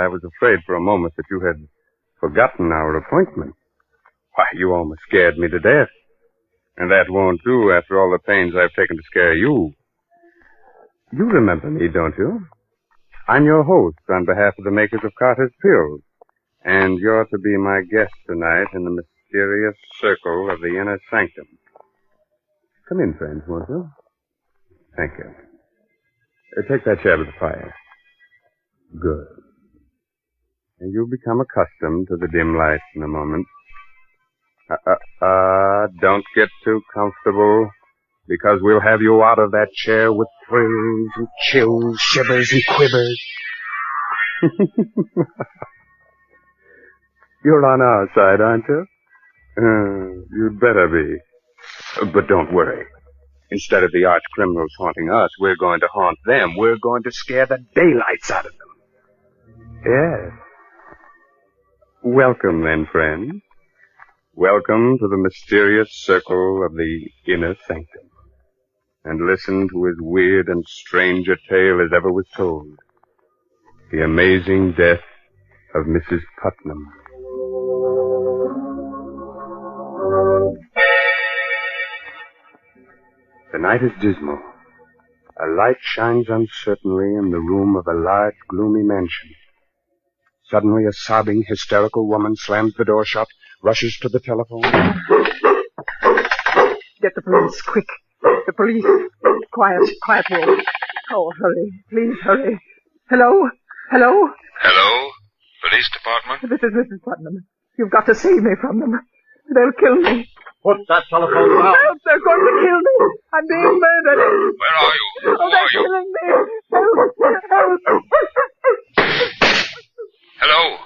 I was afraid for a moment that you had forgotten our appointment. Why, you almost scared me to death. And that won't do after all the pains I've taken to scare you. You remember me, don't you? I'm your host on behalf of the makers of Carter's Pills. And you're to be my guest tonight in the mysterious circle of the inner sanctum. Come in, friends, won't you? Thank you. Take that chair by the fire. Good. And you'll become accustomed to the dim light in a moment. Don't get too comfortable, because we'll have you out of that chair with thrills and chills, shivers and quivers. You're on our side, aren't you? You'd better be. But don't worry. Instead of the arch criminals haunting us, we're going to haunt them. We're going to scare the daylights out of them. Yes. Welcome, then, friends. Welcome to the mysterious circle of the inner sanctum. And listen to as weird and strange a tale as ever was told. The amazing death of Mrs. Putnam. The night is dismal. A light shines uncertainly in the room of a large, gloomy mansion. Suddenly, a sobbing, hysterical woman slams the door shut, rushes to the telephone. Get the police, quick. The police. Quiet, Wolf. Oh, hurry. Please, hurry. Hello? Hello? Police department? This is Mrs. Putnam. You've got to save me from them. They'll kill me. Put that telephone down. Help! They're going to kill me. I'm being murdered. Where are you? Oh, they're killing me. Help!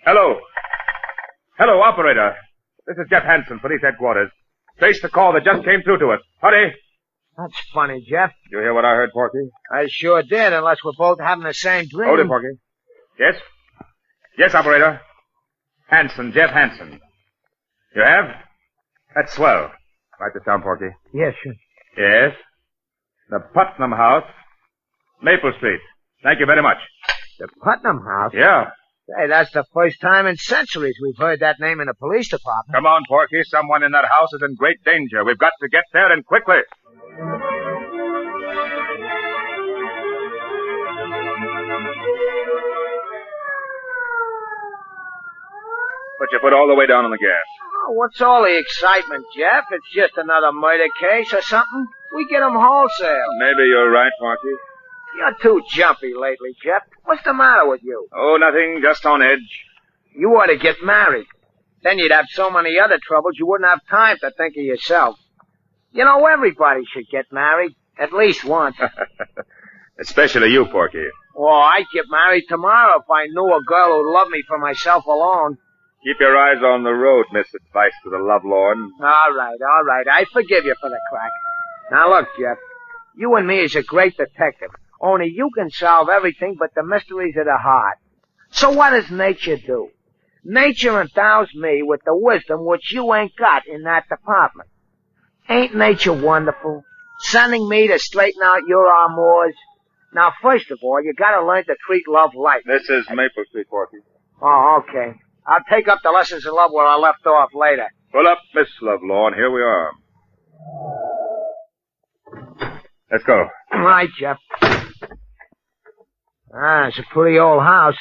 Hello? Hello, operator. This is Jeff Hansen, police headquarters. Trace the call that just came through to us. Hurry! That's funny, Jeff. You hear what I heard, Porky? I sure did, unless we're both having the same dream. Hold it, Porky. Yes? Yes, operator. Hansen, Jeff Hansen. You have? That's swell. Write this down, Porky. Yes, sure. Yes? The Putnam House, Maple Street. Thank you very much. The Putnam House? Yeah. Hey, that's the first time in centuries we've heard that name in the police department. Come on, Porky. Someone in that house is in great danger. We've got to get there, and quickly. Put your foot all the way down on the gas. Oh, what's all the excitement, Jeff? It's just another murder case or something. We get 'em wholesale. Maybe you're right, Porky. You're too jumpy lately, Jeff. What's the matter with you? Oh, nothing. Just on edge. You ought to get married. Then you'd have so many other troubles you wouldn't have time to think of yourself. You know, everybody should get married. At least once. Especially you, Porky. Well, I'd get married tomorrow if I knew a girl who'd love me for myself alone. Keep your eyes on the road, Miss Advice to the Lovelorn. All right. I forgive you for the crack. Now, look, Jeff. You and me is a great detective. Only you can solve everything but the mysteries of the heart. So what does nature do? Nature endows me with the wisdom which you ain't got in that department. Ain't nature wonderful? Sending me to straighten out your amours. Now, first of all, you gotta learn to treat love light. This is Maple Street, Porky. Oh, okay. I'll take up the lessons in love where I left off later. Pull up, Miss Lovelorn. Here we are. Let's go. All right, Jeff. It's a pretty old house.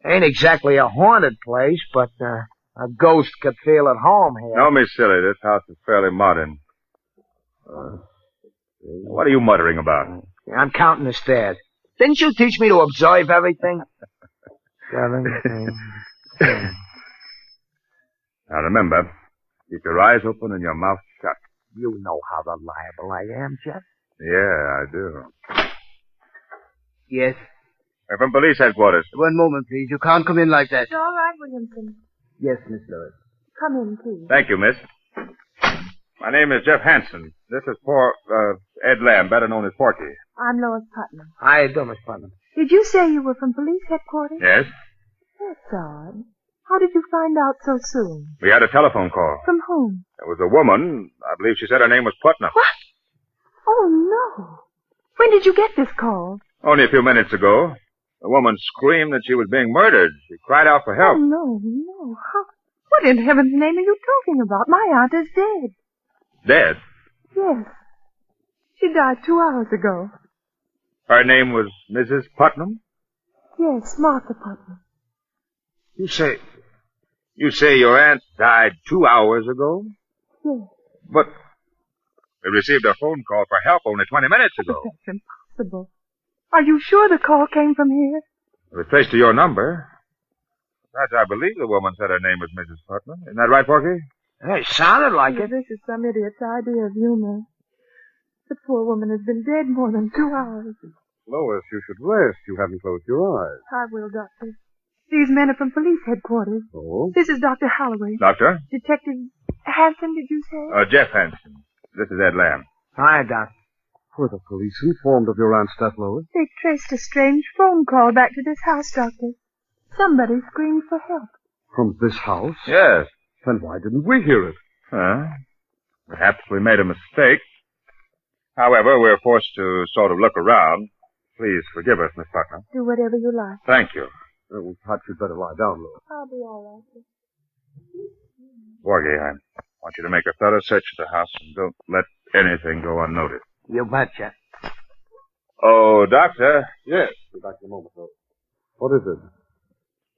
Ain't exactly a haunted place, but a ghost could feel at home here. Don't be silly. This house is fairly modern. What are you muttering about? I'm counting the stairs. Didn't you teach me to observe everything? 7, 8, 10. Now remember, keep your eyes open and your mouth shut. You know how reliable I am, Jeff. Yeah, I do. Yes? We're from police headquarters. One moment, please. You can't come in like that. It's all right, Williamson. Yes, Miss Lois. Come in, please. Thank you, miss. My name is Jeff Hansen. This is poor, Ed Lamb, better known as Porky. I'm Lois Putnam. How you doing, Miss Putnam? Did you say you were from police headquarters? Yes? That's odd. How did you find out so soon? We had a telephone call. From whom? There was a woman. I believe she said her name was Putnam. What? Oh, no. When did you get this call? Only a few minutes ago. The woman screamed that she was being murdered. She cried out for help. Oh, no. What in heaven's name are you talking about? My aunt is dead. Dead? Yes. She died 2 hours ago. Her name was Mrs. Putnam? Yes, Martha Putnam. You say your aunt died 2 hours ago? Yes. But we received a phone call for help only 20 minutes ago. But that's impossible. Are you sure the call came from here? It was traced to your number. Besides, I believe the woman said her name was Mrs. Putnam. Isn't that right, Porky? Hey, sounded like it. This is some idiot's idea of humor. The poor woman has been dead more than 2 hours. Lois, you should rest. You haven't closed your eyes. I will, Doctor. These men are from police headquarters. Oh? This is Dr. Holloway. Doctor? Detective Hanson, did you say? Jeff Hanson. This is Ed Lamb. Hi, Doc. Were the police informed of your aunt's death, Lois? They traced a strange phone call back to this house, Doctor. Somebody screamed for help. From this house? Yes. Then why didn't we hear it? Perhaps we made a mistake. However, we're forced to sort of look around. Please forgive us, Miss Putnam. Do whatever you like. Thank you. Well, perhaps you'd better lie down, Lois. I'll be all right. Porgy, I want you to make a thorough search of the house and don't let anything go unnoticed. You betcha. Oh, Doctor. Yes. Be back in a moment, Lois. What is it?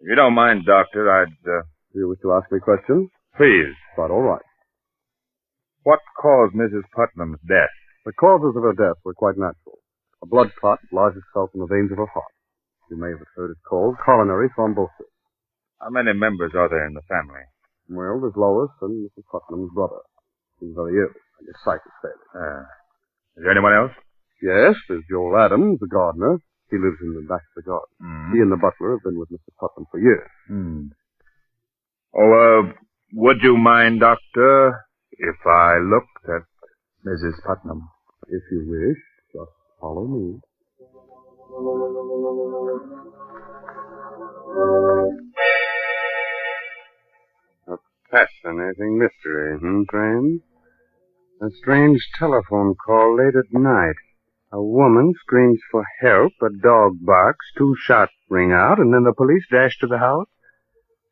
If you don't mind, Doctor, Do you wish to ask me questions? Please. Quite all right. What caused Mrs. Putnam's death? The causes of her death were quite natural. A blood clot lodged itself in the veins of her heart. You may have heard it called coronary thrombosis. How many members are there in the family? Well, there's Lois and Mrs. Putnam's brother. He's very ill. And his sight is failing. Is there anyone else? Yes, there's Joel Adams, the gardener. He lives in the back of the garden. He and the butler have been with Mr. Putnam for years. Would you mind, Doctor, if I looked at Mrs. Putnam? If you wish, just follow me. A fascinating mystery, friends? A strange telephone call late at night. A woman screams for help, a dog barks, 2 shots ring out, and then the police dash to the house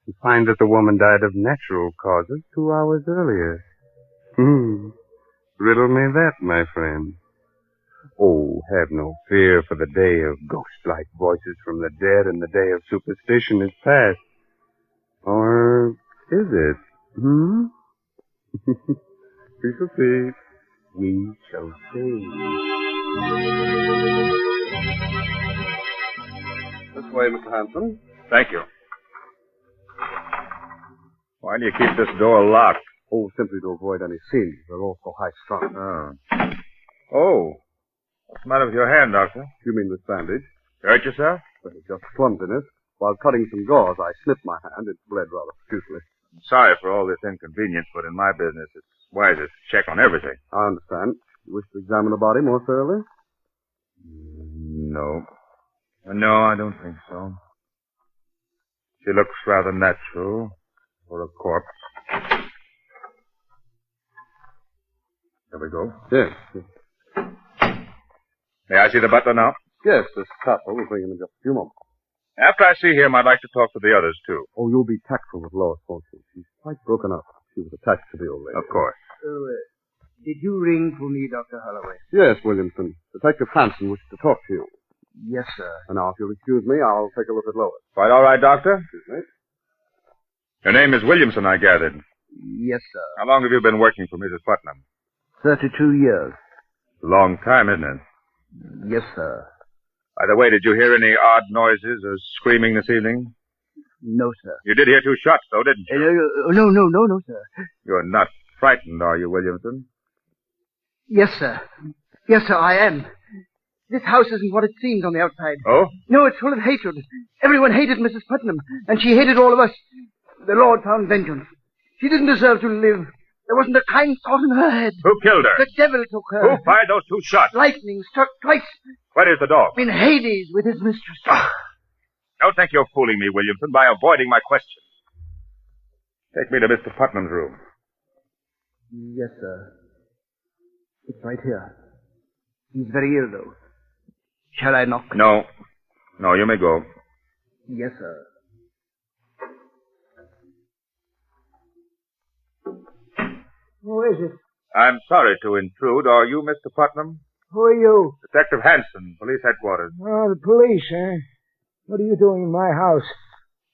and find that the woman died of natural causes 2 hours earlier. Riddle me that, my friend. Oh, have no fear, for the day of ghost-like voices from the dead and the day of superstition is past. Or is it? We shall see. We shall see. This way, Mr. Hanson. Thank you. Why do you keep this door locked? Oh, simply to avoid any scenes. They're all so high-strung. Oh. What's the matter with your hand, Doctor? You mean this bandage? Hurt yourself? Well, just clumsiness. While cutting some gauze, I snipped my hand. It bled rather profusely. I'm sorry for all this inconvenience, but in my business, it's wisest to check on everything. I understand. You wish to examine the body more thoroughly? No. No, I don't think so. She looks rather natural for a corpse. There we go. Yes. May I see the butler now? Yes, this couple will bring him in just a few moments. After I see him, I'd like to talk to the others, too. Oh, you'll be tactful with Lois, won't you? She's quite broken up. She was attached to the old lady. Of course. Did you ring for me, Dr. Holloway? Yes, Williamson. Detective Hanson wishes to talk to you. Yes, sir. And now, if you'll excuse me, I'll take a look at Lois. Quite all right, Doctor? Excuse me. Your name is Williamson, I gathered. Yes, sir. How long have you been working for Mrs. Putnam? 32 years. A long time, isn't it? Yes, sir. By the way, did you hear any odd noises or screaming this evening? No, sir. You did hear 2 shots, though, didn't you? No, sir. You're not frightened, are you, Williamson? Yes, sir. Yes, sir, I am. This house isn't what it seems on the outside. Oh? No, it's full of hatred. Everyone hated Mrs. Putnam, and she hated all of us. The Lord found vengeance. She didn't deserve to live. There wasn't a kind thought in her head. Who killed her? The devil took her. Who fired those 2 shots? Lightning struck twice. Where is the dog? In Hades with his mistress. Don't think you're fooling me, Williamson, by avoiding my question. Take me to Mr. Putnam's room. Yes, sir. It's right here. He's very ill, though. Shall I knock? No. No, you may go. Yes, sir. Who is it? I'm sorry to intrude. Are you Mr. Putnam? Who are you? Detective Hanson, police headquarters. Oh, the police, eh? What are you doing in my house?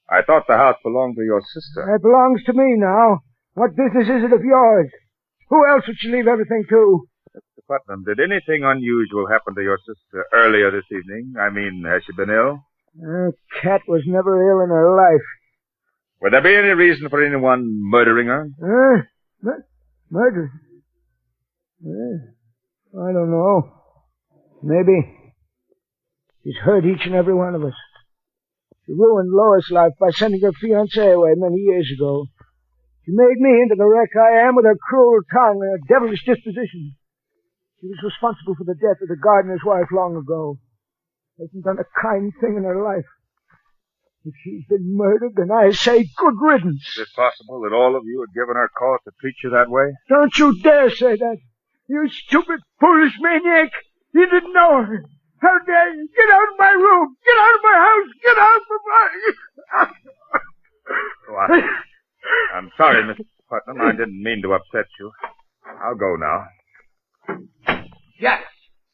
I thought the house belonged to your sister. It belongs to me now. What business is it of yours? Who else would you leave everything to? Mr. Putnam, did anything unusual happen to your sister earlier this evening? I mean, has she been ill? Cat was never ill in her life. Would there be any reason for anyone murdering her? Murder? I don't know. Maybe. She's hurt each and every one of us. She ruined Lois' life by sending her fiancé away many years ago. She made me into the wreck I am with her cruel tongue and her devilish disposition. She was responsible for the death of the gardener's wife long ago. Hasn't done a kind thing in her life. If she's been murdered, then I say good riddance. Is it possible that all of you had given her cause to treat you that way? Don't you dare say that. You stupid, foolish maniac. You didn't know her. How dare you? Get out of my room. Get out of my house. Get out of my... I'm sorry, Mr. Putnam. I didn't mean to upset you. I'll go now. Jeff!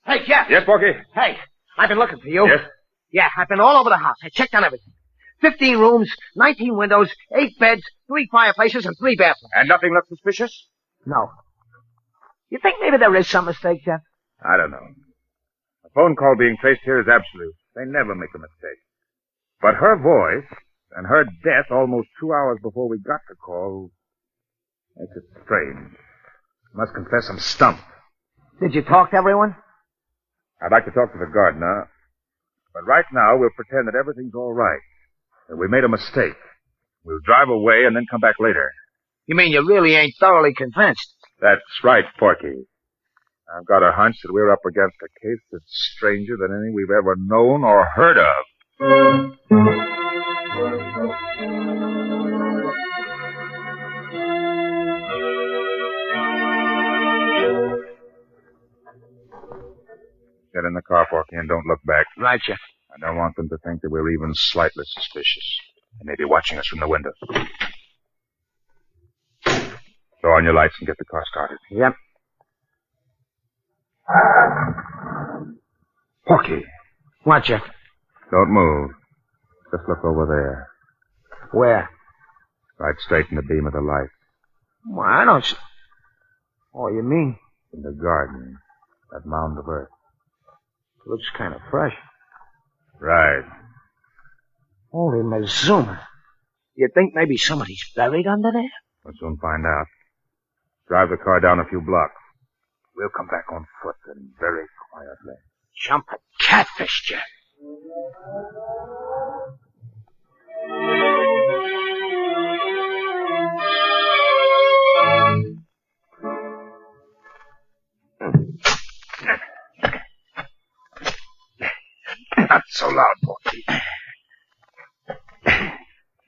Hey, Jeff! Yes, Porky? Hey, I've been looking for you. Yes? Yeah, I've been all over the house. I checked on everything. 15 rooms, 19 windows, 8 beds, 3 fireplaces, and 3 bathrooms. And nothing looked suspicious? No. You think maybe there is some mistake, Jeff? I don't know. A phone call being traced here is absolute. They never make a mistake. But her voice and her death almost 2 hours before we got the call makes it strange. I must confess I'm stumped. Did you talk to everyone? I'd like to talk to the gardener, but right now we'll pretend that everything's all right, that we made a mistake. We'll drive away and then come back later. You mean you really ain't thoroughly convinced? That's right, Porky. I've got a hunch that we're up against a case that's stranger than any we've ever known or heard of. Get in the car, Porky, and don't look back. Right, Jeff. I don't want them to think that we're even slightly suspicious. They may be watching us from the window. Throw on your lights and get the car started. Yep. Porky. What, Jeff? Don't move. Just look over there. Where? Right straight in the beam of the light. Well, I don't see... Oh, you mean? In the garden. That mound of earth. Looks kind of fresh. Right. Holy Mazuma. You think maybe somebody's buried under there? We'll soon find out. Drive the car down a few blocks. We'll come back on foot and very quietly. Jump a catfish, Jeff. Not so loud, Porky.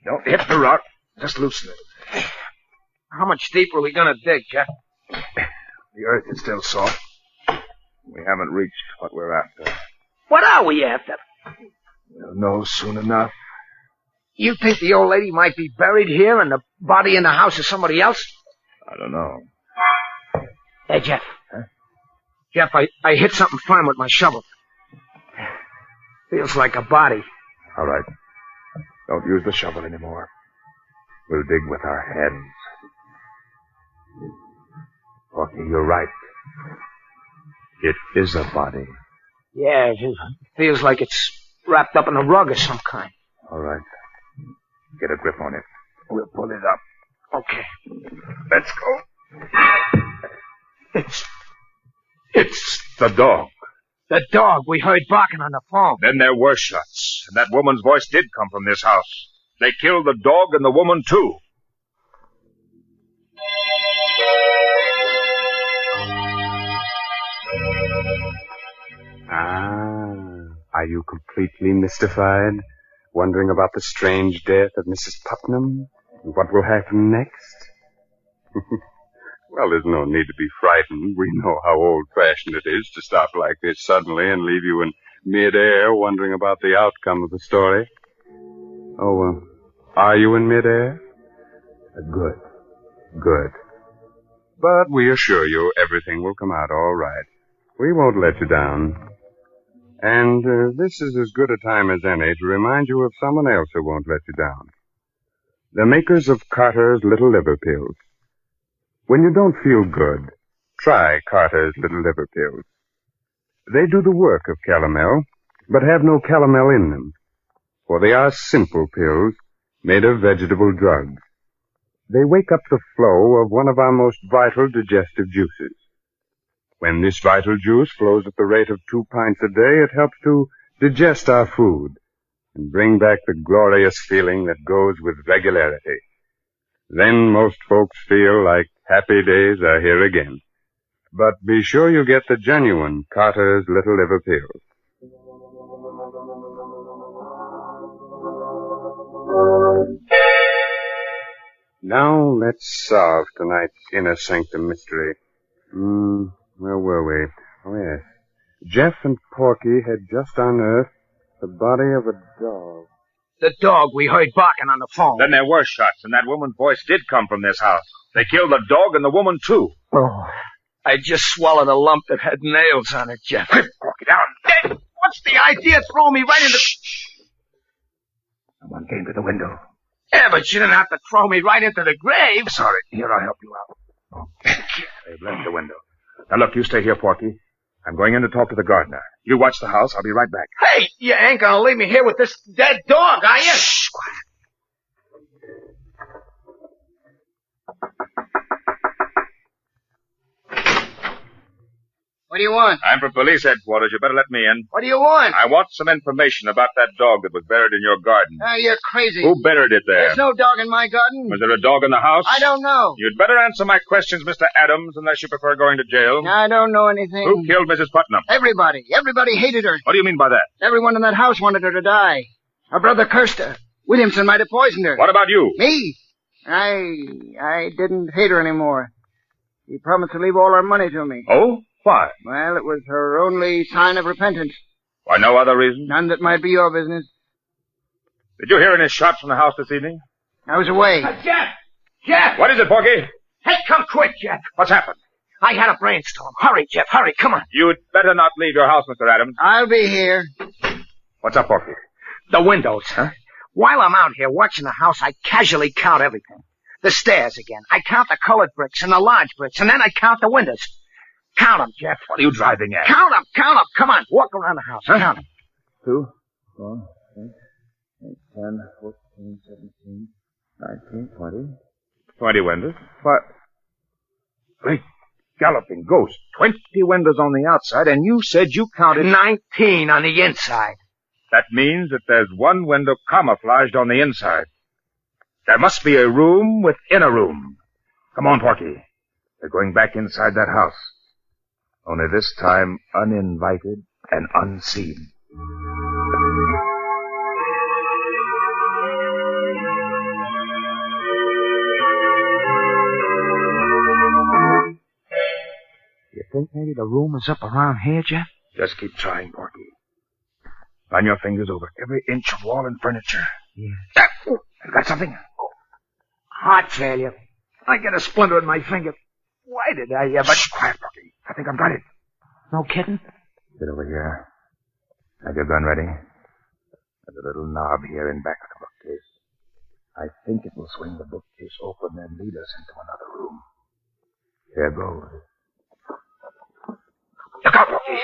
Don't hit the rock. Just loosen it. How much deeper are we gonna dig, Jeff? The earth is still soft. We haven't reached what we're after. What are we after? We'll know soon enough. You think the old lady might be buried here and the body in the house of somebody else? I don't know. Hey, Jeff. Huh? Jeff, I hit something firm with my shovel. Feels like a body. All right. Don't use the shovel anymore. We'll dig with our heads. Porky, you're right. It is a body. Yeah, it feels like it's wrapped up in a rug of some kind. All right. Get a grip on it. We'll pull it up. Okay. Let's go. It's the dog. The dog we heard barking on the phone. Then there were shots, and that woman's voice did come from this house. They killed the dog and the woman, too. Are you completely mystified? Wondering about the strange death of Mrs. Putnam? What will happen next? Well, there's no need to be frightened. We know how old-fashioned it is to stop like this suddenly and leave you in mid-air wondering about the outcome of the story. Oh, are you in mid-air? Good. Good. But we assure you everything will come out all right. We won't let you down. And this is as good a time as any to remind you of someone else who won't let you down. The makers of Carter's Little Liver Pills. When you don't feel good, try Carter's Little Liver Pills. They do the work of calomel, but have no calomel in them, for they are simple pills made of vegetable drugs. They wake up the flow of one of our most vital digestive juices. When this vital juice flows at the rate of 2 pints a day, it helps to digest our food and bring back the glorious feeling that goes with regularity. Then most folks feel like happy days are here again. But be sure you get the genuine Carter's Little Liver Pills. Now let's solve tonight's inner sanctum mystery. Where were we? Oh, yes. Jeff and Porky had just unearthed the body of a dog. The dog we heard barking on the phone. Then there were shots, and that woman's voice did come from this house. They killed the dog and the woman, too. Oh, I just swallowed a lump that had nails on it, Jeff. Porky, down. Then what's the idea? Throw me right into... Someone came to the window. Yeah, but you didn't have to throw me right into the grave. Sorry. Here, I'll help you out. They've left the window. Now, look, you stay here, Porky. I'm going in to talk to the gardener. You watch the house. I'll be right back. Hey, you ain't gonna leave me here with this dead dog, are you? Shh, quiet. What do you want? I'm from police headquarters. You better let me in. What do you want? I want some information about that dog that was buried in your garden. You're crazy. Who buried it there? There's no dog in my garden. Was there a dog in the house? I don't know. You'd better answer my questions, Mr. Adams, unless you prefer going to jail. I don't know anything. Who killed Mrs. Putnam? Everybody. Everybody hated her. What do you mean by that? Everyone in that house wanted her to die. Her brother cursed her. Williamson might have poisoned her. What about you? Me? I didn't hate her anymore. She promised to leave all her money to me. Oh? Why? Well, it was her only sign of repentance. Why, no other reason? None that might be your business. Did you hear any shots from the house this evening? I was away. Jeff! Jeff! What is it, Porky? Hey, come quick, Jeff. What's happened? I had a brainstorm. Hurry, Jeff, hurry, come on. You'd better not leave your house, Mr. Adams. I'll be here. What's up, Porky? The windows. Huh? While I'm out here watching the house, I casually count everything. The stairs again. I count the colored bricks and the large bricks, and then I count the windows. Count them, Jeff. What are you driving at? Count them. Come on, walk around the house. Count them. 2, 4, 6, 8, 10, 14, 17, 19, 20. 20 windows. What? Great galloping ghost. 20 windows on the outside, and you said you counted... 19 on the inside. That means that there's one window camouflaged on the inside. There must be a room within a room. Come on, Porky. We're going back inside that house. Only this time uninvited and unseen. You think maybe the room is up around here, Jeff? Just keep trying, Porky. Run your fingers over every inch of wall and furniture. Yeah. You got something? Heart failure. I got a splinter in my finger. Why did I ever... Shh, quiet, Porky. I think I've got it. No kidding? Sit over here. Have your gun ready? There's a little knob here in back of the bookcase. I think it will swing the bookcase open and lead us into another room. Here goes. Look out, Porky.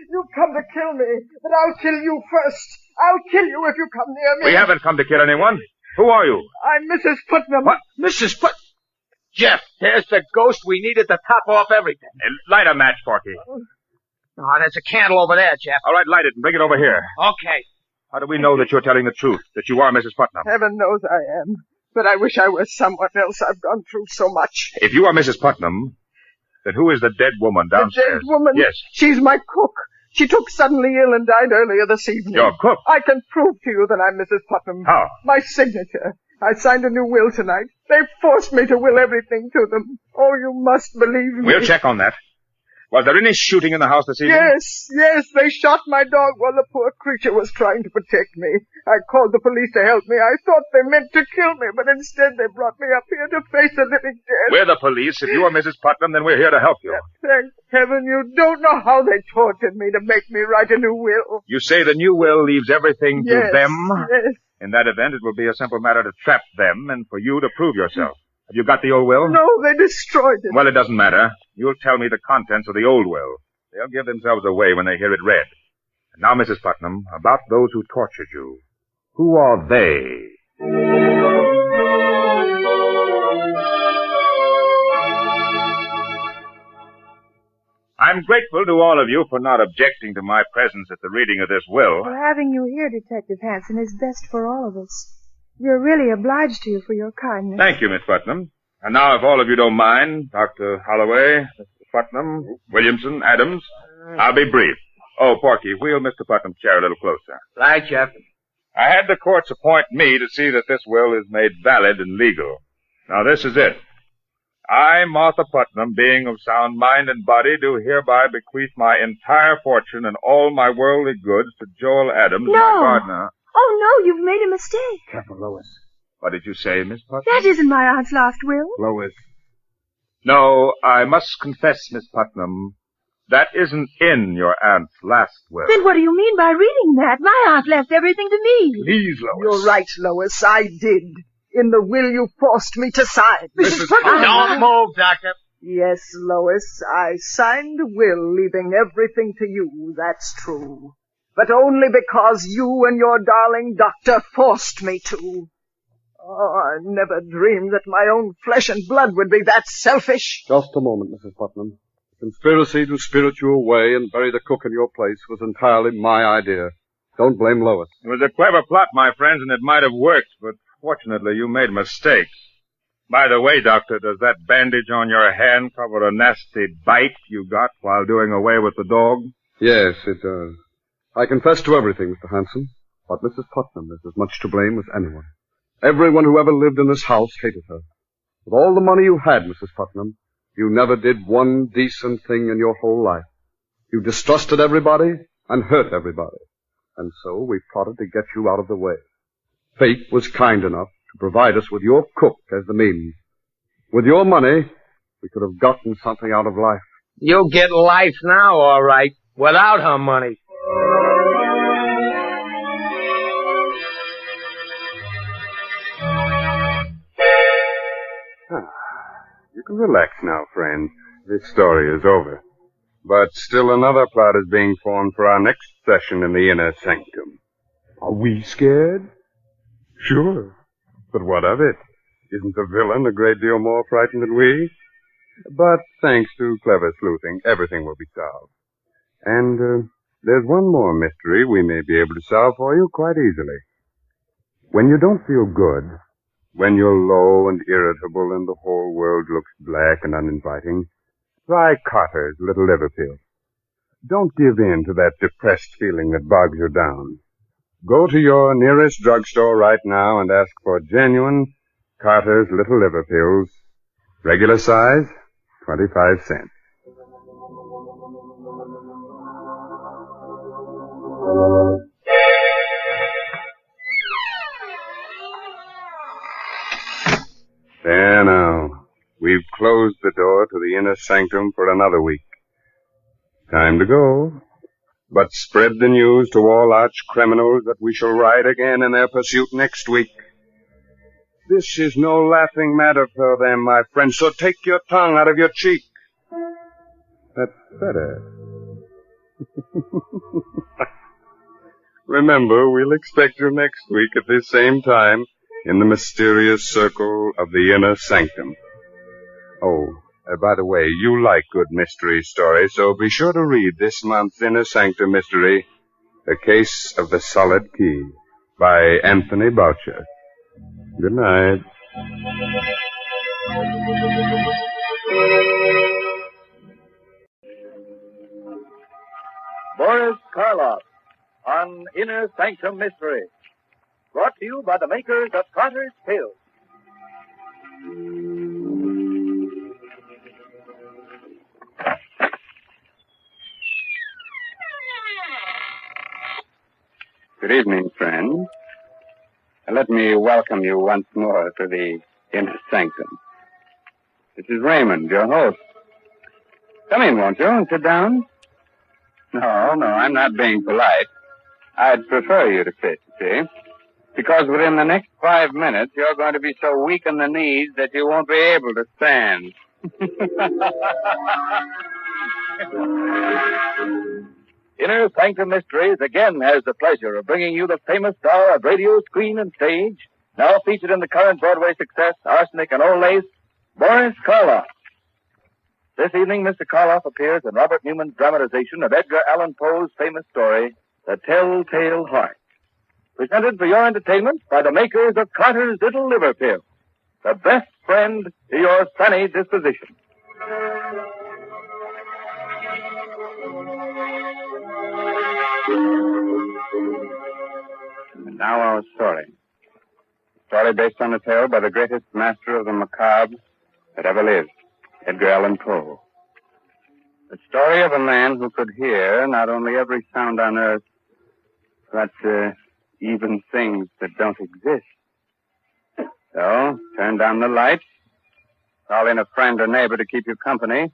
You've come to kill me, but I'll kill you first. I'll kill you if you come near me. We haven't come to kill anyone. Who are you? I'm Mrs. Putnam. What? Mrs. Put... Jeff, there's the ghost we needed to top off everything. Light a match, Porky. Oh, there's a candle over there, Jeff. All right, light it and bring it over here. Okay. How do we know that you're telling the truth, that you are Mrs. Putnam? Heaven knows I am. But I wish I was someone else. I've gone through so much. If you are Mrs. Putnam, then who is the dead woman downstairs? The dead woman? Yes. She's my cook. She took suddenly ill and died earlier this evening. Your cook? I can prove to you that I'm Mrs. Putnam. How? My signature. I signed a new will tonight. They forced me to will everything to them. Oh, you must believe me. We'll check on that. Was there any shooting in the house this evening? Yes, they shot my dog while the poor creature was trying to protect me. I called the police to help me. I thought they meant to kill me, but instead they brought me up here to face the living death. We're the police. If you are Mrs. Putnam, then we're here to help you. Thank heaven you don't know how they tortured me to make me write a new will. You say the new will leaves everything to them? Yes. In that event, it will be a simple matter to trap them and for you to prove yourself. Have you got the old will? No, they destroyed it. Well, it doesn't matter. You'll tell me the contents of the old will. They'll give themselves away when they hear it read. And now, Mrs. Putnam, about those who tortured you. Who are they? I'm grateful to all of you for not objecting to my presence at the reading of this will. Well, having you here, Detective Hanson, is best for all of us. We're really obliged to you for your kindness. Thank you, Miss Putnam. And now, if all of you don't mind, Dr. Holloway, Mr. Putnam, Williamson, Adams, I'll be brief. Oh, Porky, wheel Mr. Putnam's chair a little closer. Right, Jeff. I had the courts appoint me to see that this will is made valid and legal. Now, this is it. I, Martha Putnam, being of sound mind and body, do hereby bequeath my entire fortune and all my worldly goods to Joel Adams, my gardener. Oh, no, you've made a mistake. Careful, Lois. What did you say, Miss Putnam? That isn't my aunt's last will. Lois. No, I must confess, Miss Putnam, that isn't in your aunt's last will. Then what do you mean by reading that? My aunt left everything to me. Please, Lois. You're right, Lois. I did. In the will you forced me to sign. Mrs. Putnam! Don't move, Doctor. Yes, Lois, I signed a will leaving everything to you, that's true. But only because you and your darling doctor forced me to. Oh, I never dreamed that my own flesh and blood would be that selfish. Just a moment, Mrs. Putnam. The conspiracy to spirit you away and bury the cook in your place was entirely my idea. Don't blame Lois. It was a clever plot, my friends, and it might have worked, but fortunately you made mistakes. By the way, Doctor, does that bandage on your hand cover a nasty bite you got while doing away with the dog? Yes, it does. I confess to everything, Mr. Hanson, but Mrs. Putnam is as much to blame as anyone. Everyone who ever lived in this house hated her. With all the money you had, Mrs. Putnam, you never did one decent thing in your whole life. You distrusted everybody and hurt everybody. And so we plotted to get you out of the way. Fate was kind enough to provide us with your cook as the means. With your money, we could have gotten something out of life. You'll get life now, all right, without her money. You can relax now, friend. This story is over. But still another plot is being formed for our next session in the inner sanctum. Are we scared? Sure. But what of it? Isn't the villain a great deal more frightened than we? But thanks to clever sleuthing, everything will be solved. And there's one more mystery we may be able to solve for you quite easily. When you don't feel good, when you're low and irritable and the whole world looks black and uninviting, try Carter's Little Liver Pill. Don't give in to that depressed feeling that bogs you down. Go to your nearest drugstore right now and ask for genuine Carter's Little Liver Pills. Regular size, 25 cents. There now. We've closed the door to the inner sanctum for another week. Time to go. But spread the news to all arch criminals that we shall ride again in their pursuit next week. This is no laughing matter for them, my friends, so take your tongue out of your cheek. That's better. Remember, we'll expect you next week at this same time in the mysterious circle of the inner sanctum. Oh, by the way, you like good mystery stories, so be sure to read this month's Inner Sanctum mystery, The Case of the Solid Key, by Anthony Boucher. Good night. Boris Karloff on Inner Sanctum Mystery. Brought to you by the makers of Carter's Pills. Good evening, friends. Let me welcome you once more to the inner sanctum. This is Raymond, your host. Come in, won't you, and sit down? No, I'm not being polite. I'd prefer you to sit, see? Because within the next 5 minutes, you're going to be so weak in the knees that you won't be able to stand. Inner Sanctum Mysteries again has the pleasure of bringing you the famous star of radio, screen, and stage, now featured in the current Broadway success, Arsenic and Old Lace, Boris Karloff. This evening, Mr. Karloff appears in Robert Newman's dramatization of Edgar Allan Poe's famous story, The Telltale Heart. Presented for your entertainment by the makers of Carter's Little Liver Pill, the best friend to your sunny disposition. And now our story. Story based on a tale by the greatest master of the macabre that ever lived, Edgar Allan Poe. The story of a man who could hear not only every sound on earth, but even things that don't exist. So, turn down the lights, call in a friend or neighbor to keep you company,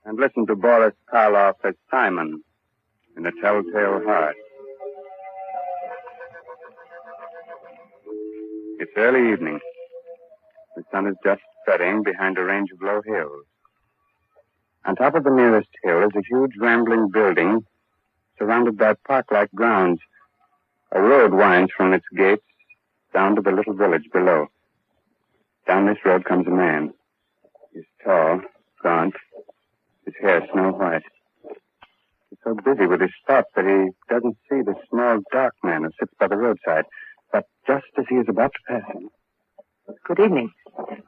and listen to Boris Karloff as Simon in The Telltale Heart. It's early evening. The sun is just setting behind a range of low hills. On top of the nearest hill is a huge rambling building surrounded by park-like grounds. A road winds from its gates down to the little village below. Down this road comes a man. He's tall, gaunt, his hair snow white. He's so busy with his thoughts that he doesn't see the small, dark man who sits by the roadside. But just as he is about to pass him... Good evening.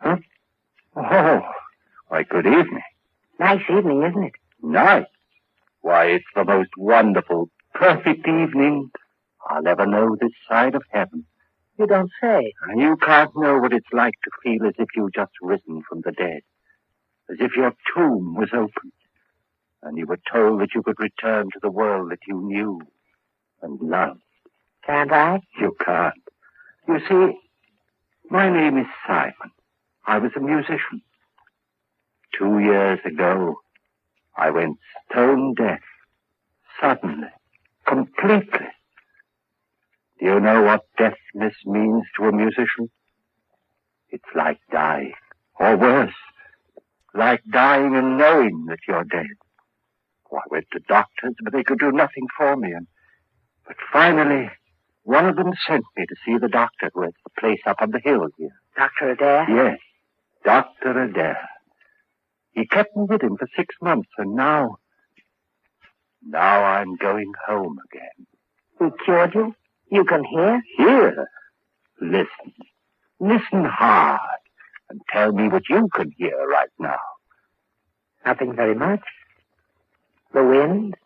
Huh? Oh, why, good evening. Nice evening, isn't it? Nice. Why, it's the most wonderful, perfect evening I'll ever know this side of heaven. You don't say. You can't know what it's like to feel as if you've just risen from the dead. As if your tomb was opened, and you were told that you could return to the world that you knew and loved. Can't I? You can't. You see, my name is Simon. I was a musician. 2 years ago, I went stone deaf. Suddenly. Completely. Do you know what deafness means to a musician? It's like dying. Or worse, like dying and knowing that you're dead. Oh, I went to doctors, but they could do nothing for me. But finally, one of them sent me to see the doctor who has the place up on the hill here. Dr. Adair? Yes, Dr. Adair. He kept me with him for 6 months, and now I'm going home again. He cured you? You can hear? Hear? Listen. Listen hard, and tell me what you can hear right now. Nothing very much. The wind?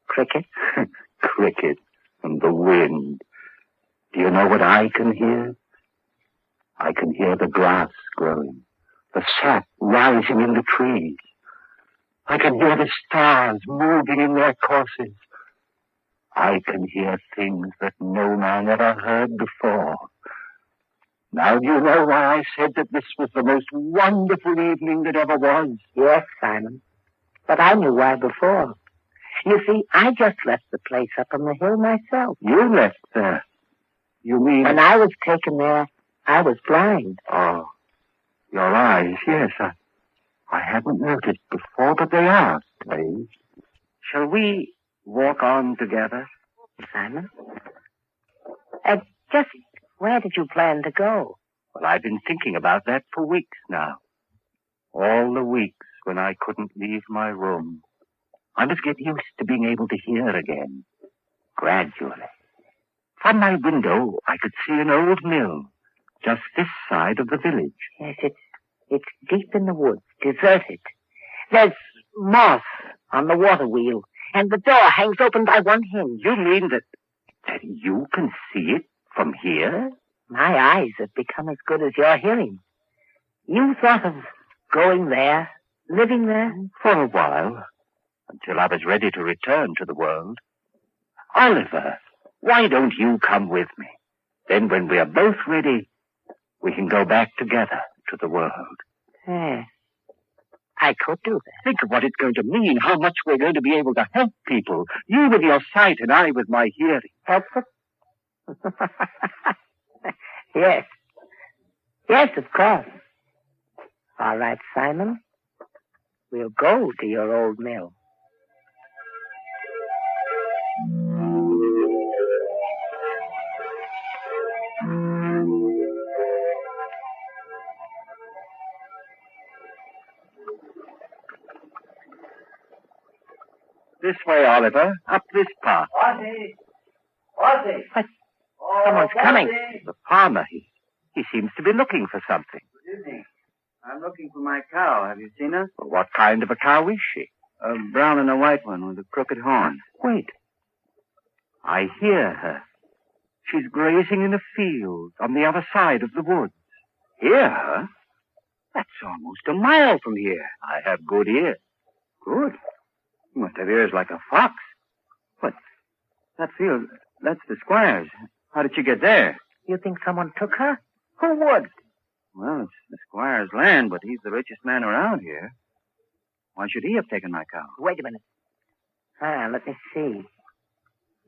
Cricket? Cricket and the wind. Do you know what I can hear? I can hear the grass growing, the sap rising in the trees. I can hear the stars moving in their courses. I can hear things that no man ever heard before. Now do you know why I said that this was the most wonderful evening that ever was? Yes, Simon. But I knew why before. You see, I just left the place up on the hill myself. You left there? You mean... When I was taken there, I was blind. Oh, your eyes, yes. I hadn't noticed before, but they are strange. Shall we walk on together? Simon? Just where did you plan to go? Well, I've been thinking about that for weeks now. All the weeks when I couldn't leave my room. I must get used to being able to hear again. Gradually. From my window, I could see an old mill, just this side of the village. Yes, it's deep in the woods, deserted. There's moss on the water wheel, and the door hangs open by one hinge. You mean that you can see it From here? My eyes have become as good as your hearing. You thought of going there, living there? For a while, until I was ready to return to the world. Oliver, why don't you come with me? Then when we are both ready, we can go back together to the world. I could do that. Think of what it's going to mean, how much we're going to be able to help people. You with your sight and I with my hearing. Help them? Yes. Yes, of course. All right, Simon. We'll go to your old mill. This way, Oliver. Up this path. Ozzy! What? Someone's coming. The farmer, he seems to be looking for something. Good evening. I'm looking for my cow. Have you seen her? Well, what kind of a cow is she? A brown and a white one with a crooked horn. Wait. I hear her. She's grazing in a field on the other side of the woods. Hear her? That's almost a mile from here. I have good ears. Good. You must have ears like a fox. But that field, that's the squire's. How did you get there? You think someone took her? Who would? Well, it's the squire's land, but he's the richest man around here. Why should he have taken my cow? Wait a minute. Let me see.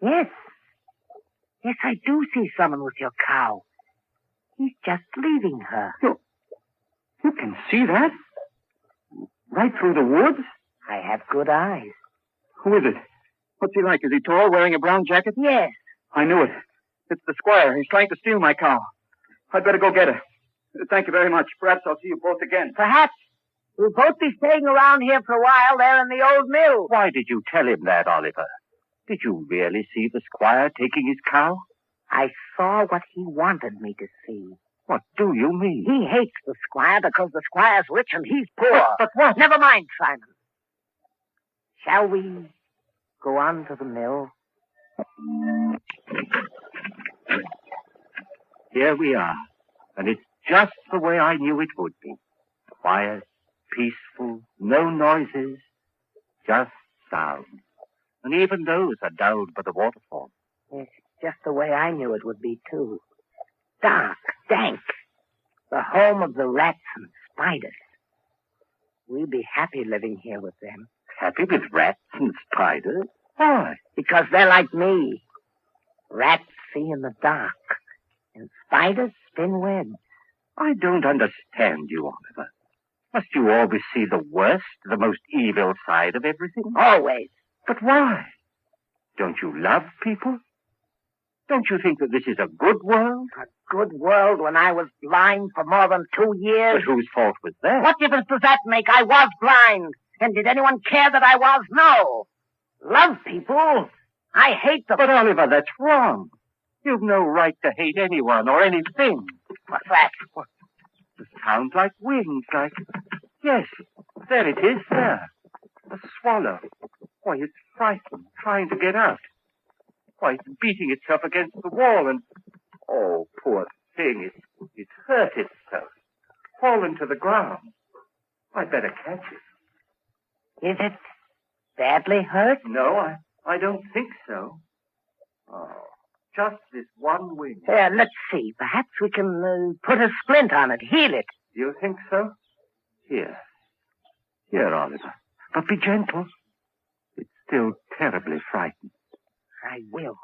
Yes. Yes, I do see someone with your cow. He's just leaving her. You can see that? Right through the woods? I have good eyes. Who is it? What's he like? Is he tall, wearing a brown jacket? Yes. I knew it. It's the squire. He's trying to steal my cow. I'd better go get her. Thank you very much. Perhaps I'll see you both again. Perhaps. We'll both be staying around here for a while there in the old mill. Why did you tell him that, Oliver? Did you really see the squire taking his cow? I saw what he wanted me to see. What do you mean? He hates the squire because the squire's rich and he's poor. But what? Never mind, Simon. Shall we go on to the mill? Here we are. And it's just the way I knew it would be. Quiet, peaceful, no noises, just sound. And even those are dulled by the waterfall. Yes, just the way I knew it would be, too. Dark, dank. The home of the rats and spiders. We'll be happy living here with them. Happy with rats and spiders? Why? Because they're like me. Rats see in the dark, and spiders spin webs. I don't understand you, Oliver. Must you always see the worst, the most evil side of everything? Always. But why? Don't you love people? Don't you think that this is a good world? A good world when I was blind for more than 2 years? But whose fault was that? What difference does that make? I was blind. And did anyone care that I was? No. Love people. I hate them. But, Oliver, that's wrong. You've no right to hate anyone or anything. What's that? What? It sounds like wings, like... Yes, there it is, there. A swallow. Why, it's frightened, trying to get out. Why, it's beating itself against the wall and... Oh, poor thing, it's hurt itself. Fallen to the ground. I'd better catch it. Is it badly hurt? No, I don't think so. Oh, just this one wing. Here, let's see. Perhaps we can put a splint on it, heal it. You think so? Here, Oliver. But be gentle. It's still terribly frightened. I will.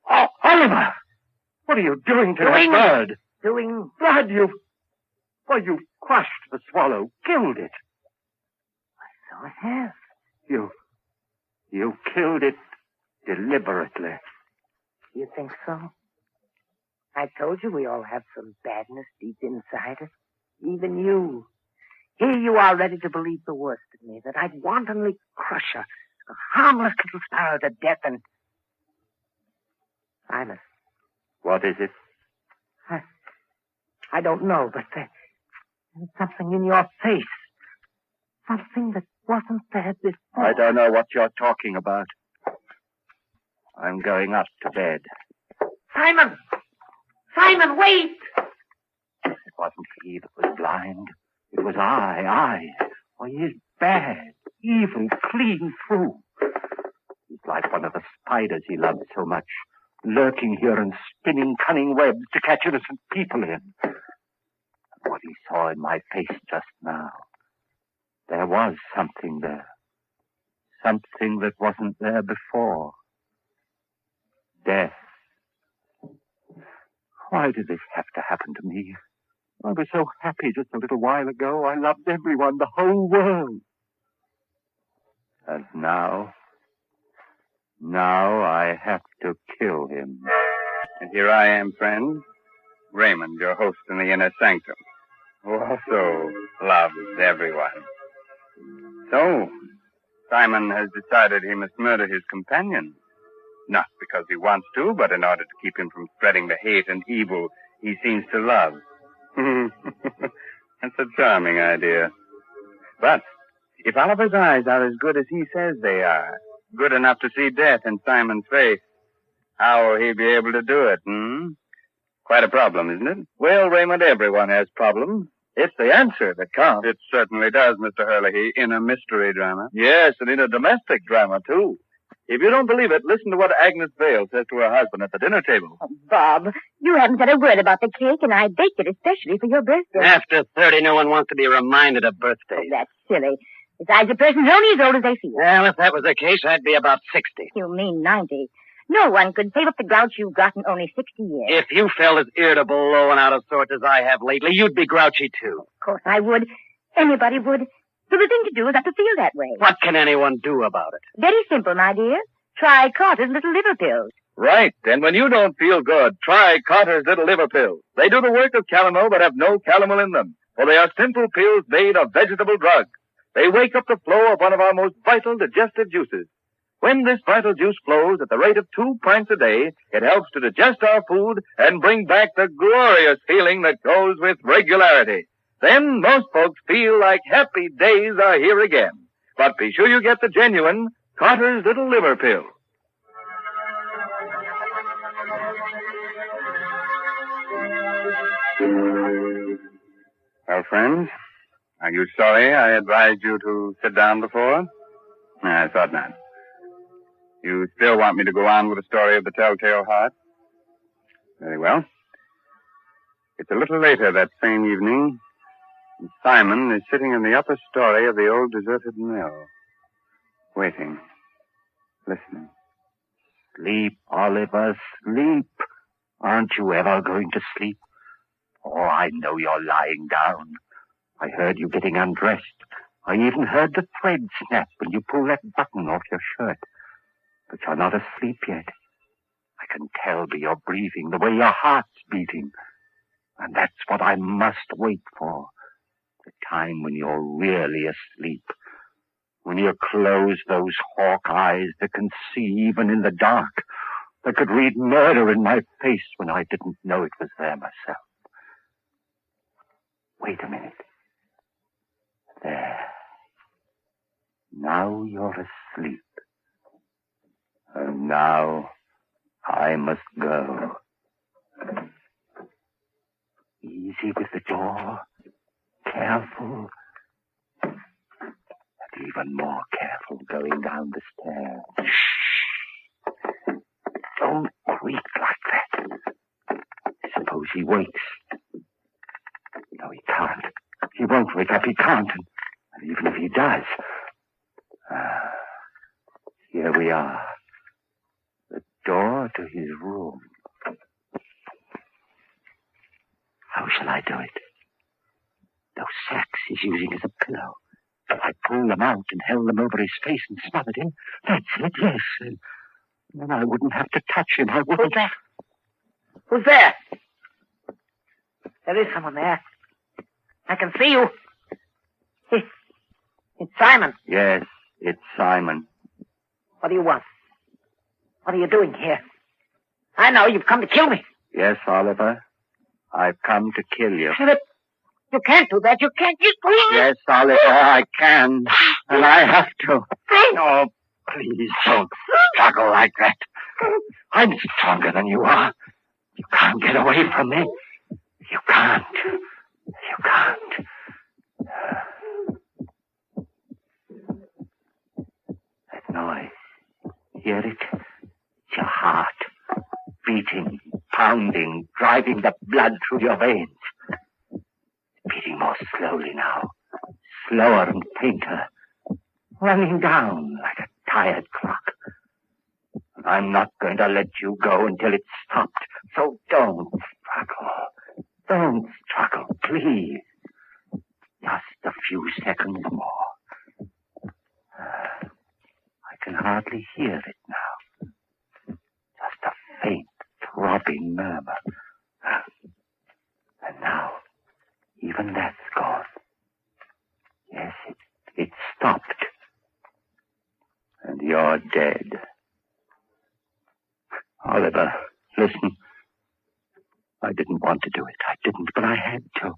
Oh, Oliver! What are you doing to that bird? Blood, you've crushed the swallow, killed it. So I have. You killed it deliberately. You think so? I told you we all have some badness deep inside us. Even you. Here you are ready to believe the worst of me, that I'd wantonly crush a harmless little sparrow to death and... Simon. What is it? I don't know, but there's something in your face. Something that wasn't there before. I don't know what you're talking about. I'm going up to bed. Simon! Simon, wait! It wasn't he that was blind. It was I. Why, he is bad, evil, clean through. He's like one of the spiders he loved so much, lurking here and spinning cunning webs to catch innocent people in. And what he saw in my face just now, there was something there. Something that wasn't there before. Death. Why did this have to happen to me? I was so happy just a little while ago. I loved everyone, the whole world. And now I have to kill him. And here I am, friend, Raymond, your host in the inner sanctum, who also loves everyone. So, Simon has decided he must murder his companion. Not because he wants to, but in order to keep him from spreading the hate and evil he seems to love. That's a charming idea. But if Oliver's eyes are as good as he says they are, good enough to see death in Simon's face, how will he be able to do it, Quite a problem, isn't it? Well, Raymond, everyone has problems. It's the answer that counts. It certainly does, Mr. Herlihy, in a mystery drama. Yes, and in a domestic drama, too. If you don't believe it, listen to what Agnes Vale says to her husband at the dinner table. Oh, Bob, you haven't said a word about the cake, and I baked it especially for your birthday. After 30, no one wants to be reminded of birthdays. Oh, that's silly. Besides, a person's only as old as they feel. Well, if that was the case, I'd be about 60. You mean 90. No one could save up the grouch you've got in only 60 years. If you felt as irritable, low, and out of sorts as I have lately, you'd be grouchy, too. Of course I would. Anybody would. So the thing to do is not to feel that way. What can anyone do about it? Very simple, my dear. Try Carter's little liver pills. Right, and when you don't feel good, try Carter's little liver pills. They do the work of calomel but have no calomel in them, for they are simple pills made of vegetable drugs. They wake up the flow of one of our most vital digestive juices. When this vital juice flows at the rate of 2 pints a day, it helps to digest our food and bring back the glorious feeling that goes with regularity. Then most folks feel like happy days are here again. But be sure you get the genuine Carter's little liver pill. Well, friends, are you sorry I advised you to sit down before? I thought not. You still want me to go on with the story of the Telltale Heart? Very well. It's a little later that same evening, and Simon is sitting in the upper story of the old deserted mill. Waiting. Listening. Sleep, Oliver, sleep. Aren't you ever going to sleep? Oh, I know you're lying down. I heard you getting undressed. I even heard the thread snap when you pulled that button off your shirt. But you're not asleep yet. I can tell by your breathing, the way your heart's beating. And that's what I must wait for. The time when you're really asleep. When you close those hawk eyes that can see even in the dark, that could read murder in my face when I didn't know it was there myself. Wait a minute. There. Now you're asleep. And now I must go. Easy with the door. Careful. And even more careful going down the stairs. Shh. Don't creak like that. Suppose he wakes. No, he can't. He won't wake up. He can't. And even if he does... here we are. The door to his room. How shall I do it? Those sacks he's using as a pillow. If I pull them out and held them over his face and smothered him, that's it, yes. And then I wouldn't have to touch him. I wouldn't. Who's that? Who's there? There is someone there. I can see you. It's Simon. Yes, it's Simon. What do you want? What are you doing here? I know you've come to kill me. Yes, Oliver. I've come to kill you. Philip, you can't do that. You can't. Yes, Oliver, I can. And I have to. Oh, please don't struggle like that. I'm stronger than you are. You can't get away from me. You can't. You can't. That noise. Hear it? It's your heart. Beating, pounding, driving the blood through your veins. Beating more slowly now. Slower and fainter. Running down like a tired clock. I'm not going to let you go until it's stopped. So don't struggle. Don't struggle, please. Just a few seconds more. I can hardly hear it now. Just a faint, throbbing murmur. And now, even that's gone. Yes, it stopped. And you're dead. Oliver, listen. I didn't want to do it. I didn't, but I had to.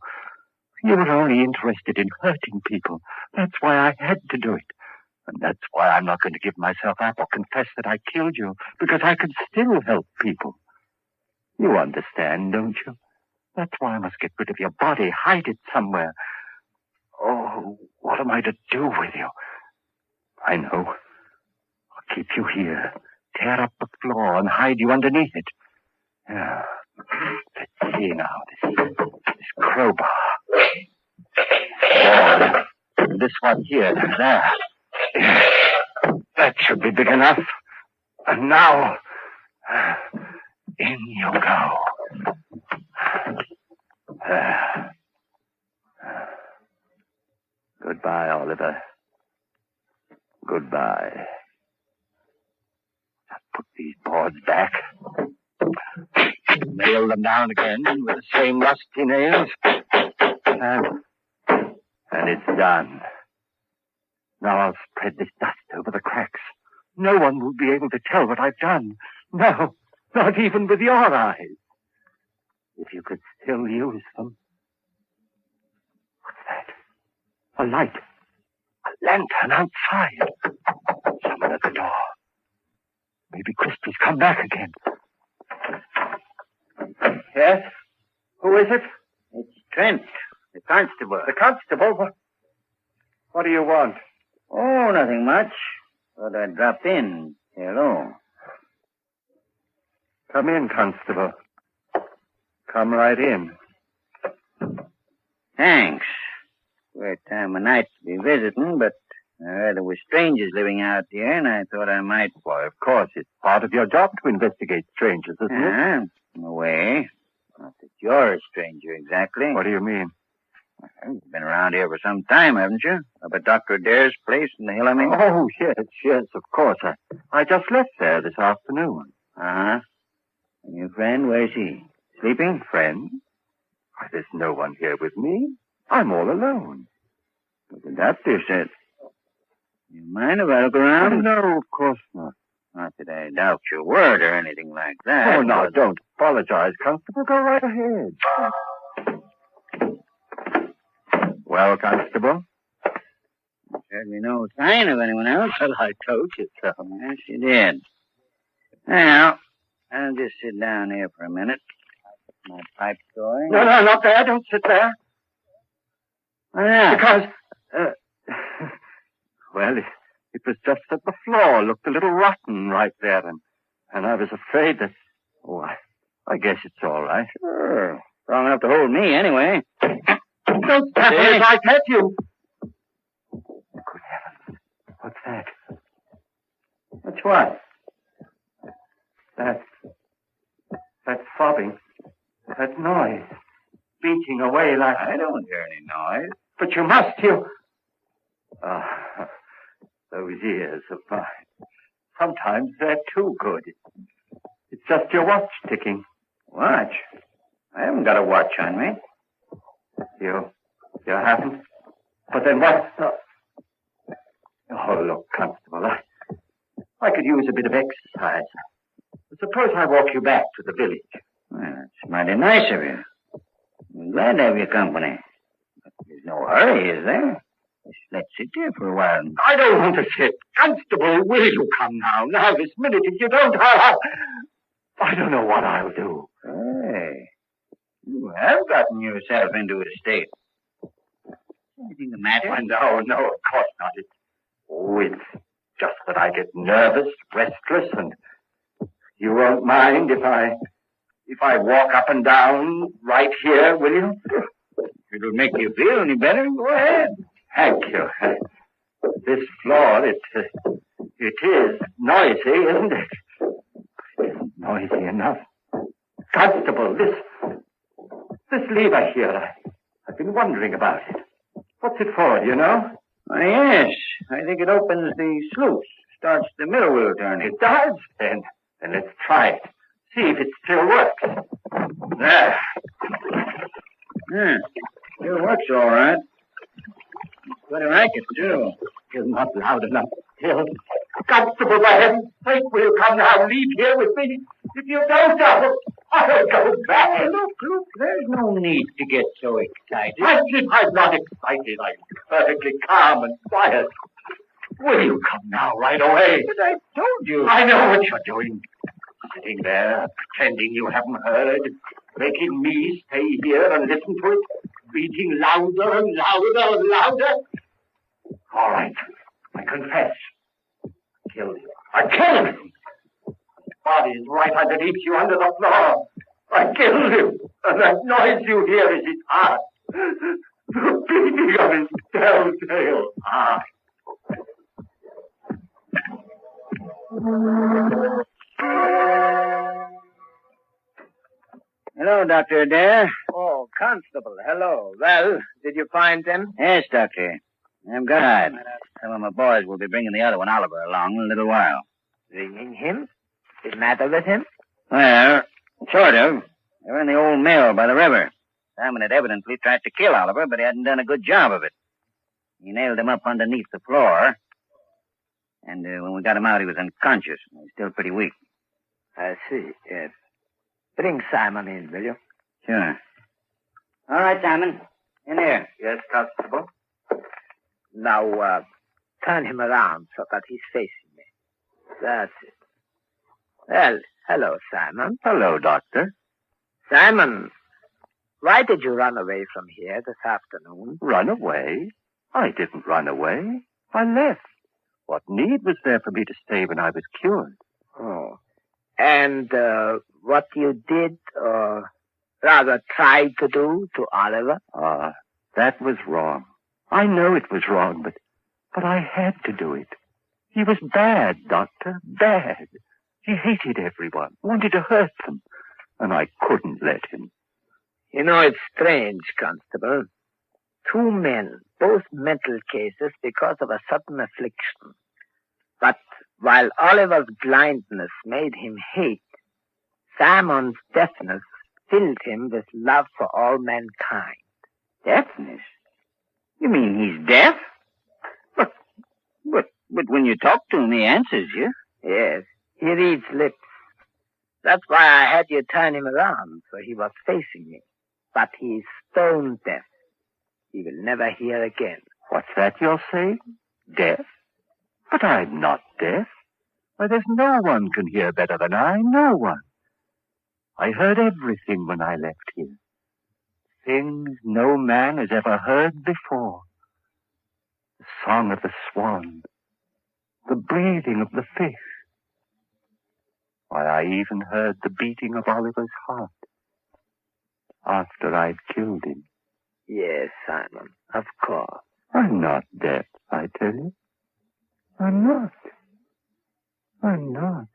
You were only interested in hurting people. That's why I had to do it. And that's why I'm not going to give myself up or confess that I killed you, because I could still help people. You understand, don't you? That's why I must get rid of your body, hide it somewhere. Oh, what am I to do with you? I know. I'll keep you here, tear up the floor and hide you underneath it. Yeah. Let's see now, this crowbar. Ball. And this one here, there. That should be big enough. And now, in you go. Goodbye, Oliver. Goodbye. Just put these boards back. Nail them down again with the same rusty nails. And it's done. Now I'll spread this dust over the cracks. No one will be able to tell what I've done. No, not even with your eyes. If you could still use them. What's that? A light. A lantern outside. Someone at the door. Maybe Christie's come back again. Yes? Who is it? It's Trent, the constable. The constable? What do you want? Oh, nothing much. Thought I'd drop in. Say hello. Come in, constable. Come right in. Thanks. Weird time of night to be visiting, but I heard there were strangers living out here, and I thought I might... Why, of course, it's part of your job to investigate strangers, isn't it? In a way. Not that you're a stranger, exactly. What do you mean? Well, you've been around here for some time, haven't you? Up at Dr. Adair's place in the hill, I mean? Oh, yes, of course. I just left there this afternoon. Uh-huh. And your friend, where's he? Sleeping? Friend? Why, there's no one here with me. I'm all alone. But the doctor said... You mind if I look around? No, of course not. Not that I doubt your word or anything like that. Oh, no, don't apologize, Constable. Go right ahead. Well, Constable? Certainly no sign of anyone else. Well, I told you so. Yes, you did. Now, I'll just sit down here for a minute. My pipe's going. No, not there. Don't sit there. Why not? Because, well, it was just that the floor looked a little rotten right there, and I was afraid that... Oh, I guess it's all right. Sure. Strong enough to hold me, anyway. Don't step on it, I hurt you. Good heavens. What's that? What's what? That throbbing. That noise. Beating away like... I don't hear any noise. But you must, you... Those ears of mine. Sometimes they're too good. It's just your watch ticking. Watch? I haven't got a watch on me. You haven't? But then what? Oh, look, Constable, I could use a bit of exercise. Suppose I walk you back to the village. Well, that's mighty nice of you. I'm glad to have your company. But there's no hurry, is there? Just let's sit here for a while. I don't want to sit. Constable, will you come now? Now, this minute, if you don't, I don't know what I'll do. Hey, you have gotten yourself into a state. Anything the matter? Why, no, of course not. It's just that I get nervous, restless, and you won't mind if I walk up and down right here, will you? It'll make you feel any better. Go ahead. Thank you. This floor, it is noisy, isn't it? It isn't noisy enough. Constable, this lever here, I've been wondering about it. What's it for, do you know? Why, yes. I think it opens the sluice, starts the mill wheel turning. It does? Then let's try it. See if it still works. There. Yeah, still works all right. Quite a racket, too. Still not loud enough. Still. Constable, for heaven's sake, will you come now? Leave here with me. If you don't, I'll go back. Look, there's no need to get so excited. I'm not excited. I'm perfectly calm and quiet. Will you come now, right away? But I told you. I know what you're doing. Sitting there, pretending you haven't heard, making me stay here and listen to it, beating louder and louder and louder. All right, I confess. I killed him. I killed him. His body is right underneath you under the floor. I killed him, and that noise you hear is his heart. The beating of his telltale heart. Hello, Dr. Adair. Oh, Constable, hello. Well, did you find them? Yes, Doctor. I'm glad. Some of my boys will be bringing the other one, Oliver, along in a little while. Bringing him? What's the matter with him? Well, sort of. They were in the old mill by the river. Simon had evidently tried to kill Oliver, but he hadn't done a good job of it. He nailed him up underneath the floor. And when we got him out, he was unconscious. He was still pretty weak. I see, yes. Bring Simon in, will you? Sure. All right, Simon. In here. Yes, Constable. Now, turn him around so that he's facing me. That's it. Well, hello, Simon. Hello, Doctor. Simon, why did you run away from here this afternoon? Run away? I didn't run away. I left. What need was there for me to stay when I was cured? Oh. And what you did, or rather tried to do to Oliver? That was wrong. I know it was wrong, but I had to do it. He was bad, Doctor, bad. He hated everyone, wanted to hurt them, and I couldn't let him. You know, it's strange, Constable. 2 men, both mental cases because of a sudden affliction. But while Oliver's blindness made him hate, Simon's deafness filled him with love for all mankind. Deafness? You mean he's deaf? But when you talk to him, he answers you. Yes, he reads lips. That's why I had you turn him around, so he was facing me. But he's stone deaf. He will never hear again. What's that you're saying? Deaf? But I'm not deaf. Why, there's no one can hear better than I, no one. I heard everything when I left here. Things no man has ever heard before. The song of the swan, the breathing of the fish. Why, I even heard the beating of Oliver's heart after I'd killed him. Yes, Simon, of course. I'm not deaf, I tell you. I'm not. I'm not.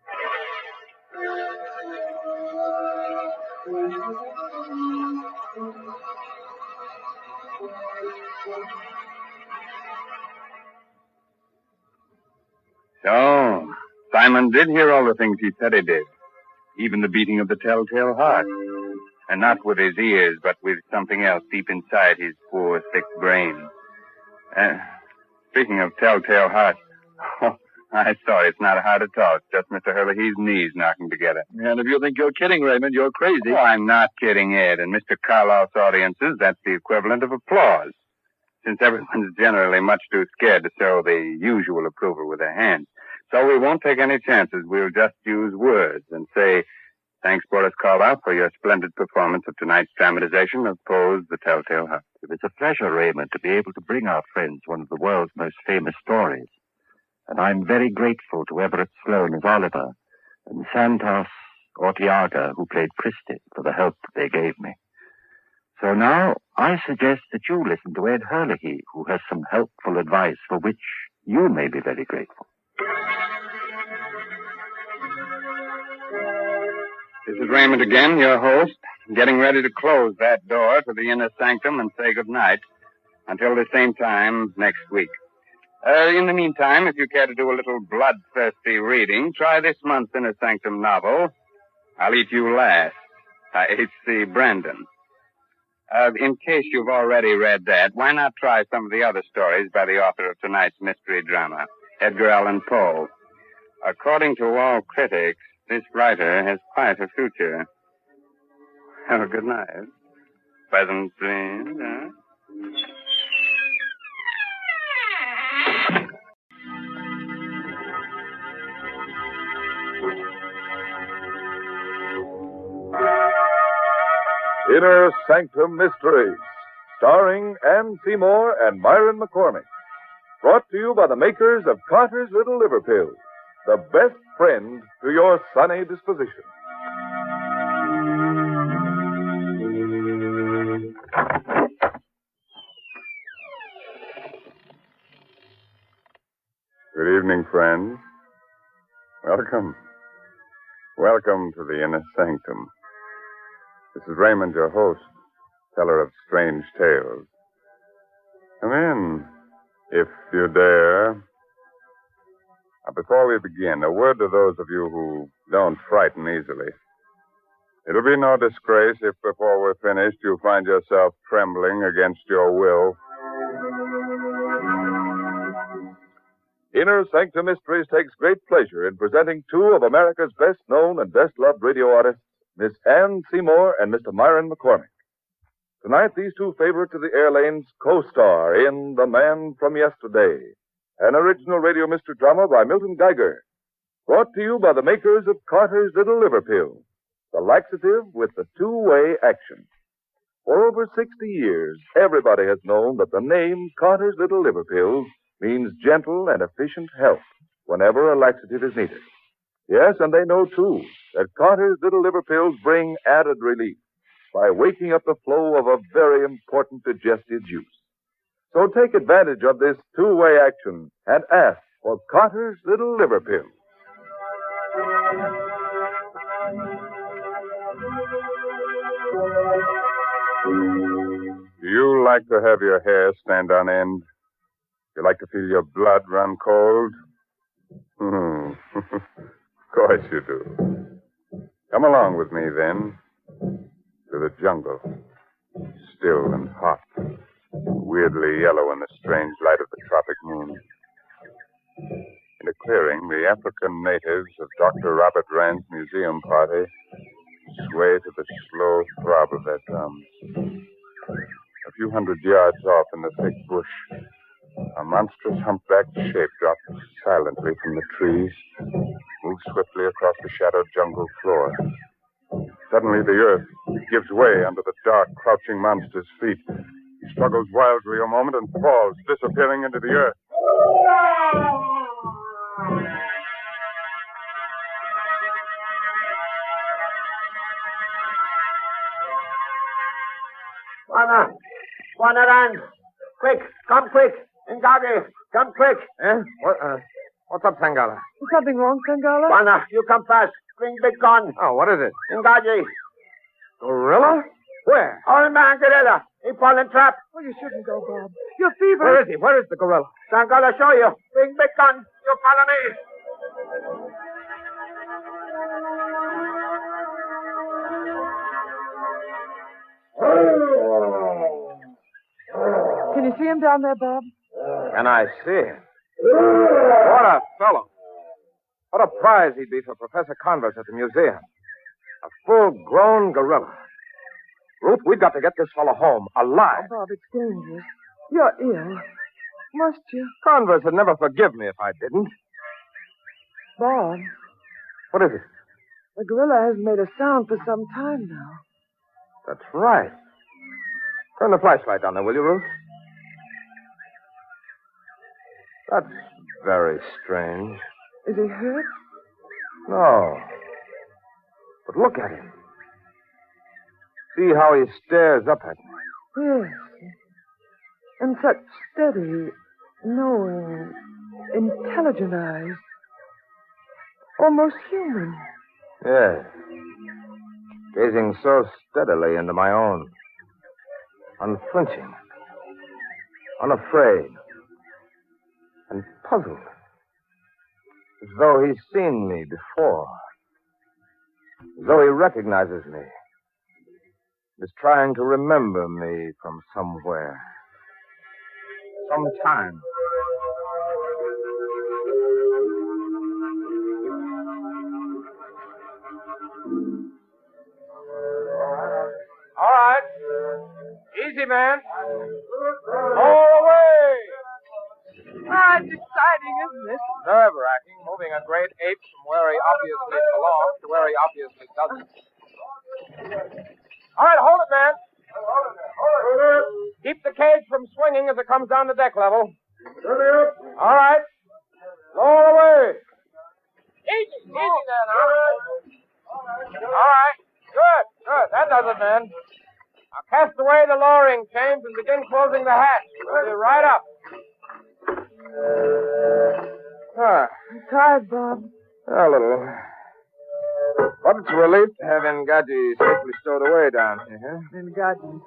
So, Simon did hear all the things he said he did. Even the beating of the telltale heart. And not with his ears, but with something else deep inside his poor, thick brain. Speaking of telltale heart, I saw it's not hard at all. It's just Mr. Herlihy's knees knocking together. And if you think you're kidding, Raymond, you're crazy. Oh, I'm not kidding, Ed. In Mr. Karloff's audiences, that's the equivalent of applause. Since everyone's generally much too scared to show the usual approval with their hands. So we won't take any chances. We'll just use words and say, Thanks, Boris Karloff, for your splendid performance of tonight's dramatization of Poe's The Telltale Heart. It was a pleasure, Raymond, to be able to bring our friends one of the world's most famous stories. And I'm very grateful to Everett Sloane as Oliver and Santos Ortiaga, who played Christie, for the help that they gave me. So now I suggest that you listen to Ed Herlihy, who has some helpful advice for which you may be very grateful. This is Raymond again, your host, getting ready to close that door to the inner sanctum and say goodnight until the same time next week. In the meantime, if you care to do a little bloodthirsty reading, try this month's inner sanctum novel, I'll Eat You Last, by H.C. Brandon. In case you've already read that, why not try some of the other stories by the author of tonight's mystery drama, Edgar Allan Poe? According to all critics, this writer has quite a future. Have a good night. Pleasant dreams, huh? Inner Sanctum Mysteries, starring Ann Seymour and Myron McCormick. Brought to you by the makers of Carter's Little Liver Pills, the best friend to your sunny disposition. Good evening, friends. Welcome. Welcome to the Inner Sanctum. This is Raymond, your host, teller of strange tales. Come in, if you dare. Now, before we begin, a word to those of you who don't frighten easily. It'll be no disgrace if before we're finished you find yourself trembling against your will. Inner Sanctum Mysteries takes great pleasure in presenting two of America's best-known and best-loved radio artists, Miss Ann Seymour and Mr. Myron McCormick. Tonight, these two favorites of the air lanes co-star in The Man from Yesterday, an original radio mystery drama by Milton Geiger, brought to you by the makers of Carter's Little Liver Pills, the laxative with the two-way action. For over 60 years, everybody has known that the name Carter's Little Liver Pills means gentle and efficient help whenever a laxative is needed. Yes, and they know, too, that Carter's Little Liver Pills bring added relief by waking up the flow of a very important digestive juice. So take advantage of this two-way action and ask for Carter's Little Liver Pills. Do you like to have your hair stand on end? You like to feel your blood run cold? Of course you do. Come along with me, then, to the jungle. Still and hot, weirdly yellow in the strange light of the tropic moon. In a clearing, the African natives of Dr. Robert Rand's museum party sway to the slow throb of their drums. A few hundred yards off in the thick bush, a monstrous humpbacked shape drops silently from the trees, moves swiftly across the shadowed jungle floor. Suddenly the earth gives way under the dark, crouching monster's feet. He struggles wildly a moment and falls, disappearing into the earth. Run. Quick, come quick. Ngagi, come quick. Eh? What's up, Sangala? Is something wrong, Sangala? Wana, you come fast. Bring big gun. Oh, what is it? Ngagi. Gorilla? Where? Old man gorilla. He fall in trap. Oh, you shouldn't go, Bob. You're fever. Where is he? Where is the gorilla? Sangala, show you. Bring big gun. You follow me. Can you see him down there, Bob? Can I see him? What a fellow. What a prize he'd be for Professor Converse at the museum. A full-grown gorilla. Ruth, we've got to get this fellow home, alive. Oh, Bob, it's dangerous. You're ill. Must you? Converse would nenever forgive me if I didn't. Bob. What is it? The gorilla hasn't made a sound for some time now. That's right. Turn the flashlight on there, will you, Ruth? That's very strange. Is he hurt? No. But look at him. See how he stares up at me. Yes. And such steady, knowing, intelligent eyes. Almost human. Yes. Gazing so steadily into my own. Unflinching. Unafraid. And puzzled. As though he's seen me before. As though he recognizes me. Is trying to remember me from somewhere. Sometime. All right. Easy, man. All away. Ah, it's exciting, isn't it? Nerve-wracking, moving a great ape from where he obviously belongs to where he obviously doesn't. All right, hold it, man. Keep the cage from swinging as it comes down to deck level. All right. Lower away. Easy then, all right. All right. Good. That does it, man. Now cast away the lowering chains and begin closing the hatch. We'll be right up. I'm tired, Bob. A little. But it's a relief to have Ngaji safely stowed away down here. Ngaji.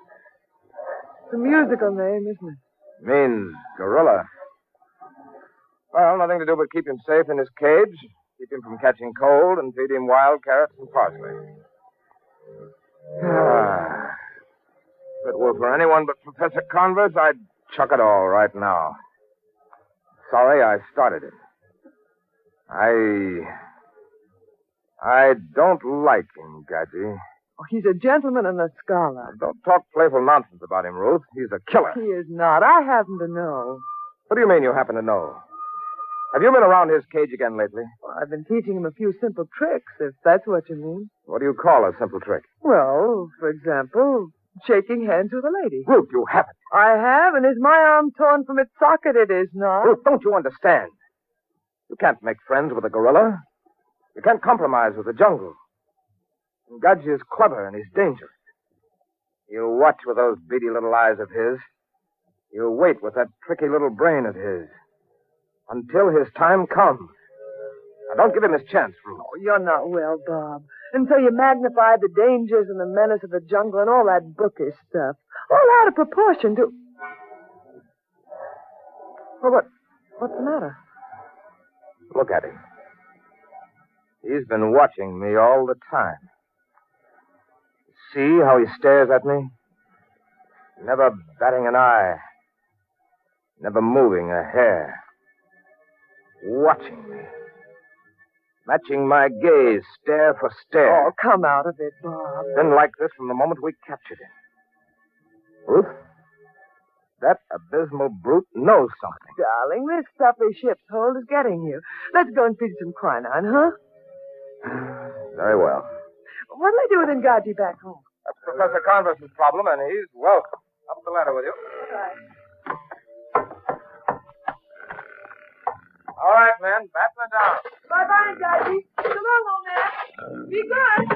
It's a musical name, isn't it? Means gorilla. Well, nothing to do but keep him safe in his cage, keep him from catching cold, and feed him wild carrots and parsley. If it were for anyone but Professor Converse, I'd chuck it all right now. Sorry I started it. I don't like him, Gadji. Oh, he's a gentleman and a scholar. Don't talk playful nonsense about him, Ruth. He's a killer. He is not. I happen to know. What do you mean you happen to know? Have you been around his cage again lately? Well, I've been teaching him a few simple tricks, if that's what you mean. What do you call a simple trick? Well, for example, shaking hands with a lady. Ruth, you haven't. I have, and is my arm torn from its socket? It is not. Ruth, don't you understand? You can't make friends with a gorilla. You can't compromise with the jungle. And Gadji is clever and he's dangerous. He'll watch with those beady little eyes of his. He'll wait with that tricky little brain of his. Until his time comes. Now, don't give him his chance, Ruth. Oh, you're not well, Bob. Until you magnify the dangers and the menace of the jungle and all that bookish stuff. All out of proportion to... Well, what's the matter? Look at him. He's been watching me all the time. See how he stares at me? Never batting an eye. Never moving a hair. Watching me. Matching my gaze, stare for stare. Oh, come out of it, Bob. Been like this from the moment we captured him. Ruth, that abysmal brute knows something. Darling, this stuffy ship's hold is getting you. Let's go and feed some quinine, huh? Very well. What'll I do with Ngaji back home? That's Professor Converse's problem, and he's welcome. Up the ladder with you. All right, man. Batten it down. Bye-bye, Ngaji. So long, old man. Be good.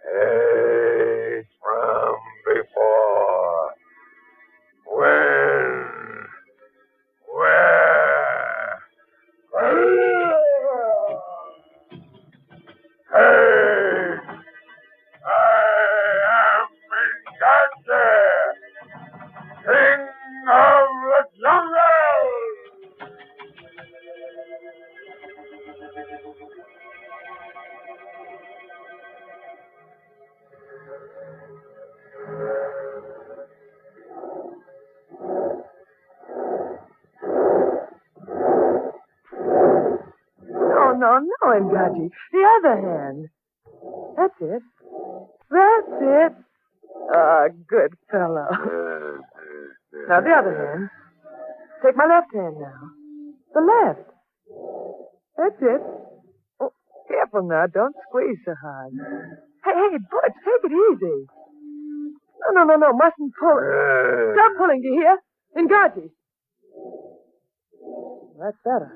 Hey, from before. When? Where? Hey! I am Ngaji, King of the Jungle! No, Ngaji. The other hand. That's it. That's it. Ah, good fellow. Now, the other hand. Take my left hand now. The left. That's it. Oh, careful now. Don't squeeze so hard. Hey, Butch, take it easy. No. Mustn't pull it. Stop pulling, do you hear? Engage. That's better.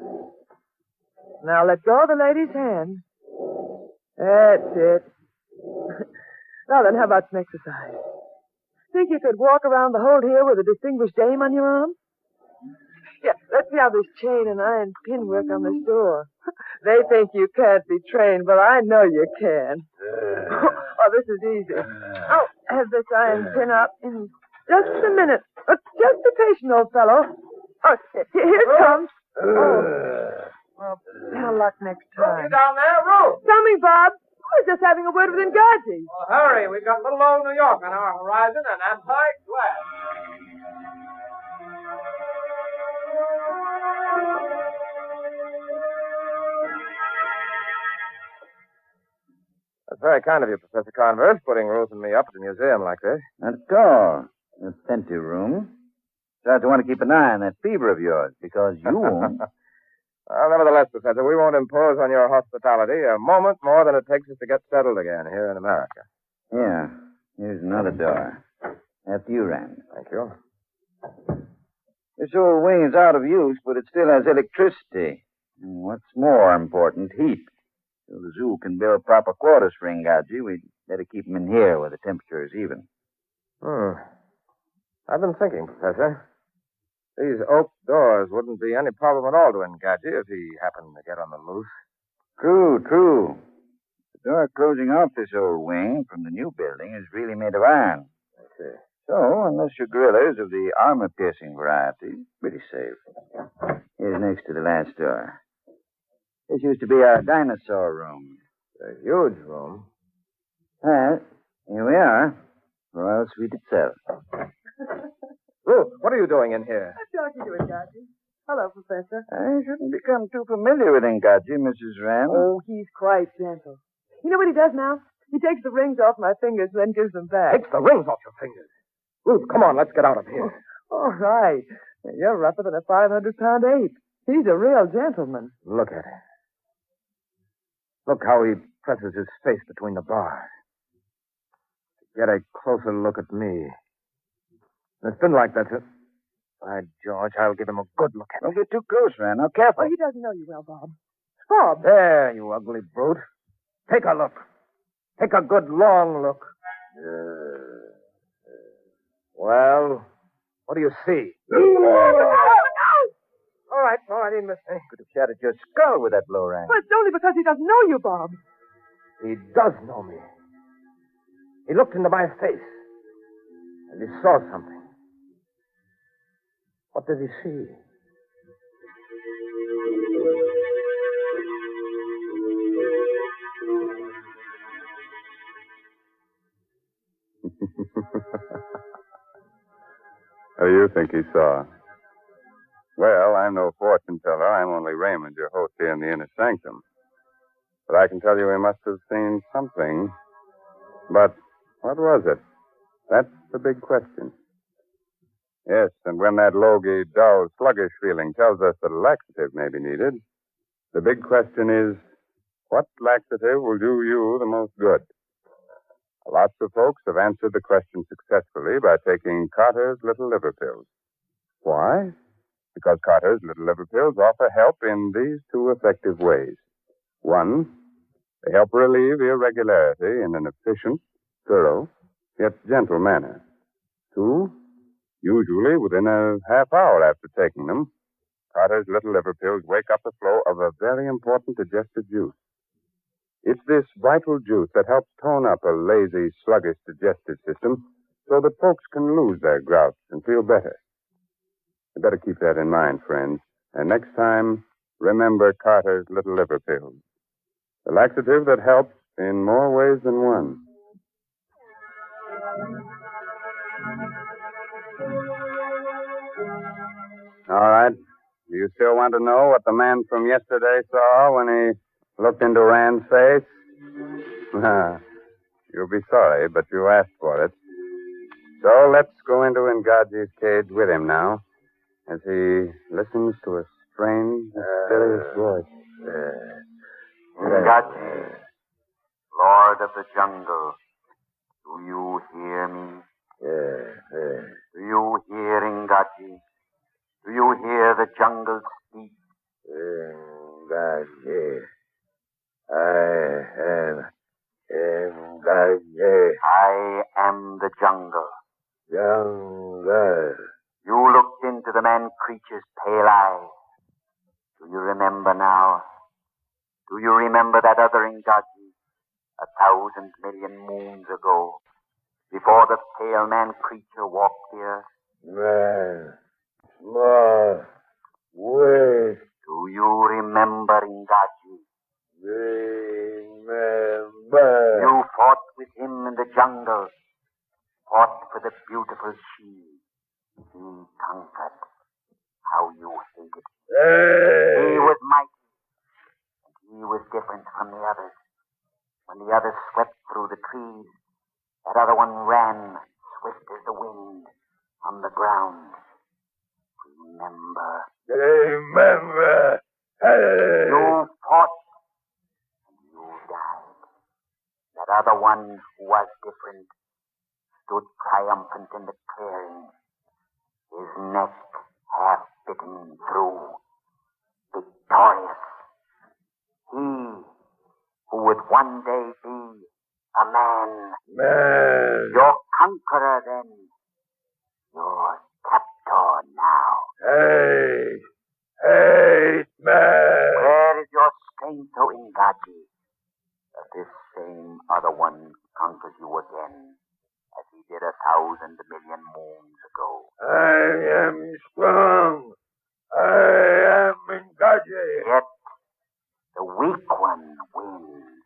Now let go of the lady's hand. That's it. Now then, how about some exercise? Think you could walk around the hold here with a distinguished dame on your arm? Yeah, let's see how this chain and iron pin work on this door. They think you can't be trained, but I know you can. Oh, this is easy. I'll have this iron pin up in just a minute. Just be patient, old fellow. Oh, here it comes. Oh. Well, better luck next time. You down there, Ruth? Coming, Bob. I was just having a word with Ngati. Well, hurry. We've got little old New York on our horizon, and I'm quite glad. That's very kind of you, Professor Converse, putting Ruth and me up at the museum like this. Not at all. It's an empty room. So I want to keep an eye on that fever of yours, because you won't. Well, nevertheless, Professor, we won't impose on your hospitality a moment more than it takes us to get settled again here in America. Yeah. Here's another door. After you, Rand. Thank you. This old wing is out of use, but it still has electricity. And what's more important, heat. So the zoo can build proper quarters for Ngaji. We'd better keep him in here where the temperature is even. I've been thinking, Professor. These oak doors wouldn't be any problem at all to Ngaji if he happened to get on the loose. True. The door closing off this old wing from the new building is really made of iron. I see. So, unless your gorilla is of the armor-piercing variety, pretty safe. Here's next to the last door. This used to be our dinosaur room. A huge room. Well, here we are. Royal Suite itself. Ruth, what are you doing in here? I'm talking to Ngati. Hello, Professor. I shouldn't become too familiar with Ngaji, Mrs. Rand. Oh, he's quite gentle. You know what he does now? He takes the rings off my fingers and then gives them back. Takes the rings off your fingers. Ruth, come on, let's get out of here. All right. You're rougher than a 500-pound ape. He's a real gentleman. Look at him. Look how he presses his face between the bars. Get a closer look at me. It's been like that. By George, I'll give him a good look at him. Don't get too close, Rand. Now, careful. Oh, he doesn't know you well, Bob. Bob. There, you ugly brute. Take a look. Take a good long look. Well, what do you see? All right, he didn't miss me. Could have shattered your skull with that blow, Rand. But it's only because he doesn't know you, Bob. He does know me. He looked into my face, and he saw something. What did he see? What do you think he saw? Well, I'm no fortune teller. I'm only Raymond, your host here in the inner sanctum. But I can tell you he must have seen something. But what was it? That's the big question. Yes, and when that logy, dull, sluggish feeling tells us that a laxative may be needed, the big question is, what laxative will do you the most good? Lots of folks have answered the question successfully by taking Carter's Little Liver Pills. Why? Because Carter's Little Liver Pills offer help in these two effective ways. One, they help relieve irregularity in an efficient, thorough, yet gentle manner. Two, usually within a half hour after taking them, Carter's Little Liver Pills wake up the flow of a very important digestive juice. It's this vital juice that helps tone up a lazy, sluggish digestive system so that folks can lose their grouch and feel better. You better keep that in mind, friends. And next time, remember Carter's Little Liver Pills. The laxative that helps in more ways than one. All right. Do you still want to know what the man from yesterday saw when he looked into Rand's face? You'll be sorry, but you asked for it. So let's go into Ngaji's cage with him now, as he listens to a strange, mysterious voice. Ngaji, Lord of the Jungle, do you hear me? Do you hear, Ngaji? Do you hear the jungle speak? Ngaji, I am Ngaji. I am the jungle. Jungle. You looked into the man-creature's pale eyes. Do you remember now? Do you remember that other Ngaji, 1,000 million moons ago, before the pale man-creature walked here? Wait. Do you remember, Ngaji? Remember. You fought with him in the jungle, fought for the beautiful she. He conquered. How you hated him. He was mighty, and he was different from the others. When the others swept through the trees, that other one ran, swift as the wind, on the ground. Remember. Remember. You fought, and you died. That other one who was different stood triumphant in the clearing, his neck half bitten through, victorious. He who would one day be a man. Man. Your conqueror then. Your captor now. Hey, man. Where is your strength, O Ngaji? That this same other one conquers you again, as he did 1,000 million moons ago. I am strong. I am Ngaji. Yet the weak one wins.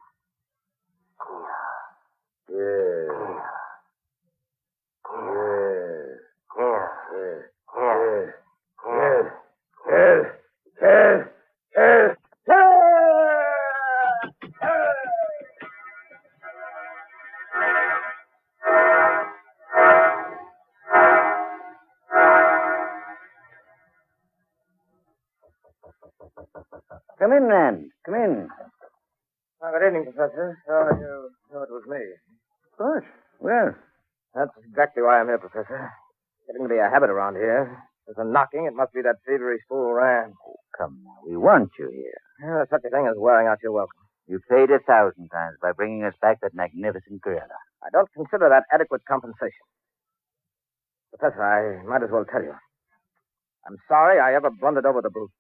Come in, Rand. Come in. Good evening, Professor. So you know it was me. Of course. Well, That's exactly why I'm here, Professor. Getting to be a habit around here. There's a knocking. It must be that feverish fool Rand. come now. We want you here. There's such a thing as wearing out your welcome. You paid 1,000 times by bringing us back that magnificent gorilla. I don't consider that adequate compensation. Professor, I might as well tell you. I'm sorry I ever blundered over the brute.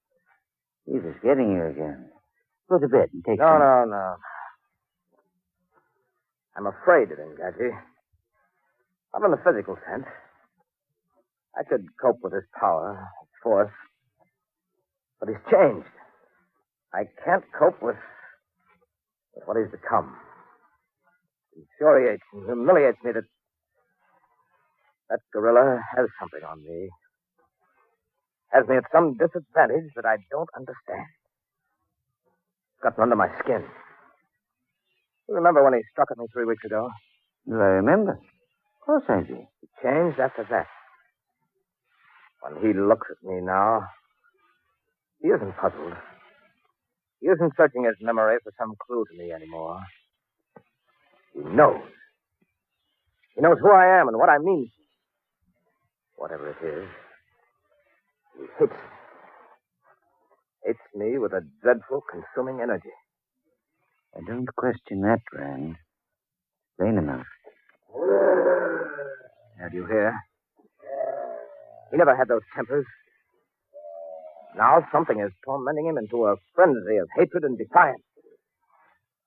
He's just getting you again. Go to bed and take No, some... no. I'm afraid of him, Gadget. Not in the physical sense. I could cope with his power, his force. But he's changed. I can't cope with what he's become. It infuriates and humiliates me that gorilla has something on me. Has me at some disadvantage that I don't understand. It's gotten under my skin. You remember when he struck at me 3 weeks ago? Do I remember? Of course I do. He changed after that. When he looks at me now, he isn't puzzled. He isn't searching his memory for some clue to me anymore. He knows. He knows who I am and what I mean. Whatever it is, he hates me. Hates me with a dreadful, consuming energy. I don't question that, Rand. Plain enough. Now, do you hear? He never had those tempers. Now something is tormenting him into a frenzy of hatred and defiance.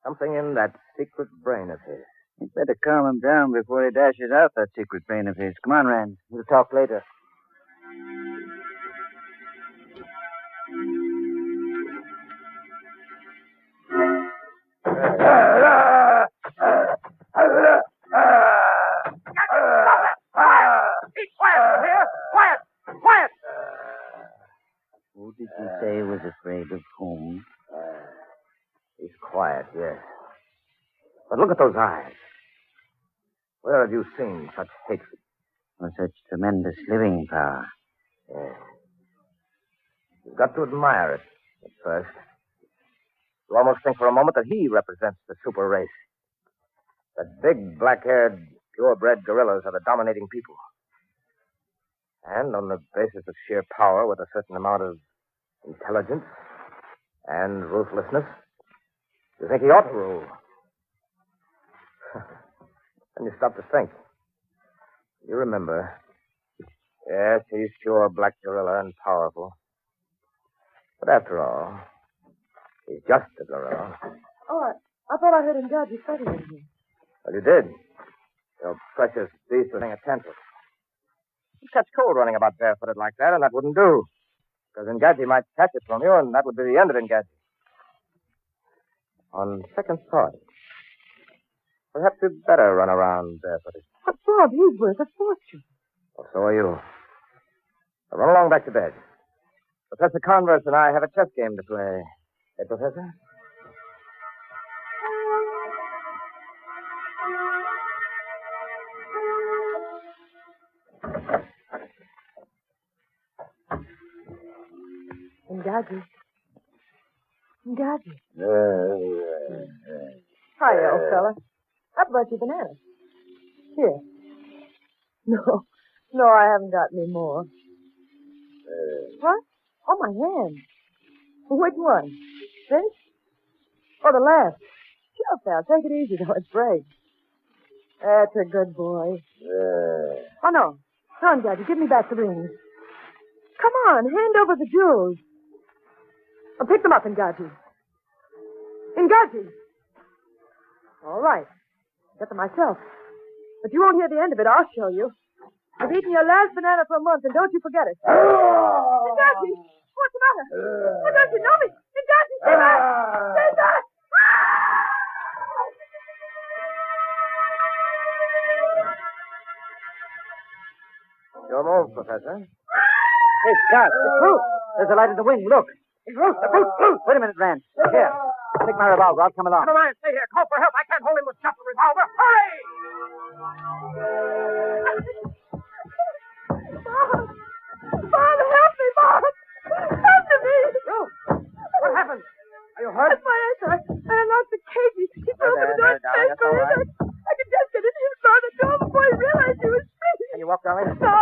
Something in that secret brain of his. You'd better calm him down before he dashes out that secret brain of his. Come on, Rand. We'll talk later. Be quiet, here. Quiet. Who did you say was afraid of whom? He's quiet, yes. But look at those eyes. Where have you seen such hatred? Or such tremendous living power? Yeah. You've got to admire it at first. You almost think for a moment that he represents the super race. That big, black-haired, purebred gorillas are the dominating people. And on the basis of sheer power with a certain amount of intelligence and ruthlessness, you think he ought to rule. Then you stop to think. You remember. Yes, he's sure a black gorilla and powerful. But after all, he's just a gorilla. Oh, I thought I heard him guard you fighting in here. Well, you did. Your precious beast was paying attention. You catch cold running about barefooted like that, and that wouldn't do. Because Engadji might catch it from you, and that would be the end of Engadji. On second thought, perhaps you'd better run around barefooted. But, Bob, he's worth a fortune. Well, so are you. Now run along back to bed. Professor Converse and I have a chess game to play. Hey, Professor? Engadji. Hi, old fella. I brought you bananas. Here. No, I haven't got any more. What? Oh, my hand. Which one? This? Oh, the left. Sure, pal. Take it easy, though. It's breaks. That's a good boy. Oh, no. Come on, Engadji. Give me back the rings. Come on. Hand over the jewels. I'll pick them up, Engadji. Engadji! All right. Get them myself. But you won't hear the end of it. I'll show you. You've eaten your last banana for a month, and don't you forget it. Engadji! What's the matter? Oh, don't you know me? Engadji, stay back! Stay back! Your move, Professor. Hey, Scott, it's Ruth. There's a light in the wing. Look. It's Ruth. Ruth. Wait a minute, Rand. Here. Take my revolver. I'll come along. Never mind. Stay here. Call for help. I can't hold him with just a revolver. Hurry! Bob, help me, Bob! Help me! Ruth, what happened? Are you hurt? That's my answer. I unlocked the cage. He broke the door space for me. I could just get in here by the door before he realized he was free. Can you walk down there? No.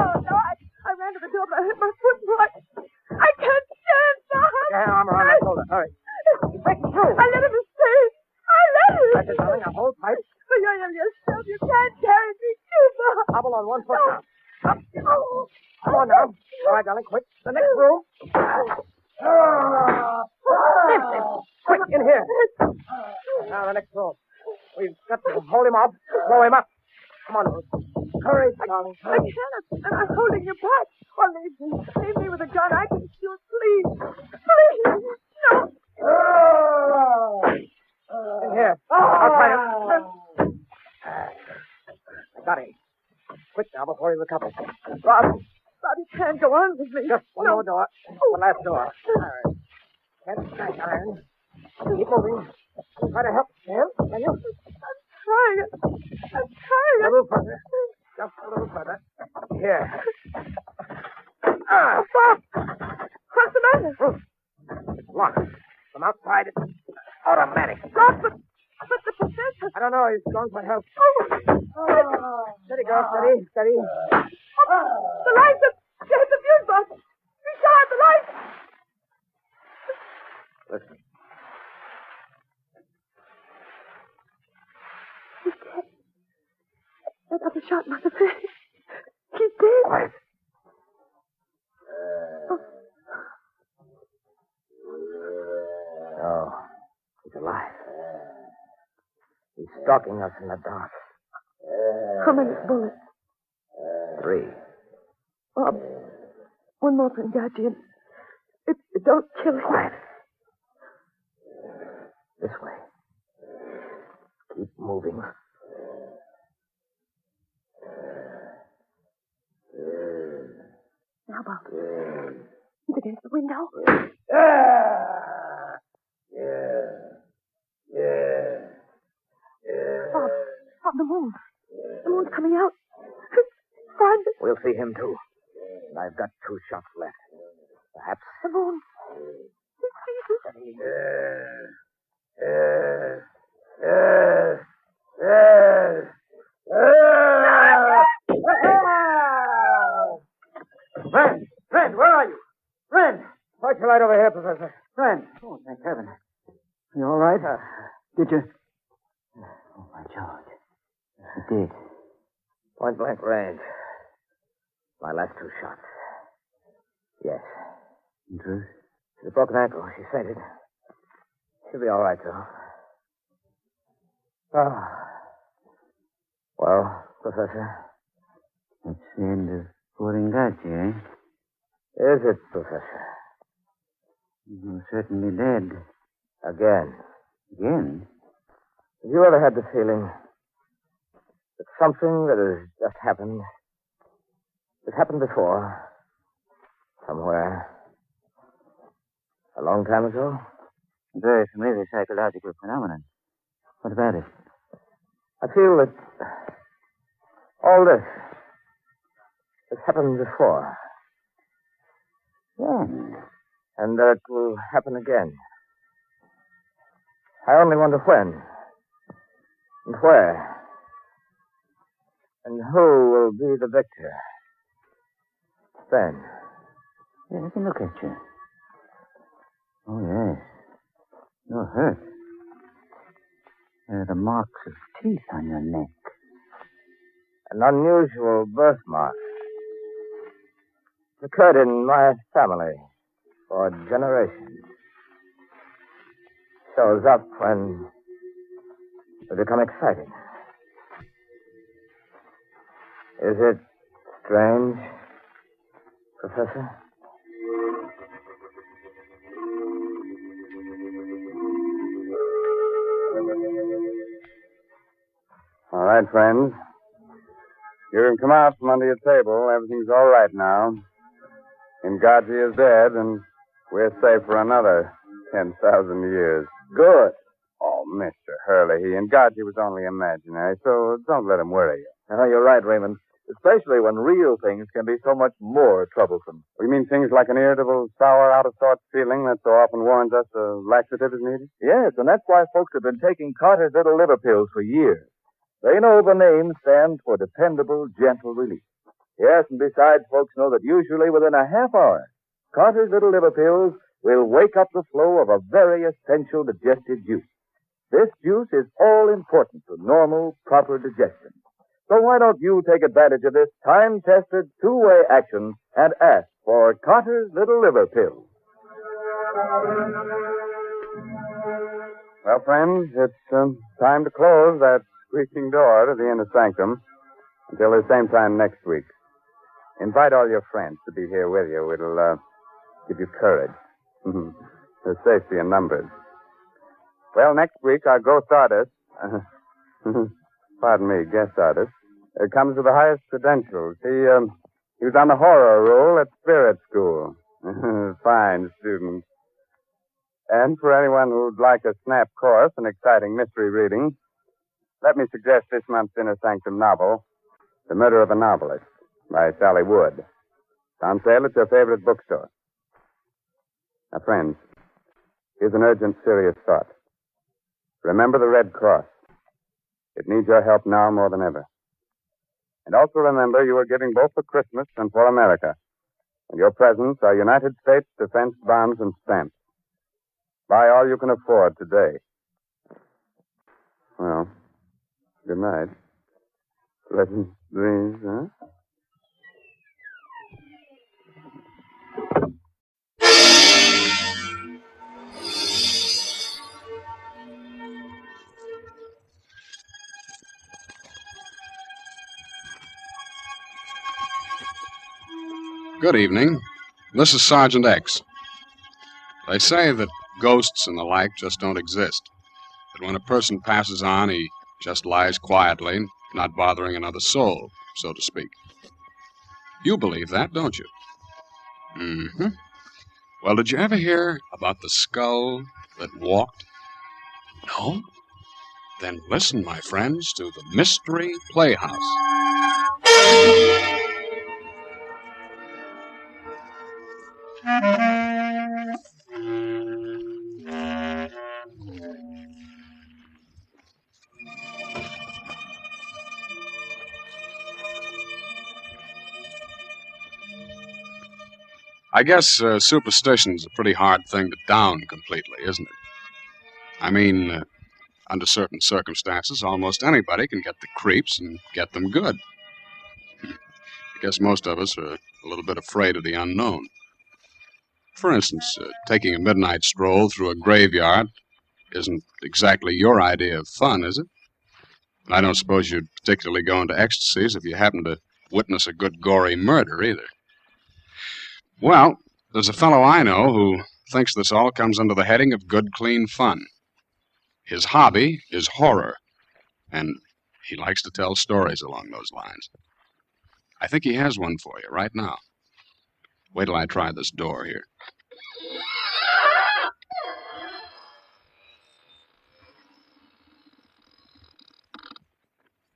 I ran to the door, but I hit my foot right. I can't stand, Bob. Put your arm around my shoulder. Hurry. He's breaking through. I let him escape. I let him. That's it, darling. Now hold tight. But you're yourself. You can't carry me too, Bob. Hobble on one foot now. Up. Come on now. All right, darling. Quick. The next room. Quick, in here. Now, the next room. We've got to hold him up. Throw him up. Come on, Ruth. Hurry, darling. I can't. I'm holding you back. Oh, leave me with a gun. I can shoot. Please. Please. No. In here. I'll try him. I got him. Quick now before he recovers. Bob, you can't go on with me. Just one more door. The last door. All right. Can't smash iron. Keep moving. Try to help him, can you? I'm trying. A little further. Just a little further. Here. Bob! What's the matter? It's locked. From outside, it's automatic. Bob, but the professor... I don't know. He's gone for help. Oh. Steady, girl. Steady. The lights have... They hit the fuse box. We shut out the lights. Listen. He's dead. Another shot must have hit. He's dead. Quiet. No. He's alive. He's stalking us in the dark. How many bullets? 3. Bob, one more for Engadji, and don't kill him. Quiet. This way. Keep moving. Now, Bob. He's against the window. Yeah. The moon's coming out. Find it. We'll see him, too. And I've got 2 shots left. Perhaps. The moon. Friend, where are you? Friend! Why'd you light over here, Professor? Friend! Oh, thank heaven. You all right? Did you? Oh, my George. You did. Point blank range. My last 2 shots. Yes. In truth? She's a broken ankle. She fainted. She'll be all right, though. Oh. Well, Professor? That's the end of Fording Gachi, eh? Is it, Professor? You're certainly dead. Again. Again? Have you ever had the feeling that something that has just happened, that happened before, somewhere, a long time ago? A very familiar psychological phenomenon. What about it? I feel that all this has happened before. Yeah. And that it will happen again. I only wonder when. And where. And who will be the victor. Then. Yeah, let me look at you. Oh, yes. You're hurt. There are the marks of teeth on your neck. An unusual birthmark. It occurred in my family for generations. Shows up when we become excited. Is it strange, Professor? All right, friends. You can come out from under your table. Everything's all right now. Ngaji is dead, and we're safe for another 10,000 years. Good. Oh, Mr. Hurley, Ngaji was only imaginary, so don't let him worry you. Oh, you're right, Raymond. Especially when real things can be so much more troublesome. We mean things like an irritable, sour, out-of-sorts feeling that so often warns us a laxative is needed? Yes, and that's why folks have been taking Carter's Little Liver Pills for years. They know the name stands for dependable, gentle relief. Yes, and besides, folks know that usually within a half hour, Carter's Little Liver Pills will wake up the flow of a very essential digestive juice. This juice is all important to normal, proper digestion. So why don't you take advantage of this time-tested, two-way action and ask for Carter's Little Liver Pills? Well, friends, it's time to close that creaking door to the inner sanctum until the same time next week. Invite all your friends to be here with you. It'll give you courage. There's safety in numbers. Well, next week, our ghost artist, pardon me, guest artist, comes with the highest credentials. He was on the horror roll at Spirit School. Fine student. And for anyone who'd like a snap course in exciting mystery reading, let me suggest this month's Inner Sanctum novel, The Murder of a Novelist, by Sally Wood. It's on sale at your favorite bookstore. Now, friends, here's an urgent, serious thought. Remember the Red Cross. It needs your help now more than ever. And also remember you are giving both for Christmas and for America. And your presents are United States defense bonds and stamps. Buy all you can afford today. Well, good night. Pleasant dreams, huh? Good evening. This is Sergeant X. They say that ghosts and the like just don't exist. That when a person passes on, he just lies quietly, not bothering another soul, so to speak. You believe that, don't you? Mm-hmm. Well, did you ever hear about the skull that walked? No? Then listen, my friends, to the Mystery Playhouse. I guess superstition's a pretty hard thing to down completely, isn't it? I mean, under certain circumstances, almost anybody can get the creeps and get them good. I guess most of us are a little bit afraid of the unknown. For instance, taking a midnight stroll through a graveyard isn't exactly your idea of fun, is it? I don't suppose you'd particularly go into ecstasies if you happened to witness a good gory murder, either. Well, there's a fellow I know who thinks this all comes under the heading of good, clean fun. His hobby is horror, and he likes to tell stories along those lines. I think he has one for you right now. Wait till I try this door here.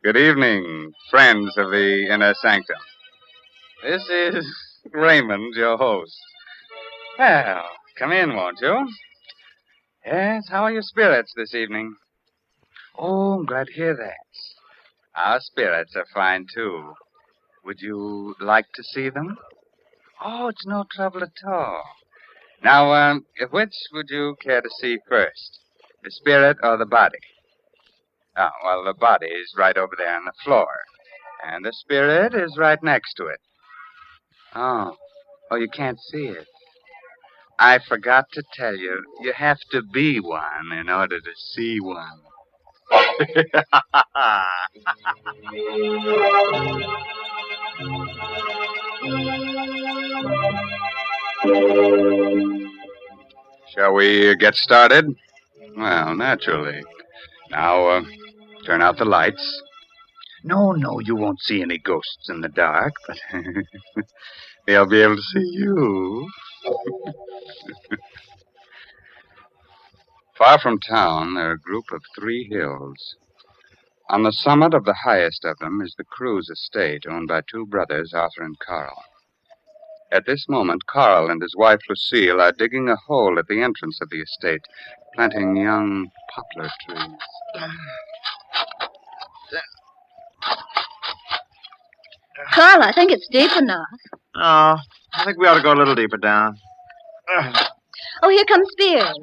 Good evening, friends of the Inner Sanctum. This is Raymond, your host. Well, come in, won't you? Yes, how are your spirits this evening? Oh, I'm glad to hear that. Our spirits are fine, too. Would you like to see them? Oh, it's no trouble at all. Now, which would you care to see first? The spirit or the body? Oh, well, the body is right over there on the floor. And the spirit is right next to it. Oh, you can't see it. I forgot to tell you, you have to be one in order to see one. Shall we get started? Well, naturally. Now, turn out the lights. No, you won't see any ghosts in the dark, but they'll be able to see you. Far from town, there are a group of 3 hills. On the summit of the highest of them is the Cruz estate, owned by 2 brothers, Arthur and Carl. At this moment, Carl and his wife, Lucille, are digging a hole at the entrance of the estate, planting young poplar trees. Carl, I think it's deep enough. Oh, I think we ought to go a little deeper down. Oh, here comes Spears.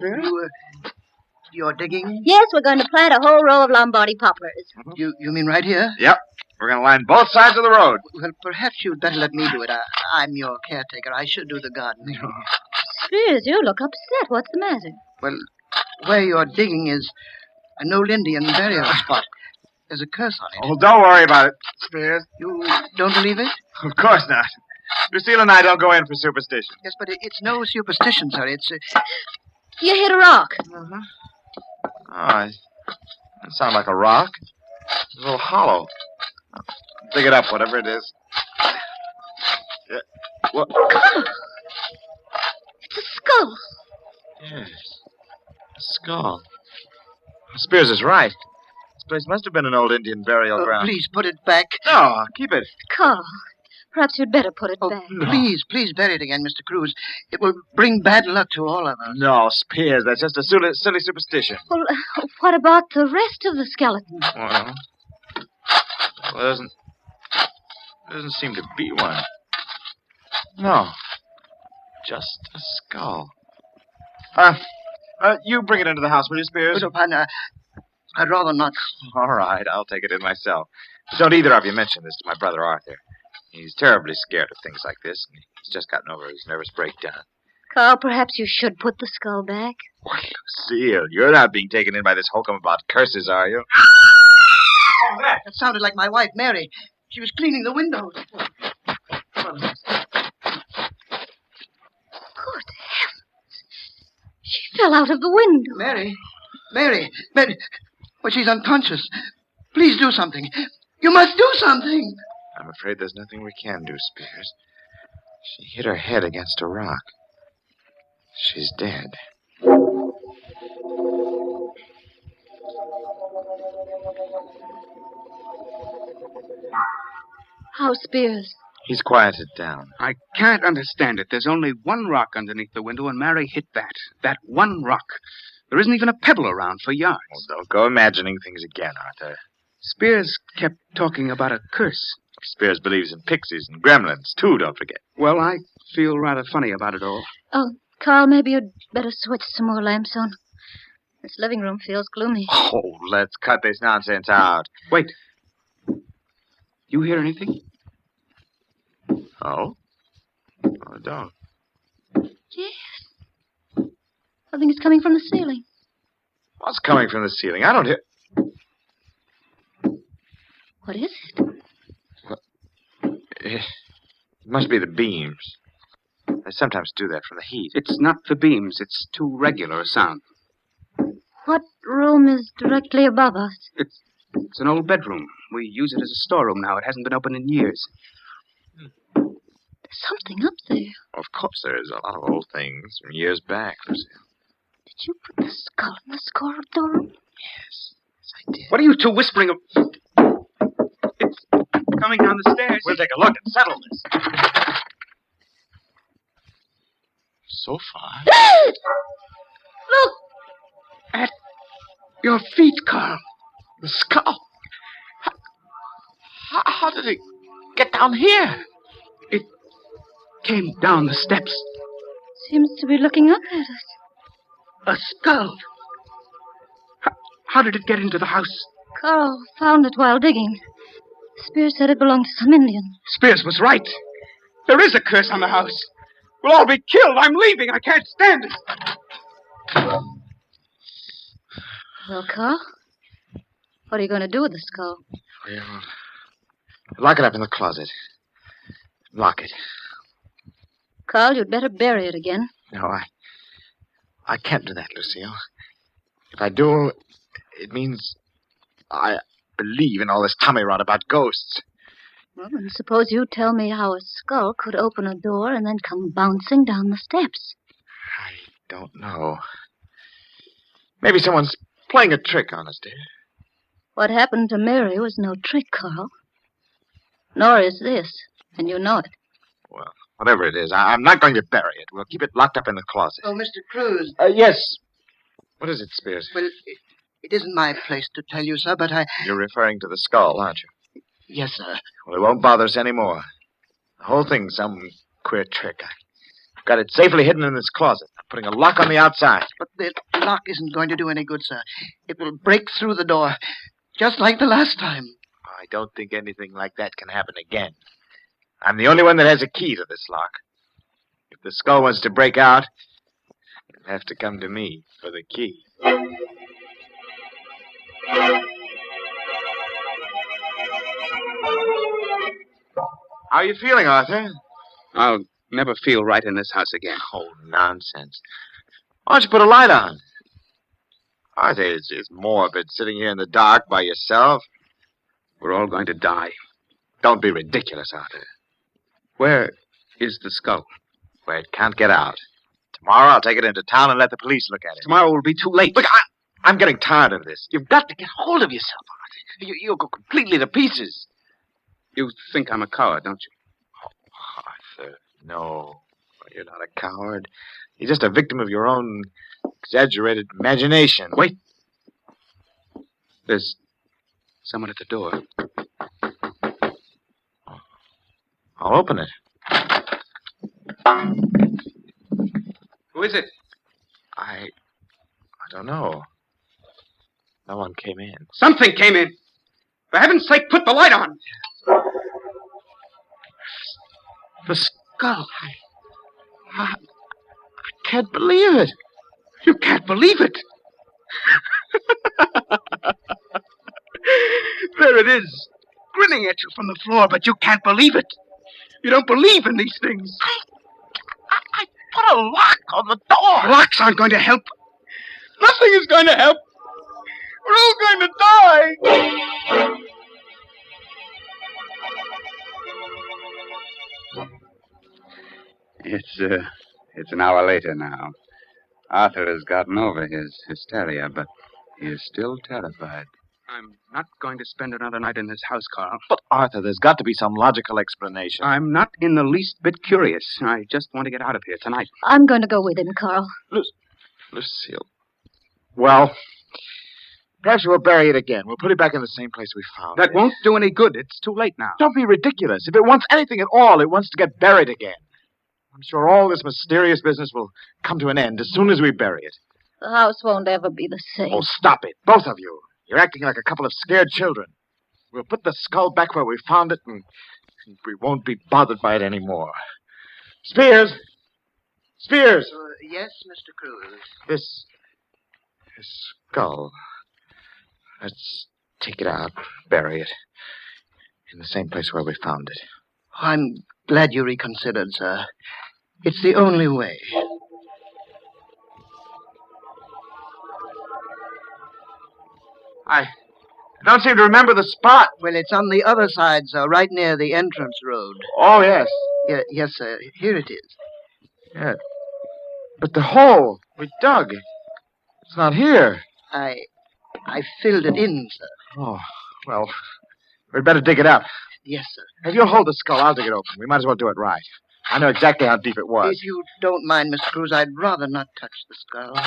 You're digging? Yes, we're going to plant a whole row of Lombardy poplars. You mean right here? Yep. We're going to line both sides of the road. Well, perhaps you'd better let me do it. I'm your caretaker. I should do the gardening. Spears, you look upset. What's the matter? Well, where you're digging is an old Indian burial spot. There's a curse on it. Oh, don't worry about it, Spears. You don't believe it? Of course not. Lucille and I don't go in for superstition. Yes, but it's no superstition, sir. It's... You hit a rock. Uh-huh. Oh, that sounds like a rock. It's a little hollow. Dig it up, whatever it is. Yeah. What? It's a skull. Yes. A skull. Spears is right. This place must have been an old Indian burial ground. Please put it back. No, keep it. Carl, perhaps you'd better put it back. No. Please bury it again, Mr. Cruz. It will bring bad luck to all of us. No, Spears, that's just a silly superstition. Well, what about the rest of the skeleton? Well, there doesn't seem to be one. No, just a skull. You bring it into the house, will you, Spears? No, partner, I'd rather not. All right, I'll take it in myself. Don't either of you mention this to my brother Arthur. He's terribly scared of things like this, and he's just gotten over his nervous breakdown. Carl, perhaps you should put the skull back. Lucille, you're not being taken in by this hokum about curses, are you? That sounded like my wife, Mary. She was cleaning the windows. Good heavens. She fell out of the window. Mary. Well, she's unconscious. Please do something. You must do something. I'm afraid there's nothing we can do, Spears. She hit her head against a rock. She's dead. How's Spears? He's quieted down. I can't understand it. There's only one rock underneath the window, and Mary hit that. That one rock. There isn't even a pebble around for yards. Well, don't go imagining things again, Arthur. Spears kept talking about a curse. Spears believes in pixies and gremlins, too, don't forget. Well, I feel rather funny about it all. Oh, Carl, maybe you'd better switch some more lamps on. This living room feels gloomy. Oh, let's cut this nonsense out. Wait. You hear anything? Oh? Oh, I don't. Yes. Something is coming from the ceiling. What's coming from the ceiling? I don't hear... What is it? It must be the beams. They sometimes do that from the heat. It's not the beams. It's too regular a sound. What room is directly above us? It's an old bedroom. We use it as a storeroom now. It hasn't been open in years. There's something up there. Of course there is. A lot of old things from years back, Lucille. Did you put the skull in the storeroom? Yes, I did. What are you two whispering of? It's coming down the stairs. We'll take a look and settle this. So far. Look! At your feet, Carl. The skull. How did it get down here? It came down the steps. Seems to be looking up at us. A skull. How did it get into the house? Carl found it while digging. Spears said it belonged to some Indian. Spears was right. There is a curse on the house. We'll all be killed. I'm leaving. I can't stand it. Well, Carl, what are you going to do with the skull? Well, lock it up in the closet. Lock it. Carl, you'd better bury it again. No, I can't do that, Lucille. If I do, it means I believe in all this tommy-rot about ghosts. Well, then suppose you tell me how a skull could open a door and then come bouncing down the steps. I don't know. Maybe someone's playing a trick on us, dear. What happened to Mary was no trick, Carl. Nor is this, and you know it. Well, whatever it is, I'm not going to bury it. We'll keep it locked up in the closet. Oh, Mr. Cruz. Yes. What is it, Spears? Well, it isn't my place to tell you, sir, but You're referring to the skull, aren't you? Yes, sir. Well, it won't bother us anymore. The whole thing's some queer trick. I've got it safely hidden in this closet. I'm putting a lock on the outside. But the lock isn't going to do any good, sir. It will break through the door, just like the last time. I don't think anything like that can happen again. I'm the only one that has a key to this lock. If the skull wants to break out, it'll have to come to me for the key. How are you feeling, Arthur? I'll never feel right in this house again. Oh, nonsense. Why don't you put a light on? Arthur, it's morbid sitting here in the dark by yourself. We're all going to die. Don't be ridiculous, Arthur. Where is the skull? Where it can't get out. Tomorrow I'll take it into town and let the police look at it. Tomorrow will be too late. Look, I'm getting tired of this. You've got to get hold of yourself, Arthur. You'll go completely to pieces. You think I'm a coward, don't you? Oh, Arthur, no. You're not a coward. You're just a victim of your own exaggerated imagination. Wait. There's someone at the door. I'll open it. Who is it? I don't know. No one came in. Something came in. For heaven's sake, put the light on. The skull. I can't believe it. You can't believe it. There it is, grinning at you from the floor, but you can't believe it. You don't believe in these things. I put a lock on the door. Locks aren't going to help. Nothing is going to help. We're all going to die. It's an hour later now. Arthur has gotten over his hysteria, but he is still terrified. I'm not going to spend another night in this house, Carl. But, Arthur, there's got to be some logical explanation. I'm not in the least bit curious. I just want to get out of here tonight. I'm going to go with him, Carl. Lucille. Well, perhaps we'll bury it again. We'll put it back in the same place we found it. That won't do any good. It's too late now. Don't be ridiculous. If it wants anything at all, it wants to get buried again. I'm sure all this mysterious business will come to an end as soon as we bury it. The house won't ever be the same. Oh, stop it, both of you. You're acting like a couple of scared children. We'll put the skull back where we found it, and we won't be bothered by it anymore. Spears! Spears! Yes, Mr. Cruz. This skull. Let's take it out, bury it in the same place where we found it. I'm glad you reconsidered, sir. It's the only way. I don't seem to remember the spot. Well, it's on the other side, sir, right near the entrance road. Oh, yes. Yes, sir. Here it is. Yeah. But the hole we dug, it's not here. I filled it in, sir. Oh, well, we'd better dig it up. Yes, sir. If you'll hold the skull, I'll dig it open. We might as well do it right. I know exactly how deep it was. If you don't mind, Mr. Cruz, I'd rather not touch the skull.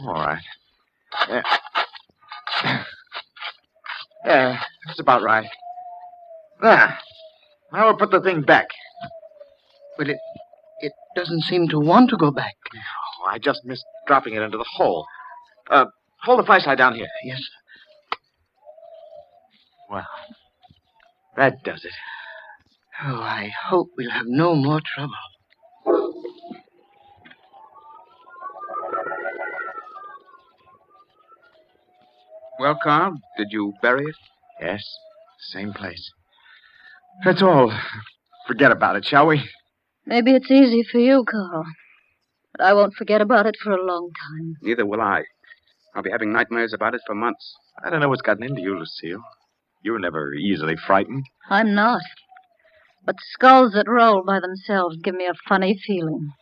All right. Yeah, that's about right. There. Now we'll put the thing back. Well, it doesn't seem to want to go back. Oh, I just missed dropping it into the hole. Hold the flashlight down here. Yes, sir. Well, that does it. Oh, I hope we'll have no more trouble. Well, Carl, did you bury it? Yes, same place. That's all. Forget about it, shall we? Maybe it's easy for you, Carl. But I won't forget about it for a long time. Neither will I. I'll be having nightmares about it for months. I don't know what's gotten into you, Lucille. You were never easily frightened. I'm not. But skulls that roll by themselves give me a funny feeling.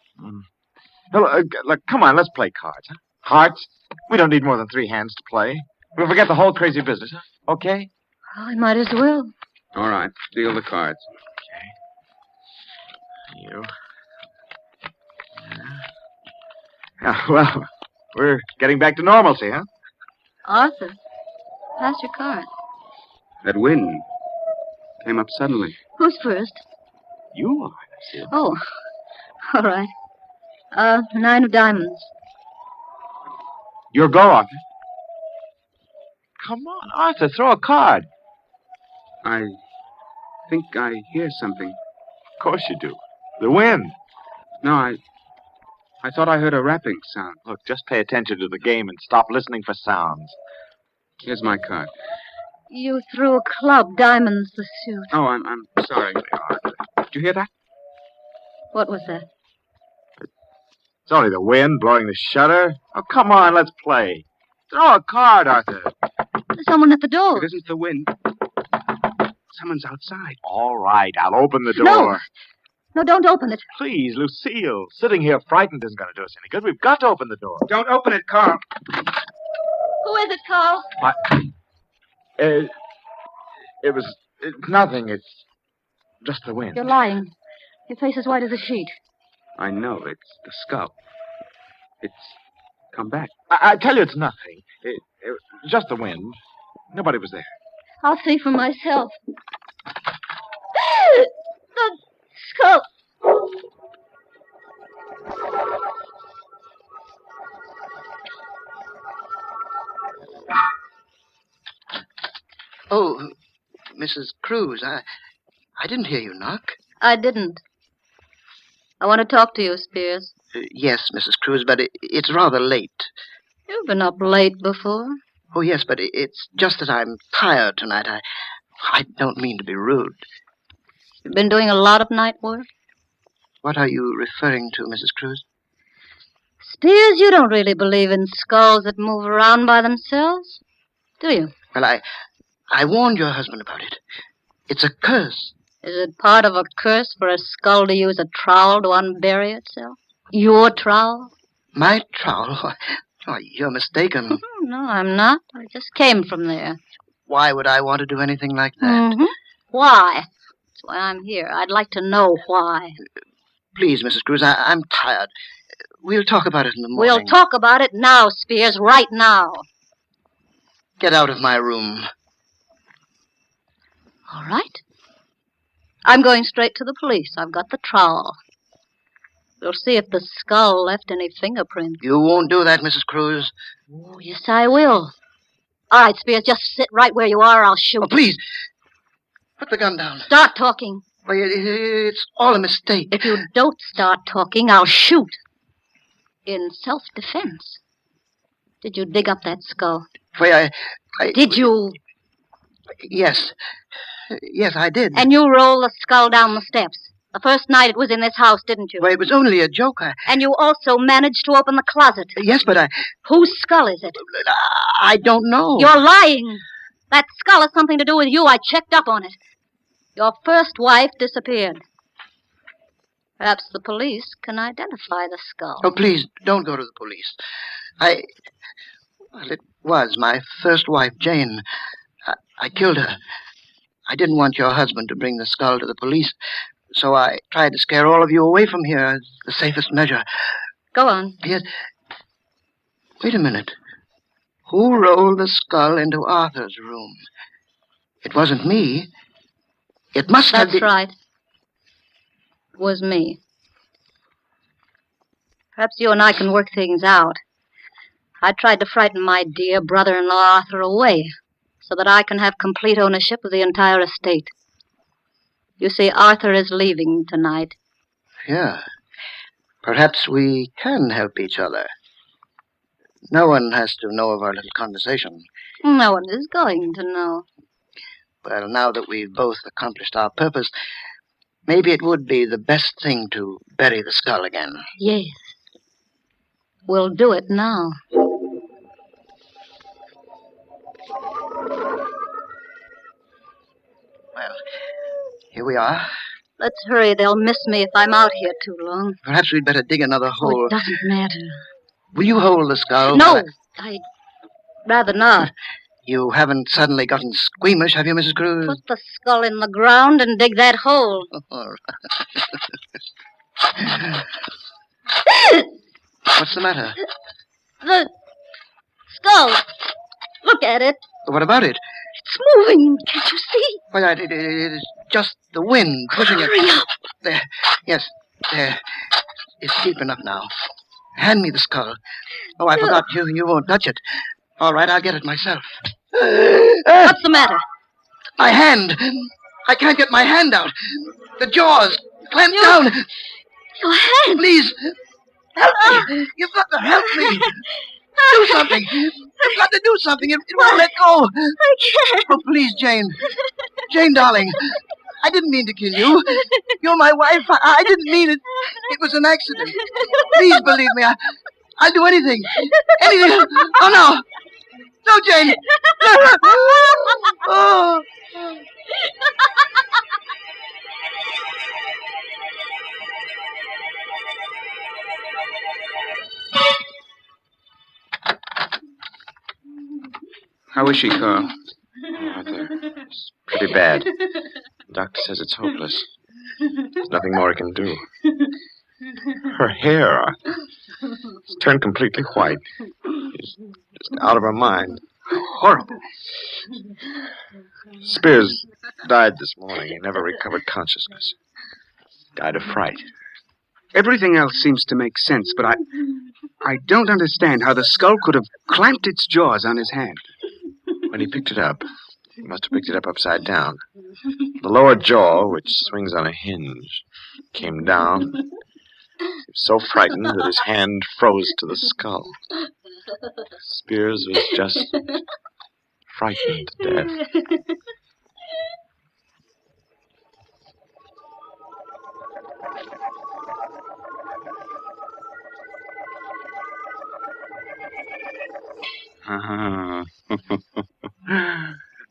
No, look, come on, let's play cards. Huh? Hearts? We don't need more than 3 hands to play. We'll forget the whole crazy business, huh? Okay? I might as well. All right. Deal the cards. Okay. You. Yeah, well, we're getting back to normalcy, huh? Arthur, pass your card. That wind came up suddenly. Who's first? You are, Lucille. Oh, all right. 9 of diamonds. Your go, Arthur. Come on, Arthur, throw a card. I think I hear something. Of course you do. The wind. No, I thought I heard a rapping sound. Look, just pay attention to the game and stop listening for sounds. Here's my card. You threw a club, diamonds the suit. Oh, I'm sorry. Did you hear that? What was that? It's only the wind blowing the shutter. Oh, come on, let's play. Throw a card, Arthur. There's someone at the door. It isn't the wind. Someone's outside. All right, I'll open the door. No, don't open it. Please, Lucille. Sitting here frightened isn't going to do us any good. We've got to open the door. Don't open it, Carl. Who is it, Carl? It's nothing. It's just the wind. You're lying. Your face is white as a sheet. I know. It's the skull. It's come back. I tell you it's nothing. It just the wind. Nobody was there. I'll see for myself. The skull. Oh, Mrs. Cruz, I didn't hear you knock. I didn't. I want to talk to you, Spears. Yes, Mrs. Cruz, but it's rather late. You've been up late before. Oh, yes, but it's just that I'm tired tonight. I don't mean to be rude. You've been doing a lot of night work? What are you referring to, Mrs. Cruz? Spears, you don't really believe in skulls that move around by themselves, do you? Well, I warned your husband about it. It's a curse. Is it part of a curse for a skull to use a trowel to unbury itself? Your trowel? My trowel? Oh, you're mistaken. No, I'm not. I just came from there. Why would I want to do anything like that? Mm-hmm. Why? That's why I'm here. I'd like to know why. Please, Mrs. Cruz, I'm tired. We'll talk about it in the morning. We'll talk about it now, Spears, right now. Get out of my room. All right. I'm going straight to the police. I've got the trowel. We'll see if the skull left any fingerprints. You won't do that, Mrs. Cruz. Oh, yes, I will. All right, Spears, just sit right where you are. I'll shoot. Oh, please. Put the gun down. Start talking. Why, it's all a mistake. If you don't start talking, I'll shoot. In self-defense. Did you dig up that skull? Why, Did you? Yes. Yes, I did. And you rolled the skull down the steps. The first night it was in this house, didn't you? Well, it was only a joke. And you also managed to open the closet. Yes, but Whose skull is it? I don't know. You're lying. That skull has something to do with you. I checked up on it. Your first wife disappeared. Perhaps the police can identify the skull. Oh, please, don't go to the police. Well, it was my first wife, Jane. I killed her. I didn't want your husband to bring the skull to the police, so I tried to scare all of you away from here as the safest measure. Go on. Yes. Wait a minute. Who rolled the skull into Arthur's room? It wasn't me. It must have been... That's right. It was me. Perhaps you and I can work things out. I tried to frighten my dear brother-in-law Arthur away so that I can have complete ownership of the entire estate. You see, Arthur is leaving tonight. Yeah. Perhaps we can help each other. No one has to know of our little conversation. No one is going to know. Well, now that we've both accomplished our purpose, maybe it would be the best thing to bury the skull again. Yes. We'll do it now. Well, here we are. Let's hurry. They'll miss me if I'm out here too long. Perhaps we'd better dig another hole. Oh, it doesn't matter. Will you hold the skull? No, I'd rather not. You haven't suddenly gotten squeamish, have you, Mrs. Cruz? Put the skull in the ground and dig that hole. All right. What's the matter? The skull. Look at it. What about it? It's moving. Can't you see? Well, it is just the wind pushing it. Hurry up. There. Yes, there. It's deep enough now. Hand me the skull. Oh, I forgot. You won't touch it. All right, I'll get it myself. What's the matter? My hand. I can't get my hand out. The jaws clamped down. Your hand. Please, help me. You've got to help me. Do something. You've got to do something. It won't let go. I can't. Oh, please, Jane. Jane, darling. I didn't mean to kill you. You're my wife. I didn't mean it. It was an accident. Please believe me. I'll do anything. Anything. Oh, no. No, Jane. Oh. How is she, Carl? Arthur, it's pretty bad. The doctor says it's hopeless. There's nothing more he can do. Her hair it's turned completely white. She's just out of her mind. Horrible. Spears died this morning. He never recovered consciousness. Died of fright. Everything else seems to make sense, but I don't understand how the skull could have clamped its jaws on his hand. When he picked it up, he must have picked it up upside down. The lower jaw, which swings on a hinge, came down. He was so frightened that his hand froze to the skull. Spears was just frightened to death.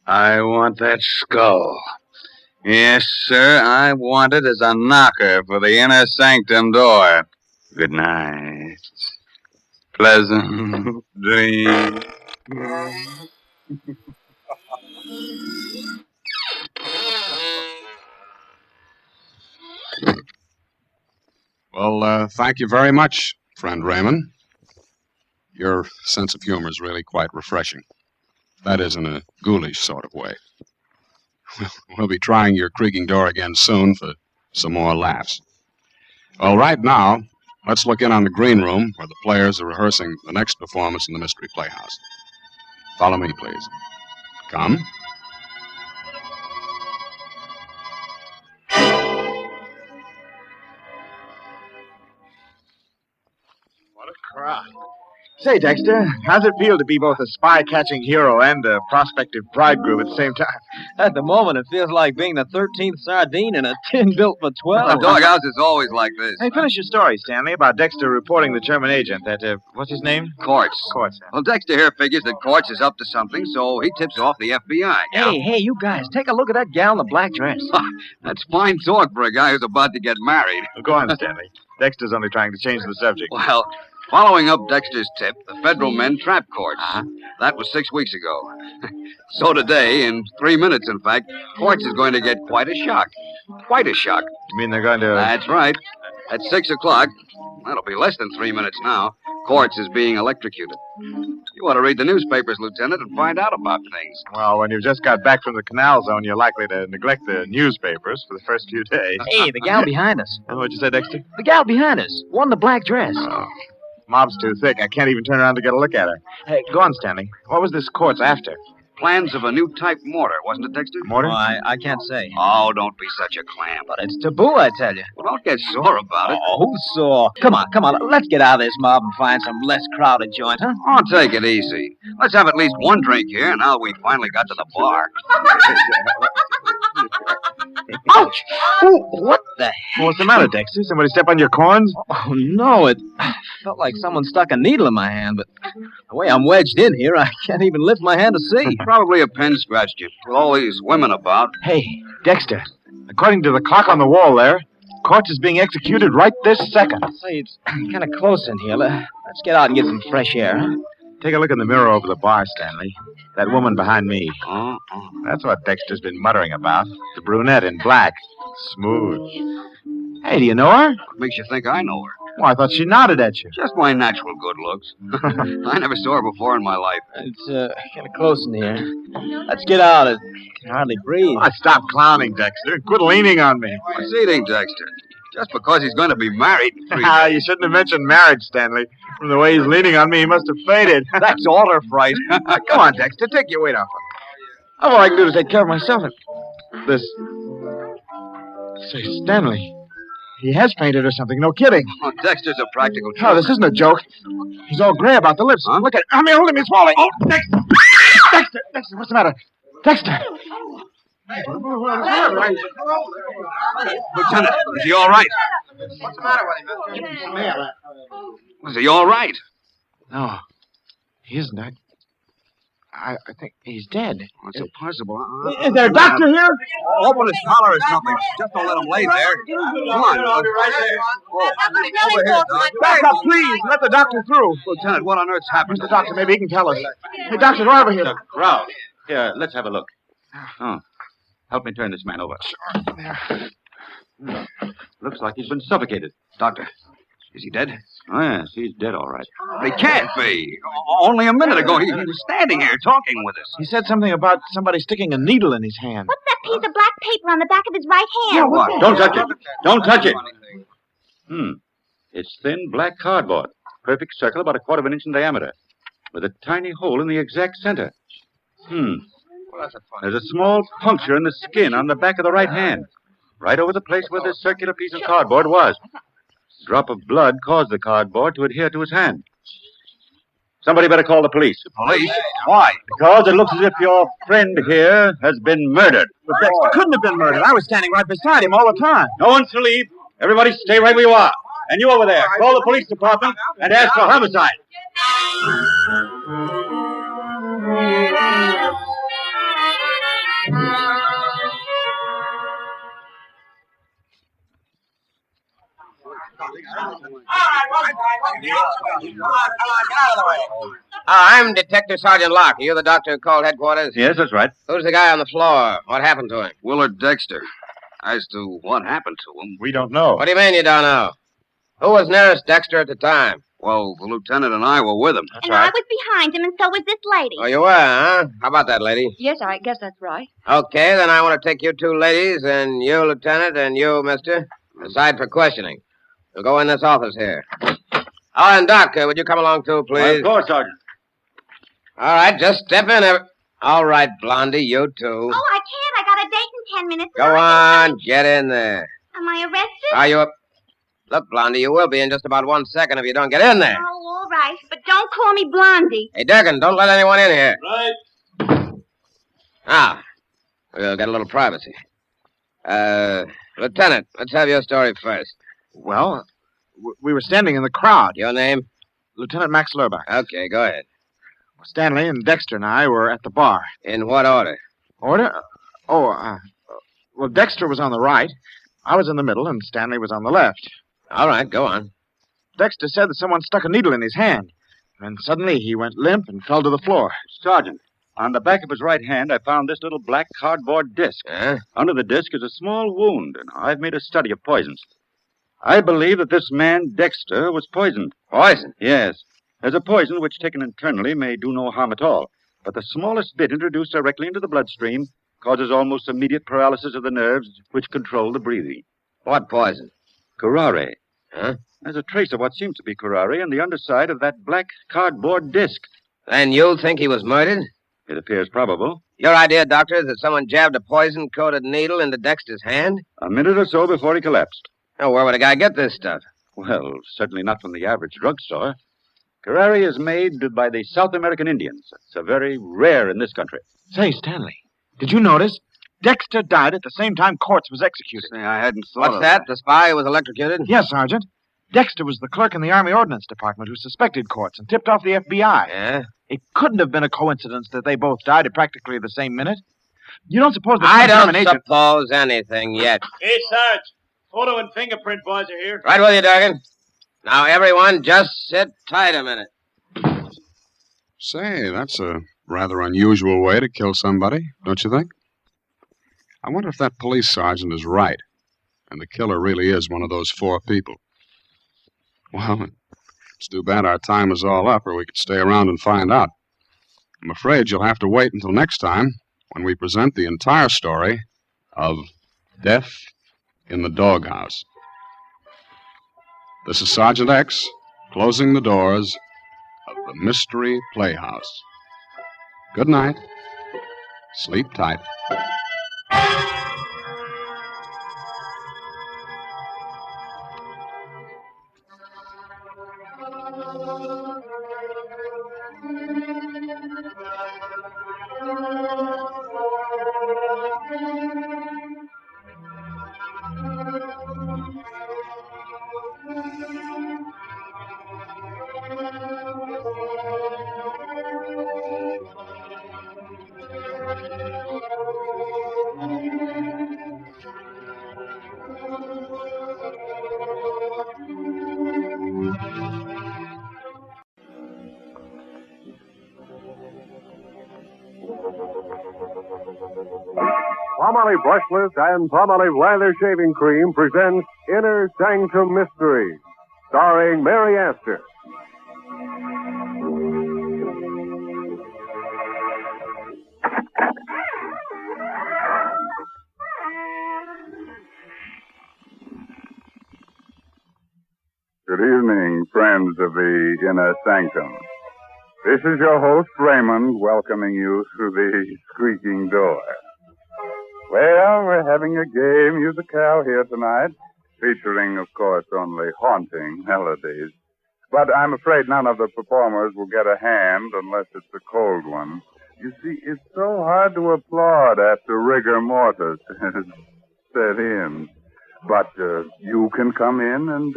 I want that skull. Yes, sir, I want it as a knocker for the inner sanctum door. Good night. Pleasant dreams. Well, thank you very much, friend Raymond. Your sense of humor is really quite refreshing. That is, in a ghoulish sort of way. We'll be trying your creaking door again soon for some more laughs. Well, right now, let's look in on the green room where the players are rehearsing the next performance in the Mystery Playhouse. Follow me, please. Come. What a crowd. Say, Dexter, how's it feel to be both a spy-catching hero and a prospective bridegroom at the same time? At the moment, it feels like being the 13th sardine in a tin built for 12. The doghouse is always like this. Hey, finish your story, Stanley, about Dexter reporting the German agent, that, what's his name? Quartz. Quartz. Well, Dexter here figures that Quartz is up to something, so he tips off the FBI. Hey, you guys, take a look at that gal in the black dress. That's fine talk for a guy who's about to get married. Well, go on, Stanley. Dexter's only trying to change the subject. Well, following up Dexter's tip, the federal men trapped Quartz. That was 6 weeks ago. So today, in 3 minutes, in fact, Quartz is going to get quite a shock. Quite a shock. You mean they're going to... That's right. At 6 o'clock, that'll be less than 3 minutes now, Quartz is being electrocuted. You ought to read the newspapers, Lieutenant, and find out about things. Well, when you've just got back from the canal zone, you're likely to neglect the newspapers for the first few days. Hey, the gal behind us. What'd you say, Dexter? The gal behind us. One in the black dress. Oh. Mob's too thick. I can't even turn around to get a look at her. Hey, go on, Stanley. What was this Quartz after? Plans of a new type mortar, wasn't it, Dexter? Mortar? Oh, I can't say. Oh, don't be such a clam. But it's taboo, I tell you. Well, don't get sore about it. Oh, who's sore? Come on. Let's get out of this mob and find some less crowded joint, huh? Oh, take it easy. Let's have at least one drink here, now we finally got to the bar. Ouch! Oh, what the heck? What's the matter, Dexter? Somebody step on your corns? Oh, no, it felt like someone stuck a needle in my hand, but the way I'm wedged in here, I can't even lift my hand to see. Probably a pen scratched you, with all these women about. Hey, Dexter, according to the clock on the wall there, Quartz is being executed right this second. Say, it's kind of close in here. Let's get out and get some fresh air, huh? Take a look in the mirror over the bar, Stanley. That woman behind me. That's what Dexter's been muttering about. The brunette in black. Smooth. Hey, do you know her? What makes you think I know her? Well, I thought she nodded at you. Just my natural good looks. I never saw her before in my life. It's kind of close in here. Let's get out. I can hardly breathe. Oh, stop clowning, Dexter. Quit leaning on me. What's eating, Dexter? Just because he's going to be married. You shouldn't have mentioned marriage, Stanley. From the way he's leaning on me, he must have fainted. That's altar fright. Come on, Dexter. Take your weight off him. All I can do is take care of myself. This... Say, Stanley... He has fainted or something. No kidding. Oh, Dexter's a practical joke. No, this isn't a joke. He's all gray about the lips. Huh? Look at... hold him. He's falling. Oh, Dexter! Dexter, what's the matter? Dexter! Lieutenant, is he all right? What's the matter with him, mister? Is he all right? No, he isn't. I think he's dead. Oh, it's impossible. Is there a doctor here? Open his collar or something. Just don't let him lay there. Come on. Over here, Doc. Back up, please. Let the doctor through. Lieutenant, what on earth's happened? Mr. Doctor, maybe he can tell us. Hey, Doctor, over here. The crowd. Here, let's have a look. Oh. Help me turn this man over. Sure. Looks like he's been suffocated. Doctor, is he dead? Oh, yes, he's dead, all right. He can't be. Only a minute ago, he was standing here talking with us. He said something about somebody sticking a needle in his hand. What's that piece of black paper on the back of his right hand? Yeah, what? Don't touch it. Don't touch it. It's thin black cardboard. Perfect circle about 1/4 of an inch in diameter. With a tiny hole in the exact center. There's a small puncture in the skin on the back of the right hand. Right over the place where this circular piece of cardboard was. A drop of blood caused the cardboard to adhere to his hand. Somebody better call the police. The police? Why? Because it looks as if your friend here has been murdered. But Dexter couldn't have been murdered. I was standing right beside him all the time. No one's to leave. Everybody stay right where you are. And you over there, call the police department and ask for homicide. All right, get out of the way. I'm Detective Sergeant Locke. Are you the doctor who called headquarters? Yes, that's right. Who's the guy on the floor? What happened to him? Willard Dexter. As to what happened to him... We don't know. What do you mean you don't know? Who was nearest Dexter at the time? Well, the lieutenant and I were with him. And I was behind him, and so was this lady. Oh, you were, huh? How about that, lady? Yes, I guess that's right. Okay, then I want to take you two ladies, and you, Lieutenant, and you, mister, aside for questioning. We'll go in this office here. Oh, and Doc, would you come along too, please? Well, of course, Sergeant. All right, just step in. All right, Blondie, you too. Oh, I can't. I got a date in 10 minutes. Go on, get in there. Am I arrested? Are you up? Look, Blondie, you will be in just about 1 second if you don't get in there. Oh, all right. But don't call me Blondie. Hey, Durkin, don't let anyone in here. Right. Now, we'll get a little privacy. Lieutenant, let's have your story first. Well, we were standing in the crowd. Your name? Lieutenant Max Lurbach. Okay, go ahead. Stanley and Dexter and I were at the bar. In what order? Order? Well, Dexter was on the right. I was in the middle, and Stanley was on the left. All right, go on. Dexter said that someone stuck a needle in his hand. And suddenly he went limp and fell to the floor. Sergeant, on the back of his right hand, I found this little black cardboard disc. Under the disc is a small wound, and I've made a study of poisons. I believe that this man, Dexter, was poisoned. Poison? Yes. There's a poison which, taken internally, may do no harm at all. But the smallest bit introduced directly into the bloodstream causes almost immediate paralysis of the nerves which control the breathing. What poison? Curare. Huh? There's a trace of what seems to be curare on the underside of that black cardboard disc. Then you think he was murdered? It appears probable. Your idea, Doctor, is that someone jabbed a poison-coated needle into Dexter's hand? A minute or so before he collapsed. Now, where would a guy get this stuff? Well, certainly not from the average drugstore. Curare is made by the South American Indians. It's very rare in this country. Say, Stanley, did you notice? Dexter died at the same time Quartz was executed. Say, I hadn't thought What's of that? The spy who was electrocuted? Yes, Sergeant. Dexter was the clerk in the Army Ordnance Department who suspected Quartz and tipped off the FBI. Yeah? It couldn't have been a coincidence that they both died at practically the same minute. You don't suppose that I don't agent... suppose anything yet. Hey, Sarge. Photo and fingerprint boys are here. Right with you, Durgan. Now, everyone, just sit tight a minute. Say, that's a rather unusual way to kill somebody, don't you think? I wonder if that police sergeant is right, and the killer really is one of those four people. Well, it's too bad our time is all up, or we could stay around and find out. I'm afraid you'll have to wait until next time, when we present the entire story of Death in the Doghouse. This is Sergeant X, closing the doors of the Mystery Playhouse. Good night. Sleep tight. Palmolive Brushless and Palmolive Lather Shaving Cream presents Inner Sanctum Mysteries, starring Mary Astor. Good evening, friends of the Inner Sanctum. This is your host, Raymond, welcoming you through the squeaking door. Well, we're having a gay musicale here tonight, featuring, of course, only haunting melodies. But I'm afraid none of the performers will get a hand unless it's a cold one. You see, it's so hard to applaud after rigor mortis has set in. But you can come in and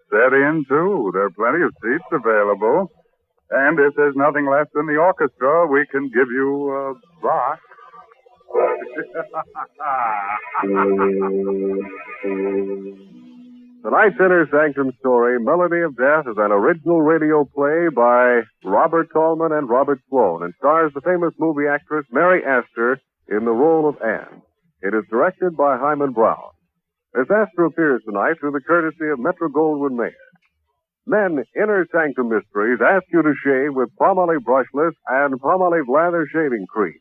set in, too. There are plenty of seats available. And if there's nothing left in the orchestra, we can give you a box. Tonight's Inner Sanctum story, Melody of Death, is an original radio play by Robert Tallman and Robert Sloan and stars the famous movie actress Mary Astor in the role of Anne. It is directed by Hyman Brown. Miss Astor appears tonight through the courtesy of Metro-Goldwyn-Mayer. Then, Inner Sanctum Mysteries ask you to shave with Palmolive Brushless and Palmolive Lather Shaving Cream.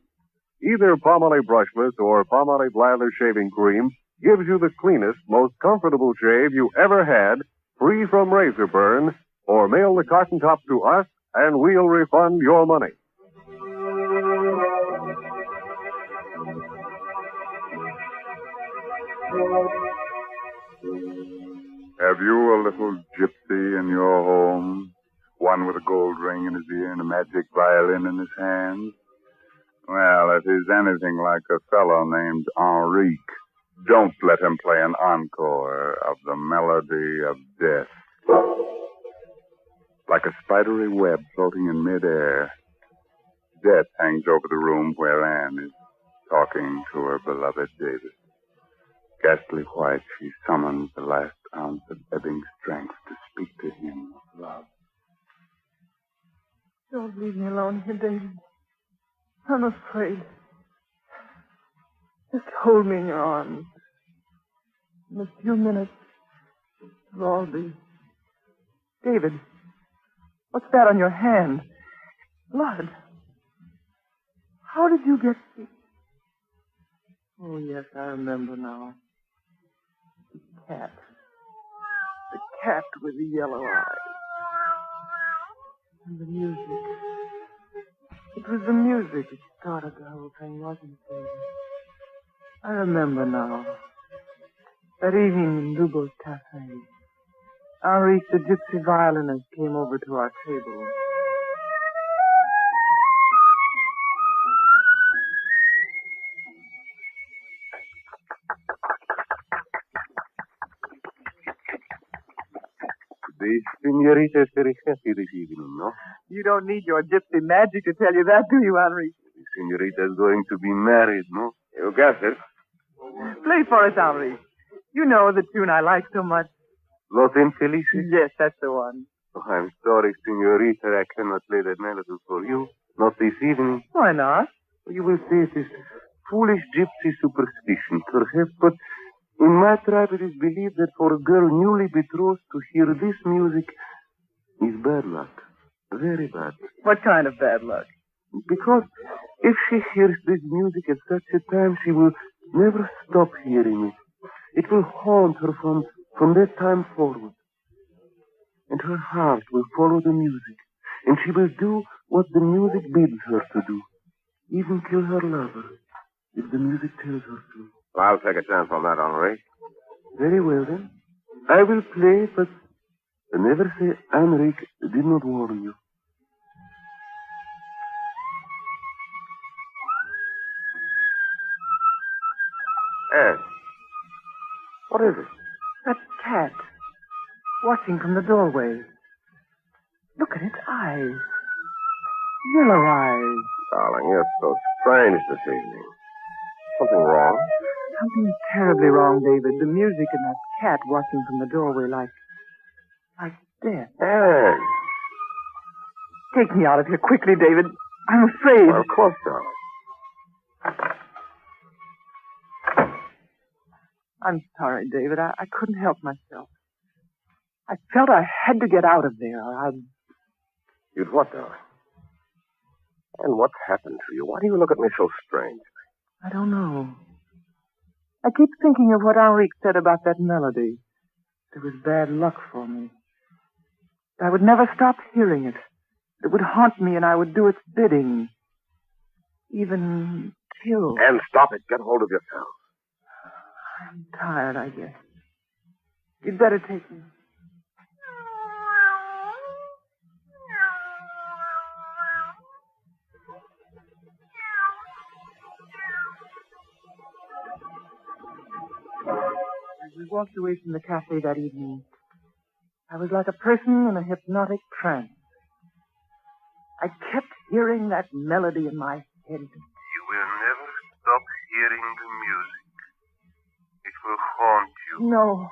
Either Palmolive Brushless or Palmolive Lather Shaving Cream gives you the cleanest, most comfortable shave you ever had, free from razor burn, or mail the cotton top to us and we'll refund your money. Have you a little gypsy in your home? One with a gold ring in his ear and a magic violin in his hand? Well, if he's anything like a fellow named Enrique, don't let him play an encore of the Melody of Death. Like a spidery web floating in midair, death hangs over the room where Anne is talking to her beloved David. Ghastly white, she summons the last ounce of ebbing strength to speak to him of love. Don't leave me alone here, David. I'm afraid. Just hold me in your arms. In a few minutes, it'll all be... David, what's that on your hand? Blood. How did you get... Oh, yes, I remember now. The cat. The cat with the yellow eyes. And the music. It was the music that started the whole thing, wasn't it, David? I remember now. That evening in Lugo's cafe, Henrique, the gypsy violinist, came over to our table. The senorita is very happy this evening, no? You don't need your gypsy magic to tell you that, do you, Henrique? The senorita is going to be married, no? You guessed it. Play for us, Henrique. You know the tune I like so much. Los Infelices? Yes, that's the one. Oh, I'm sorry, senorita, I cannot play that melody for you. Not this evening. Why not? You will say it is foolish gypsy superstition, perhaps, but in my tribe it is believed that for a girl newly betrothed to hear this music is bad luck. Very bad. What kind of bad luck? Because if she hears this music at such a time, she will never stop hearing it. It will haunt her from that time forward. And her heart will follow the music. And she will do what the music bids her to do. Even kill her lover, if the music tells her to. Well, I'll take a chance on that, Henri. Very well, then. I will play, but never say Henrique did not warn you. Anne, what is it? That cat, watching from the doorway. Look at its eyes. Yellow eyes. Darling, you're so strange this evening. Something wrong? Something terribly wrong, David. The music and that cat watching from the doorway like death. Anne. Take me out of here quickly, David. I'm afraid. Well, of course, darling. I'm sorry, David. I couldn't help myself. I felt I had to get out of there. You'd what, darling? And what's happened to you? Why do you look at me so strange? I don't know. I keep thinking of what Henrique said about that melody. It was bad luck for me. I would never stop hearing it. It would haunt me and I would do its bidding. Even kill. And stop it. Get hold of yourself. I'm tired, I guess. You'd better take me. As we walked away from the cafe that evening, I was like a person in a hypnotic trance. I kept hearing that melody in my head. You will never stop hearing the music. It will haunt you. No.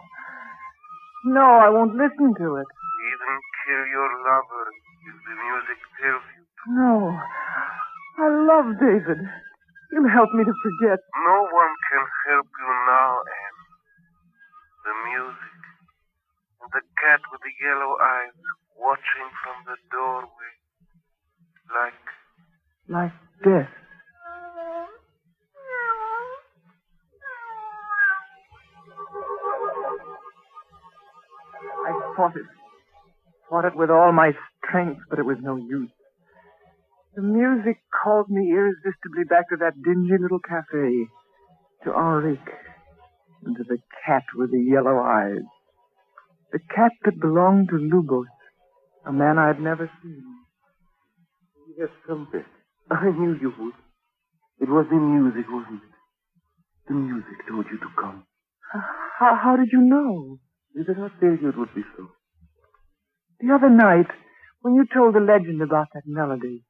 No, I won't listen to it. Even kill your lover if the music tells you. No. I love David. He'll help me to forget. No one can help you now, Anne. The music. And the cat with the yellow eyes watching from the doorway. Like death. I fought it with all my strength, but it was no use. The music called me irresistibly back to that dingy little cafe, to Henrique, and to the cat with the yellow eyes. The cat that belonged to Lubos, a man I had never seen. Yes, something. I knew you would. It was the music, wasn't it? The music told you to come. How did you know? Did I not tell you it would be so? The other night, when you told the legend about that melody,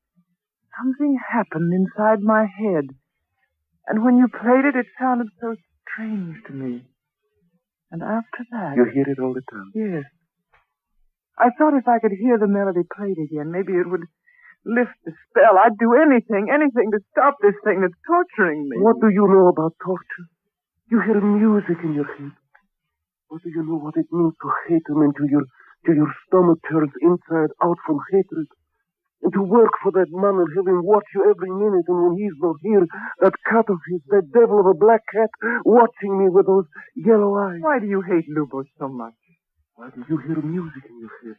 something happened inside my head. And when you played it, it sounded so strange to me. And after that... You hear it all the time? Yes. I thought if I could hear the melody played again, maybe it would lift the spell. I'd do anything to stop this thing that's torturing me. What do you know about torture? You hear music in your head. What do you know what it means to hate him and till your stomach turns inside out from hatred? And to work for that man and have him watch you every minute, and when he's not here, that cat of his, that devil of a black cat, watching me with those yellow eyes. Why do you hate Lubos so much? Why do you hear music in your head?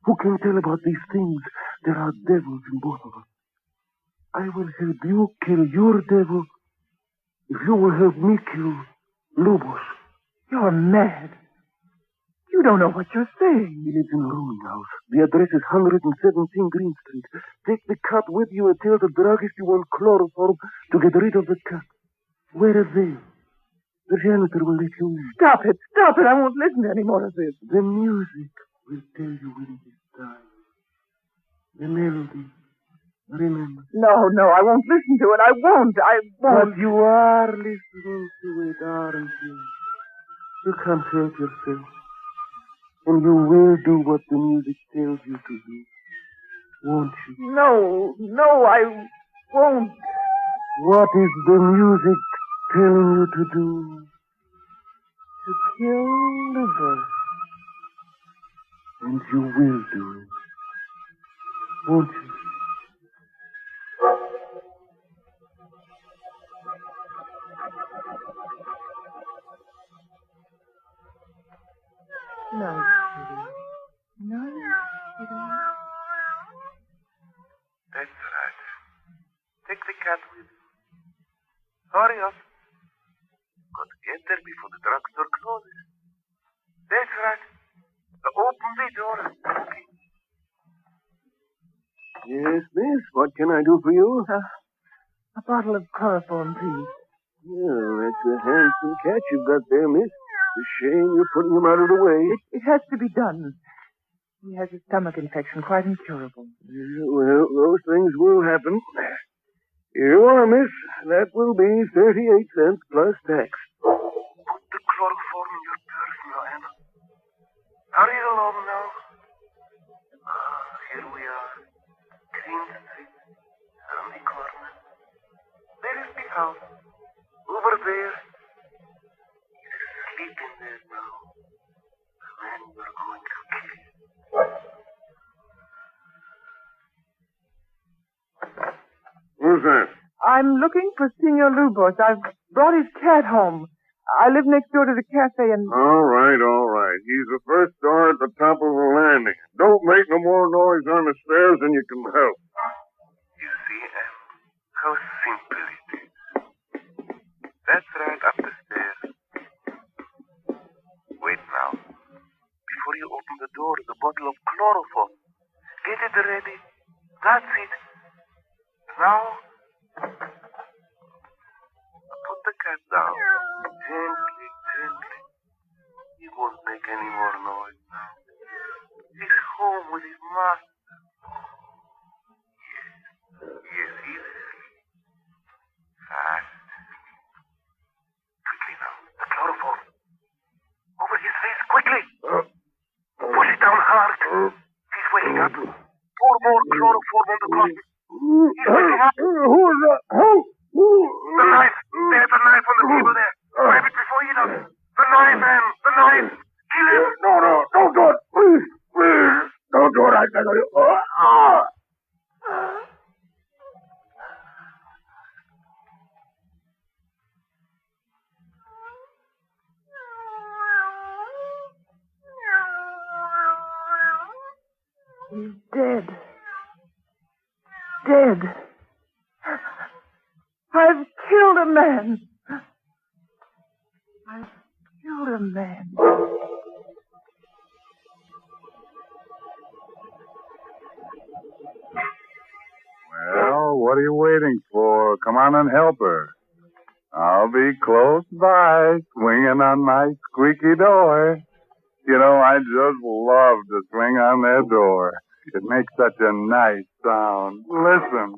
Who can tell about these things? There are devils in both of us. I will help you kill your devil if you will help me kill Lubos. You're mad. You don't know what you're saying. He lives in a rooming house. The address is 117 Green Street. Take the cat with you and tell the druggist you want chloroform to get rid of the cat. Where are they? The janitor will let you in. Stop it. I won't listen to any more of this. The music will tell you when it is time. The melody. Remember. No, I won't listen to it. I won't. But you are listening to it, aren't you? You can't help yourself. And you will do what the music tells you to do. Won't you? No, I won't. What is the music telling you to do? To kill Lubos. And you will do it. Won't you? No, sweetie. That's right. Take the cat with you. Hurry up. Got to get there before the drugstore closes. That's right. Open the door. Yes, miss. What can I do for you? A bottle of chloroform, please. Well, that's a handsome cat you've got there, miss. It's a shame you're putting him out of the way. It has to be done. He has a stomach infection, quite incurable. Well, those things will happen. Here you are, miss. That will be 38 cents plus tax. Put the chloroform in your purse now, Anna. Hurry along now. Here we are. Green Street. Around the corner. There is the house. Over there. He's sleeping there now. The man you're going to kill. Who's that? I'm looking for Senor Lubos. I've brought his cat home. I live next door to the cafe and... All right. He's the first door at the top of the landing. Don't make no more noise on the stairs than you can help. You see, how simple it is. That's right, up the stairs. Wait now. Before you open the door, the bottle of chloroform. Get it ready. That's it. Now, put the cat down. Gently. He won't make any more noise now. He's home with his master. Yes, he's asleep. Fast. Quickly now, the chloroform. Over his face, quickly. more chloroform on the coffin. He's going to have... Who is that? Who? The knife. There's a knife on the table there. Grab it before you know it. The knife, Anne. The knife. Kill him. No, don't do it. Please. Don't do it. I tell you. He's dead. Dead. I've killed a man. I've killed a man. Well, what are you waiting for? Come on and help her. I'll be close by, swinging on my squeaky door. You know, I just love to swing on that door. It makes such a nice sound. Listen.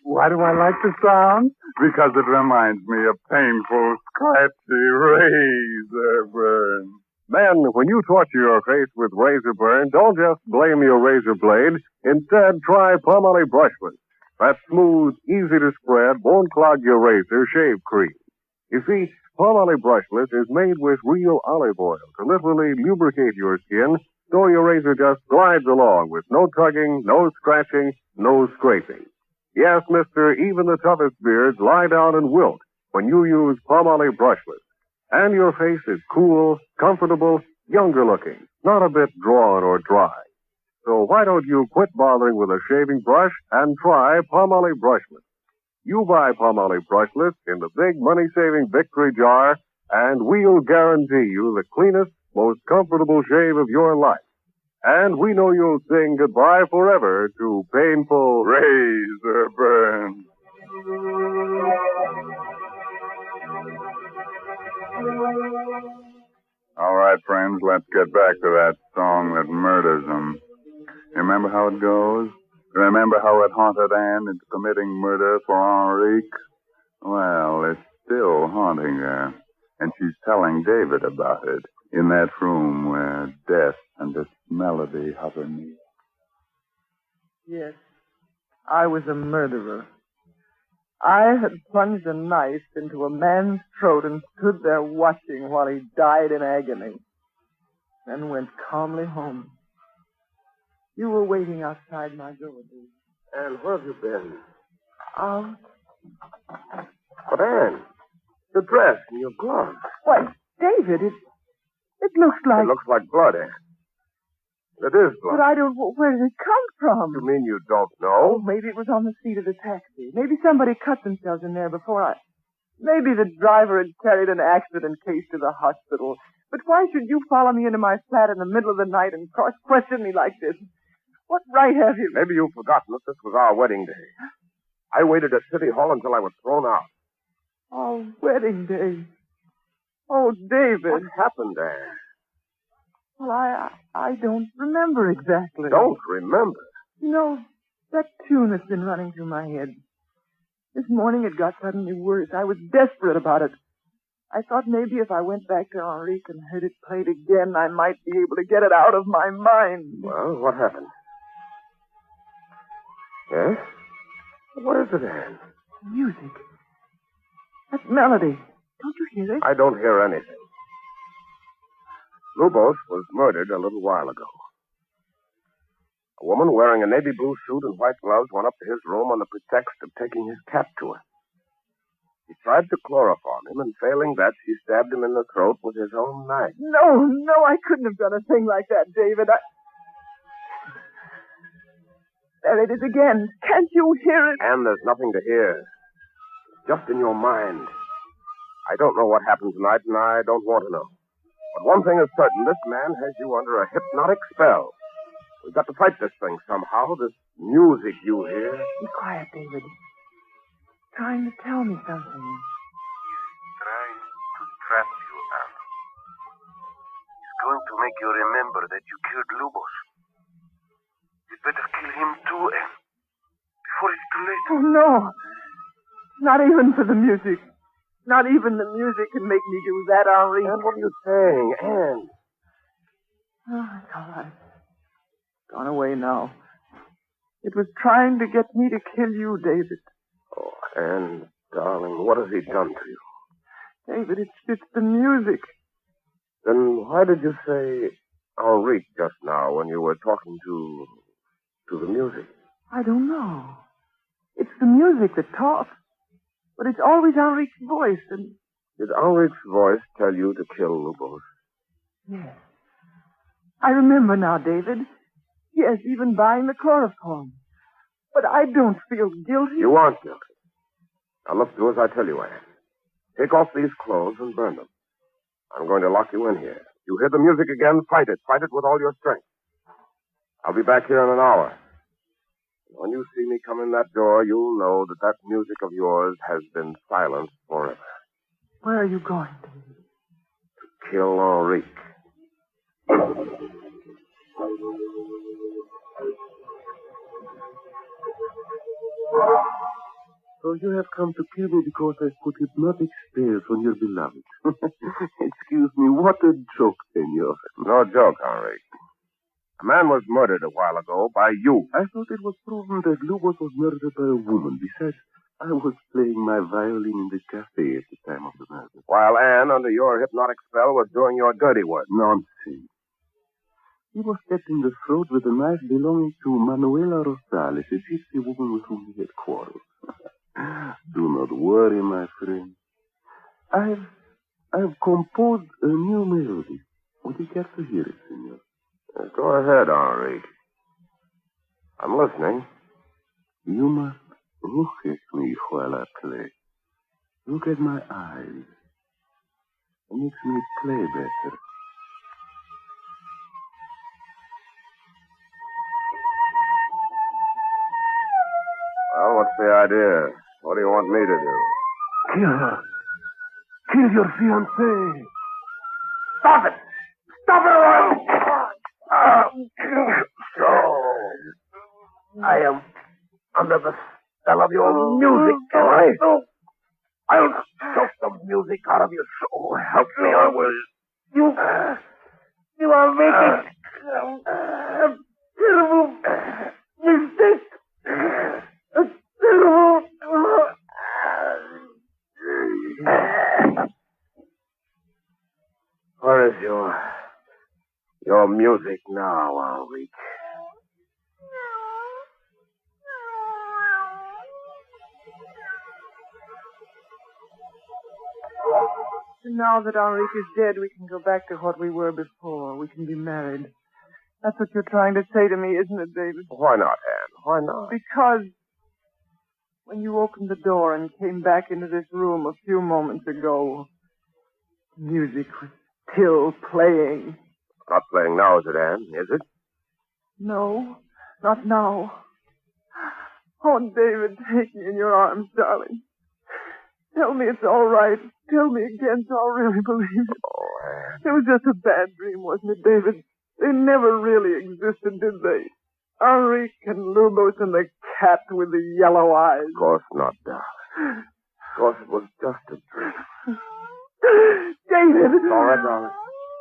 Why do I like the sound? Because it reminds me of painful, scratchy razor burn. Men, when you torture your face with razor burn, don't just blame your razor blade. Instead, try Palmolive Brushless. That smooth, easy to spread, won't clog your razor shave cream. You see, Palmolive Brushless is made with real olive oil to literally lubricate your skin so your razor just glides along with no tugging, no scratching, no scraping. Yes, mister, even the toughest beards lie down and wilt when you use Palmolive Brushless. And your face is cool, comfortable, younger looking, not a bit drawn or dry. So why don't you quit bothering with a shaving brush and try Palmolive Brushless? You buy Palmolive Brushless in the big money-saving Victory jar, and we'll guarantee you the cleanest, most comfortable shave of your life. And we know you'll sing goodbye forever to painful razor burn. All right, friends, let's get back to that song that murders them. Remember how it goes? Remember how it haunted Anne into committing murder for Henrique? Well, it's still haunting her, and she's telling David about it in that room where death and its melody hover near. Yes, I was a murderer. I had plunged a knife into a man's throat and stood there watching while he died in agony, then went calmly home. You were waiting outside my door, David. Anne, where have you been? Out. But, Anne, your dress and your gloves. Why, David, it looks like... It looks like blood, Anne. It is blood. But I don't... Where did it come from? You mean you don't know? Oh, maybe it was on the seat of the taxi. Maybe somebody cut themselves in there before I... Maybe the driver had carried an accident case to the hospital. But why should you follow me into my flat in the middle of the night and cross-question me like this? What right have you? Maybe you've forgotten that this was our wedding day. I waited at City Hall until I was thrown out. Our wedding day. Oh, David. What happened, Anne? Well, I don't remember exactly. Don't remember? You know, that tune has been running through my head. This morning it got suddenly worse. I was desperate about it. I thought maybe if I went back to Henrique and heard it played again, I might be able to get it out of my mind. Well, what happened? Yes? What is it, Anne? Music. That melody. Don't you hear it? I don't hear anything. Lubos was murdered a little while ago. A woman wearing a navy blue suit and white gloves went up to his room on the pretext of taking his cat to her. He tried to chloroform him, and failing that, she stabbed him in the throat with his own knife. No, I couldn't have done a thing like that, David. There it is again. Can't you hear it? Anne, there's nothing to hear. It's just in your mind. I don't know what happened tonight, and I don't want to know. But one thing is certain, this man has you under a hypnotic spell. We've got to fight this thing somehow, this music you hear. Be quiet, David. Trying to tell me something. Trying to trap you, Anne. He's going to make you remember that you killed Lubos. You'd better kill him too, Anne. Before it's too late. Oh, no. Not even for the music. Not even the music can make me do that, Henri. Anne, what are you saying, Anne? Oh, it's all right. Gone away now. It was trying to get me to kill you, David. Oh, Anne, darling, what has he done to you? David, it's the music. Then why did you say Henrique just now when you were talking to the music? I don't know. It's the music that talks. But it's always Henrique's voice, and... Did Henrique's voice tell you to kill Lubos? Yes. I remember now, David. Yes, even buying the chloroform. But I don't feel guilty. You aren't guilty. Now look, do as I tell you, Anne. Take off these clothes and burn them. I'm going to lock you in here. You hear the music again, fight it. Fight it with all your strength. I'll be back here in an hour. When you see me come in that door, you'll know that music of yours has been silenced forever. Where are you going, David? To kill Henrique. So you have come to kill me because I've put hypnotic spells on your beloved. Excuse me, what a joke, senor. No joke, Henrique. A man was murdered a while ago by you. I thought it was proven that Lubos was murdered by a woman. Besides, I was playing my violin in the cafe at the time of the murder. While Anne, under your hypnotic spell, was doing your dirty work. Nonsense. He was stabbed in the throat with a knife belonging to Manuela Rosales, a gypsy woman with whom he had quarreled. Do not worry, my friend. I've composed a new melody. Would you care to hear it, senor? Go ahead, Henrique. I'm listening. You must look at me while I play. Look at my eyes. It makes me play better. Well, what's the idea? What do you want me to do? Kill her. Kill your fiancée. Stop it! Stop it! So, I am under the spell of your music, am I? I'll choke the music out of your soul. Help me, I will. You are making a terrible mistake. A terrible... Where is your music now, Henrique? Now that Henrique is dead, we can go back to what we were before. We can be married. That's what you're trying to say to me, isn't it, David? Why not, Anne? Why not? Because when you opened the door and came back into this room a few moments ago, the music was still playing. Not playing now, is it, Anne? Is it? No, not now. Oh, David, take me in your arms, darling. Tell me it's all right. Tell me again so I'll really believe it. Oh, Anne. It was just a bad dream, wasn't it, David? They never really existed, did they? Henrique and Lubos and the cat with the yellow eyes. Of course not, darling. Of course it was just a dream. David! It's all right, darling.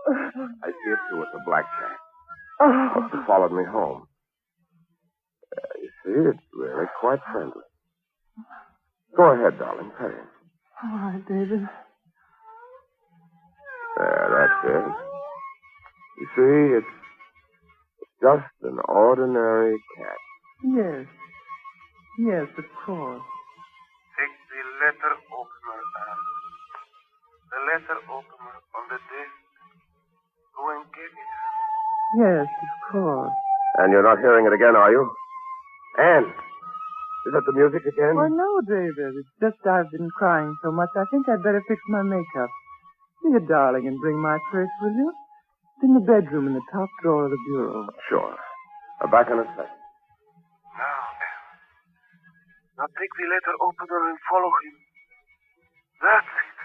I see it too. It's a black cat. Must have followed me home. You see, it's really quite friendly. Go ahead, darling. Pet him. All right, David. There, that's it. You see, it's just an ordinary cat. Yes. Yes, of course. Take the letter opener, Anne. The letter opener on the desk. Go and get it. Yes, of course. And you're not hearing it again, are you? Anne, is that the music again? Oh, no, David. It's just I've been crying so much, I think I'd better fix my makeup. Be a darling and bring my purse, will you? It's in the bedroom in the top drawer of the bureau. Sure. Back in a second. Now take the letter opener and follow him. That's it.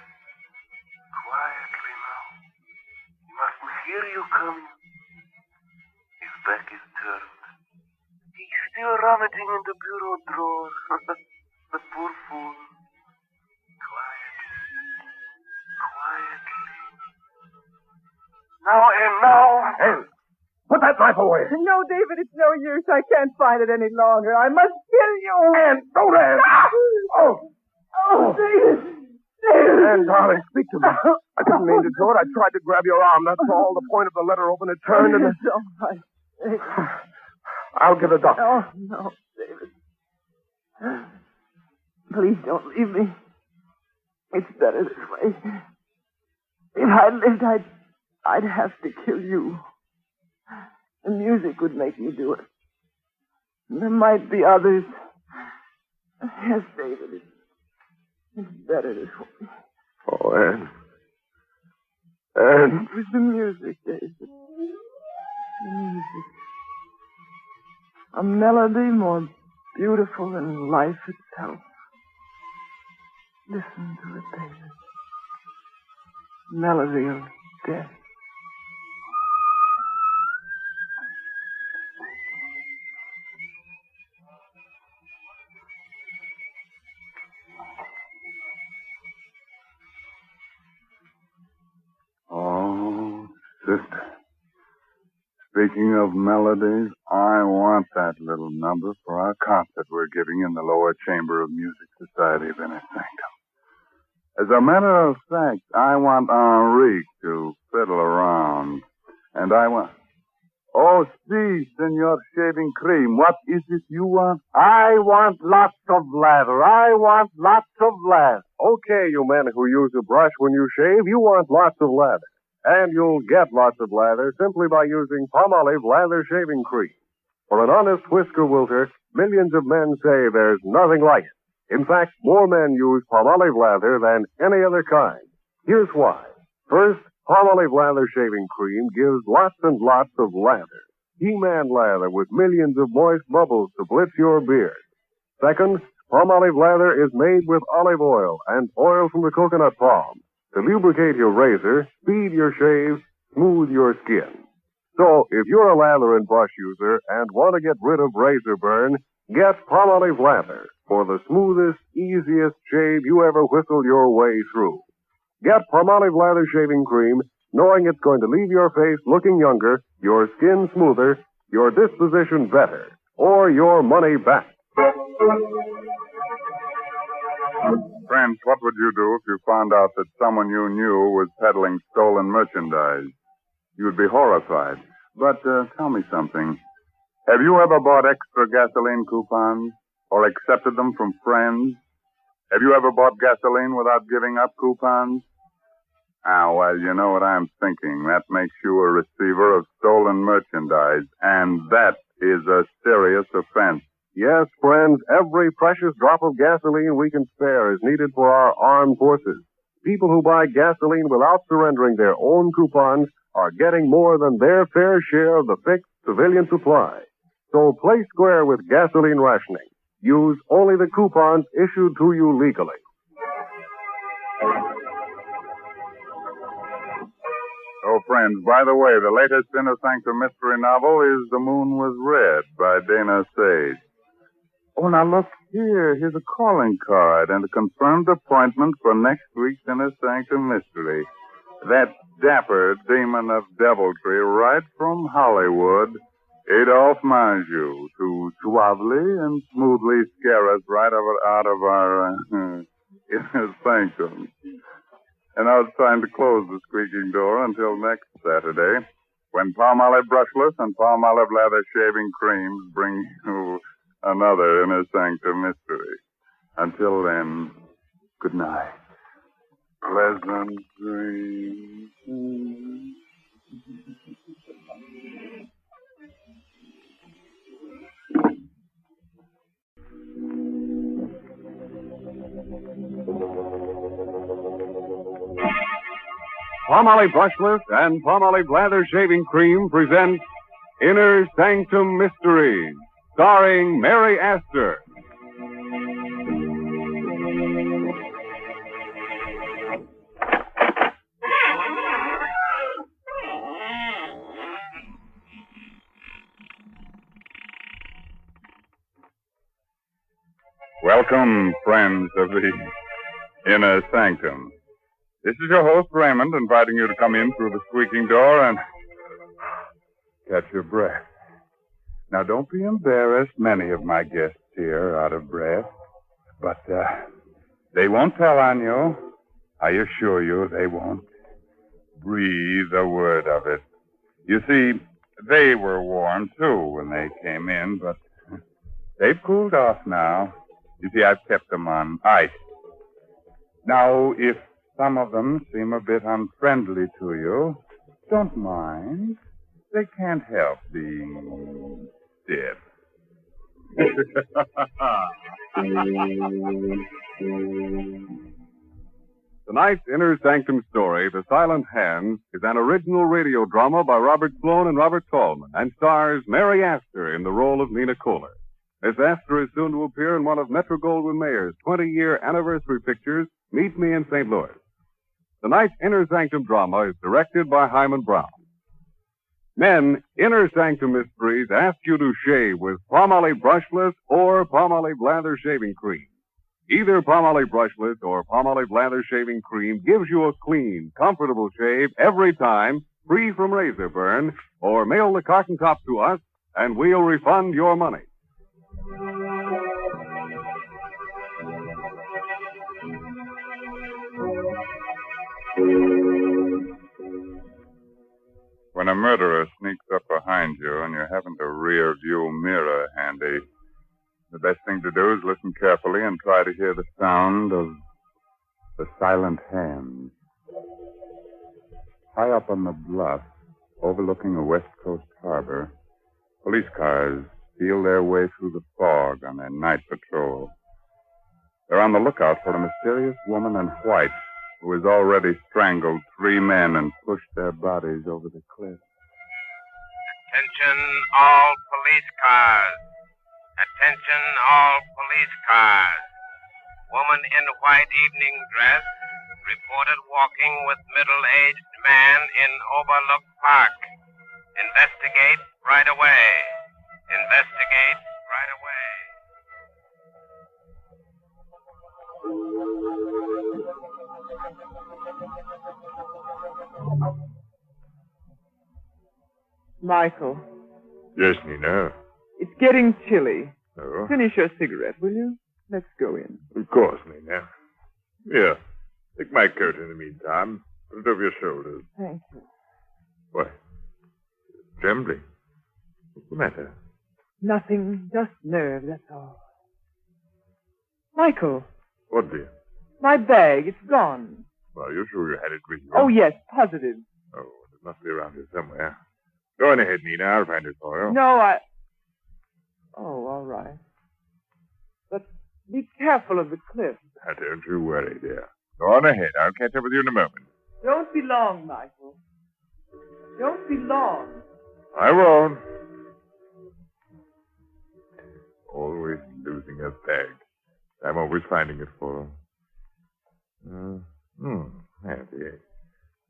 Quietly now. He mustn't hear you coming. His back is turned. He's still rummaging in the bureau drawer. The poor fool. Quietly. Now and now. Anne, Put that knife away. No, David, it's no use. I can't fight it any longer. I must kill you. Anne, don't, Anne. Oh, David. David. Anne, darling, speak to me. I didn't mean to do it. I tried to grab your arm. That's all. The point of the letter opened. It turned and... It's all right. David. I'll get a doctor. Oh, no, David. Please don't leave me. It's better this way. If I lived, I'd have to kill you. The music would make me do it. And there might be others. Yes, David, it's better this way. Oh, Anne. Anne. It was the music, David. The music. A melody more beautiful than life itself. Listen to it, David. Melody of death. Oh, sister. Speaking of melodies, I want that little number for our concert we're giving in the lower chamber of Music Society of Inner Sanctum. As a matter of fact, I want Henri to fiddle around. And I want... Oh, si, Senor Shaving Cream, what is it you want? I want lots of lather. I want lots of lather. Okay, you men who use a brush when you shave, you want lots of lather. And you'll get lots of lather simply by using Palmolive Lather Shaving Cream. For an honest whisker wilter, millions of men say there's nothing like it. In fact, more men use Palmolive Lather than any other kind. Here's why. First, Palmolive Lather Shaving Cream gives lots and lots of lather. He-Man lather with millions of moist bubbles to blitz your beard. Second, Palmolive Lather is made with olive oil and oil from the coconut palm to lubricate your razor, speed your shave, smooth your skin. So, if you're a lather and brush user and want to get rid of razor burn, get Palmolive Lather for the smoothest, easiest shave you ever whistled your way through. Get Palmolive Lather Shaving Cream, knowing it's going to leave your face looking younger, your skin smoother, your disposition better, or your money back. Friends, what would you do if you found out that someone you knew was peddling stolen merchandise? You'd be horrified. But tell me something. Have you ever bought extra gasoline coupons or accepted them from friends? Have you ever bought gasoline without giving up coupons? Ah, well, you know what I'm thinking. That makes you a receiver of stolen merchandise, and that is a serious offense. Yes, friends, every precious drop of gasoline we can spare is needed for our armed forces. People who buy gasoline without surrendering their own coupons are getting more than their fair share of the fixed civilian supply. So play square with gasoline rationing. Use only the coupons issued to you legally. Oh, friends, by the way, the latest Inner Sanctum Mystery novel is The Moon Was Red by Dana Sage. Oh, now look here. Here's a calling card and a confirmed appointment for next week's Inner Sanctum Mystery. That dapper demon of deviltry right from Hollywood, Adolphe Manjou, to suavely and smoothly scare us right out of our Inner Sanctum. And now it's time to close the squeaking door until next Saturday, when Palmolive Brushless and Palmolive Lather Shaving Creams bring you another Inner Sanctum Mystery. Until then, good night. Pleasant dreams. Palmolive Brushless and Palmolive Lather Shaving Cream present Inner Sanctum Mysteries, starring Mary Astor. Welcome, friends of the Inner Sanctum. This is your host, Raymond, inviting you to come in through the squeaking door and... catch your breath. Now, don't be embarrassed. Many of my guests here are out of breath. But, they won't tell on you. I assure you they won't. Breathe a word of it. You see, they were warm, too, when they came in, but they've cooled off now. You see, I've kept them on ice. Now, if some of them seem a bit unfriendly to you, don't mind. They can't help being stiff. Tonight's Inner Sanctum story, The Silent Hand, is an original radio drama by Robert Sloan and Robert Tallman and stars Mary Astor in the role of Nina Kohler. Miss Astor is soon to appear in one of Metro-Goldwyn-Mayer's 20-year anniversary pictures, Meet Me in St. Louis. Tonight's Inner Sanctum drama is directed by Hyman Brown. Men, Inner Sanctum Mysteries ask you to shave with Palmolive Brushless or Palmolive Lather Shaving Cream. Either Palmolive Brushless or Palmolive Lather Shaving Cream gives you a clean, comfortable shave every time, free from razor burn, or mail the carton top to us, and we'll refund your money. When a murderer sneaks up behind you and you haven't a rear view mirror handy, the best thing to do is listen carefully and try to hear the sound of the silent hand. High up on the bluff, overlooking a West Coast harbor, police cars feel their way through the fog on their night patrol. They're on the lookout for a mysterious woman in white who has already strangled 3 men and pushed their bodies over the cliff. Attention all police cars. Attention all police cars. Woman in white evening dress reported walking with middle-aged man in Overlook Park. Investigate right away. Investigate right away. Michael, Yes, Nina. it's getting chilly. Oh? Finish your cigarette, will you? Let's go in. Of course, Nina. Here, take my coat in the meantime. Put it over your shoulders. Thank you. What? Trembling? What's the matter? Nothing, just nerves, that's all. Michael, What, dear? my bag, it's gone. Well, you sure you had it with you? Oh, yes, positive. Oh, it must be around here somewhere. Go on ahead, Nina. I'll find it for you. No, Oh, all right. But be careful of the cliff. Now, don't you worry, dear. Go on ahead. I'll catch up with you in a moment. Don't be long, Michael. Don't be long. I won't. Always losing a bag. I'm always finding it for her. There it is.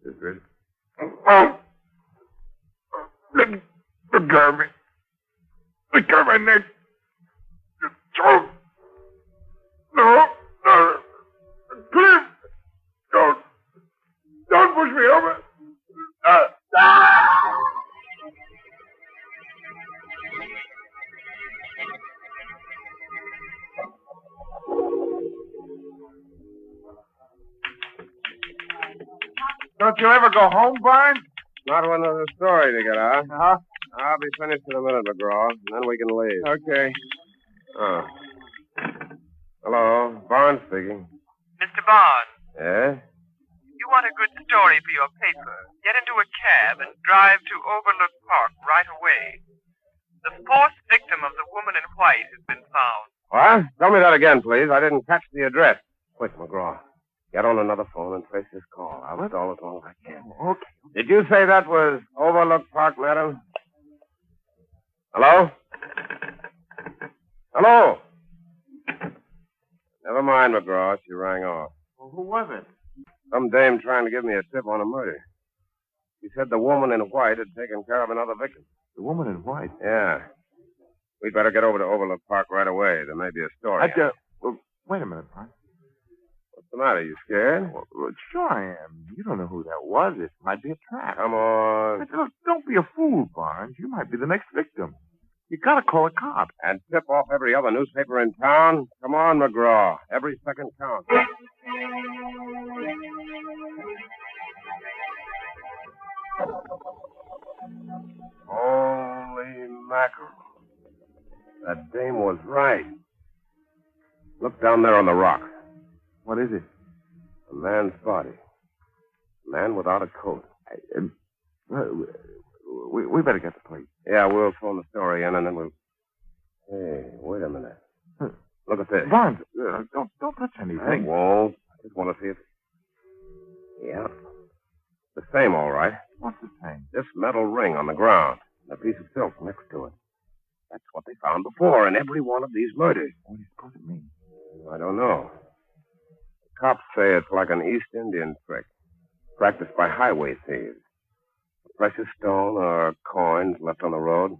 This is. Oh! Let go of me. Let go of my neck. Your throat. No. Cliff! Don't push me over. Don't you ever go home, Barnes? Not when there's a story to get out. Uh-huh. I'll be finished in a minute, McGraw, and then we can leave. Okay. Oh. Hello, Barnes speaking. Mr. Barnes, Yeah? you want a good story for your paper. Get into a cab and drive to Overlook Park right away. The fourth victim of the woman in white has been found. What? Tell me that again, please. I didn't catch the address. Quick, McGraw. Get on another phone and trace this call. I'll stall as long as I can. Okay. Did you say that was Overlook Park, madam? Hello? Hello? Never mind, McGraw. She rang off. Well, who was it? Some dame trying to give me a tip on a murder. She said the woman in white had taken care of another victim. The woman in white? Yeah. We'd better get over to Overlook Park right away. There may be a story. Well, wait a minute, Frank. What's the the matter? You scared? Well, sure I am. You don't know who that was. It might be a trap. Come on. But look, don't be a fool, Barnes. You might be the next victim. You gotta call a cop. And tip off every other newspaper in town? Come on, McGraw. Every second counts. Holy mackerel. That dame was right. Look down there on the rock. What is it? A man's body. A man without a coat. We better get the police. Yeah, we'll phone the story in and then we'll... Hey, wait a minute. Look at this. Barnes, don't touch I anything. won't. I just want to see it. Yeah. The same, all right. What's the same? This metal ring on the ground. And a piece of silk next to it. That's what they found before in every one of these murders. What do you suppose it means? I don't know. The cops say it's like an East Indian trick, practiced by highway thieves. A precious stone or coins left on the road.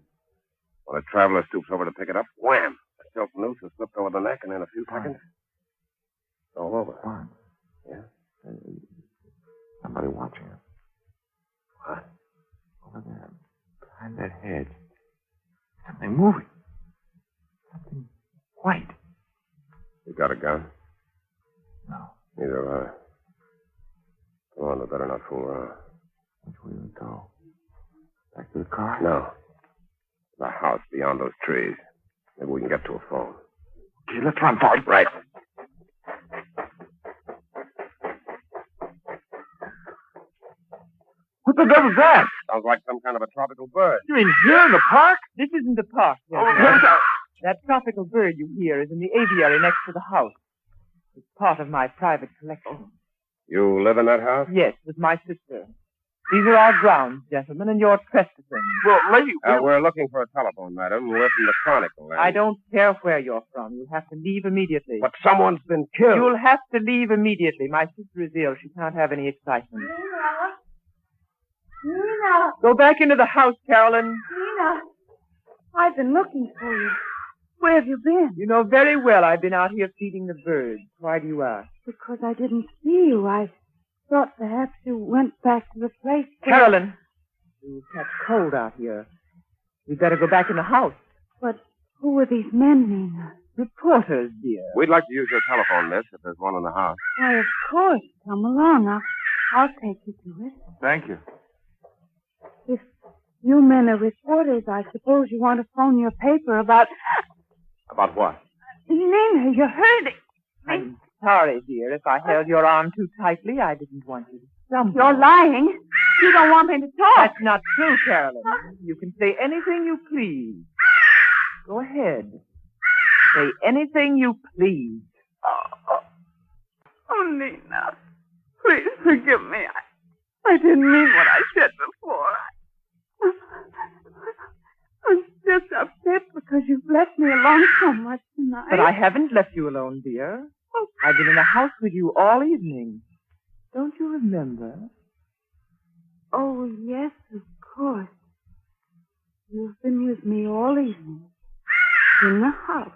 When a traveler stoops over to pick it up, wham! A silk noose is slipped over the neck, and in a few seconds, it's all over. Barnes. Yeah? Somebody watching us. What? Over there, behind that hedge. Something moving. Something white. You got a gun? No. Neither have I. Come on, we better not fool around. Which way do we go? Back to the car? No. The house beyond those trees. Maybe we can get to a phone. Okay, let's run for it. Right. What the devil's that? Sounds like some kind of a tropical bird. You mean here in the park? This isn't the park, gentlemen. That tropical bird you hear is in the aviary next to the house. It's part of my private collection. You live in that house? Yes, with my sister. These are our grounds, gentlemen, and you're trespassing. Well, lady... We're looking for a telephone, madam. We're from the Chronicle. I don't care where you're from. You'll have to leave immediately. But someone's been killed. You'll have to leave immediately. My sister is ill. She can't have any excitement. Nina! Go back into the house, Carolyn. Nina! I've been looking for you. Where have you been? You know very well I've been out here feeding the birds. Why do you ask? Because I didn't see you. I thought perhaps you went back to the place where... Carolyn! You'll catch cold out here. We'd better go back in the house. But who are these men, Nina? Reporters, dear. We'd like to use your telephone, miss, if there's one in the house. Why, of course. Come along. I'll take you to it. Thank you. If you men are reporters, I suppose you want to phone your paper about... About what? Nina, you heard it. I'm sorry, dear. If I held your arm too tightly, I didn't want you to stumble. You're lying. You don't want me to talk. That's not true, Carolyn. You can say anything you please. Go ahead. Say anything you please. Oh, Nina. Please forgive me. I didn't mean what I said before. I'm just upset because you've left me alone so much tonight. But I haven't left you alone, dear. I've been in the house with you all evening. Don't you remember? Oh, yes, of course. You've been with me all evening. In the house.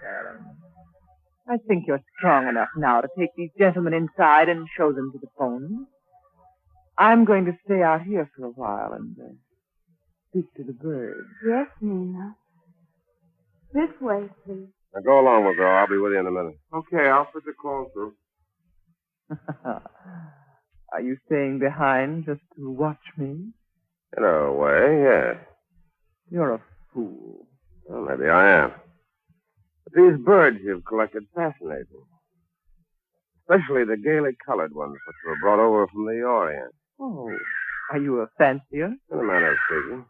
Carolyn. I think you're strong enough now to take these gentlemen inside and show them to the phone. I'm going to stay out here for a while and speak to the birds. Yes, Nina. This way, please. Now go along, McGraw. I'll be with you in a minute. Okay, I'll put the call through. Are you staying behind just to watch me? In a way, yes. You're a fool. Well, maybe I am. But these birds you've collected fascinate me. Especially the gaily colored ones which were brought over from the Orient. Oh, are you a fancier? In a manner of speaking.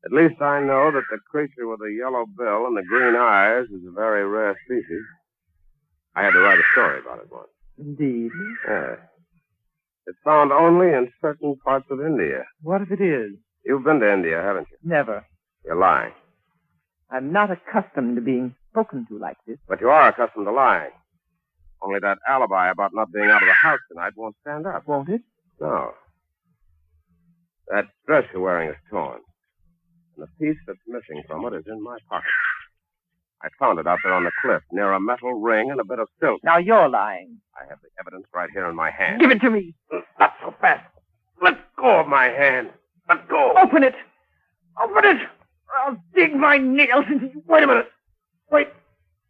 At least I know that the creature with the yellow bill and the green eyes is a very rare species. I had to write a story about it once. Indeed? Yes. It's found only in certain parts of India. What if it is? You've been to India, haven't you? Never. You're lying. I'm not accustomed to being spoken to like this. But you are accustomed to lying. Only that alibi about not being out of the house tonight won't stand up. Won't it? No. That dress you're wearing is torn. And the piece that's missing from it is in my pocket. I found it out there on the cliff, near a metal ring and a bit of silk. Now you're lying. I have the evidence right here in my hand. Give it to me. Not so fast. Let go of my hand. Let go. Open it. Open it. I'll dig my nails into you. Wait a minute. Wait.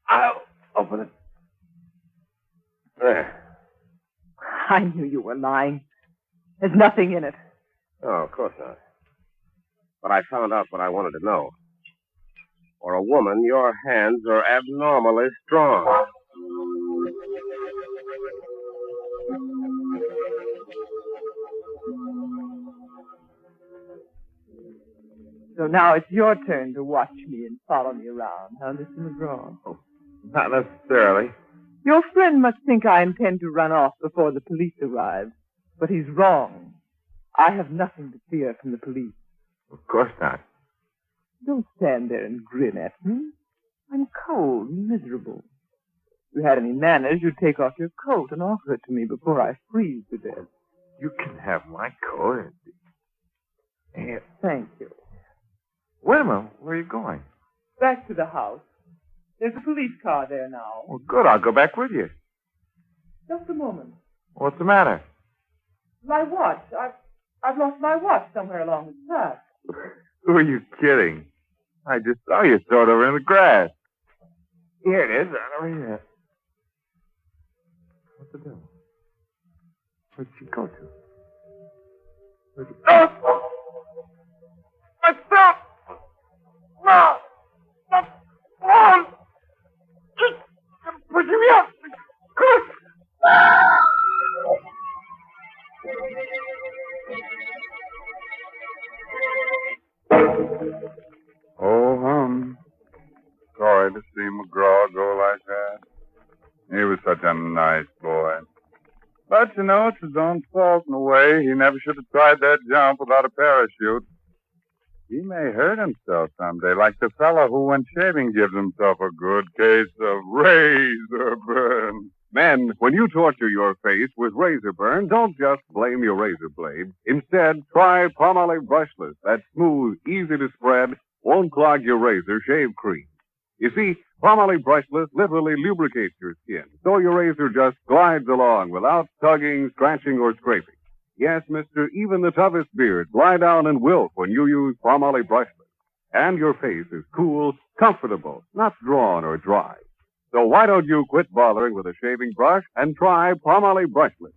I'll open it. There. I knew you were lying. There's nothing in it. Oh, of course not. But I found out what I wanted to know. For a woman, your hands are abnormally strong. So now it's your turn to watch me and follow me around, huh, Mr. McGraw? Oh, not necessarily. Your friend must think I intend to run off before the police arrive. But he's wrong. I have nothing to fear from the police. Of course not. Don't stand there and grin at me. I'm cold and miserable. If you had any manners, you'd take off your coat and offer it to me before I freeze to death. You can have my coat. Here, thank you. Wait a minute. Where are you going? Back to the house. There's a police car there now. Well, good. I'll go back with you. Just a moment. What's the matter? My watch. I've lost my watch somewhere along the path. Who are you kidding? I just saw you throw it over in the grass. Here it is. Right over here. What's it doing? Where'd she go to? Where'd you... Oh! Myself! No! Not on! Just pushing me up! Oh, sorry to see McGraw go like that. He was such a nice boy. But, you know, it's his own fault in a way. He never should have tried that jump without a parachute. He may hurt himself someday, like the fellow who, when shaving, gives himself a good case of razor burn. Men, when you torture your face with razor burn, don't just blame your razor blade. Instead, try Palmolive Brushless. That smooth, easy to spread, won't clog your razor shave cream. You see, Palmolive Brushless literally lubricates your skin, so your razor just glides along without tugging, scratching, or scraping. Yes, mister, even the toughest beards lie down and wilt when you use Palmolive Brushless. And your face is cool, comfortable, not drawn or dry. So why don't you quit bothering with a shaving brush and try Palmolive Brushless?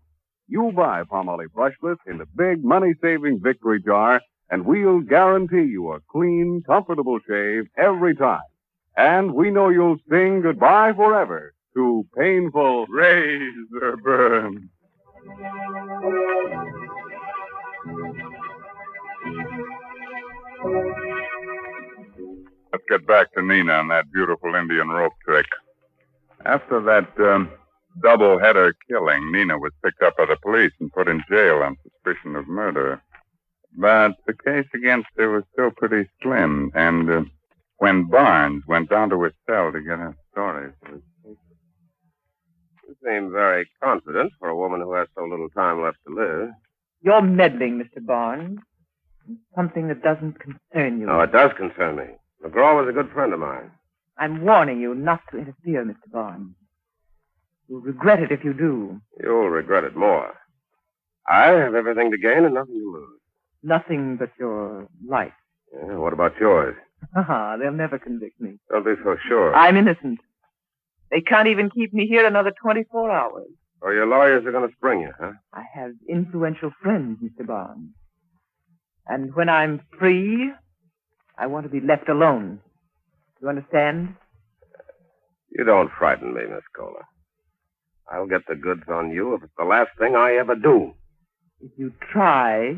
You buy Palmolive Brushless in the big money-saving victory jar, and we'll guarantee you a clean, comfortable shave every time. And we know you'll sing goodbye forever to painful razor burn. Let's get back to Nina and that beautiful Indian rope trick. After that double-header killing, Nina was picked up by the police and put in jail on suspicion of murder. But the case against her was still pretty slim, and when Barnes went down to his cell to get her story for his paper. You seem very confident for a woman who has so little time left to live. You're meddling, Mr. Barnes. Something that doesn't concern you. Oh, it does concern me. McGraw was a good friend of mine. I'm warning you not to interfere, Mr. Barnes. You'll regret it if you do. You'll regret it more. I have everything to gain and nothing to lose. Nothing but your life. Yeah, what about yours? They'll never convict me. Don't be so sure. I'm innocent. They can't even keep me here another 24 hours. Oh, your lawyers are going to spring you, huh? I have influential friends, Mr. Barnes. And when I'm free, I want to be left alone. You understand? You don't frighten me, Miss Cola. I'll get the goods on you if it's the last thing I ever do. If you try,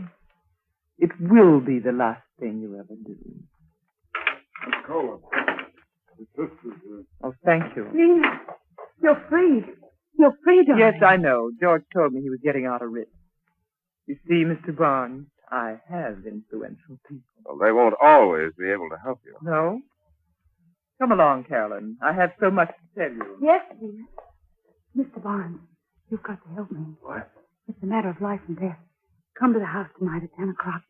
it will be the last thing you ever do. Miss Cola. Oh, thank you. Nina, you're free. You're free, darling. Yes, I know. George told me he was getting out a writ. You see, Mr. Barnes, I have influential people. Well, they won't always be able to help you. No? Come along, Carolyn. I have so much to tell you. Yes, dear. Mr. Barnes, you've got to help me. What? It's a matter of life and death. Come to the house tonight at 10 o'clock.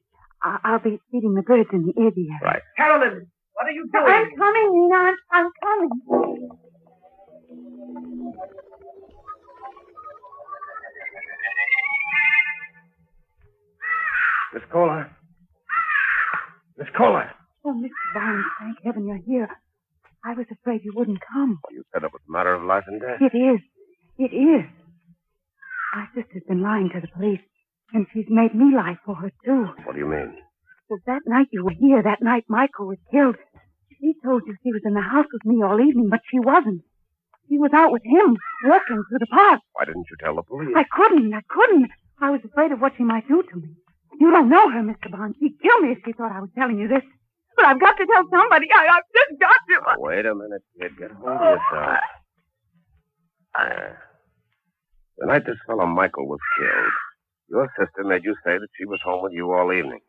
I'll be feeding the birds in the aviary. Right. Carolyn! What are you doing? I'm coming, Nina. I'm coming. Miss Kohler. Miss Kohler. Oh, Mr. Barnes, thank heaven you're here. I was afraid you wouldn't come. You said it was a matter of life and death. It is. It is. My sister's been lying to the police, and she's made me lie for her, too. What do you mean? Well, that night you were here, that night Michael was killed, she told you she was in the house with me all evening, but she wasn't. She was out with him, walking through the park. Why didn't you tell the police? I couldn't. I was afraid of what she might do to me. You don't know her, Mr. Barnes. She'd kill me if she thought I was telling you this. But I've got to tell somebody. I've just got to. Wait a minute, kid. Get hold of yourself. The night this fellow Michael was killed, your sister made you say that she was home with you all evening.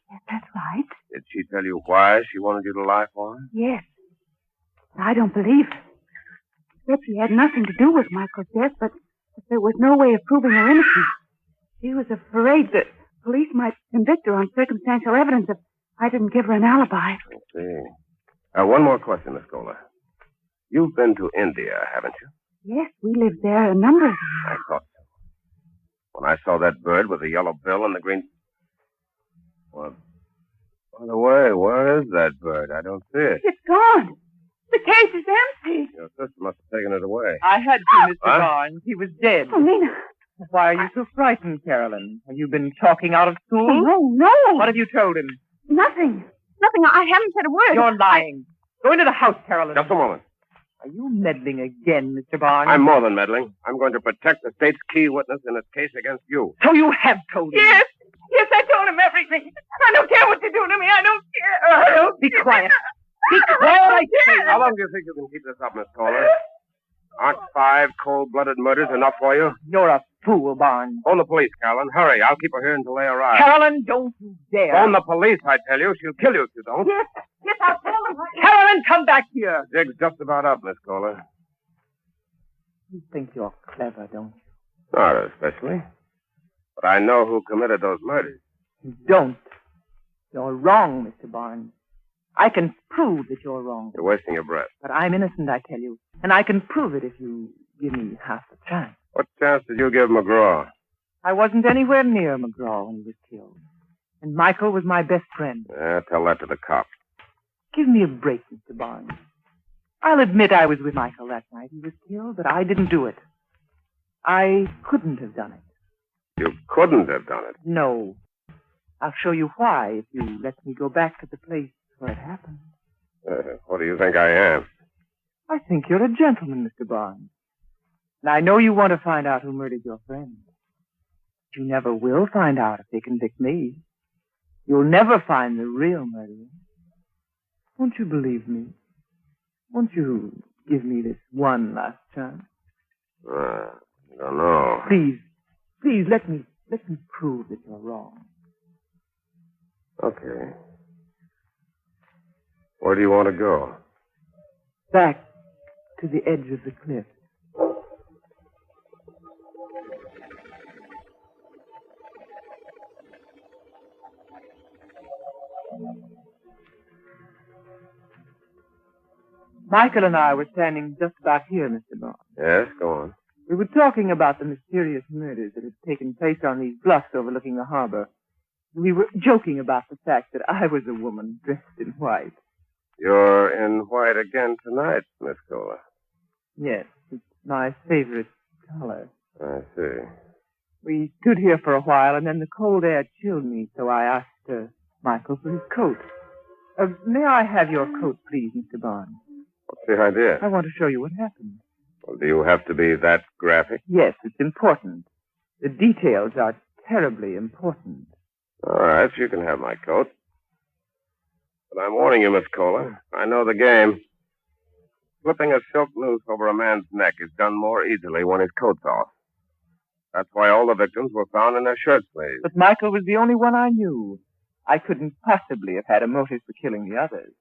Yes, that's right. Did she tell you why she wanted you to lie for her? Yes. I don't believe her. She said she had nothing to do with Michael's death, but there was no way of proving her innocence. She was afraid that police might convict her on circumstantial evidence if I didn't give her an alibi. I see. One more question, Miss Kohler. You've been to India, haven't you? Yes, we lived there a number of years. I thought so. When I saw that bird with the yellow bill and the green... Well, by the way, where is that bird? I don't see it. It's gone. The cage is empty. Your sister must have taken it away. I had to, Mr. Huh? Barnes. He was dead. Oh, Nina. Why are you so frightened, Carolyn? Have you been talking out of school? Oh, no. What have you told him? Nothing. I haven't said a word. You're lying. Go into the house, Carolyn. Just a moment. Are you meddling again, Mr. Barnes? I'm more than meddling. I'm going to protect the state's key witness in its case against you. So you have told him? Yes. Yes, I told him everything. I don't care what you do to me. I don't care. Be quiet. Be quiet, I say. How long do you think you can keep this up, Miss Kohler? Aren't 5 cold-blooded murders enough for you? You're a fool, Barnes. Phone the police, Carolyn. Hurry. I'll keep her here until they arrive. Carolyn, don't you dare. Phone the police, I tell you. She'll kill you if you don't. Yes, I'll tell them. Carolyn, come back here. Jig's just about up, Miss Kohler. You think you're clever, don't you? Not especially. But I know who committed those murders. You don't. You're wrong, Mr. Barnes. I can prove that you're wrong. You're wasting your breath. But I'm innocent, I tell you. And I can prove it if you give me half a chance. What chance did you give McGraw? I wasn't anywhere near McGraw when he was killed. And Michael was my best friend. Yeah, tell that to the cops. Give me a break, Mr. Barnes. I'll admit I was with Michael that night he was killed, but I didn't do it. I couldn't have done it. You couldn't have done it. No. I'll show you why if you let me go back to the place where it happened. What do you think I am? I think you're a gentleman, Mr. Barnes. And I know you want to find out who murdered your friend. But you never will find out if they convict me. You'll never find the real murderer. Won't you believe me? Won't you give me this one last chance? I don't know. Please, let me prove that you're wrong. Okay. Where do you want to go? Back to the edge of the cliff. Michael and I were standing just about here, Mr. Barnes. Yes, go on. We were talking about the mysterious murders that had taken place on these bluffs overlooking the harbor. We were joking about the fact that I was a woman dressed in white. You're in white again tonight, Miss Kohler. Yes, it's my favorite color. I see. We stood here for a while, and then the cold air chilled me, so I asked Michael for his coat. May I have your coat, please, Mr. Barnes? What's the idea? I want to show you what happened. Well, do you have to be that graphic? Yes, it's important. The details are terribly important. All right, you can have my coat. But I'm warning you, Miss Kohler. I know the game. Slipping a silk noose over a man's neck is done more easily when his coat's off. That's why all the victims were found in their shirt sleeves. But Michael was the only one I knew. I couldn't possibly have had a motive for killing the others.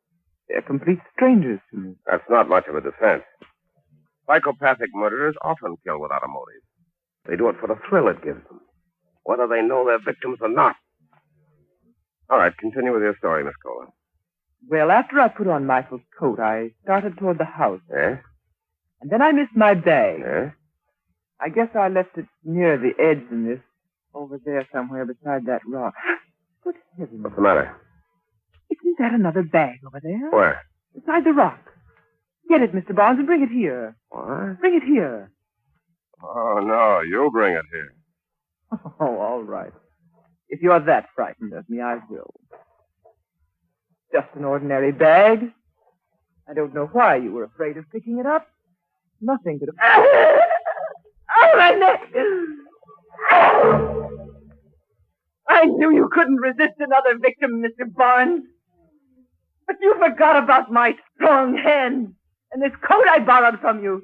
They're complete strangers to me. That's not much of a defense. Psychopathic murderers often kill without a motive. They do it for the thrill it gives them, whether they know they're victims or not. All right, continue with your story, Miss Kohler. Well, after I put on Michael's coat, I started toward the house. Yes? And then I missed my bag. Yes? I guess I left it near the edge in this, over there somewhere beside that rock. Good heavens. What's the matter? Isn't that another bag over there? Where? Beside the rock. Get it, Mr. Barnes, and bring it here. What? Bring it here. Oh, no, you bring it here. Oh, all right. If you're that frightened of me, I will. Just an ordinary bag. I don't know why you were afraid of picking it up. Nothing could have... Oh, my neck! I knew you couldn't resist another victim, Mr. Barnes. But you forgot about my strong hand and this coat I borrowed from you.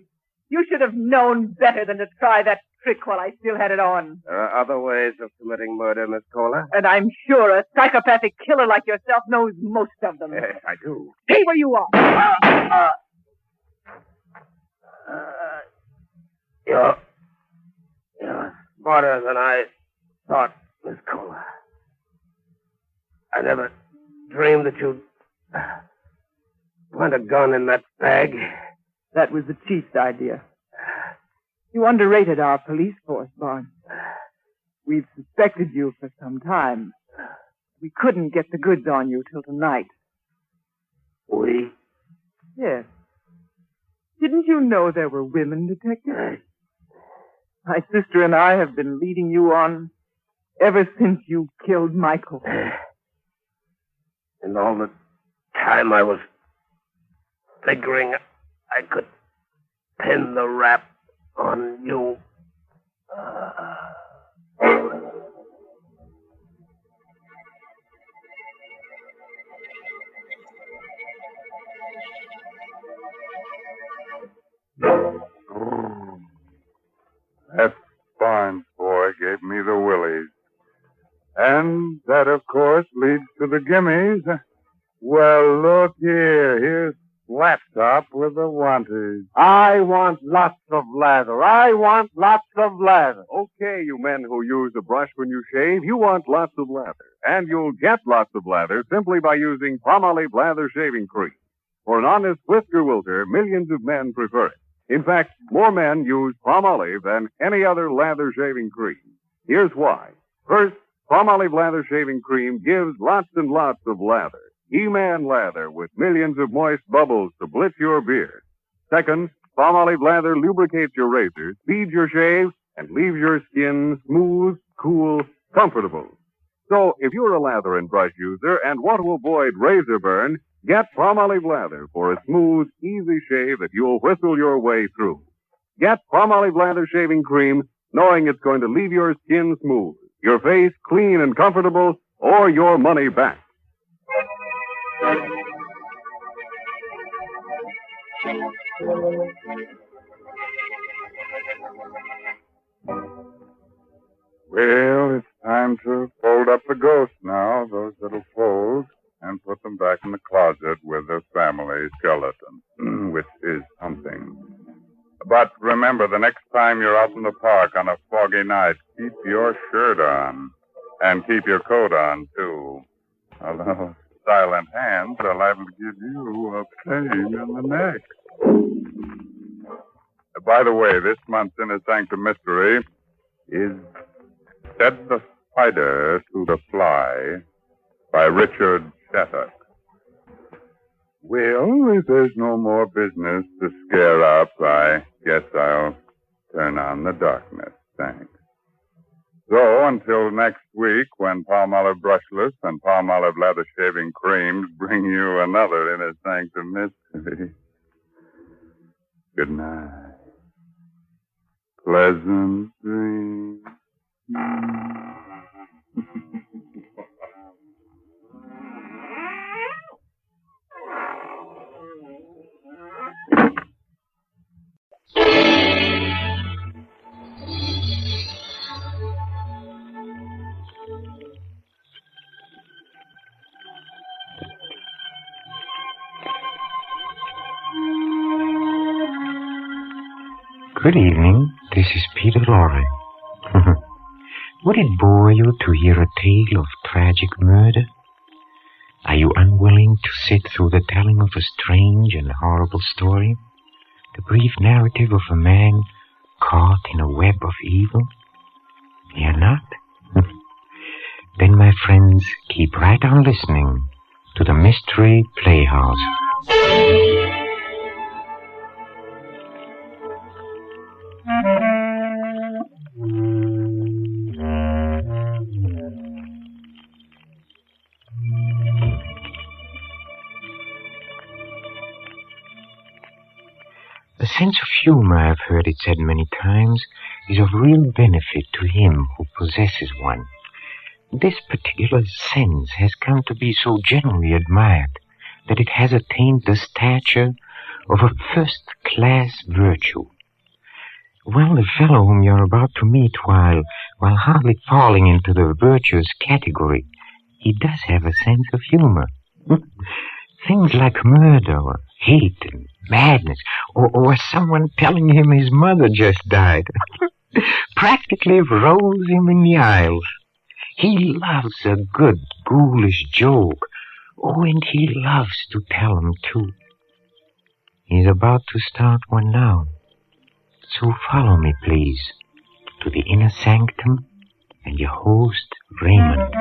You should have known better than to try that trick while I still had it on. There are other ways of committing murder, Miss Kohler. And I'm sure a psychopathic killer like yourself knows most of them. Yes, I do. Stay where you are. You're smarter than I thought, Miss Kohler. I never dreamed that you'd plant a gun in that bag. That was the chief's idea. You underrated our police force, Barnes. We've suspected you for some time. We couldn't get the goods on you till tonight. We? Yes. Didn't you know there were women detectives? My sister and I have been leading you on ever since you killed Michael. And all the time I was figuring I could pin the rap on you. That Barnes boy gave me the willies. And that, of course, leads to the gimmies. Well, look here. Here's Laptop with the wanties. I want lots of lather. I want lots of lather. Okay, you men who use a brush when you shave, you want lots of lather. And you'll get lots of lather simply by using Palmolive Lather Shaving Cream. For an honest whisker wilter, millions of men prefer it. In fact, more men use Palmolive than any other lather shaving cream. Here's why. First, Palmolive Lather Shaving Cream gives lots and lots of lather. He-Man lather with millions of moist bubbles to blitz your beard. Second, Palmolive Lather lubricates your razor, speeds your shave, and leaves your skin smooth, cool, comfortable. So, if you're a lather and brush user and want to avoid razor burn, get Palmolive Lather for a smooth, easy shave that you'll whistle your way through. Get Palmolive Lather Shaving Cream, knowing it's going to leave your skin smooth, your face clean and comfortable, or your money back. Well, it's time to fold up the ghosts now, those little folds, and put them back in the closet with the family skeleton, which is something. But remember, the next time you're out in the park on a foggy night, keep your shirt on. And keep your coat on, too. Although silent hands are liable to give you a pain in the neck. By the way, this month's Inner Sanctum Mystery is Said the Spider to the Fly by Richard Shattuck. Well, if there's no more business to scare up, I guess I'll turn on the darkness. Thanks. So, until next week, when Palmolive Brushless and Palmolive Lather Shaving Creams bring you another Inner Sanctum Mystery. Good night. Pleasant dreams. Good evening. This is Peter Lorre. Would it bore you to hear a tale of tragic murder? Are you unwilling to sit through the telling of a strange and horrible story? The brief narrative of a man caught in a web of evil? You're not? Then, my friends, keep right on listening to the Mystery Playhouse. A sense of humor, I've heard it said many times, is of real benefit to him who possesses one. This particular sense has come to be so generally admired that it has attained the stature of a first-class virtue. Well, the fellow whom you're about to meet, while hardly falling into the virtuous category, he does have a sense of humor. Things like murder, or hate, and madness, or someone telling him his mother just died, practically rolls him in the aisles. He loves a good, ghoulish joke. Oh, and he loves to tell them, too. He's about to start one now. So follow me, please, to the inner sanctum and your host, Raymond.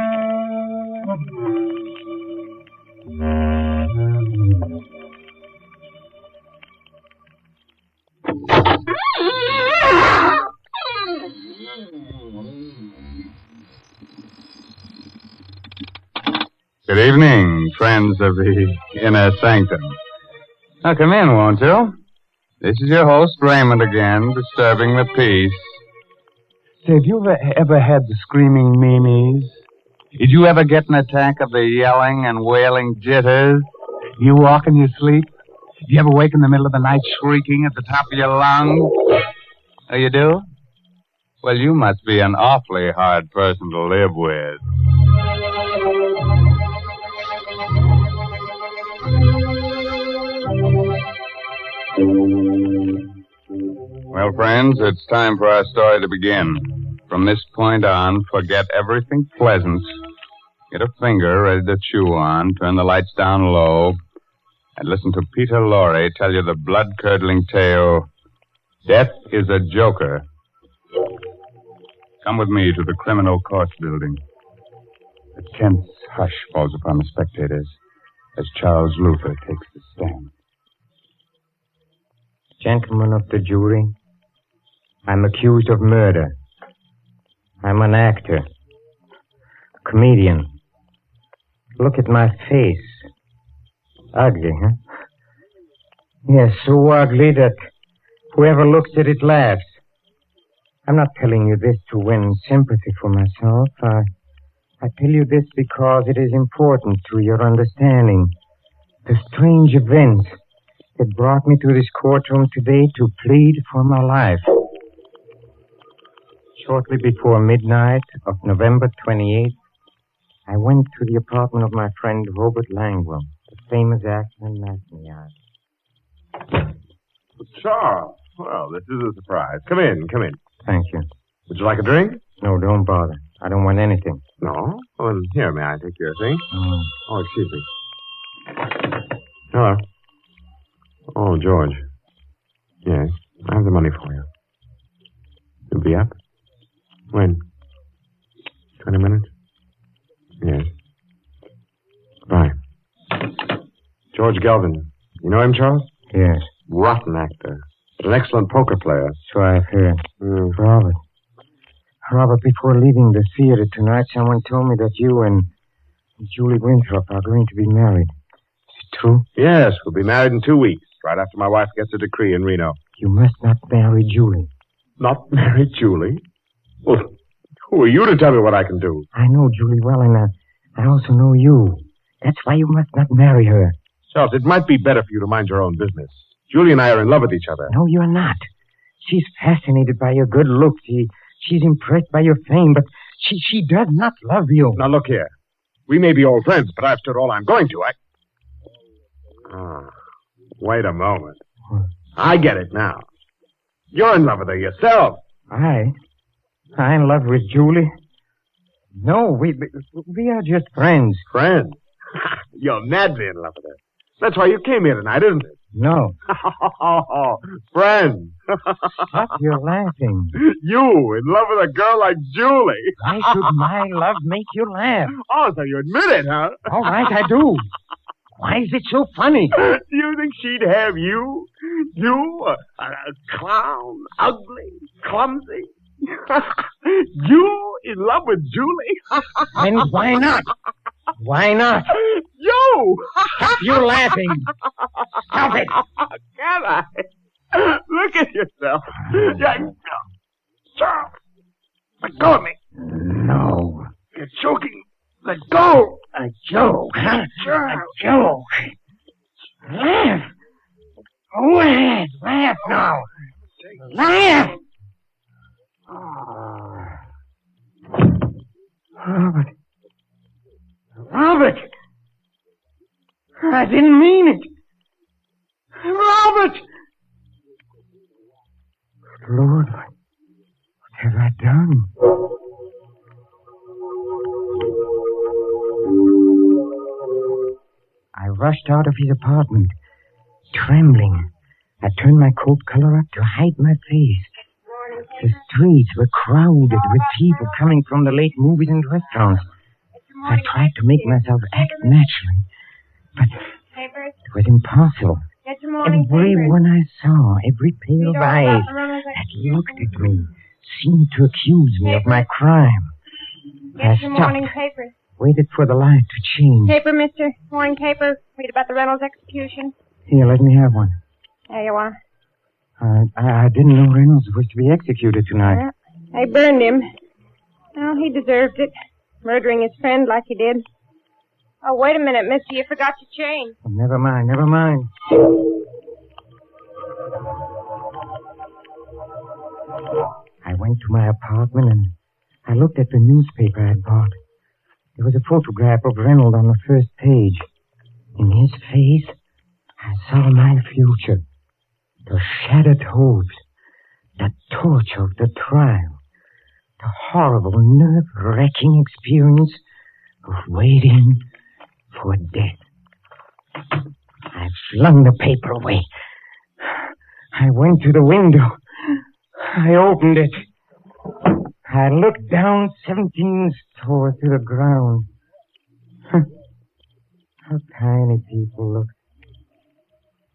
Good evening, friends of the inner sanctum. Now come in, won't you? This is your host, Raymond, again, disturbing the peace. Say, have you ever had the screaming meanies? Did you ever get an attack of the yelling and wailing jitters? You walk in your sleep? Do you ever wake in the middle of the night shrieking at the top of your lungs? Oh, you do? Well, you must be an awfully hard person to live with. Well, friends, it's time for our story to begin. From this point on, forget everything pleasant. Get a finger ready to chew on, turn the lights down low, and listen to Peter Lorre tell you the blood-curdling tale, Death is a Joker. Come with me to the criminal court building. A tense hush falls upon the spectators as Charles Luther takes the stand. Gentlemen of the jury, I'm accused of murder. I'm an actor, a comedian. Look at my face. Ugly, huh? Yes, so ugly that whoever looks at it laughs. I'm not telling you this to win sympathy for myself. I tell you this because it is important to your understanding the strange events that brought me to this courtroom today to plead for my life. Shortly before midnight of November 28th, I went to the apartment of my friend Robert Langwell, the famous actor and matinee artist. Charles, well, this is a surprise. Come in. Thank you. Would you like a drink? No, don't bother. I don't want anything. No? Well, here, may I take your thing? Oh, excuse me. Hello. Oh, George. Yes, I have the money for you. You'll be up? When? 20 minutes? Yes. Bye. George Galvin. You know him, Charles? Yes. Rotten actor. But an excellent poker player. So I've heard. Robert, before leaving the theater tonight, someone told me that you and Julie Winthrop are going to be married. Is it true? Yes, we'll be married in 2 weeks, right after my wife gets a decree in Reno. You must not marry Julie. Not marry Julie? Well, who are you to tell me what I can do? I know Julie well, and I also know you. That's why you must not marry her. Charles, it might be better for you to mind your own business. Julie and I are in love with each other. No, you're not. She's fascinated by your good looks. She's impressed by your fame, but she does not love you. Now, look here. We may be old friends, but I've stood all I'm going to. Wait a moment. I get it now. You're in love with her yourself. I'm in love with Julie. No, we are just friends. Friends? You're madly in love with her. That's why you came here tonight, isn't it? No. Friend. Stop your laughing. You in love with a girl like Julie. Why should my love make you laugh? Oh, so you admit it, huh? All right, I do. Why is it so funny? Do you think she'd have you? You, a clown, ugly, clumsy. You in love with Julie? And why not? Why not? You! Stop your laughing. Stop it. Can I? Look at yourself. Stop. Let go of me. No. You're choking. Let go. A joke, huh? A joke. Laugh. Go ahead. Laugh now. Laugh. Robert. Robert! I didn't mean it. Robert! Lord, what have I done? I rushed out of his apartment, trembling. I turned my coat collar up to hide my face. The streets were crowded with people coming from the late movies and restaurants. I tried to make myself act naturally, but it was impossible. Everyone I saw, every pair of eyes that looked at me, seemed to accuse me of my crime. I stopped, waited for the light to change. Paper, mister. Morning paper. Read about the Reynolds execution. Here, let me have one. There you are. I didn't know Reynolds was to be executed tonight. They burned him. Well, he deserved it. Murdering his friend like he did. Oh, wait a minute, mister. You forgot your chain. Oh, never mind. I went to my apartment and I looked at the newspaper I'd bought. There was a photograph of Reynolds on the first page. In his face, I saw my future. The shattered hopes, the torture of the trial, the horrible, nerve-wracking experience of waiting for death. I flung the paper away. I went to the window. I opened it. I looked down 17 stories to the ground. How tiny people look.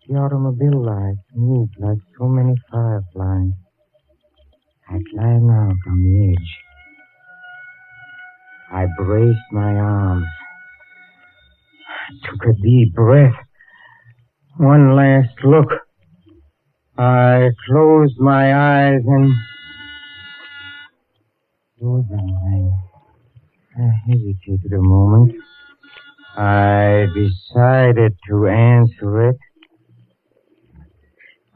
The automobile lights moved like so many fireflies. I climbed out on the edge. I braced my arms. I took a deep breath. One last look. I closed my eyes and... I hesitated a moment. I decided to answer it.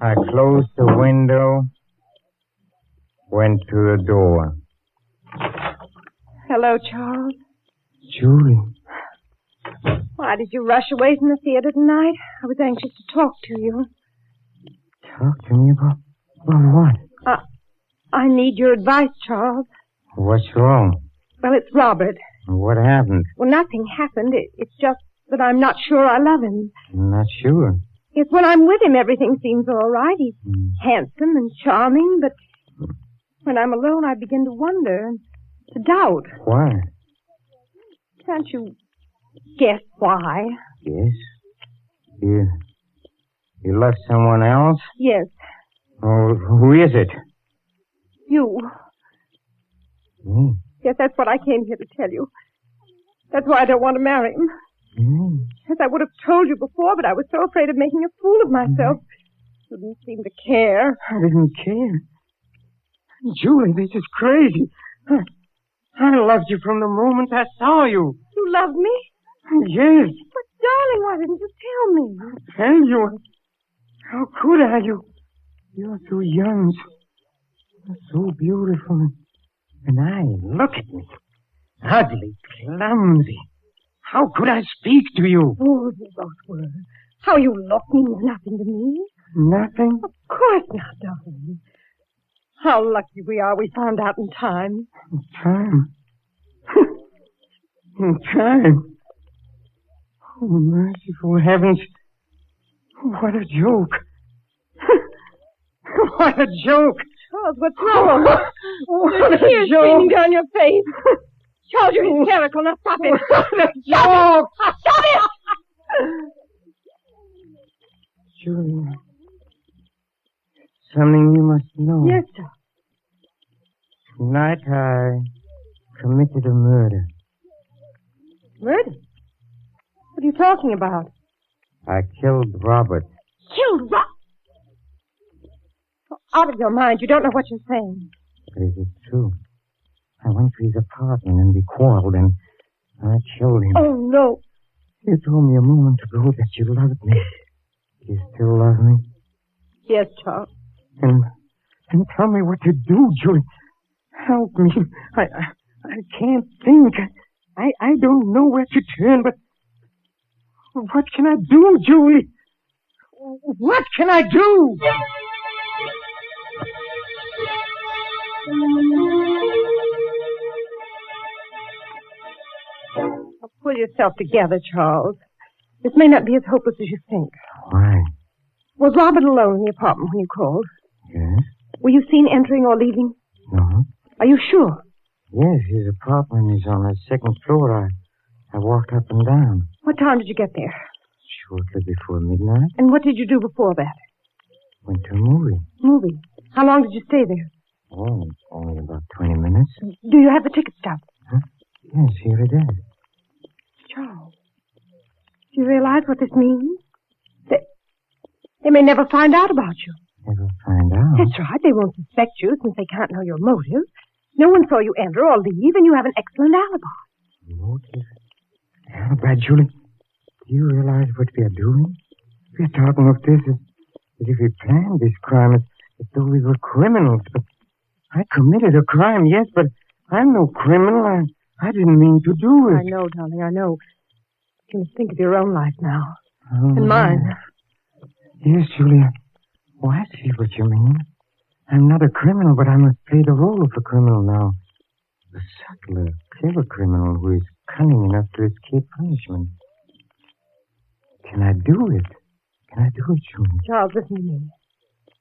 I closed the window, went to the door. Hello, Charles. Julie. Why did you rush away from the theater tonight? I was anxious to talk to you. Talk to me about what? I need your advice, Charles. What's wrong? Well, it's Robert. What happened? Well, nothing happened. It's just that I'm not sure I love him. I'm not sure. It's when I'm with him, everything seems all right. He's handsome and charming, but when I'm alone, I begin to wonder and to doubt. Why? Can't you guess why? Yes. You love someone else? Yes. Oh, who is it? You. Me? Yes, that's what I came here to tell you. That's why I don't want to marry him. Yes, I would have told you before, but I was so afraid of making a fool of myself. You didn't seem to care. I didn't care. Julie, this is crazy. I loved you from the moment I saw you. You loved me? Yes. But, darling, why didn't you tell me? Tell you? How could I? You're so young, so beautiful. And look at me. Ugly, clumsy. How could I speak to you? Oh, they both were. How you look means nothing to me. Nothing? Of course not, darling. How lucky we are we found out in time. In time? In time? Oh, merciful heavens. What a joke. What a joke. Charles, what's wrong? What There's a tears joke. streaming down your face. Charles, you're hysterical. Now stop it. What a joke. Stop it! Julia. Something you must know. Yes, sir. Tonight I committed a murder. Murder? What are you talking about? I killed Robert. Killed Rob? Out of your mind. You don't know what you're saying. But is it true? I went to his apartment and we quarreled and I killed him. Oh, no. You told me a moment ago that you loved me. Do you still love me? Yes, Charles. And tell me what to do, Julie. Help me. I can't think. I don't know where to turn, but what can I do, Julie? What can I do? Now, pull yourself together, Charles. This may not be as hopeless as you think. Why? Was Robert alone in the apartment when you called? Yes? Were you seen entering or leaving? No. Are you sure? Yes, his apartment is on the second floor. I walked up and down. What time did you get there? Shortly before midnight. And what did you do before that? Went to a movie. Movie. How long did you stay there? Oh, only about 20 minutes. Do you have the ticket stub? Huh? Yes, here it is. Charles, do you realize what this means? They may never find out about you. Never find out? That's right. They won't suspect you since they can't know your motive. No one saw you enter or leave, and you have an excellent alibi. Motive? Alibi, Julie. Do you realize what we are doing? We are talking of this as if we planned this crime, as though we were criminals. But I committed a crime, yes, but I'm no criminal. I didn't mean to do it. I know, darling, I know. You must think of your own life now. Oh, And mine. Yes, Julia. Oh, I see what you mean. I'm not a criminal, but I must play the role of a criminal now. A subtler, clever criminal who is cunning enough to escape punishment. Can I do it? Can I do it, Julia? Charles, listen to me.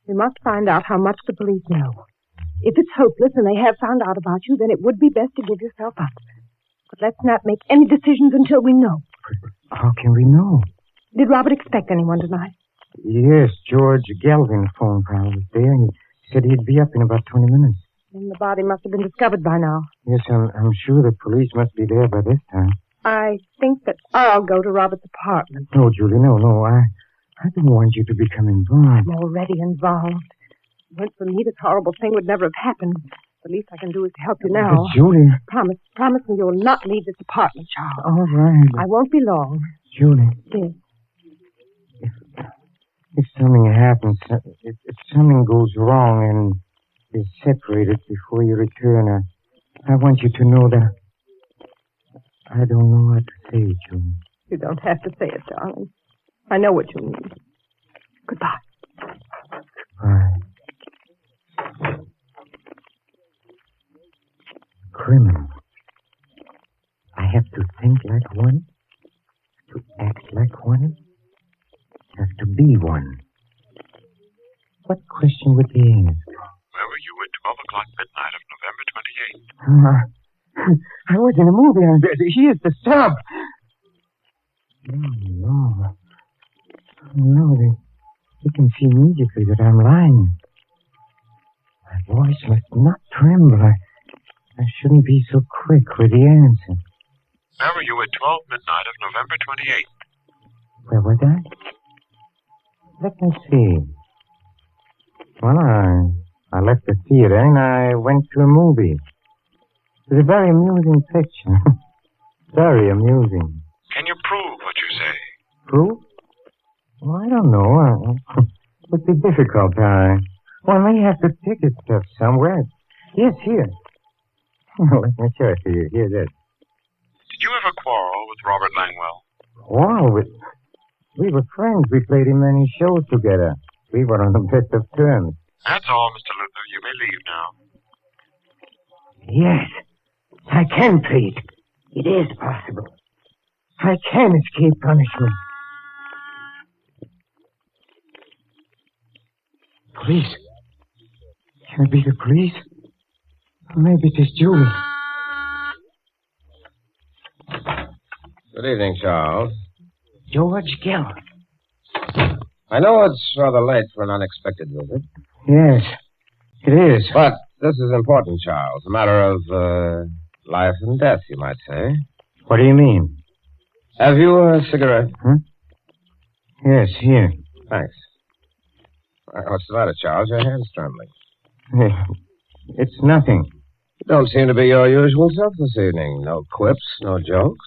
We must find out how much the police know. If it's hopeless and they have found out about you, then it would be best to give yourself up. But let's not make any decisions until we know. How can we know? Did Robert expect anyone tonight? Yes, George Galvin phoned while I was there. He said he'd be up in about 20 minutes. Then the body must have been discovered by now. Yes, I'm sure the police must be there by this time. I think that I'll go to Robert's apartment. No, Julie, no. I don't want you to become involved. I'm already involved. If it weren't for me, this horrible thing would never have happened. The least I can do is to help you now. But, Julie... Promise me you'll not leave this apartment, Charles. All right. I won't be long. Julie. Yes. If something happens, if something goes wrong and is separated before you return, I want you to know that I don't know what to say, Julie. You don't have to say it, darling. I know what you mean. Goodbye. Goodbye. Criminal. I have to think like one, to act like one, have to be one. What question would they ask? Where were you at 12 o'clock midnight of November 28th? I was in a movie. Here's the stub. No, they can see immediately that I'm lying. My voice must not tremble. I shouldn't be so quick with the answer. Where were you at 12 midnight of November 28th? Where was I? Let me see. Well, I left the theater and I went to a movie. It was a very amusing picture. Very amusing. Can you prove what you say? Proof? Well, I don't know. It would be difficult. One may have the ticket stuff somewhere. Yes, here. Let me show it to you. Here it is. Did you ever quarrel with Robert Langwell? Quarrel? We were friends. We played in many shows together. We were on the best of terms. That's all, Mr. Luther. You may leave now. Yes, I can play it. It is possible. I can't escape punishment. Police. Can it be the police? Or maybe it is Julie. Good evening, Charles. George Gallows. I know it's rather late for an unexpected visit. Yes, it is. But this is important, Charles. A matter of life and death, you might say. What do you mean? Have you a cigarette? Yes, here. Thanks. What's the matter, Charles? Your hand's trembling. It's nothing. You don't seem to be your usual self this evening. No quips, no jokes.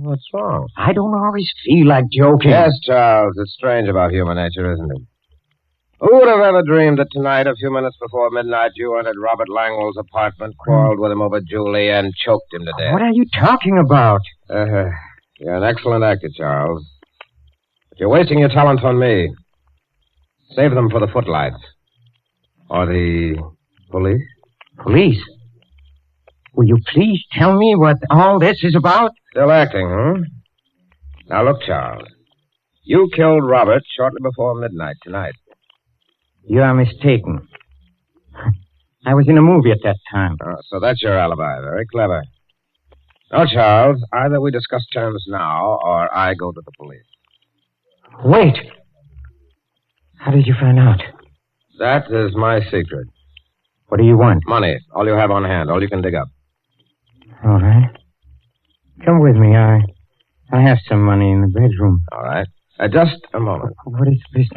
What's wrong? I don't always feel like joking. Yes, Charles. It's strange about human nature, isn't it? Who would have ever dreamed that tonight, a few minutes before midnight, you entered Robert Langwell's apartment, quarreled with him over Julie, and choked him to death? What are you talking about? You're an excellent actor, Charles. But you're wasting your talents on me. Save them for the footlights. Or the police? Police? Will you please tell me what all this is about? Still acting, huh? Now look, Charles. You killed Robert shortly before midnight tonight. You are mistaken. I was in a movie at that time. Oh, so that's your alibi. Very clever. Now, Charles, either we discuss terms now, or I go to the police. Wait. How did you find out? That is my secret. What do you want? Money. All you have on hand. All you can dig up. All right. Come with me. I have some money in the bedroom. All right. Just a moment. What is this?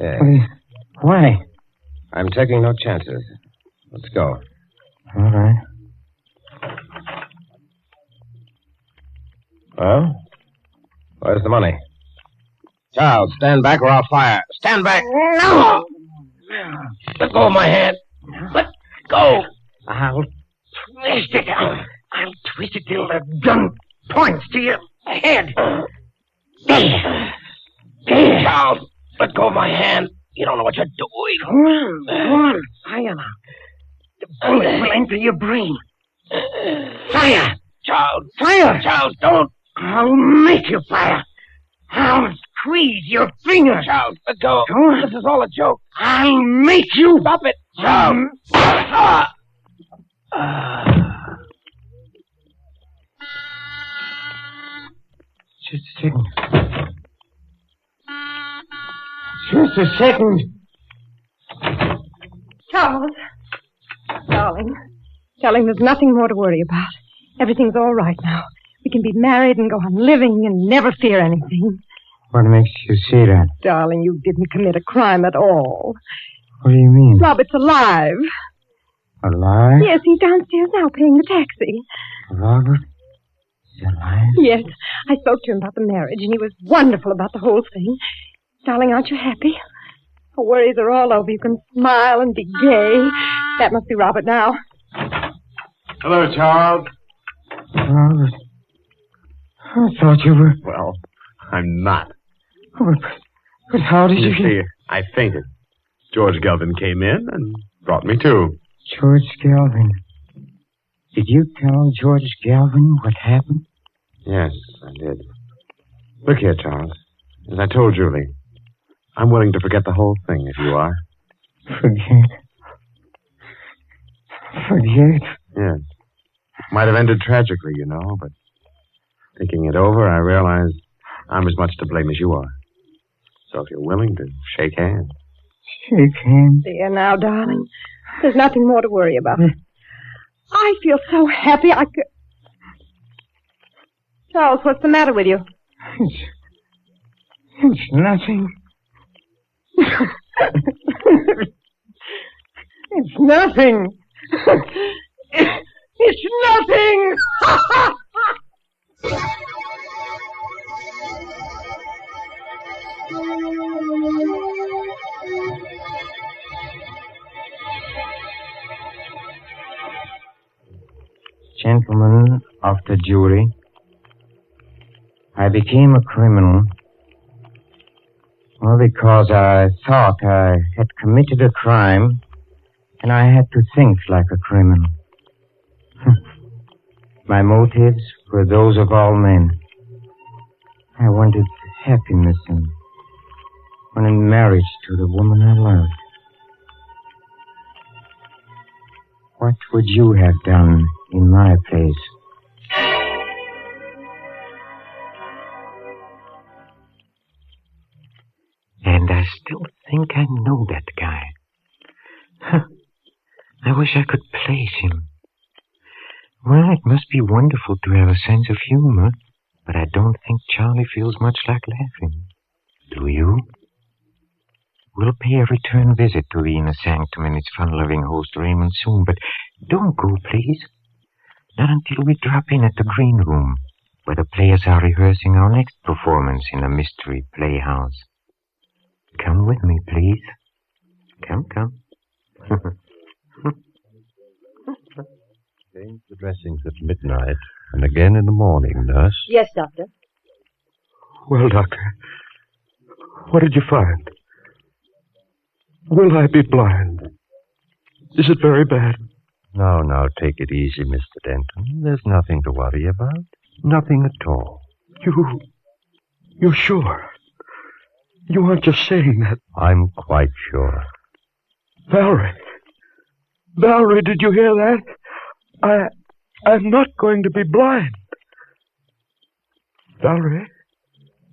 Yes. Why? I'm taking no chances. Let's go. All right. Well, where's the money? Charles, stand back or I'll fire. Stand back. No! Let go of my hand. Let go. I'll twist it. I'll twist it till the gun points to your head. There. Charles, let go of my hand. You don't know what you're doing. Go on. Fire now. The bullet will enter your brain. Fire. Charles. Fire. Charles, don't. I'll make you fire. I'll squeeze your fingers. Charles, let go. This is all a joke. I'll make you. Stop it. Charles. Just a second. Just a second. Charles. Darling. Darling, there's nothing more to worry about. Everything's all right now. We can be married and go on living and never fear anything. What makes you say that? Darling, you didn't commit a crime at all. What do you mean? Robert's alive. Alive? Yes, he's downstairs now paying the taxi. Robert is alive? Yes. I spoke to him about the marriage, and he was wonderful about the whole thing. Darling, aren't you happy? The worries are all over. You can smile and be gay. That must be Robert now. Hello, Charles. Robert. I thought you were... Well, I'm not. But how did you... see, I fainted. George Galvin came in and brought me to. George Galvin. Did you tell George Galvin what happened? Yes, I did. Look here, Charles. As I told Julie, I'm willing to forget the whole thing if you are. Forget? Forget? Yes. It might have ended tragically, you know, but thinking it over, I realize I'm as much to blame as you are. So if you're willing to shake hands. Shake hands? There now, darling. There's nothing more to worry about. I feel so happy I could... Charles, what's the matter with you? It's nothing. It's nothing. It's nothing. Gentlemen of the jury, I became a criminal because I thought I had committed a crime and I had to think like a criminal. My motives were those of all men. I wanted happiness and wanted marriage to the woman I loved. What would you have done in my place? And I still think I know that guy. I wish I could place him. Well, it must be wonderful to have a sense of humor, but I don't think Charlie feels much like laughing. Do you? We'll pay a return visit to the inner sanctum and its fun-loving host Raymond soon, but don't go, please. Not until we drop in at the green room, where the players are rehearsing our next performance in a mystery playhouse. Come with me, please. Come. Change the dressings at midnight, and again in the morning, nurse. Yes, Doctor. Well, Doctor, what did you find? Will I be blind? Is it very bad? Now, take it easy, Mr. Denton. There's nothing to worry about. Nothing at all. You're sure? You aren't just saying that. I'm quite sure. Valerie, did you hear that? I'm not going to be blind. Valerie,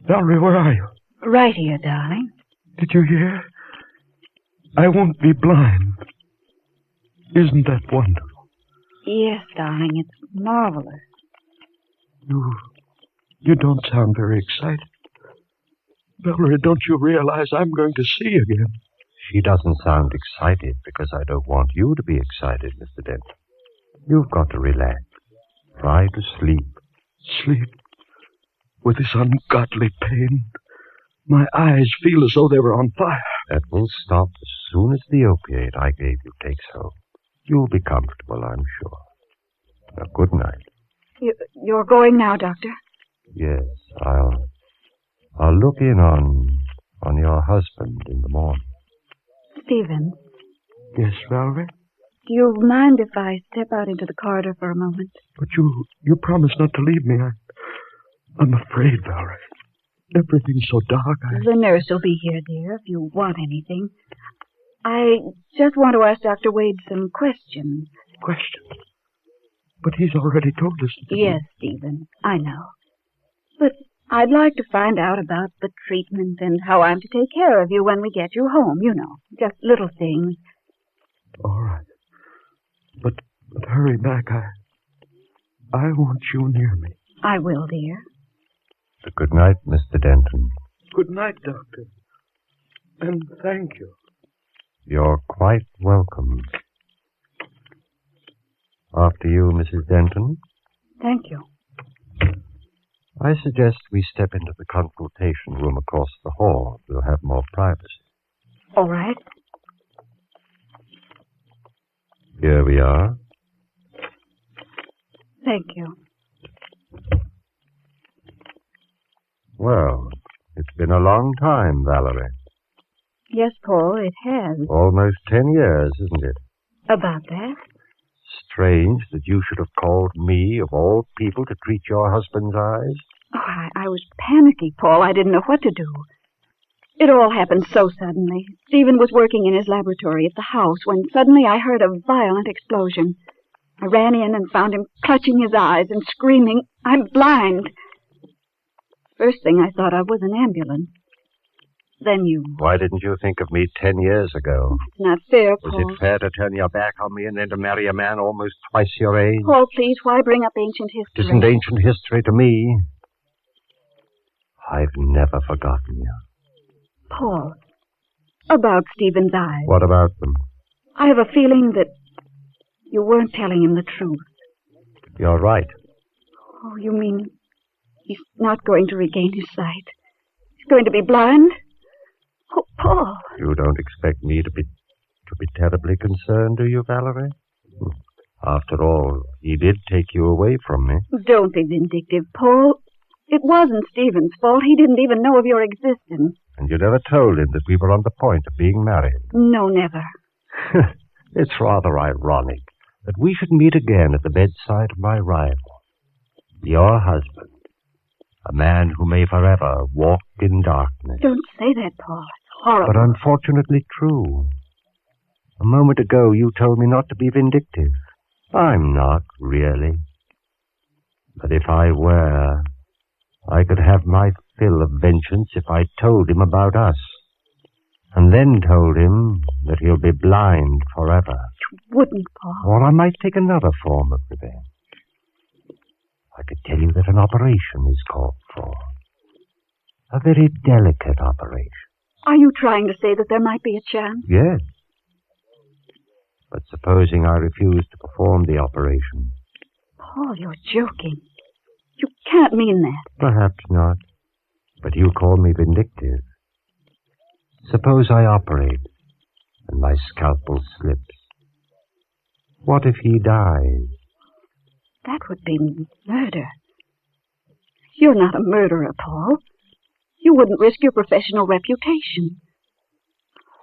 where are you? Right here, darling. Did you hear? I won't be blind. Isn't that wonderful? Yes, darling, it's marvelous. You don't sound very excited. Valerie, don't you realize I'm going to see again? She doesn't sound excited because I don't want you to be excited, Mr. Denton. You've got to relax. Try to sleep. Sleep? With this ungodly pain? My eyes feel as though they were on fire. That will stop as soon as the opiate I gave you takes hold. You'll be comfortable, I'm sure. Now, good night. You're going now, Doctor? Yes, I'll look in on your husband in the morning. Stephen? Yes, Valerie? Do you mind if I step out into the corridor for a moment? But you promised not to leave me. I'm afraid, Valerie. Everything's so dark. The nurse will be here, dear, if you want anything. I just want to ask Dr. Wade some questions. Questions? But he's already told us. Yes, Stephen, I know. But I'd like to find out about the treatment and how I'm to take care of you when we get you home, you know. Just little things. All right. But hurry back. I want you near me. I will, dear. Good night, Mr. Denton. Good night, Doctor. And thank you. You're quite welcome. After you, Mrs. Denton. Thank you. I suggest we step into the consultation room across the hall. We'll have more privacy. All right. Here we are. Thank you. Well, it's been a long time, Valerie. Yes, Paul, it has. Almost 10 years, isn't it? About that? Strange that you should have called me, of all people, to treat your husband's eyes. Oh, I was panicky, Paul. I didn't know what to do. It all happened so suddenly. Stephen was working in his laboratory at the house when suddenly I heard a violent explosion. I ran in and found him clutching his eyes and screaming, "I'm blind!" First thing I thought of was an ambulance. Then you. Why didn't you think of me 10 years ago? It's not fair, Paul. Was it fair to turn your back on me and then to marry a man almost twice your age? Paul, please, why bring up ancient history? It isn't ancient history to me. I've never forgotten you. Paul, about Stephen's eyes. What about them? I have a feeling that you weren't telling him the truth. You're right. Oh, you mean he's not going to regain his sight? He's going to be blind? Oh, Paul. You don't expect me to be terribly concerned, do you, Valerie? After all, he did take you away from me. Don't be vindictive, Paul. It wasn't Stephen's fault. He didn't even know of your existence. And you never told him that we were on the point of being married. No, never. It's rather ironic that we should meet again at the bedside of my rival, your husband. A man who may forever walk in darkness. Don't say that, Paul. It's horrible. But unfortunately true. A moment ago you told me not to be vindictive. I'm not, really. But if I were, I could have my fill of vengeance if I told him about us. And then told him that he'll be blind forever. You wouldn't, Paul. Or I might take another form of revenge. I could tell you that an operation is called for. A very delicate operation. Are you trying to say that there might be a chance? Yes. But supposing I refuse to perform the operation? Paul, you're joking. You can't mean that. Perhaps not. But you call me vindictive. Suppose I operate and my scalpel slips. What if he dies? That would be murder. You're not a murderer, Paul. You wouldn't risk your professional reputation.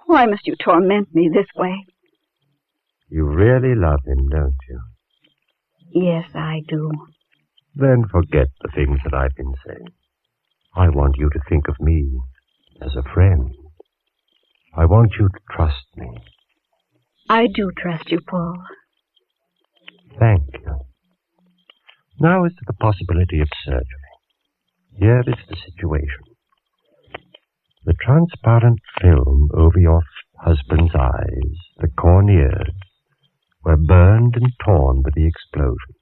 Why must you torment me this way? You really love him, don't you? Yes, I do. Then forget the things that I've been saying. I want you to think of me as a friend. I want you to trust me. I do trust you, Paul. Thank you. Now as to the possibility of surgery. Here is the situation. The transparent film over your husband's eyes, the corneas, were burned and torn by the explosion.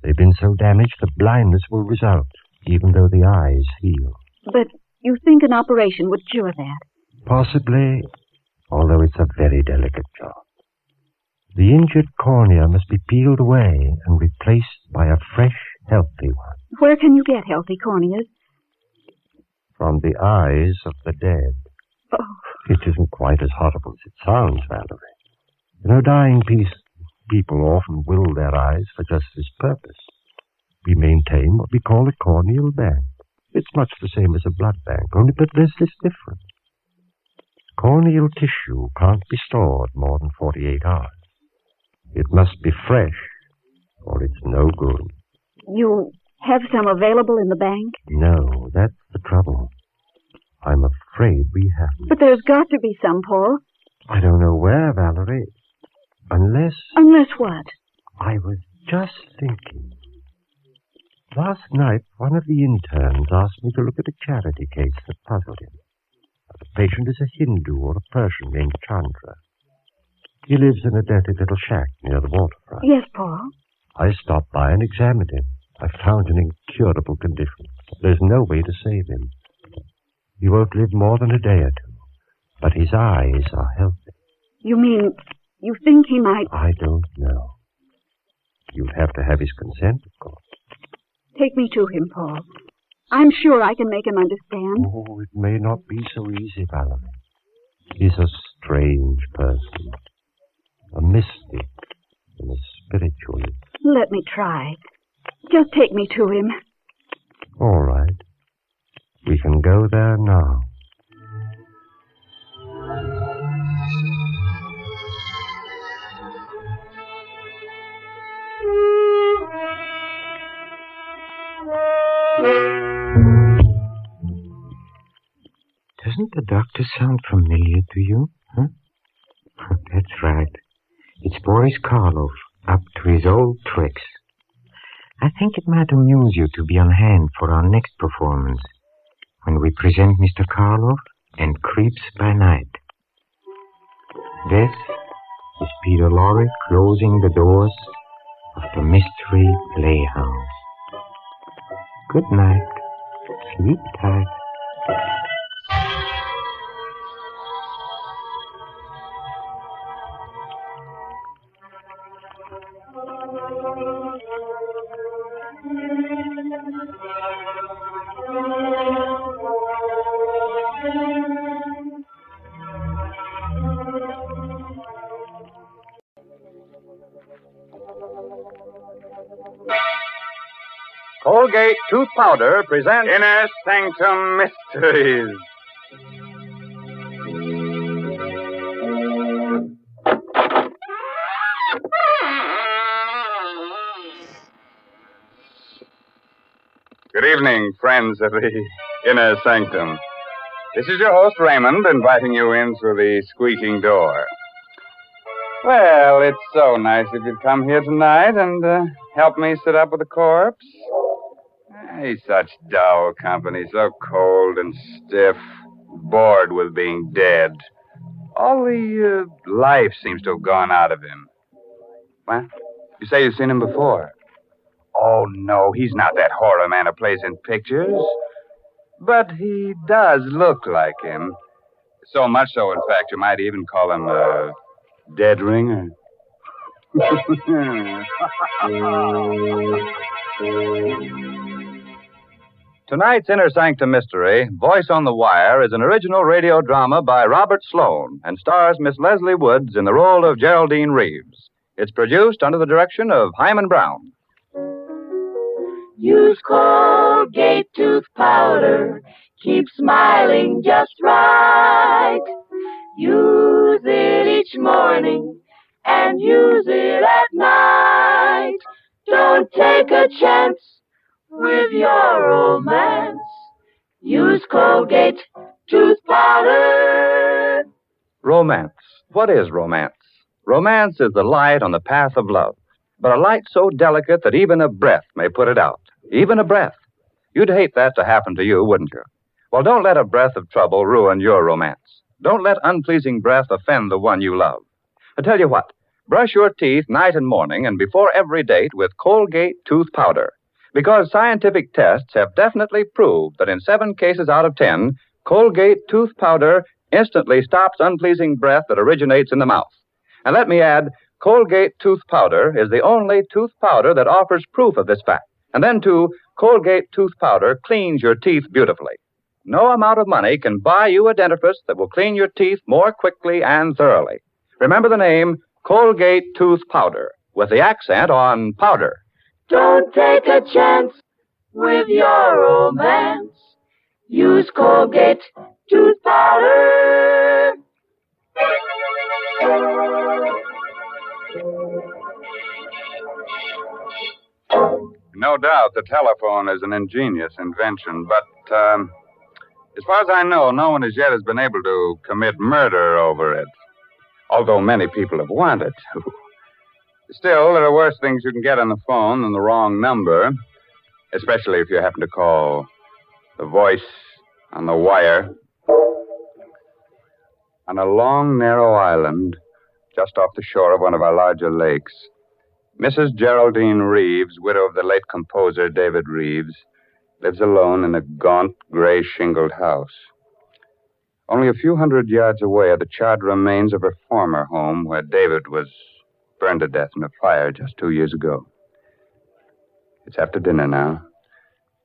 They've been so damaged that blindness will result, even though the eyes heal. But you think an operation would cure that? Possibly, although it's a very delicate job. The injured cornea must be peeled away and replaced by a fresh, healthy one. Where can you get healthy corneas? From the eyes of the dead. Oh. It isn't quite as horrible as it sounds, Valerie. You know, dying people often will their eyes for just this purpose. We maintain what we call a corneal bank. It's much the same as a blood bank, only but there's this difference. Corneal tissue can't be stored more than 48 hours. It must be fresh, or it's no good. You have some available in the bank? No, that's the trouble. I'm afraid we haven't. But there's got to be some, Paul. I don't know where, Valerie. Unless... Unless what? I was just thinking. Last night, one of the interns asked me to look at a charity case that puzzled him. The patient is a Hindu or a Persian named Chandra. He lives in a dirty little shack near the waterfront. Yes, Paul. I stopped by and examined him. I found an incurable condition. There's no way to save him. He won't live more than a day or two. But his eyes are healthy. You mean you think he might... I don't know. You'd have to have his consent, of course. Take me to him, Paul. I'm sure I can make him understand. Oh, it may not be so easy, Valerie. He's a strange person. A mystic and a spiritualist. Let me try. Just take me to him. All right. We can go there now. Doesn't the doctor sound familiar to you? Huh? That's right. It's Boris Karloff, up to his old tricks. I think it might amuse you to be on hand for our next performance, when we present Mr. Karloff and Creeps by Night. This is Peter Lorre closing the doors of the Mystery Playhouse. Good night. Sleep tight. Colgate Tooth Powder presents Inner Sanctum Mysteries. Good evening, friends of the inner sanctum. This is your host, Raymond, inviting you in through the squeaking door. Well, it's so nice if you'd come here tonight and help me sit up with the corpse. He's such dull company, so cold and stiff, bored with being dead. All the life seems to have gone out of him. What? You say you've seen him before? Oh, no, he's not that horror man who plays in pictures. But he does look like him. So much so, in fact, you might even call him a dead ringer. Tonight's Inner Sanctum Mystery, Voice on the Wire, is an original radio drama by Robert Sloane and stars Miss Leslie Woods in the role of Geraldine Reeves. It's produced under the direction of Hyman Brown. Use Colgate tooth powder. Keep smiling just right. Use it each morning and use it at night. Don't take a chance with your romance. Use Colgate tooth powder. Romance. What is romance? Romance is the light on the path of love, but a light so delicate that even a breath may put it out. Even a breath. You'd hate that to happen to you, wouldn't you? Well, don't let a breath of trouble ruin your romance. Don't let unpleasing breath offend the one you love. I tell you what, brush your teeth night and morning and before every date with Colgate tooth powder. Because scientific tests have definitely proved that in 7 cases out of 10, Colgate tooth powder instantly stops unpleasing breath that originates in the mouth. And let me add, Colgate tooth powder is the only tooth powder that offers proof of this fact. And then, too, Colgate tooth powder cleans your teeth beautifully. No amount of money can buy you a dentifrice that will clean your teeth more quickly and thoroughly. Remember the name Colgate tooth powder, with the accent on powder. Don't take a chance with your romance. Use Colgate tooth powder. No doubt the telephone is an ingenious invention, but as far as I know, no one as yet has been able to commit murder over it, although many people have wanted to. Still, there are worse things you can get on the phone than the wrong number, especially if you happen to call the voice on the wire. On a long, narrow island just off the shore of one of our larger lakes, Mrs. Geraldine Reeves, widow of the late composer David Reeves, lives alone in a gaunt, gray shingled house. Only a few hundred yards away are the charred remains of her former home, where David was burned to death in a fire just 2 years ago. It's after dinner now,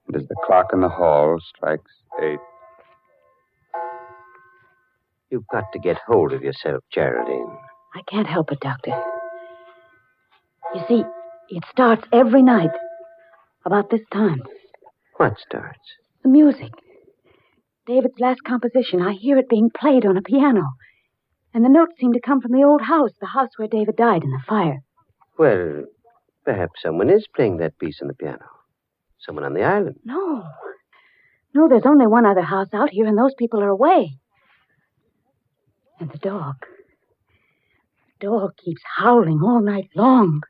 and as the clock in the hall strikes 8. You've got to get hold of yourself, Geraldine. I can't help it, Doctor. You see, it starts every night about this time. What starts? The music. David's last composition. I hear it being played on a piano. And the notes seem to come from the old house, the house where David died in the fire. Well, perhaps someone is playing that piece on the piano. Someone on the island. No, there's only one other house out here, and those people are away. And the dog. The dog keeps howling all night long.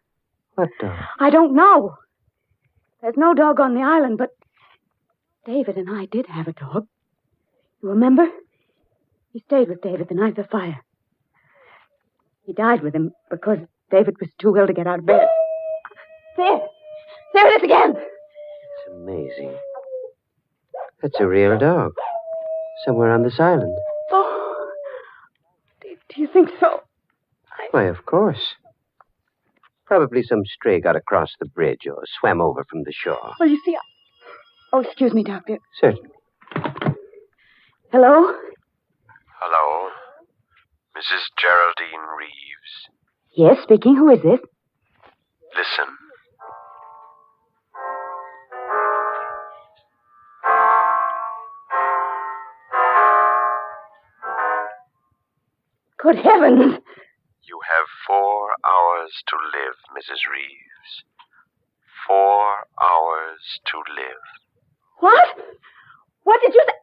What dog? I don't know. There's no dog on the island, but David and I did have a dog. You remember? He stayed with David the night of the fire. He died with him because David was too ill to get out of bed. There it is again. It's amazing. That's a real dog. Somewhere on this island. Oh, do you think so? Why, of course. Probably some stray got across the bridge or swam over from the shore. Well, you see, Oh, excuse me, Doctor. Certainly. Hello? Hello? Mrs. Geraldine Reeves. Yes, speaking. Who is this? Listen. Good heavens! You have 4 hours to live, Mrs. Reeves. 4 hours to live. What? What did you say?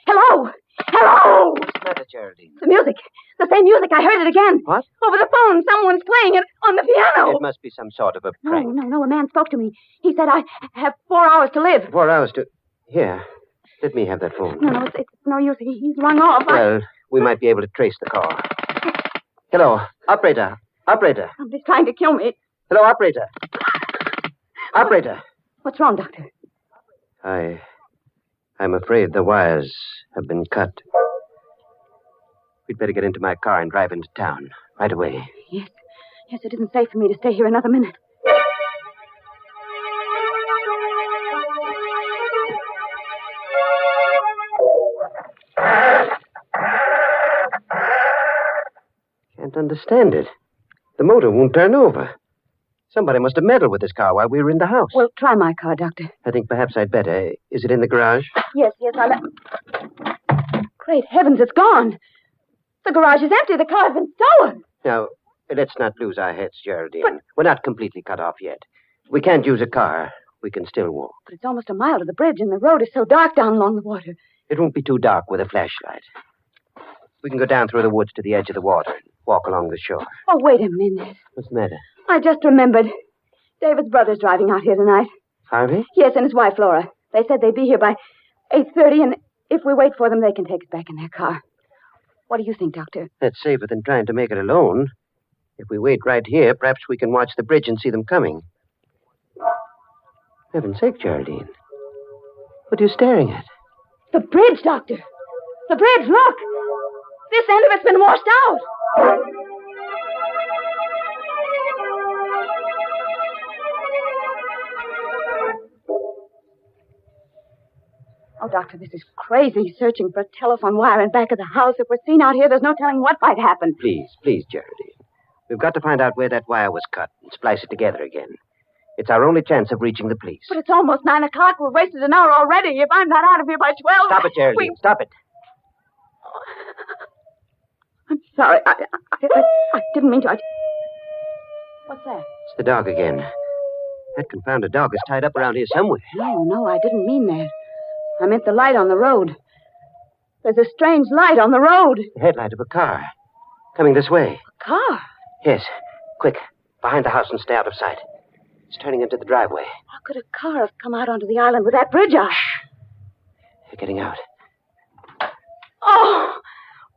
Hello? Hello? What's the matter, Geraldine? The music. The same music. I heard it again. What? Over the phone. Someone's playing it on the piano. It must be some sort of a prank. No. A man spoke to me. He said I have 4 hours to live. 4 hours to... Here. Let me have that phone. No, it's no use. He's rung off. Well, we might be able to trace the call. Hello. Operator. Operator. Somebody's trying to kill me. Hello, operator. Operator. What's wrong, Doctor? I'm afraid the wires have been cut. We'd better get into my car and drive into town right away. Yes, it isn't safe for me to stay here another minute. Can't understand it. The motor won't turn over. Somebody must have meddled with this car while we were in the house. Well, try my car, Doctor. I think perhaps I'd better. Is it in the garage? Yes, Great heavens, it's gone. The garage is empty. The car's been stolen. Now, let's not lose our heads, Geraldine. But... We're not completely cut off yet. We can't use a car. We can still walk. But it's almost a mile to the bridge, and the road is so dark down along the water. It won't be too dark with a flashlight. We can go down through the woods to the edge of the water and walk along the shore. Oh, wait a minute. What's the matter? I just remembered. David's brother's driving out here tonight. Harvey? Yes, and his wife, Laura. They said they'd be here by 8:30, and if we wait for them, they can take us back in their car. What do you think, Doctor? That's safer than trying to make it alone. If we wait right here, perhaps we can watch the bridge and see them coming. Heaven's sake, Geraldine. What are you staring at? The bridge, Doctor. The bridge, look. This end of it's been washed out. Oh, Doctor, this is crazy, searching for a telephone wire in back of the house. If we're seen out here, there's no telling what might happen. Please, Geraldine. We've got to find out where that wire was cut and splice it together again. It's our only chance of reaching the police. But it's almost 9 o'clock. We've wasted an hour already. If I'm not out of here by 12... Stop it, Geraldine. Stop it. I'm sorry. I didn't mean to. What's that? It's the dog again. That confounded dog is tied up around here somewhere. No, I didn't mean that. I meant the light on the road. There's a strange light on the road. The headlight of a car. Coming this way. A car? Yes. Quick. Behind the house and stay out of sight. It's turning into the driveway. How could a car have come out onto the island with that bridge out? They're getting out. Oh!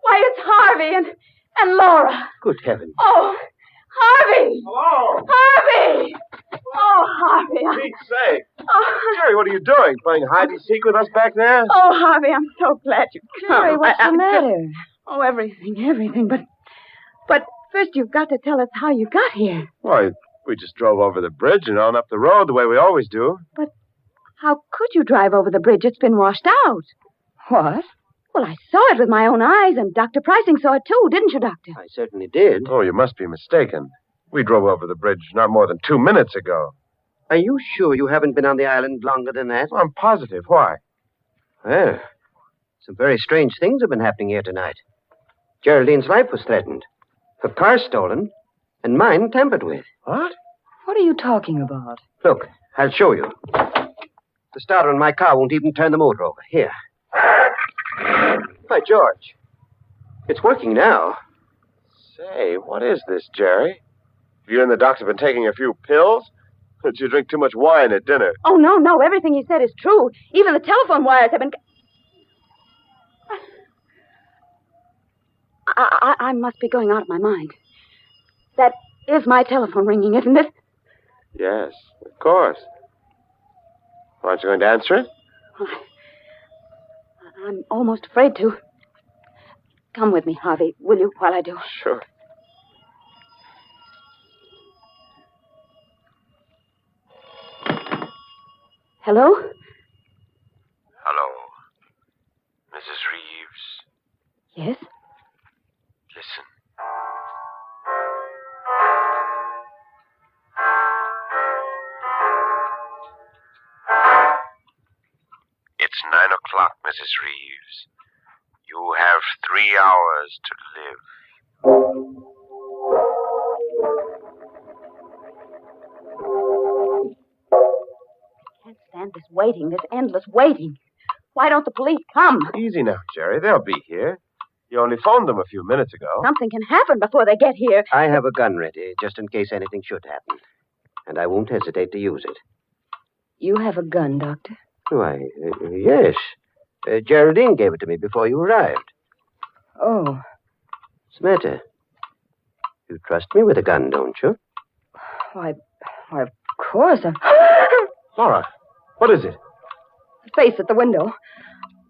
Why, it's Harvey and Laura. Good heavens. Oh! Harvey! Hello! Harvey! Oh, Harvey. Pete's sake. Oh. Jerry, what are you doing? Playing hide and seek with us back there? Oh, Harvey, I'm so glad you come. Jerry, what's the matter? Oh, everything. But first you've got to tell us how you got here. Why, we just drove over the bridge and on up the road the way we always do. But how could you drive over the bridge? It's been washed out. What? Well, I saw it with my own eyes, and Dr. Pricing saw it too, didn't you, Doctor? I certainly did. Oh, you must be mistaken. We drove over the bridge not more than 2 minutes ago. Are you sure you haven't been on the island longer than that? I'm positive. Why? Well, some very strange things have been happening here tonight. Geraldine's life was threatened. Her car stolen, and mine tampered with. What? What are you talking about? Look, I'll show you. The starter in my car won't even turn the motor over. Here. By George. It's working now. Say, what is this, Jerry? You and the doctor been taking a few pills? Did you drink too much wine at dinner? Oh, no. Everything he said is true. Even the telephone wires have been... I must be going out of my mind. That is my telephone ringing, isn't it? Yes, of course. Aren't you going to answer it? I'm almost afraid to. Come with me, Harvey, will you, while I do? Sure. Hello? Hello. Mrs. Reeves. Yes? Listen. It's 9 o'clock, Mrs. Reeves. You have 3 hours to live. I can't stand this waiting, this endless waiting. Why don't the police come? Easy now, Jerry. They'll be here. You only phoned them a few minutes ago. Something can happen before they get here. I have a gun ready, just in case anything should happen. And I won't hesitate to use it. You have a gun, Doctor? Why, yes. Geraldine gave it to me before you arrived. Oh. What's the matter? You trust me with a gun, don't you? Why, of course. Laura, what is it? A face at the window.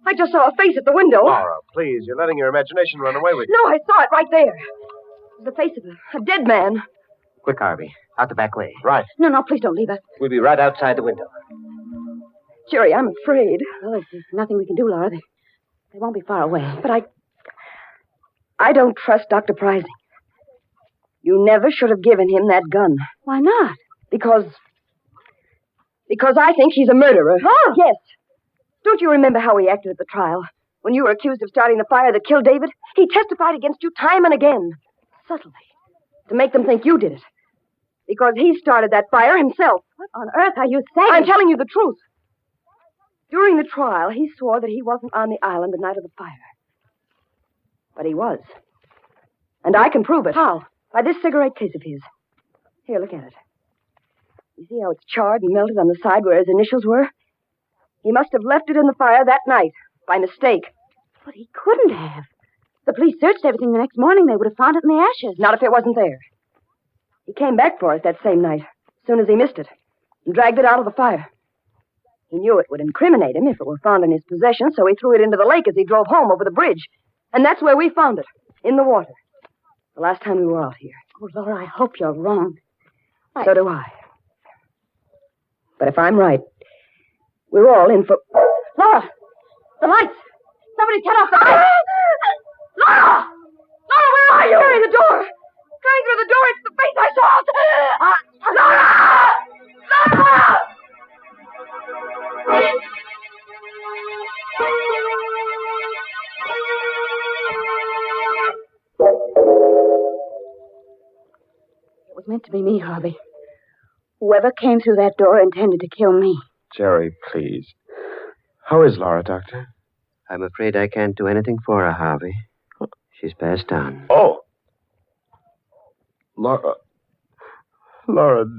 I just saw a face at the window. Laura, please, you're letting your imagination run away with you. No, I saw it right there. It was the face of a dead man. Quick, Harvey. Out the back way. Right. No, please don't leave us. We'll be right outside the window. Jerry, I'm afraid. Well, there's nothing we can do, Laura. They won't be far away. But I don't trust Dr. Prizing. You never should have given him that gun. Why not? Because I think he's a murderer. Oh! Yes. Don't you remember how he acted at the trial? When you were accused of starting the fire that killed David? He testified against you time and again. Subtly. To make them think you did it. Because he started that fire himself. What on earth are you saying? I'm telling you the truth. During the trial, he swore that he wasn't on the island the night of the fire. But he was. And I can prove it. How? By this cigarette case of his. Here, look at it. You see how it's charred and melted on the side where his initials were? He must have left it in the fire that night, by mistake. But he couldn't have. The police searched everything the next morning. They would have found it in the ashes. Not if it wasn't there. He came back for it that same night, as soon as he missed it, and dragged it out of the fire. He knew it would incriminate him if it were found in his possession, so he threw it into the lake as he drove home over the bridge. And that's where we found it, in the water. The last time we were out here. Oh, Laura, I hope you're wrong. So do I. But if I'm right, we're all in for... Laura! The lights! Somebody turn off the lights! Laura! Laura, where are you? Carry the door! Trying through the door, it's the face I saw! Laura! Laura! It was meant to be me, Harvey. Whoever came through that door intended to kill me. Jerry, please. How is Laura, Doctor? I'm afraid I can't do anything for her, Harvey. She's passed on. Oh! Laura,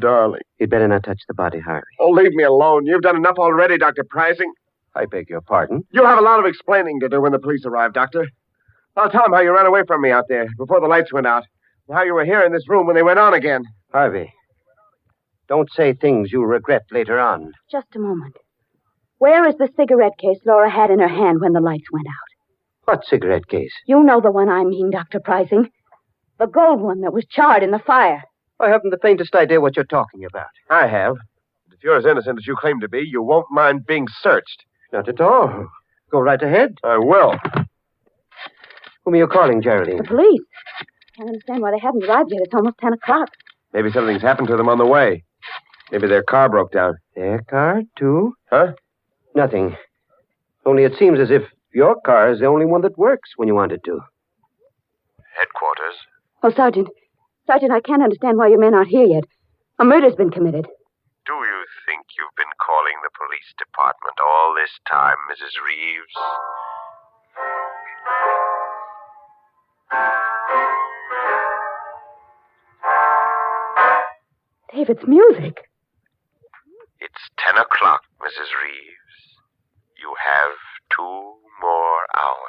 darling. You'd better not touch the body, Harvey. Oh, leave me alone. You've done enough already, Dr. Prizing. I beg your pardon? You'll have a lot of explaining to do when the police arrive, Doctor. I'll tell them how you ran away from me out there before the lights went out. And how you were here in this room when they went on again. Harvey, don't say things you'll regret later on. Just a moment. Where is the cigarette case Laura had in her hand when the lights went out? What cigarette case? You know the one I mean, Dr. Prizing. The gold one that was charred in the fire. I haven't the faintest idea what you're talking about. I have. If you're as innocent as you claim to be, you won't mind being searched. Not at all. Go right ahead. I will. Whom are you calling, Geraldine? The police. I can't understand why they haven't arrived yet. It's almost 10 o'clock. Maybe something's happened to them on the way. Maybe their car broke down. Their car, too? Huh? Nothing. Only it seems as if your car is the only one that works when you want it to. Headquarters. Oh, Sergeant. Sergeant, I can't understand why your men aren't here yet. A murder's been committed. Do you think you've been calling the police department all this time, Mrs. Reeves? David's music. It's 10 o'clock, Mrs. Reeves. You have 2 more hours.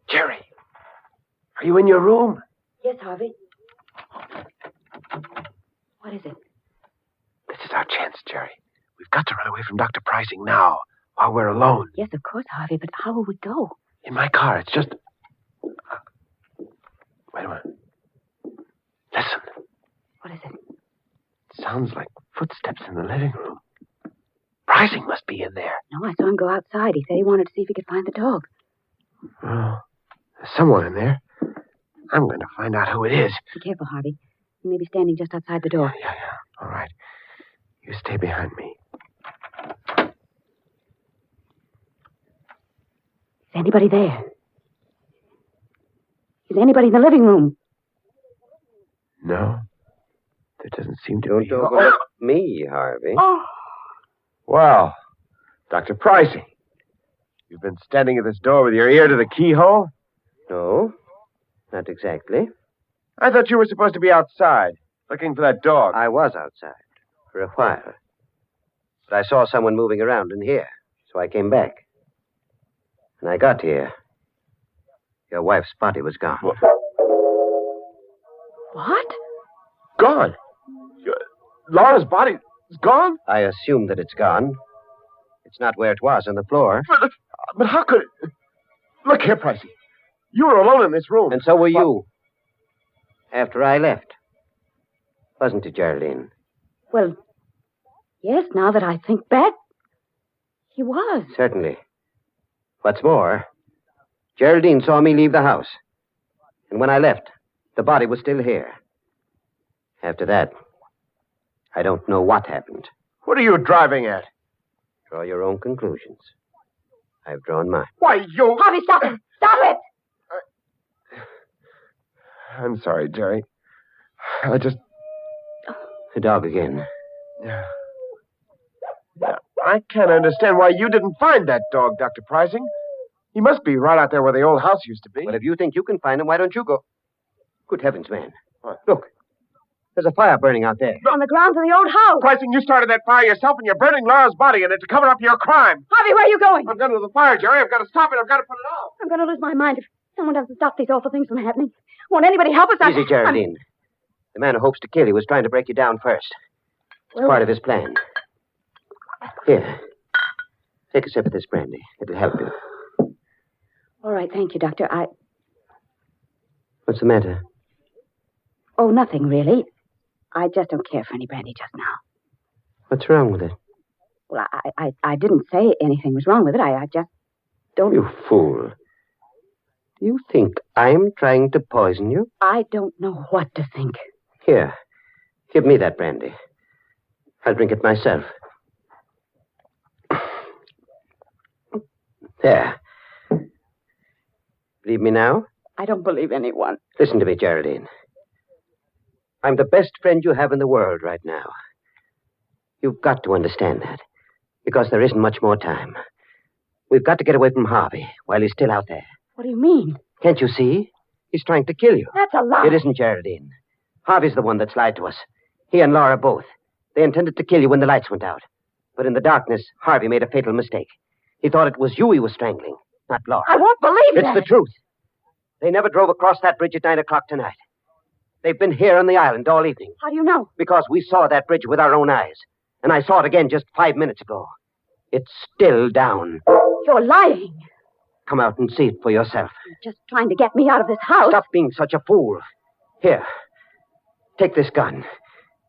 Jerry, are you in your room? Yes, Harvey. What is it? This is our chance, Jerry. We've got to run away from Dr. Prizing now, while we're alone. Yes, of course, Harvey, but how will we go? In my car. It's just... Wait a minute. Listen. What is it? It sounds like footsteps in the living room. Prizing must be in there. No, I saw him go outside. He said he wanted to see if he could find the dog. Oh, there's someone in there. I'm going to find out who it is. Be careful, Harvey. He may be standing just outside the door. Yeah. All right. You stay behind me. anybody there? Is anybody in the living room? No. There doesn't seem to be. Don't overlook me, Harvey. Oh. Well, Dr. Pricey, you've been standing at this door with your ear to the keyhole? No, not exactly. I thought you were supposed to be outside, looking for that dog. I was outside for a while. But I saw someone moving around in here, so I came back. When I got here, your wife's body was gone. What? Gone? Laura's body is gone? I assume that it's gone. It's not where it was on the floor. But how could it... Look here, Pricey. You were alone in this room. And so were you. After I left. Wasn't it, Geraldine? Well, yes, now that I think back, he was. Certainly. What's more, Geraldine saw me leave the house. And when I left, the body was still here. After that, I don't know what happened. What are you driving at? Draw your own conclusions. I've drawn mine. Why, you... Harvey, stop it! Stop it! I'm sorry, Jerry. I just... The dog again. Yeah. I can't understand why you didn't find that dog, Dr. Pricing. He must be right out there where the old house used to be. Well, if you think you can find him, why don't you go? Good heavens, man. What? Look. There's a fire burning out there. On the grounds of the old house. Pricing, you started that fire yourself, and you're burning Laura's body in it to cover up your crime. Harvey, where are you going? I'm going to the fire, Jerry. I've got to stop it. I've got to put it out. I'm going to lose my mind if someone doesn't stop these awful things from happening. Won't anybody help us? Easy, Geraldine. The man who hopes to kill you was trying to break you down first. It's part of his plan. Here. Take a sip of this brandy. It'll help you. All right, thank you, Doctor. What's the matter? Oh, nothing, really. I just don't care for any brandy just now. What's wrong with it? Well, I didn't say anything was wrong with it. I just don't... You fool. Do you think I'm trying to poison you? I don't know what to think. Here. Give me that brandy. I'll drink it myself. There. Believe me now? I don't believe anyone. Listen to me, Geraldine. I'm the best friend you have in the world right now. You've got to understand that. Because there isn't much more time. We've got to get away from Harvey while he's still out there. What do you mean? Can't you see? He's trying to kill you. That's a lie. It isn't, Geraldine. Harvey's the one that's lied to us. He and Laura both. They intended to kill you when the lights went out. But in the darkness, Harvey made a fatal mistake. He thought it was you he was strangling, not Laura. I won't believe that. It's the truth. They never drove across that bridge at 9 o'clock tonight. They've been here on the island all evening. How do you know? Because we saw that bridge with our own eyes. And I saw it again just 5 minutes ago. It's still down. You're lying. Come out and see it for yourself. You're just trying to get me out of this house. Stop being such a fool. Here. Take this gun.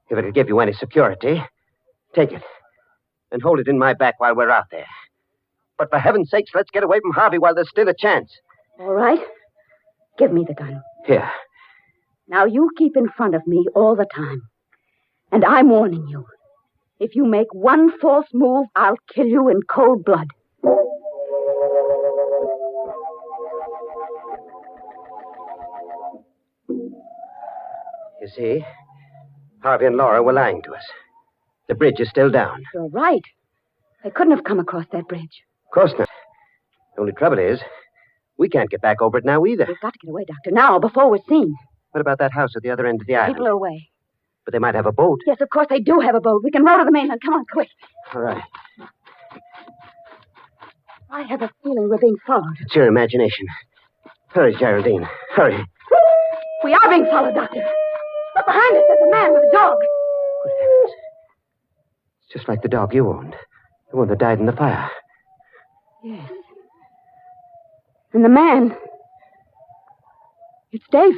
If it'll give you any security, take it. And hold it in my back while we're out there. But for heaven's sakes, let's get away from Harvey while there's still a chance. All right. Give me the gun. Here. Now you keep in front of me all the time. And I'm warning you. If you make one false move, I'll kill you in cold blood. You see, Harvey and Laura were lying to us. The bridge is still down. You're right. They couldn't have come across that bridge. Of course not. The only trouble is, we can't get back over it now either. We've got to get away, Doctor, now, before we're seen. What about that house at the other end of the island? People are away. But they might have a boat. Yes, of course they do have a boat. We can row to the mainland. Come on, quick. All right. I have a feeling we're being followed. It's your imagination. Hurry, Geraldine. Hurry. We are being followed, Doctor. Look behind us. There's a man with a dog. Good heavens. It's just like the dog you owned. The one that died in the fire. Yes. And the man... It's David.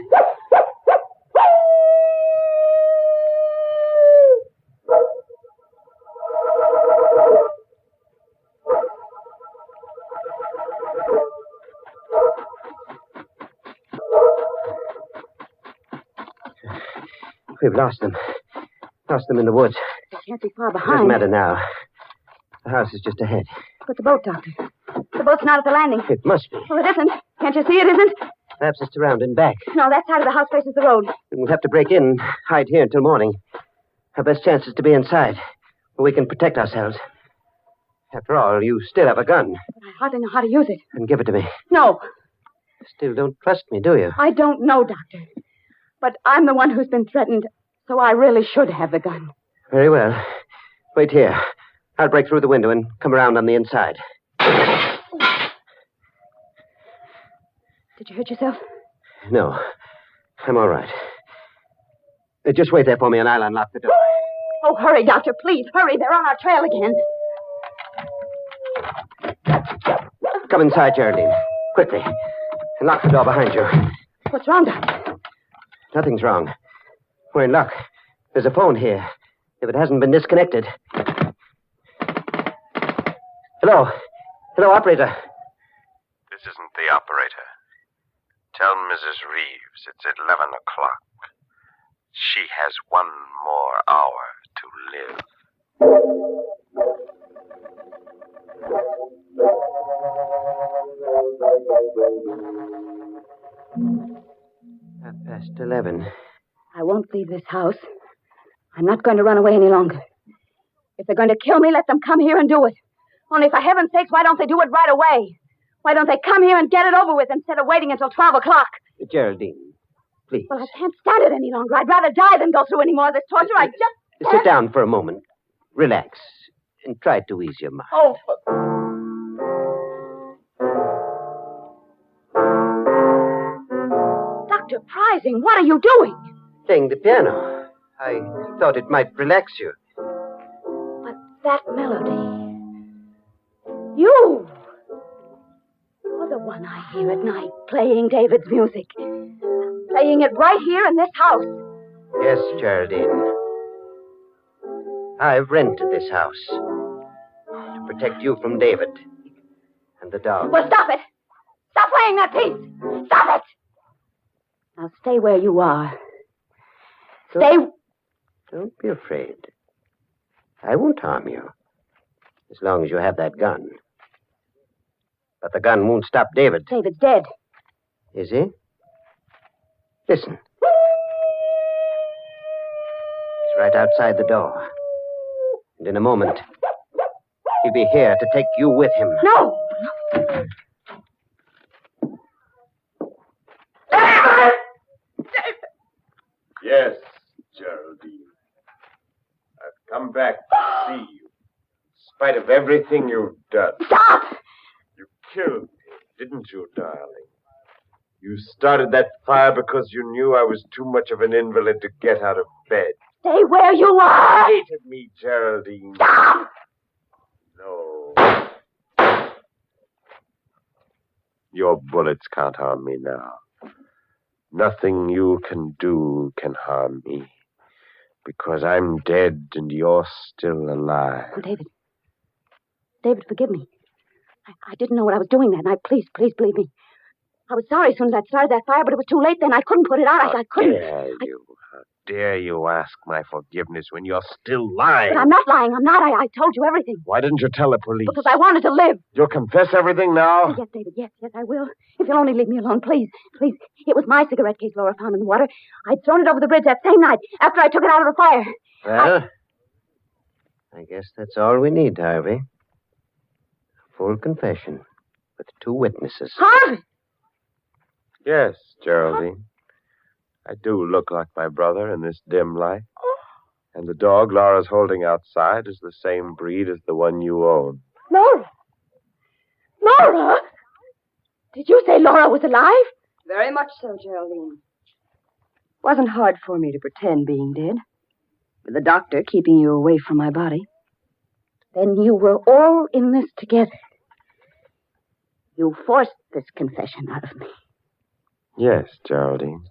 We've lost them. Lost them in the woods. They can't be far Doesn't behind. matter now. The house is just ahead. But the boat, Doctor. The boat's not at the landing. It must be. Well, it isn't. Can't you see it isn't? Perhaps it's around and back. No, that side of the house faces the road. We'll have to break in and hide here until morning. Our best chance is to be inside, where we can protect ourselves. After all, you still have a gun. But I hardly know how to use it. Then give it to me. No. You still don't trust me, do you? I don't know, Doctor. But I'm the one who's been threatened, so I really should have the gun. Very well. Wait here. I'll break through the window and come around on the inside. Did you hurt yourself? No. I'm all right. Just wait there for me and I'll unlock the door. Oh, hurry, Doctor, please. Hurry. They're on our trail again. Come inside, Geraldine. Quickly. And lock the door behind you. What's wrong, Doctor? Nothing's wrong. We're in luck. There's a phone here. If it hasn't been disconnected. Hello. Hello, operator. This isn't the operator. Tell Mrs. Reeves it's 11 o'clock. She has 1 more hour to live. 11:30. I won't leave this house. I'm not going to run away any longer. If they're going to kill me, let them come here and do it. Only for heaven's sakes, why don't they do it right away? Why don't they come here and get it over with instead of waiting until 12 o'clock? Geraldine, please. Well, I can't stand it any longer. I'd rather die than go through any more of this torture. I just... Sit down for a moment. Relax. And try to ease your mind. Oh, Dr. Prizing, what are you doing? Playing the piano. I thought it might relax you. But that melody... You're the one I hear at night, playing David's music. Playing it right here in this house. Yes, Geraldine. I've rented this house to protect you from David and the dog. Well, stop it! Stop playing that piece! Stop it! Now stay where you are. Don't be afraid. I won't harm you. As long as you have that gun. But the gun won't stop David. David's dead. Is he? Listen. He's right outside the door. And in a moment, he'll be here to take you with him. No! Yes, Geraldine. I've come back to see you. In spite of everything you've done. Stop! You killed me, didn't you, darling? You started that fire because you knew I was too much of an invalid to get out of bed. Stay where you are! You hated me, Geraldine. Stop! No. Your bullets can't harm me now. Nothing you can do can harm me. Because I'm dead and you're still alive. Oh, David. David, forgive me. I didn't know what I was doing that night. Please believe me. I was sorry as soon as I'd started that fire, but it was too late then. I couldn't put it out. I couldn't. How dare you ask my forgiveness when you're still lying? But I'm not lying. I'm not. I told you everything. Why didn't you tell the police? Because I wanted to live. You'll confess everything now? Yes, David. Yes, I will. If you'll only leave me alone, please. It was my cigarette case Laura found in the water. I'd thrown it over the bridge that same night after I took it out of the fire. Well, I guess that's all we need, Harvey. Full confession with 2 witnesses. Harvey! Yes, Geraldine. I do look like my brother in this dim light. And the dog Laura's holding outside is the same breed as the one you own. Laura! Laura! Did you say Laura was alive? Very much so, Geraldine. Wasn't hard for me to pretend being dead. With the doctor keeping you away from my body. Then you were all in this together. You forced this confession out of me. Yes, Geraldine.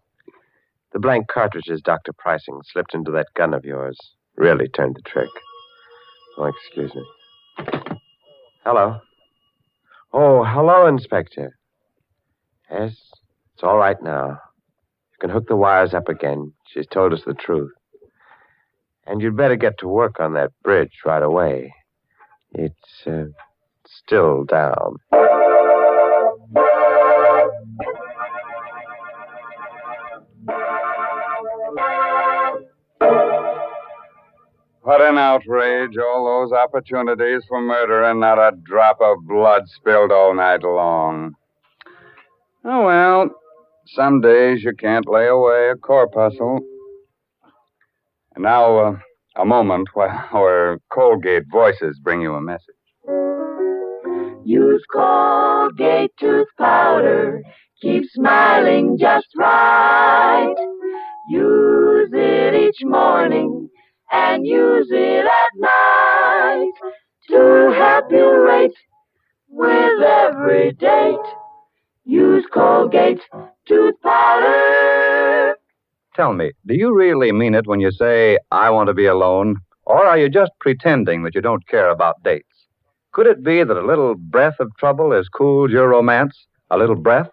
The blank cartridges Dr. Pricing slipped into that gun of yours really turned the trick. Oh, excuse me. Hello. Oh, hello, Inspector. Yes, it's all right now. You can hook the wires up again. She's told us the truth. And you'd better get to work on that bridge right away. It's still down. What an outrage. All those opportunities for murder and not a drop of blood spilled all night long. Oh, well, some days you can't lay away a corpuscle. And now, a moment while our Colgate voices bring you a message. Use Colgate tooth powder. Keep smiling just right. Use it each morning and use it at night to help you rate with every date. Use Colgate tooth powder. Tell me, do you really mean it when you say, I want to be alone? Or are you just pretending that you don't care about dates? Could it be that a little breath of trouble has cooled your romance? A little breath?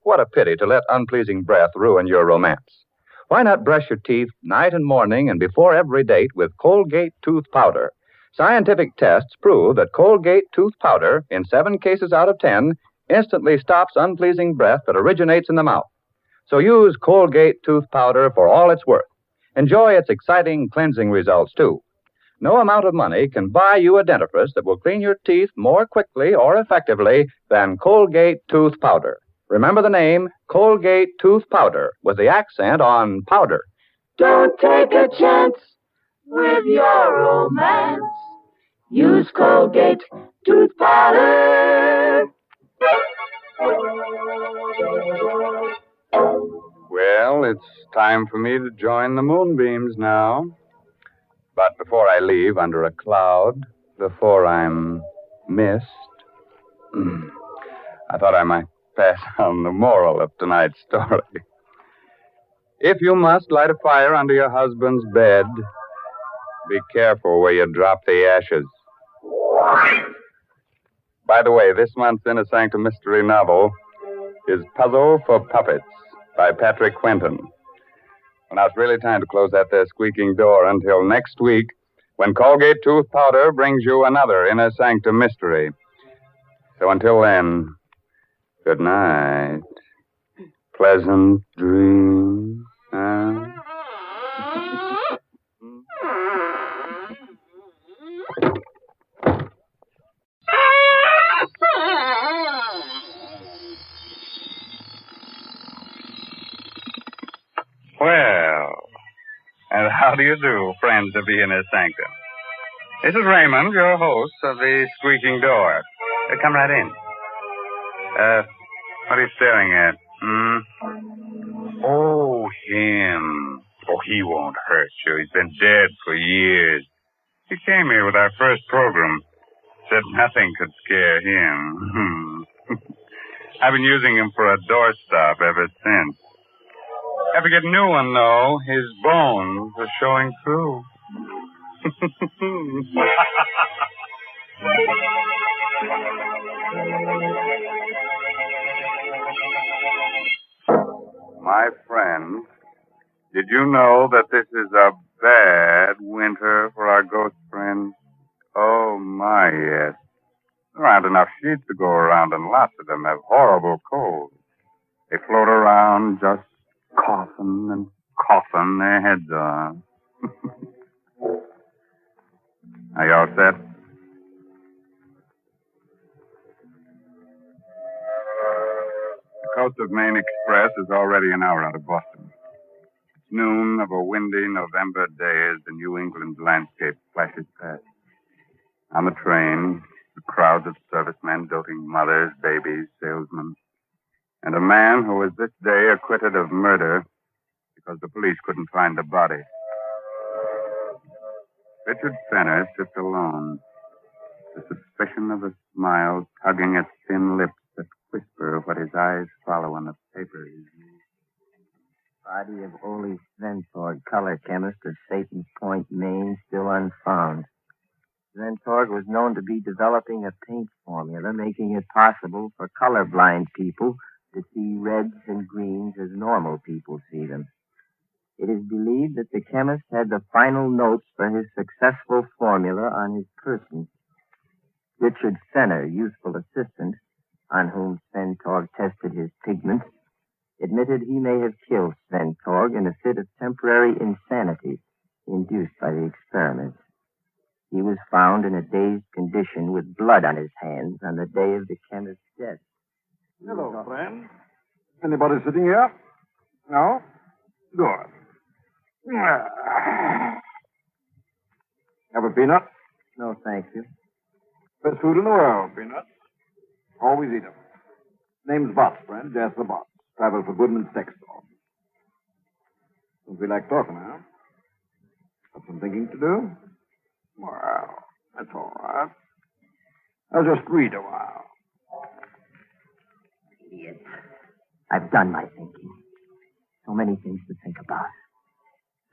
What a pity to let unpleasing breath ruin your romance. Why not brush your teeth night and morning and before every date with Colgate tooth powder? Scientific tests prove that Colgate tooth powder, in 7 cases out of 10, instantly stops unpleasing breath that originates in the mouth. So use Colgate tooth powder for all it's worth. Enjoy its exciting cleansing results, too. No amount of money can buy you a dentifrice that will clean your teeth more quickly or effectively than Colgate tooth powder. Remember the name, Colgate tooth powder, with the accent on powder. Don't take a chance with your romance. Use Colgate tooth powder. Well, it's time for me to join the moonbeams now. But before I leave under a cloud, before I'm missed, I thought I might pass on the moral of tonight's story. If you must light a fire under your husband's bed, be careful where you drop the ashes. By the way, this month's Inner Sanctum Mystery novel is Puzzle for Puppets by Patrick Quentin. Well, now it's really time to close that there squeaking door until next week when Colgate Tooth Powder brings you another Inner Sanctum Mystery. So until then, good night. Pleasant dreams. Well, and how do you do, friends of the Inner Sanctum? This is Raymond, your host of the Squeaking Door. Come right in. What are you staring at? Oh, him. Oh, he won't hurt you. He's been dead for years. He came here with our first program. Said nothing could scare him. I've been using him for a doorstop ever since. Have to get a new one, though. His bones are showing through. My friend, did you know that this is a bad winter for our ghost friends? Oh, my, yes. There aren't enough sheets to go around, and lots of them have horrible colds. They float around just coughing and coughing their heads on. Are you all set? The Coast of Maine Express is already an hour out of Boston. It's noon of a windy November day as the New England landscape flashes past. On the train, the crowds of servicemen, doting mothers, babies, salesmen, and a man who was this day acquitted of murder because the police couldn't find the body. Richard Fenner sits alone, the suspicion of a smile tugging at thin lips that whisper what his eyes follow on the paper he's used. Body of Ole Sventorg, color chemist of Satan's Point, Maine, still unfound. Sventorg was known to be developing a paint formula, making it possible for colorblind people to see reds and greens as normal people see them. It is believed that the chemist had the final notes for his successful formula on his person. Richard Fenner, useful assistant, on whom Sventorg tested his pigments, admitted he may have killed Sventorg in a fit of temporary insanity induced by the experiment. He was found in a dazed condition with blood on his hands on the day of the chemist's death. Hello, friend. Anybody sitting here? No? Good. Have a peanut? No, thank you. Best food in the world, peanuts. Always eat 'em. Name's Botts, friend. Jasper Botts. Travel for Goodman's Textile. Don't feel like talking, huh? Got some thinking to do? Well, that's all right. I'll just read a while. Idiot. I've done my thinking. So many things to think about.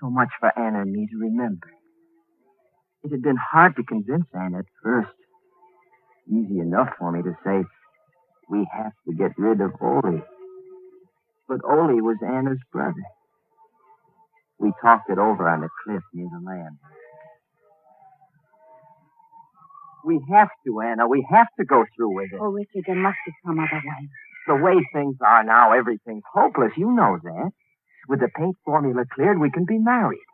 So much for Anna and me to remember. It had been hard to convince Anna at first. Easy enough for me to say, we have to get rid of Ole. But Ole was Anna's brother. We talked it over on the cliff near the land. We have to, Anna. We have to go through with it. Oh, Richard, there must be some other way. The way things are now, everything's hopeless. You know that. With the paint formula cleared, we can be married.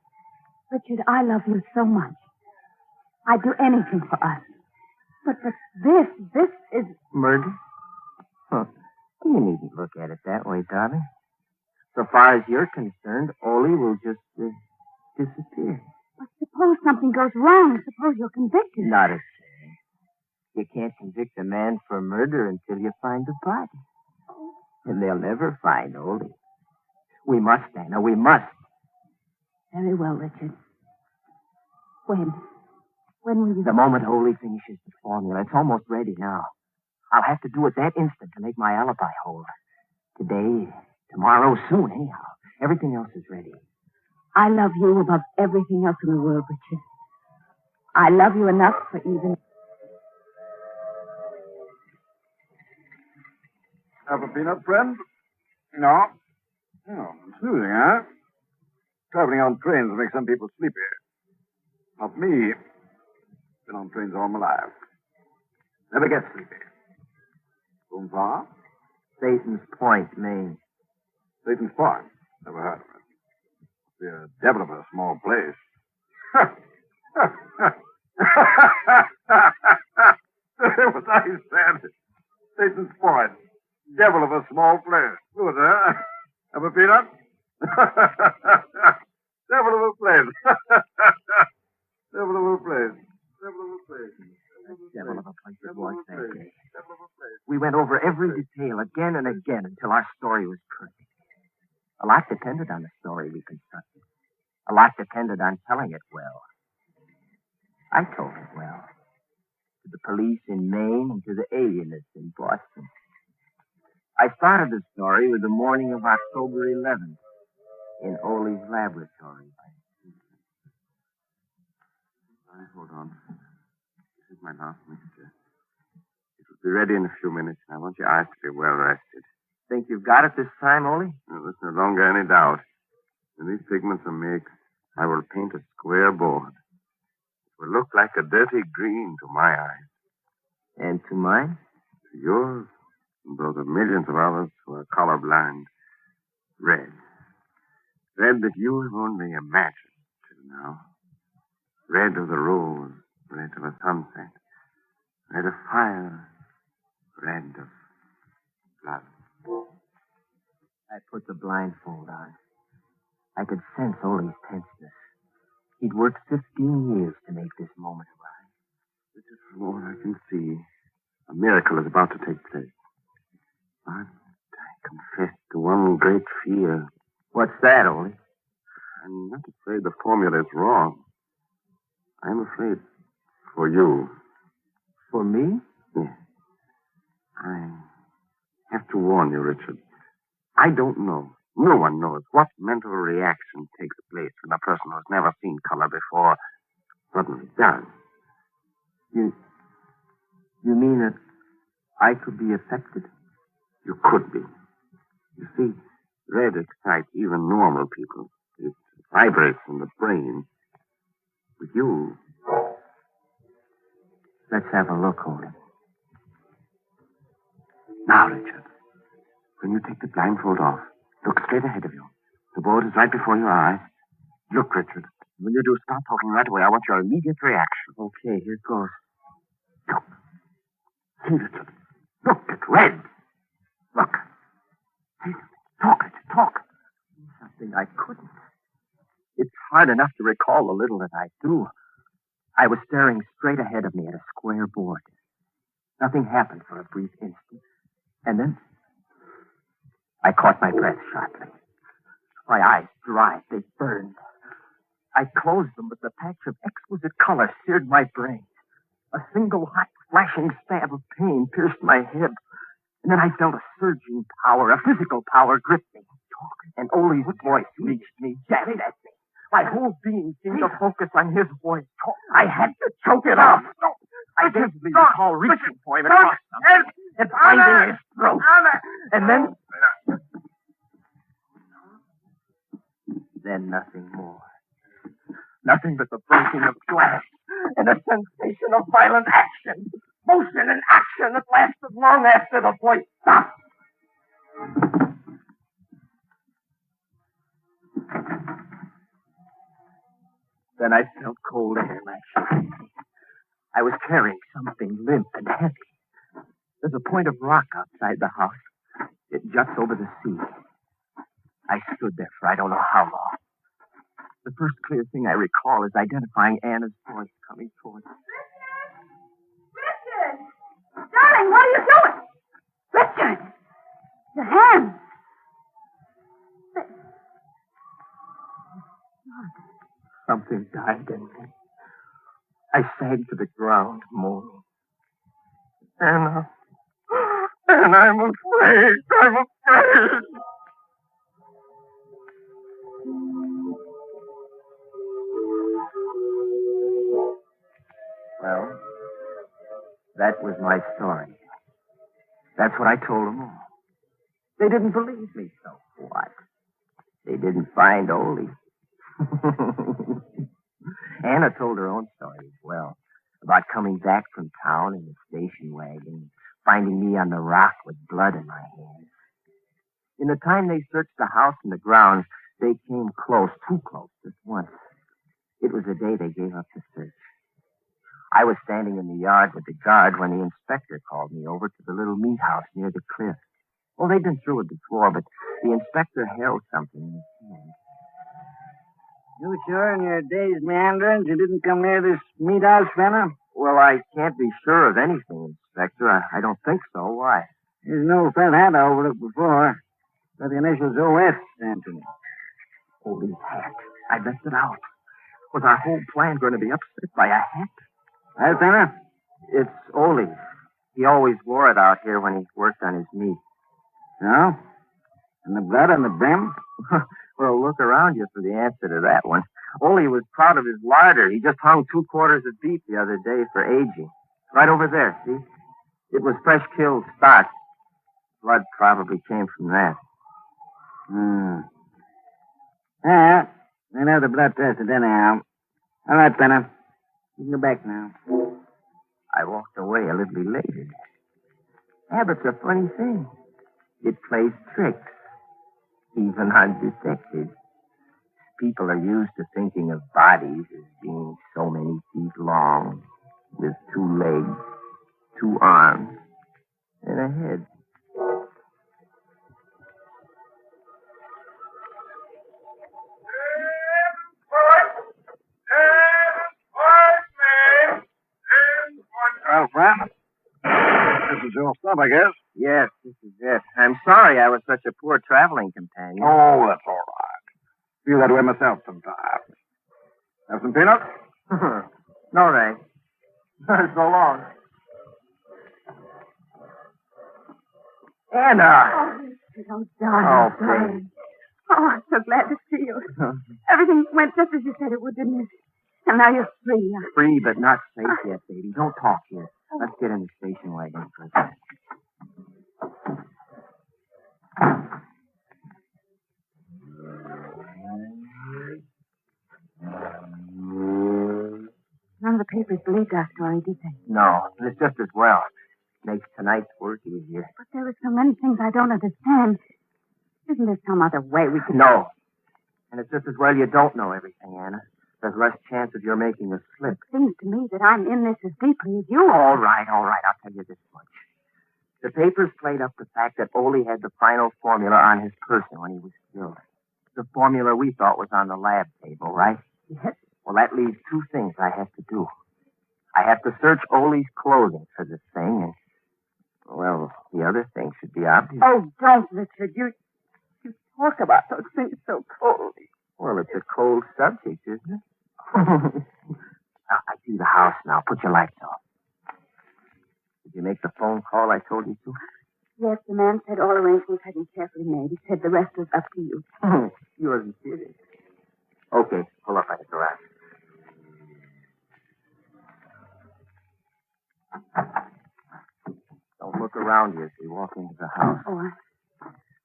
Richard, I love you so much. I'd do anything for us. But this is... Murder? Huh. You needn't look at it that way, darling. So far as you're concerned, Ole will just disappear. But suppose something goes wrong. Suppose you're convicted. Not a chance. You can't convict a man for murder until you find the body. And they'll never find Ole. We must, Anna. We must. Very well, Richard. When? When will you... The moment Ole finishes the formula. It's almost ready now. I'll have to do it that instant to make my alibi hold. Today, tomorrow, soon, anyhow. Everything else is ready. I love you above everything else in the world, Richard. I love you enough for even... Have a peanut, friend? No? Oh, snoozing, huh? Traveling on trains makes some people sleepy. Not me. Been on trains all my life. Never get sleepy. Going far? Satan's Point, Maine. Satan's Point? Never heard of it. Be a devil of a small place. What I said. Satan's Point. Devil of a small place. Good, huh? Have a peanut? Devil of a place. Devil of a place. Devil of a place. Devil of a place it was that day. We went over every detail again and again until our story was perfect. A lot depended on the story we constructed. A lot depended on telling it well. I told it well. To the police in Maine and to the alienists in Boston. I started the story with the morning of October 11th in Ole's laboratory. Hold on. This is my last mixture. It will be ready in a few minutes, and I want your eyes to be well rested. Think you've got it this time, Ole? No, there's no longer any doubt. When these pigments are mixed, I will paint a square board. It will look like a dirty green to my eyes. And to mine? To yours, and those of millions of others who are colorblind. Red. Red that you have only imagined till now. Red of the rose, red of a sunset, red of fire, red of blood. I put the blindfold on. I could sense Ole's tenseness. He'd worked 15 years to make this moment arrive. This is from all I can see. A miracle is about to take place. But I confess to one great fear. What's that, Ole? I'm not afraid the formula is wrong. I'm afraid for you. For me? Yes. I have to warn you, Richard. I don't know. No one knows what mental reaction takes place when a person who's never seen color before suddenly does. You mean that I could be affected? You could be. You see, red excites even normal people. It vibrates in the brain. With you... Let's have a look, Ole. Now, Richard, when you take the blindfold off, look straight ahead of you. The board is right before your eyes. Look, Richard. When you do, stop talking right away. I want your immediate reaction. Okay, here goes. Look. Look, it's red. Look. Talk. Something I couldn't. It's hard enough to recall the little that I do. I was staring straight ahead of me at a square board. Nothing happened for a brief instant. And then I caught my breath sharply. My eyes dried. They burned. I closed them, but the patch of exquisite color seared my brain. A single hot, flashing stab of pain pierced my head. And then I felt a surging power, a physical power grip me. And Ole's voice reached me, jabbed at me. My whole being seemed to focus on his voice. I had to choke it off. I vividly recall reaching for him across something and finding his throat. And then nothing more. Nothing but the breaking of glass and a sensation of violent action. Motion and action that lasted long after the voice stopped. Then I felt cold air lashing at me. I was carrying something limp and heavy. There's a point of rock outside the house. It juts over the sea. I stood there for I don't know how long. The first clear thing I recall is identifying Anna's voice coming towards me. Richard! Darling, what are you doing? Richard! Your hands! Something died in me. I sank to the ground, moaning. Anna, I'm afraid. I'm afraid. Well, that was my story. That's what I told them all. They didn't believe me, so what? They didn't find Ole. Anna told her own story as well, about coming back from town in the station wagon, finding me on the rock with blood in my hands. In the time they searched the house and the grounds, they came close, too close, just once. It was the day they gave up the search. I was standing in the yard with the guard when the inspector called me over to the little meat house near the cliff. Well, they'd been through it before, but the inspector held something in his hand. You sure in your day's meanderings you didn't come near this meat house, Fenner? Well, I can't be sure of anything, Inspector. I don't think so. Why? There's no felt hat over it before. Got the initials OS stamped in it. Holy hat. I left it out. Was our whole plan going to be upset by a hat? Hey, Fenner? It's Ole's. He always wore it out here when he worked on his meat. No? And the blood on the brim? Well, look around you for the answer to that one. Ole was proud of his larder. He just hung 2 quarters of beef the other day for aging. Right over there, see? It was fresh killed stock. Blood probably came from that. Yeah, they know the blood tested anyhow. All right, Fenner. You can go back now. I walked away a little elated. Habit's a funny thing. It plays tricks. Even on detectives. People are used to thinking of bodies as being so many feet long, with 2 legs, 2 arms, and a head. Well, friend, this is your stop, I guess. Yes, this is it. I'm sorry I was such a poor traveling companion. Oh, that's all right. Feel that way myself sometimes. Have some peanuts? No, thanks. So long. Anna! Oh, darling, darling. Oh, I'm so glad to see you. Everything went just as you said it would, didn't it? And now you're free. Free, but not safe yet, baby. Don't talk here. Let's get in the station wagon first. None of the papers believed our story, did they? No, it's just as well. Makes tonight's work easier. But there are so many things I don't understand. Isn't there some other way we could... No. And it's just as well you don't know everything, Anna. there's less chance of your making a slip. Seems to me that I'm in this as deeply as you are. All right. I'll tell you this much. The papers played up the fact that Ole had the final formula on his person when he was killed. The formula we thought was on the lab table, right? Yes. Well, that leaves two things I have to do. I have to search Ole's clothing for this thing, and, well, the other thing should be obvious. Oh, don't, Richard. You talk about those things so coldly. Well, it's a cold subject, isn't it? I see the house now. Put your lights on. Did you make the phone call I told you to? Yes, the man said all arrangements had been carefully made. He said the rest was up to you. You wasn't kidding. Okay, pull up at the garage. Don't look around you as we walk into the house. Oh,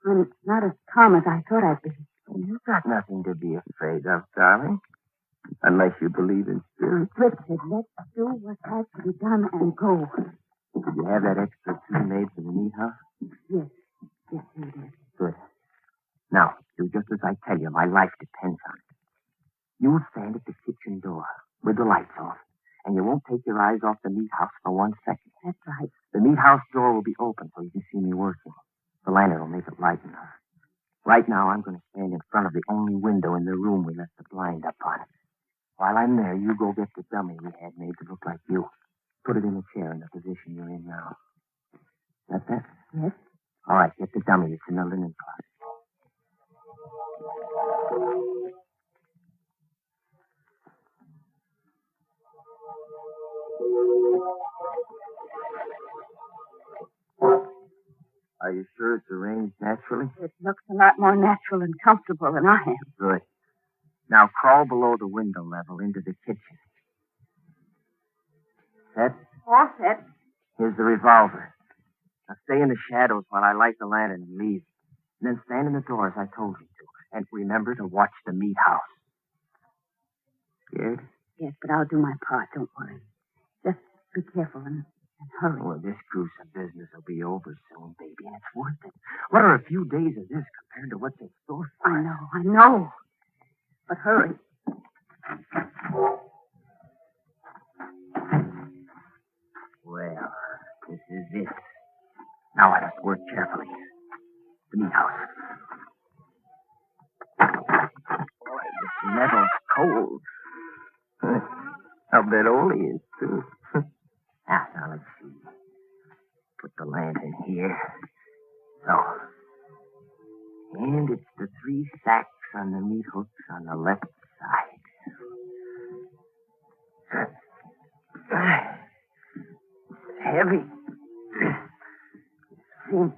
I'm not as calm as I thought I'd be. You've got nothing to be afraid of, darling. Unless you believe in spirits. Richard, let's do what has to be done and go. Did you have that extra tea made for the meat house? Yes. Yes, you did. Good. Now, do just as I tell you. My life depends on it. You'll stand at the kitchen door with the lights off, and you won't take your eyes off the meat house for 1 second. That's right. The meat house door will be open so you can see me working. The lantern will make it light enough. Right now, I'm going to stand in front of the only window in the room we left the blind up on. While I'm there, you go get the dummy we had made to look like you. Put it in a chair in the position you're in now. Got that? Yes. All right, get the dummy. It's in the linen closet. Are you sure it's arranged naturally? It looks a lot more natural and comfortable than I am. Good. Now crawl below the window level into the kitchen. Set? All set. Here's the revolver. Now stay in the shadows while I light the lantern and leave. And then stand in the door as I told you to. And remember to watch the meat house. Scared? Yes, but I'll do my part. Don't worry. Just be careful and hurry. Well, this gruesome business will be over soon, baby, and it's worth it. What are a few days of this compared to what's in store for us? I know. But hurry. Well, this is it. Now I must work carefully. The meat house. Boy, this metal's cold. I'll bet Ole is, too. Now, let's see. Put the lantern here. So. And it's the 3 sacks on the meat hooks on the left side. It's heavy. Seems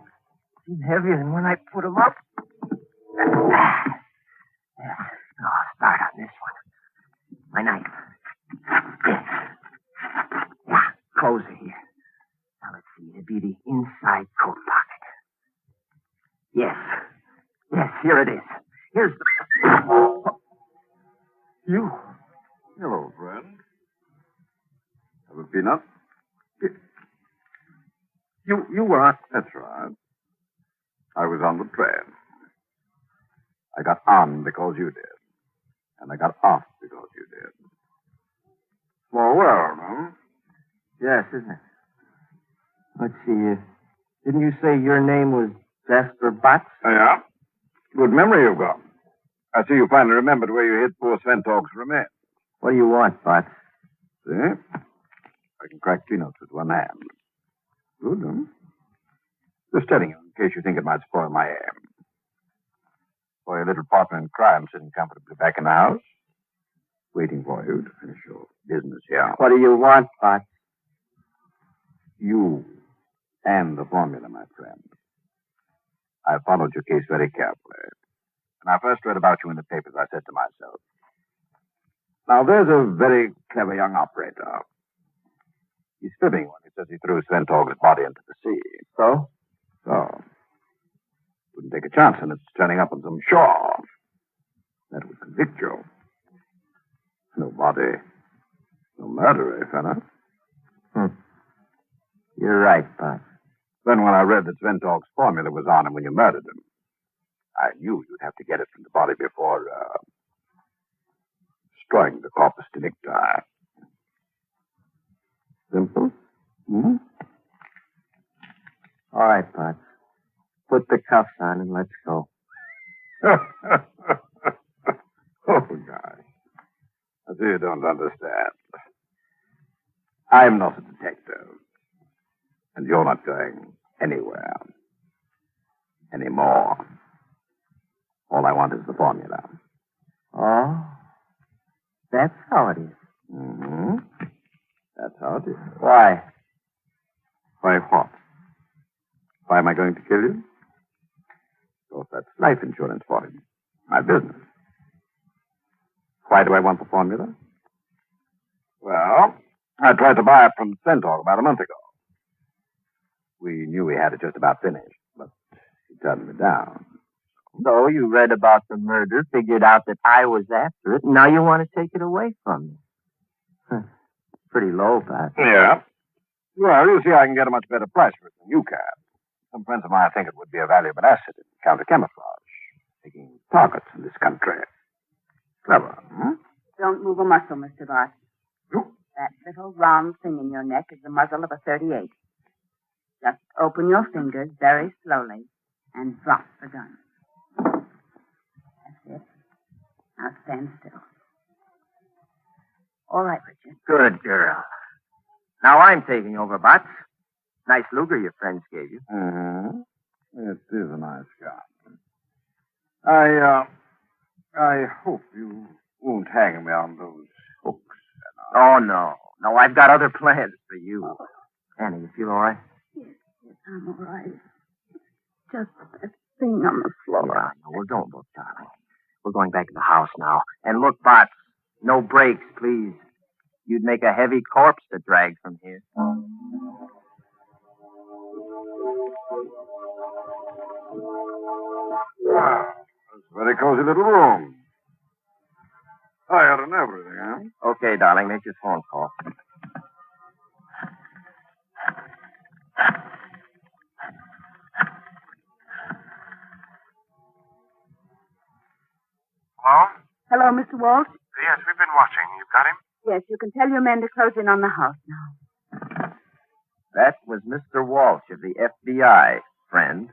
heavier than when I put them up. I'll start on this one. My knife. Yeah, closer here. Now let's see. It'd be the inside coat pocket. Yes, here it is. Here's the... You? Hello, friend. Have a peanut? You were on... That's right. I was on the train. I got on because you did. And I got off because you did. Small world, huh? Yes, isn't it? Let's see. Didn't you say your name was Jasper Botts? Yeah. Good memory you've got. I see you finally remembered where you hid poor Sventog's remains. What do you want, Botts? See? I can crack peanuts with one hand. Good, huh? Just telling you in case you think it might spoil my aim. For your little partner in crime sitting comfortably back in the house, waiting for you to finish your business here. What do you want, Botts? You and the formula, my friend. I followed your case very carefully. When I first read about you in the papers, I said to myself, now there's a very clever young operator. He's fibbing when he says he threw Sventog's body into the sea. So? Wouldn't take a chance on its turning up on some shore. That would convict you. No body, no murder, eh, fella? You're right, Botts. Then when I read that Sventog's formula was on him when you murdered him, I knew you'd have to get it from the body before destroying the corpus delicti. Simple? Hmm? All right, Potts. Put the cuffs on and let's go. Oh, guy. I see you don't understand. I'm not a detective. And you're not going anywhere. Anymore. All I want is the formula. Oh? That's how it is. Mm-hmm. That's how it is. Why? Why what? Why am I going to kill you? Because that's life insurance for him. My business. Why do I want the formula? Well, I tried to buy it from Centaur about a month ago. We knew we had it just about finished, but he turned me down. So you read about the murder, figured out that I was after it, and now you want to take it away from me. Pretty low, Pat. Yeah. Well, you see, I can get a much better price for it than you can. Some friends of mine think it would be a valuable asset in counter-camouflage, taking targets in this country. Clever, hmm? Don't move a muscle, Mr. Bart. That little round thing in your neck is the muzzle of a .38. Just open your fingers very slowly and drop the gun. That's it. Now stand still. All right, Richard. Good girl. Now I'm taking over, Butts. Nice Luger your friends gave you. Mm-hmm. It is a nice gun. I hope you won't hang me on those hooks. Oh, no. No, I've got other plans for you. Annie, you feel all right? Yes, I'm all right. Just that thing on the floor. Yeah, no, well, don't look, darling. We're going back to the house now. And look, Butts, no brakes, please. You'd make a heavy corpse to drag from here. Wow, that's a very cozy little room. Tired and everything, huh? Okay, darling, make your phone call. Hello? Hello, Mr. Walsh? Yes, we've been watching. You've got him? Yes, you can tell your men to close in on the house now. That was Mr. Walsh of the FBI, friend.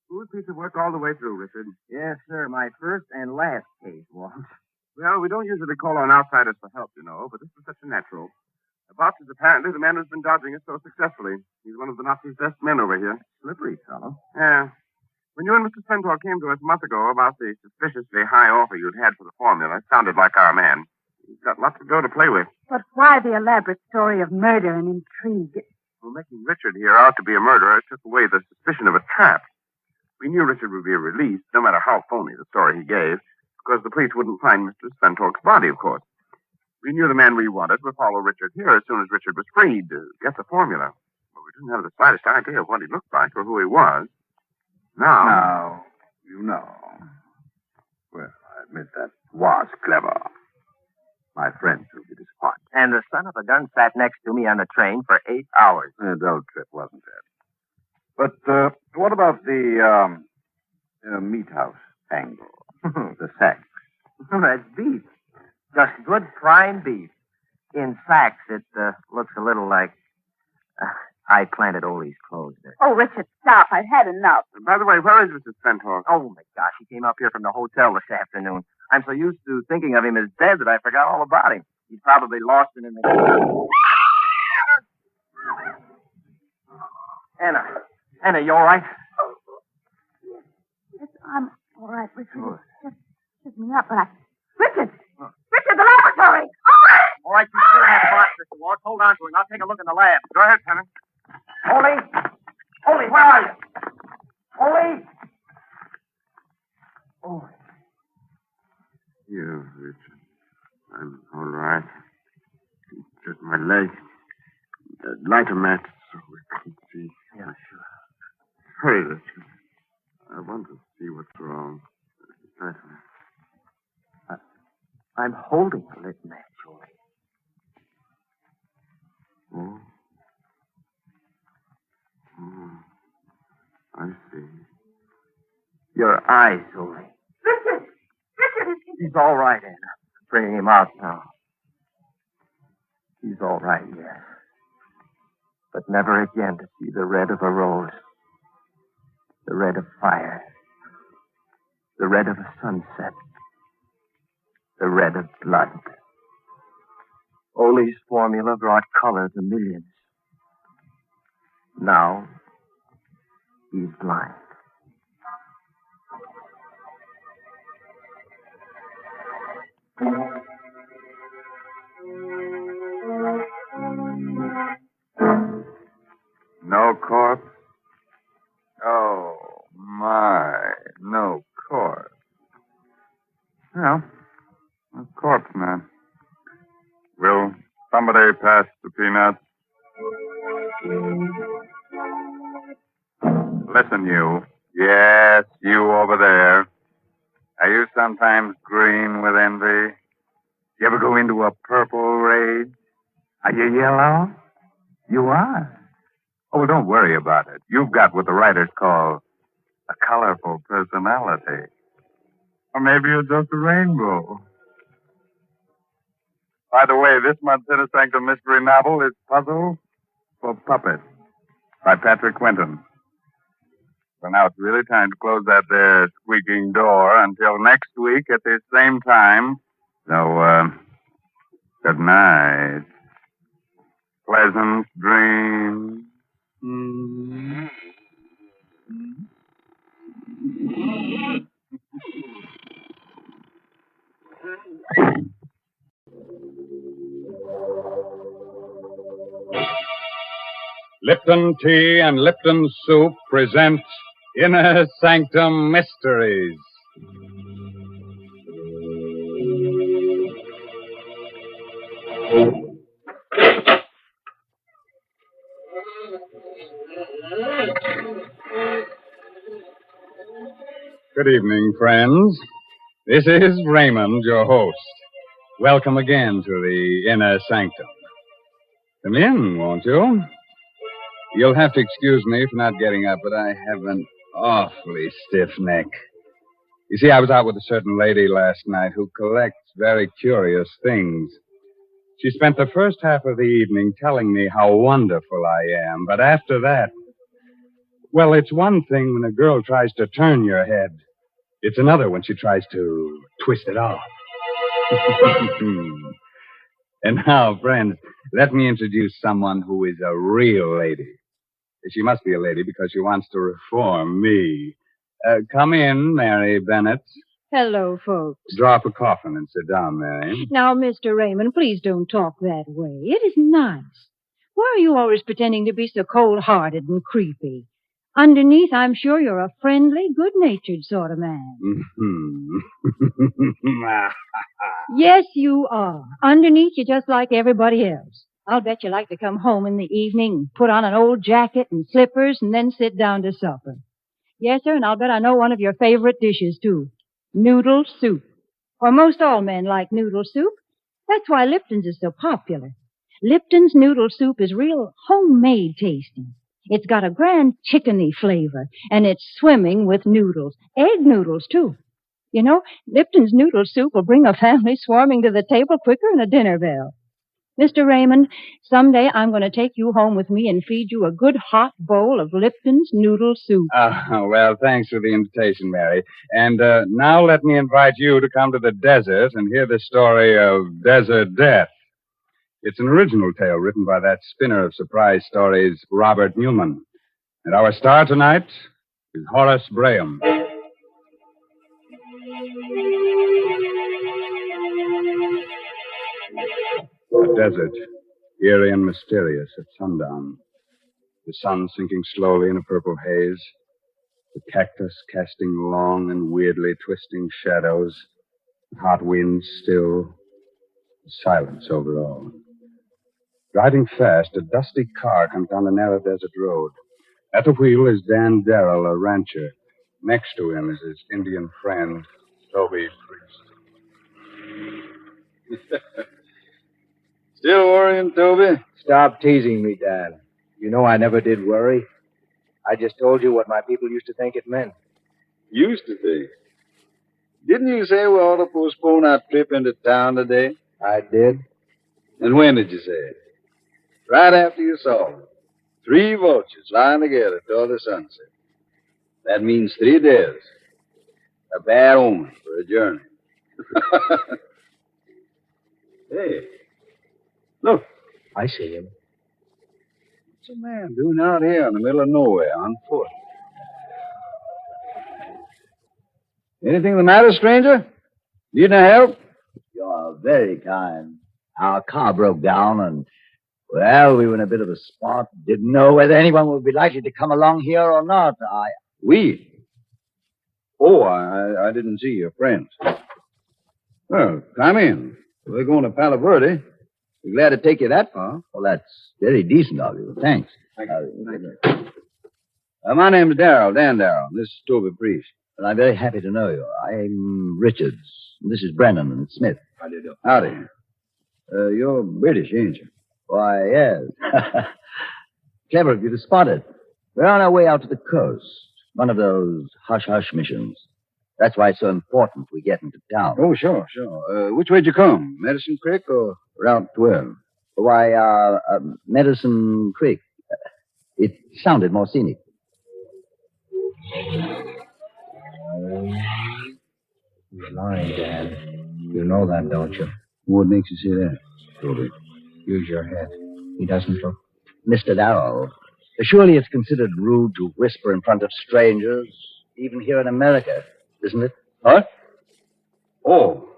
Good piece of work all the way through, Richard. Yes, sir. My first and last case, Walsh. Well, we don't usually call on outsiders for help, you know, but this was such a natural. The boss is apparently the man who's been dodging us so successfully. He's one of the Nazis' best men over here. Slippery fellow. Yeah. When you and Mr. Centaur came to us a month ago about the suspiciously high offer you'd had for the formula, it sounded like our man. He's got lots of dough to play with. But why the elaborate story of murder and intrigue? Well, making Richard here out to be a murderer took away the suspicion of a trap. We knew Richard would be released, no matter how phony the story he gave, because the police wouldn't find Mr. Spentork's body, of course. We knew the man we wanted would follow Richard here as soon as Richard was freed to get the formula. But we didn't have the slightest idea of what he looked like or who he was. Now, you know. Well, I admit that was clever. My friends will be disappointed. And the son of a gun sat next to me on the train for 8 hours. A dull trip, wasn't it? But what about the meat house angle? The sacks. That's beef. Just good prime beef. In sacks, it looks a little like I planted Ole's clothes there. Oh, Richard, stop. I've had enough. By the way, where is Mr. Spentor? Oh, my gosh. He came up here from the hotel this afternoon. I'm so used to thinking of him as dead that I forgot all about him. He's probably lost it in the... Anna, you all right? Yes, I'm all right, Richard. Just took me up, but I... Richard! Richard, the laboratory! All right, you still have the box, Mr. Ward. Hold on to him. I'll take a look in the lab. Go ahead, Tenant. Ole, where are you? Ole? Oh. Yeah, Richard. I'm all right. Just my leg. Light a match so we can see. Yeah, sure. Hurry, Richard. I want to see what's wrong. I'm holding a lit match, Ole. Oh. I see. Your eyes, Uli. He's all right, Anna. Bringing him out now. He's all right, yes. But never again to see the red of a rose. The red of fire. The red of a sunset. The red of blood. Oli's formula brought color to millions. Now, he's blind. No corpse? Oh, my. No corpse. Well, a corpse, man. Will somebody pass the peanuts? Listen, you. Yes, you over there. Are you sometimes green with envy? You ever go into a purple rage? Are you yellow? You are. Oh, well, don't worry about it. You've got what the writers call a colorful personality. Or maybe you're just a rainbow. By the way, this month's Inner Sanctum Mystery novel is Puzzle for Puppets by Patrick Quentin. So now it's really time to close that there squeaking door until next week at this same time. So, good night. Pleasant dreams. Lipton Tea and Lipton Soup present Inner Sanctum Mysteries. Good evening, friends. This is Raymond, your host. Welcome again to the Inner Sanctum. Come in, won't you? You'll have to excuse me for not getting up, but I have an awfully stiff neck. You see, I was out with a certain lady last night who collects very curious things. She spent the first half of the evening telling me how wonderful I am, but after that, well, it's one thing when a girl tries to turn your head. It's another when she tries to twist it off. And now, friends, let me introduce someone who is a real lady. She must be a lady because she wants to reform me. Come in, Mary Bennett. Hello, folks. Draw up a coffin and sit down, Mary. Now, Mr. Raymond, please don't talk that way. It isn't nice. Why are you always pretending to be so cold-hearted and creepy? Underneath, I'm sure you're a friendly, good-natured sort of man. Yes, you are. Underneath, you're just like everybody else. I'll bet you like to come home in the evening, put on an old jacket and slippers, and then sit down to supper. Yes, sir, and I'll bet I know one of your favorite dishes, too. Noodle soup. For most all men like noodle soup. That's why Lipton's is so popular. Lipton's noodle soup is real homemade tasting. It's got a grand chickeny flavor, and it's swimming with noodles. Egg noodles, too. You know, Lipton's noodle soup will bring a family swarming to the table quicker than a dinner bell. Mr. Raymond, someday I'm going to take you home with me and feed you a good hot bowl of Lipton's noodle soup. Well, thanks for the invitation, Mary. And now let me invite you to come to the desert and hear the story of Desert Death. It's an original tale written by that spinner of surprise stories, Robert Newman. And our star tonight is Horace Braham. The desert, eerie and mysterious at sundown. The sun sinking slowly in a purple haze. The cactus casting long and weirdly twisting shadows. The hot winds still. The silence over all. Driving fast, a dusty car comes down the narrow desert road. At the wheel is Dan Darrell, a rancher. Next to him is his Indian friend, Toby Priest. Still worrying, Toby? Stop teasing me, Dan. You know I never did worry. I just told you what my people used to think it meant. Used to think. Didn't you say we ought to postpone our trip into town today? I did. And when did you say it? Right after you saw them. 3 vultures lying together toward the sunset. That means 3 days. A bad omen for a journey. Hey, look. I see him. What's a man doing out here in the middle of nowhere on foot? Anything the matter, stranger? Need any help? You're very kind. Our car broke down and, well, we were in a bit of a spot. Didn't know whether anyone would be likely to come along here or not. We? Oh, I didn't see your friends. Well, come in. We're going to Palo Verde. We're glad to take you that far. Well, that's very decent of you. Thanks. Thank you. My name's Darrell, Dan Darrell. This is Toby Priest. Well, I'm very happy to know you. I'm Richards. This is Brennan and Smith. How do you do? Howdy. You're British, ain't you? Why, yes. Clever of you to spot it. We're on our way out to the coast. One of those hush-hush missions. That's why it's so important we get into town. Oh, sure. Which way'd you come? Medicine Creek or Route 12? Why, Medicine Creek. It sounded more scenic. You're lying, Dan. You know that, don't you? What makes you say that, Toby? Use your head. He doesn't look. Mr. Darrell, surely it's considered rude to whisper in front of strangers, even here in America, isn't it? What? Oh,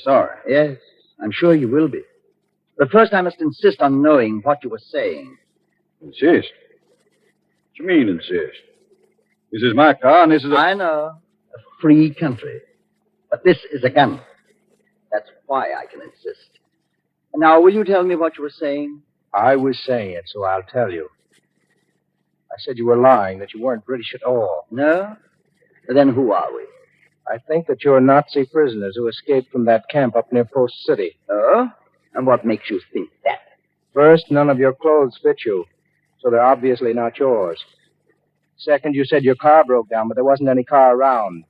sorry. Yes, I'm sure you will be. But first I must insist on knowing what you were saying. Insist? What you mean, insist? This is my car, and this is I know. A free country. But this is a gun. That's why I can insist. And now, will you tell me what you were saying? I was saying it, so I'll tell you. I said you were lying, that you weren't British at all. No? Then who are we? I think that you're Nazi prisoners who escaped from that camp up near Post City. Oh? And what makes you think that? First, none of your clothes fit you, so they're obviously not yours. Second, you said your car broke down, but there wasn't any car around.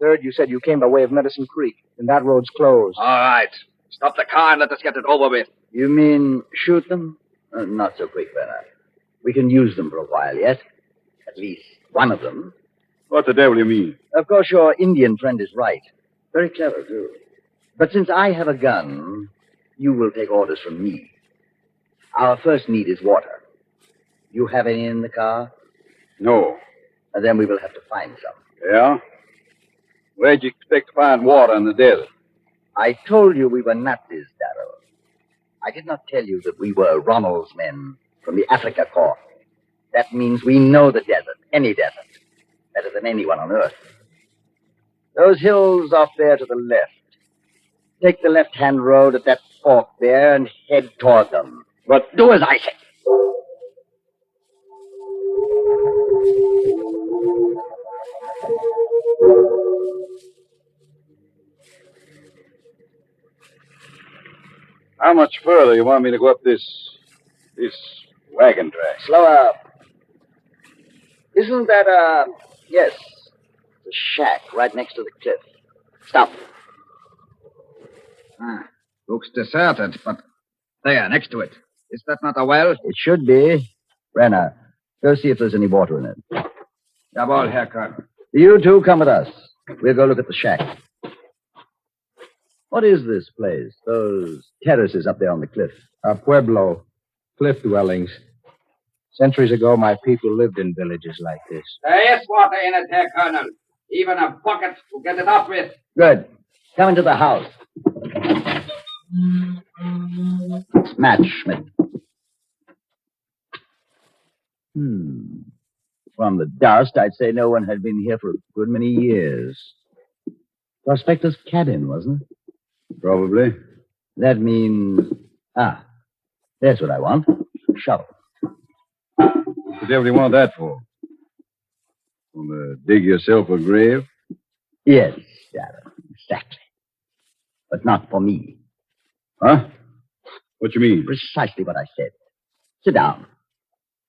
Third, you said you came by way of Medicine Creek, and that road's closed. All right. Stop the car and let us get it over with. You mean shoot them? Not so quick, Bernard. We can use them for a while yet. At least one of them. What the devil you mean? Of course, your Indian friend is right. Very clever, too. But since I have a gun, you will take orders from me. Our first need is water. You have any in the car? No. And then we will have to find some. Yeah? Where'd you expect to find water in the desert? I told you we were Nazis, Darrell. I did not tell you that we were Rommel's men from the Africa Corps. That means we know the desert, any desert, better than anyone on Earth. Those hills off there to the left. Take the left-hand road at that fork there and head toward them. But do as I say. How much further you want me to go up this wagon track? Slow up. Isn't that yes, the shack right next to the cliff. Stop. Looks deserted, but there, next to it. Is that not a well? It should be. Brenner, go see if there's any water in it. Jawohl, Herr Colonel. You two come with us. We'll go look at the shack. What is this place? Those terraces up there on the cliff? A pueblo. Cliff dwellings. Centuries ago, my people lived in villages like this. There is water in it, Herr Colonel. Even a bucket to get it up with. Good. Come into the house. Match, Schmidt. From the dust, I'd say no one had been here for a good many years. Prospector's cabin, wasn't it? Probably. That means... there's what I want. Shovel. What the devil do you want that for? Want to dig yourself a grave? Yes, Darrell, exactly. But not for me. Huh? What you mean? Precisely what I said. Sit down.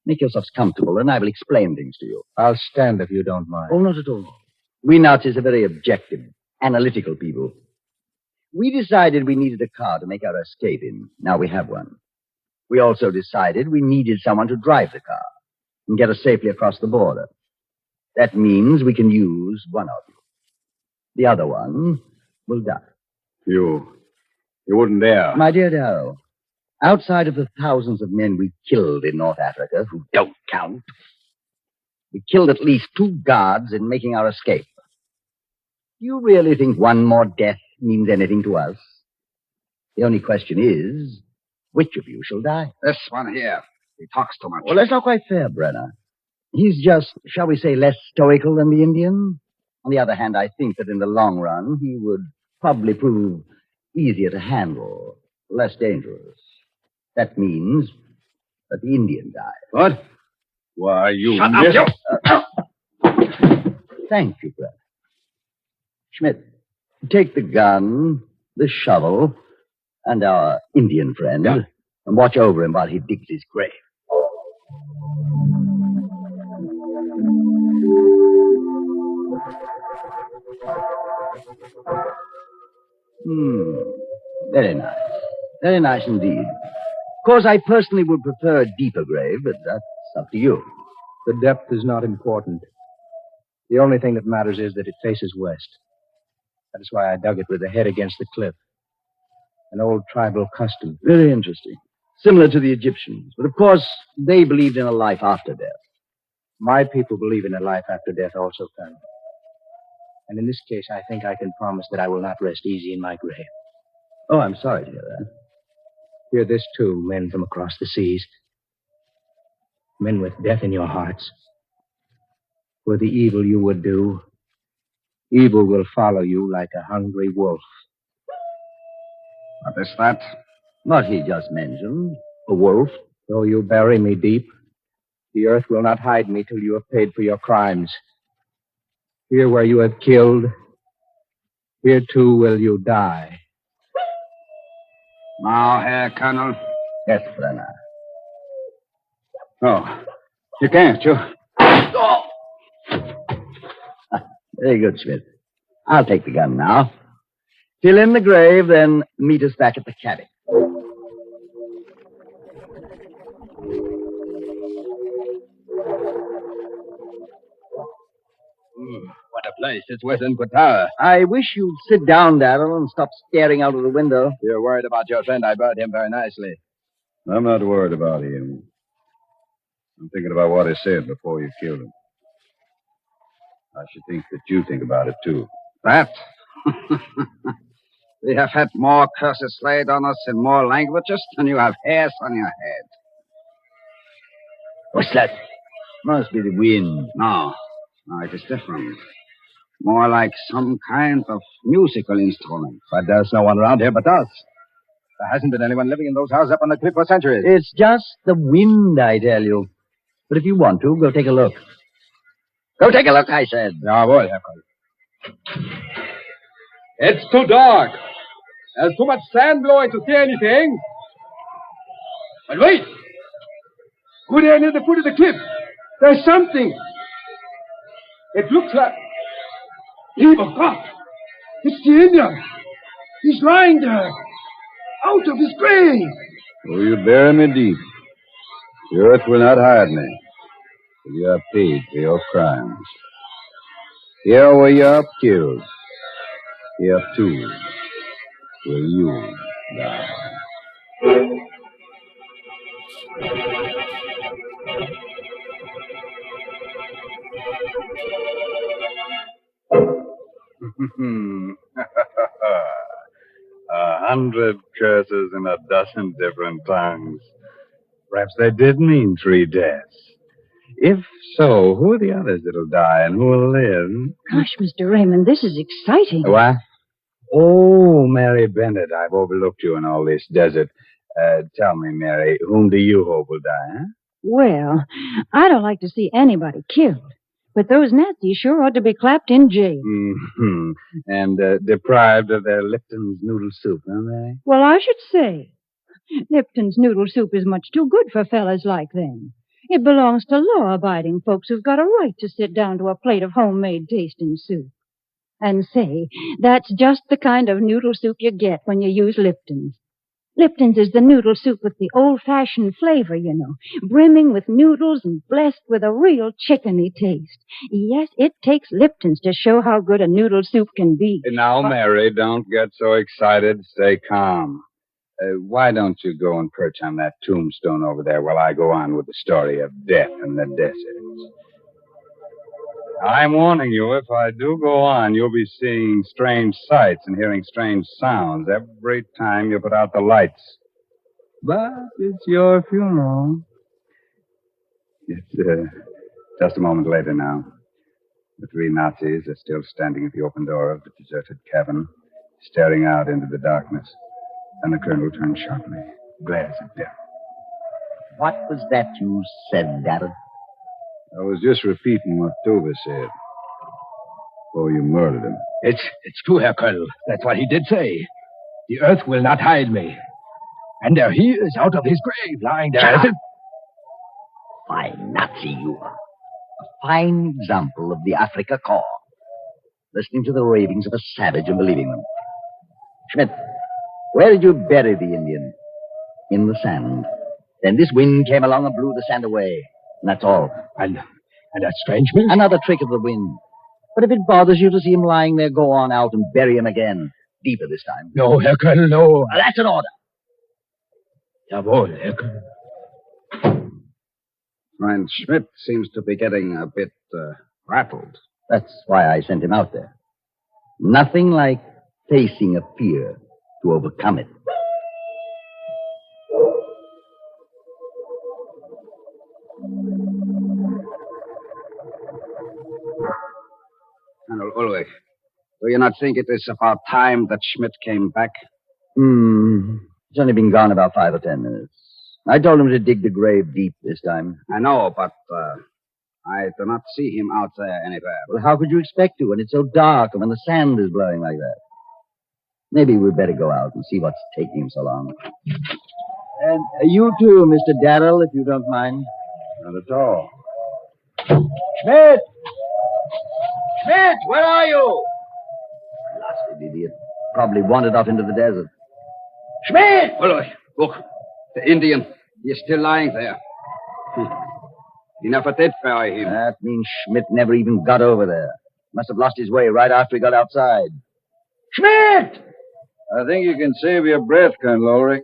Make yourselves comfortable, and I will explain things to you. I'll stand if you don't mind. Oh, not at all. We Nazis are very objective, analytical people. We decided we needed a car to make our escape in. Now we have one. We also decided we needed someone to drive the car and get us safely across the border. That means we can use one of you. The other one will die. You wouldn't dare. My dear Darrow, outside of the thousands of men we killed in North Africa, who don't count, we killed at least 2 guards in making our escape. Do you really think one more death means anything to us? The only question is, which of you shall die? This one here. He talks too much. Well, that's not quite fair, Brenner. He's just, shall we say, less stoical than the Indian. On the other hand, I think that in the long run, he would probably prove easier to handle, less dangerous. That means that the Indian dies. What? Why, you... Shut up, you... Thank you, Brenner. Schmidt, take the gun, the shovel, and our Indian friend, and watch over him while he digs his grave. Very nice. Very nice indeed. Of course, I personally would prefer a deeper grave, but that's up to you. The depth is not important. The only thing that matters is that it faces west. That is why I dug it with the head against the cliff. An old tribal custom. Very interesting. Similar to the Egyptians. But of course, they believed in a life after death. My people believe in a life after death also, Colonel. And in this case, I think I can promise that I will not rest easy in my grave. Oh, I'm sorry to hear that. Hear this, too, men from across the seas. Men with death in your hearts. For the evil you would do, evil will follow you like a hungry wolf. What is that? What he just mentioned. A wolf. Though you bury me deep, the earth will not hide me till you have paid for your crimes. Here where you have killed, here too will you die. Now, Herr Colonel. Yes, Brenner. Oh, you can't, you... Oh. Very good, Schmidt. I'll take the gun now. Fill in the grave, then meet us back at the cabin. What a place. It's worse than Qatar. I wish you'd sit down, Darrell, and stop staring out of the window. You're worried about your friend. I buried him very nicely. I'm not worried about him. I'm thinking about what he said before you killed him. I should think that you think about it, too. That? We have had more curses laid on us in more languages than you have hairs on your head. What's that? Must be the wind. No, it is different. More like some kind of musical instrument. But there's no one around here but us. There hasn't been anyone living in those houses up on the cliff for centuries. It's just the wind, I tell you. But if you want to, go take a look. Go take a look, I said. Ja, wohl, Herr Koll. It's too dark. There's too much sand blowing to see anything. But wait! Go there near the foot of the cliff. There's something. It looks like... Lieber Gott! It's the Indian. He's lying there. Out of his grave. Oh, you bury me deep. The earth will not hide me till you have paid for your crimes. Here where you are killed, here too will you die. A 100 curses in a dozen different tongues. Perhaps they did mean 3 deaths. If so, who are the others that'll die and who will live? Gosh, Mr. Raymond, this is exciting. What? Oh, Mary Bennett, I've overlooked you in all this desert. Tell me, Mary, whom do you hope will die, huh? Well, I don't like to see anybody killed. But those Nazis sure ought to be clapped in jail. Mm-hmm. And deprived of their Lipton's noodle soup, aren't they? Well, I should say. Lipton's noodle soup is much too good for fellas like them. It belongs to law-abiding folks who've got a right to sit down to a plate of homemade tasting soup. And say, that's just the kind of noodle soup you get when you use Lipton's. Lipton's is the noodle soup with the old-fashioned flavor, you know, brimming with noodles and blessed with a real chickeny taste. Yes, it takes Lipton's to show how good a noodle soup can be. Now, Mary, don't get so excited. Stay calm. Why don't you go and perch on that tombstone over there while I go on with the story of death in the desert? I'm warning you, if I do go on, you'll be seeing strange sights and hearing strange sounds every time you put out the lights. But it's your funeral. It's just a moment later now. The three Nazis are still standing at the open door of the deserted cabin, staring out into the darkness. And the colonel turned sharply, glares at them. What was that you said, Darren? I was just repeating what Tova said. Before you murdered him. It's true, Herr Colonel. That's what he did say. The earth will not hide me. And there he is out of his grave, lying there. Shut up. Fine Nazi you are. A fine example of the Africa Corps. Listening to the ravings of a savage and believing them. Schmidt, where did you bury the Indian? In the sand. Then this wind came along and blew the sand away. And that's all. And that's strange, Miss? Another trick of the wind. But if it bothers you to see him lying there, go on out and bury him again. Deeper this time. No, Herr Colonel, no. That's an order. Jawohl, Herr Colonel. Friend Schmidt seems to be getting a bit rattled. That's why I sent him out there. Nothing like facing a fear to overcome it. Colonel Ulrich, do you not think it is about time that Schmidt came back? He's only been gone about 5 or 10 minutes. I told him to dig the grave deep this time. I know, but I do not see him out there anywhere. Well, how could you expect to when it's so dark and when the sand is blowing like that? Maybe we'd better go out and see what's taking him so long. And you too, Mr. Darrell, if you don't mind. Not at all. Schmidt! Schmidt, where are you? Blasted idiot. Probably wandered off into the desert. Schmidt! Look, the Indian. He is still lying there. He never did bury him. That means Schmidt never even got over there. Must have lost his way right after he got outside. Schmidt! I think you can save your breath, Colonel Ulrich.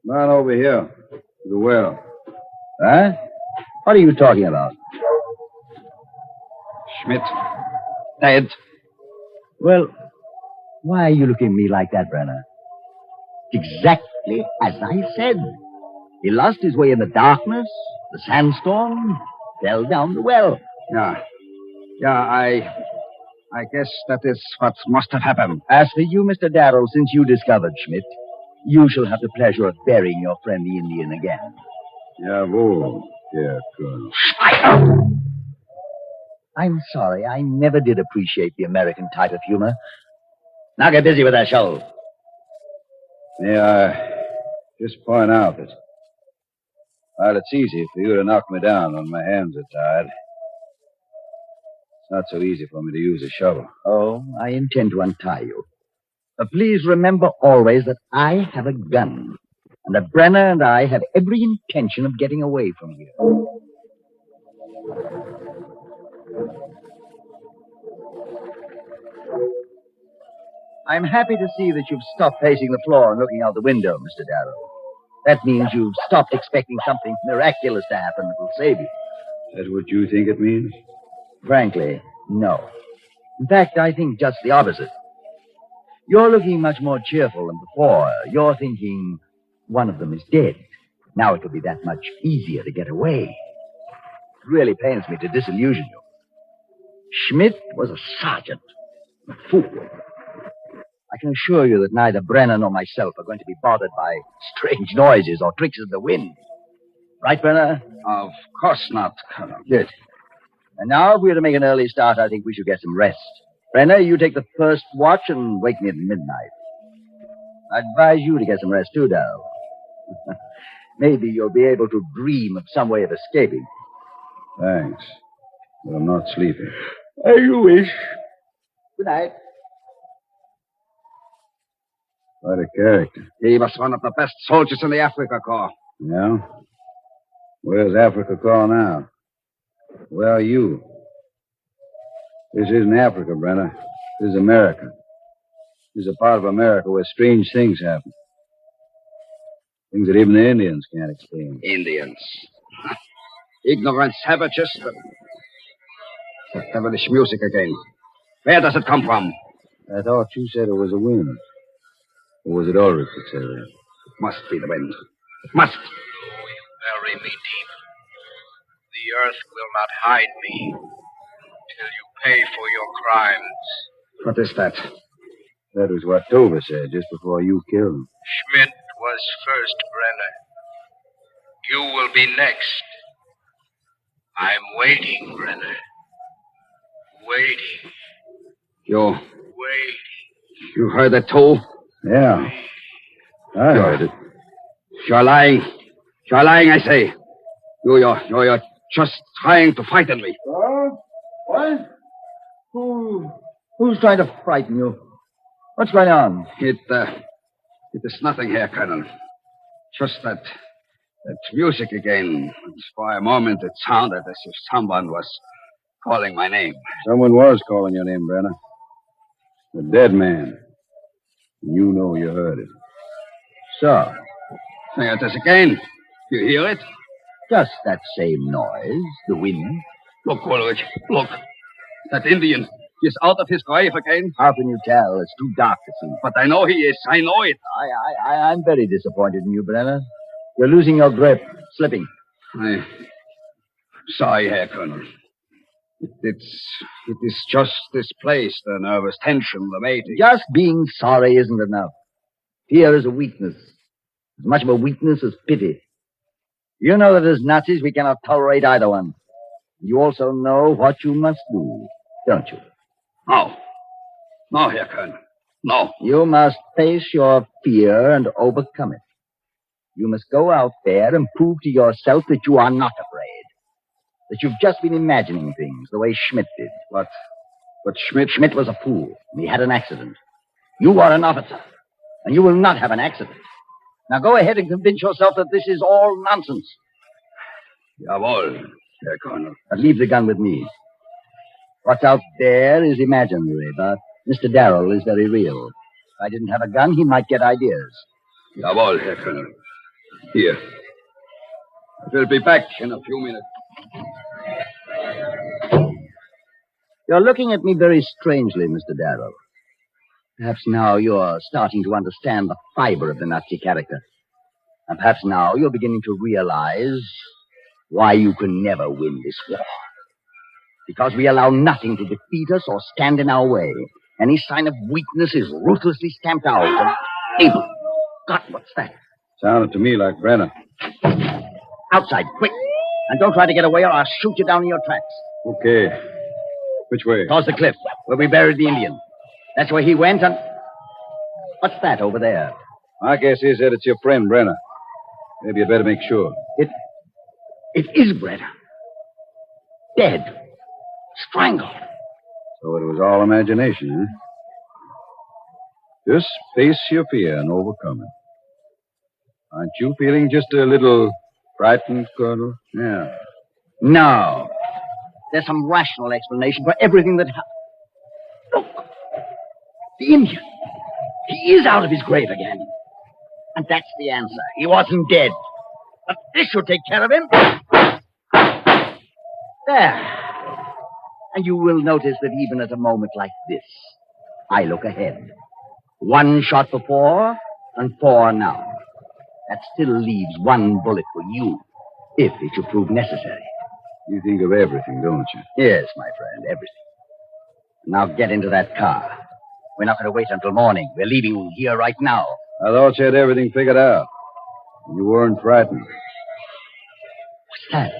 Come on over here to the well. Huh? What are you talking about? Schmidt. Dead. Well, why are you looking at me like that, Brenner? Exactly as I said. He lost his way in the darkness, the sandstorm, fell down the well. Yeah, I guess that is what must have happened. As for you, Mr. Darrow, since you discovered Schmidt, you shall have the pleasure of burying your friend the Indian again. Jawohl, Herr Colonel. I'm sorry. I never did appreciate the American type of humor. Now get busy with that shovel. May I just point out that while it's easy for you to knock me down when my hands are tied, it's not so easy for me to use a shovel. Oh, I intend to untie you. But please remember always that I have a gun, and that Brenner and I have every intention of getting away from here. I'm happy to see that you've stopped pacing the floor and looking out the window, Mr. Darrow. That means you've stopped expecting something miraculous to happen that will save you. Is that what you think it means? Frankly, no. In fact, I think just the opposite. You're looking much more cheerful than before. You're thinking one of them is dead. Now it will be that much easier to get away. It really pains me to disillusion you. Schmidt was a sergeant, a fool. I can assure you that neither Brenner nor myself are going to be bothered by strange noises or tricks of the wind. Right, Brenner? Of course not, Colonel. Good. And now, if we're to make an early start, I think we should get some rest. Brenner, you take the first watch and wake me at midnight. I advise you to get some rest, too, Darrell. Maybe you'll be able to dream of some way of escaping. Thanks. But I'm not sleeping. As you wish. Good night. Quite a character. He was one of the best soldiers in the Africa Corps. Yeah? Where's Africa Corps now? Where are you? This isn't Africa, Brenner. This is America. This is a part of America where strange things happen. Things that even the Indians can't explain. Indians. Ignorant savages. That devilish music again. Where does it come from? I thought you said it was a wind. Or was it Ulrich that said that? It must be the wind. It must. Bury me deep. The earth will not hide me till you pay for your crimes. What is that? That was what Tova said just before you killed him. Schmidt was first, Brenner. You will be next. I'm waiting, Brenner. Waiting. You heard that too? Yeah. I heard it. You're lying. You're lying, I say. You're just trying to frighten me. What? Who's trying to frighten you? What's going on? It is nothing here, Colonel. Just that music again. For a moment, it sounded as if someone was calling my name. Someone was calling your name, Brenner. A dead man. You know you heard it. So? There it is again. You hear it? Just that same noise, the wind. Look, Ulrich, look. That Indian is out of his grave again. How can you tell? It's too dark to see. But I know he is. I know it. I'm very disappointed in you, Brenner. You're losing your grip, slipping. I'm sorry, Herr Colonel. It is just this place, the nervous tension, the waiting. Just being sorry isn't enough. Fear is a weakness. As much of a weakness as pity. You know that as Nazis we cannot tolerate either one. You also know what you must do, don't you? No. No, Herr Colonel. No. You must face your fear and overcome it. You must go out there and prove to yourself that you are not afraid. That you've just been imagining things the way Schmidt did. But Schmidt was a fool, and he had an accident. You are an officer, and you will not have an accident. Now go ahead and convince yourself that this is all nonsense. Jawohl, Herr Colonel. But leave the gun with me. What's out there is imaginary, but Mr. Darrell is very real. If I didn't have a gun, he might get ideas. Jawohl, Herr Colonel. Here. I will be back in a few minutes. You're looking at me very strangely, Mr. Darrell. Perhaps now you're starting to understand the fiber of the Nazi character. And perhaps now you're beginning to realize why you can never win this war. Because we allow nothing to defeat us or stand in our way. Any sign of weakness is ruthlessly stamped out. And Abel, God, what's that? Sounded to me like Brenner. Outside, quick. And don't try to get away or I'll shoot you down in your tracks. Okay. Which way? Towards the cliff, where we buried the Indian. That's where he went and... What's that over there? My guess is that it's your friend, Brenner. Maybe you'd better make sure. It is Brenner. Dead. Strangled. So it was all imagination, huh? Just face your fear and overcome it. Aren't you feeling just a little frightened, Colonel? Yeah. No. There's some rational explanation for everything that happened. Look. The Indian. He is out of his grave again. And that's the answer. He wasn't dead. But this should take care of him. There. And you will notice that even at a moment like this, I look ahead. 1 shot before and 4 now. That still leaves 1 bullet for you, if it should prove necessary. You think of everything, don't you? Yes, my friend, everything. Now get into that car. We're not going to wait until morning. We're leaving here right now. I thought you had everything figured out. You weren't frightened. What's that?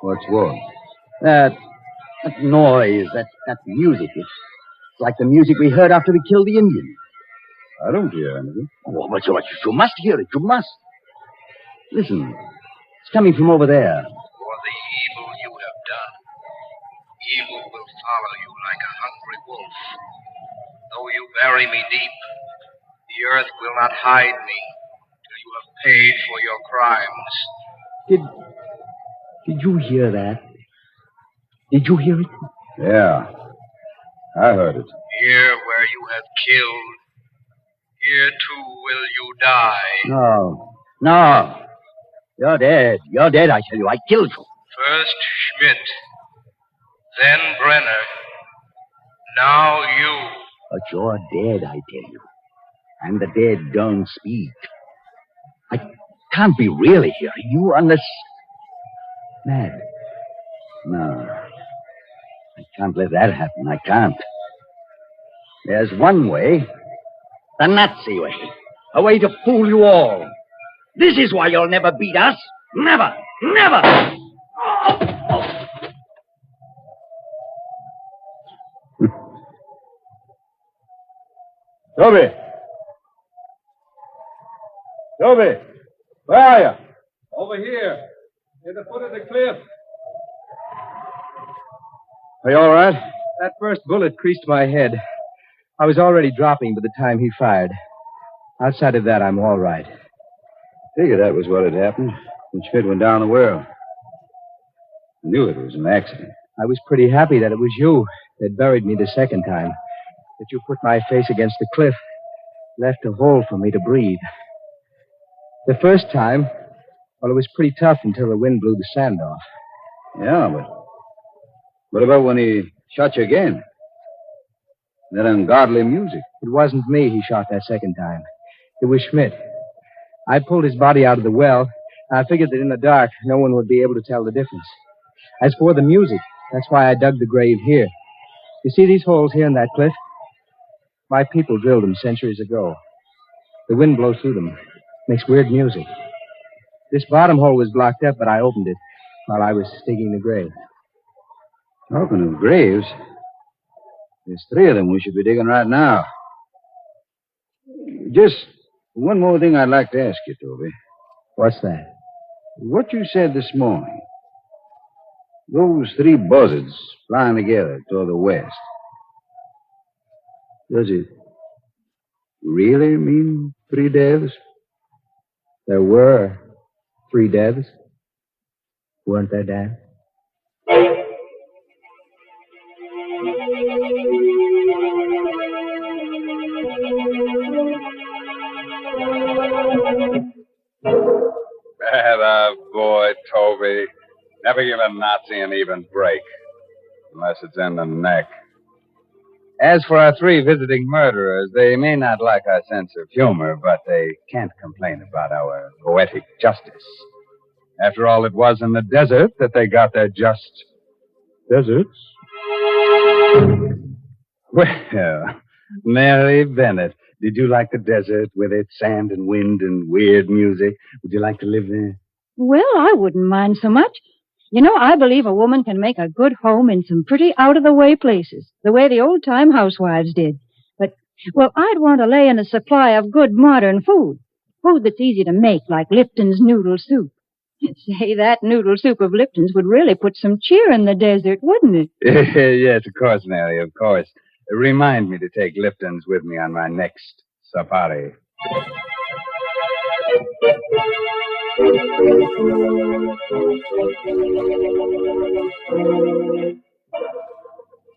What's what? That noise, that music. It's like the music we heard after we killed the Indian. I don't hear anything. Oh, but you must hear it. You must. Listen. It's coming from over there. For the evil you have done, evil will follow you like a hungry wolf. Though you bury me deep, the earth will not hide me till you have paid for your crimes. Did you hear that? Did you hear it? Yeah. I heard it. Here where you have killed, here too will you die. No. You're dead. You're dead, I tell you. I killed you. First Schmidt, then Brenner, now you. But you're dead, I tell you. And the dead don't speak. I can't be really hearing you unless... Mad. No. I can't let that happen. I can't. There's one way. The Nazi way. A way to fool you all. This is why you'll never beat us. Never. Never. Toby! Toby! Where are you? Over here. Near the foot of the cliff. Are you all right? That first bullet creased my head. I was already dropping by the time he fired. Outside of that, I'm all right. Figured that was what had happened when Schmidt went down the well. I knew it was an accident. I was pretty happy that it was you that buried me the second time. That you put my face against the cliff, left a hole for me to breathe. The first time, well, it was pretty tough until the wind blew the sand off. Yeah, but what about when he shot you again? That ungodly music. It wasn't me he shot that second time. It was Schmidt. I pulled his body out of the well. I figured that in the dark, no one would be able to tell the difference. As for the music, that's why I dug the grave here. You see these holes here in that cliff? My people drilled them centuries ago. The wind blows through them. Makes weird music. This bottom hole was blocked up, but I opened it while I was digging the grave. Talking of graves, there's 3 of them we should be digging right now. Just one more thing I'd like to ask you, Toby. What's that? What you said this morning. Those 3 buzzards flying together toward the west. Does it really mean 3 deaths? There were 3 deaths. Weren't there, Dan? Better boy, Toby. Never give a Nazi an even break. Unless it's in the neck. As for our 3 visiting murderers, they may not like our sense of humor, but they can't complain about our poetic justice. After all, it was in the desert that they got their just deserts. Well, Mary Bennett, did you like the desert with its sand and wind and weird music? Would you like to live there? Well, I wouldn't mind so much. You know, I believe a woman can make a good home in some pretty out-of-the-way places, the way the old-time housewives did. But, well, I'd want to lay in a supply of good modern food. Food that's easy to make, like Lipton's noodle soup. Say, that noodle soup of Lipton's would really put some cheer in the desert, wouldn't it? Yes, of course, Mary, of course. Remind me to take Lipton's with me on my next safari.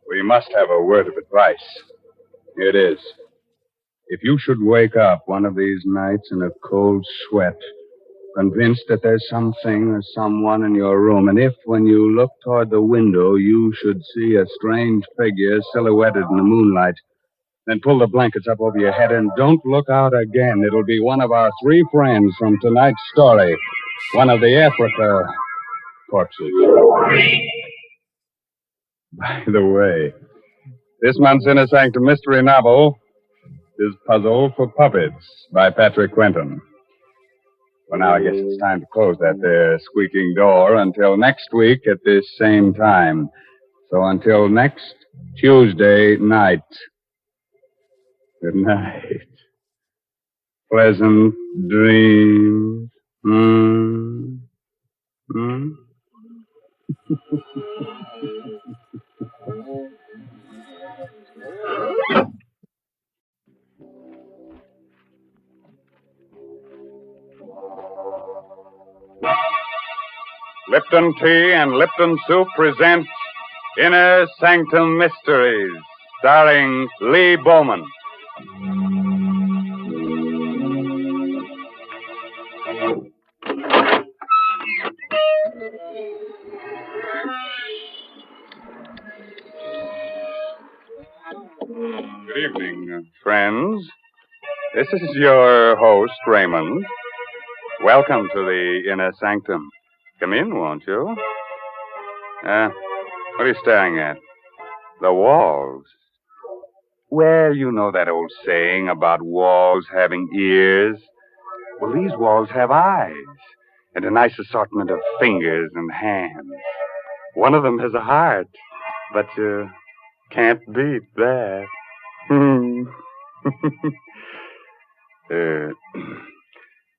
We must have a word of advice. Here it is. If you should wake up one of these nights in a cold sweat, convinced that there's something or someone in your room, and if, when you look toward the window, you should see a strange figure silhouetted in the moonlight, then pull the blankets up over your head and don't look out again. It'll be one of our 3 friends from tonight's story. One of the Africa corpses. By the way, this month's Inner Sanctum Mystery novel is Puzzle for Puppets by Patrick Quentin. Well, now I guess it's time to close that there squeaking door until next week at this same time. So until next Tuesday night. Good night. Pleasant dreams. Lipton Tea and Lipton Soup present Inner Sanctum Mysteries, starring Lee Bowman. Good evening, friends. This is your host, Raymond. Welcome to the Inner Sanctum. Come in, won't you? What are you staring at? The walls. Well, you know that old saying about walls having ears. Well, these walls have eyes, and a nice assortment of fingers and hands. One of them has a heart, but you can't beat that.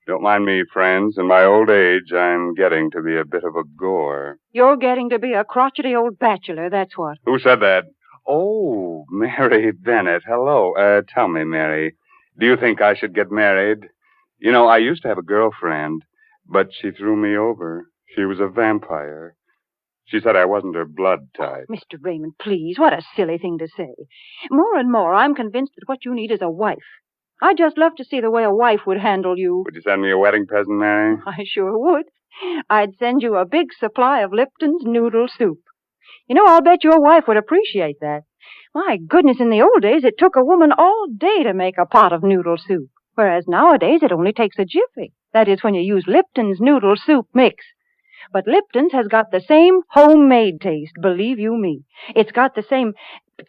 Don't mind me, friends. In my old age, I'm getting to be a bit of a gore. You're getting to be a crotchety old bachelor, that's what. Who said that? Oh, Mary Bennett. Hello. Tell me, Mary, do you think I should get married? You know, I used to have a girlfriend, but she threw me over. She was a vampire. She said I wasn't her blood type. Mr. Raymond, please, what a silly thing to say. More and more, I'm convinced that what you need is a wife. I'd just love to see the way a wife would handle you. Would you send me a wedding present, Mary? I sure would. I'd send you a big supply of Lipton's noodle soup. You know, I'll bet your wife would appreciate that. My goodness, in the old days, it took a woman all day to make a pot of noodle soup, whereas nowadays it only takes a jiffy. That is, when you use Lipton's noodle soup mix. But Lipton's has got the same homemade taste, believe you me. It's got the same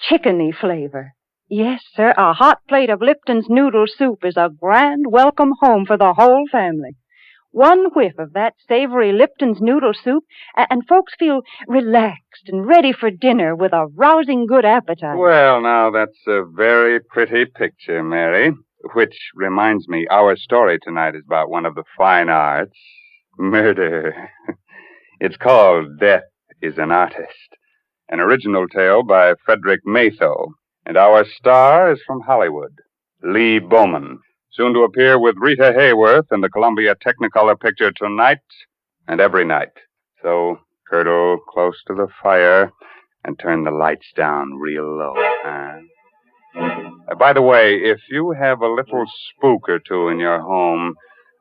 chickeny flavor. Yes, sir, a hot plate of Lipton's noodle soup is a grand welcome home for the whole family. One whiff of that savory Lipton's noodle soup, and folks feel relaxed and ready for dinner with a rousing good appetite. Well, now, that's a very pretty picture, Mary. Which reminds me, our story tonight is about one of the fine arts, murder. It's called Death is an Artist, an original tale by Frederick Matho. And our star is from Hollywood, Lee Bowman, soon to appear with Rita Hayworth in the Columbia Technicolor picture Tonight and Every Night. So, curdle close to the fire and turn the lights down real low. By the way, if you have a little spook or two in your home,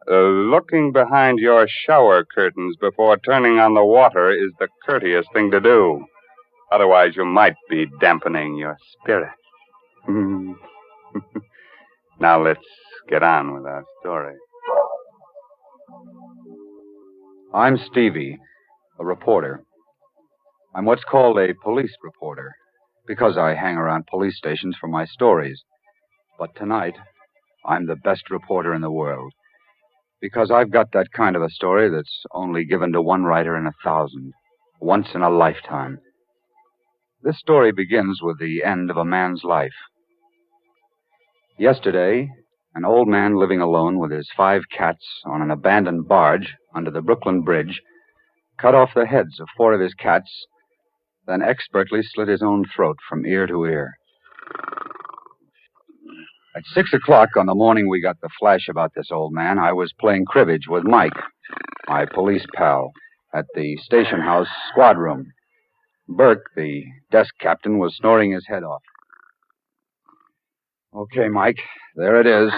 looking behind your shower curtains before turning on the water is the courteous thing to do. Otherwise, you might be dampening your spirit. Now let's get on with our story. I'm Stevie, a reporter. I'm what's called a police reporter, because I hang around police stations for my stories. But tonight, I'm the best reporter in the world, because I've got that kind of a story that's only given to one writer in 1,000, once in a lifetime. This story begins with the end of a man's life. Yesterday, an old man living alone with his 5 cats on an abandoned barge under the Brooklyn Bridge cut off the heads of 4 of his cats, then expertly slit his own throat from ear to ear. At 6 o'clock on the morning we got the flash about this old man, I was playing cribbage with Mike, my police pal, at the station house squad room. Burke, the desk captain, was snoring his head off. Okay, Mike, there it is.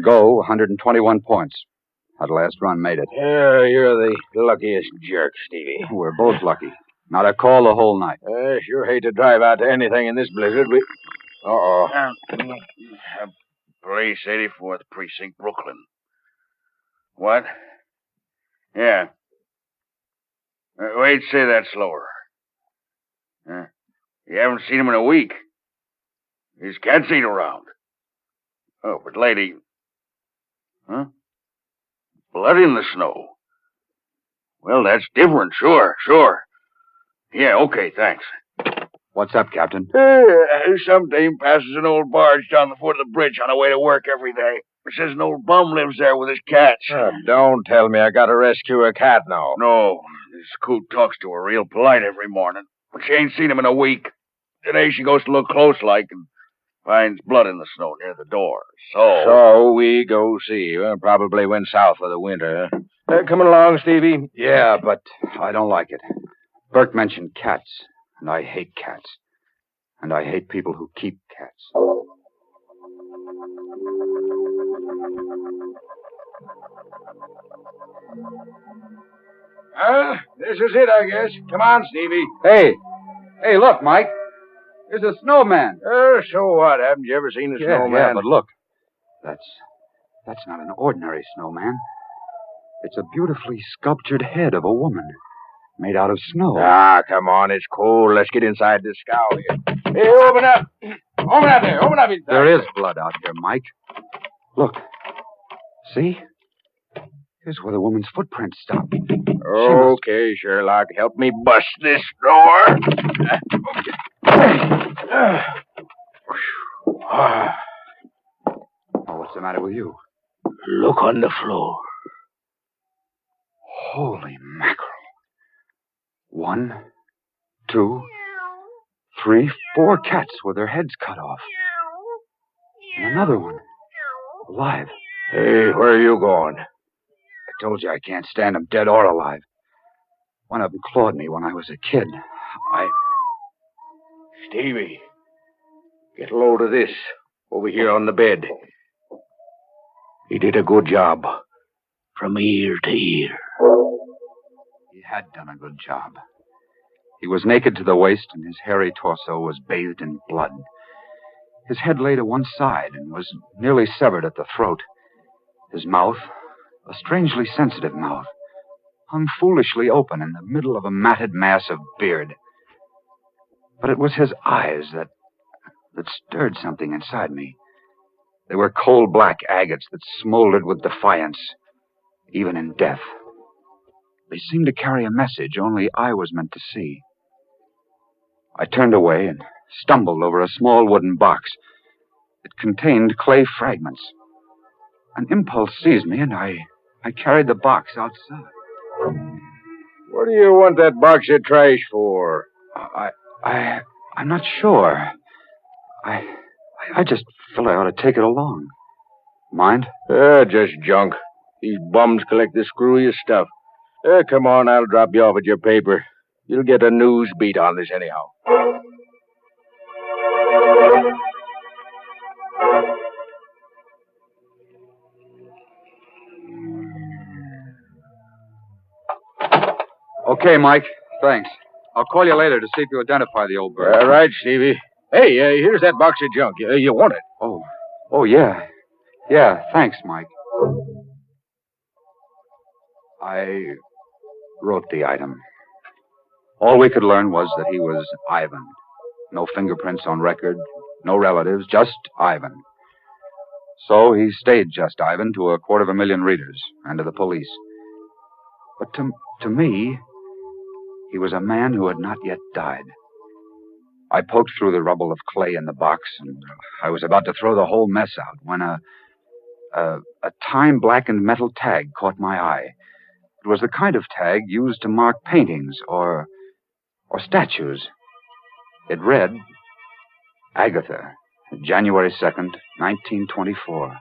Go, 121 points. That last run made it. Yeah, you're the luckiest jerk, Stevie. We're both lucky. Not a call the whole night. I sure hate to drive out to anything in this blizzard. Uh-oh. Police, 84th Precinct, Brooklyn. What? Yeah. Wait, say that slower. You haven't seen him in a week. His cats ain't around. Oh, but lady... Huh? Blood in the snow. Well, that's different, sure. Yeah, okay, thanks. What's up, Captain? Some dame passes an old barge down the foot of the bridge on her way to work every day. Says an old bum lives there with his cats. Don't tell me I gotta rescue a cat now. No. This coot talks to her real polite every morning. But she ain't seen him in a week. Today she goes to look close like and finds blood in the snow near the door. So we go see. Well, probably went south for the winter. Coming along, Stevie? Yeah, but I don't like it. Burke mentioned cats, and I hate cats. And I hate people who keep cats. This is it, I guess. Come on, Stevie. Hey, look, Mike. There's a snowman. So what? Haven't you ever seen a snowman? Yeah, but look. That's not an ordinary snowman. It's a beautifully sculptured head of a woman made out of snow. Ah, come on. It's cold. Let's get inside this scow here. Hey, open up. Open up there. Open up inside. There is blood out here, Mike. Look. See? Here's where the woman's footprints stop. Okay, Sherlock. Help me bust this door. What's the matter with you? Look on the floor. Holy mackerel. 1, 2, 3, 4 cats with their heads cut off. And another one. Alive. Hey, where are you going? I told you I can't stand them dead or alive. One of them clawed me when I was a kid. Stevie, get a load of this over here on the bed. He did a good job. From ear to ear. He had done a good job. He was naked to the waist, and his hairy torso was bathed in blood. His head lay to one side and was nearly severed at the throat. His mouth, a strangely sensitive mouth, hung foolishly open in the middle of a matted mass of beard. But it was his eyes that stirred something inside me. They were coal black agates that smoldered with defiance, even in death. They seemed to carry a message only I was meant to see. I turned away and stumbled over a small wooden box. It contained clay fragments. An impulse seized me, and I carried the box outside. What do you want that box of trash for? I'm not sure. I just felt I ought to take it along. Mind? Just junk. These bums collect the screwiest stuff. Come on, I'll drop you off at your paper. You'll get a news beat on this anyhow. Okay, Mike. Thanks. I'll call you later to see if you identify the old bird. All right, Stevie. Hey, here's that box of junk. You want it? Oh, yeah. Yeah, thanks, Mike. I wrote the item. All we could learn was that he was Ivan. No fingerprints on record, no relatives, just Ivan. So he stayed just Ivan to 250,000 readers and to the police. But to me, he was a man who had not yet died. I poked through the rubble of clay in the box, and I was about to throw the whole mess out when a time-blackened metal tag caught my eye. It was the kind of tag used to mark paintings or statues. It read, Agatha, January 2nd, 1924.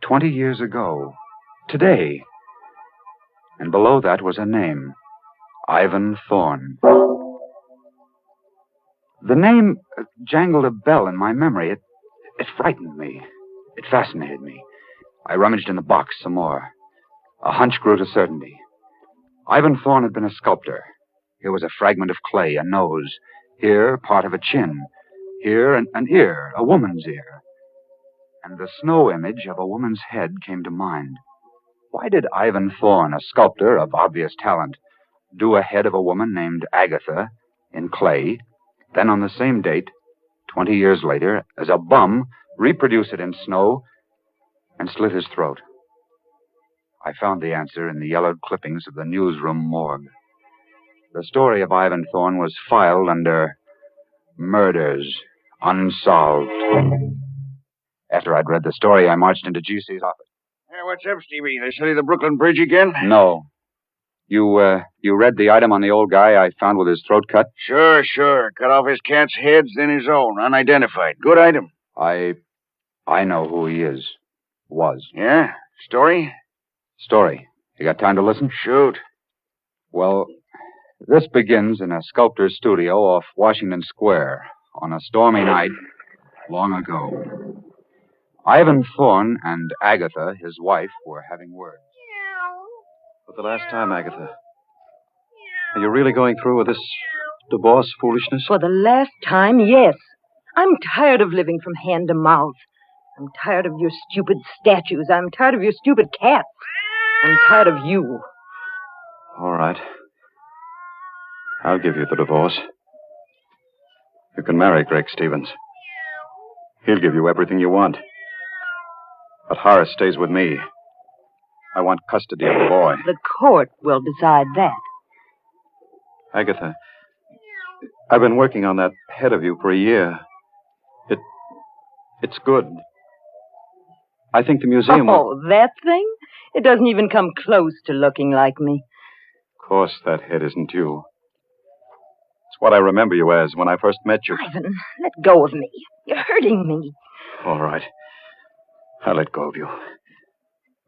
20 years ago. Today. And below that was a name, Ivan Thorne. The name jangled a bell in my memory. It frightened me. It fascinated me. I rummaged in the box some more. A hunch grew to certainty. Ivan Thorne had been a sculptor. Here was a fragment of clay, a nose. Here, part of a chin. Here, an ear, a woman's ear. And the snow image of a woman's head came to mind. Why did Ivan Thorne, a sculptor of obvious talent, do a head of a woman named Agatha in clay, then on the same date, 20 years later, as a bum, reproduce it in snow and slit his throat? I found the answer in the yellowed clippings of the newsroom morgue. The story of Ivan Thorne was filed under Murders Unsolved. After I'd read the story, I marched into GC's office. Hey, what's up, Stevie? They study the Brooklyn Bridge again? No. You read the item on the old guy I found with his throat cut? Sure. Cut off his cat's heads, then his own, unidentified. Good item. I know who he is. Was. Yeah? Story? Story. You got time to listen? Shoot. Well, this begins in a sculptor's studio off Washington Square on a stormy night long ago. Ivan Thorne and Agatha, his wife, were having words. For the last time, Agatha. Are you really going through with this divorce foolishness? For the last time, yes. I'm tired of living from hand to mouth. I'm tired of your stupid statues. I'm tired of your stupid cats. I'm tired of you. All right. I'll give you the divorce. You can marry Greg Stevens. He'll give you everything you want. But Horace stays with me. I want custody of the boy. The court will decide that. Agatha, I've been working on that head of you for a year. It's good. I think the museum will... Oh, that thing? It doesn't even come close to looking like me. Of course, that head isn't you. It's what I remember you as when I first met you. Ivan, let go of me. You're hurting me. All right. I'll let go of you.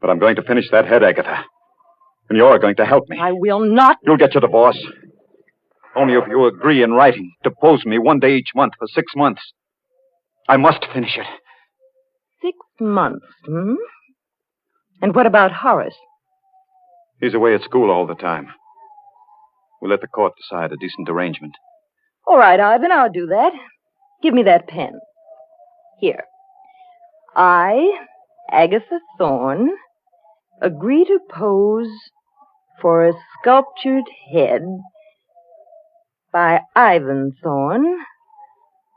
But I'm going to finish that head, Agatha. And you're going to help me. I will not. You'll get your divorce. Only if you agree in writing to pose me one day each month for 6 months. I must finish it. 6 months, hmm? And what about Horace? He's away at school all the time. We'll let the court decide a decent arrangement. All right, Ivan, I'll do that. Give me that pen. Here. I, Agatha Thorne, agree to pose for a sculptured head by Ivan Thorne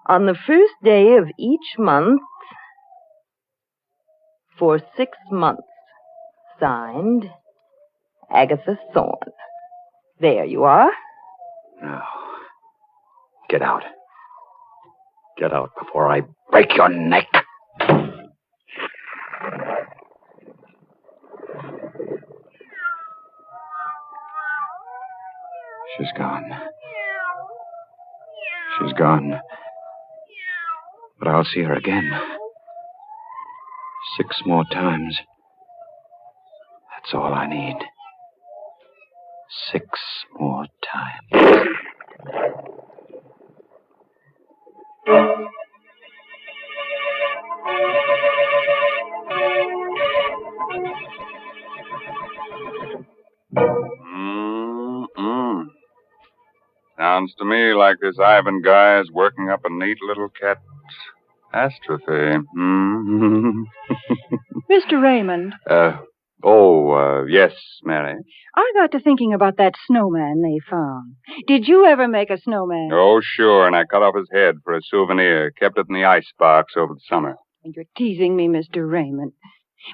on the first day of each month for 6 months. Signed, Agatha Thorne. There you are. Now, get out. Get out before I break your neck. She's gone. She's gone. But I'll see her again. 6 more times. That's all I need. 6 more times. Sounds to me like this Ivan guy is working up a neat little catastrophe. Mr. Raymond. Yes, Mary. I got to thinking about that snowman they found. Did you ever make a snowman? Oh, sure, and I cut off his head for a souvenir. Kept it in the icebox over the summer. And you're teasing me, Mr. Raymond.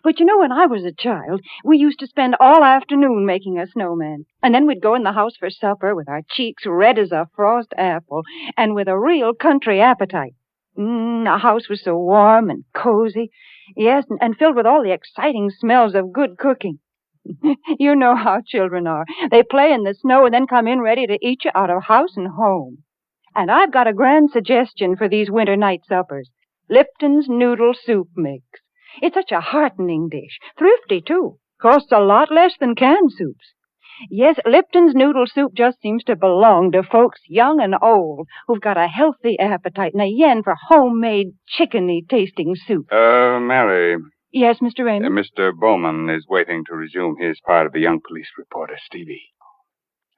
But you know, when I was a child, we used to spend all afternoon making a snowman. And then we'd go in the house for supper with our cheeks red as a frost apple and with a real country appetite. The house was so warm and cozy. Yes, and filled with all the exciting smells of good cooking. You know how children are. They play in the snow and then come in ready to eat you out of house and home. And I've got a grand suggestion for these winter night suppers. Lipton's Noodle Soup Mix. It's such a heartening dish. Thrifty, too. Costs a lot less than canned soups. Yes, Lipton's Noodle Soup just seems to belong to folks young and old who've got a healthy appetite and a yen for homemade chickeny-tasting soup. Mary. Yes, Mr. Raymond? Mr. Bowman is waiting to resume his part of the young police reporter, Stevie.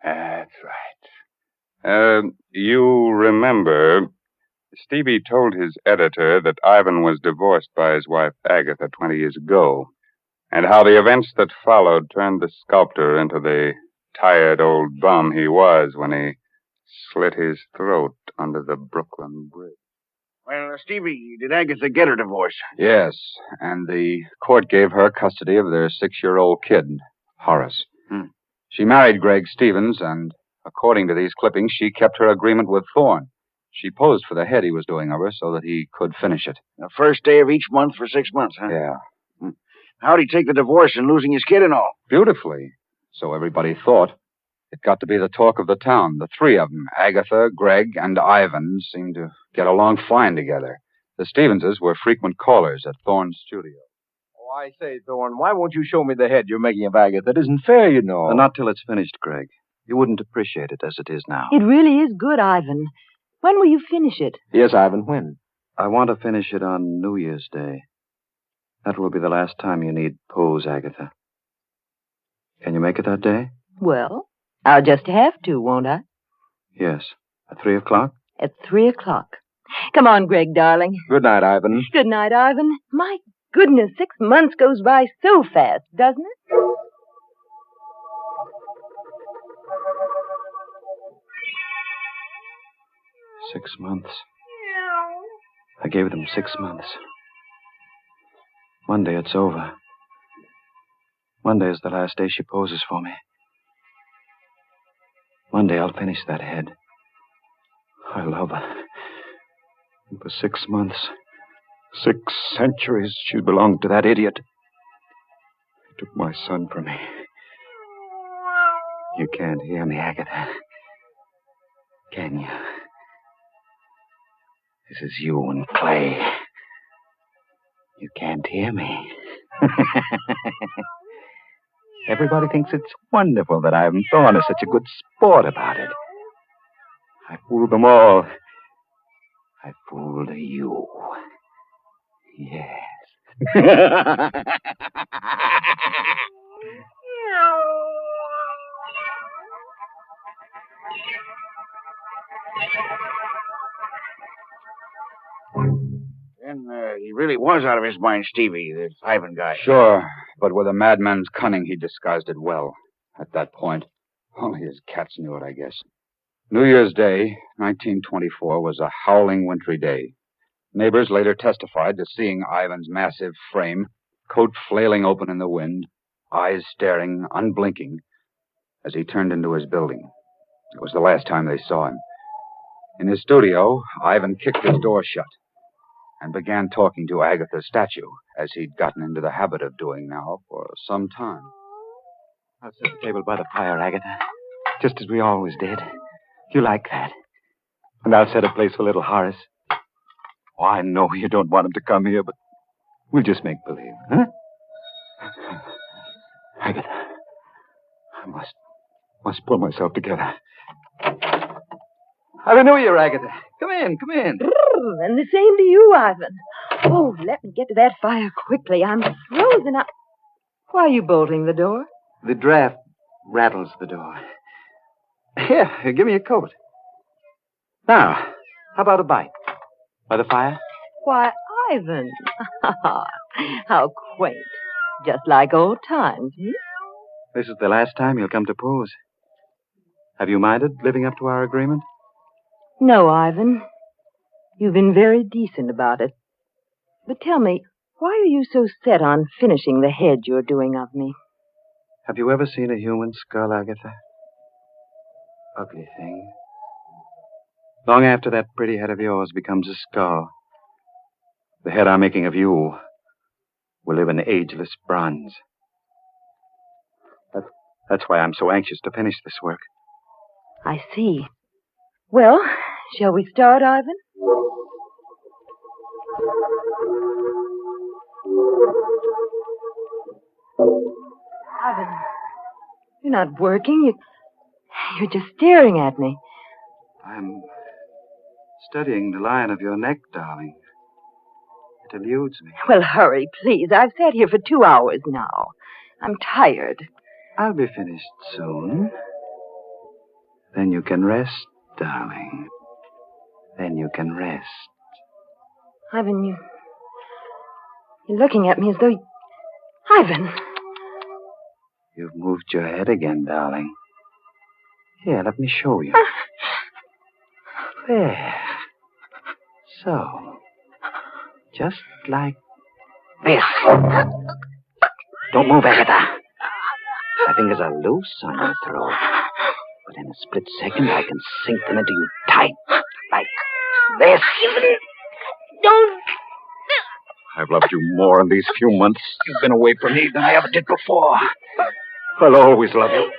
That's right. You remember, Stevie told his editor that Ivan was divorced by his wife, Agatha, 20 years ago, and how the events that followed turned the sculptor into the tired old bum he was when he slit his throat under the Brooklyn Bridge. Well, Stevie, did Agatha get her divorce? Yes, and the court gave her custody of their 6-year-old kid, Horace. She married Greg Stevens, and according to these clippings, she kept her agreement with Thorne. She posed for the head he was doing of her so that he could finish it. The first day of each month for 6 months, huh? Yeah. How'd he take the divorce and losing his kid and all? Beautifully. So everybody thought. It got to be the talk of the town. The three of them, Agatha, Greg, and Ivan, seemed to get along fine together. The Stevenses were frequent callers at Thorne's studio. Oh, I say, Thorne, why won't you show me the head you're making of Agatha? That isn't fair, you know. Not till it's finished, Greg. You wouldn't appreciate it as it is now. It really is good, Ivan. When will you finish it? Yes, Ivan, when? I want to finish it on New Year's Day. That will be the last time you need pose, Agatha. Can you make it that day? Well, I'll just have to, won't I? Yes. At 3 o'clock? At 3 o'clock. Come on, Greg, darling. Good night, Ivan. Good night, Ivan. My goodness, 6 months goes by so fast, doesn't it? Six months. I gave them 6 months. Monday it's over. Monday is the last day she poses for me. Monday I'll finish that head. I love her. And for 6 months, 6 centuries, she belonged to that idiot. He took my son from me. You can't hear me, Agatha. Can you? This is you and Clay. You can't hear me. Everybody thinks it's wonderful that Ivan Thorne is such a good sport about it. I fooled them all. I fooled you. Yes. Then he really was out of his mind, Stevie, the Ivan guy. Sure, but with a madman's cunning, he disguised it well. At that point, only his cats knew it, I guess. New Year's Day, 1924, was a howling wintry day. Neighbors later testified to seeing Ivan's massive frame, coat flailing open in the wind, eyes staring, unblinking, as he turned into his building. It was the last time they saw him. In his studio, Ivan kicked his door shut and began talking to Agatha's statue, as he'd gotten into the habit of doing now for some time. I'll set the table by the fire, Agatha, just as we always did. You like that. And I'll set a place for little Horace. Oh, I know you don't want him to come here, but we'll just make believe, huh? Agatha, I must pull myself together. Happy New Year, Agatha. Come in, come in. And the same to you, Ivan. Oh, let me get to that fire quickly. I'm frozen up. Why are you bolting the door? The draft rattles the door. Here, give me a coat. Now, how about a bite? By the fire? Why, Ivan. How quaint. Just like old times, hmm? This is the last time you'll come to pose. Have you minded living up to our agreement? No, Ivan. You've been very decent about it. But tell me, why are you so set on finishing the head you're doing of me? Have you ever seen a human skull, Agatha? Ugly thing. Long after that pretty head of yours becomes a skull, the head I'm making of you will live in ageless bronze. That's why I'm so anxious to finish this work. I see. Well, shall we start, Ivan? Ivan, you're not working. You're just staring at me. I'm studying the line of your neck, darling. It eludes me. Well, hurry, please. I've sat here for 2 hours now. I'm tired. I'll be finished soon. Then you can rest, darling. Then you can rest. Ivan, you're looking at me as though... Ivan! You've moved your head again, darling. Here, let me show you. There. So. Just like this. Don't move, Agatha. My fingers are loose on your throat. But in a split second, I can sink them into you tight. Like this. Don't. I've loved you more in these few months you've been away from me than I ever did before. I'll always love you.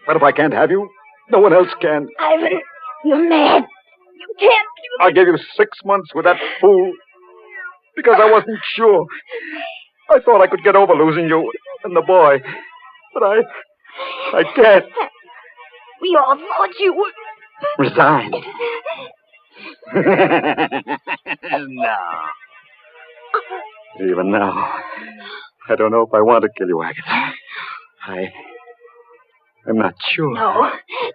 But if I can't have you, no one else can. Ivan, you're mad. You can't do I gave you 6 months with that fool because I wasn't sure. I thought I could get over losing you and the boy. But I can't. We all thought you would. Resign. No. Even now, I don't know if I want to kill you, Agatha. I'm not sure.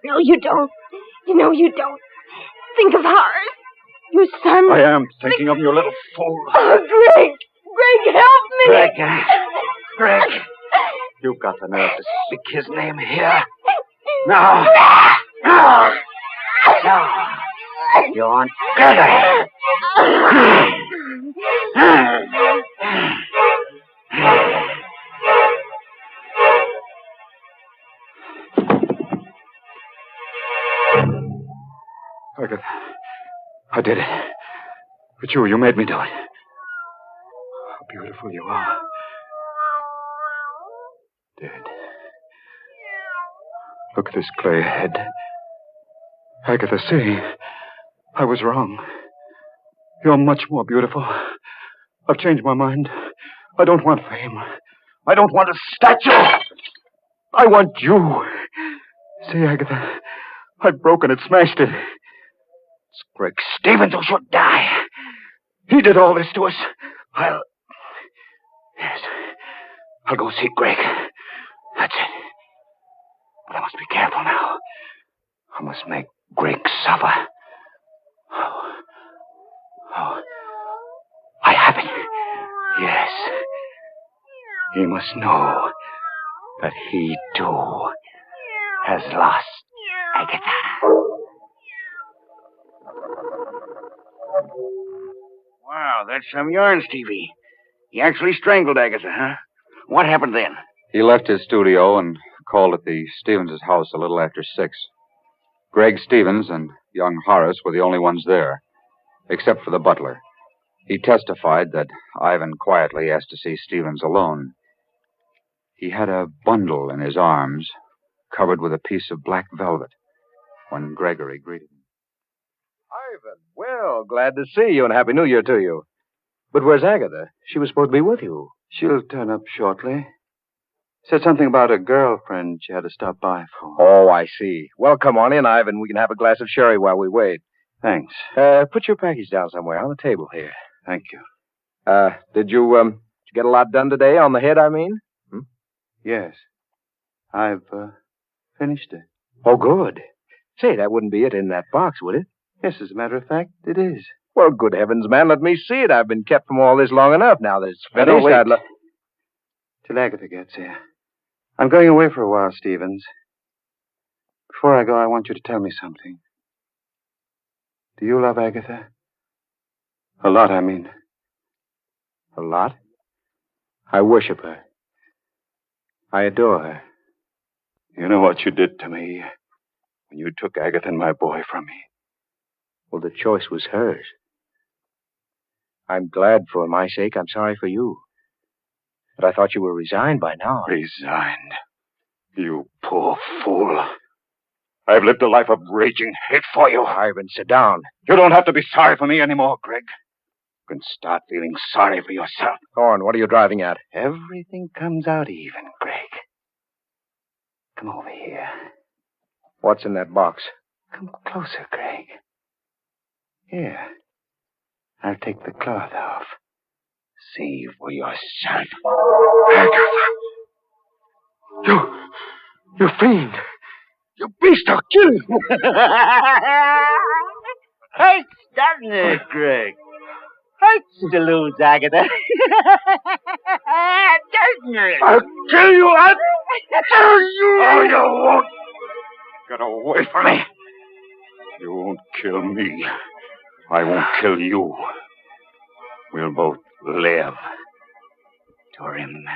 No, you don't. You know you don't. Think of ours. Your son. I am thinking of you, little fool. Oh, Greg. Greg, help me. Greg. You've got the nerve to speak his name here. No. You want Gregory. Agatha, I did it. But you made me do it. How beautiful you are. Dead. Look at this gray head. Agatha, see, I was wrong. You're much more beautiful. I've changed my mind. I don't want fame. I don't want a statue. I want you. See, Agatha, I've broken it, smashed it. It's Greg Stevens who should die. He did all this to us. I'll go see Greg. That's it. But I must be careful now. I must make Greg suffer. Oh. I have it. Yes. He must know that he, too, has lost Agatha. Wow, that's some yarn, Stevie. He actually strangled Agatha, huh? What happened then? He left his studio and called at the Stevens' house a little after 6. Greg Stevens and young Horace were the only ones there, except for the butler. He testified that Ivan quietly asked to see Stevens alone. He had a bundle in his arms, covered with a piece of black velvet, when Gregory greeted him. Ivan, well, glad to see you and Happy New Year to you. But where's Agatha? She was supposed to be with you. She'll turn up shortly. Said something about a girlfriend she had to stop by for. Oh, I see. Well, come on in, Ivan. We can have a glass of sherry while we wait. Thanks. Put your package down somewhere on the table here. Thank you. Did you get a lot done today on the head, I mean? Yes. I've finished it. Oh, good. Say, that wouldn't be it in that box, would it? Yes, as a matter of fact, it is. Well, good heavens, man, let me see it. I've been kept from all this long enough. Now that it's Now, finished, don't wait till Agatha gets here. I'm going away for a while, Stevens. Before I go, I want you to tell me something. Do you love Agatha? A lot, I mean. A lot? I worship her. I adore her. You know what you did to me when you took Agatha and my boy from me. Well, the choice was hers. I'm glad for my sake. I'm sorry for you. But I thought you were resigned by now. Resigned? You poor fool. I've lived a life of raging hate for you. Ivan, sit down. You don't have to be sorry for me anymore, Greg. You can start feeling sorry for yourself. Go on, what are you driving at? Everything comes out even, Greg. Come over here. What's in that box? Come closer, Greg. Here. I'll take the cloth off. See for yourself. Agatha! You fiend! You beast, I'll kill you! Hurts, doesn't it, Greg? Hurts to lose Agatha. Doesn't it? I'll kill you! I'll kill you! Oh, you won't! Get away from me! You won't kill me. I won't kill you. We'll both live to remember.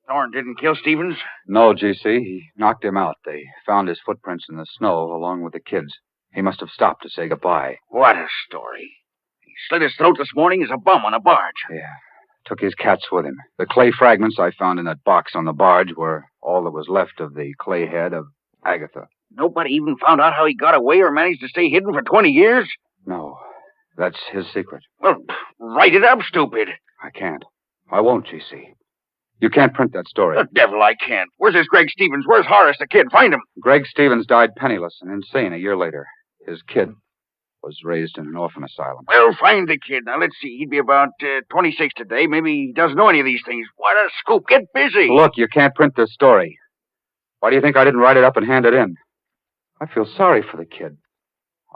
Thorne didn't kill Stevens? No, GC. He knocked him out. They found his footprints in the snow along with the kids. He must have stopped to say goodbye. What a story. He slit his throat this morning as a bum on a barge. Yeah. Took his cats with him. The clay fragments I found in that box on the barge were all that was left of the clay head of Agatha. Nobody even found out how he got away or managed to stay hidden for 20 years? No. That's his secret. Well, write it up, stupid. I can't. I won't, GC. You can't print that story. The devil I can't. Where's this Greg Stevens? Where's Horace the kid? Find him. Greg Stevens died penniless and insane a year later. His kid was raised in an orphan asylum. Well, find the kid. Now, let's see. He'd be about 26 today. Maybe he doesn't know any of these things. What a scoop. Get busy. Look, you can't print this story. Why do you think I didn't write it up and hand it in? I feel sorry for the kid.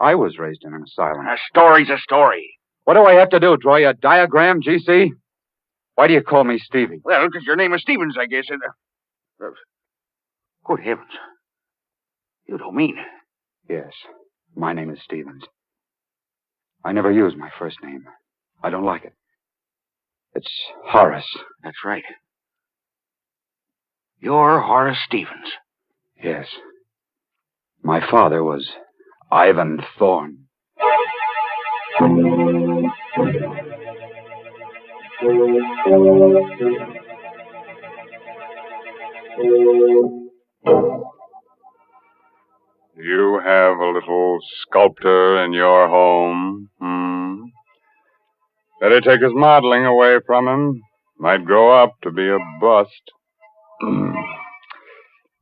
I was raised in an asylum. A story's a story. What do I have to do? Draw you a diagram, GC? Why do you call me Stevie? Well, because your name is Stevens, I guess. And, good heavens. You don't mean it. Yes. My name is Stevens. I never use my first name. I don't like it. It's Horace. That's right. You're Horace Stevens. Yes. My father was Ivan Thorne. You have a little sculptor in your home, Better take his modeling away from him. Might grow up to be a bust.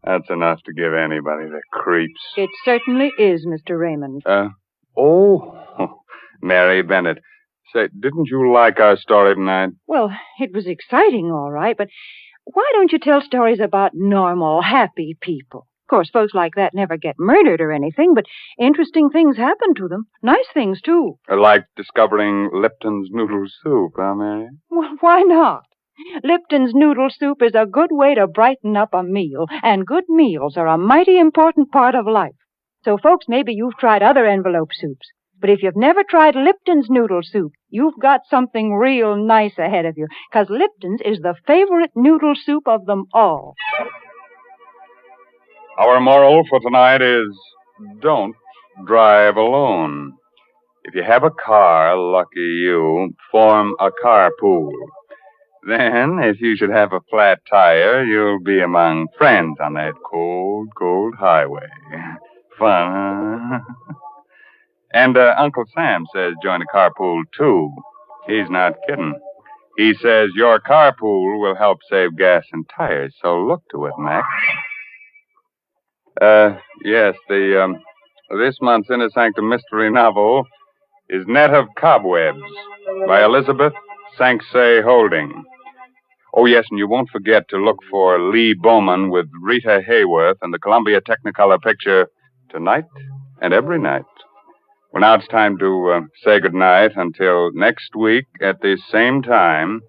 That's enough to give anybody the creeps. It certainly is, Mr. Raymond. Mary Bennett. Say, didn't you like our story tonight? Well, it was exciting, all right, but why don't you tell stories about normal, happy people? Of course, folks like that never get murdered or anything, but interesting things happen to them. Nice things, too. Like discovering Lipton's noodle soup, huh, Mary? Well, why not? Lipton's noodle soup is a good way to brighten up a meal, and good meals are a mighty important part of life. So, folks, maybe you've tried other envelope soups, but if you've never tried Lipton's noodle soup, you've got something real nice ahead of you, because Lipton's is the favorite noodle soup of them all. Our moral for tonight is don't drive alone. If you have a car, lucky you, form a carpool. Then, if you should have a flat tire, you'll be among friends on that cold, cold highway. Fun, huh? And Uncle Sam says join a carpool, too. He's not kidding. He says your carpool will help save gas and tires, so look to it, Mac. Yes, this month's Inner Sanctum Mystery novel is Net of Cobwebs by Elizabeth Sanksay Holding. Oh, yes, and you won't forget to look for Lee Bowman with Rita Hayworth and the Columbia Technicolor picture Tonight and Every Night. Well, now it's time to say goodnight until next week at the same time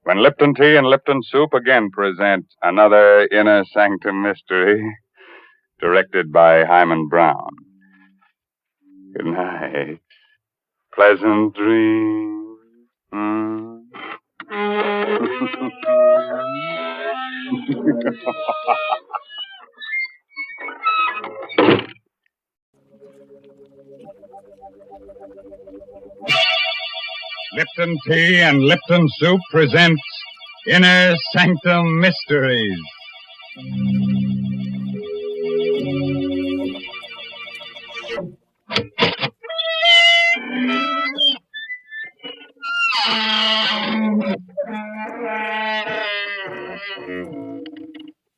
when Lipton Tea and Lipton Soup again present another Inner Sanctum Mystery directed by Hyman Brown. Good night. Pleasant dreams. Lipton Tea and Lipton Soup presents Inner Sanctum Mysteries.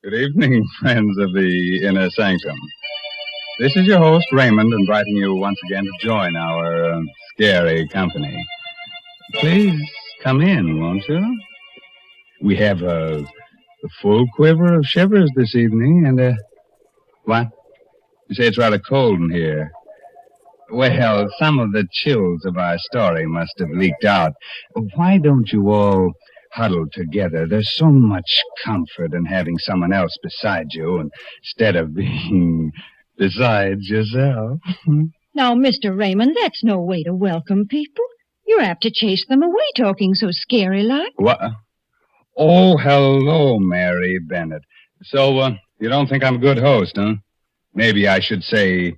Good evening, friends of the Inner Sanctum. This is your host, Raymond, inviting you once again to join our scary company. Please come in, won't you? We have a full quiver of shivers this evening, and what? You say it's rather cold in here. Well, some of the chills of our story must have leaked out. Why don't you all huddle together? There's so much comfort in having someone else beside you instead of being besides yourself. Now, Mr. Raymond, that's no way to welcome people. You're apt to chase them away talking so scary-like. What? Oh, hello, Mary Bennett. So, you don't think I'm a good host, huh? Maybe I should say,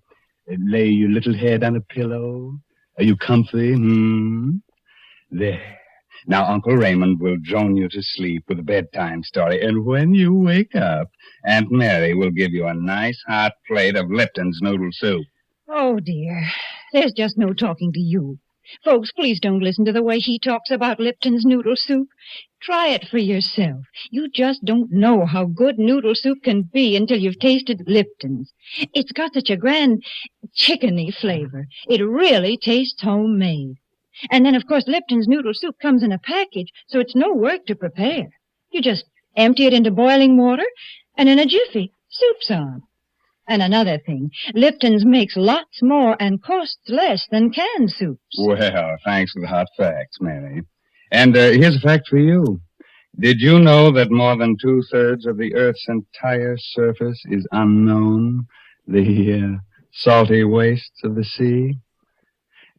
lay your little head on a pillow. Are you comfy? There. Now, Uncle Raymond will drone you to sleep with a bedtime story. And when you wake up, Aunt Mary will give you a nice hot plate of Lipton's noodle soup. Oh, dear. There's just no talking to you. Folks, please don't listen to the way he talks about Lipton's noodle soup. Try it for yourself. You just don't know how good noodle soup can be until you've tasted Lipton's. It's got such a grand chickeny flavor. It really tastes homemade. And then, of course, Lipton's noodle soup comes in a package, so it's no work to prepare. You just empty it into boiling water, and in a jiffy, soup's on. And another thing, Lipton's makes lots more and costs less than canned soups. Well, thanks for the hot facts, Mary. And here's a fact for you. Did you know that more than 2/3 of the Earth's entire surface is unknown? The salty wastes of the sea?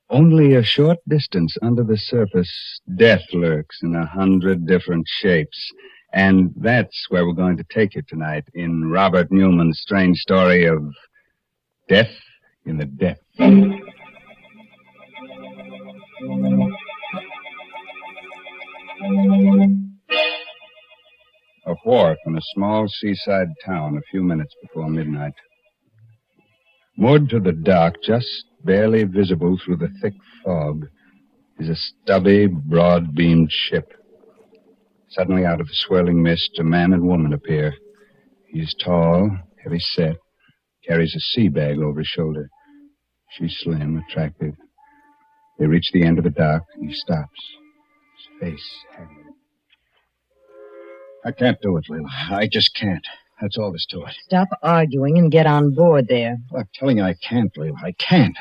Only a short distance under the surface, death lurks in 100 different shapes. And that's where we're going to take you tonight in Robert Newman's strange story of Death in the Depths. A wharf in a small seaside town a few minutes before midnight. Moored to the dock, just barely visible through the thick fog, is a stubby, broad-beamed ship. Suddenly, out of the swirling mist, a man and woman appear. He is tall, heavy-set, carries a sea bag over his shoulder. She's slim, attractive. They reach the end of the dock, and he stops, his face haggard. I can't do it, Leila. I just can't. That's all there's to it. Stop arguing and get on board there. Well, I'm telling you, I can't, Leila. I can't.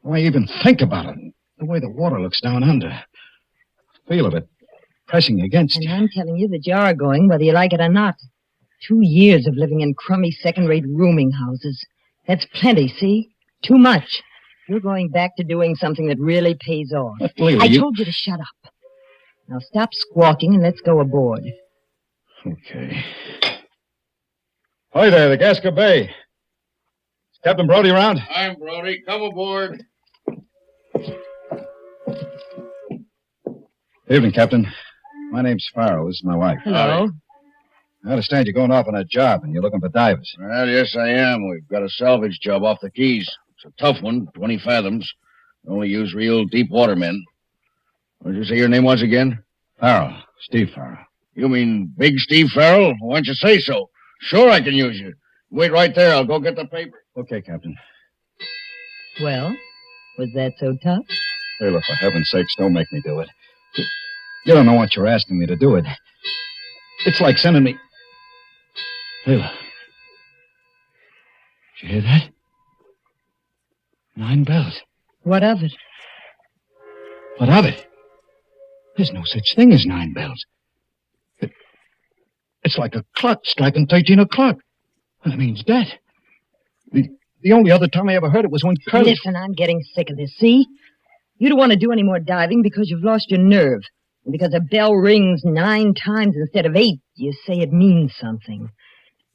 Why even think about it? The way the water looks down under. The feel of it pressing against you. And I'm telling you that you're going, whether you like it or not. 2 years of living in crummy second-rate rooming houses. That's plenty, see? Too much. You're going back to doing something that really pays off. But, Leila, I told you to shut up. Now stop squawking and let's go aboard. Okay. Hi there, the Gasca Bay. Is Captain Brody around? I'm Brody. Come aboard. Evening, Captain. My name's Farrell. This is my wife. Hello. I understand you're going off on a job and you're looking for divers. Well, yes, I am. We've got a salvage job off the Keys. It's a tough one, 20 fathoms. We only use real deep water men. What did you say your name was again? Farrell. Steve Farrell. You mean Big Steve Farrell? Why don't you say so? Sure, I can use you. Wait right there. I'll go get the paper. Okay, Captain. Well, was that so tough? Leila, for heaven's sakes, don't make me do it. You don't know what you're asking me to do. It's like sending me... Leila. Did you hear that? 9 bells. What of it? What of it? There's no such thing as 9 bells. It's like a clock striking 13 o'clock. That means death. The only other time I ever heard it was when Curly... Listen, I'm getting sick of this, see? You don't want to do any more diving because you've lost your nerve. And because a bell rings 9 times instead of 8, you say it means something.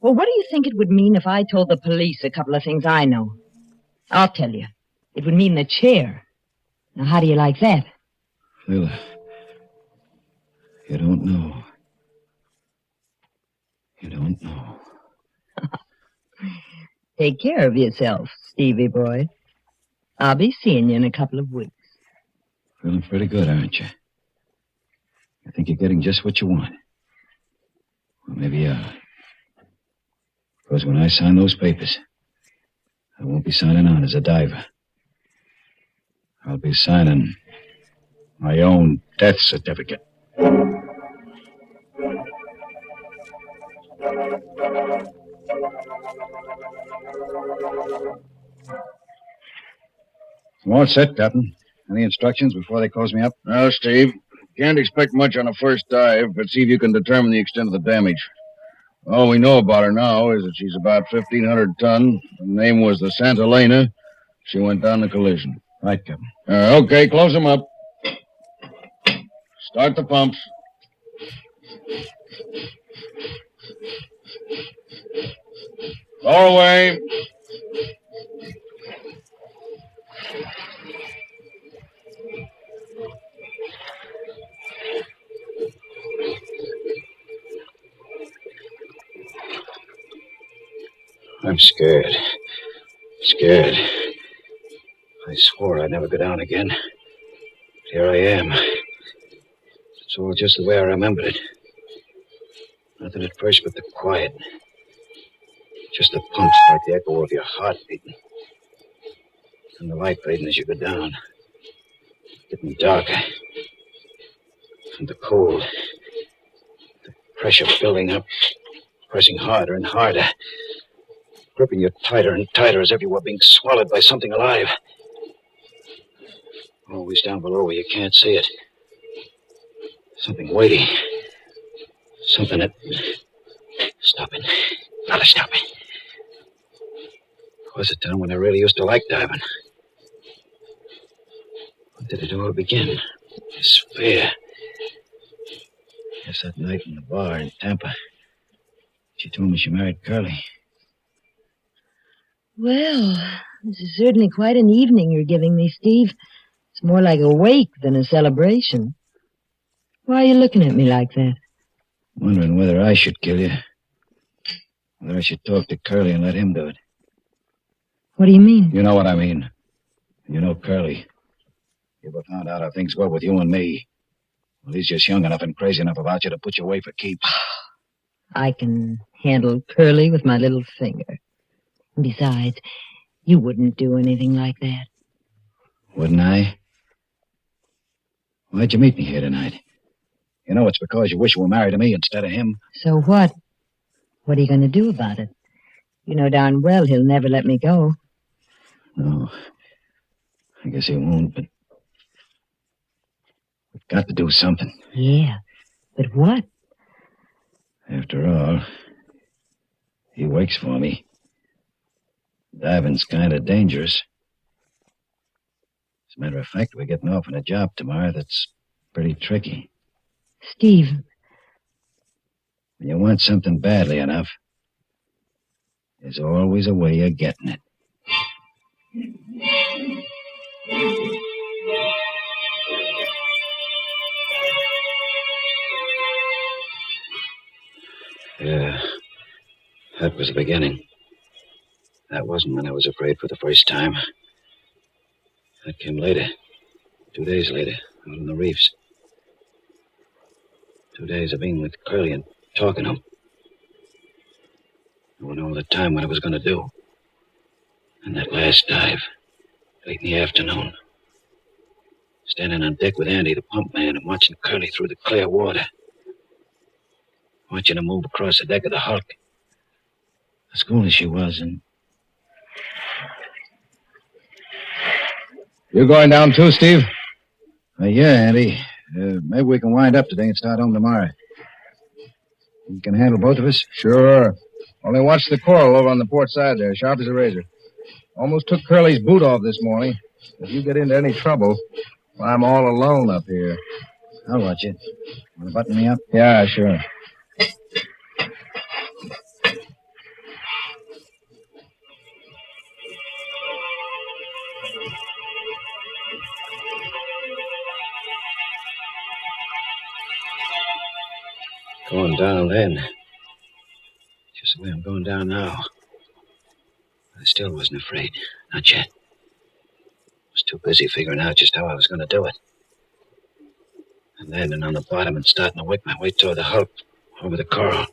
Well, what do you think it would mean if I told the police a couple of things I know? I'll tell you. It would mean the chair. Now, how do you like that? Leila, you don't know. You don't know. Take care of yourself, Stevie boy. I'll be seeing you in a couple of weeks. Feeling pretty good, aren't you? I think you're getting just what you want. Well, maybe you are. Because when I sign those papers, I won't be signing on as a diver. I'll be signing my own death certificate. All set, Captain. Any instructions before they close me up? No, Steve. Can't expect much on a first dive, but see if you can determine the extent of the damage. All we know about her now is that she's about 1,500 ton. Her name was the Santa Elena. She went down the collision. Right, Captain. Okay, close them up. Start the pumps. Go away. I'm scared. Scared. I swore I'd never go down again. But here I am. It's all just the way I remembered it. Nothing at first but the quiet. Just the pumps like the echo of your heart beating. And the light fading as you go down. Getting darker. And the cold. The pressure building up. Pressing harder and harder. Gripping you tighter and tighter as if you were being swallowed by something alive. Always down below where you can't see it. Something waiting. Something that... Stop it. Gotta stop it. There was a time when I really used to like diving. When did it all begin? This fear. Yes, that night in the bar in Tampa. She told me she married Curly. Well, this is certainly quite an evening you're giving me, Steve. It's more like a wake than a celebration. Why are you looking at me like that? Wondering whether I should kill you. Whether I should talk to Curly and let him do it. What do you mean? You know what I mean. You know Curly. You ever found out how things go with you and me? Well, he's just young enough and crazy enough about you to put you away for keeps. I can handle Curly with my little finger. Besides, you wouldn't do anything like that. Wouldn't I? Why'd you meet me here tonight? You know it's because you wish you were married to me instead of him. So what? What are you going to do about it? You know darn well he'll never let me go. No. I guess he won't, but... We've got to do something. Yeah, but what? After all, he wakes for me. Diving's kind of dangerous. As a matter of fact, we're getting off on a job tomorrow that's pretty tricky. Steve. When you want something badly enough, there's always a way of getting it. Yeah, that was the beginning. That wasn't when I was afraid for the first time. That came later. 2 days later, out on the reefs. 2 days of being with Curly and talking to him. Knowing all the time what I was going to do. And that last dive, late in the afternoon. Standing on deck with Andy, the pump man, and watching Curly through the clear water. Watching her move across the deck of the Hulk. As cool as she was, and... You going down too, Steve? Yeah, Andy. Maybe we can wind up today and start home tomorrow. You can handle both of us? Sure. Only watch the coral over on the port side there, sharp as a razor. Almost took Curly's boot off this morning. If you get into any trouble, well, I'm all alone up here. I'll watch it. Want to button me up? Yeah, sure. Going down then. Just the way I'm going down now. I still wasn't afraid. Not yet. I was too busy figuring out just how I was going to do it. And landing on the bottom and starting to work my way toward the Hulk, over the coral.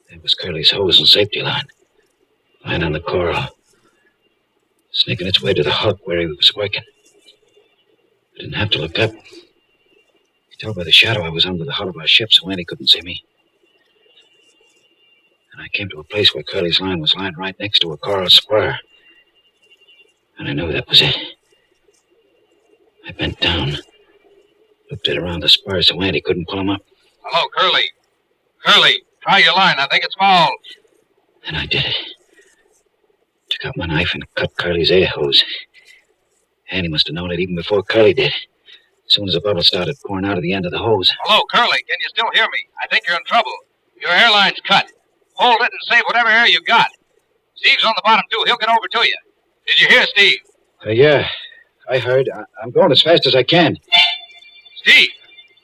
There was Curly's hose and safety line. Lying on the coral. Sneaking its way to the Hulk where he was working. I didn't have to look up. You could tell by the shadow I was under the hull of our ship, so Andy couldn't see me. And I came to a place where Curly's line was lying right next to a coral spur. And I knew that was it. I bent down, looked it around the spur so Andy couldn't pull him up. Hello, Curly. Curly, try your line. I think it's fouled. And I did it. Took out my knife and cut Curly's air hose. Andy must have known it even before Curly did. As soon as the bubble started pouring out of the end of the hose. Hello, Curly. Can you still hear me? I think you're in trouble. Your airline's cut. Hold it and save whatever air you got. Steve's on the bottom, too. He'll get over to you. Did you hear, Steve? Yeah, I heard. I'm going as fast as I can. Steve,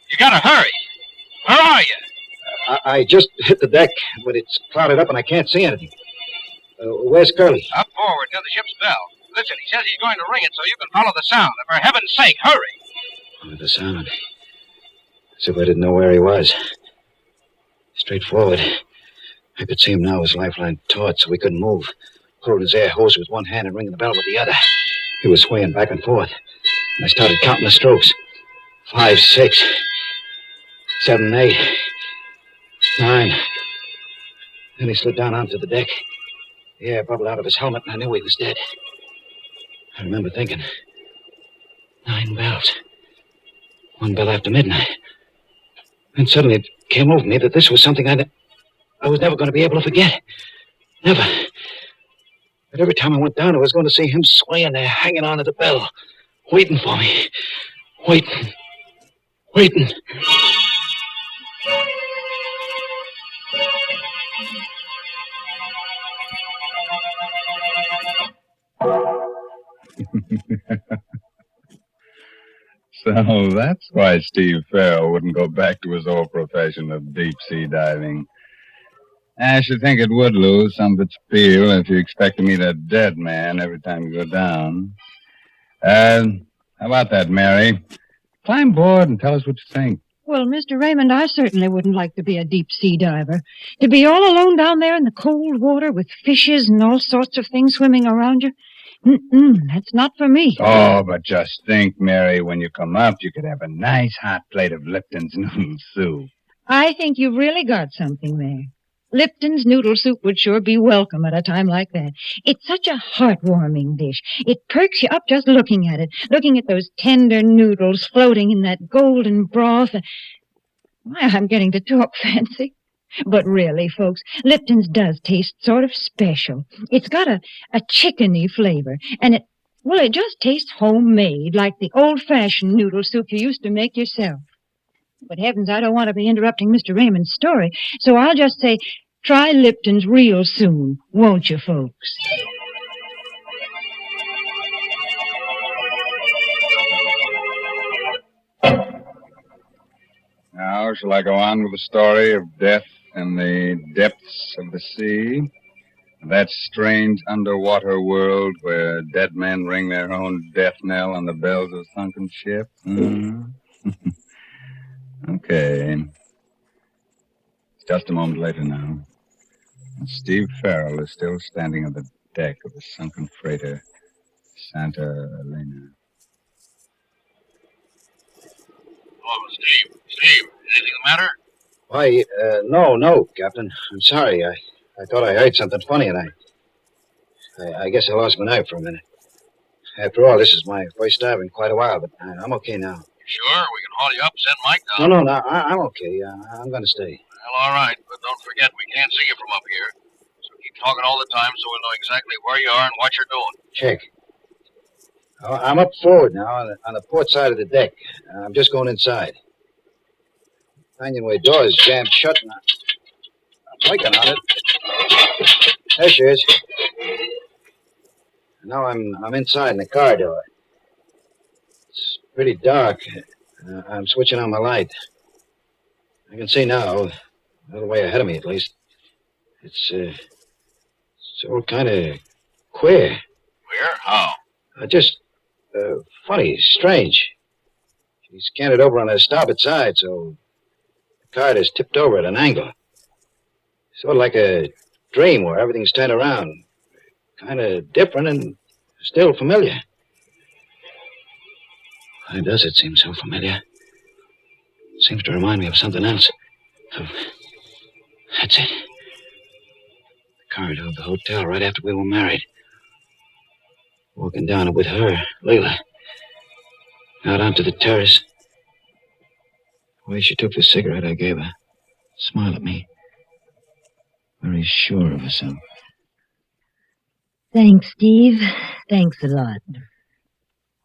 you gotta hurry. Where are you? I just hit the deck, but it's clouded up and I can't see anything. Where's Curly? Up forward near the ship's bell. Listen, he says he's going to ring it so you can follow the sound. And for heaven's sake, hurry. Oh, the sound. As if I didn't know where he was. Straight forward. I could see him now, his lifeline taut, so we couldn't move. Holding his air hose with one hand and ringing the bell with the other. He was swaying back and forth. And I started counting the strokes. 5, 6, 7, 8, 9. Then he slid down onto the deck. The air bubbled out of his helmet, and I knew he was dead. I remember thinking, 9 bells. 1 bell after midnight. And suddenly it came over me that this was something I was never going to be able to forget. Never. But every time I went down, I was going to see him swaying there, hanging on to the bell, waiting for me. Waiting. So that's why Steve Farrell wouldn't go back to his old profession of deep-sea diving. I should think it would lose some of its appeal if you expect to meet a dead man every time you go down. How about that, Mary? Climb aboard and tell us what you think. Well, Mr. Raymond, I certainly wouldn't like to be a deep-sea diver. To be all alone down there in the cold water with fishes and all sorts of things swimming around you. That's not for me. Oh, but just think, Mary, when you come up, you could have a nice hot plate of Lipton's noodle soup. I think you've really got something there. Lipton's noodle soup would sure be welcome at a time like that. It's such a heartwarming dish. It perks you up just looking at it, looking at those tender noodles floating in that golden broth. Why, I'm getting to talk fancy. But really, folks, Lipton's does taste sort of special. It's got a chickeny flavor, and it just tastes homemade, like the old-fashioned noodle soup you used to make yourself. But heavens, I don't want to be interrupting Mr. Raymond's story, so I'll just say, try Lipton's real soon, won't you, folks? Now, shall I go on with the story of death in the depths of the sea? That strange underwater world where dead men ring their own death knell on the bells of a sunken ship? Okay. It's just a moment later now. And Steve Farrell is still standing on the deck of the sunken freighter Santa Elena. Oh, Steve, anything the matter? Why, no, Captain. I'm sorry. I thought I heard something funny, and I guess I lost my nerve for a minute. After all, this is my first dive in quite a while, but I'm okay now. Sure, we can haul you up, send Mike down. No, I'm okay. I'm going to stay. Well, all right, but don't forget, we can't see you from up here. So keep talking all the time so we'll know exactly where you are and what you're doing. Check. I'm up forward now on the port side of the deck. I'm just going inside. The companionway door is jammed shut, and I'm working on it. There she is. Now I'm inside in the car door. It's pretty dark. I'm switching on my light. I can see now, a little way ahead of me at least. It's all kind of queer. Queer? How? Just funny, strange. She's canted over on her starboard side, so the card is tipped over at an angle. Sort of like a dream where everything's turned around. Kind of different and still familiar. Why does it seem so familiar? It seems to remind me of something else. That's it. The corridor of the hotel right after we were married. Walking down it with her, Leila. Out onto the terrace. The way she took the cigarette I gave her. Smiled at me. Very sure of herself. Thanks, Steve. Thanks a lot.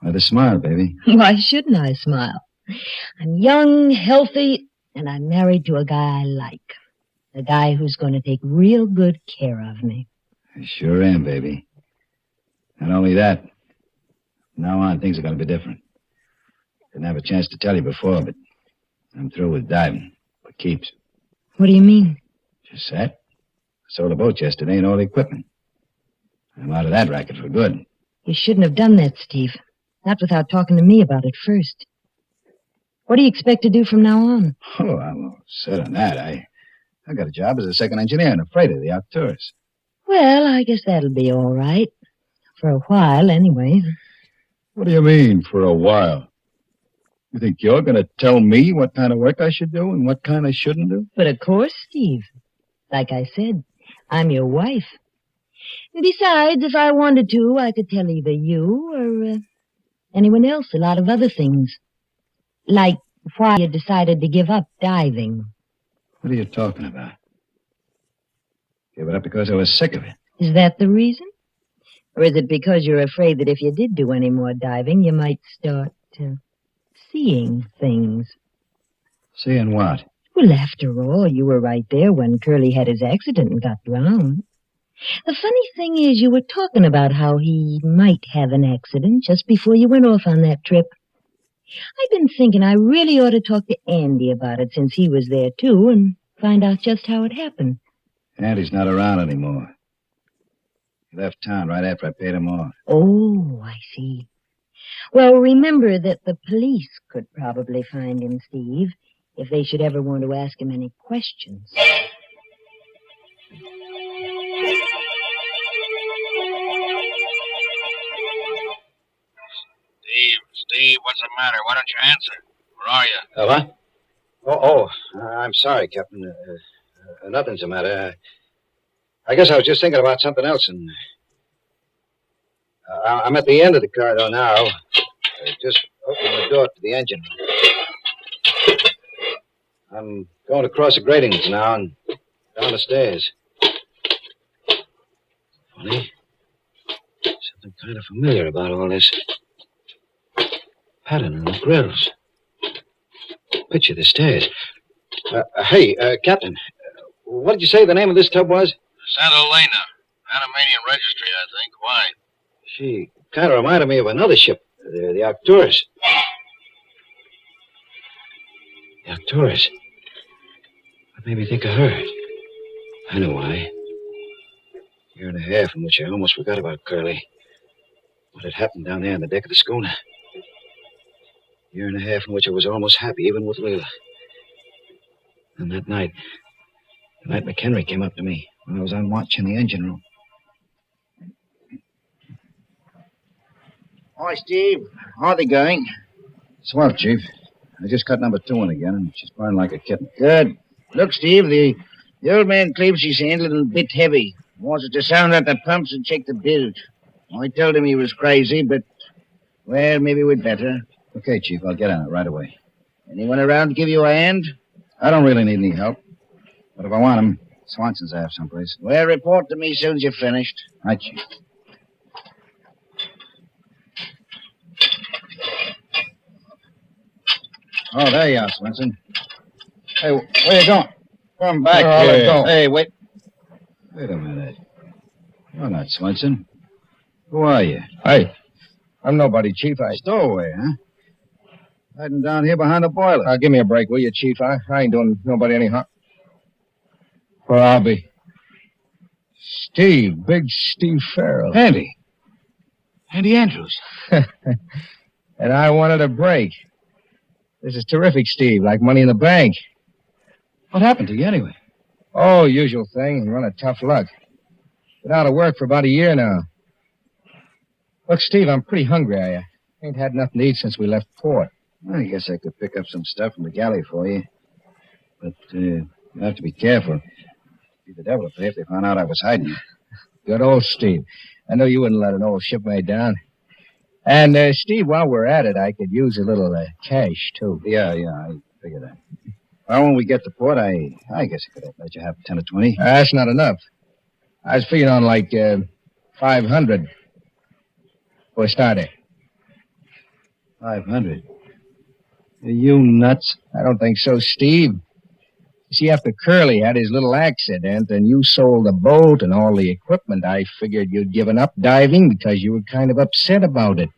Why the smile, baby? Why shouldn't I smile? I'm young, healthy, and I'm married to a guy I like. A guy who's going to take real good care of me. I sure am, baby. Not only that, from now on, things are going to be different. Didn't have a chance to tell you before, but I'm through with diving. For keeps. What do you mean? Just that. I sold a boat yesterday and all the equipment. I'm out of that racket for good. You shouldn't have done that, Steve. Not without talking to me about it first. What do you expect to do from now on? Oh, I'm all set on that. I got a job as a second engineer on a freighter, the Arcturus. Well, I guess that'll be all right. For a while, anyway. What do you mean, for a while? You think you're going to tell me what kind of work I should do and what kind I shouldn't do? But of course, Steve. Like I said, I'm your wife. And besides, if I wanted to, I could tell either you or anyone else a lot of other things. Like why you decided to give up diving. What are you talking about? Gave it up because I was sick of it. Is that the reason? Or is it because you're afraid that if you did do any more diving, you might start seeing things? Seeing what? Well, after all, you were right there when Curly had his accident and got drowned. The funny thing is, you were talking about how he might have an accident just before you went off on that trip. I've been thinking I really ought to talk to Andy about it since he was there, too, and find out just how it happened. Andy's not around anymore. He left town right after I paid him off. Oh, I see. Well, remember that the police could probably find him, Steve, if they should ever want to ask him any questions. Steve, what's the matter? Why don't you answer? Where are you? What? I'm sorry, Captain. Nothing's the matter. I guess I was just thinking about something else, and I'm at the end of the corridor now. Just opening the door to the engine. I'm going across the gratings now and down the stairs. Funny. Something kind of familiar about all this. Pattern in the grills. Picture the stairs. Hey, Captain, what did you say the name of this tub was? Santa Elena. Panamanian registry, I think. Why? She kind of reminded me of another ship, the Arcturus. The Arcturus. What made me think of her? I know why. A year and a half in which I almost forgot about Curly. What had happened down there on the deck of the schooner. A year and a half in which I was almost happy, even with Leila. And that night, the night McHenry came up to me when I was on watch in the engine room. Hi, Steve. How are they going? Swell, Chief. I just cut number 2 in again, and she's burning like a kitten. Good. Look, Steve, the old man claims she's handling a bit heavy. Wants us to sound out the pumps and check the bilge. I told him he was crazy, but, well, maybe we'd better. Okay, Chief, I'll get on it right away. Anyone around to give you a hand? I don't really need any help. But if I want him, Swanson's aft someplace. Well, report to me as soon as you're finished. Right, Chief. Oh, there you are, Swenson. Hey, where you going? Come back here. Go. Hey, wait. Wait a minute. You're not Swenson. Who are you? Hey, I'm nobody, Chief. Stowaway, huh? Hiding down here behind the boiler. Give me a break, will you, Chief? I ain't doing nobody any harm. Where I'll be. Steve, big Steve Farrell. Andy Andrews. And I wanted a break. This is terrific, Steve, like money in the bank. What happened to you anyway? Oh, usual thing, run of tough luck. Been out of work for about a year now. Look, Steve, I'm pretty hungry. I ain't had nothing to eat since we left port. Well, I guess I could pick up some stuff from the galley for you. But you have to be careful. It'd be the devil to pay if they found out I was hiding you. Good old Steve. I know you wouldn't let an old shipmate down. And, Steve, while we're at it, I could use a little cash, too. Yeah, I figured that. Well, when we get to port, I guess I could let you have 10 or 20. That's not enough. I was figuring on, like, 500 for a starter. 500? Are you nuts? I don't think so, Steve. You see, after Curly had his little accident and you sold the boat and all the equipment, I figured you'd given up diving because you were kind of upset about it.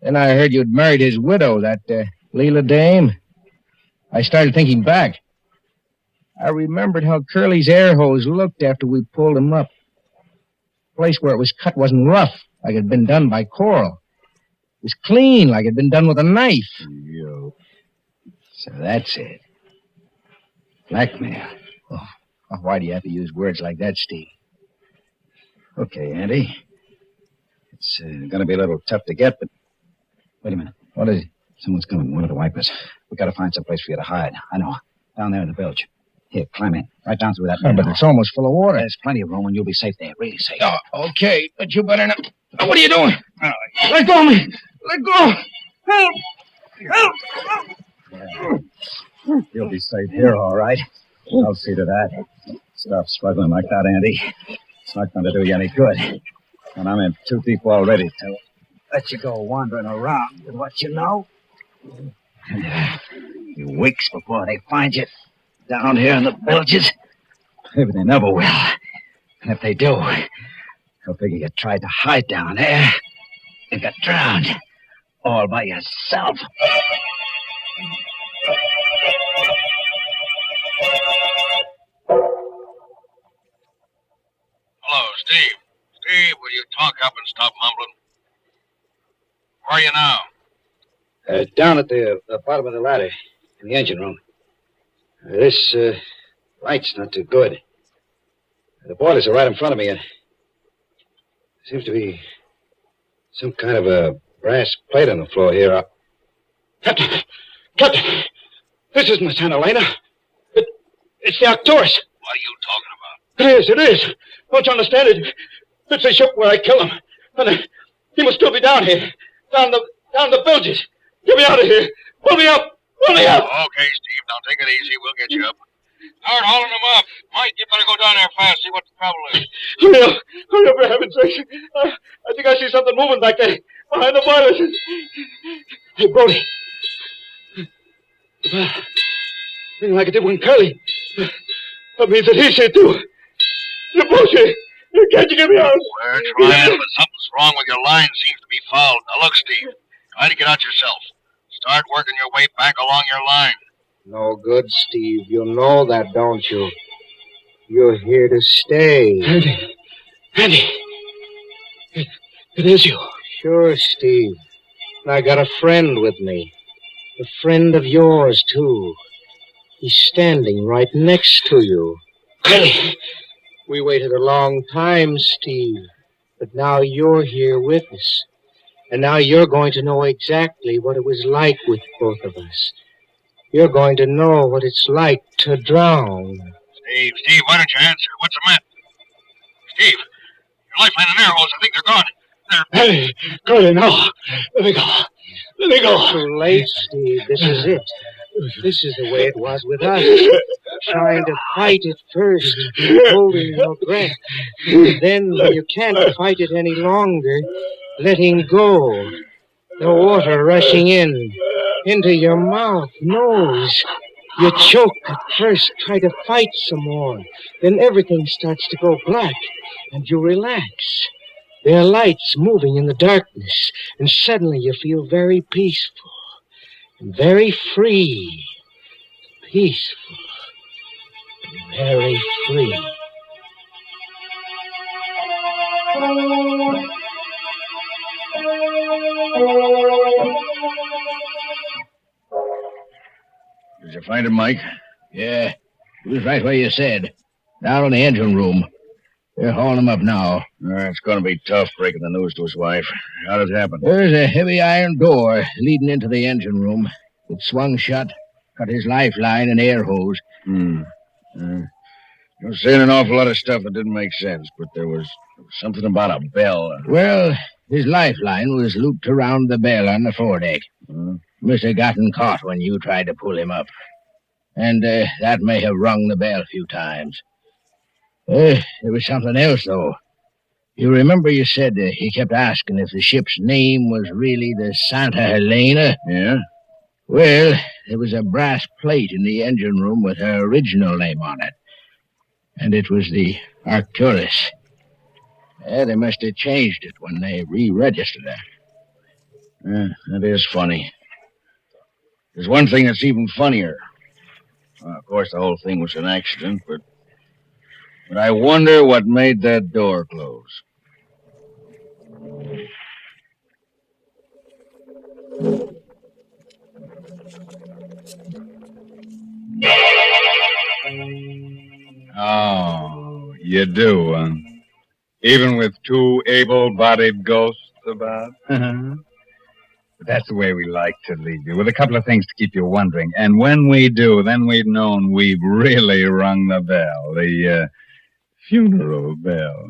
Then I heard you'd married his widow, that Leela dame. I started thinking back. I remembered how Curly's air hose looked after we pulled him up. The place where it was cut wasn't rough, like it had been done by Coral. It was clean, like it had been done with a knife. You. So that's it. Blackmail. Oh, why do you have to use words like that, Steve? Okay, Andy. It's going to be a little tough to get, but... Wait a minute. What is it? Someone's coming. One of the wipers. We got to find some place for you to hide. I know. Down there in the bilge. Here, climb in. Right down through that But it's almost full of water. There's plenty of room, and you'll be safe there. Really safe. Oh, okay. But you better not... Oh, what are you doing? Let go of me. Let go. Help. Help. You'll be safe here, all right. I'll see to that. Stop struggling like that, Andy. It's not going to do you any good. And I'm in too deep already to let you go wandering around with what you know. You weeks before they find you down here in the bilges. Maybe they never will. And if they do, they'll figure you tried to hide down there and got drowned all by yourself. Hello, Steve. Steve, will you talk up and stop mumbling? Where are you now? Down at the bottom of the ladder in the engine room. This light's not too good. The boilers are right in front of me, and there seems to be some kind of a brass plate on the floor here. Captain! Captain! This isn't the Santa Elena. It's the Arcturus. What are you talking about? It is. Don't you understand it? It's the ship where I killed him. And he must still be down here. Down the bilges. Get me out of here. Pull me up. Pull me up. Okay, Steve. Now take it easy. We'll get you up. Start hauling them up. Mike, you better go down there fast, see what the trouble is. Hurry up. Hurry up, for heaven's sake. I think I see something moving back there. Behind the boilers. Hey, Brody. Thing like it did when Curly. That means that he's here, too. The bullshit. Can't you get me out? We're trying, but something's wrong with your line. Seems to be fouled. Now look, Steve. Try to get out yourself. Start working your way back along your line. No good, Steve. You know that, don't you? You're here to stay. Andy. It is you. Sure, Steve. And I got a friend with me. A friend of yours, too. He's standing right next to you. Curly. We waited a long time, Steve. But now you're here with us. And now you're going to know exactly what it was like with both of us. You're going to know what it's like to drown. Steve, why don't you answer? What's the matter? Steve, your lifeline and air hose, I think they're gone. Hey, Curly, no. Let me go. Let me go. Too late, Steve. This is it. This is the way it was with us. Trying to fight it first, holding your breath. Then, when you can't fight it any longer, letting go. The water rushing in, into your mouth, nose. You choke at first, try to fight some more. Then everything starts to go black, and you relax. There are lights moving in the darkness, and suddenly you feel very peaceful. And very free. Peaceful. Very free. Did you find him, Mike? Yeah. He was right where you said. Down in the engine room. They're hauling him up now. It's going to be tough breaking the news to his wife. How did it happen? There's a heavy iron door leading into the engine room. It swung shut, cut his lifeline and air hose. You're saying an awful lot of stuff that didn't make sense, but there was something about a bell. Well, his lifeline was looped around the bell on the foredeck. Must have gotten caught when you tried to pull him up. And that may have rung the bell a few times. There was something else, though. You remember you said he kept asking if the ship's name was really the Santa Helena? Yeah? Well, there was a brass plate in the engine room with her original name on it. And it was the Arcturus. Yeah, they must have changed it when they re-registered her. That is funny. There's one thing that's even funnier. Well, of course, the whole thing was an accident, but I wonder what made that door close. Oh, you do, huh? Even with two able-bodied ghosts about? But that's the way we like to leave you, with a couple of things to keep you wondering. And when we do, then we've known we've really rung the bell, the funeral bell.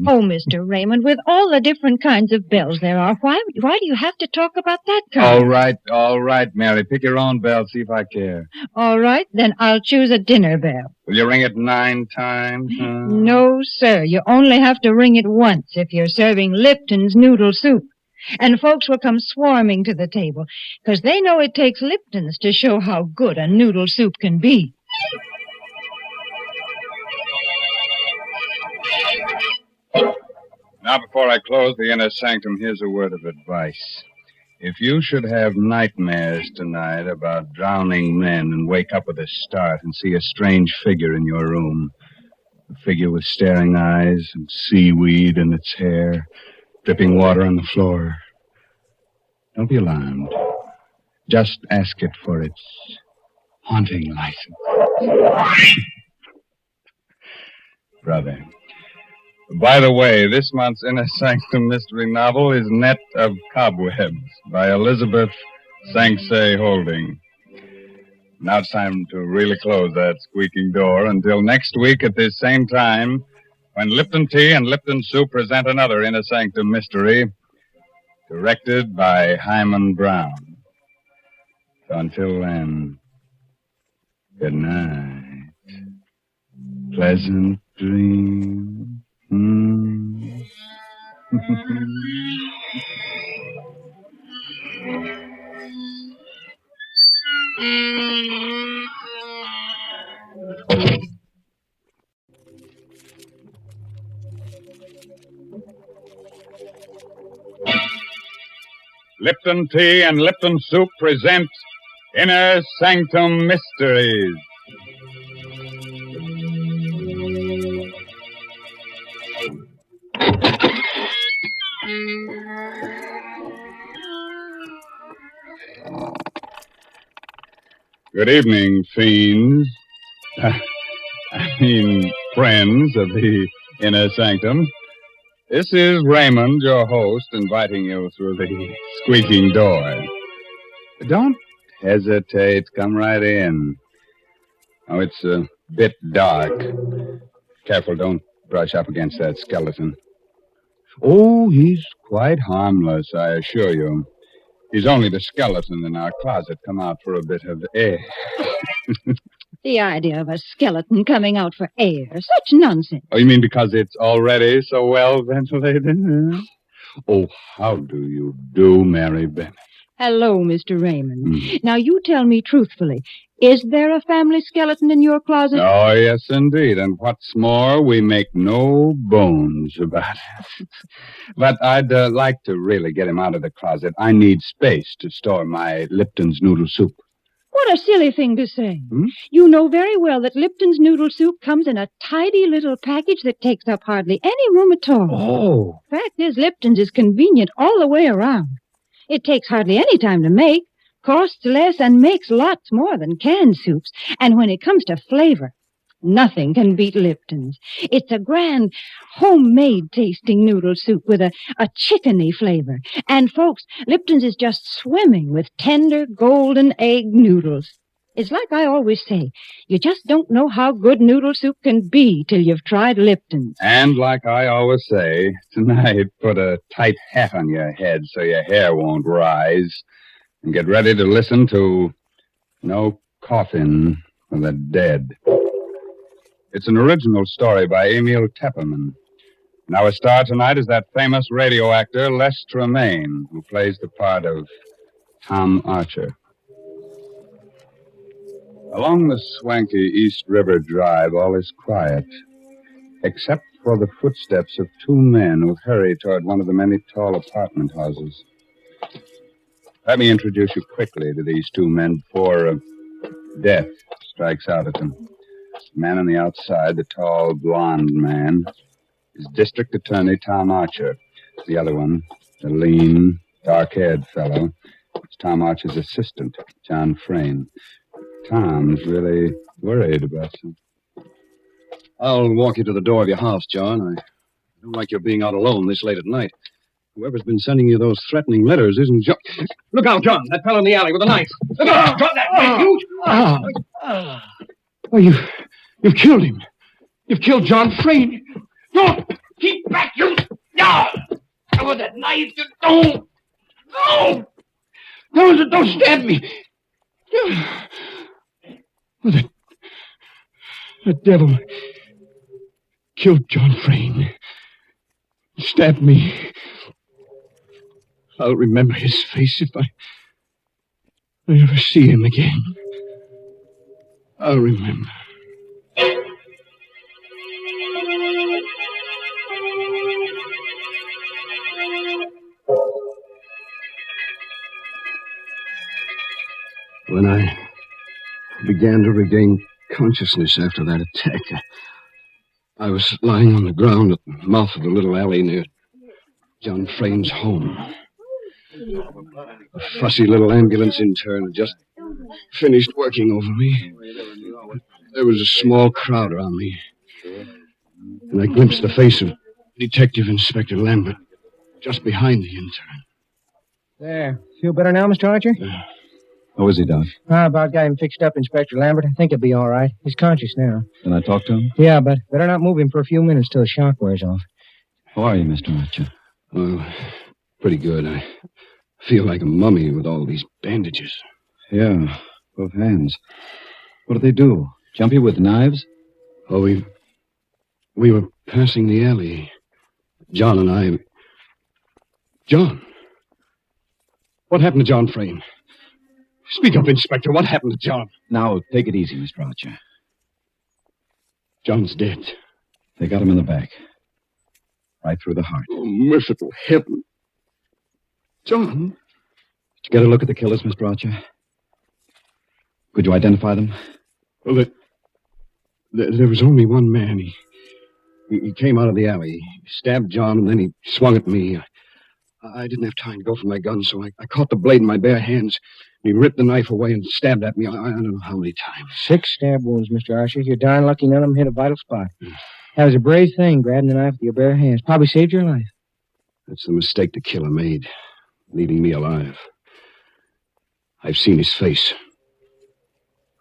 Oh, Mr. Raymond, with all the different kinds of bells there are, why do you have to talk about that kind? All right, Mary. Pick your own bell, see if I care. All right, then I'll choose a dinner bell. Will you ring it 9 times? Huh? No, sir. You only have to ring it once if you're serving Lipton's noodle soup. And folks will come swarming to the table, because they know it takes Lipton's to show how good a noodle soup can be. Now, before I close the inner sanctum, here's a word of advice. If you should have nightmares tonight about drowning men and wake up with a start and see a strange figure in your room, a figure with staring eyes and seaweed in its hair, dripping water on the floor, don't be alarmed. Just ask it for its haunting license. Brother. By the way, this month's Inner Sanctum Mystery novel is Net of Cobwebs by Elizabeth Sanksay Holding. Now it's time to really close that squeaking door until next week at this same time when Lipton Tea and Lipton Soup present another Inner Sanctum Mystery directed by Hyman Brown. So until then, good night. Pleasant dreams. Lipton Tea and Lipton Soup present Inner Sanctum Mysteries. Good evening, fiends. Friends of the Inner Sanctum. This is Raymond, your host, inviting you through the squeaking door. Don't hesitate. Come right in. Oh, it's a bit dark. Careful, don't brush up against that skeleton. Oh, he's quite harmless, I assure you. He's only the skeleton in our closet come out for a bit of air. The idea of a skeleton coming out for air. Such nonsense. Oh, you mean because it's already so well ventilated? Oh, how do you do, Mary Bennett? Hello, Mr. Raymond. Now, you tell me truthfully, is there a family skeleton in your closet? Oh, yes, indeed. And what's more, we make no bones about it. But I'd like to really get him out of the closet. I need space to store my Lipton's noodle soup. What a silly thing to say. You know very well that Lipton's noodle soup comes in a tidy little package that takes up hardly any room at all. Oh. Fact is, Lipton's is convenient all the way around. It takes hardly any time to make, costs less, and makes lots more than canned soups. And when it comes to flavor, nothing can beat Lipton's. It's a grand, homemade tasting noodle soup with a chickeny flavor. And, folks, Lipton's is just swimming with tender, golden egg noodles. It's like I always say, you just don't know how good noodle soup can be till you've tried Lipton's. And like I always say, tonight, put a tight hat on your head so your hair won't rise. And get ready to listen to No Coffin for the Dead. It's an original story by Emil Tepperman. And our star tonight is that famous radio actor Les Tremaine, who plays the part of Tom Archer. Along the swanky East River Drive, all is quiet, except for the footsteps of two men who hurry toward one of the many tall apartment houses. Let me introduce you quickly to these two men before death strikes out at them. The man on the outside, the tall, blond man, is District Attorney Tom Archer. The other one, the lean, dark-haired fellow, is Tom Archer's assistant, John Frayne. Tom's really worried about you. I'll walk you to the door of your house, John. I don't like your being out alone this late at night. Whoever's been sending you those threatening letters isn't John. Look out, John. That fellow in the alley with a knife. Look out. Drop that knife, you. You've killed him. You've killed John Frayne. Don't. Keep back, you. No. With that knife, you don't. No. Don't stab me. Well, the devil killed John Frayne. Stabbed me. I'll remember his face if I ever see him again. I'll remember. When I began to regain consciousness after that attack, I was lying on the ground at the mouth of the little alley near John Frayne's home. A fussy little ambulance intern had just finished working over me. There was a small crowd around me, and I glimpsed the face of Detective Inspector Lambert just behind the intern. There. Feel better now, Mr. Archer? How is he, Doc? About got him fixed up, Inspector Lambert. I think he'll be all right. He's conscious now. Can I talk to him? Yeah, but better not move him for a few minutes till the shock wears off. How are you, Mr. Archer? Oh, pretty good. I feel like a mummy with all these bandages. Yeah, both hands. What did they do? Jump you with knives? Oh, we were passing the alley. John and I... John? What happened to John Frayne? Speak up, Inspector. What happened to John? Now, take it easy, Mr. Archer. John's dead. They got him in the back. Right through the heart. Oh, merciful heaven. John? Did you get a look at the killers, Mr. Archer? Could you identify them? Well, there was only one man. He came out of the alley. He stabbed John, and then he swung at me. I didn't have time to go for my gun, so I caught the blade in my bare hands. He ripped the knife away and stabbed at me. I don't know how many times. 6 stab wounds, Mr. Archer. You're darn lucky none of them hit a vital spot. That was a brave thing, grabbing the knife with your bare hands. Probably saved your life. That's the mistake the killer made, leaving me alive. I've seen his face.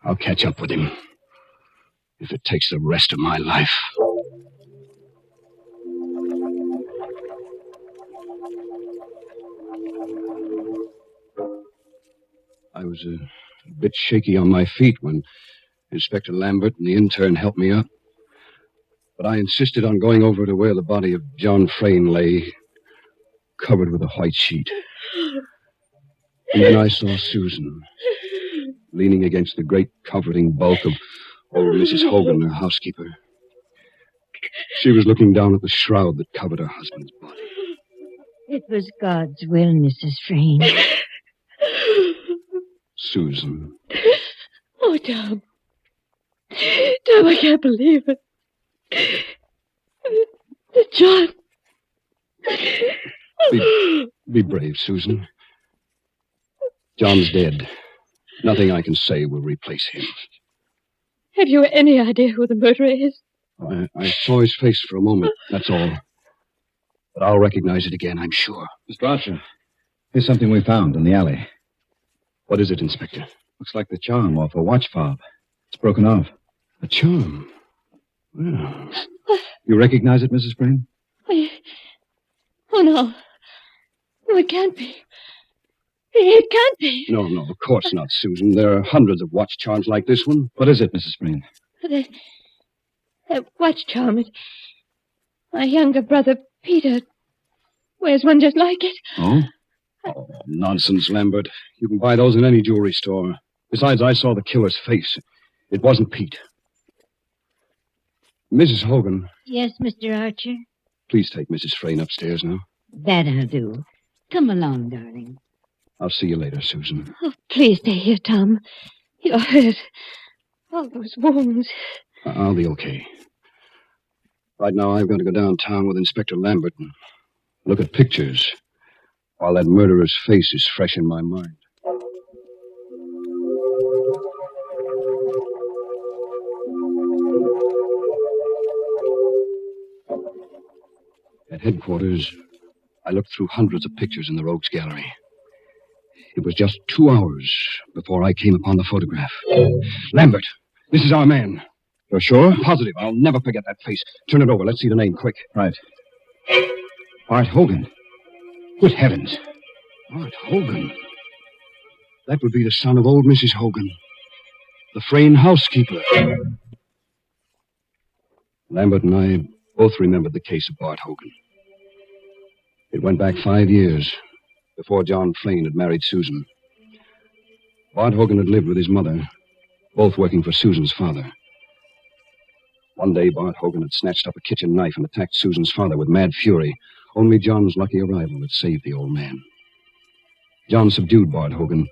I'll catch up with him, if it takes the rest of my life. I was a bit shaky on my feet when Inspector Lambert and the intern helped me up. But I insisted on going over to where the body of John Frayne lay, covered with a white sheet. And then I saw Susan, leaning against the great comforting bulk of old Mrs. Hogan, her housekeeper. She was looking down at the shroud that covered her husband's body. It was God's will, Mrs. Frayne. Susan. Oh, Tom. Tom, I can't believe it. John. Be brave, Susan. John's dead. Nothing I can say will replace him. Have you any idea who the murderer is? I saw his face for a moment, that's all. But I'll recognize it again, I'm sure. Mr. Archer, here's something we found in the alley. What is it, Inspector? Looks like the charm off a watch fob. It's broken off. A charm? Well... You recognize it, Mrs. Frayne? Oh, no. No, it can't be. It can't be. No, of course not, Susan. There are hundreds of watch charms like this one. What is it, Mrs. Frayne? That watch charm. My younger brother, Peter, wears one just like it. Oh? Oh, nonsense, Lambert. You can buy those in any jewelry store. Besides, I saw the killer's face. It wasn't Pete. Mrs. Hogan, Yes, Mr. Archer? please take Mrs. Frayne upstairs now. That I'll do. Come along, darling. I'll see you later, Susan. Oh, please stay here, Tom. You're hurt. All those wounds. I'll be okay. Right now, I've got to go downtown with Inspector Lambert and look at pictures while that murderer's face is fresh in my mind. At headquarters, I looked through hundreds of pictures in the Rogues Gallery. It was just 2 hours before I came upon the photograph. Lambert, this is our man. You're sure? Positive. I'll never forget that face. Turn it over. Let's see the name, quick. Right. Bart Hogan. Good heavens. Bart Hogan. That would be the son of old Mrs. Hogan, the Frayne housekeeper. Lambert and I both remembered the case of Bart Hogan. It went back 5 years before John Frayne had married Susan. Bart Hogan had lived with his mother, both working for Susan's father. One day, Bart Hogan had snatched up a kitchen knife and attacked Susan's father with mad fury. Only John's lucky arrival had saved the old man. John subdued Bart Hogan.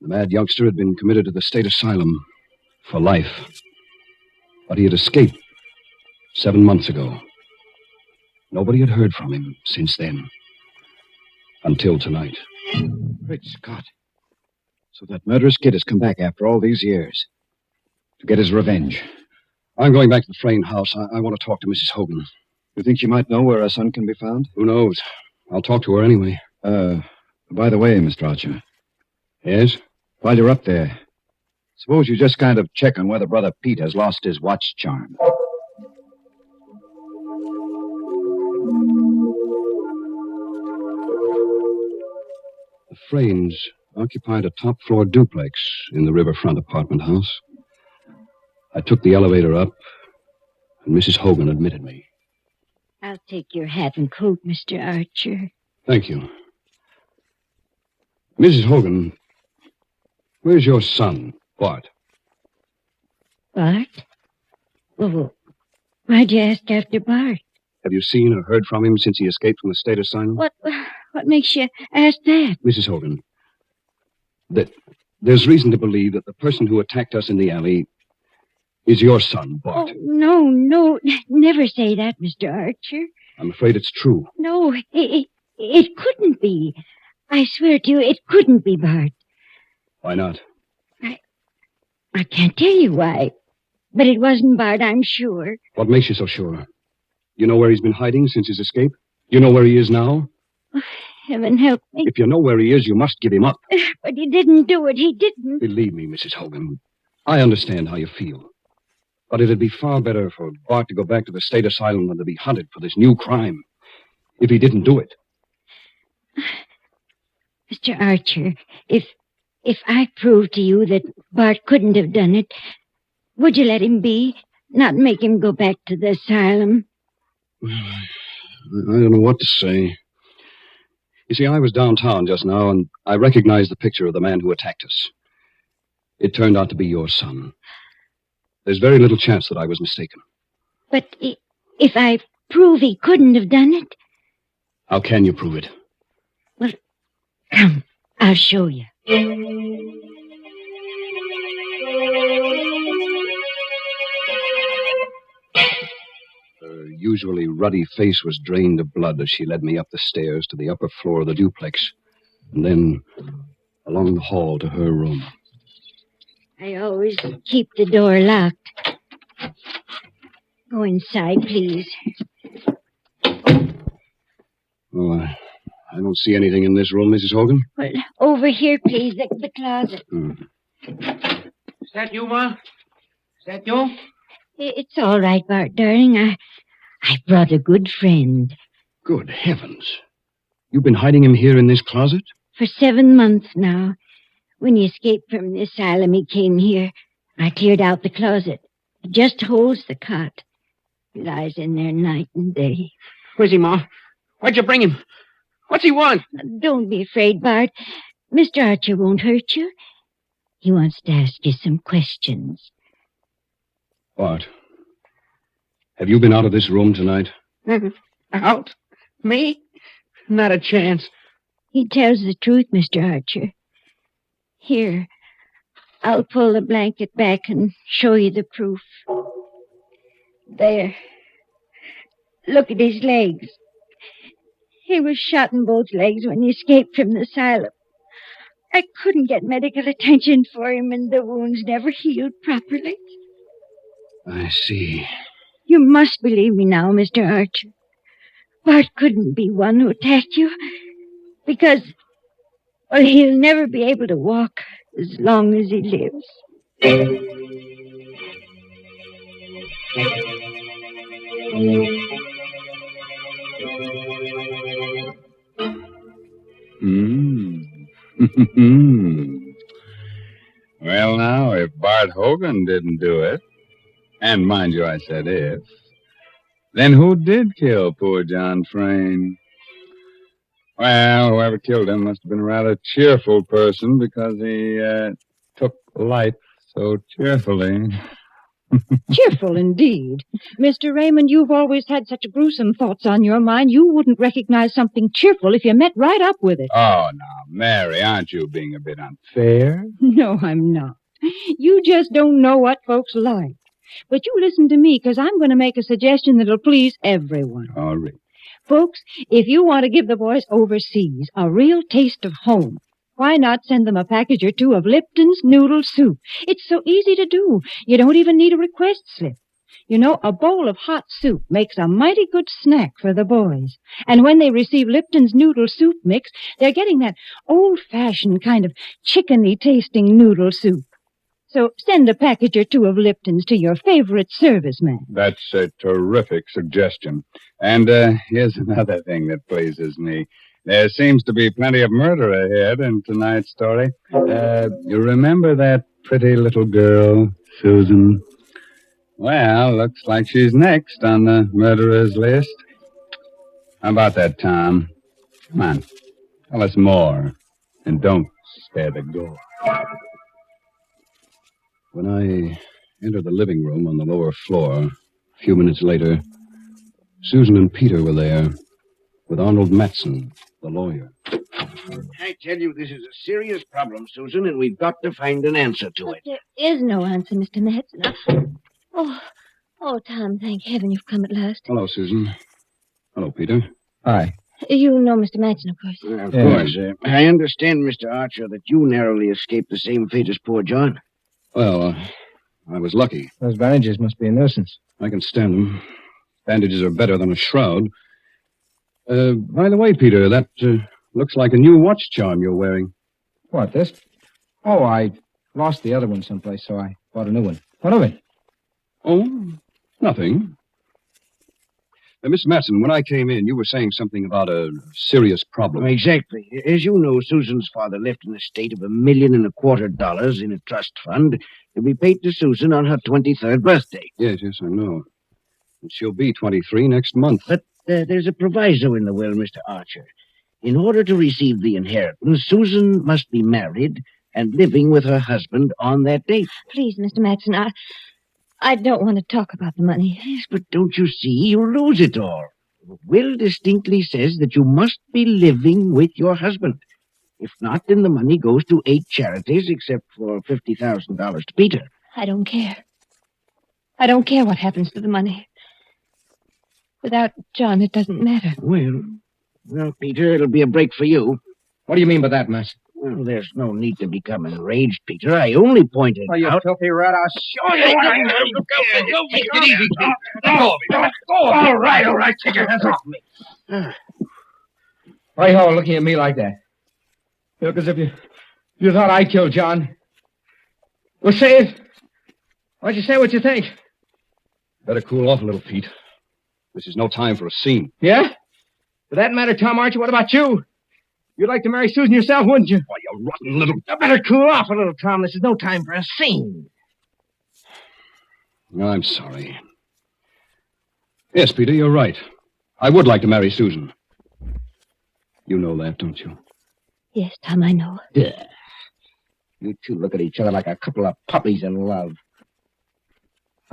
The mad youngster had been committed to the state asylum for life. But he had escaped 7 months ago. Nobody had heard from him since then. Until tonight. Great Scott. So that murderous kid has come back after all these years to get his revenge. I'm going back to the Frayne house. I want to talk to Mrs. Hogan. You think she might know where her son can be found? Who knows? I'll talk to her anyway. By the way, Mr. Archer. Yes? While you're up there, suppose you just kind of check on whether Brother Pete has lost his watch charm. The Fraynes occupied a top-floor duplex in the riverfront apartment house. I took the elevator up, and Mrs. Hogan admitted me. I'll take your hat and coat, Mr. Archer. Thank you. Mrs. Hogan, where's your son, Bart? Bart? Well, why'd you ask after Bart? Have you seen or heard from him since he escaped from the state asylum? What makes you ask that? Mrs. Hogan, there's reason to believe that the person who attacked us in the alley is your son, Bart. Oh, no, never say that, Mr. Archer. I'm afraid it's true. No, it couldn't be. I swear to you, it couldn't be Bart. Why not? I can't tell you why. But it wasn't Bart, I'm sure. What makes you so sure? You know where he's been hiding since his escape? You know where he is now? Oh, heaven help me. If you know where he is, you must give him up. But he didn't do it. He didn't. Believe me, Mrs. Hogan, I understand how you feel. But it'd be far better for Bart to go back to the state asylum than to be hunted for this new crime. If he didn't do it. Mr. Archer, if I prove to you that Bart couldn't have done it, would you let him be? Not make him go back to the asylum? Well, I don't know what to say. You see, I was downtown just now, and I recognized the picture of the man who attacked us. It turned out to be your son. There's very little chance that I was mistaken. But if I prove he couldn't have done it? How can you prove it? Well, come, I'll show you. Her usually ruddy face was drained of blood as she led me up the stairs to the upper floor of the duplex, and then along the hall to her room. I always keep the door locked. Go inside, please. Oh, I don't see anything in this room, Mrs. Hogan. Well, over here, please, the closet. Is that you, Ma? Is that you? It's all right, Bart, darling. I brought a good friend. Good heavens. You've been hiding him here in this closet? For 7 months now. When he escaped from the asylum, he came here. I cleared out the closet. It just holds the cot. He lies in there night and day. Where's he, Ma? Why'd you bring him? What's he want? Don't be afraid, Bart. Mr. Archer won't hurt you. He wants to ask you some questions. Bart, have you been out of this room tonight? Out? Me? Not a chance. He tells the truth, Mr. Archer. Here, I'll pull the blanket back and show you the proof. There. Look at his legs. He was shot in both legs when he escaped from the asylum. I couldn't get medical attention for him, and the wounds never healed properly. I see. You must believe me now, Mr. Archer. Bart couldn't be one who attacked you, because, well, he'll never be able to walk as long as he lives. Well, now, if Bart Hogan didn't do it, and mind you, I said if, then who did kill poor John Frayne? Well, whoever killed him must have been a rather cheerful person because he took life so cheerfully. Cheerful indeed. Mr. Raymond, you've always had such gruesome thoughts on your mind, you wouldn't recognize something cheerful if you met right up with it. Oh, now, Mary, aren't you being a bit unfair? No, I'm not. You just don't know what folks like. But you listen to me, because I'm going to make a suggestion that'll please everyone. All right. Folks, if you want to give the boys overseas a real taste of home, why not send them a package or two of Lipton's noodle soup? It's so easy to do. You don't even need a request slip. You know, a bowl of hot soup makes a mighty good snack for the boys. And when they receive Lipton's noodle soup mix, they're getting that old-fashioned kind of chickeny-tasting noodle soup. So send a package or two of Lipton's to your favorite serviceman. That's a terrific suggestion. And here's another thing that pleases me. There seems to be plenty of murder ahead in tonight's story. You remember that pretty little girl, Susan? Well, looks like she's next on the murderer's list. How about that, Tom? Come on, tell us more. And don't spare the gore. When I entered the living room on the lower floor, a few minutes later, Susan and Peter were there with Arnold Matson, the lawyer. I tell you, this is a serious problem, Susan, and we've got to find an answer to it. There is no answer, Mr. Matson. Oh, Tom, thank heaven you've come at last. Hello, Susan. Hello, Peter. Hi. You know Mr. Matson, of course. Of course. I understand, Mr. Archer, that you narrowly escaped the same fate as poor John. Well, I was lucky. Those bandages must be a nuisance. I can stand them. Bandages are better than a shroud. By the way, Peter, that looks like a new watch charm you're wearing. What, this? Oh, I lost the other one someplace, so I bought a new one. What of it? Oh, nothing. Miss Matson, when I came in, you were saying something about a serious problem. Exactly. As you know, Susan's father left an estate of $1.25 million in a trust fund to be paid to Susan on her 23rd birthday. Yes, I know. And she'll be 23 next month. But there's a proviso in the will, Mr. Archer. In order to receive the inheritance, Susan must be married and living with her husband on that date. Please, Mr. Matson, I don't want to talk about the money. Yes, but don't you see? You'll lose it all. The will distinctly says that you must be living with your husband. If not, then the money goes to 8 charities, except for $50,000 to Peter. I don't care. I don't care what happens to the money. Without John, it doesn't matter. Well, Peter, it'll be a break for you. What do you mean by that, Matson? Well, there's no need to become enraged, Peter. I only pointed you out... filthy rat, I'll show you what I know. Take it easy, Peter. Go. All right. Take your hands off me. Why are you all looking at me like that? You look as if you thought I killed John. Well, say it. Why don't you say what you think? Better cool off a little, Pete. This is no time for a scene. Yeah? For that matter, Tom Archer, what about you? You'd like to marry Susan yourself, wouldn't you? Why, you rotten little... You better cool off a little, Tom. This is no time for a scene. I'm sorry. Yes, Peter, you're right. I would like to marry Susan. You know that, don't you? Yes, Tom, I know. Yeah. You two look at each other like a couple of puppies in love.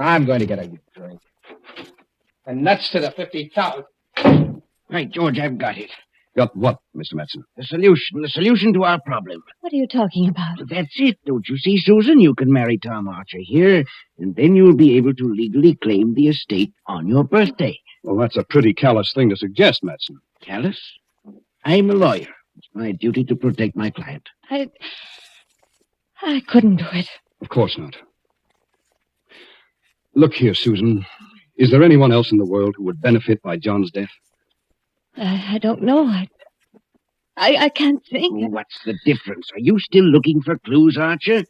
I'm going to get a drink. And nuts to the 50,000. Right, George, I've got it. Got what, Mr. Matson? The solution to our problem. What are you talking about? That's it, don't you see, Susan? You can marry Tom Archer here, and then you'll be able to legally claim the estate on your birthday. Well, that's a pretty callous thing to suggest, Matson. Callous? I'm a lawyer. It's my duty to protect my client. I couldn't do it. Of course not. Look here, Susan. Is there anyone else in the world who would benefit by John's death? I don't know. I can't think. Oh, what's the difference? Are you still looking for clues, Archer?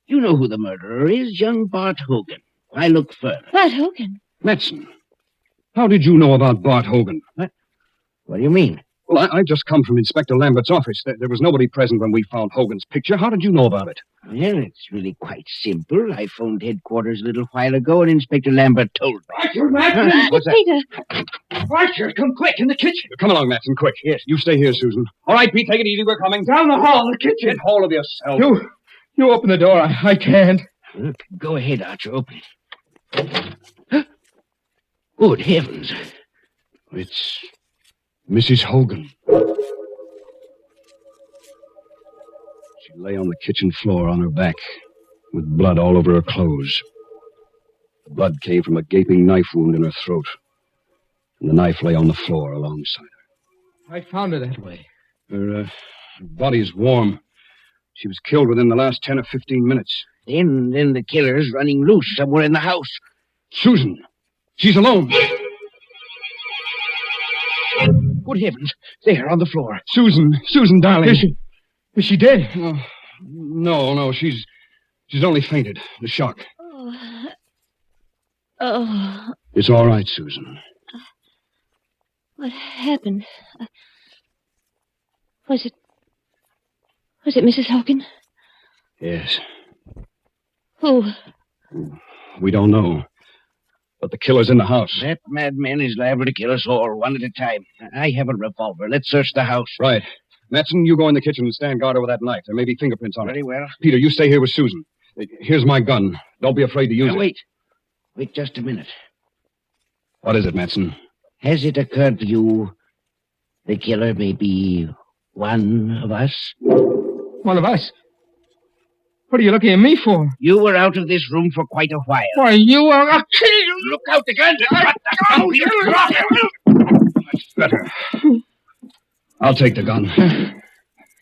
You know who the murderer is, young Bart Hogan. Why look further? Bart Hogan? Matson, how did you know about Bart Hogan? What do you mean? Well, I just come from Inspector Lambert's office. There was nobody present when we found Hogan's picture. How did you know about it? Well, it's really quite simple. I phoned headquarters a little while ago, and Inspector Lambert told me. Archer, Matson! What's that? Peter! Archer, come quick, in the kitchen. Come along, Matson, quick. Yes. You stay here, Susan. All right, Pete, take it easy. We're coming. Down the hall, in the kitchen. Get hold of yourself. You open the door. I can't. Look, go ahead, Archer. Open it. Good heavens. It's Mrs. Hogan. She lay on the kitchen floor on her back, with blood all over her clothes. The blood came from a gaping knife wound in her throat, and the knife lay on the floor alongside her. I found her that way. Her body's warm. She was killed within the last 10 or 15 minutes. Then the killer's running loose somewhere in the house. Susan! She's alone! Good heavens. There, on the floor. Susan, darling. Is she dead? No, she's only fainted. The shock. Oh. It's all right, Susan. What happened? Was it Mrs. Hogan? Yes. Who? We don't know. But the killer's in the house. That madman is liable to kill us all, one at a time. I have a revolver. Let's search the house. Right. Matson, you go in the kitchen and stand guard over that knife. There may be fingerprints on it. Very well. Peter, you stay here with Susan. Here's my gun. Don't be afraid to use it. Wait just a minute. What is it, Matson? Has it occurred to you the killer may be one of us? One of us? What are you looking at me for? You were out of this room for quite a while. Why, you are... I'll kill you! Look out, the gun! That's better. I'll take the gun.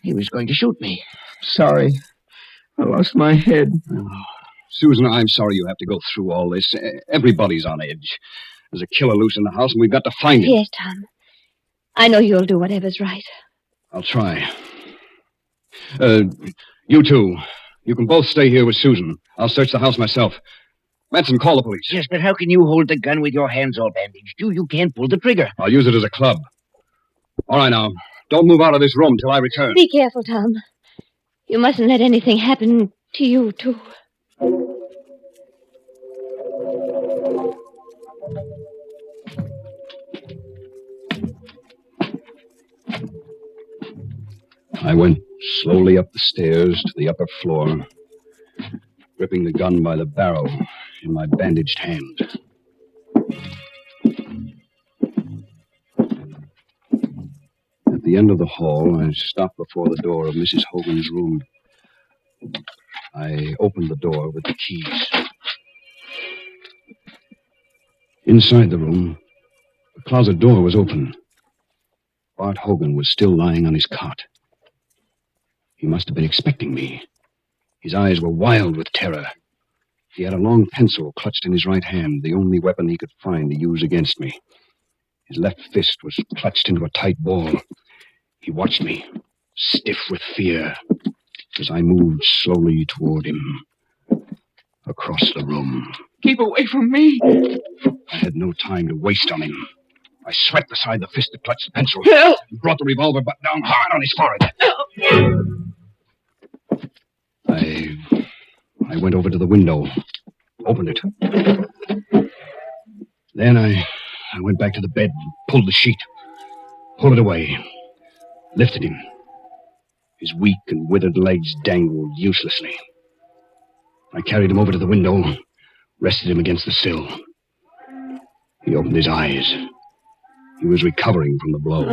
He was going to shoot me. Sorry. I lost my head. Oh, Susan, I'm sorry you have to go through all this. Everybody's on edge. There's a killer loose in the house, and we've got to find him. Yes, Tom. I know you'll do whatever's right. I'll try. You two. You can both stay here with Susan. I'll search the house myself. Matson, call the police. Yes, but how can you hold the gun with your hands all bandaged? You can't pull the trigger. I'll use it as a club. All right, now. Don't move out of this room till I return. Be careful, Tom. You mustn't let anything happen to you, too. I went slowly up the stairs to the upper floor, gripping the gun by the barrel in my bandaged hand. At the end of the hall, I stopped before the door of Mrs. Hogan's room. I opened the door with the keys. Inside the room, the closet door was open. Bart Hogan was still lying on his cot. He must have been expecting me. His eyes were wild with terror. He had a long pencil clutched in his right hand, the only weapon he could find to use against me. His left fist was clutched into a tight ball. He watched me, stiff with fear, as I moved slowly toward him, across the room. Keep away from me. I had no time to waste on him. I swept aside the fist that clutched the pencil. Help! And brought the revolver butt down hard on his forehead. I went over to the window, opened it. Then I went back to the bed and pulled the sheet, pulled it away, lifted him. His weak and withered legs dangled uselessly. I carried him over to the window, rested him against the sill. He opened his eyes. He was recovering from the blow.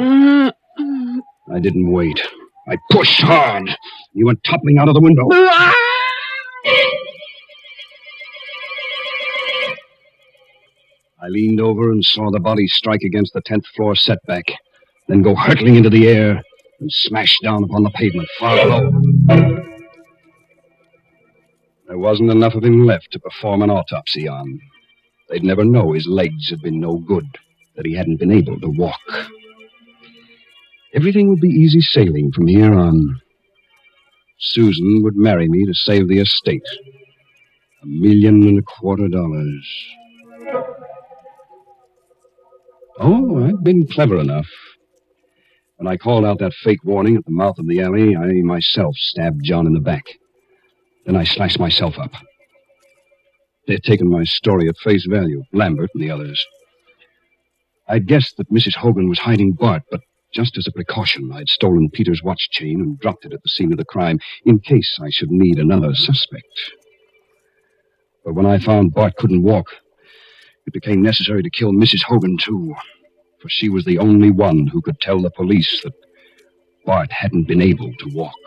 I didn't wait. I pushed hard. He went toppling out of the window. I leaned over and saw the body strike against the 10th floor setback, then go hurtling into the air and smash down upon the pavement far below. There wasn't enough of him left to perform an autopsy on. They'd never know his legs had been no good, that he hadn't been able to walk. Everything would be easy sailing from here on. Susan would marry me to save the estate. $1.25 million. Oh, I'd been clever enough. When I called out that fake warning at the mouth of the alley, I myself stabbed John in the back. Then I sliced myself up. They'd taken my story at face value, Lambert and the others. I'd guessed that Mrs. Hogan was hiding Bart, but just as a precaution, I'd stolen Peter's watch chain and dropped it at the scene of the crime, in case I should need another suspect. But when I found Bart couldn't walk, it became necessary to kill Mrs. Hogan, too, for she was the only one who could tell the police that Bart hadn't been able to walk.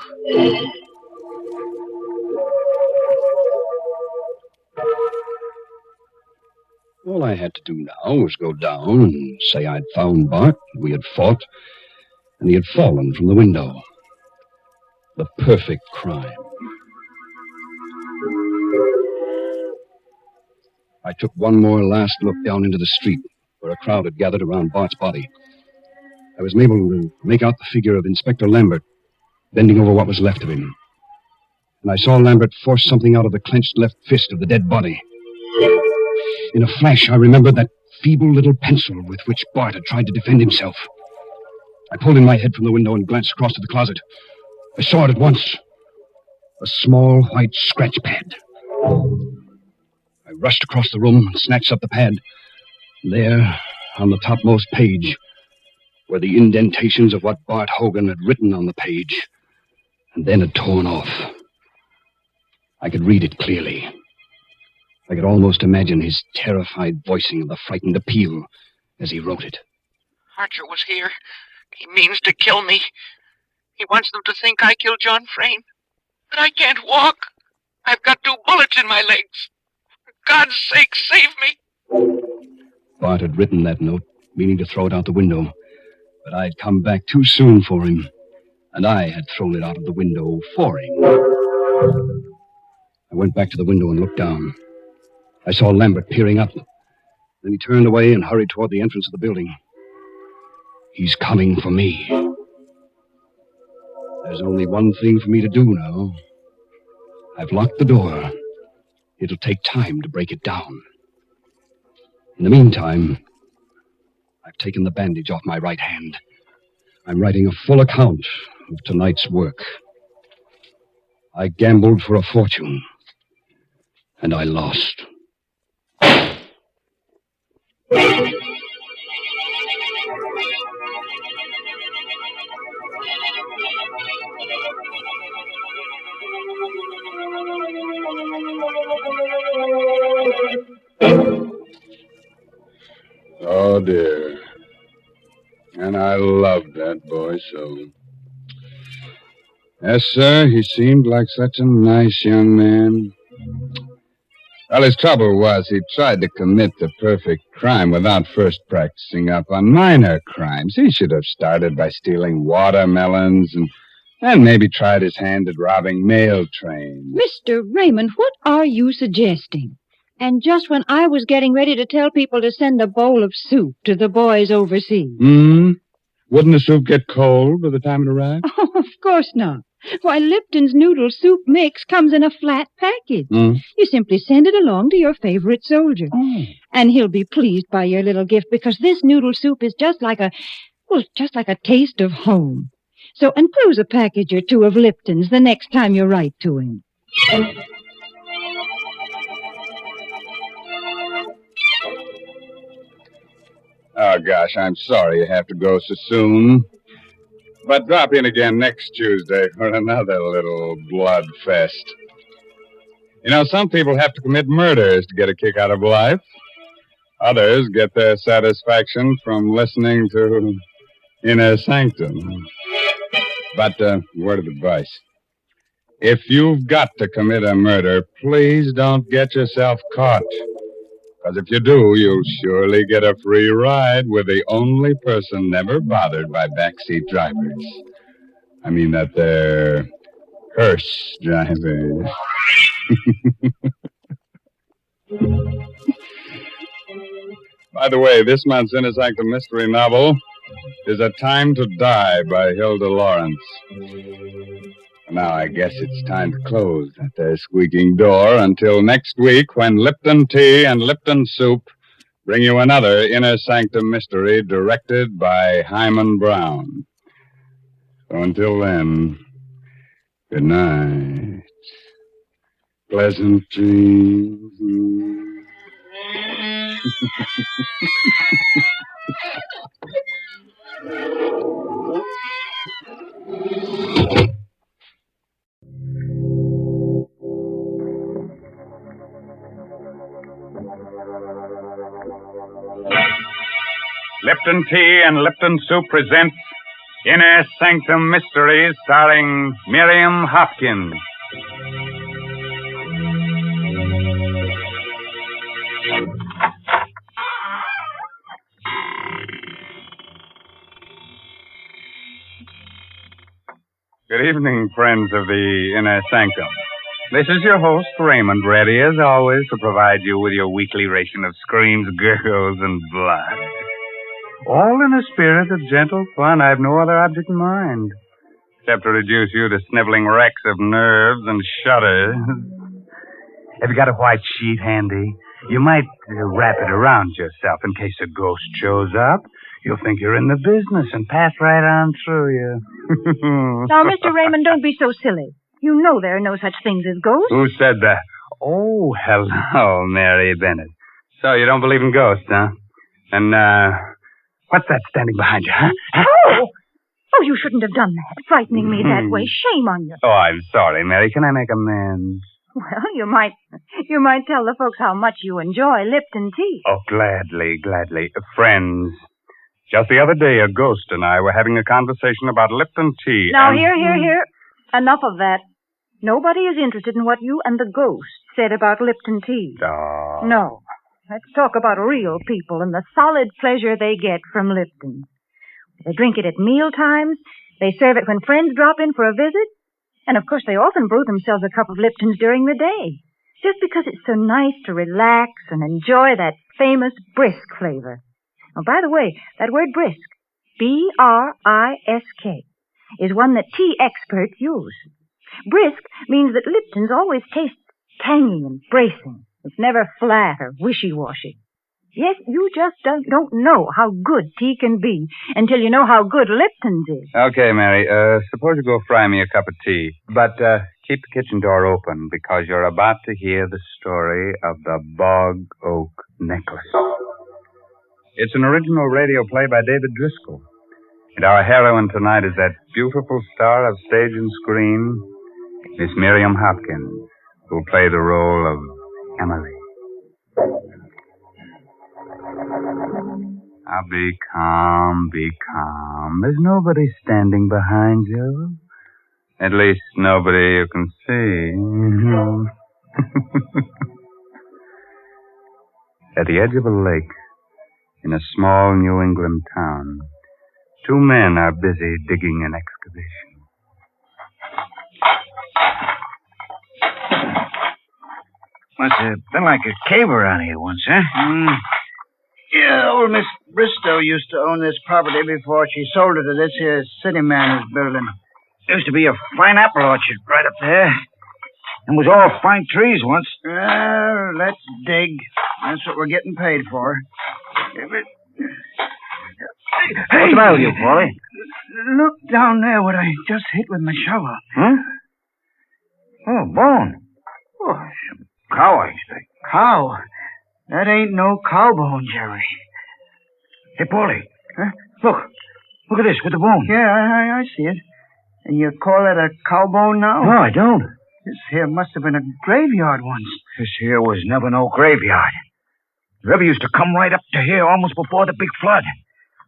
All I had to do now was go down and say I'd found Bart, we had fought, and he had fallen from the window. The perfect crime. I took one more last look down into the street, where a crowd had gathered around Bart's body. I was able to make out the figure of Inspector Lambert, bending over what was left of him. And I saw Lambert force something out of the clenched left fist of the dead body. In a flash, I remembered that feeble little pencil with which Bart had tried to defend himself. I pulled in my head from the window and glanced across to the closet. I saw it at once. A small white scratch pad. I rushed across the room and snatched up the pad. There, on the topmost page, were the indentations of what Bart Hogan had written on the page, and then had torn off. I could read it clearly. I could almost imagine his terrified voicing of the frightened appeal as he wrote it. Archer was here. He means to kill me. He wants them to think I killed John Frayne. But I can't walk. I've got 2 bullets in my legs. For God's sake, save me. Bart had written that note, meaning to throw it out the window. But I'd come back too soon for him, and I had thrown it out of the window for him. I went back to the window and looked down. I saw Lambert peering up. Then he turned away and hurried toward the entrance of the building. He's coming for me. There's only one thing for me to do now. I've locked the door. It'll take time to break it down. In the meantime, I've taken the bandage off my right hand. I'm writing a full account of tonight's work. I gambled for a fortune, and I lost. Oh, dear. And I loved that boy so. Yes, sir, he seemed like such a nice young man. Well, his trouble was he tried to commit the perfect crime without first practicing up on minor crimes. He should have started by stealing watermelons and maybe tried his hand at robbing mail trains. Mr. Raymond, what are you suggesting? And just when I was getting ready to tell people to send a bowl of soup to the boys overseas. Wouldn't the soup get cold by the time it arrived? Oh, of course not. Why, Lipton's noodle soup mix comes in a flat package. You simply send it along to your favorite soldier. And he'll be pleased by your little gift because this noodle soup is just like a taste of home. So enclose a package or 2 of Lipton's the next time you write to him. Oh, gosh, I'm sorry you have to go so soon. But drop in again next Tuesday for another little blood fest. You know, some people have to commit murders to get a kick out of life. Others get their satisfaction from listening to Inner Sanctum. But, word of advice. If you've got to commit a murder, please don't get yourself caught. Because if you do, you'll surely get a free ride with the only person never bothered by backseat drivers. I mean that they're hearse drivers. By the way, this month's Inner Sanctum Mystery novel is A Time to Die by Hilda Lawrence. Now, I guess it's time to close that there squeaking door until next week when Lipton Tea and Lipton Soup bring you another Inner Sanctum Mystery directed by Hyman Brown. So until then, good night. Pleasant dreams. Lipton Tea and Lipton Soup presents Inner Sanctum Mysteries, starring Miriam Hopkins. Good evening, friends of the Inner Sanctum. This is your host, Raymond, ready as always to provide you with your weekly ration of screams, gurgles, and blood. All in a spirit of gentle fun. I have no other object in mind, except to reduce you to sniveling wrecks of nerves and shudders. Have you got a white sheet handy? You might wrap it around yourself in case a ghost shows up. You'll think you're in the business and pass right on through you. Now, Mr. Raymond, don't be so silly. You know there are no such things as ghosts. Who said that? Oh, hello, Mary Bennett. So you don't believe in ghosts, huh? And, what's that standing behind you, huh? Oh! Oh, you shouldn't have done that, frightening me that way. Shame on you. Oh, I'm sorry, Mary. Can I make amends? Well, you might tell the folks how much you enjoy Lipton tea. Oh, gladly. Friends, just the other day, a ghost and I were having a conversation about Lipton tea. Now, here. Enough of that. Nobody is interested in what you and the ghost said about Lipton tea. Oh. No. Let's talk about real people and the solid pleasure they get from Lipton. They drink it at meal times. They serve it when friends drop in for a visit. And, of course, they often brew themselves a cup of Lipton's during the day, just because it's so nice to relax and enjoy that famous brisk flavor. Oh, by the way, that word brisk, B-R-I-S-K, is one that tea experts use. Brisk means that Lipton's always tastes tangy and bracing. It's never flat or wishy-washy. Yes, you just don't know how good tea can be until you know how good Lipton's is. Okay, Mary, suppose you go fry me a cup of tea. But keep the kitchen door open because you're about to hear the story of the Bog Oak Necklace. It's an original radio play by David Driscoll. And our heroine tonight is that beautiful star of stage and screen, Miss Miriam Hopkins, who'll play the role of Emily. Now, be calm. There's nobody standing behind you. At least nobody you can see. At the edge of a lake, in a small New England town, two men are busy digging an excavation. Must have been like a cave around here once, huh? Yeah, old Miss Bristow used to own this property before she sold it to this here city man who's building. Used to be a fine apple orchard right up there. And was all fine trees once. Let's dig. That's what we're getting paid for. Hey, what's the matter with you, Paulie? Look down there what I just hit with my shovel. Huh? Oh, bone. Oh, some cow, I expect. Cow? That ain't no cow bone, Jerry. Hey, Paulie. Huh? Look at this with the bone. Yeah, I see it. And you call that a cow bone now? No, I don't. This here must have been a graveyard once. This here was never no graveyard. The river used to come right up to here almost before the big flood.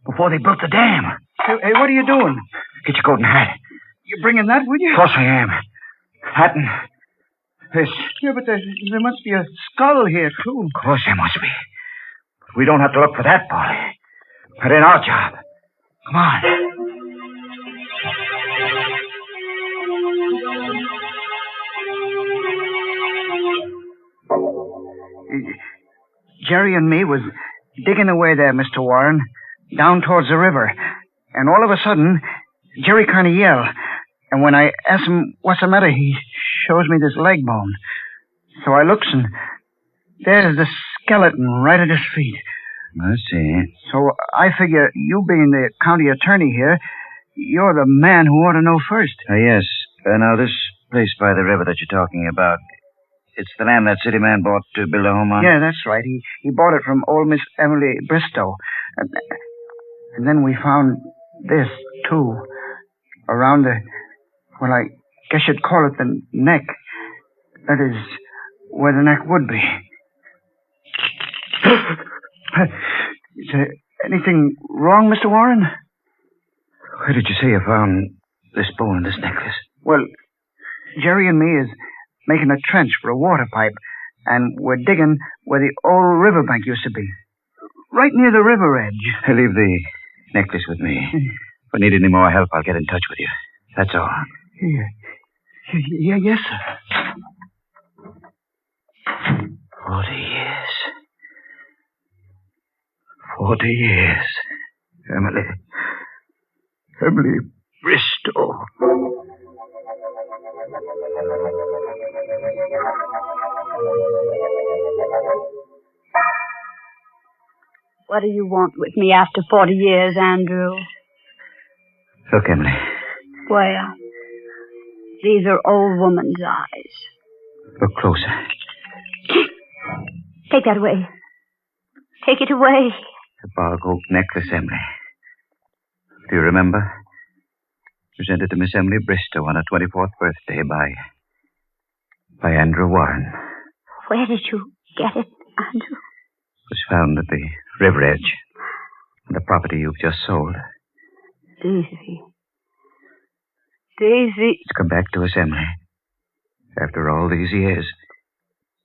Before they built the dam. Hey, what are you doing? Get your coat and hat. You bringing that with you? Of course I am. Hat and this. Yeah, but there must be a skull here, too. Of course there must be. But we don't have to look for that, Polly. That ain't our job. Come on. Jerry and me was digging away there, Mr. Warren, down towards the river. And all of a sudden, Jerry kind of yelled. And when I asked him what's the matter, he shows me this leg bone. So I looks and there's the skeleton right at his feet. I see. So I figure you being the county attorney here, you're the man who ought to know first. Yes. Now, this place by the river that you're talking about, it's the land that city man bought to build a home on? Yeah, that's right. He bought it from old Miss Emily Bristow. And then we found this, too. Around the, well, I guess you'd call it the neck. That is where the neck would be. Is there anything wrong, Mr. Warren? Where did you say you found this bone and this necklace? Well, Jerry and me is making a trench for a water pipe, and we're digging where the old riverbank used to be. Right near the river edge. Leave the necklace with me. If I need any more help, I'll get in touch with you. That's all. Yeah, yes, sir. 40 years. 40 years. Emily Bristow. What do you want with me after 40 years, Andrew? Look, Emily. Well, these are old woman's eyes. Look closer. Take that away. Take it away. The bark oak necklace, Emily. Do you remember? Presented to Miss Emily Bristow on her 24th birthday by Andrew Warren. Where did you get it, Andrew? It was found at the river edge. On the property you've just sold. Daisy. Daisy. It's come back to us, Emily. After all these years.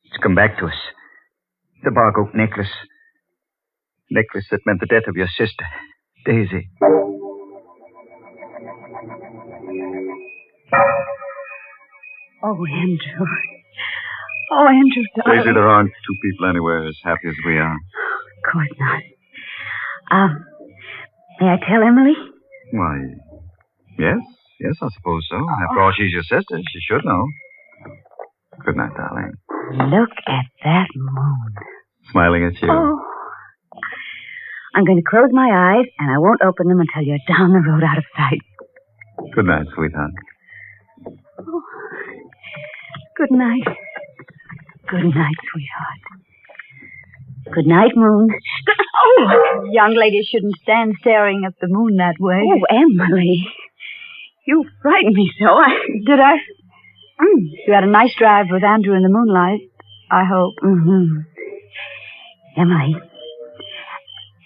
It's come back to us. The bark oak necklace. Necklace that meant the death of your sister, Daisy. Oh, Andrew. Oh, Andrew, darling. Daisy, there aren't two people anywhere as happy as we are. Of course not. May I tell Emily? Why, yes, I suppose so. After all, she's your sister. She should know. Good night, darling. Look at that moon. Smiling at you. Oh. I'm going to close my eyes, and I won't open them until you're down the road out of sight. Good night, sweetheart. Oh. Good night. Good night, sweetheart. Good night, moon. Oh! Young ladies shouldn't stand staring at the moon that way. Oh, Emily. You frightened me so. Did I? You had a nice drive with Andrew in the moonlight, I hope. Mm-hmm. Emily.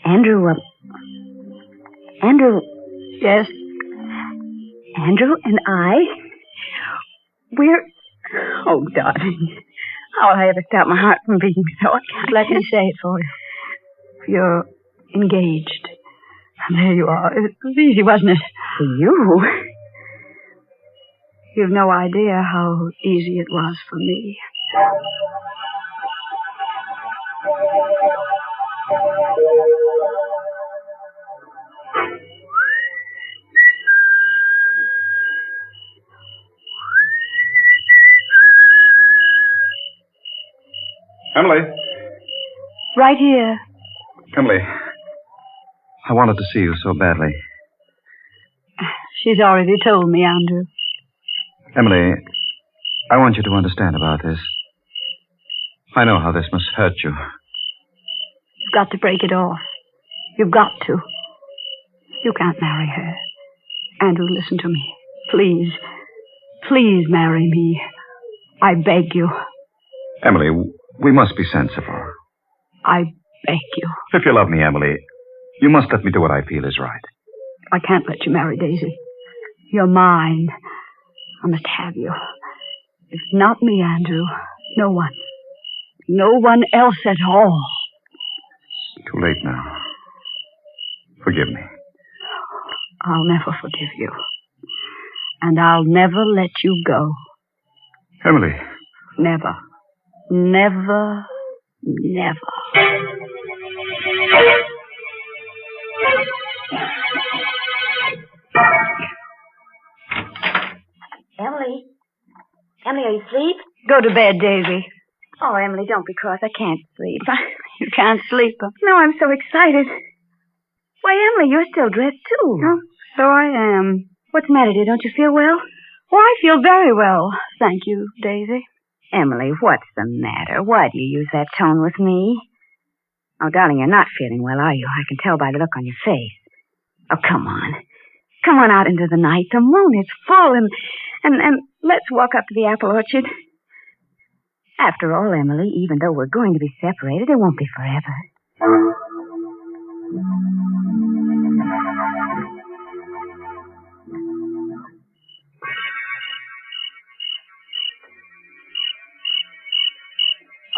Andrew. Yes? Andrew and I, we're... Oh, darling. How will I ever stop my heart from beating so? I can't let me say it for you. You're engaged. And there you are. It was easy, wasn't it? For you? You've no idea how easy it was for me. Emily. Right here. Emily. I wanted to see you so badly. She's already told me, Andrew. Emily, I want you to understand about this. I know how this must hurt you. You've got to break it off. You've got to. You can't marry her. Andrew, listen to me. Please. Please marry me. I beg you. Emily, we must be sensible. I beg you. If you love me, Emily, you must let me do what I feel is right. I can't let you marry Daisy. You're mine. I must have you. If not me, Andrew, no one. No one else at all. Too late now. Forgive me. I'll never forgive you. And I'll never let you go. Emily. Never. Never. Never. Emily? Emily, are you asleep? Go to bed, Daisy. Oh, Emily, don't be cross. I can't sleep. You can't sleep. No, I'm so excited. Why, Emily, you're still dressed, too. Oh, so I am. What's the matter, dear? Don't you feel well? Oh, I feel very well. Thank you, Daisy. Emily, what's the matter? Why do you use that tone with me? Oh, darling, you're not feeling well, are you? I can tell by the look on your face. Oh, come on. Come on out into the night. The moon is full, and let's walk up to the apple orchard. After all, Emily, even though we're going to be separated, it won't be forever.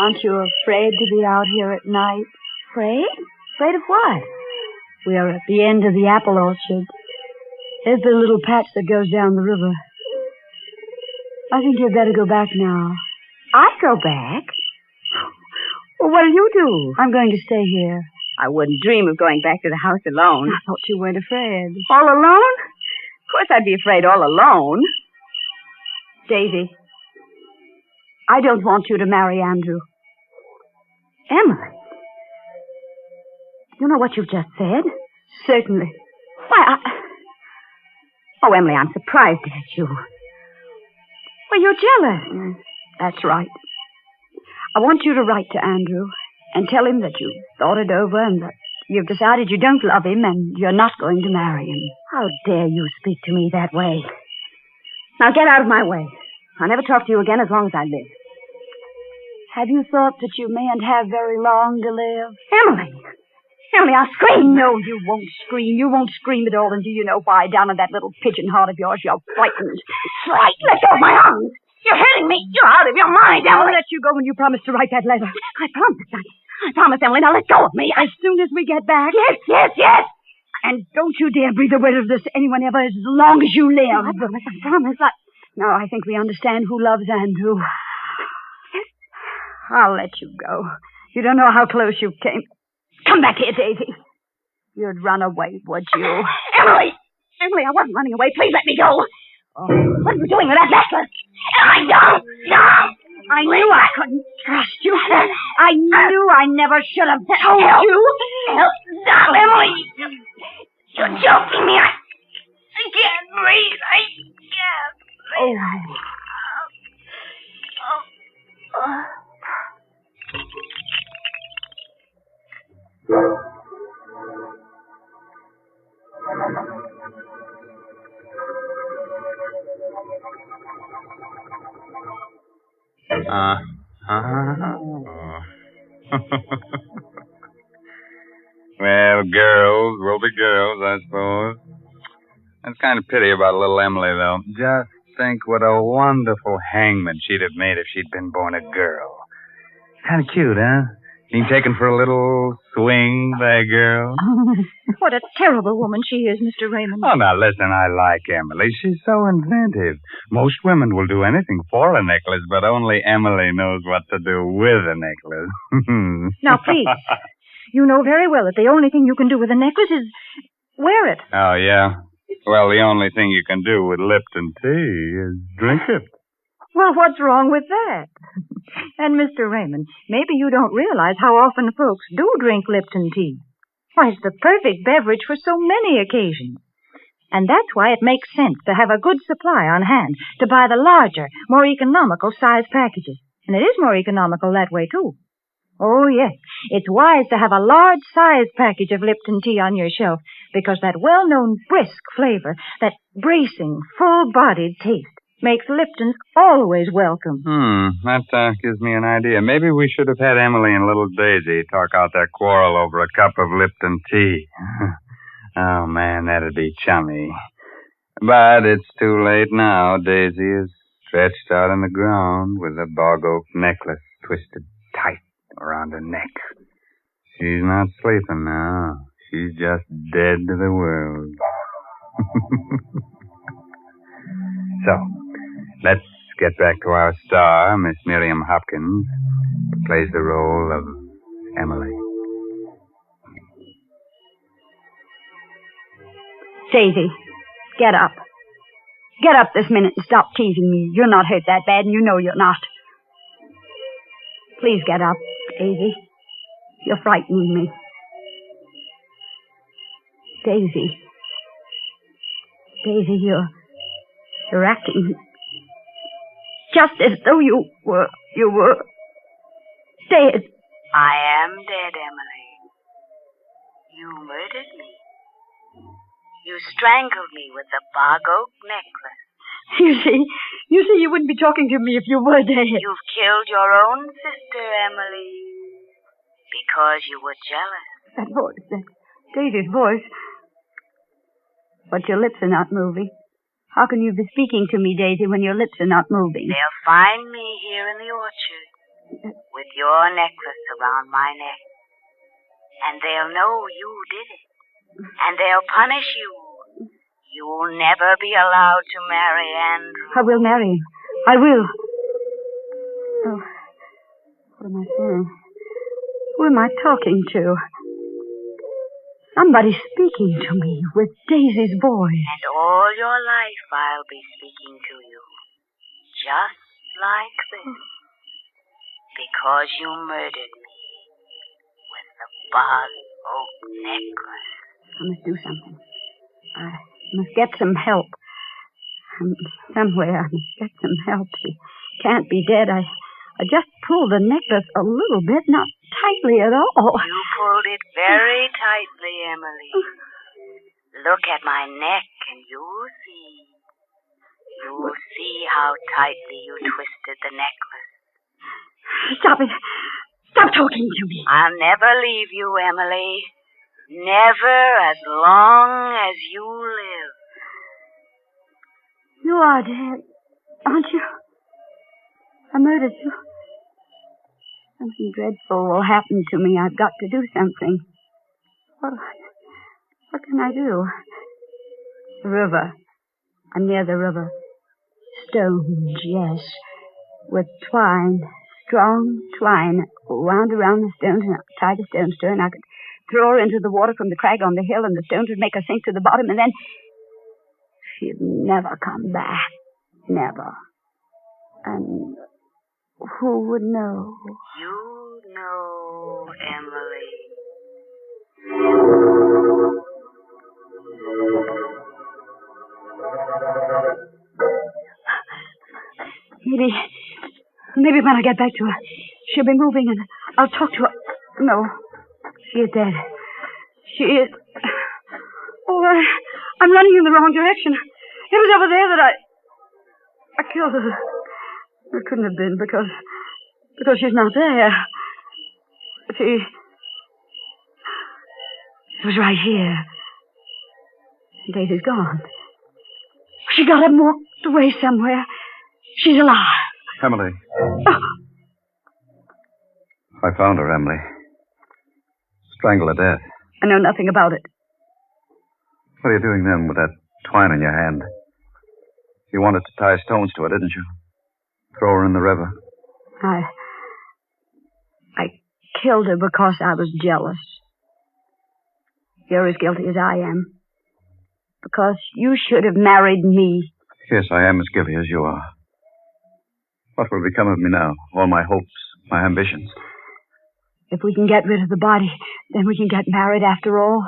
Aren't you afraid to be out here at night? Afraid? Afraid of what? We are at the end of the apple orchard. There's the little patch that goes down the river. I think you'd better go back now. I go back? Well, what'll you do? I'm going to stay here. I wouldn't dream of going back to the house alone. I thought you weren't afraid. All alone? Of course I'd be afraid all alone. Daisy, I don't want you to marry Andrew. Emily? You know what you've just said? Certainly. Why, Oh, Emily, I'm surprised at you. Well, you're jealous. That's right. I want you to write to Andrew and tell him that you've thought it over and that you've decided you don't love him and you're not going to marry him. How dare you speak to me that way? Now get out of my way. I'll never talk to you again as long as I live. Have you thought that you mayn't have very long to live? Emily! Emily, I'll scream. No, you won't scream. You won't scream at all, and do you know why? Down in that little pigeon heart of yours, you're frightened. Frightened? Let go of my arms. You're hurting me. You're out of your mind, Emily. I'll let you go when you promise to write that letter. I promise, Emily. Now let go of me. As soon as we get back. Yes. And don't you dare breathe a word of this to anyone ever as long as you live. I promise. Now, I think we understand who loves Andrew. I'll let you go. You don't know how close you came. Come back here, Daisy. You'd run away, would you? Emily! Emily, I wasn't running away. Please let me go. Oh, what are you doing with that necklace? Emily, no! I knew I couldn't trust you. I knew I never should have told you. Stop, Emily! You're choking me. I can't breathe. I can't breathe. Well, girls will be girls, I suppose. That's kind of pity about little Emily, though. Just think what a wonderful hangman she'd have made if she'd been born a girl. Kind of cute, huh? Being taken for a little swing by a girl. What a terrible woman she is, Mr. Raymond. Oh, now listen, I like Emily. She's so inventive. Most women will do anything for a necklace, but only Emily knows what to do with a necklace. Now, please. You know very well that the only thing you can do with a necklace is wear it. Oh, yeah? Well, the only thing you can do with Lipton tea is drink it. Well, what's wrong with that? And, Mr. Raymond, maybe you don't realize how often folks do drink Lipton tea. Why, it's the perfect beverage for so many occasions. And that's why it makes sense to have a good supply on hand, to buy the larger, more economical size packages. And it is more economical that way, too. Oh, yes, it's wise to have a large size package of Lipton tea on your shelf, because that well-known brisk flavor, that bracing, full-bodied taste, makes Lipton's always welcome. That gives me an idea. Maybe we should have had Emily and little Daisy talk out their quarrel over a cup of Lipton tea. Oh, man, that'd be chummy. But it's too late now. Daisy is stretched out on the ground with a bog oak necklace twisted tight around her neck. She's not sleeping now. She's just dead to the world. So, let's get back to our star, Miss Miriam Hopkins, who plays the role of Emily. Daisy, get up. Get up this minute and stop teasing me. You're not hurt that bad, and you know you're not. Please get up, Daisy. You're frightening me. Daisy. Daisy, you're acting just as though you were dead. I am dead, Emily. You murdered me. You strangled me with the bog oak necklace. You see, you wouldn't be talking to me if you were dead. You've killed your own sister, Emily, because you were jealous. That voice, that Daisy's voice. But your lips are not moving. How can you be speaking to me, Daisy, when your lips are not moving? They'll find me here in the orchard with your necklace around my neck. And they'll know you did it. And they'll punish you. You'll never be allowed to marry Andrew. I will marry him. I will. Oh, what am I saying? Who am I talking to? Somebody's speaking to me with Daisy's voice. And all your life I'll be speaking to you. Just like this. Because you murdered me with the bog oak necklace. I must do something. I must get some help. Somewhere I must get some help. She can't be dead. I just pulled the necklace a little bit, not tightly at all. You pulled it very tightly, Emily. Look at my neck and you'll see. You'll see how tightly you twisted the necklace. Stop it. Stop talking to me. I'll never leave you, Emily. Never as long as you live. You are dead, aren't you? I murdered you. Something dreadful will happen to me. I've got to do something. What can I do? The river. I'm near the river. Stones, yes. With twine. Strong twine wound around the stones, and I could tie the stones to her, and I could throw her into the water from the crag on the hill, and the stones would make her sink to the bottom, and then she'd never come back. Never. And who would know? You know, Emily. Maybe when I get back to her, she'll be moving and I'll talk to her. No, she is dead. She is... Oh, I'm running in the wrong direction. It was over there that I killed her. It couldn't have been because she's not there. It was right here. Daisy's gone. She got up and walked away somewhere. She's alive. Emily. I found her, Emily. Strangled to death. I know nothing about it. What are you doing then with that twine in your hand? You wanted to tie stones to her, didn't you? Throw her in the river. I killed her because I was jealous. You're as guilty as I am. Because you should have married me. Yes, I am as guilty as you are. What will become of me now? All my hopes, my ambitions. If we can get rid of the body, then we can get married after all.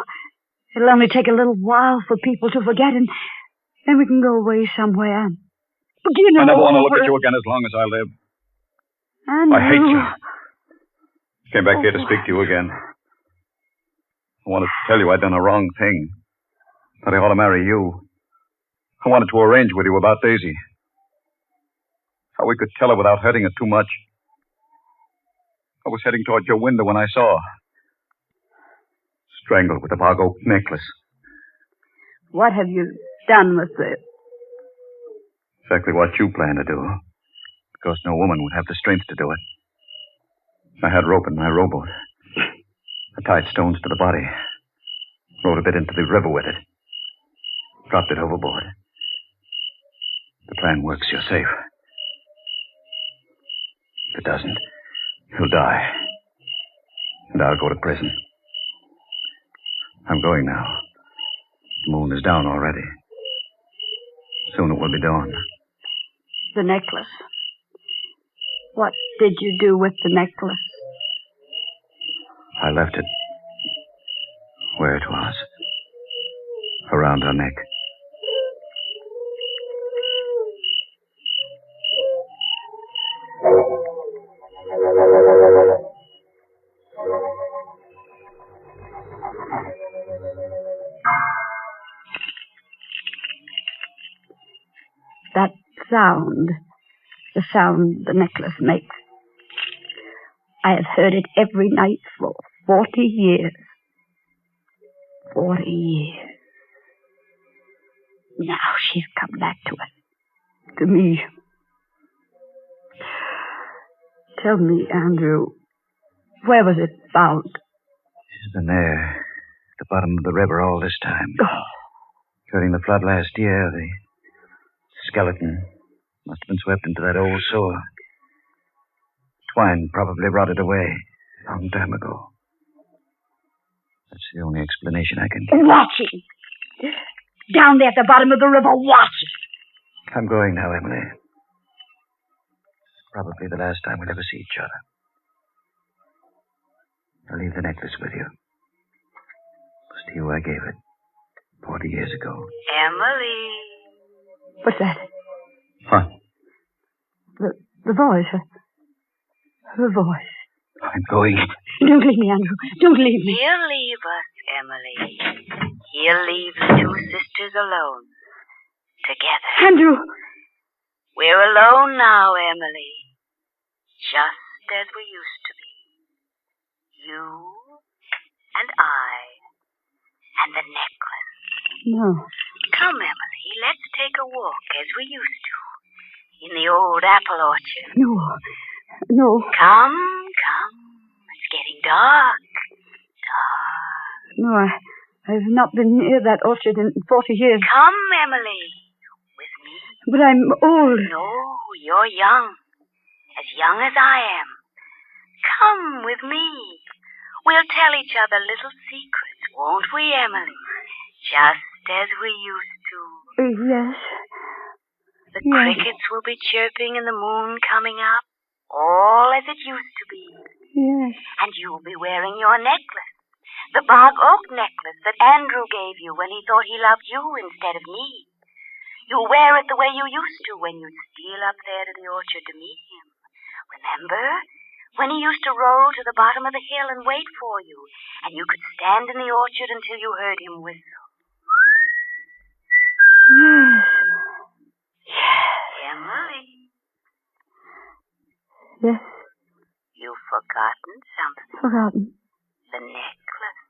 It'll only take a little while for people to forget, and then we can go away somewhere. Begin I never all want to look over. at you again as long as I live. And I hate you. Came back here to speak to you again. I wanted to tell you I'd done a wrong thing. That I ought to marry you. I wanted to arrange with you about Daisy. How we could tell her without hurting her too much. I was heading toward your window when I saw her. Strangled with a bog oak necklace. What have you done with it? Exactly what you plan to do. Because no woman would have the strength to do it. I had rope in my rowboat. I tied stones to the body. Rowed a bit into the river with it. Dropped it overboard. The plan works, you're safe. If it doesn't, he'll die. And I'll go to prison. I'm going now. The moon is down already. Soon it will be dawn. The necklace. What did you do with the necklace? I left it where it was. Around her neck. That sound, the sound the necklace makes. I have heard it every night for 40 years. 40 years. Now she's come back to us. To me. Tell me, Andrew, where was it found? She's been there, at the bottom of the river all this time. Oh. During the flood last year, the skeleton must have been swept into that old sewer. Twine probably rotted away a long time ago. That's the only explanation I can give. Watching. Down there at the bottom of the river, watching. I'm going now, Emily. Probably the last time we'll ever see each other. I'll leave the necklace with you. It was to you I gave it 40 years ago. Emily. What's that? What? The voice. Her voice. I'm going. Don't leave me, Andrew. Don't leave me. He'll leave us, Emily. He'll leave the two sisters alone. Together. Andrew! We're alone now, Emily. Just as we used to be. You and I and the necklace. No. Come, Emily, let's take a walk as we used to. In the old apple orchard. No. No. Come. It's getting dark. No, I've not been near that orchard in 40 years. Come, Emily. With me. But I'm old. No, you're young. As young as I am. Come with me. We'll tell each other little secrets, won't we, Emily? Just as we used to. Yes. The crickets will be chirping and the moon coming up. All as it used to be. Yes. And you'll be wearing your necklace. The bog oak necklace that Andrew gave you when he thought he loved you instead of me. You'll wear it the way you used to when you'd steal up there to the orchard to meet him. Remember? When he used to roll to the bottom of the hill and wait for you, and you could stand in the orchard until you heard him whistle. Yes. Emily. Yes. You've forgotten something. Forgotten. The necklace.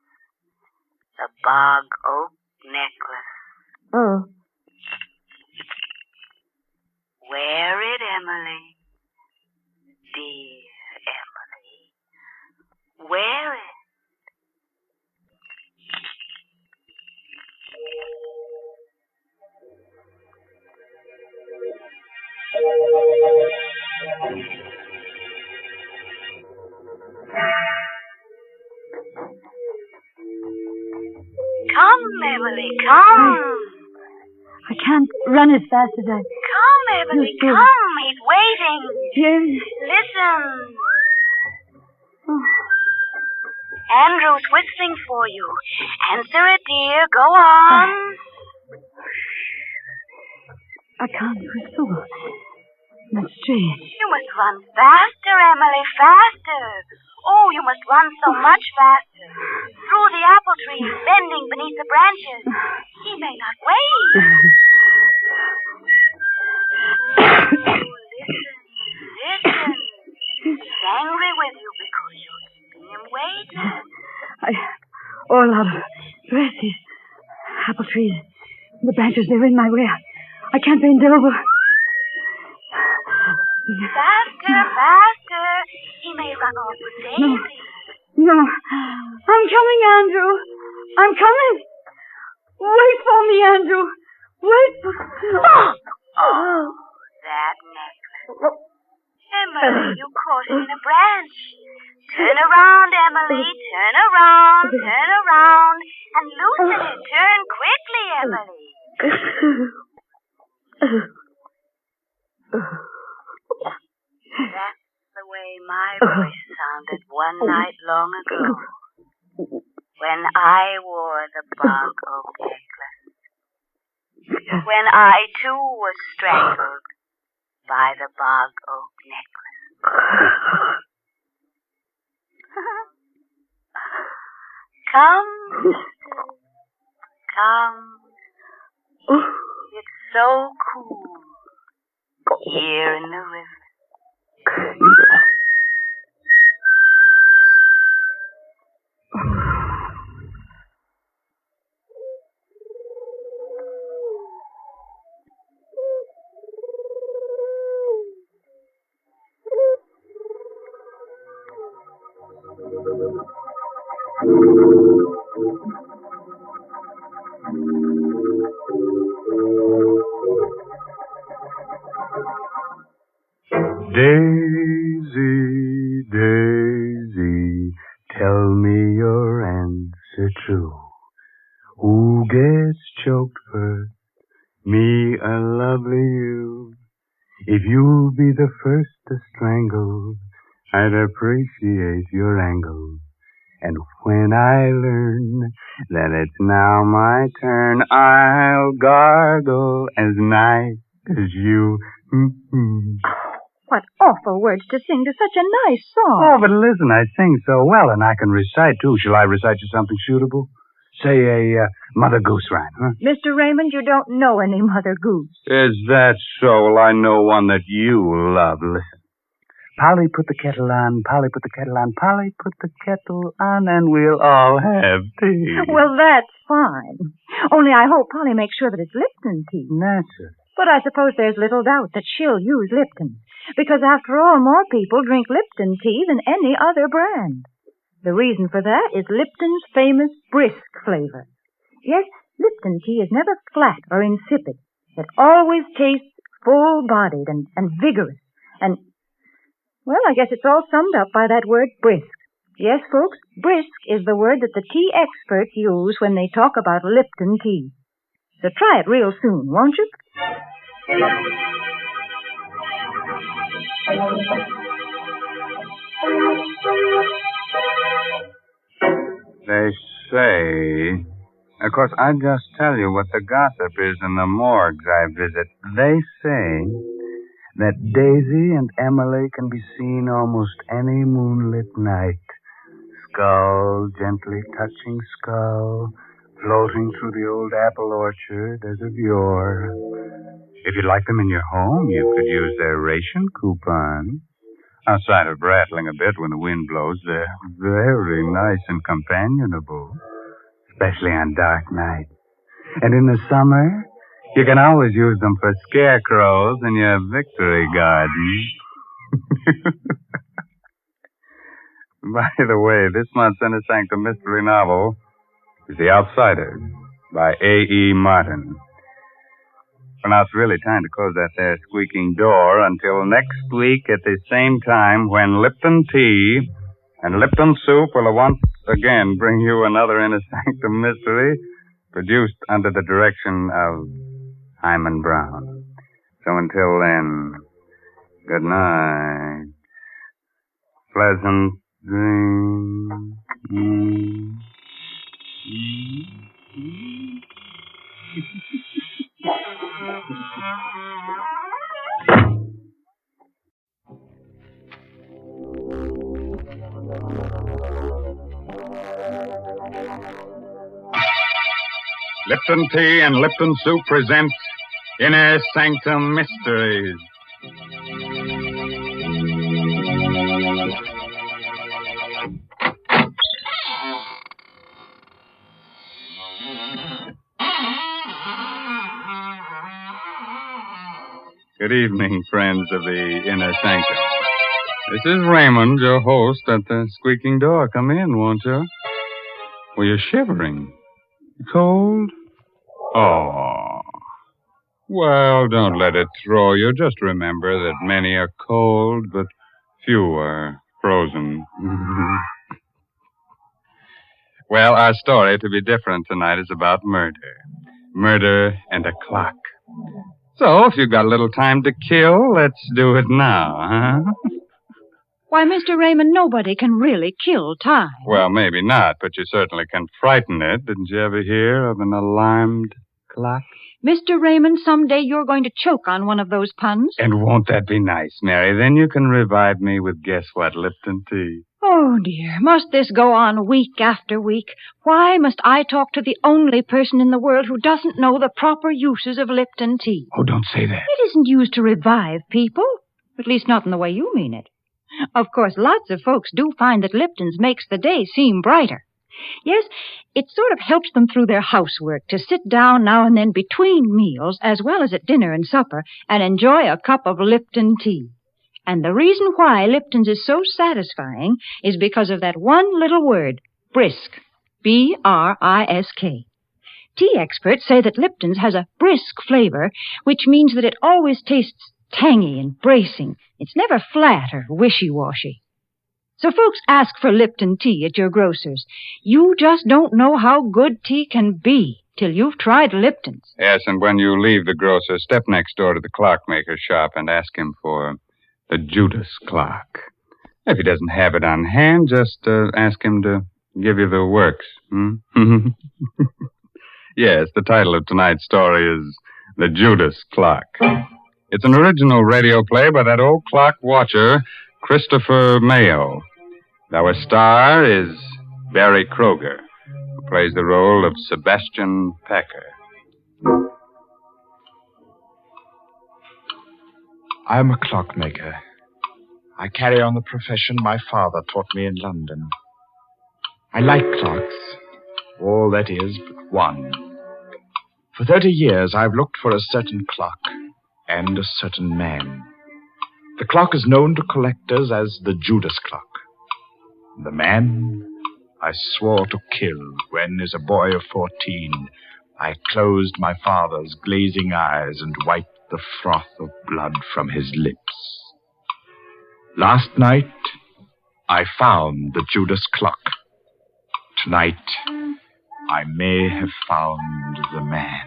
The bog oak necklace. Oh. Wear it, Emily. Dear Emily. Wear it. Come, Emily, come. I can't run as fast as I... Come, Emily, come. He's waiting. Yes. Listen. Oh. Andrew's whistling for you. Answer it, dear. Go on. I can't whistle. That's strange. You must run faster, Emily, faster. Oh, you must run so much faster. Through the apple trees, bending beneath the branches. He may not wait. Oh, listen. All out of breath. These apple trees, the branches, they're in my way. I can't bend over. Faster. He may run off with Daisy. No. I'm coming, Andrew. I'm coming. Wait for me, Andrew. Wait for me. Oh, that necklace. Emily, you caught it in a branch. Turn around, Emily. Turn around. And loosen it. Turn quickly, Emily. That's the way my voice sounded one night long ago. When I wore the bog oak necklace. When I, too, was strangled by the bog oak necklace. Come, sister. Come. It's so cool here in the river. Daisy, Daisy, tell me your answer true. Who gets choked first? Me or lovely you? If you'll be the first to strangle, I'd appreciate your angle. And when I learn that it's now my turn, I'll gargle as nice as you. What awful words to sing to such a nice song. Oh, but listen, I sing so well, and I can recite, too. Shall I recite you something suitable? Say a Mother Goose rhyme, huh? Mr. Raymond, you don't know any Mother Goose. Is that so? Well, I know one that you love. Listen. Polly put the kettle on, Polly put the kettle on, Polly put the kettle on, and we'll all have tea. Well, that's fine. Only I hope Polly makes sure that it's Lipton tea. Naturally. But I suppose there's little doubt that she'll use Lipton. Because after all, more people drink Lipton tea than any other brand. The reason for that is Lipton's famous brisk flavor. Yes, Lipton tea is never flat or insipid. It always tastes full-bodied and vigorous. And, well, I guess it's all summed up by that word brisk. Yes, folks, brisk is the word that the tea experts use when they talk about Lipton tea. So try it real soon, won't you? They say... Of course, I just tell you what the gossip is in the morgues I visit. They say that Daisy and Emily can be seen almost any moonlit night. Skull gently touching skull, floating through the old apple orchard as of yore. If you'd like them in your home, you could use their ration coupon. Outside of rattling a bit when the wind blows, they're very nice and companionable, especially on dark nights. And in the summer, you can always use them for scarecrows in your victory garden. By the way, this month's Inner Sanctum Mystery novel is The Outsider by A.E. Martin. Well, now it's really time to close that there squeaking door until next week at the same time when Lipton Tea and Lipton Soup will once again bring you another Inner Sanctum Mystery produced under the direction of Hyman Brown. So until then, good night. Pleasant dreams. Lipton Tea and Lipton Soup present Inner Sanctum Mysteries. Good evening, friends of the Inner Sanctum. This is Raymond, your host, at the squeaking door. Come in, won't you? Well, you're shivering. Cold? Oh. Well, don't let it throw you. Just remember that many are cold, but few are frozen. Well, our story, to be different tonight, is about murder. Murder and a clock. So, if you've got a little time to kill, let's do it now, huh? Why, Mr. Raymond, nobody can really kill time. Well, maybe not, but you certainly can frighten it. Didn't you ever hear of an alarmed clock? Mr. Raymond, someday you're going to choke on one of those puns. And won't that be nice, Mary? Then you can revive me with guess what, Lipton tea. Oh, dear. Must this go on week after week? Why must I talk to the only person in the world who doesn't know the proper uses of Lipton tea? Oh, don't say that. It isn't used to revive people. At least not in the way you mean it. Of course, lots of folks do find that Lipton's makes the day seem brighter. Yes, it sort of helps them through their housework to sit down now and then between meals, as well as at dinner and supper, and enjoy a cup of Lipton tea. And the reason why Lipton's is so satisfying is because of that one little word, brisk. B-R-I-S-K. Tea experts say that Lipton's has a brisk flavor, which means that it always tastes tangy and bracing. It's never flat or wishy-washy. So folks ask for Lipton tea at your grocer's. You just don't know how good tea can be till you've tried Lipton's. Yes, and when you leave the grocer, step next door to the clockmaker's shop and ask him for the Judas clock. If he doesn't have it on hand, just ask him to give you the works. Yes, the title of tonight's story is The Judas Clock. It's an original radio play by that old clock watcher, Christopher Mayo. Our star is Barry Kroger, who plays the role of Sebastian Packer. I'm a clockmaker. I carry on the profession my father taught me in London. I like clocks, all that is but one. For 30 years I've looked for a certain clock and a certain man. The clock is known to collectors as the Judas clock. The man I swore to kill when, as a boy of 14, I closed my father's glazing eyes and wiped the froth of blood from his lips. Last night, I found the Judas clock. Tonight, I may have found the man.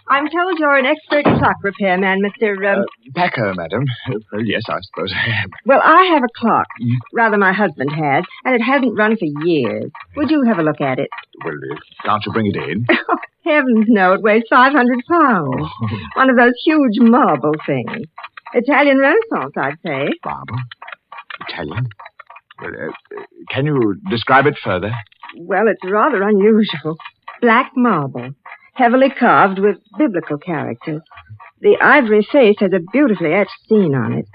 I'm told you're an expert clock repairman, Mr. Packer, madam. Well, yes, I suppose I am. Well, I have a clock. Rather, my husband had, and it hasn't run for years. Would you have a look at it? Well, can't you bring it in? Heavens, no, it weighs 500 pounds. Oh. One of those huge marble things. Italian Renaissance, I'd say. Marble? Italian? Well, can you describe it further? Well, it's rather unusual. Black marble, heavily carved with biblical characters. The ivory face has a beautifully etched scene on it,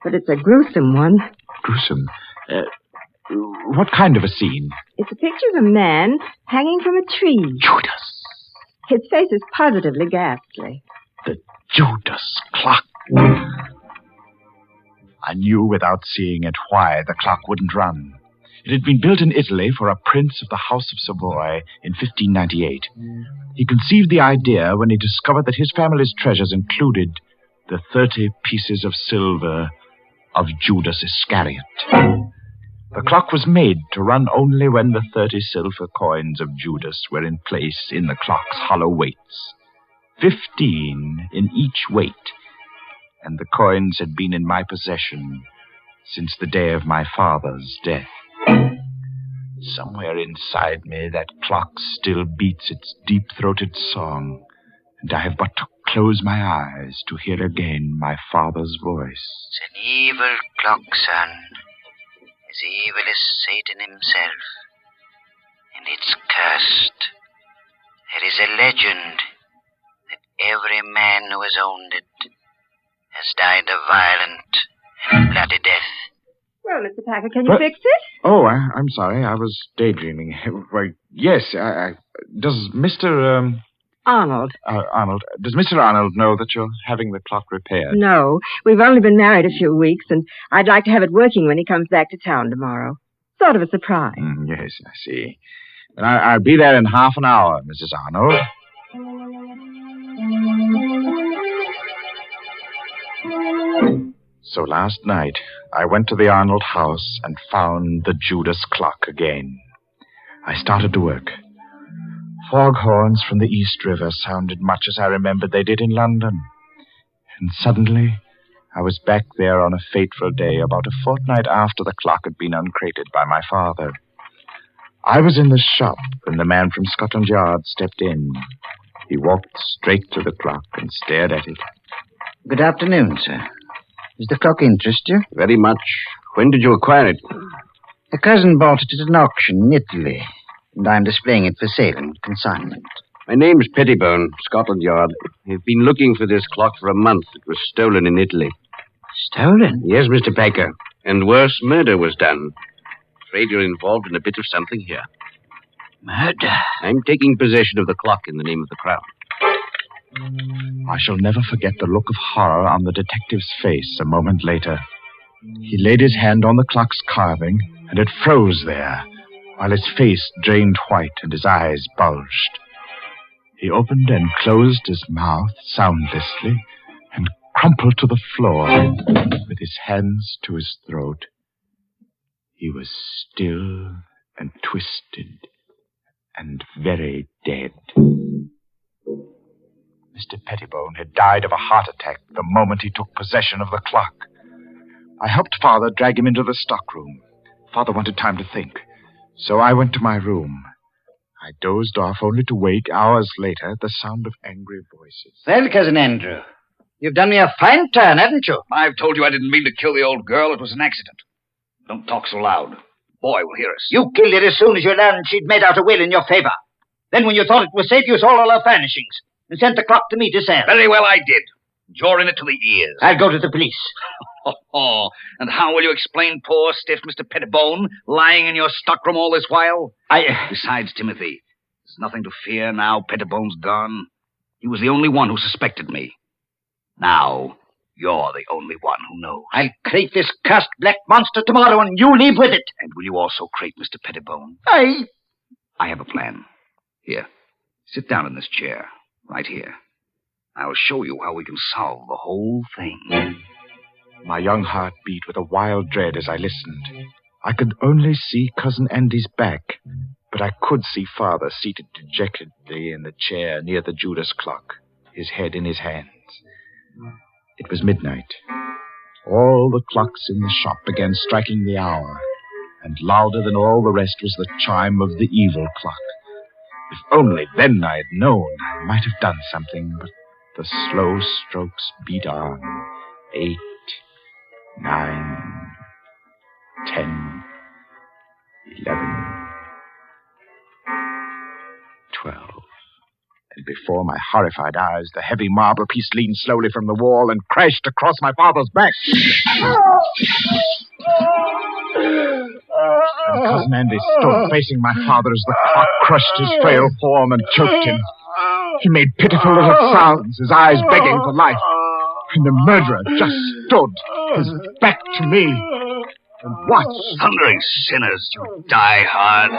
but it's a gruesome one. Gruesome? What kind of a scene? It's a picture of a man hanging from a tree. Judas! His face is positively ghastly. The Judas clock. I knew without seeing it why the clock wouldn't run. It had been built in Italy for a prince of the House of Savoy in 1598. He conceived the idea when he discovered that his family's treasures included the 30 pieces of silver of Judas Iscariot. The clock was made to run only when the 30 silver coins of Judas were in place in the clock's hollow weights. 15 in each weight, and the coins had been in my possession since the day of my father's death. Somewhere inside me, that clock still beats its deep-throated song, and I have but to close my eyes to hear again my father's voice. It's an evil clock, son. As evil as Satan himself. And it's cursed. There is a legend that every man who has owned it has died a violent and bloody death. Well, Mr. Packer, can you fix it? Oh, I'm sorry. I was daydreaming. Well, yes. Does Mr. Arnold. Arnold. Does Mr. Arnold know that you're having the clock repaired? No, we've only been married a few weeks, and I'd like to have it working when he comes back to town tomorrow. Sort of a surprise. Yes, I see. Then I'll be there in half an hour, Mrs. Arnold. So last night, I went to the Arnold house and found the Judas clock again. I started to work. Foghorns from the East River sounded much as I remembered they did in London. And suddenly, I was back there on a fateful day about a fortnight after the clock had been uncrated by my father. I was in the shop when the man from Scotland Yard stepped in. He walked straight to the clock and stared at it. Good afternoon, sir. Does the clock interest you? Very much. When did you acquire it? A cousin bought it at an auction in Italy, and I'm displaying it for sale and consignment. My name's Pettibone, Scotland Yard. I've been looking for this clock for a month. It was stolen in Italy. Stolen? Yes, Mr. Packer. And worse, murder was done. Afraid you're involved in a bit of something here. Murder? I'm taking possession of the clock in the name of the Crown. I shall never forget the look of horror on the detective's face a moment later. He laid his hand on the clock's carving, and it froze there, while his face drained white and his eyes bulged. He opened and closed his mouth soundlessly and crumpled to the floor with his hands to his throat. He was still and twisted and very dead. Mr. Pettibone had died of a heart attack the moment he took possession of the clock. I helped Father drag him into the stockroom. Father wanted time to think, so I went to my room. I dozed off only to wake hours later at the sound of angry voices. Well, Cousin Andrew, you've done me a fine turn, haven't you? I've told you I didn't mean to kill the old girl. It was an accident. Don't talk so loud. Boy will hear us. You killed her as soon as you learned she'd made out a will in your favor. Then when you thought it was safe, you sold all her furnishings and sent the clock to me to sell. Very well, I did. You're in it to the ears. I'll go to the police. Oh, and how will you explain poor, stiff Mr. Pettibone lying in your stockroom all this while? Besides, Timothy, there's nothing to fear now Pettibone's gone. He was the only one who suspected me. Now, you're the only one who knows. I'll crate this cursed black monster tomorrow, and you leave with it. And will you also crate Mr. Pettibone? I have a plan. Here, sit down in this chair, right here. I'll show you how we can solve the whole thing. My young heart beat with a wild dread as I listened. I could only see Cousin Andy's back, but I could see Father seated dejectedly in the chair near the Judas clock, his head in his hands. It was midnight. All the clocks in the shop began striking the hour, and louder than all the rest was the chime of the evil clock. If only then I had known, I might have done something, but the slow strokes beat on. 8, 9, 10, 11, 12. And before my horrified eyes, the heavy marble piece leaned slowly from the wall and crashed across my father's back. And Cousin Andy stood facing my father as the clock crushed his frail form and choked him. He made pitiful little sounds, his eyes begging for life. And the murderer just stood, his back to me, and watched. Thundering sinners, you die hard.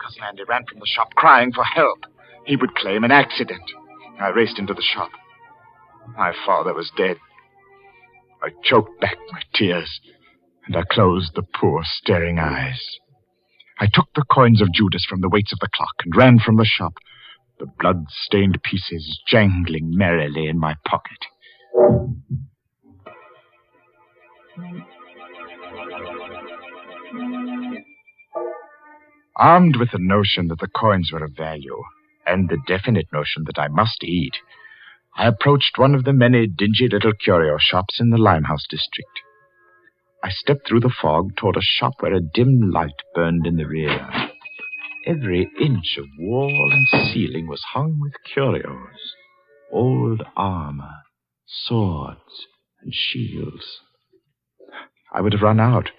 Cousin Andy ran from the shop crying for help. He would claim an accident. I raced into the shop. My father was dead. I choked back my tears, and I closed the poor, staring eyes. I took the coins of Judas from the weights of the clock and ran from the shop, the blood-stained pieces jangling merrily in my pocket. Armed with the notion that the coins were of value, and the definite notion that I must eat, I approached one of the many dingy little curio shops in the Limehouse district. I stepped through the fog toward a shop where a dim light burned in the rear. Every inch of wall and ceiling was hung with curios, old armor, swords, and shields. I would have run out,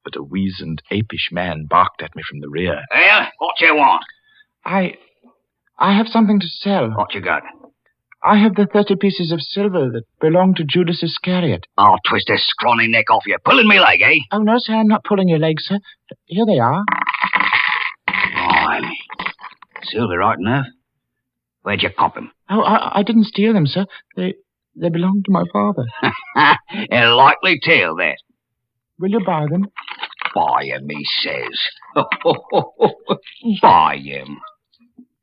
but a weazened, apish man barked at me from the rear. Well, what do you want? I have something to sell. What you got? I have the 30 pieces of silver that belonged to Judas Iscariot. I'll twist this scrawny neck off you. Pulling me leg, eh? Oh, no, sir, I'm not pulling your leg, sir. Here they are. Fine. Silver, right enough. Where'd you cop them? Oh, I didn't steal them, sir. They belonged to my father. A likely tale, that. Will you buy them? Buy him, he says. Buy him.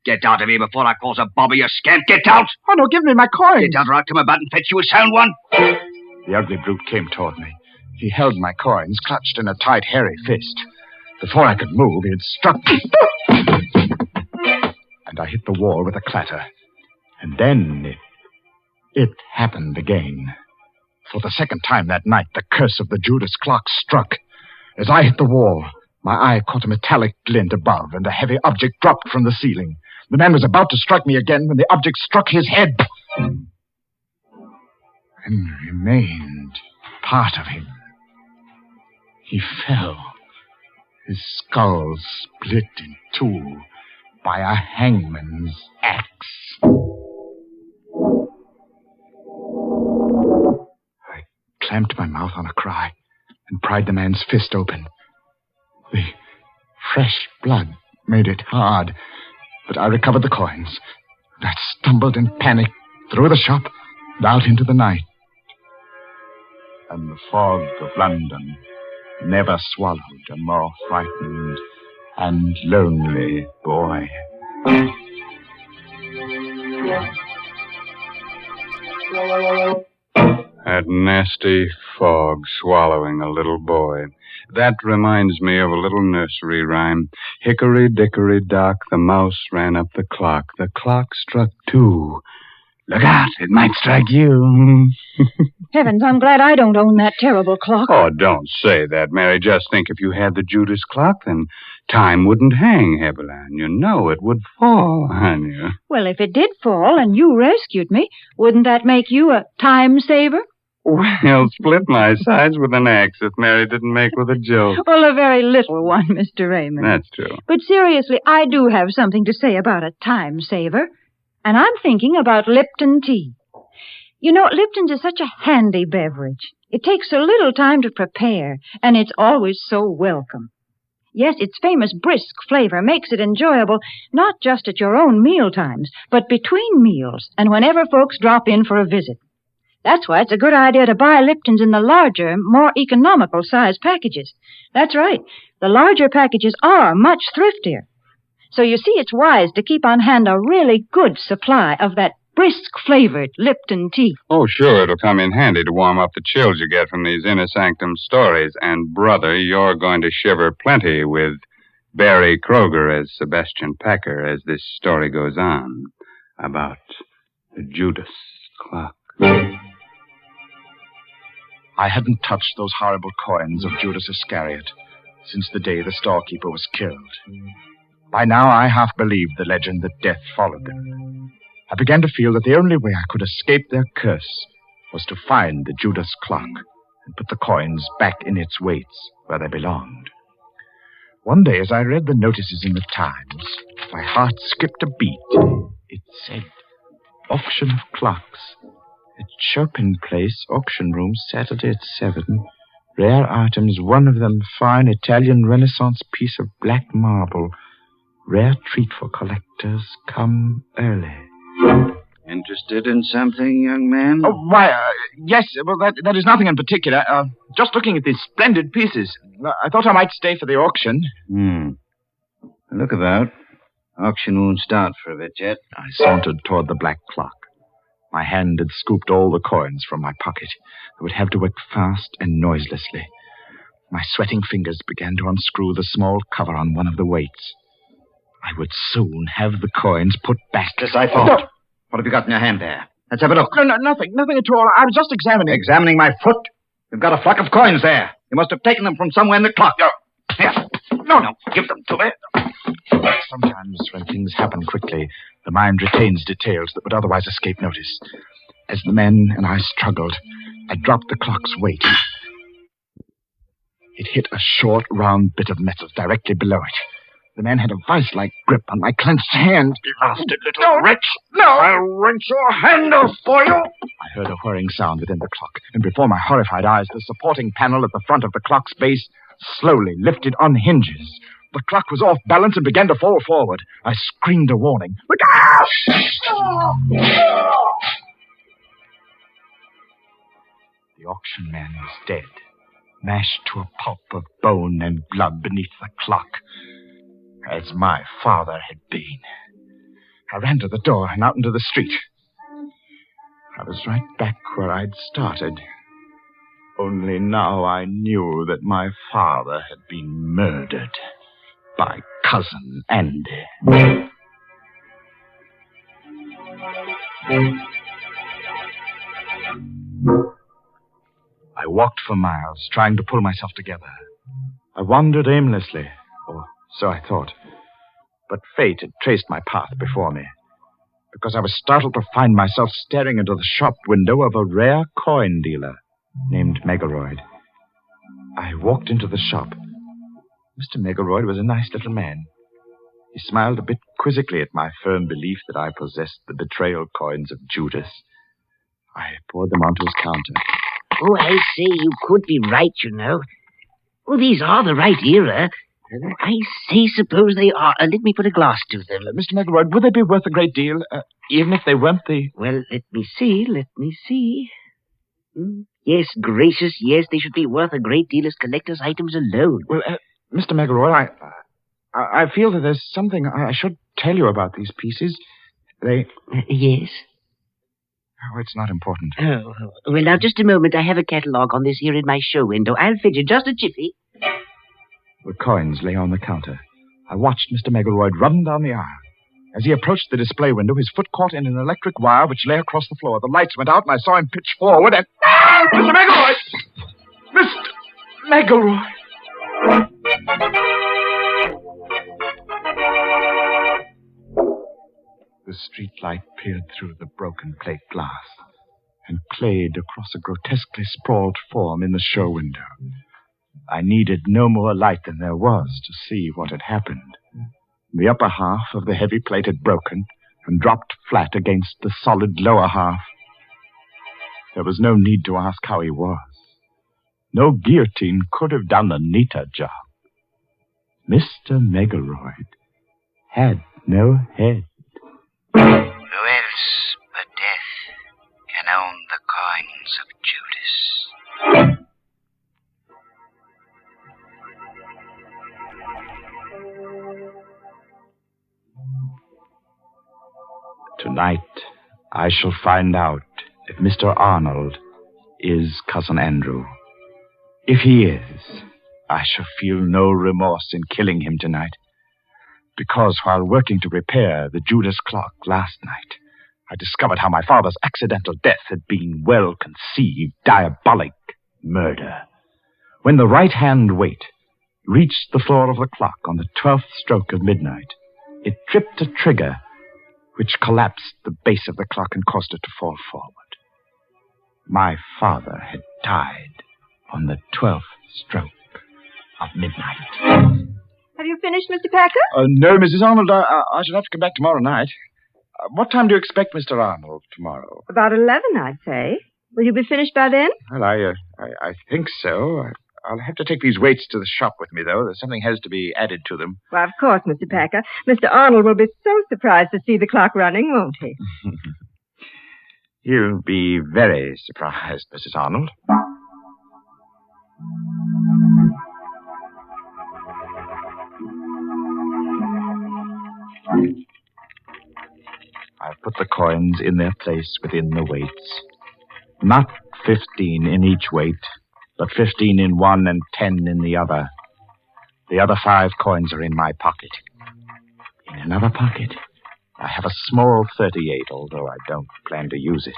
Get out of here before I cause a bobby, you scamp. Get out! Oh, no, give me my coins. Get out or I'll come about and fetch you a sound one. The ugly brute came toward me. He held my coins, clutched in a tight, hairy fist. Before I could move, he had struck me. And I hit the wall with a clatter. And then it happened again. For the second time that night, the curse of the Judas clock struck. As I hit the wall, my eye caught a metallic glint above, and a heavy object dropped from the ceiling. The man was about to strike me again when the object struck his head. And remained part of him. He fell. His skull split in two by a hangman's axe. I clamped my mouth on a cry and pried the man's fist open. The fresh blood made it hard, but I recovered the coins. I stumbled in panic through the shop and out into the night. And the fog of London never swallowed a more frightened and lonely boy. That nasty fog swallowing a little boy. That reminds me of a little nursery rhyme. Hickory dickory dock, the mouse ran up the clock. The clock struck 2. Look out, it might strike you. Heavens, I'm glad I don't own that terrible clock. Oh, don't say that, Mary. Just think if you had the Judas clock, then time wouldn't hang heavily on you. No, it would fall on you. Well, if it did fall and you rescued me, wouldn't that make you a time saver? Well, split my sides with an axe if Mary didn't make with a joke. Well, a very little one, Mr. Raymond. That's true. But seriously, I do have something to say about a time saver. And I'm thinking about Lipton tea. You know, Lipton's is such a handy beverage. It takes so little time to prepare, and it's always so welcome. Yes, its famous brisk flavor makes it enjoyable, not just at your own meal times, but between meals and whenever folks drop in for a visit. That's why it's a good idea to buy Lipton's in the larger, more economical size packages. That's right. The larger packages are much thriftier. So you see, it's wise to keep on hand a really good supply of that brisk-flavored Lipton tea. Oh, sure, it'll come in handy to warm up the chills you get from these inner sanctum stories. And, brother, you're going to shiver plenty with Barry Kroger as Sebastian Packer as this story goes on about the Judas clock. I hadn't touched those horrible coins of Judas Iscariot since the day the storekeeper was killed. By now, I half believed the legend that death followed them. I began to feel that the only way I could escape their curse was to find the Judas clock and put the coins back in its weights where they belonged. One day, as I read the notices in the Times, my heart skipped a beat. It said, auction of clocks. At Chopin Place, auction room, Saturday at 7. Rare items, one of them fine Italian Renaissance piece of black marble. Rare treat for collectors. Come early. Interested in something, young man? Oh, why, yes. Well, that is nothing in particular. Just looking at these splendid pieces. I thought I might stay for the auction. Look about. Auction won't start for a bit yet. I sauntered toward the black clock. My hand had scooped all the coins from my pocket. I would have to work fast and noiselessly. My sweating fingers began to unscrew the small cover on one of the weights. I would soon have the coins put back. Just as I thought. What have you got in your hand there? Let's have a look. No, nothing at all. I was just examining. Examining my foot? You've got a flock of coins there. You must have taken them from somewhere in the clock. Here. No, give them to me. Sometimes when things happen quickly, the mind retains details that would otherwise escape notice. As the men and I struggled, I dropped the clock's weight. It hit a short, round bit of metal directly below it. The man had a vice-like grip on my clenched hand. Blasted little wretch! No! I'll wrench your hand off for you! I heard a whirring sound within the clock, and before my horrified eyes, the supporting panel at the front of the clock's base slowly lifted on hinges. The clock was off balance and began to fall forward. I screamed a warning. Look out! The auction man was dead, mashed to a pulp of bone and blood beneath the clock, as my father had been. I ran to the door and out into the street. I was right back where I'd started. Only now I knew that my father had been murdered by Cousin Andy. I walked for miles, trying to pull myself together. I wandered aimlessly, or so I thought. But fate had traced my path before me, because I was startled to find myself staring into the shop window of a rare coin dealer named Megaroyd. I walked into the shop. Mr. Megaroyd was a nice little man. He smiled a bit quizzically at my firm belief that I possessed the betrayal coins of Judas. I poured them onto his counter. Oh, I say, you could be right, you know. Oh, these are the right era. I say, suppose they are. Let me put a glass to them. Mr. Megaroyd, would they be worth a great deal, even if they weren't the... Well, let me see. Yes, gracious, yes, they should be worth a great deal as collector's items alone. Well, Mr. Megaroyd, I feel that there's something I should tell you about these pieces. They... Yes? Oh, it's not important. Oh, well, now, just a moment. I have a catalogue on this here in my show window. I'll fidget just a jiffy. The coins lay on the counter. I watched Mr. Megaroyd run down the aisle. As he approached the display window, his foot caught in an electric wire which lay across the floor. The lights went out, and I saw him pitch forward and... Mr. Megaroyd! Mr. Megaroyd! The streetlight peered through the broken plate glass and played across a grotesquely sprawled form in the show window. I needed no more light than there was to see what had happened. The upper half of the heavy plate had broken and dropped flat against the solid lower half. There was no need to ask how he was. No guillotine could have done a neater job. Mr. Megaroyd had no head. Who else but death can own the coins of Judas? Tonight, I shall find out if Mr. Arnold is Cousin Andrew. If he is, I shall feel no remorse in killing him tonight. Because while working to repair the Judas clock last night, I discovered how my father's accidental death had been well-conceived, diabolic murder. When the right-hand weight reached the floor of the clock on the 12th stroke of midnight, it tripped a trigger which collapsed the base of the clock and caused it to fall forward. My father had died on the 12th stroke of midnight. Have you finished, Mr. Packer? No, Mrs. Arnold. I shall have to come back tomorrow night. What time do you expect Mr. Arnold tomorrow? About 11, I'd say. Will you be finished by then? Well, I think so. I'll have to take these weights to the shop with me, though. Something has to be added to them. Well, of course, Mr. Packer. Mr. Arnold will be so surprised to see the clock running, won't he? He'll be very surprised, Mrs. Arnold. I've put the coins in their place within the weights. Not 15 in each weight, but 15 in one and 10 in the other. The other 5 coins are in my pocket. In another pocket, I have a small 38, although I don't plan to use it.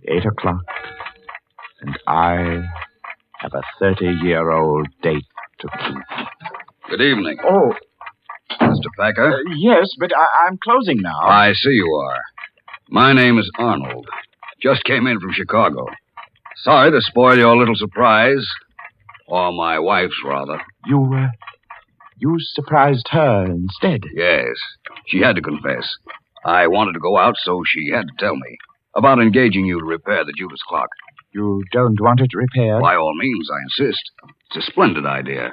8 o'clock, and I have a 30-year-old date to keep. Good evening. Oh. Mr. Packer? Yes, but I'm closing now. I see you are. My name is Arnold. Just came in from Chicago. Sorry to spoil your little surprise. Or my wife's, rather. You surprised her instead? Yes. She had to confess. I wanted to go out, so she had to tell me about engaging you to repair the Judas clock. You don't want it repaired? By all means, I insist. It's a splendid idea.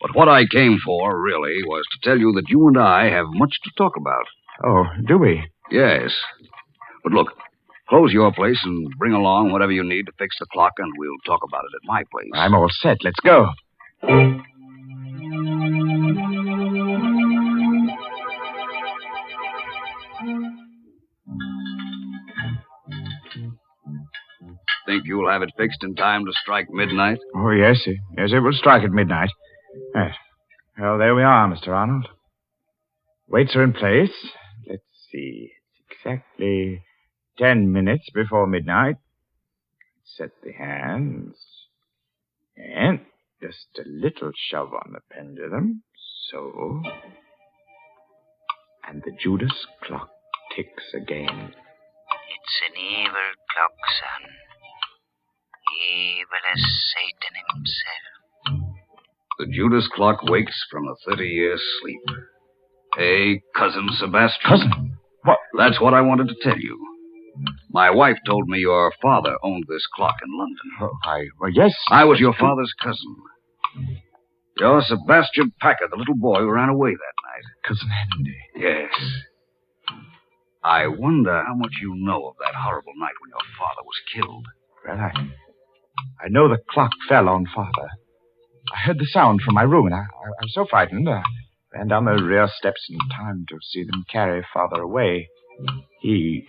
But what I came for, really, was to tell you that you and I have much to talk about. Oh, do we? Yes. But look, close your place and bring along whatever you need to fix the clock, and we'll talk about it at my place. I'm all set. Let's go. Think you'll have it fixed in time to strike midnight? Oh, yes. Yes, it will strike at midnight. Yes. Well, there we are, Mr. Arnold. Weights are in place. Let's see. It's exactly 10 minutes before midnight. Set the hands. And just a little shove on the pendulum. So. And the Judas clock ticks again. It's an evil clock, son. Evil as Satan himself. The Judas clock wakes from a 30-year sleep. Hey, Cousin Sebastian. Cousin? What? That's what I wanted to tell you. My wife told me your father owned this clock in London. Well, yes. I was your father's cousin. You're Sebastian Packer, the little boy who ran away that night. Cousin Andy. Yes. I wonder how much you know of that horrible night when your father was killed. Well, I know the clock fell on Father. I heard the sound from my room, and I was so frightened. I ran down the rear steps in time to see them carry Father away. He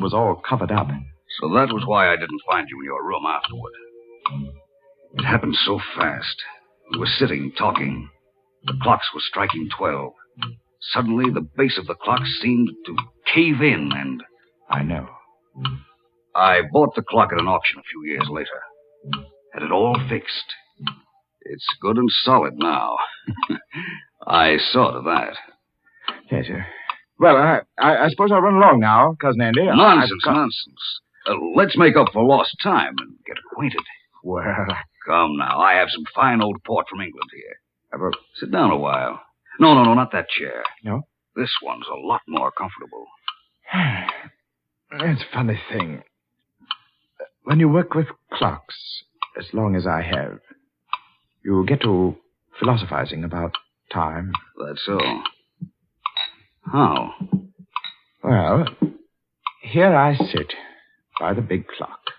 was all covered up. So that was why I didn't find you in your room afterward. It happened so fast. We were sitting, talking. The clocks were striking 12. Suddenly, the base of the clock seemed to cave in, and... I know. I bought the clock at an auction a few years later. Had it all fixed. It's good and solid now. I saw to that. Yes, sir. Well, I suppose I'll run along now, Cousin Andy. Nonsense. Let's make up for lost time and get acquainted. Well... Come now. I have some fine old port from England here. Sit down a while. No, not that chair. No? This one's a lot more comfortable. It's a funny thing. When you work with clocks, as long as I have, you get to philosophizing about time. That's so. How? Well, here I sit by the big clock,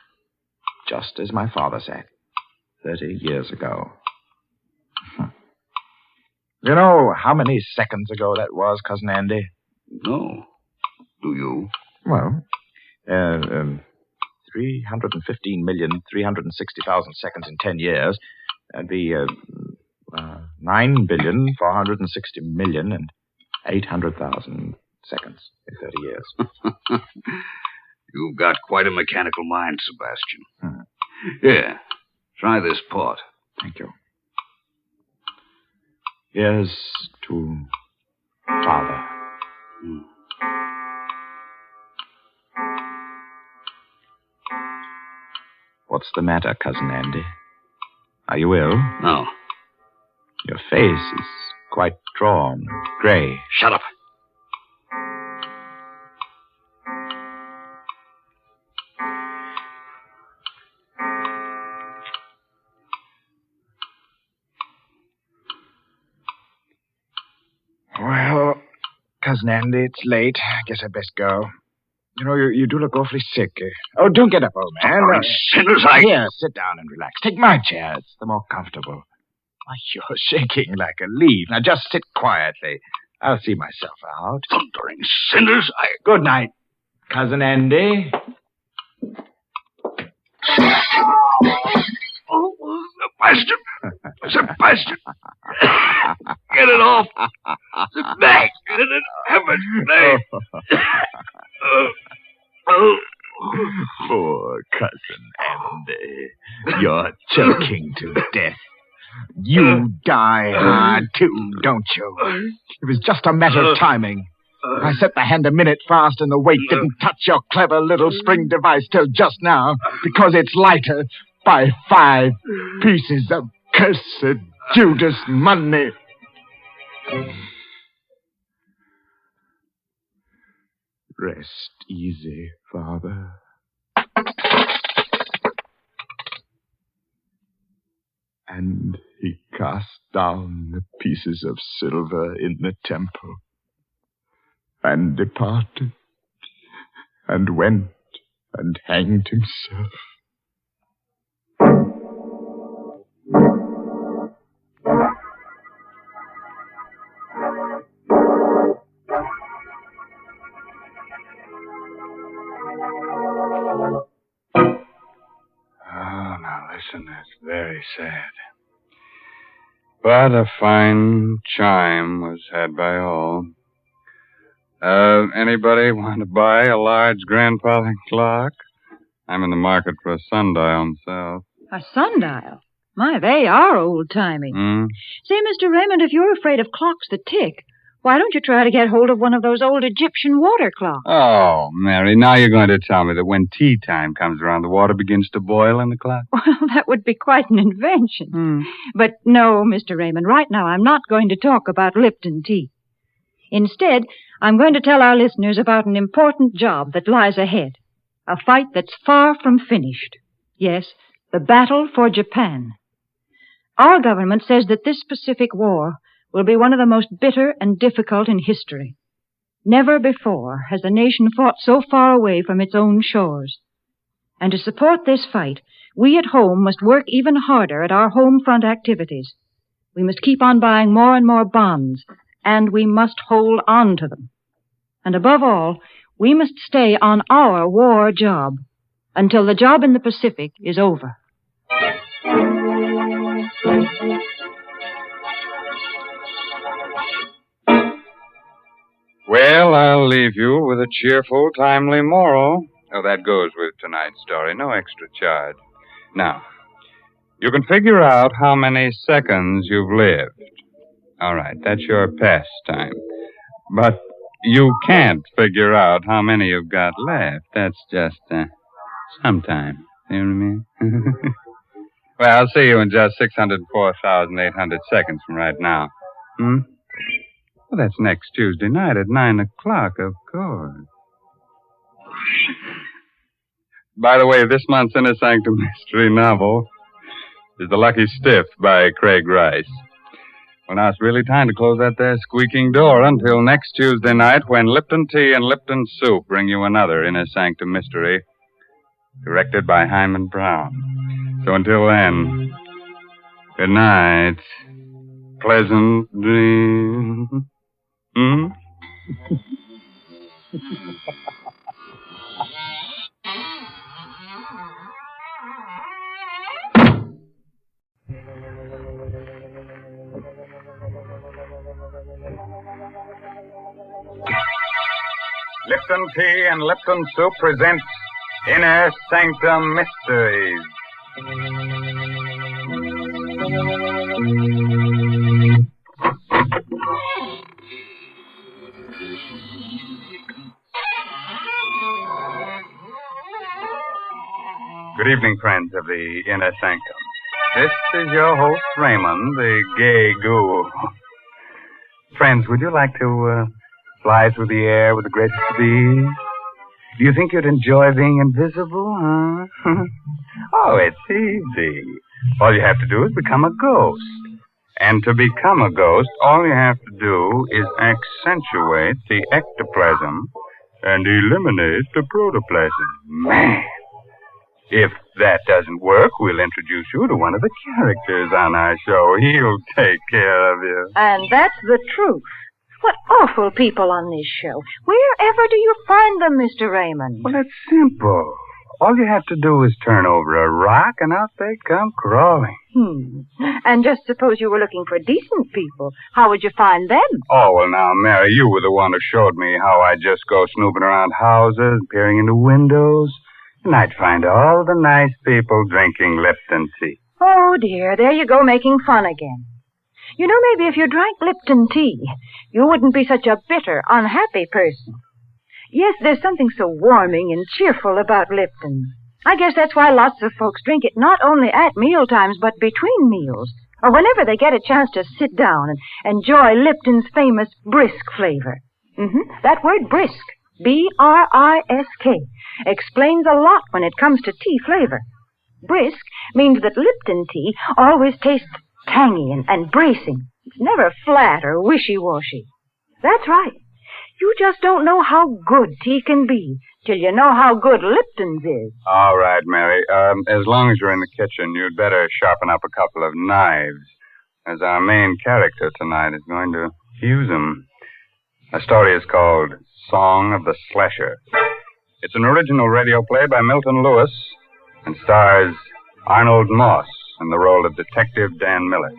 just as my father sat 30 years ago. You know how many seconds ago that was, Cousin Andy? No. Do you? Well, 315,360,000 seconds in 10 years. That'd be 9,460,800,000 seconds in 30 years. You've got quite a mechanical mind, Sebastian. Here, try this port. Thank you. Here's to Father. What's the matter, Cousin Andy? Are you ill? No. Your face is quite drawn, gray. Shut up. Well, Cousin Andy, it's late. I guess I'd best go. You know, you do look awfully sick. Oh, don't get up, old man. Sinners, Here, sit down and relax. Take my chair. It's the more comfortable. Why, you're shaking like a leaf. Now, just sit quietly. I'll see myself out. Thundering sinners, Good night, Cousin Andy. Oh, Sebastian! Get it off! Back! In heaven's name! Poor Cousin Andy. You're choking to death. You die hard, too, don't you? It was just a matter of timing. I set the hand a minute fast and the weight didn't touch your clever little spring device till just now because it's lighter. by 5 pieces of cursed Judas money. Rest easy, Father. And he cast down the pieces of silver in the temple, and departed, and went and hanged himself. Oh, now listen, that's very sad. But a fine chime was had by all. Anybody want to buy a large grandfather clock? I'm in the market for a sundial myself. A sundial? My, they are old-timey. Say, Mr. Raymond, if you're afraid of clocks that tick, why don't you try to get hold of one of those old Egyptian water clocks? Oh, Mary, now you're going to tell me that when tea time comes around, the water begins to boil in the clock? Well, that would be quite an invention. But no, Mr. Raymond, right now I'm not going to talk about Lipton tea. Instead, I'm going to tell our listeners about an important job that lies ahead. A fight that's far from finished. Yes, the battle for Japan. Our government says that this Pacific War will be one of the most bitter and difficult in history. Never before has a nation fought so far away from its own shores. And to support this fight, we at home must work even harder at our home front activities. We must keep on buying more and more bonds, and we must hold on to them. And above all, we must stay on our war job until the job in the Pacific is over. Well, I'll leave you with a cheerful, timely moral. Oh, that goes with tonight's story. No extra charge. Now, you can figure out how many seconds you've lived. All right, that's your pastime. But you can't figure out how many you've got left. That's just, sometime. You know what I mean? Well, I'll see you in just 604,800 seconds from right now. Well, that's next Tuesday night at 9 o'clock, of course. By the way, this month's Inner Sanctum Mystery novel is The Lucky Stiff by Craig Rice. Well, now it's really time to close that there squeaking door until next Tuesday night when Lipton Tea and Lipton Soup bring you another Inner Sanctum Mystery, directed by Hyman Brown. So until then, good night. Pleasant dreams. Lipton Tea and Lipton Soup presents Inner Sanctum Mysteries. Good evening, friends of the Inner Sanctum. This is your host, Raymond, the gay ghoul. Friends, would you like to fly through the air with the greatest speed? Do you think you'd enjoy being invisible, huh? Oh, it's easy. All you have to do is become a ghost. And to become a ghost, all you have to do is accentuate the ectoplasm and eliminate the protoplasm. Man! If that doesn't work, we'll introduce you to one of the characters on our show. He'll take care of you. And that's the truth. What awful people on this show. Wherever do you find them, Mr. Raymond? Well, it's simple. All you have to do is turn over a rock, and out they come crawling. And just suppose you were looking for decent people. How would you find them? Oh, well, now, Mary, you were the one who showed me how I just go snooping around houses, peering into windows, and I'd find all the nice people drinking Lipton tea. Oh, dear, there you go making fun again. You know, maybe if you drank Lipton tea, you wouldn't be such a bitter, unhappy person. Yes, there's something so warming and cheerful about Lipton. I guess that's why lots of folks drink it not only at meal times, but between meals, or whenever they get a chance to sit down and enjoy Lipton's famous brisk flavor. That word brisk, B-R-I-S-K, explains a lot when it comes to tea flavor. Brisk means that Lipton tea always tastes tangy and bracing. It's never flat or wishy-washy. That's right. You just don't know how good tea can be till you know how good Lipton's is. All right, Mary. As long as you're in the kitchen, you'd better sharpen up a couple of knives, as our main character tonight is going to use them. The story is called Song of the Slasher. It's an original radio play by Milton Lewis and stars Arnold Moss in the role of Detective Dan Miller.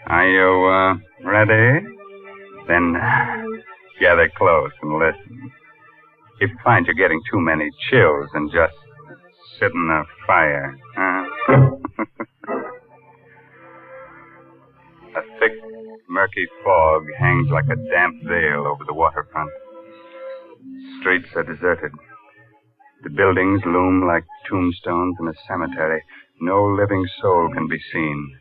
Are you ready? Then gather close and listen. If you find you're getting too many chills, then just sit in the fire. A thick, murky fog hangs like a damp veil over the waterfront. Streets are deserted. The buildings loom like tombstones in a cemetery. No living soul can be seen,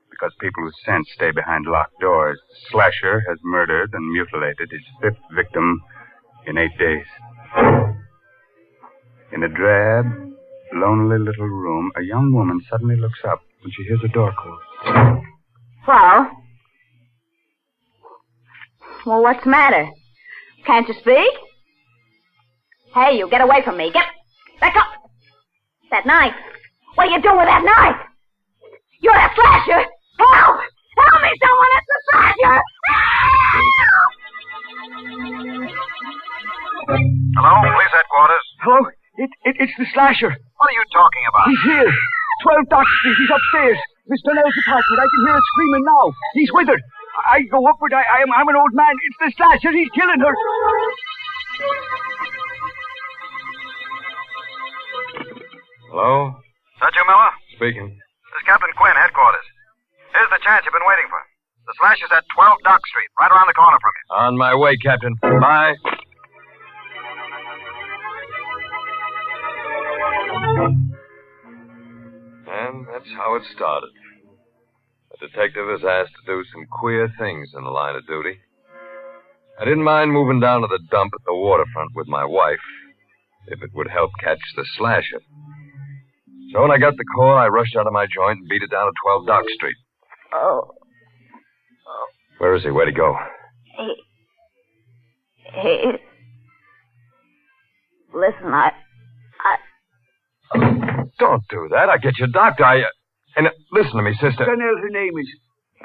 because people with sense stay behind locked doors. The slasher has murdered and mutilated his fifth victim in 8 days. In a drab, lonely little room, a young woman suddenly looks up when she hears a door close. Well, what's the matter? Can't you speak? Hey, you get away from me. Get back up. That knife. What are you doing with that knife? You're a slasher. Help! Help me, someone! It's the slasher! Hello, police headquarters. Hello? It's the slasher. What are you talking about? He's here. 12 Dock Street. He's upstairs. Mr. Nell's apartment. I can hear her screaming now. He's with her. I go upward. I'm an old man. It's the slasher. He's killing her. Hello? Sergeant Miller? Speaking. This is Captain Quinn, headquarters. Here's the chance you've been waiting for. The slasher's at 12 Dock Street, right around the corner from you. On my way, Captain. Bye. And that's how it started. A detective is asked to do some queer things in the line of duty. I didn't mind moving down to the dump at the waterfront with my wife, if it would help catch the slasher. So when I got the call, I rushed out of my joint and beat it down to 12 Dock Street. Oh. Where is he? Where'd he go? Hey. Listen, Don't do that. I'll get you a doctor. And listen to me, sister. Donnell, her name is.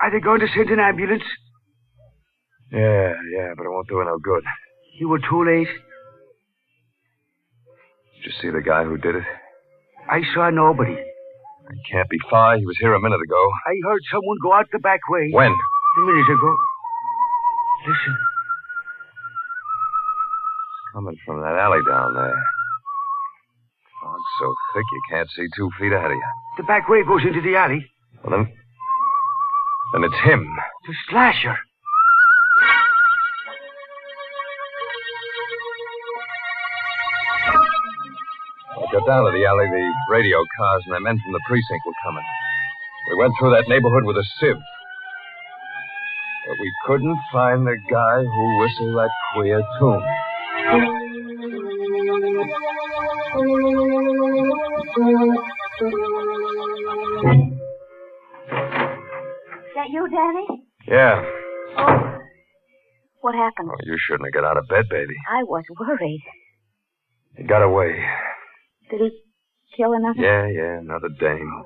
Are they going to send an ambulance? Yeah, but it won't do her no good. You were too late. Did you see the guy who did it? I saw nobody. He can't be far. He was here a minute ago. I heard someone go out the back way. When? A minute ago. Listen. It's coming from that alley down there. Fog's so thick you can't see 2 feet ahead of you. The back way goes into the alley. Well, then it's him. The slasher. I got down to the alley, the radio cars and the men from the precinct were coming. We went through that neighborhood with a sieve. But we couldn't find the guy who whistled that queer tune. Is that you, Danny? Yeah. Oh. What happened? Oh, you shouldn't have got out of bed, baby. I was worried. He got away. Did he kill another? Yeah, another dame.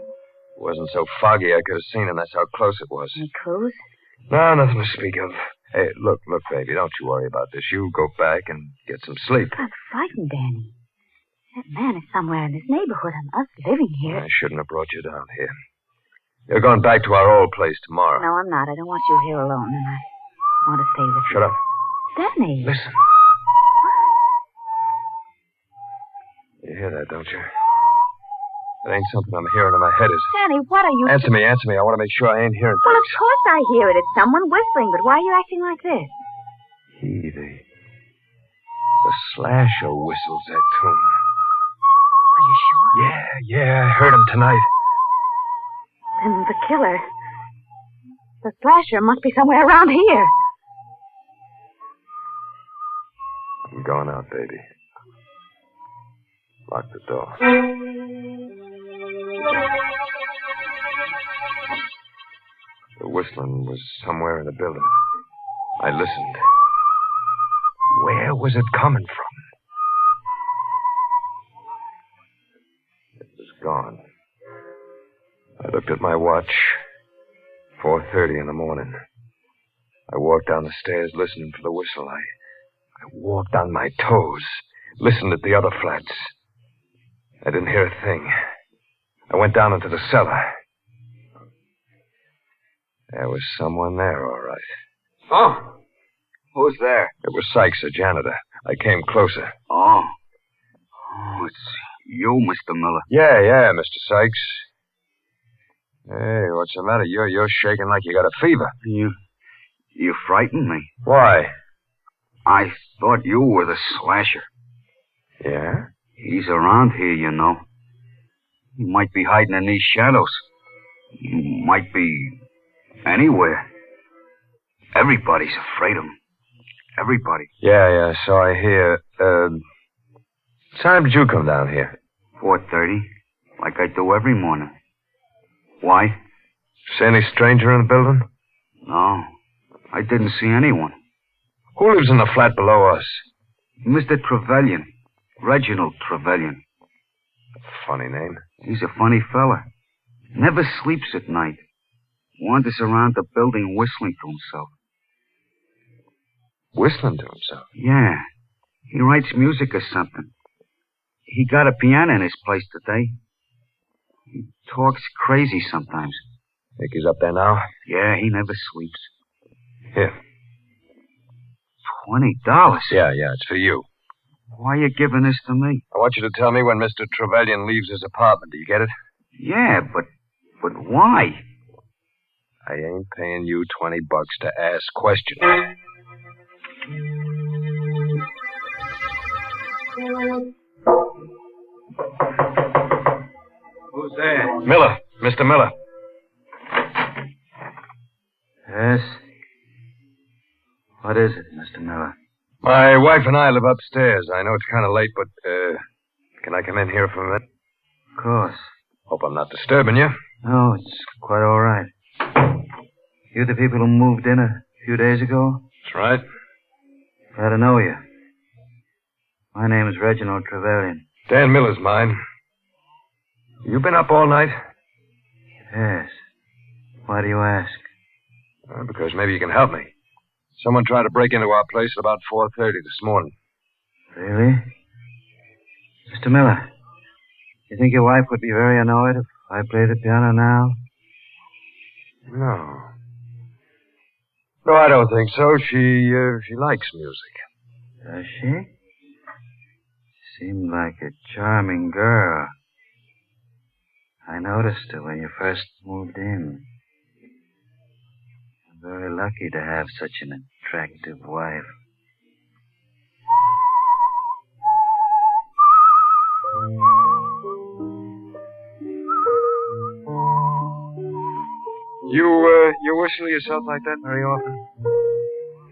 It wasn't so foggy I could have seen him. That's how close it was. Any clues? No, nothing to speak of. Hey, look, baby, don't you worry about this. You go back and get some sleep. I'm frightened, Danny. That man is somewhere in this neighborhood and us living here. I shouldn't have brought you down here. You're going back to our old place tomorrow. No, I'm not. I don't want you here alone, and I want to stay with you. Shut up. Danny. Listen. You hear that, don't you? It ain't something I'm hearing in my head, is it? Danny, what are you... Answer me. I want to make sure I ain't hearing Well, things. of course I hear it. It's someone whistling, but why are you acting like this? The slasher whistles that tune. Are you sure? Yeah, I heard him tonight. Then the killer, the slasher, must be somewhere around here. I'm going out, baby. Lock the door. The whistling was somewhere in the building. I listened. Where was it coming from? It was gone. I looked at my watch. 4:30 in the morning. I walked down the stairs listening for the whistle. I walked on my toes, listened at the other flats. I didn't hear a thing. I went down into the cellar. There was someone there, all right. Oh, who's there? It was Sykes, a janitor. I came closer. Oh, it's you, Mr. Miller. Yeah, Mr. Sykes. Hey, what's the matter? You're shaking like you got a fever. You frightened me. Why? I thought you were the slasher. Yeah? He's around here, you know. He might be hiding in these shadows. He might be anywhere. Everybody's afraid of him. Everybody. Yeah, so I hear. What time did you come down here? 4:30, like I do every morning. Why? See any stranger in the building? No, I didn't see anyone. Who lives in the flat below us? Mr. Trevelyan. Reginald Trevelyan. Funny name. He's a funny fella. Never sleeps at night. Wanders around the building whistling to himself. Whistling to himself? Yeah. He writes music or something. He got a piano in his place today. He talks crazy sometimes. Think he's up there now? Yeah, he never sleeps. Here. $20? Yeah, it's for you. Why are you giving this to me? I want you to tell me when Mr. Trevelyan leaves his apartment. Do you get it? Yeah, but why? I ain't paying you $20 to ask questions. Who's there? Miller. Mr. Miller. Yes? What is it, Mr. Miller? My wife and I live upstairs. I know it's kind of late, but, can I come in here for a minute? Of course. Hope I'm not disturbing you. No, it's quite all right. You the people who moved in a few days ago? That's right. Glad to know you. My name is Reginald Trevelyan. Dan Miller's mine. You been up all night? Yes. Why do you ask? Because maybe you can help me. Someone tried to break into our place at about 4:30 this morning. Really? Mr. Miller, you think your wife would be very annoyed if I played the piano now? No. No, I don't think so. She likes music. Does she? Seemed like a charming girl. I noticed her when you first moved in. I'm very lucky to have such an attractive wife. You whistle yourself like that very often?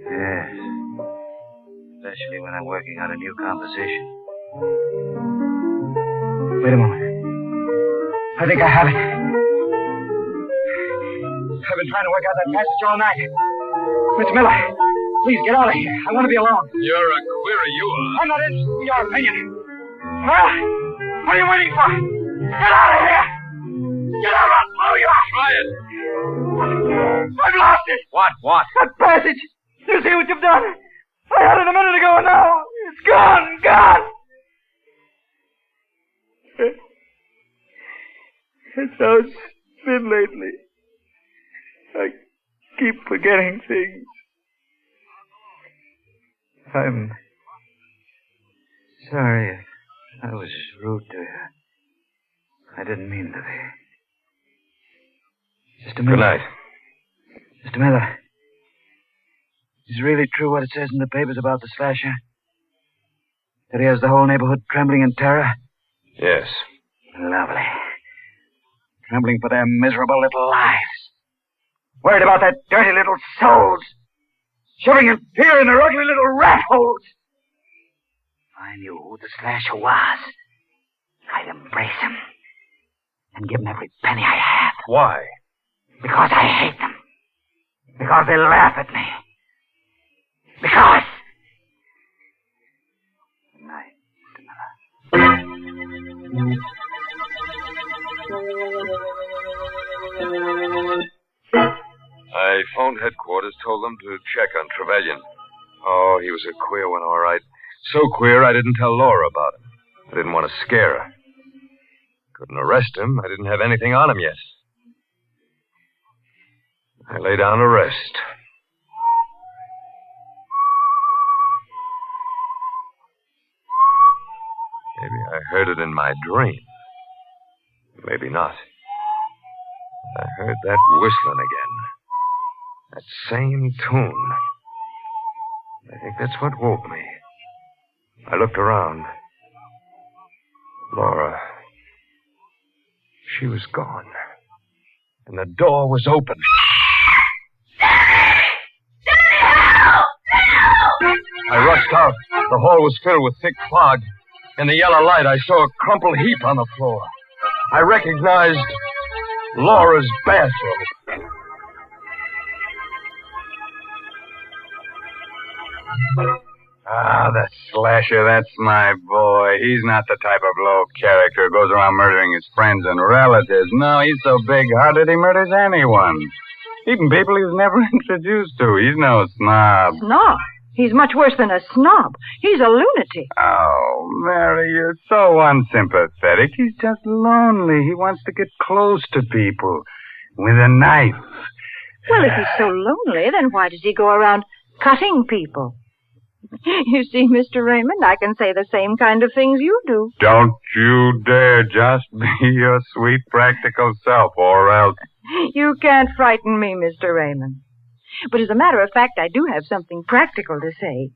Yes. Especially when I'm working on a new composition. Wait a moment. I think I have it. I've been trying to work out that passage all night. Mr. Miller, please get out of here. I want to be alone. You're a query, you are. I'm not interested in your opinion. Well, what are you waiting for? Get out of here! Get out! I'll blow you out! Try it. I've lost it! What? That passage! You see what you've done? I had it a minute ago and now it's gone! That's how it's been lately. I keep forgetting things. I'm sorry I was rude to you. I didn't mean to be. Mr. Miller. Good night. Mr. Miller. Is it really true what it says in the papers about the slasher? That he has the whole neighborhood trembling in terror? Yes. Lovely. Trembling for their miserable little lives. Worried about their dirty little souls. Shivering in fear in their ugly little rat holes. If I knew who the slasher was, I'd embrace him and give him every penny I have. Why? Because I hate them. Because they laugh at me. Because... Good night, I phoned headquarters, told them to check on Trevelyan. Oh, he was a queer one, all right. So queer I didn't tell Laura about him. I didn't want to scare her. Couldn't arrest him. I didn't have anything on him yet. I lay down to rest. Maybe I heard it in my dream. Maybe not. I heard that whistling again. That same tune. I think that's what woke me. I looked around. Laura. She was gone. And the door was open. I rushed out. The hall was filled with thick fog. In the yellow light, I saw a crumpled heap on the floor. I recognized Laura's bathrobe. Ah, that slasher, that's my boy. He's not the type of low character who goes around murdering his friends and relatives. No, he's so big-hearted he murders anyone. Even people he's never introduced to. He's no snob. Snob? He's much worse than a snob. He's a lunatic. Oh, Mary, you're so unsympathetic. He's just lonely. He wants to get close to people with a knife. Well, if he's so lonely, then why does he go around cutting people? You see, Mr. Raymond, I can say the same kind of things you do. Don't you dare just be your sweet, practical self, or else... You can't frighten me, Mr. Raymond. But as a matter of fact, I do have something practical to say.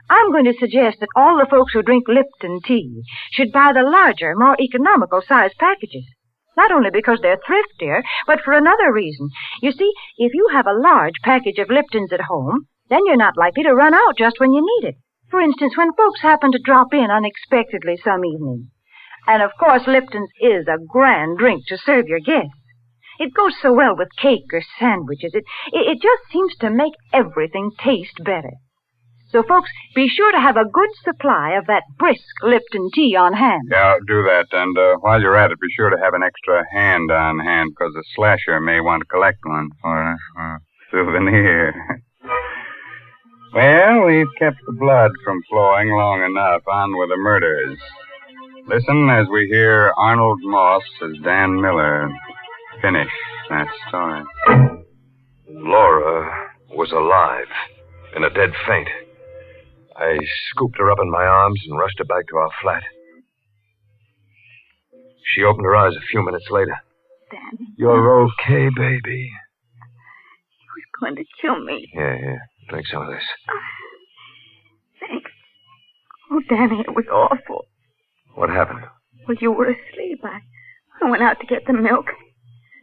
I'm going to suggest that all the folks who drink Lipton tea should buy the larger, more economical size packages. Not only because they're thriftier, but for another reason. You see, if you have a large package of Liptons at home, then you're not likely to run out just when you need it. For instance, when folks happen to drop in unexpectedly some evening. And of course, Lipton's is a grand drink to serve your guests. It goes so well with cake or sandwiches. It just seems to make everything taste better. So, folks, be sure to have a good supply of that brisk Lipton tea on hand. Yeah, do that. And while you're at it, be sure to have an extra hand on hand, because the slasher may want to collect one for a souvenir. Well, we've kept the blood from flowing long enough. On with the murders. Listen as we hear Arnold Moss as Dan Miller finish that story. Laura was alive, in a dead faint. I scooped her up in my arms and rushed her back to our flat. She opened her eyes a few minutes later. Danny. You're okay, baby. He was going to kill me. Yeah. Drink some of this. Thanks. Oh, Danny, it was awful. What happened? Well, you were asleep. I went out to get the milk,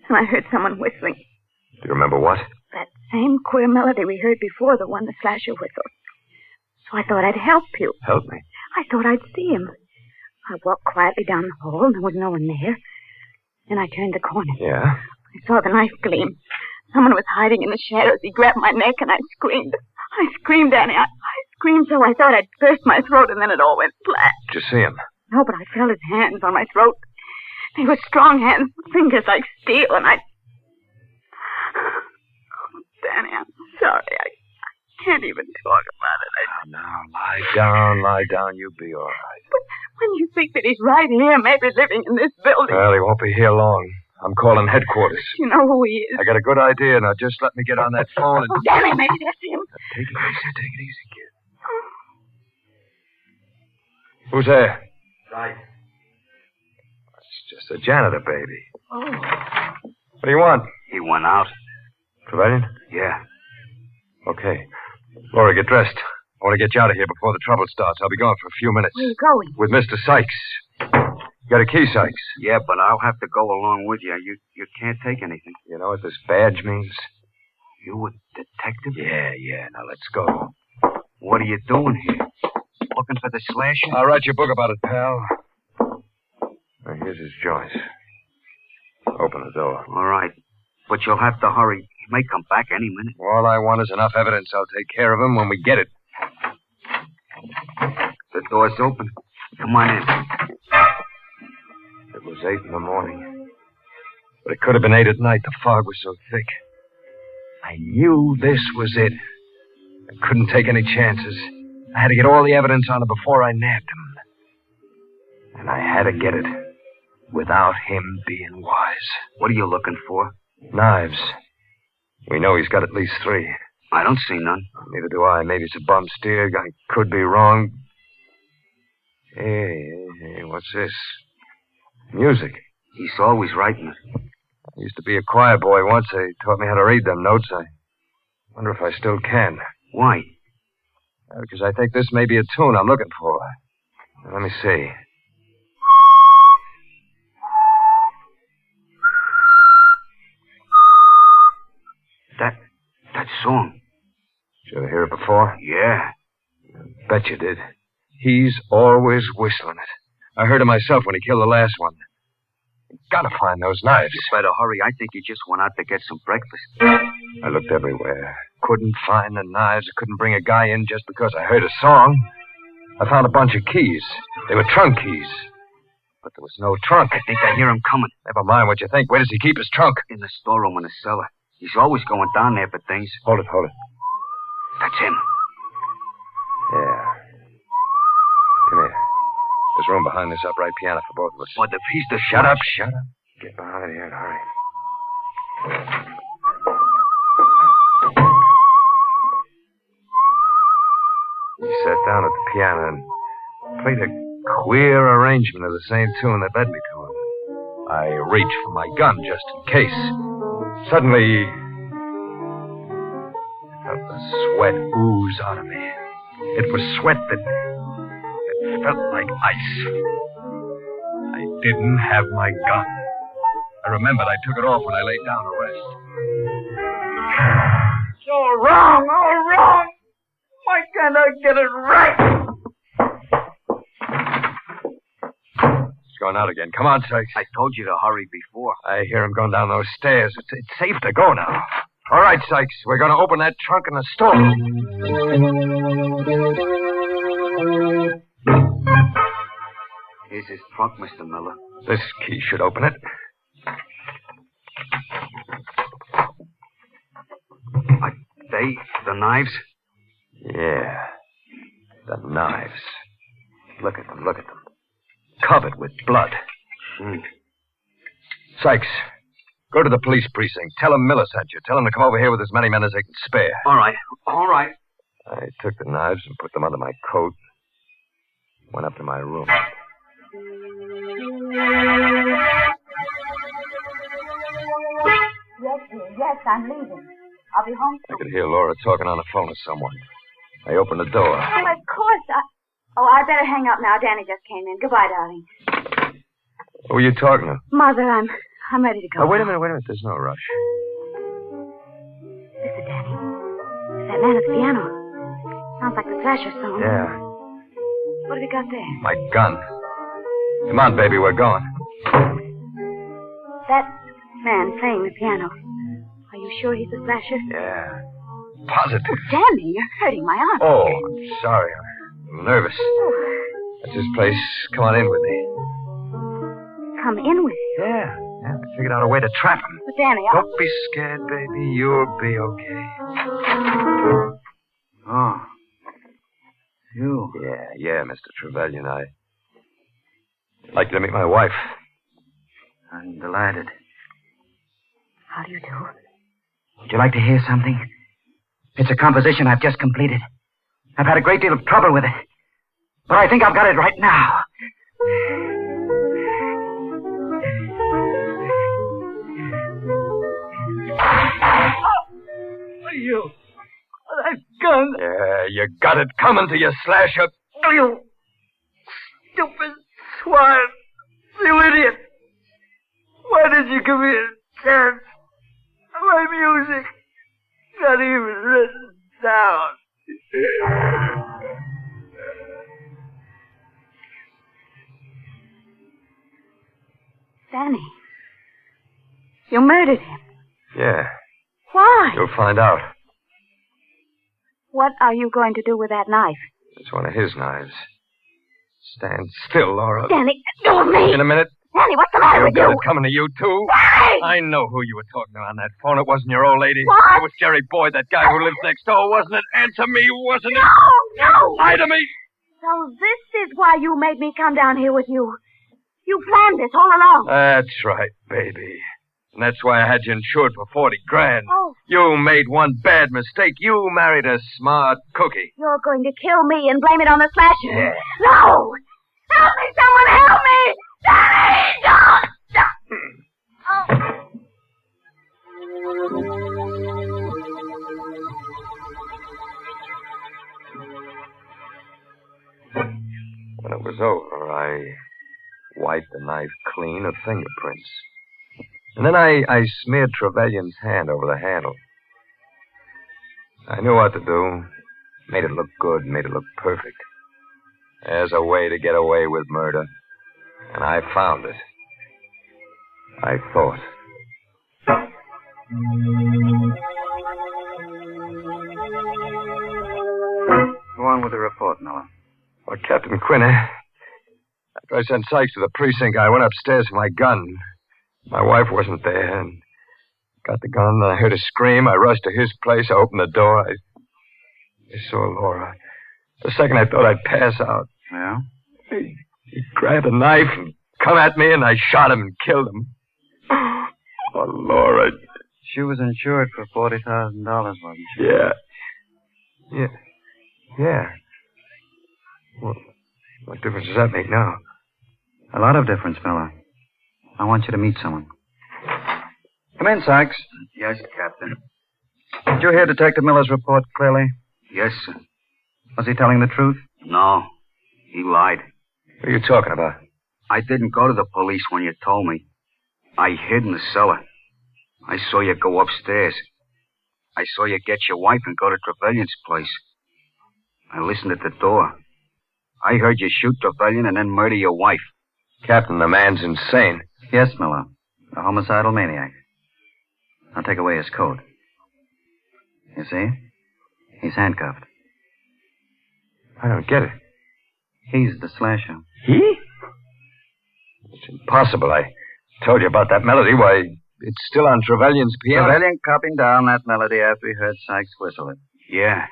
and I heard someone whistling. Do you remember what? That same queer melody we heard before, the one the slasher whistled. So I thought I'd help you. Help me? I thought I'd see him. I walked quietly down the hall, and there was no one there. Then I turned the corner. Yeah? I saw the knife gleam. Someone was hiding in the shadows. He grabbed my neck, and I screamed. I screamed, Danny. I screamed so I thought I'd burst my throat, and then it all went flat. Did you see him? No, but I felt his hands on my throat. They were strong hands, fingers like steel, and I... Oh, Danny, I'm sorry. I can't even talk about it. Now, lie down. You'll be all right. But when you think that he's right here, maybe living in this building... Well, he won't be here long. I'm calling headquarters. You know who he is. I got a good idea. Now, just let me get on that phone and... Oh, Danny, maybe that's him. Take it easy, kid. Who's there? Right. It's just the janitor, baby. Oh. What do you want? He went out. Trevelyan? Yeah. Okay. Laura, get dressed. I want to get you out of here before the trouble starts. I'll be gone for a few minutes. Where are you going? With Mr. Sykes. Got a key, Sykes? Yeah, but I'll have to go along with you. You can't take anything. You know what this badge means? You a detective? Yeah. Now let's go. What are you doing here? Looking for the slasher? I'll write you a book about it, pal. Now, here's his joint. Open the door. All right. But you'll have to hurry. He may come back any minute. All I want is enough evidence. I'll take care of him when we get it. The door's open. Come on in. It was 8 in the morning. But it could have been 8 at night. The fog was so thick. I knew this was it. I couldn't take any chances. I had to get all the evidence on him before I nabbed him. And I had to get it without him being wise. What are you looking for? Knives. We know he's got at least 3. I don't see none. Neither do I. Maybe it's a bum steer. I could be wrong. Hey, what's this? Music. He's always writing it. I used to be a choir boy once. They taught me how to read them notes. I wonder if I still can. Why? Because I think this may be a tune I'm looking for. Now, let me see. That song. Did you ever hear it before? Yeah. Bet you did. He's always whistling it. I heard it myself when he killed the last one. You've got to find those knives. You better hurry. I think he just went out to get some breakfast. I looked everywhere. Couldn't find the knives. I couldn't bring a guy in just because I heard a song. I found a bunch of keys. They were trunk keys. But there was no trunk. I think I hear him coming. Never mind what you think. Where does he keep his trunk? In the storeroom in the cellar. He's always going down there for things. Hold it. That's him. Yeah. Come here. There's room behind this upright piano for both of us. What, the piece to Shut up. Get behind here and hurry. He sat down at the piano and played a queer arrangement of the same tune that led me to him. I reached for my gun just in case. Suddenly, I felt the sweat ooze out of me. It was sweat that felt like ice. I didn't have my gun. I remembered I took it off when I laid down to rest. It's all wrong. Why can't I get it right? He's going out again. Come on, Sykes. I told you to hurry before. I hear him going down those stairs. It's safe to go now. All right, Sykes. We're going to open that trunk in the store. Here's his trunk, Mr. Miller. This key should open it. The knives? Yeah. The knives. Look at them. Covered with blood. Sykes, go to the police precinct. Tell them Miller sent you. Tell them to come over here with as many men as they can spare. All right. I took the knives and put them under my coat. Went up to my room. Yes, I'm leaving. I'll be home I soon. could hear Laura talking on the phone to someone. I opened the door. Oh, of course. I better hang up now. Danny just came in. Goodbye, darling. Who are you talking to? Mother, I'm ready to go. Oh, wait a minute. There's no rush. Listen, Danny. It's that man at the piano. Sounds like the Thrasher song. Yeah. What have you got there? My gun. Come on, baby, we're going. That man playing the piano. Are you sure he's a Thrasher? Yeah. Positive. Oh, Danny, you're hurting my arm. Oh, I'm sorry. I'm nervous. That's his place. Come on in with me. Come in with you? Yeah. I figured out a way to trap him. But Danny, Don't be scared, baby. You'll be okay. Oh. You? Yeah, Mr. Trevelyan. I'd like you to meet my wife. I'm delighted. How do you do? Would you like to hear something? It's a composition I've just completed. I've had a great deal of trouble with it. But I think I've got it right now. You. That gun. Yeah, you got it coming to you, Slasher. You stupid swine. You idiot! Why did you come here and dance? My music, not even written down. Danny, you murdered him. Yeah, Why? you'll find out. What are you going to do with that knife? It's one of his knives. Stand still, Laura. Danny, go with me. In a minute. Danny, what's the matter with got you? it coming to you, too. Danny! I know who you were talking to on that phone. It wasn't your old lady. What? It was Jerry Boyd, that guy who lives next door, wasn't it? Answer me, wasn't it? No! Lie to me. So this is why you made me come down here with you. You planned this all along. That's right, baby. And that's why I had you insured for $40,000. Oh. You made one bad mistake. You married a smart cookie. You're going to kill me and blame it on the slasher. Yeah. No! Help me, someone help me! Danny, don't! When it was over, I wiped the knife clean of fingerprints. And then I smeared Trevelyan's hand over the handle. I knew what to do. Made it look good, made it look perfect. There's a way to get away with murder. And I found it. I thought. Go on with the report, Miller. Well, Captain Quinn, after I sent Sykes to the precinct, I went upstairs for my gun. My wife wasn't there, and got the gun, and I heard a scream. I rushed to his place. I opened the door. I saw Laura. The second I thought I'd pass out. Yeah? He grabbed a knife and come at me, and I shot him and killed him. Oh, Laura. She was insured for $40,000, wasn't she? Yeah. Yeah. Well, what difference does that make now? A lot of difference, Miller. I want you to meet someone. Come in, Sykes. Yes, Captain. Did you hear Detective Miller's report clearly? Yes, sir. Was he telling the truth? No. He lied. What are you talking about? I didn't go to the police when you told me. I hid in the cellar. I saw you go upstairs. I saw you get your wife and go to Trevelyan's place. I listened at the door. I heard you shoot Trevelyan and then murder your wife. Captain, the man's insane. Yes, Miller. A homicidal maniac. I'll take away his coat. You see? He's handcuffed. I don't get it. He's the slasher. He? It's impossible. I told you about that melody. Why, it's still on Trevelyan's piano. Trevelyan copied down that melody after he heard Sykes whistle it. Yeah.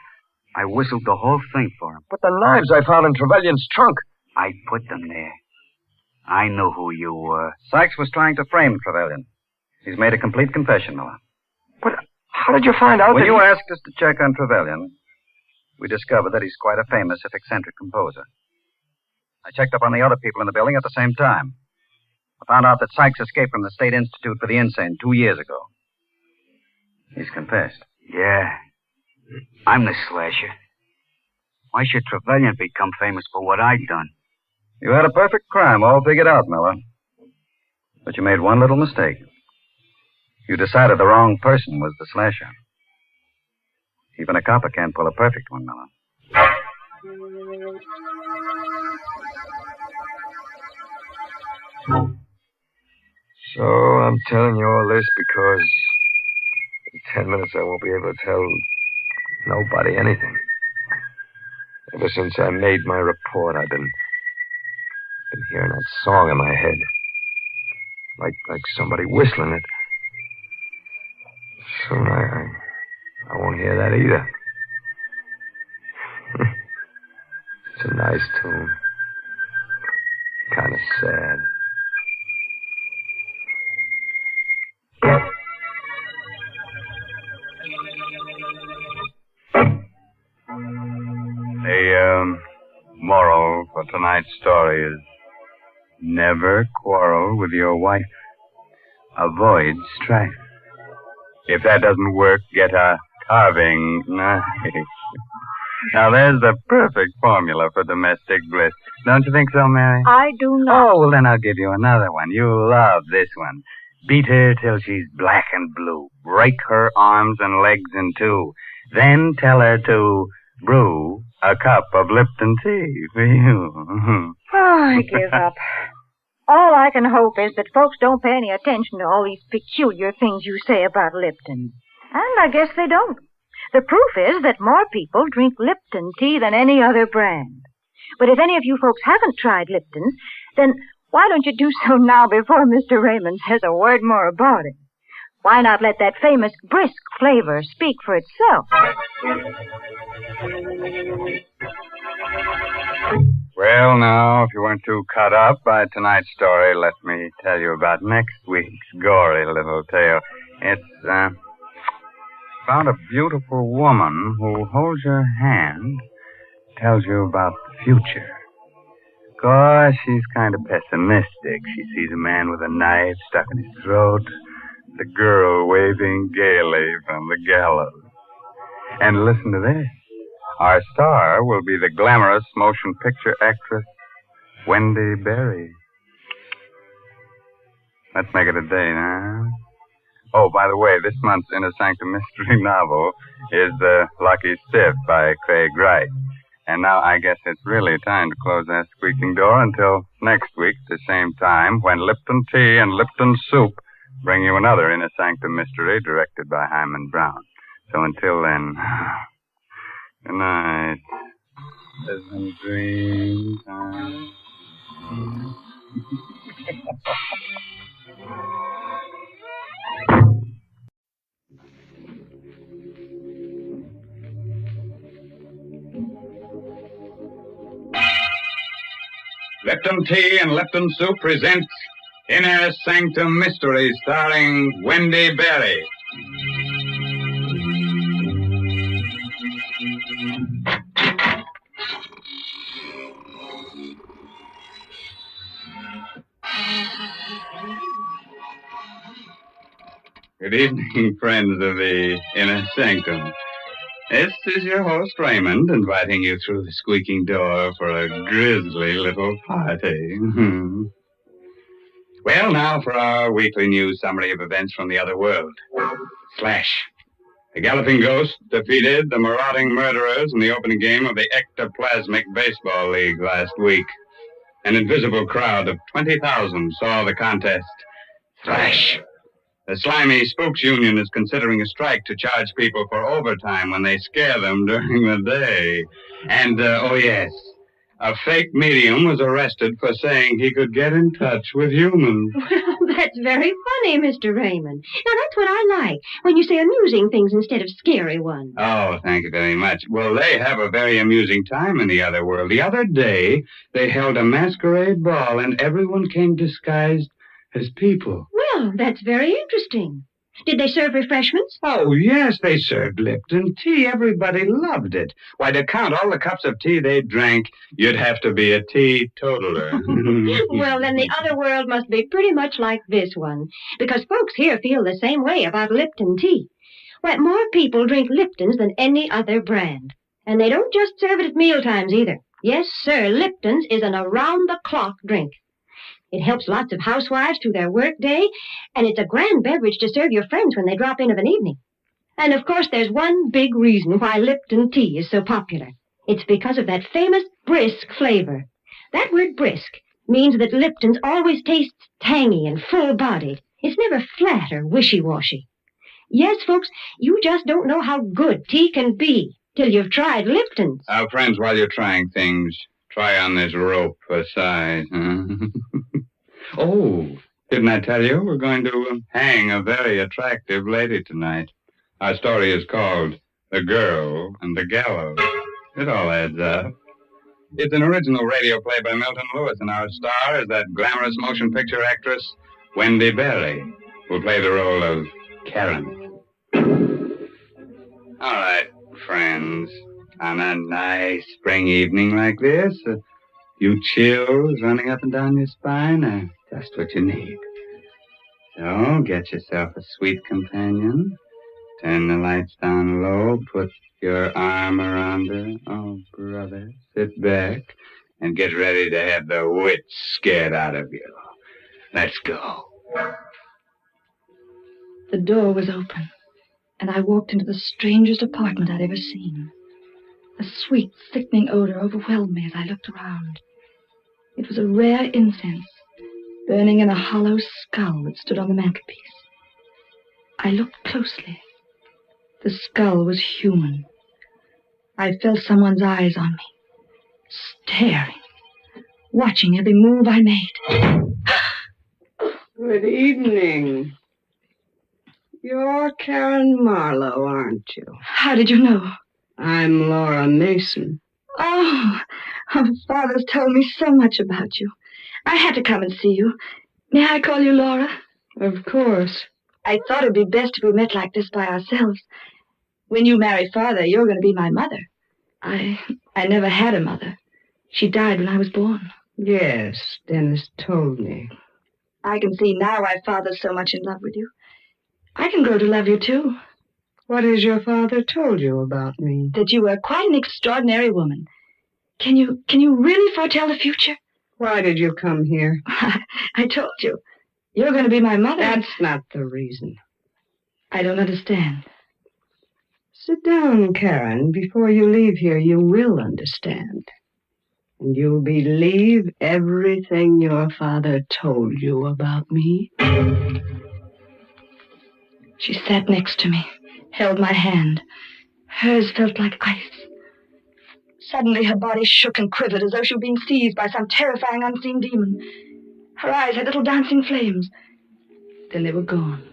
I whistled the whole thing for him. But the knives I found in Trevelyan's trunk. I put them there. I knew who you were. Sykes was trying to frame Trevelyan. He's made a complete confession, Miller. But how did you find out when that you asked us to check on Trevelyan, we discovered that he's quite a famous, if eccentric, composer. I checked up on the other people in the building at the same time. I found out that Sykes escaped from the State Institute for the Insane 2 years ago. He's confessed. Yeah. I'm the slasher. Why should Trevelyan become famous for what I'd done? You had a perfect crime all figured out, Miller. But you made one little mistake. You decided the wrong person was the slasher. Even a copper can't pull a perfect one, Miller. So I'm telling you all this because in 10 minutes I won't be able to tell nobody anything. Ever since I made my report, I've been hearing that song in my head. Like somebody whistling it. Soon I won't hear that either. It's a nice tune. Kind of sad. The moral for tonight's story is never quarrel with your wife. Avoid strife. If that doesn't work, get a carving knife. Now, there's the perfect formula for domestic bliss. Don't you think so, Mary? I do not. Oh, well, then I'll give you another one. You'll love this one. Beat her till she's black and blue. Break her arms and legs in two. Then tell her to brew a cup of Lipton tea for you. Oh, I give up. All I can hope is that folks don't pay any attention to all these peculiar things you say about Lipton. And I guess they don't. The proof is that more people drink Lipton tea than any other brand. But if any of you folks haven't tried Lipton, then why don't you do so now before Mr. Raymond says a word more about it? Why not let that famous brisk flavor speak for itself? Well, now, if you weren't too cut up by tonight's story, let me tell you about next week's gory little tale. It's, about a beautiful woman who holds your hand, tells you about the future. Of course, she's kind of pessimistic. She sees a man with a knife stuck in his throat, the girl waving gaily from the gallows. And listen to this. Our star will be the glamorous motion picture actress, Wendy Berry. Let's make it a day, now. Oh, by the way, this month's Inner Sanctum Mystery novel is The Lucky Stiff by Craig Wright. And now I guess it's really time to close that squeaking door until next week at the same time when Lipton Tea and Lipton Soup bring you another Inner Sanctum Mystery directed by Hyman Brown. So until then, good night. Pleasant dream time. Lipton Tea and Lipton Soup presents Inner Sanctum Mysteries starring Wendy Berry. Good evening, friends of the Inner Sanctum. This is your host, Raymond, inviting you through the squeaking door for a grisly little party. Well, now for our weekly news summary of events from the other world. Slash. The Galloping Ghost defeated the marauding murderers in the opening game of the Ectoplasmic Baseball League last week. An invisible crowd of 20,000 saw the contest. Slash. The Slimy Spooks Union is considering a strike to charge people for overtime when they scare them during the day. And, oh yes, a fake medium was arrested for saying he could get in touch with humans. Well, that's very funny, Mr. Raymond. Now, that's what I like, when you say amusing things instead of scary ones. Oh, thank you very much. Well, they have a very amusing time in the other world. The other day, they held a masquerade ball, and everyone came disguised as people. Well, that's very interesting. Did they serve refreshments? Oh, yes, they served Lipton tea. Everybody loved it. Why, to count all the cups of tea they drank, you'd have to be a teetotaler. Well, then the other world must be pretty much like this one, because folks here feel the same way about Lipton tea. Why, more people drink Lipton's than any other brand. And they don't just serve it at mealtimes either. Yes, sir, Lipton's is an around-the-clock drink. It helps lots of housewives through their work day, and it's a grand beverage to serve your friends when they drop in of an evening. And, of course, there's one big reason why Lipton tea is so popular. It's because of that famous brisk flavor. That word brisk means that Lipton's always tastes tangy and full-bodied. It's never flat or wishy-washy. Yes, folks, you just don't know how good tea can be till you've tried Lipton's. Friends, while you're trying things, try on this rope for size. Oh, didn't I tell you? We're going to hang a very attractive lady tonight. Our story is called The Girl and the Gallows. It all adds up. It's an original radio play by Milton Lewis, and our star is that glamorous motion picture actress, Wendy Berry, who'll play the role of Karen. All right, friends. On a nice spring evening like this, a few chills running up and down your spine are just what you need. So get yourself a sweet companion, Turn the lights down low. Put your arm around her. Oh, brother, sit back and get ready to have the wits scared out of you. Let's go. The door was open, and I walked into the strangest apartment I'd ever seen. A sweet, sickening odor overwhelmed me as I looked around. It was a rare incense, burning in a hollow skull that stood on the mantelpiece. I looked closely. The skull was human. I felt someone's eyes on me, staring, watching every move I made. Good evening. You're Karen Marlowe, aren't you? How did you know? I'm Laura Mason. Oh, Father's told me so much about you. I had to come and see you. May I call you Laura? Of course. I thought it'd be best if we met like this by ourselves. When you marry Father, you're going to be my mother. I never had a mother. She died when I was born. Yes, Dennis told me. I can see now why Father's so much in love with you. I can grow to love you, too. What has your father told you about me? That you were quite an extraordinary woman. Can you really foretell the future? Why did you come here? I told you. You're going to be my mother. That's not the reason. I don't understand. Sit down, Karen. Before you leave here, you will understand. And you'll believe everything your father told you about me. She sat next to me, held my hand. Hers felt like ice. Suddenly her body shook and quivered as though she were being seized by some terrifying unseen demon. Her eyes had little dancing flames. Then they were gone.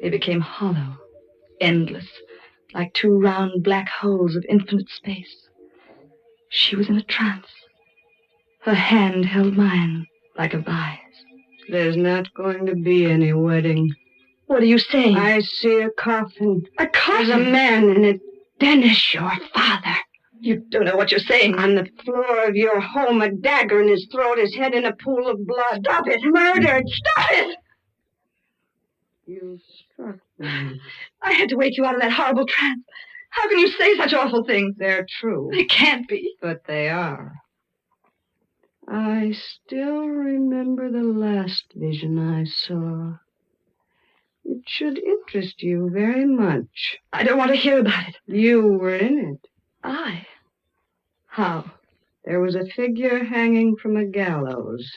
They became hollow, endless, like two round black holes of infinite space. She was in a trance. Her hand held mine like a vise. There's not going to be any wedding. What are you saying? I see a coffin. A coffin? There's a man in it. Dennis, your father. You don't know what you're saying. On the floor of your home, a dagger in his throat, his head in a pool of blood. Stop it! Murdered! Stop it! You struck me. I had to wake you out of that horrible trance. How can you say such awful things? They're true. They can't be. But they are. I still remember the last vision I saw. It should interest you very much. I don't want to hear about it. You were in it. I? How? There was a figure hanging from a gallows.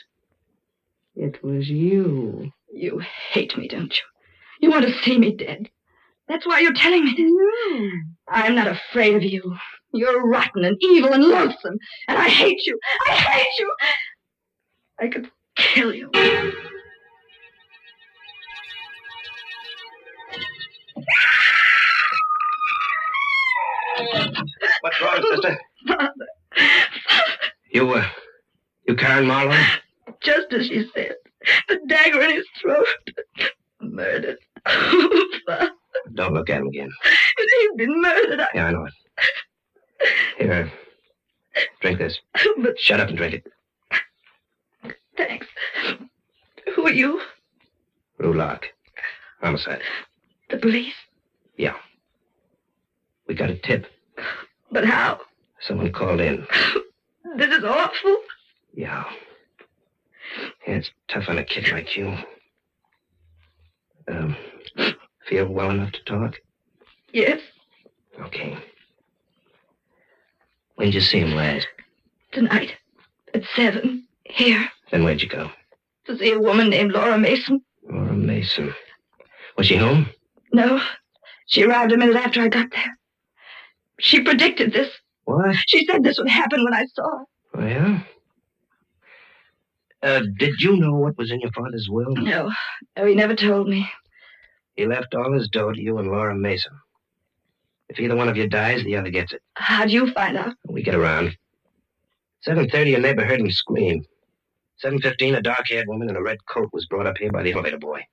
It was you. You hate me, don't you? You want to see me dead. That's why you're telling me this. No. I'm not afraid of you. You're rotten and evil and loathsome. And I hate you. I hate you. I could kill you. What's wrong, sister? Father. You Karen Marlowe? Just as she said. The dagger in his throat. Murdered. Father. Don't look at him again. He's been murdered. Yeah, I know it. Here, drink this. But shut up and drink it. Thanks. Who are you? Rulock. Homicide. The police? Yeah. We got a tip. But how? Someone called in. This is awful. Yeah. Yeah, it's tough on a kid like you. Feel well enough to talk? Yes. Okay. When did you see him last? Tonight. At 7. Here. Then where'd you go? To see a woman named Laura Mason. Laura Mason. Was she home? No. She arrived a minute after I got there. She predicted this. What? She said this would happen when I saw her. Oh, yeah? Did you know what was in your father's will? No. No, he never told me. He left all his dough to you and Laura Mason. If either one of you dies, the other gets it. How'd you find out? We get around. 7:30, a neighbor heard him scream. 7:15, a dark-haired woman in a red coat was brought up here by the elevator boy.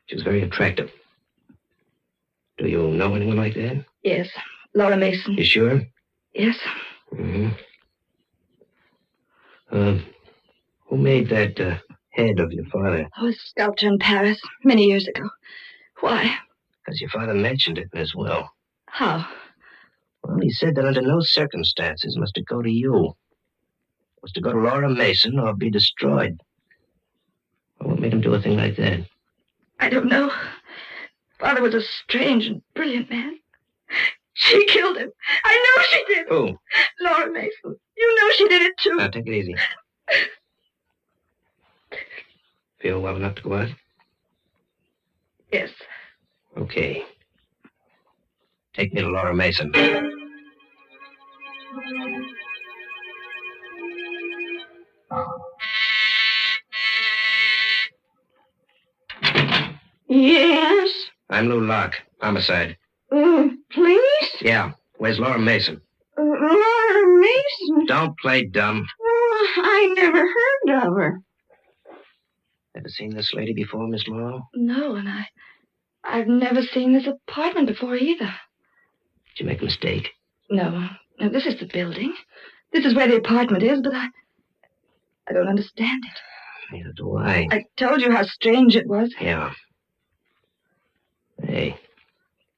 She was very attractive. Do you know anyone like that? Yes. Laura Mason. You sure? Yes. Mm-hmm. Who made that head of your father? I was a sculptor in Paris many years ago. Why? Because your father mentioned it in his will. How? Well, he said that under no circumstances must it go to you. It was to go to Laura Mason or be destroyed. Well, what made him do a thing like that? I don't know. Father was a strange and brilliant man. She killed him. I know she did. Who? Laura Mason. You know she did it, too. Now, take it easy. Feel well enough to go out? Yes. Okay. Take me to Laura Mason. Yes? I'm Lou Locke. Homicide. Police? Yeah. Where's Laura Mason? Laura Mason? Don't play dumb. Oh, I never heard of her. Ever seen this lady before, Miss Morrow? No, and I've never seen this apartment before either. Did you make a mistake? No, this is the building. This is where the apartment is, but I don't understand it. Neither do I. I told you how strange it was. Yeah. Hey,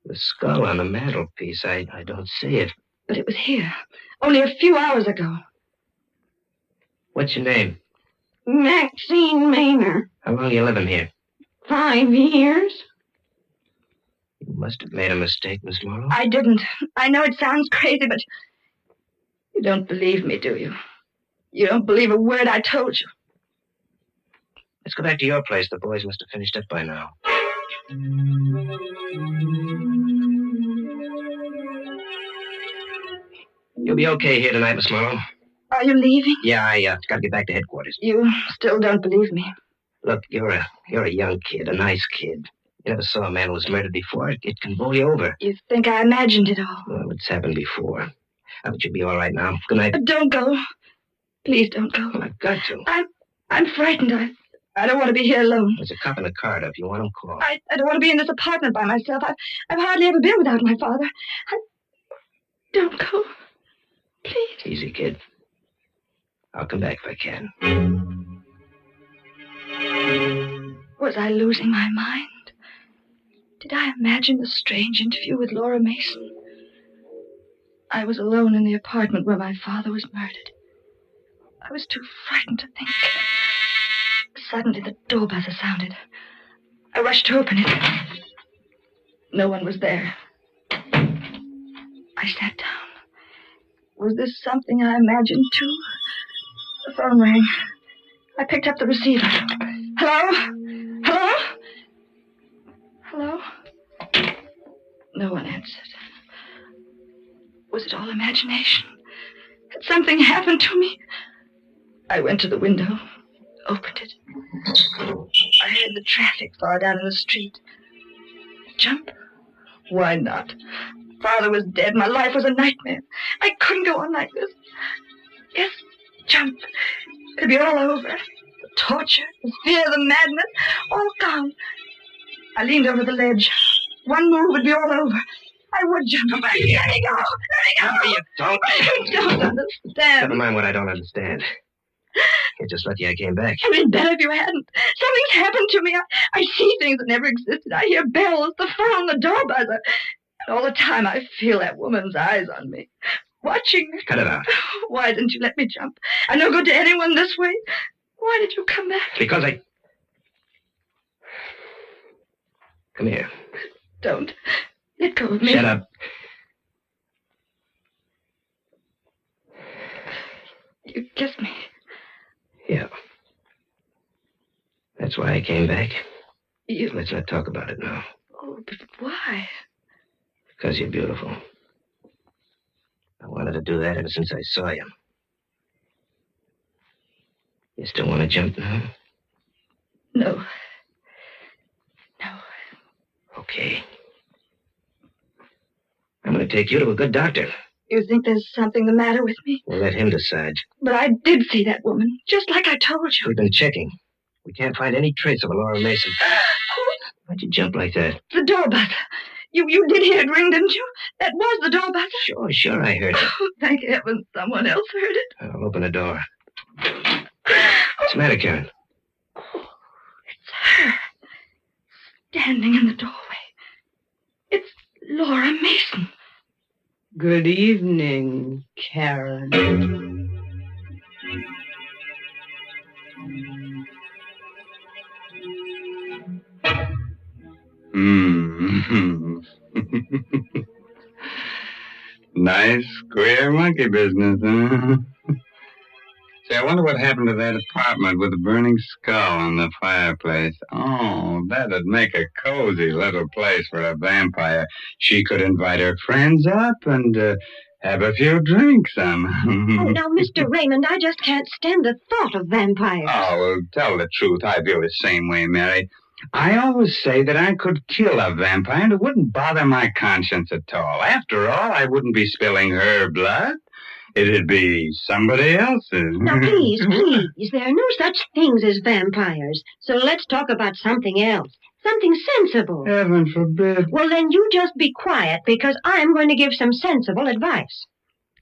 the skull on the mantelpiece, I don't see it. But it was here, only a few hours ago. What's your name? Maxine Maynard. How long you living here? 5 years. You must have made a mistake, Miss Morrow. I didn't. I know it sounds crazy, but you don't believe me, do you? You don't believe a word I told you. Let's go back to your place. The boys must have finished up by now. You'll be okay here tonight, Miss Morrow. Are you leaving? Yeah, I gotta get back to headquarters. You still don't believe me. Look, you're a young kid, a nice kid. You never saw a man who was murdered before. It can bowl you over. You think I imagined it all? Well, it's happened before. But you'll be all right now. Good night. Don't go. Please don't go. Well, I've got to. I'm frightened. I don't want to be here alone. There's a cop in the car. If you want him, call. I don't want to be in this apartment by myself. I've hardly ever been without my father. Don't go. Please. Easy, kid. I'll come back if I can. Was I losing my mind? Did I imagine the strange interview with Laura Mason? I was alone in the apartment where my father was murdered. I was too frightened to think. Suddenly, the door buzzer sounded. I rushed to open it. No one was there. I sat down. Was this something I imagined, too? The phone rang. I picked up the receiver. Hello? Hello? Hello? No one answered. Was it all imagination? Had something happened to me? I went to the window, opened it. I heard the traffic far down in the street. Jump? Why not? Father was dead. My life was a nightmare. I couldn't go on like this. Yes, jump. It'd be all over. The torture, the fear, the madness, all gone. I leaned over the ledge. One move would be all over. I would jump. Come back here. Let me go. Let me go. You don't. I don't understand. Never mind what I don't understand. You're just lucky I came back. I'd been better if you hadn't. Something's happened to me. I see things that never existed. I hear bells, the phone, the door buzzer. And all the time I feel that woman's eyes on me, watching me. Cut it out. Why didn't you let me jump? I'm no good to anyone this way. Why did you come back? Because I... Come here. Don't. Let go of me. Shut up. You kissed me. Yeah. That's why I came back. You... Let's not talk about it now. Oh, but why? Because you're beautiful. I wanted to do that ever since I saw you. You still want to jump now? No. No. Okay. I'm going to take you to a good doctor. You think there's something the matter with me? We'll let him decide. But I did see that woman, just like I told you. We've been checking. We can't find any trace of a Laura Mason. Why'd you jump like that? The door buzzer. You did hear it ring, didn't you? That was the door buzzer. Sure, I heard it. Oh, thank heaven someone else heard it. I'll open the door. What's the matter, Karen? Oh, it's her. Standing in the doorway. It's Laura Mason. Good evening, Karen. Nice, square monkey business, huh? Say, I wonder what happened to that apartment with the burning skull in the fireplace. Oh, that'd make a cozy little place for a vampire. She could invite her friends up and have a few drinks. Oh, now, Mr. Raymond, I just can't stand the thought of vampires. Oh, well, tell the truth. I feel the same way, Mary. I always say that I could kill a vampire and it wouldn't bother my conscience at all. After all, I wouldn't be spilling her blood. It'd be somebody else's. Now, please, please, there are no such things as vampires. So let's talk about something else. Something sensible. Heaven forbid. Well, then you just be quiet, because I'm going to give some sensible advice.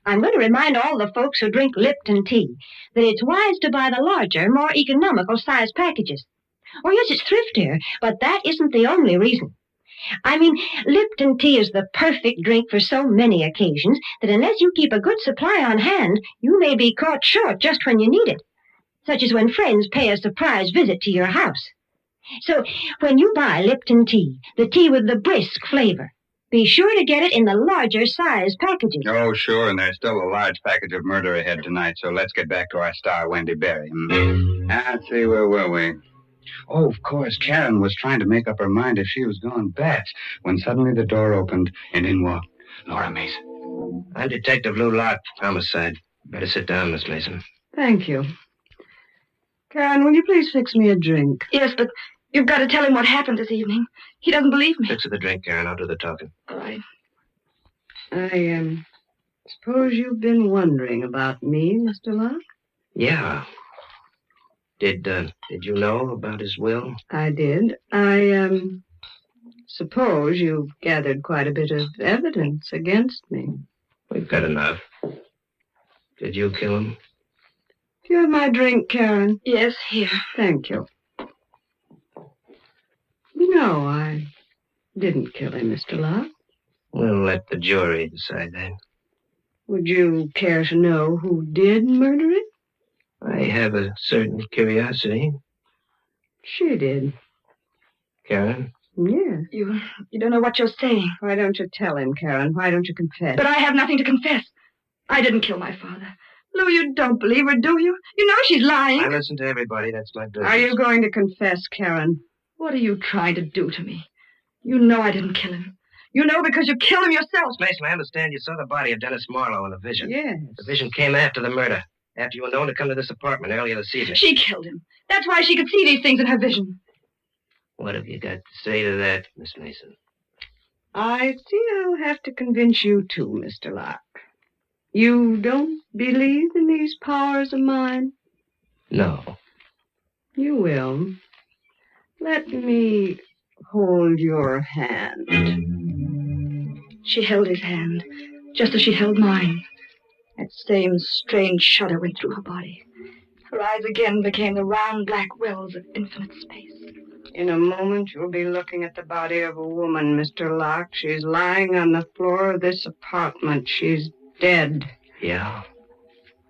I'm going to remind all the folks who drink Lipton tea that it's wise to buy the larger, more economical size packages. Oh, yes, it's thriftier, but that isn't the only reason. I mean, Lipton tea is the perfect drink for so many occasions that unless you keep a good supply on hand, you may be caught short just when you need it, such as when friends pay a surprise visit to your house. So, when you buy Lipton tea, the tea with the brisk flavor, be sure to get it in the larger size packages. Oh, sure, and there's still a large package of murder ahead tonight, so let's get back to our star, Wendy Berry. Let's see, where were we? Oh, of course, Karen was trying to make up her mind if she was going bats, when suddenly the door opened, and in walked Laura Mason. I'm Detective Lou Locke, homicide. Better sit down, Miss Mason. Thank you. Karen, will you please fix me a drink? Yes, but you've got to tell him what happened this evening. He doesn't believe me. Fix her the drink, Karen. I'll do the talking. All right. I suppose you've been wondering about me, Mr. Locke? Yeah. Did you know about his will? I did. I suppose you've gathered quite a bit of evidence against me. We've got enough. Did you kill him? Do you have my drink, Karen? Yes, here. Thank you. No, I didn't kill him, Mr. Locke. We'll let the jury decide that. Would you care to know who did murder him? I have a certain curiosity. She did. Karen? Yes. You don't know what you're saying. Why don't you tell him, Karen? Why don't you confess? But I have nothing to confess. I didn't kill my father. Lou, you don't believe her, do you? You know she's lying. I listen to everybody. That's my business. Are you going to confess, Karen? What are you trying to do to me? You know I didn't kill him. You know because you killed him yourself. Miss Mason, I understand you saw the body of Dennis Marlowe in a vision. Yes. The vision came after the murder. After you were known to come to this apartment earlier this evening. She killed him. That's why she could see these things in her vision. What have you got to say to that, Miss Mason? I see I'll have to convince you too, Mr. Locke. You don't believe in these powers of mine? No. You will. Let me hold your hand. She held his hand, just as she held mine. That same strange shudder went through her body. Her eyes again became the round black wells of infinite space. In a moment, you'll be looking at the body of a woman, Mr. Locke. She's lying on the floor of this apartment. She's dead. Yeah?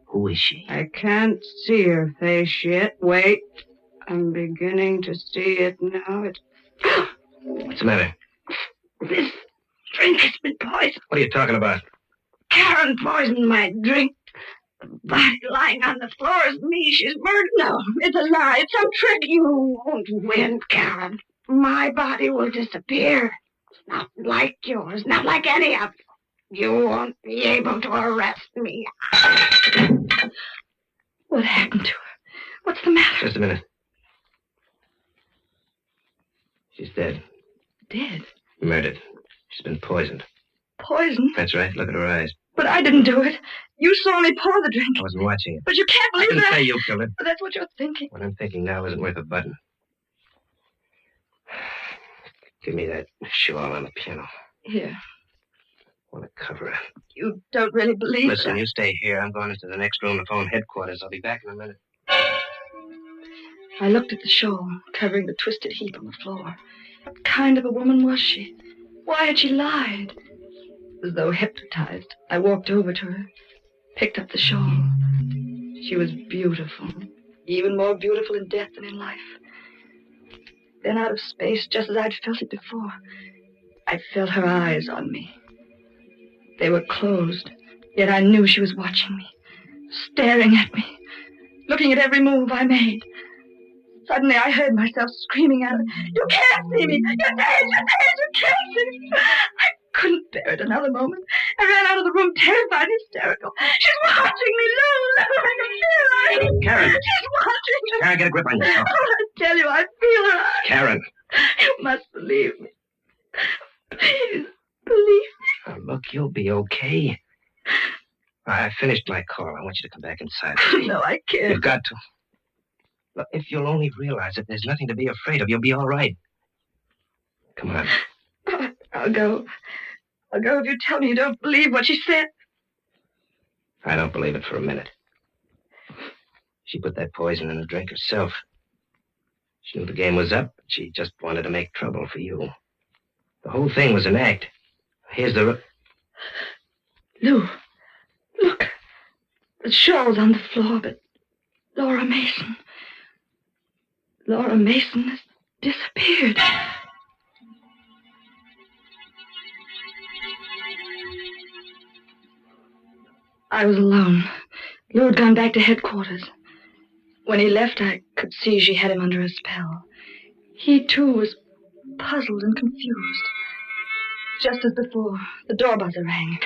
Who is she? I can't see her face yet. Wait. I'm beginning to see it now. What's the matter? This drink has been poisoned. What are you talking about? Karen poisoned my drink. The body lying on the floor is me. She's murdered. No, it's a lie. It's some trick. You won't win, Karen. My body will disappear. It's not like yours. Not like any of them. You won't be able to arrest me. What happened to her? What's the matter? Just a minute. She's dead. Dead? Murdered. She's been poisoned. Poison? That's right. Look at her eyes. But I didn't do it. You saw me pour the drink. I wasn't watching it. But you can't believe I didn't that. say you killed her. But that's what you're thinking. What I'm thinking now isn't worth a button. Give me that shawl on the piano. Here. I want to cover her. You don't really believe Listen, that. you stay here. I'm going into the next room to phone headquarters. I'll be back in a minute. I looked at the shawl, covering the twisted heap on the floor. What kind of a woman was she? Why had she lied? As though hypnotized, I walked over to her, picked up the shawl. She was beautiful, even more beautiful in death than in life. Then out of space, just as I'd felt it before, I felt her eyes on me. They were closed, yet I knew she was watching me, staring at me, looking at every move I made. Suddenly I heard myself screaming at her, "You can't see me! You're dead! You're dead! You can't see me!" I couldn't bear it another moment. I ran out of the room, terrified and hysterical. "She's watching me, Lou! I can feel her! Karen! She's watching me!" Karen, get a grip on yourself. I tell you, I feel her! Karen! You must believe me. Please, believe me. Now, look, you'll be okay. I finished my call. I want you to come back inside. No, I can't. You've got to. Look, if you'll only realize that there's nothing to be afraid of, you'll be all right. Come on. I'll go. I'll go if you tell me you don't believe what she said. I don't believe it for a minute. She put that poison in the drink herself. She knew the game was up, but she just wanted to make trouble for you. The whole thing was an act. Here's the... Lou, look. The shawl's on the floor, but Laura Mason has disappeared. I was alone. Lou had gone back to headquarters. When he left, I could see she had him under a spell. He, too, was puzzled and confused. Just as before, the door buzzer rang.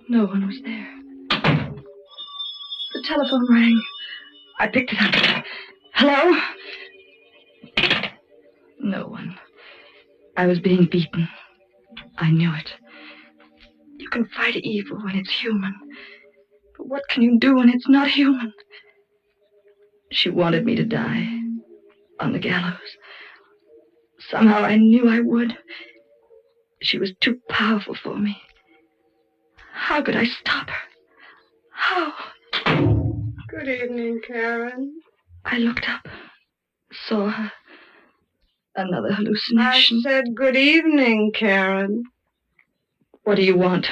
No one was there. The telephone rang. I picked it up. Hello? No one. I was being beaten. I knew it. You can fight evil when it's human. But what can you do when it's not human? She wanted me to die on the gallows. Somehow I knew I would. She was too powerful for me. How could I stop her? How? Good evening, Karen. I looked up, saw her. Another hallucination. I said good evening, Karen. What do you want?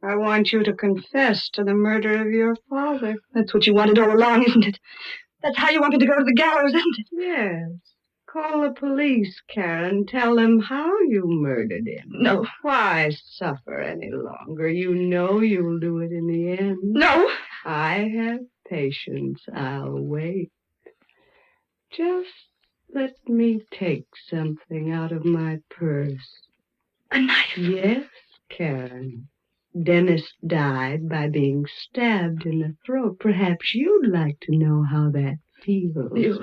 I want you to confess to the murder of your father. That's what you wanted all along, isn't it? That's how you want me to go to the gallows, isn't it? Yes. Call the police, Karen. Tell them how you murdered him. No. Why suffer any longer? You know you'll do it in the end. No. I have patience. I'll wait. Just let me take something out of my purse. A knife? Yes, Karen. Dennis died by being stabbed in the throat. Perhaps you'd like to know how that feels.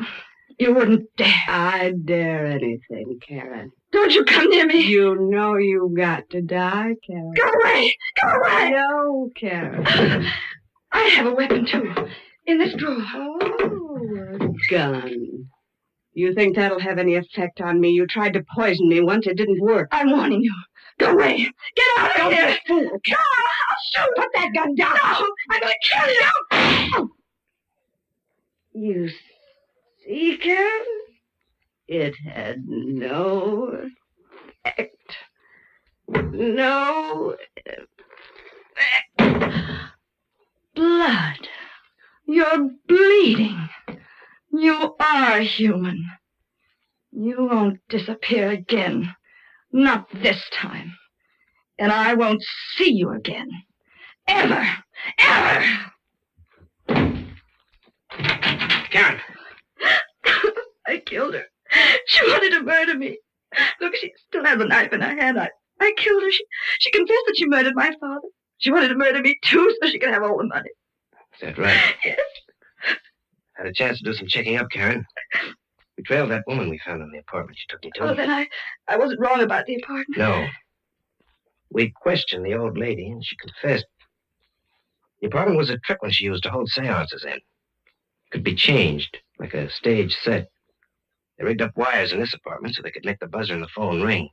You wouldn't dare. I'd dare anything, Karen. Don't you come near me. You know you got to die, Karen. Go away! Go away! No, Karen. I have a weapon, too. In this drawer. Oh, a gun. You think that'll have any effect on me? You tried to poison me once. It didn't work. I'm warning you. Go away. Get out of here. Don't be a fool. No, I'll shoot. Put that gun down. No, I'm going to kill you. You see, Karen? It had no effect. No effect. Blood. You're bleeding. You are human. You won't disappear again. Not this time. And I won't see you again. Ever. Ever. Karen! I killed her. She wanted to murder me. Look, she still has a knife in her hand. I killed her. She confessed that she murdered my father. She wanted to murder me, too, so she could have all the money. Is that right? Yes. Had a chance to do some checking up, Karen. We trailed that woman we found in the apartment she took me to. Oh, then I wasn't wrong about the apartment. No. We questioned the old lady, and she confessed. The apartment was a trick when she used to hold seances in. Could be changed, like a stage set. They rigged up wires in this apartment so they could make the buzzer in the phone ring.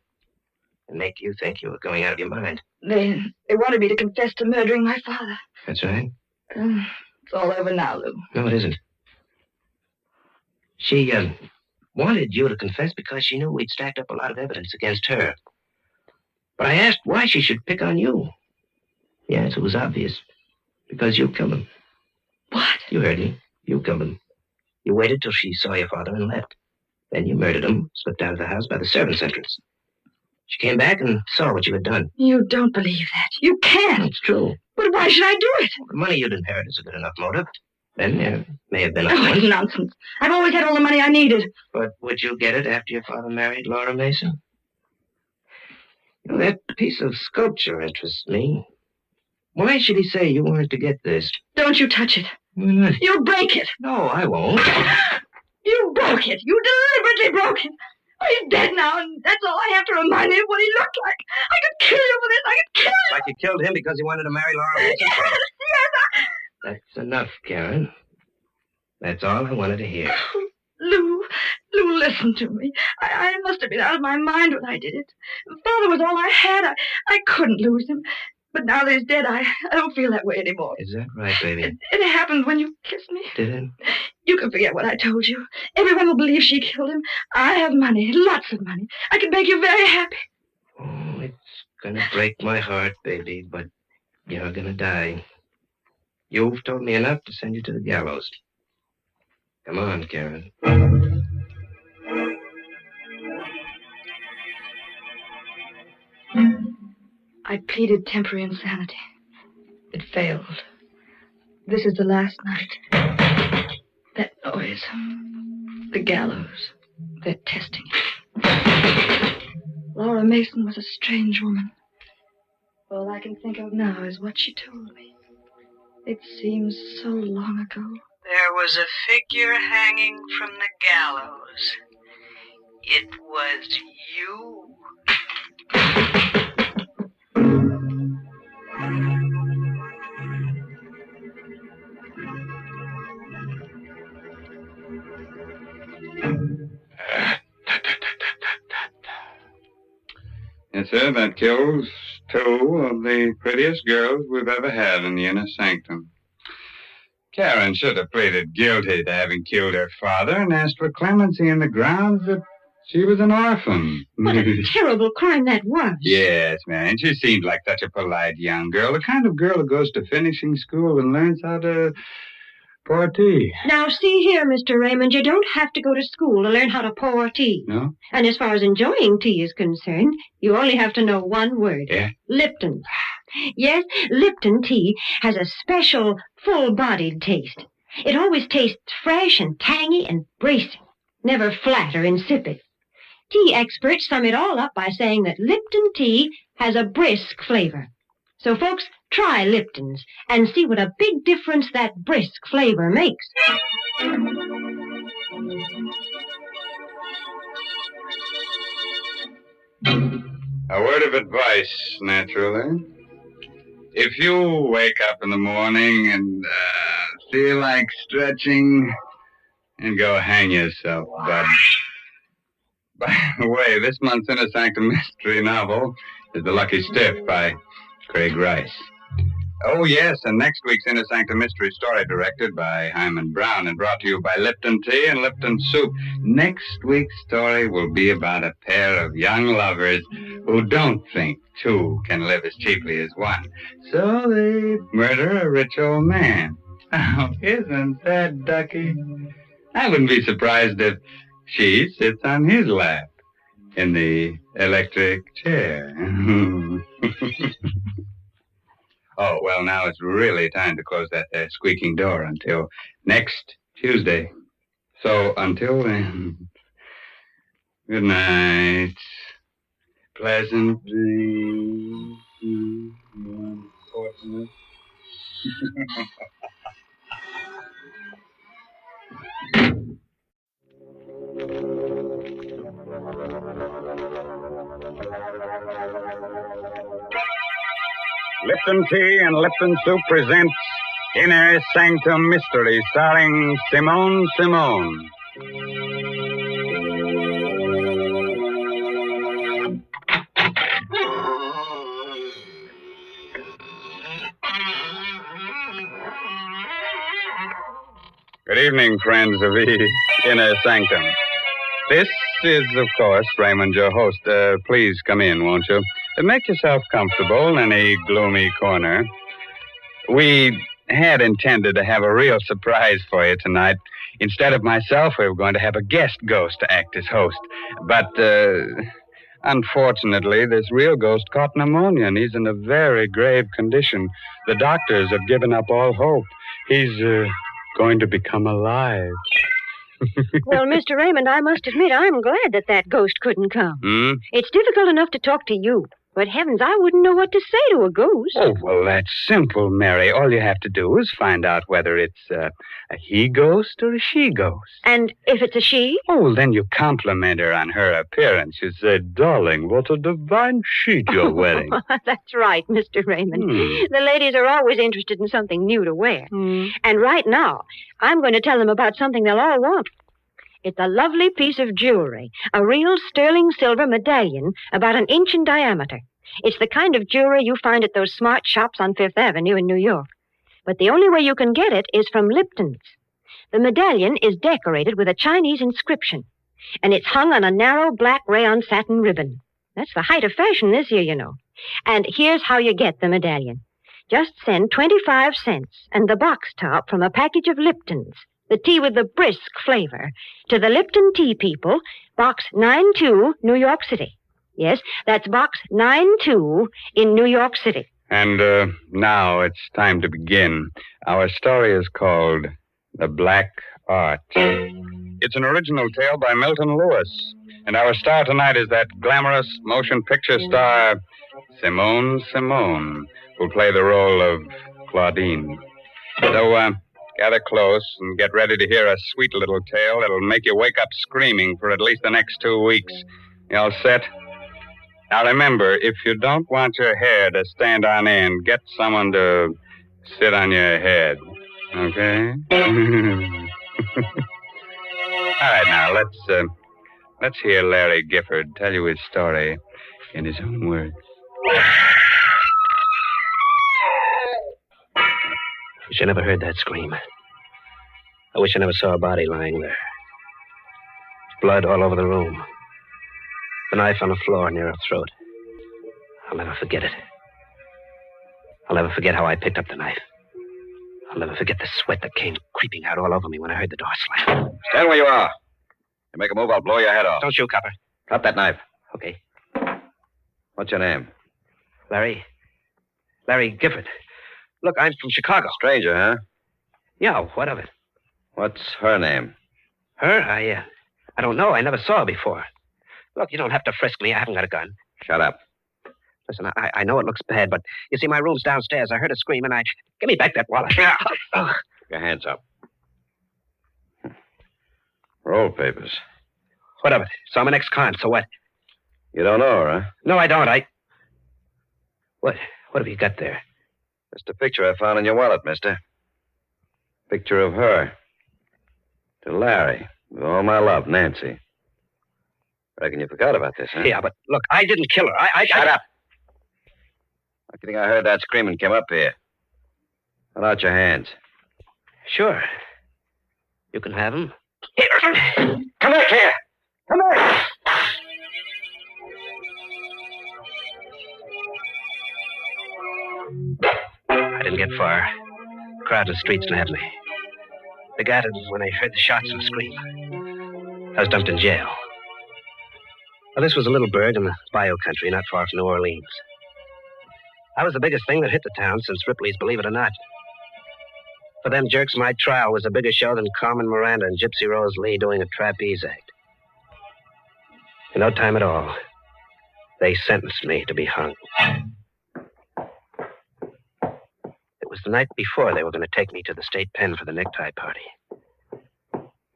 And make you think you were going out of your mind. They wanted me to confess to murdering my father. That's right. It's all over now, Lou. No, it isn't. She wanted you to confess because she knew we'd stacked up a lot of evidence against her. But I asked why she should pick on you. The answer was obvious. Because you killed him. What? You heard me. You killed him. You waited till she saw your father and left. Then you murdered him, slipped out of the house by the servants' entrance. She came back and saw what you had done. You don't believe that. You can't. It's true. But why should I do it? The money you'd inherit is a good enough motive. Then there may have been a Oh, nonsense. I've always had all the money I needed. But would you get it after your father married Laura Mason? You know, that piece of sculpture interests me. Why should he say you weren't to get this? Don't you touch it. Why not? You'll break it. No, I won't. You broke it. You deliberately broke it. Oh, he's dead now, and that's all I have to remind me of what he looked like. I could kill you for this. I could kill you. Like you killed him because he wanted to marry Laura Mason? Yes. That's enough, Karen. That's all I wanted to hear. Lou, listen to me. I must have been out of my mind when I did it. Father was all I had. I couldn't lose him. But now that he's dead, I don't feel that way anymore. Is that right, baby? It happened when you kissed me. Did it? You can forget what I told you. Everyone will believe she killed him. I have money, lots of money. I can make you very happy. Oh, it's gonna break my heart, baby, but you're gonna die. You've told me enough to send you to the gallows. Come on, Karen. I pleaded temporary insanity. It failed. This is the last night. That noise. The gallows. They're testing it. Laura Mason was a strange woman. All I can think of now is what she told me. It seems so long ago. There was a figure hanging from the gallows. It was you. Yes, sir, that kills two of the prettiest girls we've ever had in the inner sanctum. Karen should have pleaded guilty to having killed her father and asked for clemency on the grounds that she was an orphan. What a terrible crime that was. Yes, man. She seemed like such a polite young girl, the kind of girl who goes to finishing school and learns how to pour tea. Now, see here, Mr. Raymond, you don't have to go to school to learn how to pour tea. No? And as far as enjoying tea is concerned, you only have to know one word. Yeah? Lipton. Yes, Lipton tea has a special, full-bodied taste. It always tastes fresh and tangy and bracing, never flat or insipid. Tea experts sum it all up by saying that Lipton tea has a brisk flavor. So, folks, try Lipton's and see what a big difference that brisk flavor makes. A word of advice, naturally. If you wake up in the morning and feel like stretching, and go hang yourself, bud. By the way, this month's Inner Sanctum Mystery novel is The Lucky Stiff by Craig Rice. Oh, yes, and next week's Inner Sanctum Mystery story directed by Hyman Brown and brought to you by Lipton Tea and Lipton Soup. Next week's story will be about a pair of young lovers who don't think two can live as cheaply as one. So they murder a rich old man. Oh, isn't that ducky? I wouldn't be surprised if she sits on his lap in the electric chair. Oh, well, now it's really time to close that squeaking door until next Tuesday. So until then, good night. Pleasant dreams. Unfortunate. Lipton Tea and Lipton Soup presents Inner Sanctum Mysteries, starring Simone Simone. Good evening, friends of the Inner Sanctum. This is, of course, Raymond, your host. Please come in, won't you? Make yourself comfortable in any gloomy corner. We had intended to have a real surprise for you tonight. Instead of myself, we were going to have a guest ghost to act as host. But, unfortunately, this real ghost caught pneumonia, and he's in a very grave condition. The doctors have given up all hope. He's, going to become alive. Well, Mr. Raymond, I must admit I'm glad that ghost couldn't come. It's difficult enough to talk to you. But heavens, I wouldn't know what to say to a ghost. Oh, well, that's simple, Mary. All you have to do is find out whether it's a he ghost or a she ghost. And if it's a she? Oh, well, then you compliment her on her appearance. You say, darling, what a divine sheet you're wearing. That's right, Mr. Raymond. The ladies are always interested in something new to wear. And right now, I'm going to tell them about something they'll all want. It's a lovely piece of jewelry, a real sterling silver medallion about an inch in diameter. It's the kind of jewelry you find at those smart shops on Fifth Avenue in New York. But the only way you can get it is from Lipton's. The medallion is decorated with a Chinese inscription, and it's hung on a narrow black rayon satin ribbon. That's the height of fashion this year, you know. And here's how you get the medallion. Just send 25 cents and the box top from a package of Lipton's, the tea with the brisk flavor, to the Lipton Tea People, Box 92, New York City. Yes, that's Box 92 in New York City. And now it's time to begin. Our story is called The Black Art. It's an original tale by Milton Lewis. And our star tonight is that glamorous motion picture star, Simone Simone, who'll play the role of Claudine. So, gather close and get ready to hear a sweet little tale that'll make you wake up screaming for at least the next 2 weeks. You all set? Now remember, if you don't want your hair to stand on end, get someone to sit on your head. Okay? All right, now let's hear Larry Gifford tell you his story in his own words. Wish I never heard that scream. I wish I never saw a body lying there. Blood all over the room. The knife on the floor near her throat. I'll never forget it. I'll never forget how I picked up the knife. I'll never forget the sweat that came creeping out all over me when I heard the door slam. Stand where you are. You make a move, I'll blow your head off. Don't shoot, Copper. Drop that knife. Okay. What's your name? Larry Gifford. Look, I'm from Chicago. Stranger, huh? Yeah, what of it? What's her name? Her? I don't know. I never saw her before. Look, you don't have to frisk me. I haven't got a gun. Shut up. Listen, I know it looks bad, but you see, my room's downstairs. I heard a scream, and Give me back that wallet. Your hands up. Roll papers. What of it? So I'm an ex-con, so what? You don't know her, huh? No, I don't. What have you got there? Just a picture I found in your wallet, mister. Picture of her. To Larry. With all my love, Nancy. Reckon you forgot about this, huh? Yeah, but look, I didn't kill her. Shut up. I think I heard that scream and came up here. Put out your hands. Sure. You can have them. Here. Come back here. Come back. I didn't get far. The crowd in the streets nabbed me. They got it when they heard the shots and the scream. I was dumped in jail. Well, this was a little burg in the bayou country, not far from New Orleans. I was the biggest thing that hit the town since Ripley's Believe It or Not. For them jerks, my trial was a bigger show than Carmen Miranda and Gypsy Rose Lee doing a trapeze act. In no time at all, they sentenced me to be hung. It was the night before they were going to take me to the state pen for the necktie party.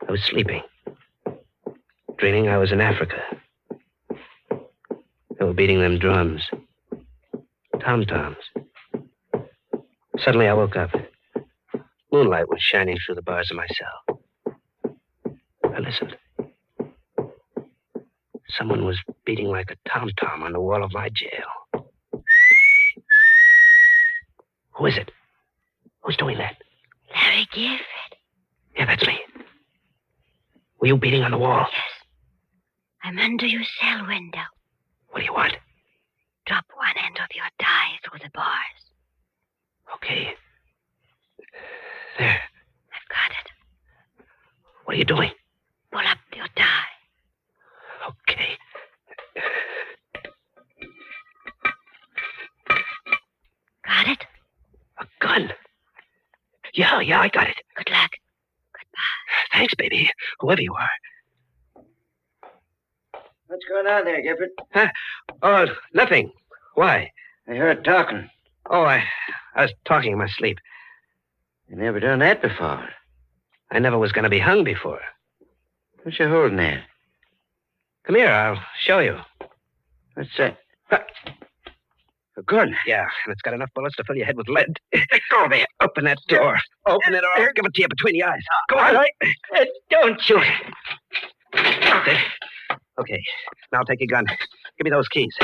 I was sleeping, dreaming I was in Africa. They were beating them drums, tom-toms. Suddenly I woke up. Moonlight was shining through the bars of my cell. I listened. Someone was beating like a tom-tom on the wall of my jail. Who is it? Who's doing that? Larry Gifford. Yeah, that's me. Were you beating on the wall? Yes. I'm under your cell window. What do you want? Drop are you doing? Pull up your tie. Okay. Got it? A gun. Yeah, I got it. Good luck. Thanks, baby, whoever you are. What's going on there, Gifford? Huh? Oh, nothing. Why? I heard talking. Oh, I was talking in my sleep. You never done that before. I never was going to be hung before. What you holding there? Come here, I'll show you. What's that? A gun? Yeah, and it's got enough bullets to fill your head with lead. Go there. Open that door. Open it or I'll give it to you between the eyes. Go on. Don't shoot. There. Okay, now take your gun. Give me those keys.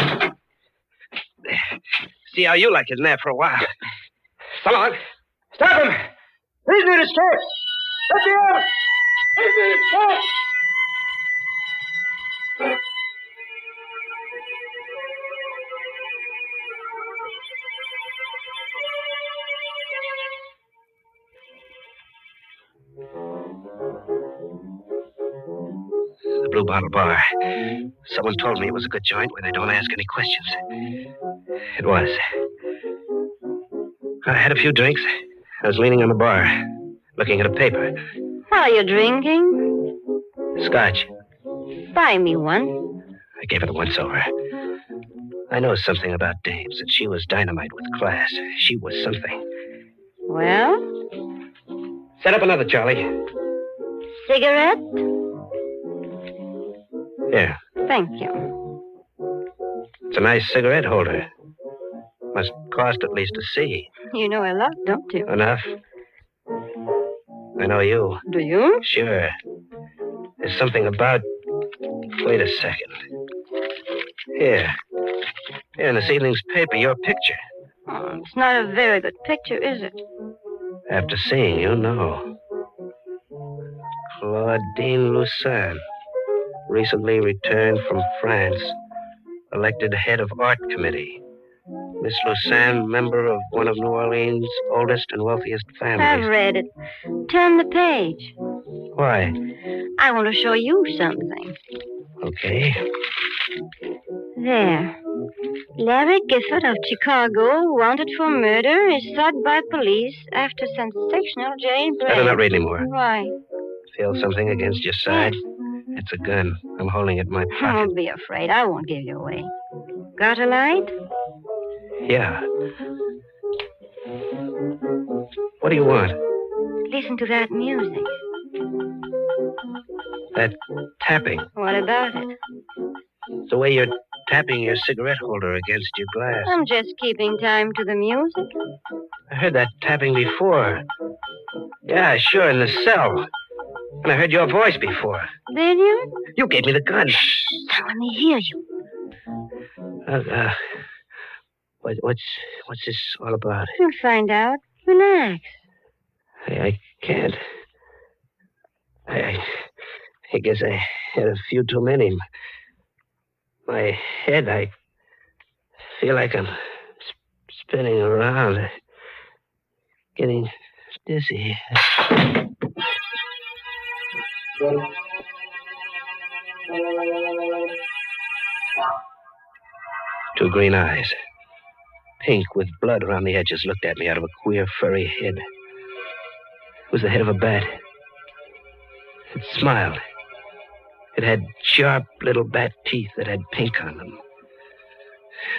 See how you like it in there for a while. So long. Stop him! Please need a escape! Let me out! Please need a escape! The Blue Bottle Bar. Someone told me it was a good joint where they don't ask any questions. It was. I had a few drinks. I was leaning on the bar, looking at a paper. What are you drinking? Scotch. Buy me one. I gave it a once-over. I know something about dames, and she was dynamite with class. She was something. Well? Set up another, Charlie. Cigarette? Here. Thank you. It's a nice cigarette holder. Must cost at least a C. You know a lot, don't you? Enough. I know you. Do you? Sure. There's something about... Wait a second. Here in this evening's paper, your picture. Oh, it's not a very good picture, is it? After seeing you, no. Claudine Lucin, recently returned from France, elected head of art committee. Miss Lucin, member of one of New Orleans' oldest and wealthiest families. I've read it. Turn the page. Why? I want to show you something. Okay. There. Larry Gifford of Chicago, wanted for murder, is sought by police after sensational jailbreak. Better not read anymore. Why? Feel something against your side? It's a gun. I'm holding it in my pocket. Don't be afraid. I won't give you away. Got a light? Yeah. What do you want? Listen to that music. That tapping. What about it? The way you're tapping your cigarette holder against your glass. I'm just keeping time to the music. I heard that tapping before. Yeah, sure, in the cell. And I heard your voice before. Did you? You gave me the gun. Now let me hear you. What's this all about? You'll find out. Relax. I can't. I guess I had a few too many. My head, I feel like I'm spinning around, getting dizzy. Two green eyes, pink with blood around the edges, looked at me out of a queer, furry head. It was the head of a bat. It smiled. It had sharp little bat teeth that had pink on them.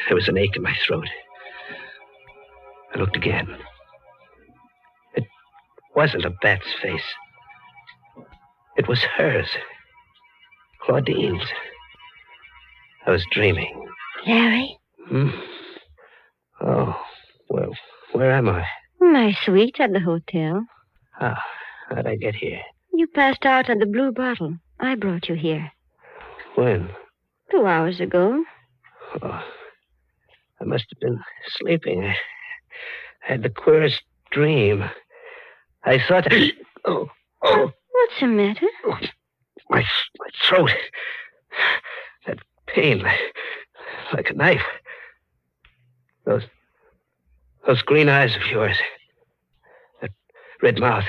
There was an ache in my throat. I looked again. It wasn't a bat's face. It was hers. Claudine's. I was dreaming. Larry? Oh, well, where am I? My suite at the hotel. How'd I get here? You passed out at the Blue Bottle. I brought you here. When? 2 hours ago. Oh, I must have been sleeping. I had the queerest dream. I thought... Oh. What's the matter? My throat. That pain, like a knife. Those green eyes of yours. That red mouth.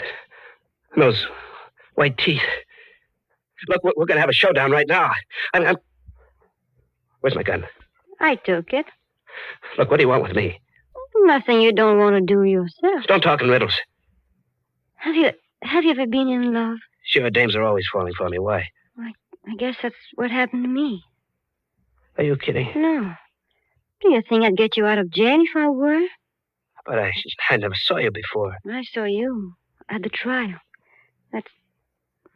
And those white teeth. Look, we're going to have a showdown right now. I'm... Where's my gun? I took it. Look, what do you want with me? Nothing you don't want to do yourself. Don't talk in riddles. Have you ever been in love? Sure, dames are always falling for me. Why? I guess that's what happened to me. Are you kidding? No. Do you think I'd get you out of jail if I were? But I never saw you before. I saw you at the trial.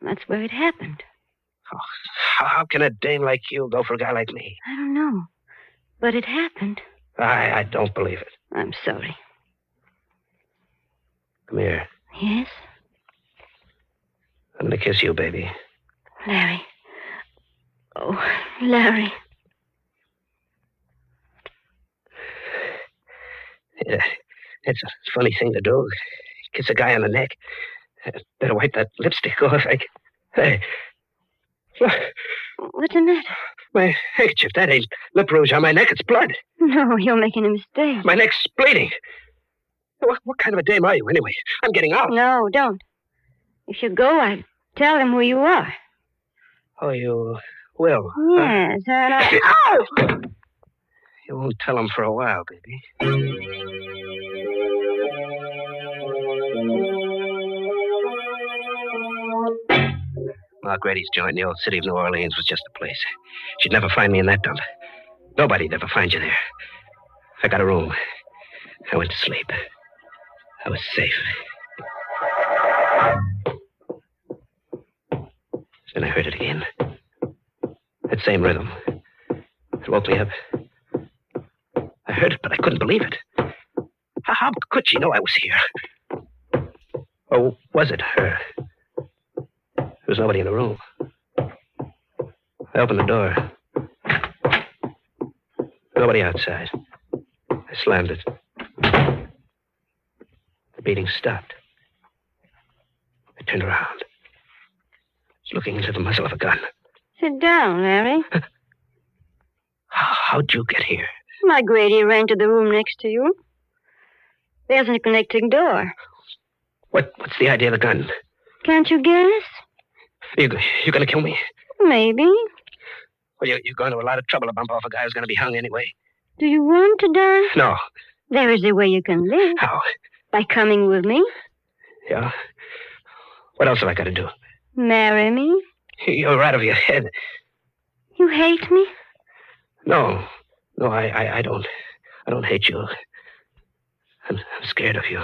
That's where it happened. Oh, how can a dame like you go for a guy like me? I don't know. But it happened. I don't believe it. I'm sorry. Come here. Yes? I'm going to kiss you, baby. Larry. Oh, Larry. Yeah, it's a funny thing to do. Kiss a guy on the neck. Better wipe that lipstick off. Hey. Look. What's the matter? My handkerchief. That ain't lip rouge on my neck. It's blood. No, you're making a mistake. My neck's bleeding. What kind of a dame are you, anyway? I'm getting out. No, don't. If you go, I'll tell them who you are. Oh, you will? Yes, and I... Ow! You won't tell them for a while, baby. Mark Grady's joint in the old city of New Orleans was just a place. She'd never find me in that dump. Nobody'd ever find you there. I got a room. I went to sleep. I was safe. Then I heard it again. That same rhythm. It woke me up. I heard it, but I couldn't believe it. How could she know I was here? Or was it her? There was nobody in the room. I opened the door. Nobody outside. I slammed it. The beating stopped. I turned around. I was looking into the muzzle of a gun. Sit down, Larry. How'd you get here? My Grady ran to the room next to you. There's a connecting door. What's the idea of the gun? Can't you guess? You gonna kill me? Maybe. Well, you're going to a lot of trouble to bump off a guy who's gonna be hung anyway. Do you want to die? No. There is a way you can live. How? By coming with me. Yeah? What else have I got to do? Marry me. You're out of your head. You hate me? No, I don't. I don't hate you. I'm scared of you.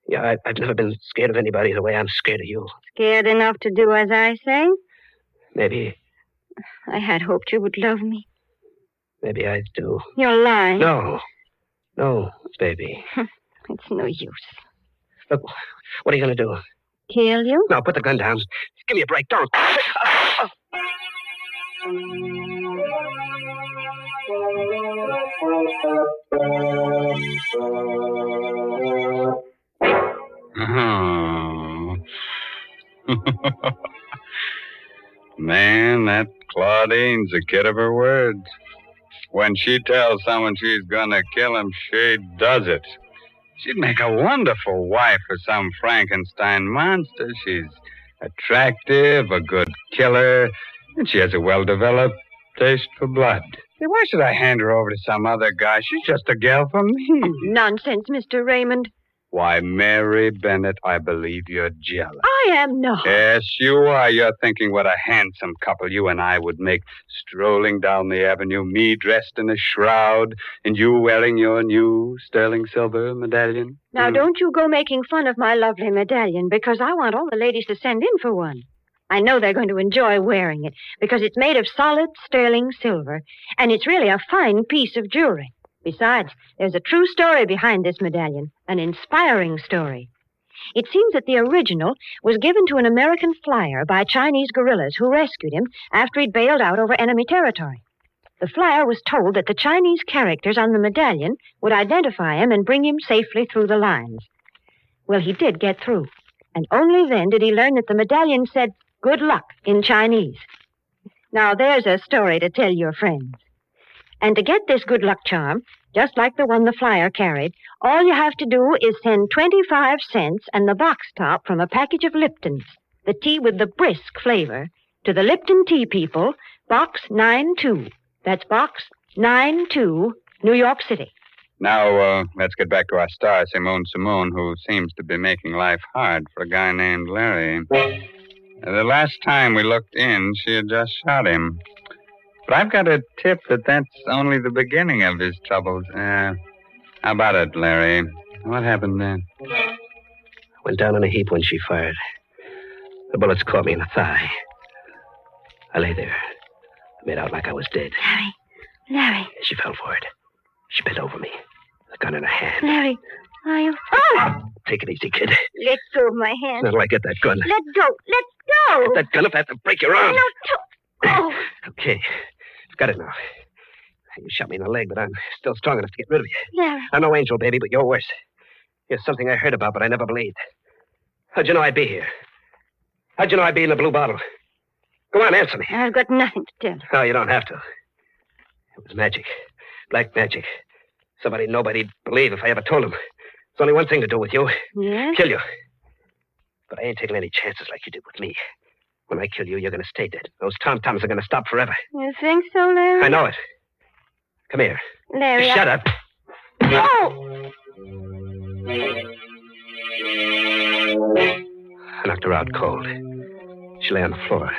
Yeah, I've never been scared of anybody the way I'm scared of you. Scared enough to do as I say? Maybe. I had hoped you would love me. Maybe I do. You're lying. No, baby. It's no use. Look, what are you going to do? Kill you? No, put the gun down. Give me a break. Don't. Oh. Man, that Claudine's a kid of her words. When she tells someone she's gonna kill him, she does it. She'd make a wonderful wife for some Frankenstein monster. She's attractive, a good killer, and she has a well-developed taste for blood. Hey, why should I hand her over to some other guy? She's just a gal for me. Oh, nonsense, Mr. Raymond. Why, Mary Bennett, I believe you're jealous. I am not. Yes, you are. You're thinking what a handsome couple you and I would make, strolling down the avenue, me dressed in a shroud, and you wearing your new sterling silver medallion. Now, don't you go making fun of my lovely medallion, because I want all the ladies to send in for one. I know they're going to enjoy wearing it, because it's made of solid sterling silver, and it's really a fine piece of jewelry. Besides, there's a true story behind this medallion, an inspiring story. It seems that the original was given to an American flyer by Chinese guerrillas who rescued him after he'd bailed out over enemy territory. The flyer was told that the Chinese characters on the medallion would identify him and bring him safely through the lines. Well, he did get through, and only then did he learn that the medallion said, "Good luck," in Chinese. Now, there's a story to tell your friends. And to get this good luck charm, just like the one the flyer carried, all you have to do is send 25 cents and the box top from a package of Liptons. the tea with the brisk flavor, to the Lipton Tea people, Box 92. That's Box 92, New York City. Now, let's get back to our star, Simone, who seems to be making life hard for a guy named Larry. The last time we looked in, she had just shot him. But I've got a tip that that's only the beginning of his troubles. How about it, Larry? What happened then? I went down in a heap when she fired. The bullets caught me in the thigh. I lay there. I made out like I was dead. Larry. She fell for it. She bent over me, a gun in her hand. Larry, are you... Oh! Take it easy, kid. Let go of my hand. How do I get that gun? Let go. Let go. Get that gun if I have to break your arm. No, oh. Okay. I've got it now. You shot me in the leg, but I'm still strong enough to get rid of you. Larry. I'm no angel, baby, but you're worse. Here's something I heard about, but I never believed. How'd you know I'd be here? How'd you know I'd be in the blue bottle? Go on, answer me. I've got nothing to tell. No, you don't have to. It was magic. Black magic. Somebody nobody'd believe if I ever told him. There's only one thing to do with you. Yes? Kill you. But I ain't taking any chances like you did with me. When I kill you, you're going to stay dead. Those tom-toms are going to stop forever. You think so, Larry? I know it. Come here. Larry, Shut up. Oh! I knocked her out cold. She lay on the floor.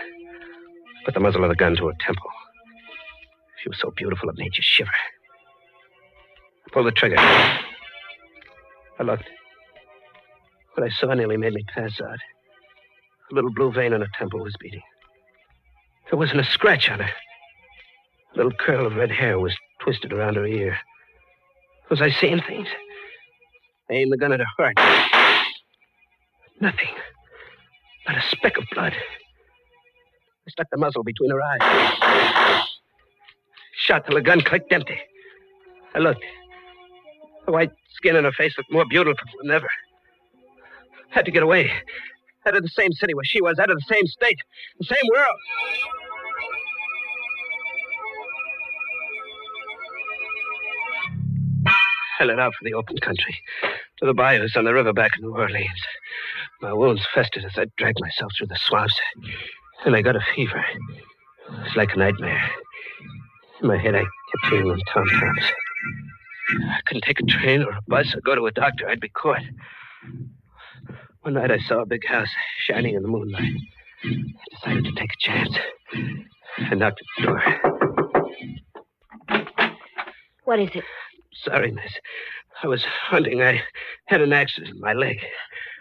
Put the muzzle of the gun to her temple. She was so beautiful it made you shiver. I pulled the trigger. I looked. What I saw nearly made me pass out. A little blue vein on her temple was beating. There wasn't a scratch on her. A little curl of red hair was twisted around her ear. Was I seeing things? I aimed the gun at her heart. Nothing. Not a speck of blood. I stuck the muzzle between her eyes. Shot till the gun clicked empty. I looked. The white skin on her face looked more beautiful than ever. Had to get away. Out of the same city where she was, out of the same state, the same world. I let out for the open country, to the bayous on the river back in New Orleans. My wounds festered as I dragged myself through the swamps. And I got a fever. It was like a nightmare. In my head, I kept hearing those tom-toms. I couldn't take a train or a bus or go to a doctor. I'd be caught. One night I saw a big house shining in the moonlight. I decided to take a chance. I knocked at the door. What is it? Sorry, miss. I was hunting. I had an accident in my leg.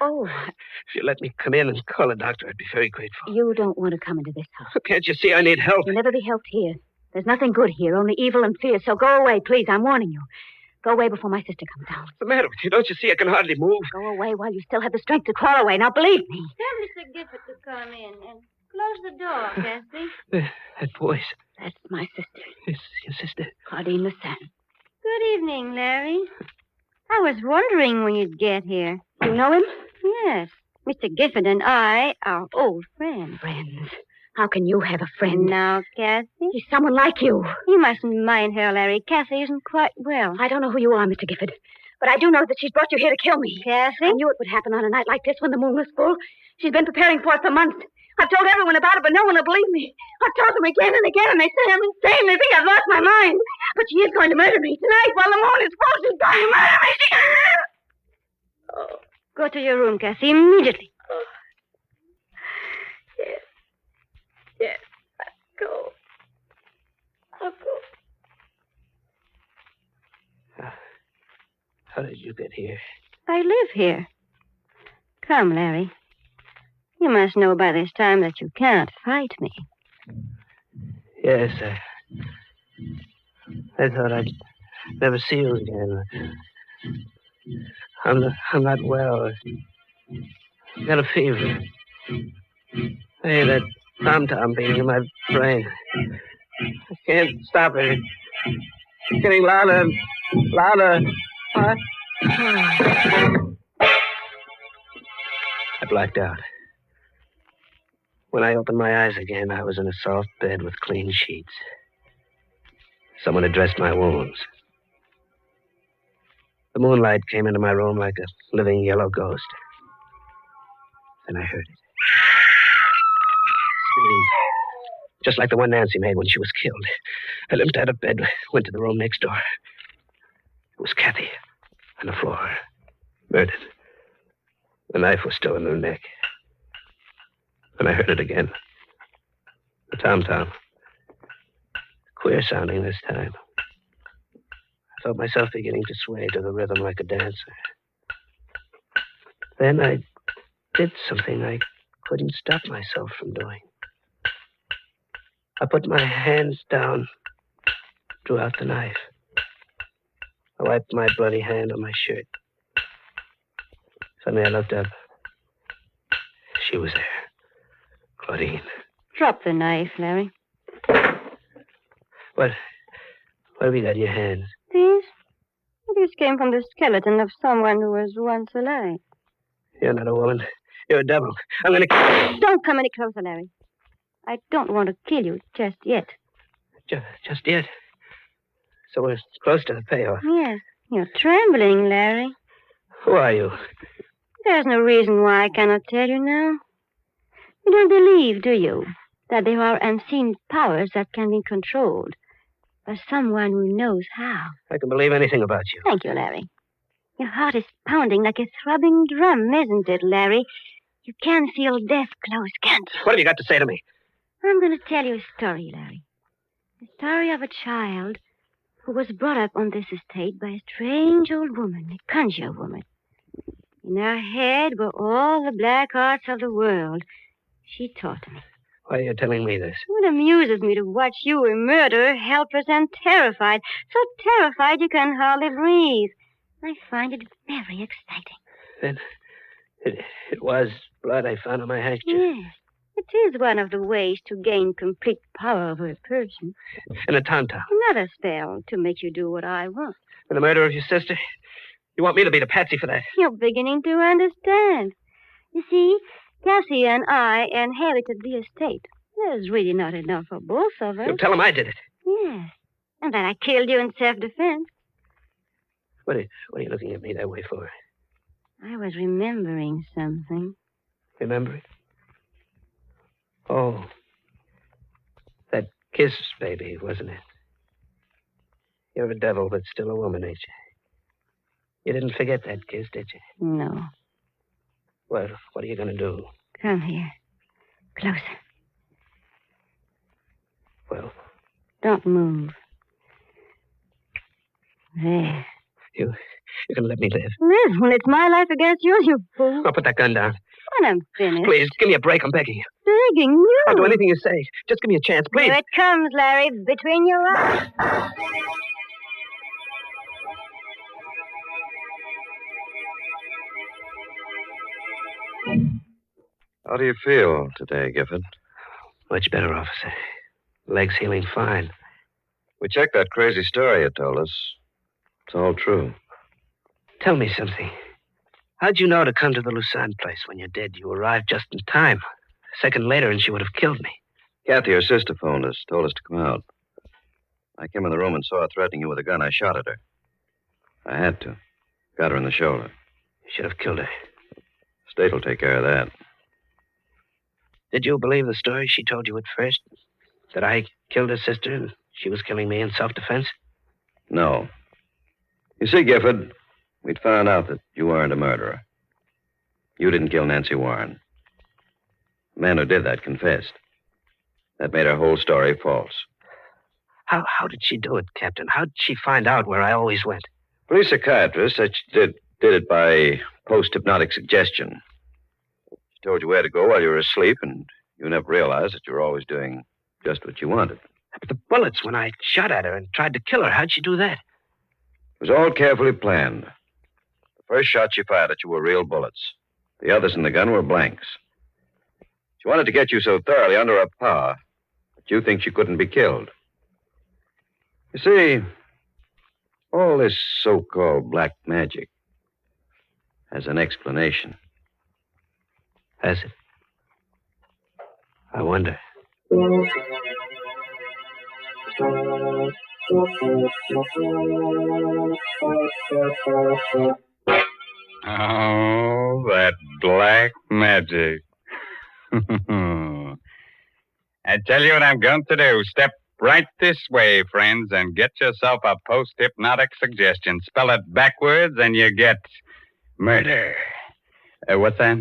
Oh. If you let me come in and call a doctor, I'd be very grateful. You don't want to come into this house. Can't you see I need help? You'll never be helped here. There's nothing good here, only evil and fear. So go away, please. I'm warning you. Go away before my sister comes down. What's the matter with you? Don't you see I can hardly move? Go away while you still have the strength to crawl away. Now, believe me. Tell Mr. Gifford to come in and close the door, Cassie. That voice. That's my sister. It's your sister. Claudine Massan. Good evening, Larry. I was wondering when you'd get here. You know him? Yes. Mr. Gifford and I are old friends. Friends? How can you have a friend? Now, Cassie. He's someone like you. You mustn't mind her, Larry. Cassie isn't quite well. I don't know who you are, Mr. Gifford. But I do know that she's brought you here to kill me. Cassie? I knew it would happen on a night like this when the moon was full. She's been preparing for it for months. I've told everyone about it, but no one will believe me. I've told them again and again, and they say I'm insane. They think I've lost my mind. But she is going to murder me tonight while the moon is full. She's going to murder me. Oh, go to your room, Cassie, immediately. Oh. Yes. Yes. I'll go. I'll go. How did you get here? I live here. Come, Larry. You must know by this time that you can't fight me. Yes, I thought I'd never see you again. I'm not well. I got a fever. Hey, that tom-tom beating in my brain. I can't stop it. It's getting louder and louder. What? I blacked out. When I opened my eyes again, I was in a soft bed with clean sheets. Someone had dressed my wounds. The moonlight came into my room like a living yellow ghost. Then I heard it. scream. Just like the one Nancy made when she was killed. I limped out of bed, went to the room next door. It was Kathy on the floor, murdered. The knife was still in her neck. And I heard it again. The tom-tom. Queer sounding this time. I felt myself beginning to sway to the rhythm like a dancer. Then I did something I couldn't stop myself from doing. I put my hands down, drew out the knife. I wiped my bloody hand on my shirt. Suddenly I looked up. She was there. Claudine. Drop the knife, Larry. What have you got in your hands? These? These came from the skeleton of someone who was once alive. You're not a woman. You're a devil. I'm gonna... Don't come any closer, Larry. I don't want to kill you just yet. Just yet? So we're close to the payoff. Yes. You're trembling, Larry. Who are you? There's no reason why I cannot tell you now. You don't believe, do you, that there are unseen powers that can be controlled by someone who knows how? I can believe anything about you. Thank you, Larry. Your heart is pounding like a throbbing drum, isn't it, Larry? You can feel death close, can't you? What have you got to say to me? I'm going to tell you a story, Larry. The story of a child who was brought up on this estate by a strange old woman, a conjure woman. In her head were all the black arts of the world. She taught me. Why are you telling me this? It amuses me to watch you a murderer, helpless and terrified. So terrified you can hardly breathe. I find it very exciting. Then it was blood I found on my handkerchief. Yes. It is one of the ways to gain complete power over a person. And a tom-tom. Another spell to make you do what I want. And the murder of your sister? You want me to be the patsy for that? You're beginning to understand. You see, Cassie and I inherited the estate. There's really not enough for both of us. You'll tell him I did it. Yes. And that I killed you in self-defense. What are you looking at me that way for? I was remembering something. Remembering? Oh. That kiss, baby, wasn't it? You're a devil, but still a woman, ain't you? You didn't forget that kiss, did you? No. Well, what are you going to do? Come here. Closer. Well? Don't move. There. You're going to let me live? Live when it's my life against yours, you fool. I'll put that gun down. When I'm finished. Please, give me a break. I'm begging you. Begging you? I'll do anything you say. Just give me a chance, please. Here it comes, Larry, between your eyes. How do you feel today, Gifford? Much better, officer. Leg's healing fine. We checked that crazy story you told us. It's all true. Tell me something. How'd you know to come to the Lucerne place when you're dead? You arrived just in time. A second later, and she would have killed me. Kathy, her sister, phoned us, told us to come out. I came in the room and saw her threatening you with a gun. I shot at her. I had to. Got her in the shoulder. You should have killed her. State will take care of that. Did you believe the story she told you at first? That I killed her sister and she was killing me in self-defense? No. You see, Gifford, we'd found out that you weren't a murderer. You didn't kill Nancy Warren. The man who did that confessed. That made her whole story false. How did she do it, Captain? How did she find out where I always went? Police psychiatrist said she did it by post-hypnotic suggestion. She told you where to go while you were asleep, and you never realized that you were always doing just what you wanted. But the bullets, when I shot at her and tried to kill her, how'd she do that? It was all carefully planned. The first shot she fired at you were real bullets. The others in the gun were blanks. She wanted to get you so thoroughly under her power that you think she couldn't be killed. You see, all this so-called black magic has an explanation. Has it? I wonder. Oh, that black magic. I tell you what I'm going to do. Step right this way, friends, and get yourself a post-hypnotic suggestion. Spell it backwards, and you get murder. What's that?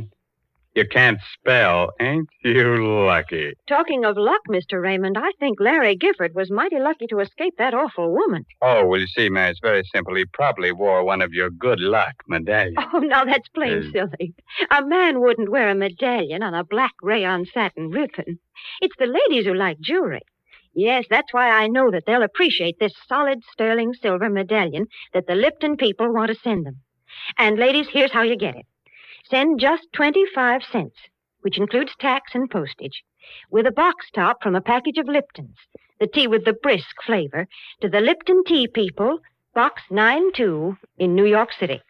You can't spell. Ain't you lucky? Talking of luck, Mr. Raymond, I think Larry Gifford was mighty lucky to escape that awful woman. Oh, well, you see, Mary, it's very simple. He probably wore one of your good luck medallions. Oh, now that's plain silly. A man wouldn't wear a medallion on a black rayon satin ribbon. It's the ladies who like jewelry. Yes, that's why I know that they'll appreciate this solid sterling silver medallion that the Lipton people want to send them. And, ladies, here's how you get it. Send just 25 cents, which includes tax and postage, with a box top from a package of Liptons, the tea with the brisk flavor, to the Lipton Tea People, Box 92 in New York City.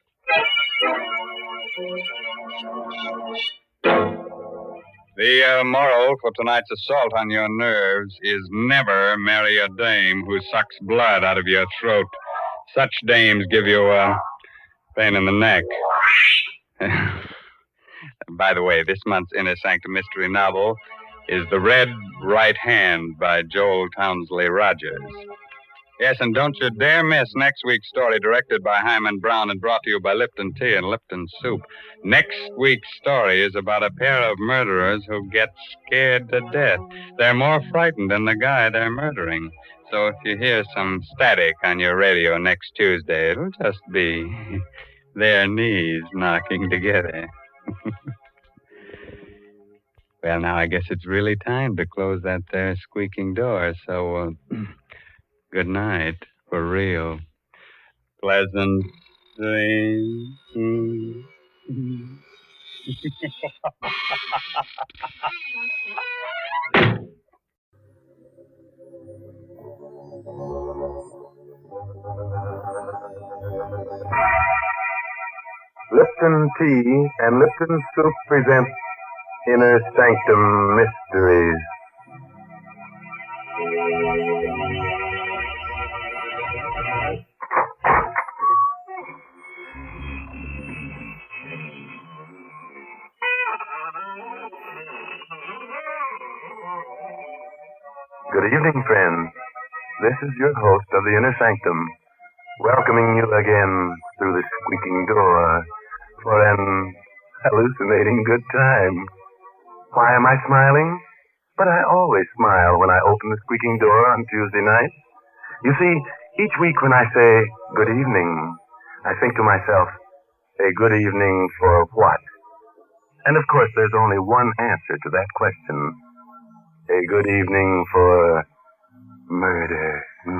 The moral for tonight's assault on your nerves is never marry a dame who sucks blood out of your throat. Such dames give you a pain in the neck. By the way, this month's Inner Sanctum Mystery novel is The Red Right Hand by Joel Townsley Rogers. Yes, and don't you dare miss next week's story, directed by Hyman Brown and brought to you by Lipton Tea and Lipton Soup. Next week's story is about a pair of murderers who get scared to death. They're more frightened than the guy they're murdering. So if you hear some static on your radio next Tuesday, it'll just be their knees knocking together. Well, now I guess it's really time to close that there squeaking door, so good night, for real. Pleasant dreams. Lipton Tea and Lipton Soup present Inner Sanctum Mysteries. Good evening, friends. This is your host of the Inner Sanctum, welcoming you again through the squeaking door for an hallucinating good time. Why am I smiling? But I always smile when I open the squeaking door on Tuesday night. You see, each week when I say good evening, I think to myself, a good evening for what? And of course, there's only one answer to that question. A good evening for murder. A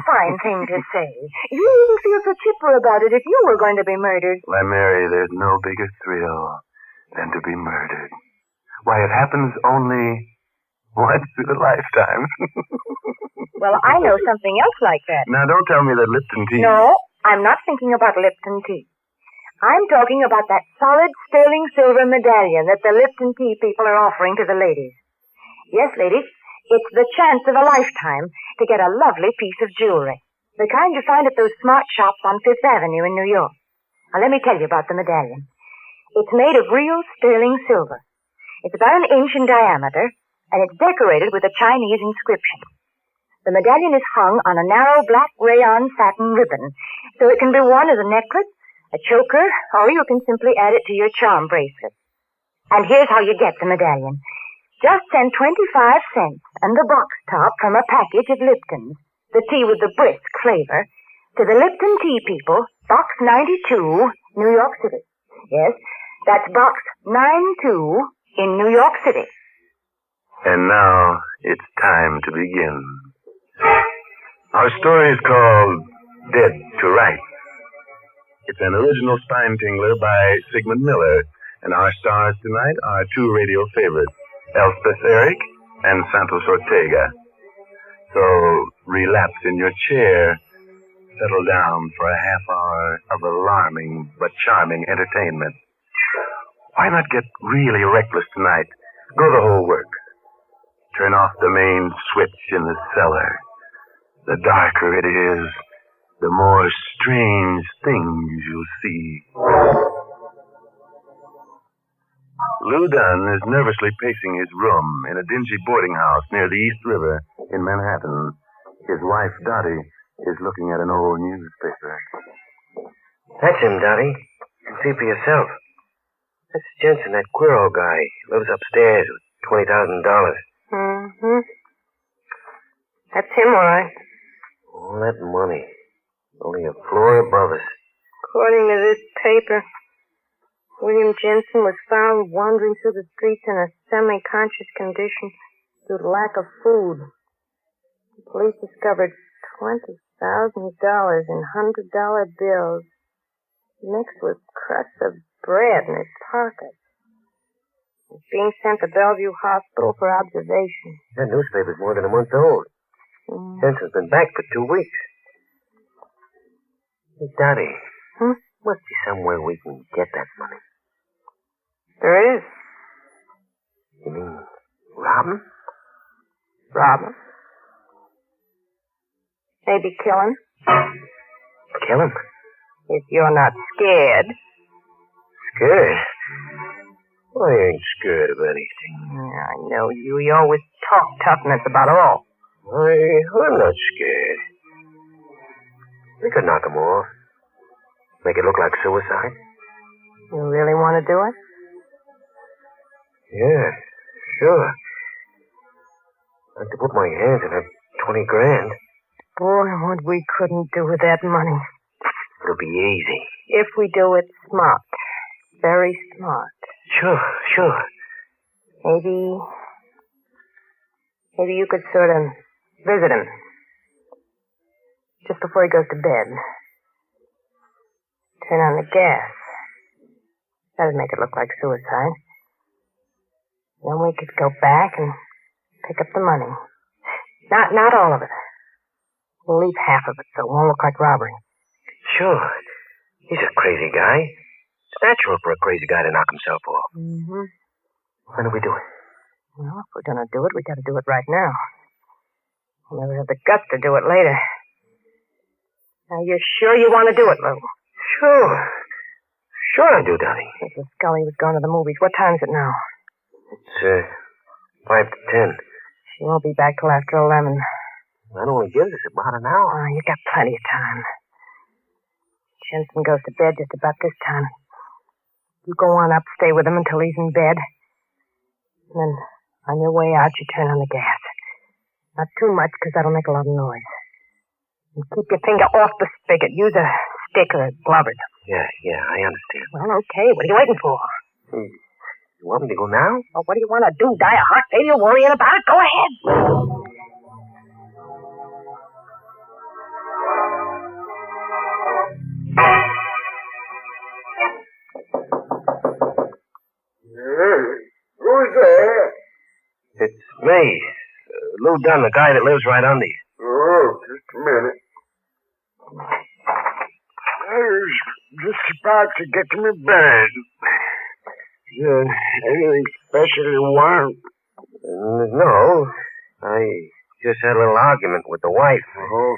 fine thing to say. You wouldn't feel so chipper about it if you were going to be murdered. Why, Mary, there's no bigger thrill than to be murdered. Why, it happens only once in a lifetime. Well, I know something else like that. Now, don't tell me that Lipton tea... No, I'm not thinking about Lipton tea. I'm talking about that solid sterling silver medallion that the Lipton Tea People are offering to the ladies. Yes, ladies, it's the chance of a lifetime to get a lovely piece of jewelry. The kind you find at those smart shops on Fifth Avenue in New York. Now, let me tell you about the medallion. It's made of real sterling silver. It's about an inch in diameter, and it's decorated with a Chinese inscription. The medallion is hung on a narrow black rayon satin ribbon, so it can be worn as a necklace, a choker, or you can simply add it to your charm bracelet. And here's how you get the medallion. Just send 25 cents and the box top from a package of Lipton's, the tea with the brisk flavor, to the Lipton Tea People, Box 92, New York City. Yes, that's Box 92 in New York City. And now it's time to begin. Our story is called Dead to Rights. It's an original spine tingler by Sigmund Miller, and our stars tonight are two radio favorites, Elspeth Eric and Santos Ortega. So relapse in your chair, settle down for a half hour of alarming but charming entertainment. Why not get really reckless tonight? Go the whole works. Turn off the main switch in the cellar. The darker it is, the more strange things you'll see. Lou Dunn is nervously pacing his room in a dingy boarding house near the East River in Manhattan. His wife, Dottie, is looking at an old newspaper. That's him, Dottie. You can see for yourself. That's Jensen, that queer old guy. Lives upstairs with $20,000. Mm-hmm. That's him, all right. All that money. Only a floor above us. According to this paper, William Jensen was found wandering through the streets in a semi-conscious condition due to lack of food. The police discovered $20,000 in $100 bills mixed with crusts of bread in his pocket. He's being sent to Bellevue Hospital for observation. That newspaper's more than a month old. Jensen's been back for 2 weeks. Hey, Dottie. Must be somewhere we can get that money. There is. You mean rob him? Rob him. Maybe kill him. Kill him? If you're not scared. Scared? I ain't scared of anything. I know you. You always talk toughness about all. I'm not scared. We could knock him off. Make it look like suicide. You really want to do it? Yeah, sure. I'd like to put my hands in that 20 grand. Boy, what we couldn't do with that money. It'll be easy. If we do it smart. Very smart. Sure. Maybe you could sort of visit him. Just before he goes to bed. Turn on the gas. That'd make it look like suicide. Then we could go back and pick up the money. Not all of it. We'll leave half of it so it won't look like robbery. Sure. He's a crazy guy. It's natural for a crazy guy to knock himself off. Mm-hmm. When do we do it? Well, if we're gonna do it, we gotta do it right now. We'll never have the guts to do it later. Now, you're sure you want to do it, Lou? Sure I do, Dottie. Mrs. Scully was going to the movies. What time is it now? It's, 5 to 10. She won't be back till after 11. That only gives us about an hour. Oh, you got plenty of time. Jensen goes to bed just about this time. You go on up, stay with him until he's in bed. And then, on your way out, you turn on the gas. Not too much, because that'll make a lot of noise. And keep your finger off the spigot. Use a stick or a glove or something. Yeah, I understand. Well, okay. What are you waiting for? You want me to go now? Well, what do you want to do? Die of heart failure worrying about it? Go ahead. Who's there? It's me. Lou Dunn, the guy that lives right under you. Oh, just a minute. I was just about to get to my bed. Anything special you want? No. I just had a little argument with the wife. Oh.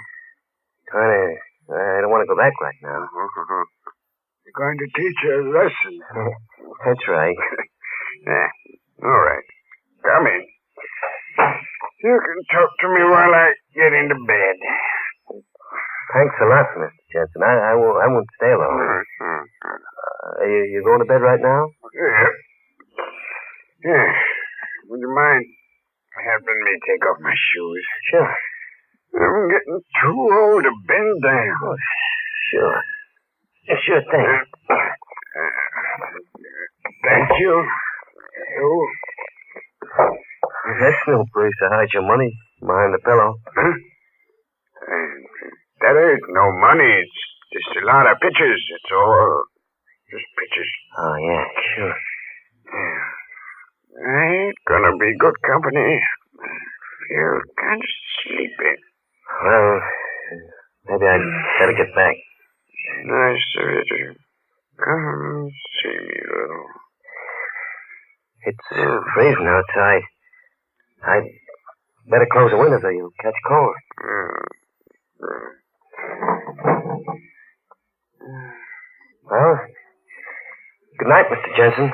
I don't want to go back right now. You're going to teach her a lesson. That's right. Yeah. All right. Come in. You can talk to me while I get into bed. Thanks a lot, Mr. Jensen. I won't stay long. You going to bed right now? Yeah. Would you mind helping me take off my shoes? Sure. I'm getting too old to bend down. Oh, sure. Sure thing. Thank you. That's no place to hide your money behind the pillow. Huh? That ain't no money. It's just a lot of pictures. It's all just pictures. Oh, yeah, sure. Yeah. I ain't gonna be good company. I feel kind of sleepy. Well, maybe I'd better get back. Nice of you to come see me, Lou. It's freezing outside. I'd better close the windows or you'll catch cold. Well, good night, Mr. Jensen.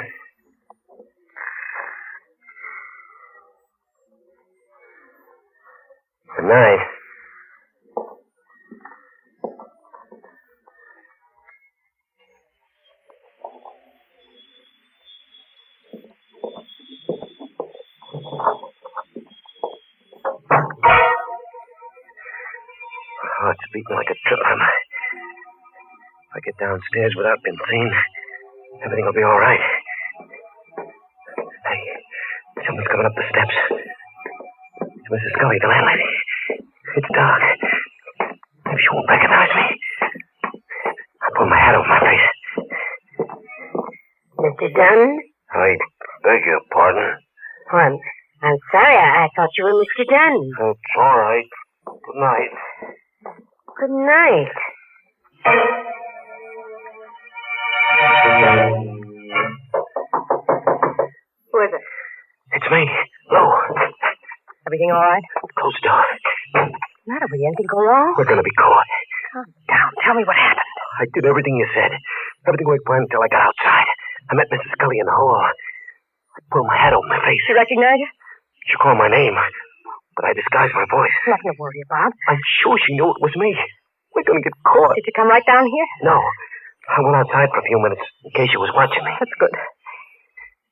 Heart's beating like a drum. If I get downstairs without being seen, everything will be all right. Hey, someone's coming up the steps. It's Mrs. Scully, the landlady. It's dark. Maybe she won't recognize me. I pull my hat over my face. Mr. Dunn? I beg your pardon. Oh, I'm sorry. I thought you were Mr. Dunn. It's all right. Good night. Good night. Who is it? It's me, Lou. Everything all right? Close the door. What's the matter with you? Anything go wrong? We're going to be caught. Calm down. Tell me what happened. I did everything you said. Everything went fine until I got outside. I met Mrs. Scully in the hall. I pulled my hat over my face. She recognized you? She called my name, but I disguised my voice. Nothing to worry about. I'm sure she knew it was me. We're going to get caught. Did you come right down here? No. I went outside for a few minutes in case she was watching me. That's good.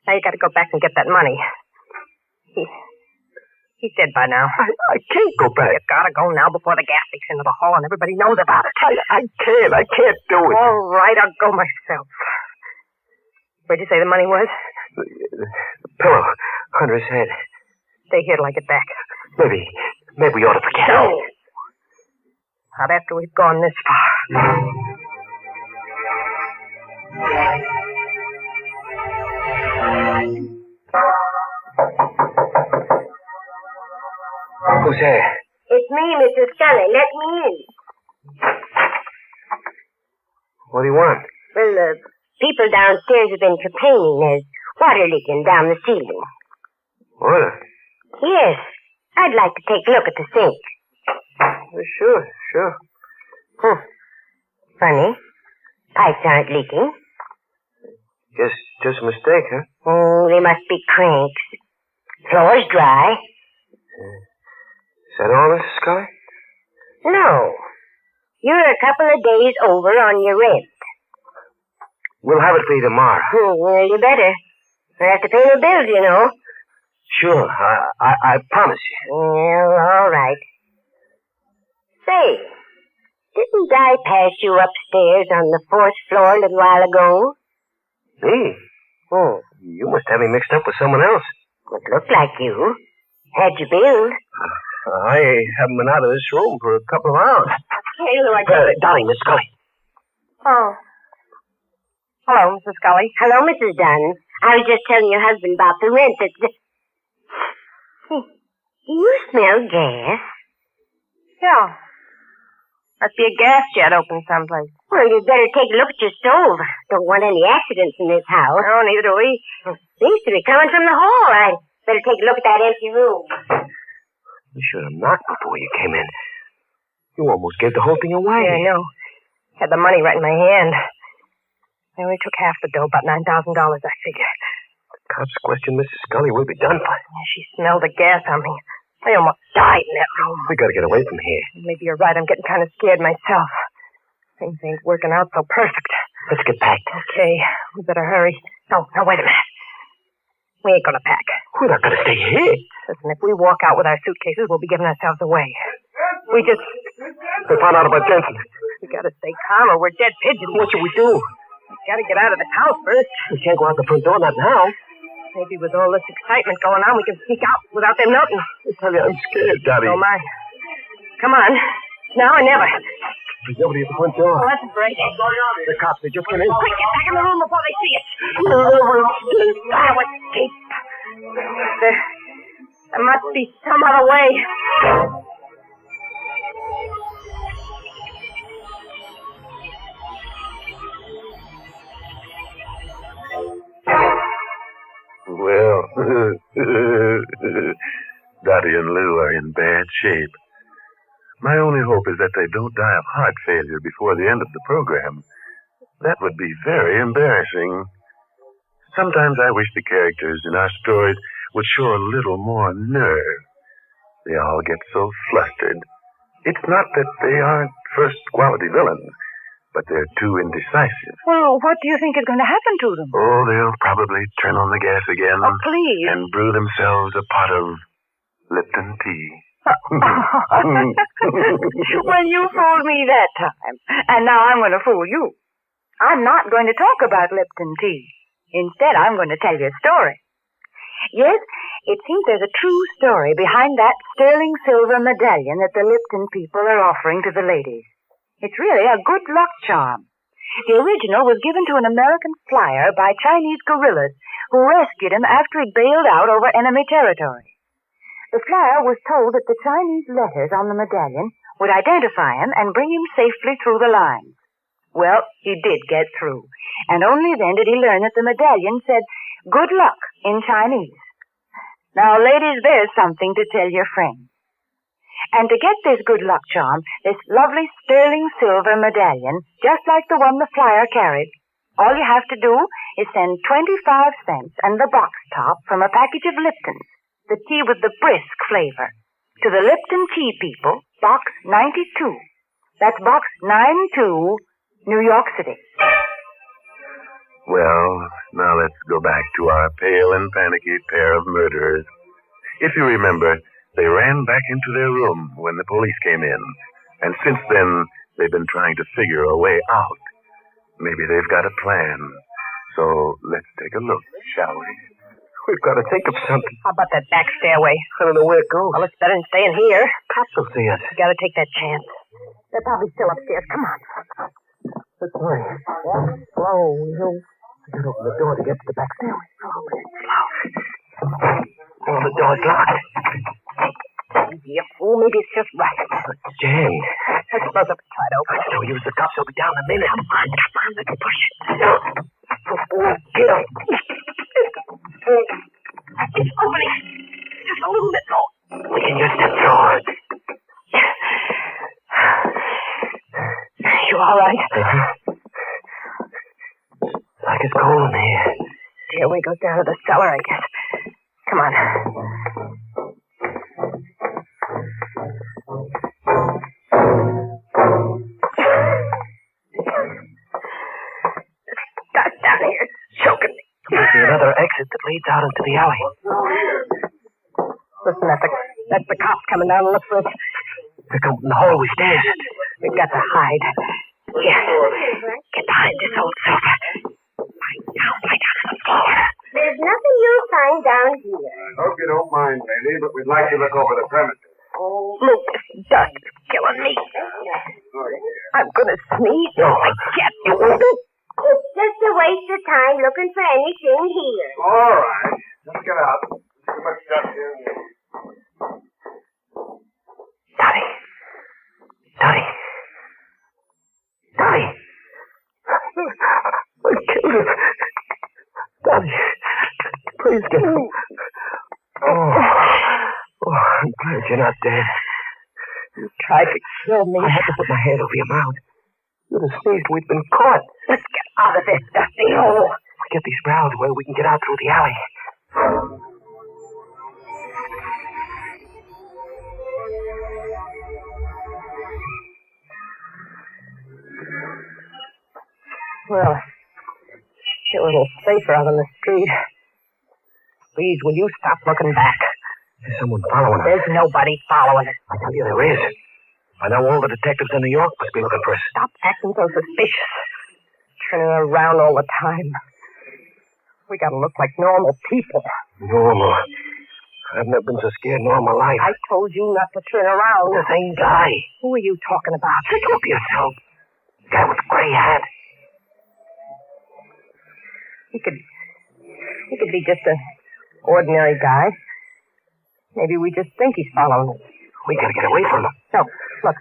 Now you got to go back and get that money. He's dead by now. I can't go back. You gotta go now before the gas leaks into the hall and everybody knows about it. I can't do it. All right, I'll go myself. Where'd you say the money was? The pillow under his head. Stay here till I get back. Maybe we ought to forget it. No. Not after we've gone this far. Who's there? It's me, Mrs. Scully. Let me in. What do you want? Well, the people downstairs have been complaining there's water leaking down the ceiling. Water? Yes. I'd like to take a look at the sink. Sure. Funny. Pipes aren't leaking. Guess just a mistake, huh? Oh, they must be cranks. Floor's dry. Is that all, Mrs. Scully? No. You're a couple of days over on your rent. We'll have it for you tomorrow. Well, you better. I have to pay the bills, you know. Sure, I promise you. Well, all right. Say, didn't I pass you upstairs on the 4th floor a little while ago? Me? Oh, you must have me mixed up with someone else. It looked like you. Had you billed? I haven't been out of this room for a couple of hours. Hey, Lou, I got it. Darling, Miss Scully. Oh. Hello, Mrs. Scully. Hello, Mrs. Dunn. I was just telling your husband about the rent that... Do you smell gas? Yeah. Must be a gas jet open someplace. Well, you'd better take a look at your stove. Don't want any accidents in this house. Oh, neither do we. Seems to be coming from the hall. I'd better take a look at that empty room. You should have knocked before you came in. You almost gave the whole thing away. Yeah, I know. Had the money right in my hand. I only took half the dough, about $9,000, I figure. The cops question Mrs. Scully will be done by. She smelled the gas on me. I almost died in that room. We gotta get away from here. Maybe you're right. I'm getting kind of scared myself. Things ain't working out so perfect. Let's get packed. Okay. We better hurry. No, wait a minute. We ain't gonna pack. We're not gonna stay here. Listen, if we walk out with our suitcases, we'll be giving ourselves away. They found out about Jensen. We gotta stay calm or we're dead pigeons. What should we do? Gotta get out of the house first. We can't go out the front door, not now. Maybe with all this excitement going on, we can sneak out without them noting. I tell you, I'm scared, Daddy. So am I. Come on. Now or never. There's nobody at the front door. Oh, that's a break. The cops, they just came in. Quick, get back in the room before they see us. Now escape. There must be some other way. Well, Dottie and Lou are in bad shape. My only hope is that they don't die of heart failure before the end of the program. That would be very embarrassing. Sometimes I wish the characters in our stories would show a little more nerve. They all get so flustered. It's not that they aren't first-quality villains, but they're too indecisive. Well, what do you think is going to happen to them? Oh, they'll probably turn on the gas again. Oh, please. And brew themselves a pot of Lipton tea. Well, you fooled me that time, and now I'm going to fool you. I'm not going to talk about Lipton tea. Instead, I'm going to tell you a story. Yes, it seems there's a true story behind that sterling silver medallion that the Lipton people are offering to the ladies. It's really a good luck charm. The original was given to an American flyer by Chinese guerrillas who rescued him after he bailed out over enemy territory. The flyer was told that the Chinese letters on the medallion would identify him and bring him safely through the lines. Well, he did get through, and only then did he learn that the medallion said, "Good luck," in Chinese. Now, ladies, there's something to tell your friends. And to get this good luck charm, this lovely sterling silver medallion, just like the one the flyer carried, all you have to do is send 25 cents and the box top from a package of Lipton's, the tea with the brisk flavor, to the Lipton Tea People, Box 92. That's Box 92, New York City. Well, now let's go back to our pale and panicky pair of murderers. If you remember, they ran back into their room when the police came in, and since then, they've been trying to figure a way out. Maybe they've got a plan. So let's take a look, shall we? We've got to think of something. How about that back stairway? I don't know where it goes. Well, it's better than staying here. Cops will see us. You gotta take that chance. They're probably still upstairs. Come on. This way. Walk slow, you. I gotta open the door to get to the back stairway. Oh, the door's locked. You fool. Maybe it's just right. It's jammed. Let's close up and try to open it. No use. The cops will be down in a minute. Come on. Let's push it. Get up. It's opening. Just a little bit more. We can use that door. You all right? Like it's cold in here. Stairway goes down to the cellar, I guess. Come on. Dark down here. It's choking me. There's another exit that leads out into the alley. Listen, that's the cops coming down to look for us. They come from the hallway stairs. We've got to hide. Here. Get behind this old sofa. Lie down on the floor. There's nothing you'll find down here. I hope you don't mind, lady, but we'd like to look over the premises. Look, this dust is killing me. I'm going to sneeze. No. I can't do it. It's just a waste of time looking for anything here. All right. Let's get out. Too much dust here. Dottie. Dottie. Dottie. I killed her. Dottie. Please get her. Oh, I'm glad you're not dead. You tried to kill me. I had to put my hand over your mouth. You'd have sneezed. We'd been caught. Let's get out of this dusty hole. Get these browns where we can get out through the alley. Well, feel a little safer out on the street. Please, will you stop looking back? There's someone following us. There's nobody following us. I tell you, there is. I know all the detectives in New York must be looking for us. Stop acting so suspicious. Turning around all the time. We gotta look like normal people. Normal? I've never been so scared in all my life. I told you not to turn around. The same guy. Who are you talking about? Think up yourself. The guy with the gray hat. He could be just an ordinary guy. Maybe we just think he's following us. We gotta get away from him. No, look.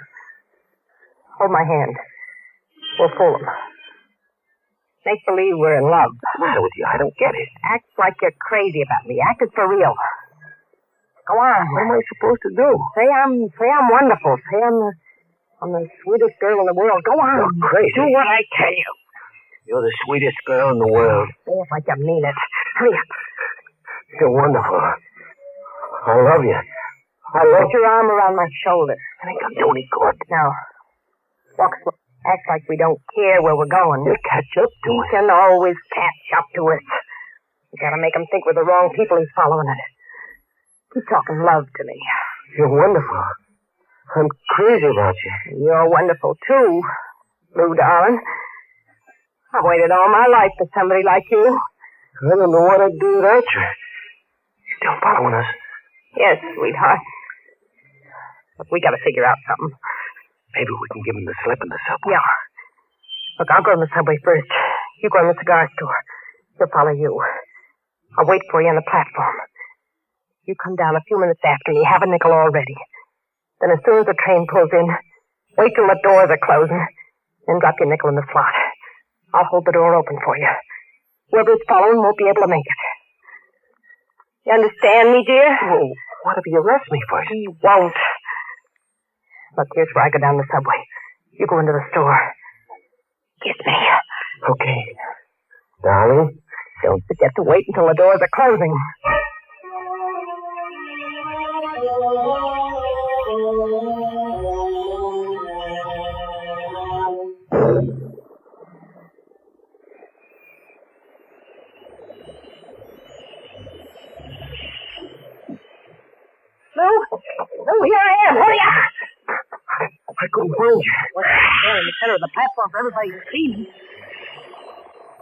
Hold my hand. We'll fool him. Make believe we're in love. What's the matter with you? I don't get it. Act like you're crazy about me. Act it for real. Go on. What am I supposed to do? Say I'm wonderful. Say I'm the sweetest girl in the world. Go on. You're crazy. Do what I tell you. You're the sweetest girl in the world. Say it like you mean it. Hurry up. You're wonderful. I love you. Put your arm around my shoulder. I think I'll do any good. Now, walk slow. Act like we don't care where we're going. He'll catch up to us. He can always catch up to us. We gotta make him think we're the wrong people he's following us. Keep talking love to me. You're wonderful. I'm crazy about you. You're wonderful, too, Lou, darling. I've waited all my life for somebody like you. I don't know what I'd do without you. You're still following us? Yes, sweetheart. But we gotta figure out something. Maybe we can give him the slip in the subway. Yeah. Look, I'll go in the subway first. You go in the cigar store. He'll follow you. I'll wait for you on the platform. You come down a few minutes after me. Have a nickel all ready. Then as soon as the train pulls in, wait till the doors are closing. Then drop your nickel in the slot. I'll hold the door open for you. Whoever's following won't be able to make it. You understand me, dear? Oh, what if he arrests me first? He won't. Look, here's where I go down the subway. You go into the store. Kiss me. Okay. Darling? Don't forget to wait until the doors are closing. Lou, here I am. Hurry up. I couldn't find you. What's there in the center of the platform for everybody to see me?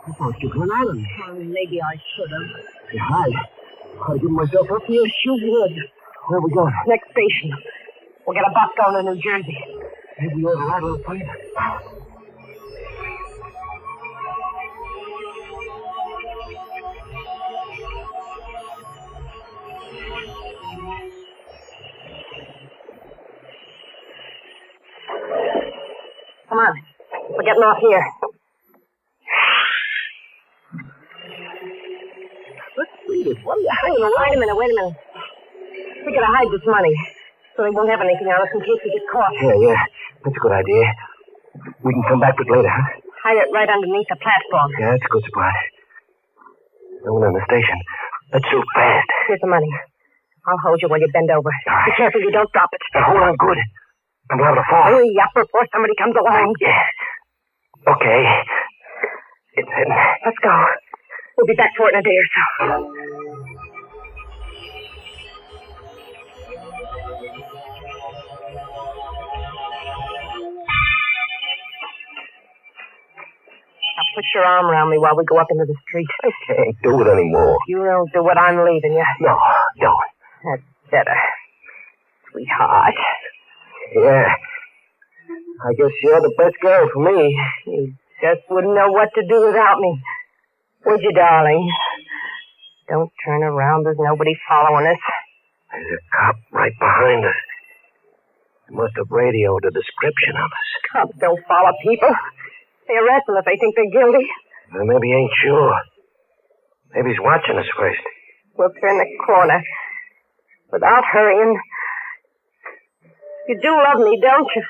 I thought you were an island. Well, maybe I should have. You hide. I'd give myself up to you. Yes, you would. Where are we going? Next station. We'll get a bus going to New Jersey. Maybe we ought to ride a little plane. Come on. We're getting off here. Let's read it. What are you hiding? Wait a minute. We gotta hide this money so they won't have anything on us in case we get caught. Yeah. That's a good idea. We can come back to it later, huh? Hide it right underneath the platform. Yeah, that's a good spot. No one in the station. Let's shoot fast. Here's the money. I'll hold you while you bend over. Be careful you don't drop it. Now, hold on good. I'm liable to fall. Hurry up before somebody comes along. Yeah. Okay. It's hidden. Let's go. We'll be back for it in a day or so. Now put your arm around me while we go up into the street. I can't do it anymore. You don't do it, I'm leaving you. No, don't. That's better. Sweetheart. Yeah. I guess you're the best girl for me. You just wouldn't know what to do without me. Would you, darling? Don't turn around. There's nobody following us. There's a cop right behind us. He must have radioed a description of us. Cops don't follow people. They arrest them if they think they're guilty. Well, maybe he ain't sure. Maybe he's watching us first. We'll turn the corner. Without hurrying. You do love me, don't you?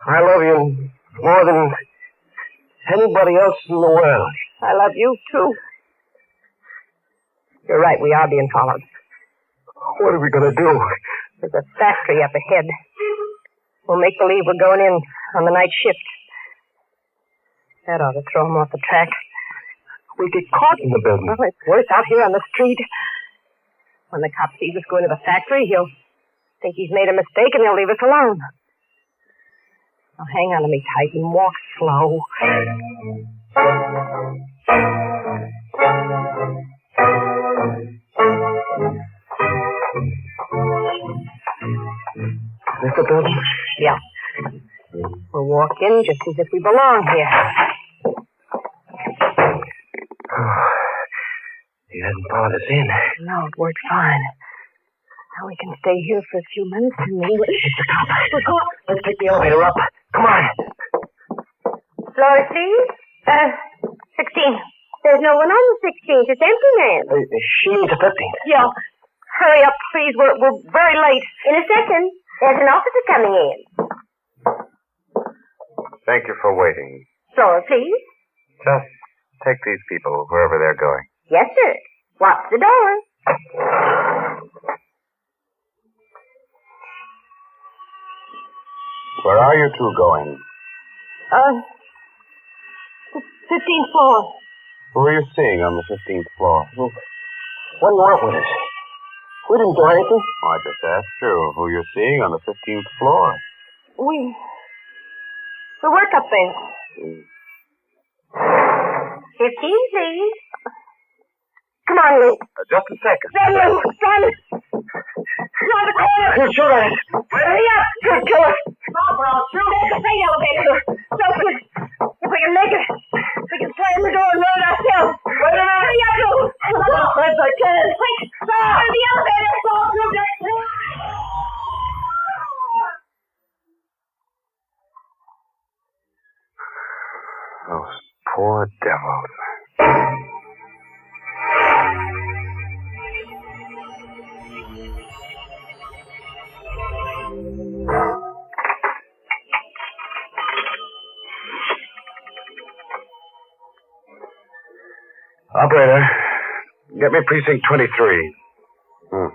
I love you more than anybody else in the world. I love you, too. You're right, we are being followed. What are we going to do? There's a factory up ahead. We'll make believe we're going in on the night shift. That ought to throw them off the track. We get caught in the building. Well, it's worse out here on the street. When the cop sees us go into the factory, he'll think he's made a mistake and he'll leave us alone. Now hang on to me tight and walk slow. Is this the building? Yeah. We'll walk in just as if we belong here. He hasn't followed us in. No, it worked fine. Now we can stay here for a few minutes and then It's the cop. Let's take the elevator up. Come on. Floor, please. 16. There's no one on the 16th. It's empty, ma'am. She needs a 15th. Yeah. Hurry up, please. We're very late. In a second. There's an officer coming in. Thank you for waiting. Floor, please. Just take these people wherever they're going. Yes, sir. Watch the door. Where are you two going? 15th floor. Who are you seeing on the 15th floor? What do you want with us? We didn't do anything. Oh, I just asked you who you're seeing on the 15th floor. We work up there. 15, please. Come on, Lou. Just a second. Run, Lou. Run. Around the corner. He'll shoot at us. Hurry up. He'll kill us. Stop or I'll shoot. There's the freight elevator. So quick. If we can make it, we can slam the door and run it ourselves. Wait a minute. Hurry up, Lou. As fast as I can. Quick. Stop. The elevator. Stop. Those poor devils. Operator, get me precinct 23. Oh,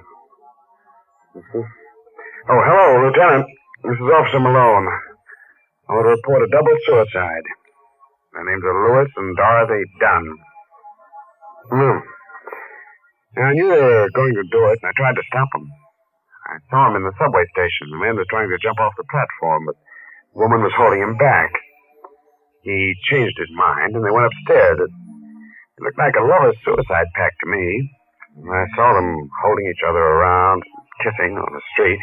hello, Lieutenant. This is Officer Malone. I want to report a double suicide. Their names are Lewis and Dorothy Dunn. I knew they were going to do it, and I tried to stop them. I saw him in the subway station. The man was trying to jump off the platform, but the woman was holding him back. He changed his mind, and they went upstairs. It looked like a lover's suicide pact to me. I saw them holding each other around, kissing on the street.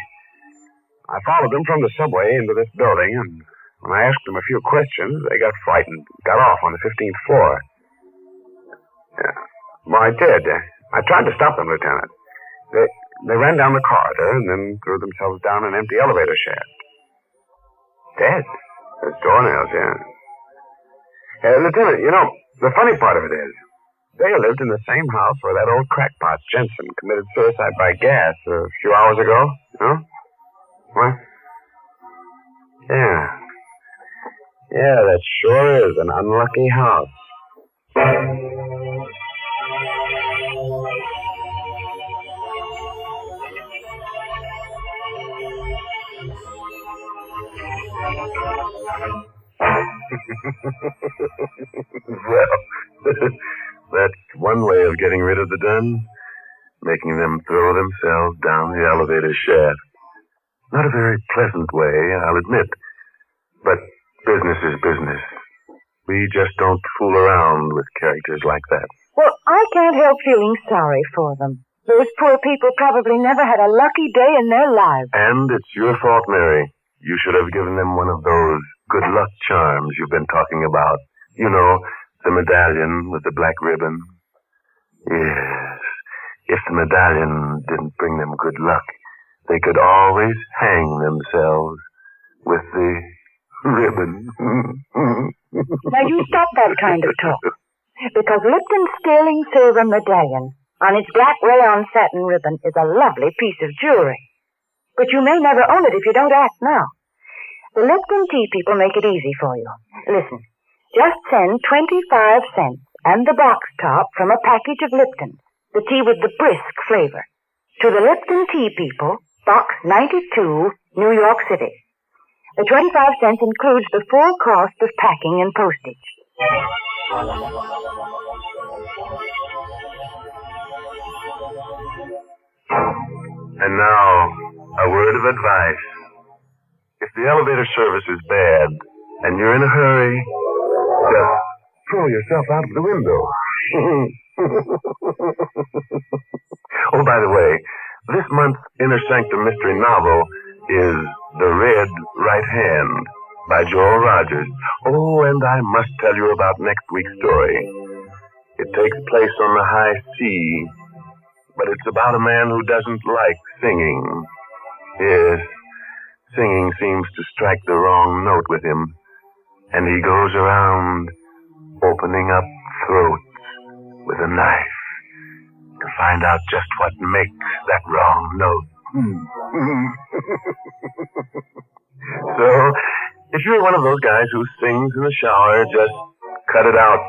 I followed them from the subway into this building, and when I asked them a few questions, they got frightened, got off on the 15th floor. Yeah. Well, I did. I tried to stop them, Lieutenant. They ran down the corridor and then threw themselves down an empty elevator shaft. Dead. There's doornails, yeah. Lieutenant, you know, the funny part of it is, they lived in the same house where that old crackpot Jensen committed suicide by gas a few hours ago. Huh? What? Yeah. Yeah, that sure is an unlucky house. Well, that's one way of getting rid of the Dunn. Making them throw themselves down the elevator shaft. Not a very pleasant way, I'll admit. But business is business. We just don't fool around with characters like that. Well, I can't help feeling sorry for them. Those poor people probably never had a lucky day in their lives. And it's your fault, Mary. You should have given them one of those good luck charms you've been talking about. You know, the medallion with the black ribbon. Yes. If the medallion didn't bring them good luck, they could always hang themselves with the ribbon. Now, you stop that kind of talk. Because Lipton's sterling silver medallion on its black rayon satin ribbon is a lovely piece of jewelry. But you may never own it if you don't act now. The Lipton tea people make it easy for you. Listen, just send 25 cents and the box top from a package of Lipton, the tea with the brisk flavor, to the Lipton Tea People, Box 92, New York City. The 25 cents includes the full cost of packing and postage. And now, a word of advice. If the elevator service is bad and you're in a hurry, just throw yourself out of the window. Oh, by the way, this month's Inner Sanctum Mystery novel is The Red Right Hand by Joel Rogers. Oh, and I must tell you about next week's story. It takes place on the high sea, but it's about a man who doesn't like singing. Yes, singing seems to strike the wrong note with him, and he goes around opening up throats with a knife to find out just what makes that wrong note. So, if you're one of those guys who sings in the shower, just cut it out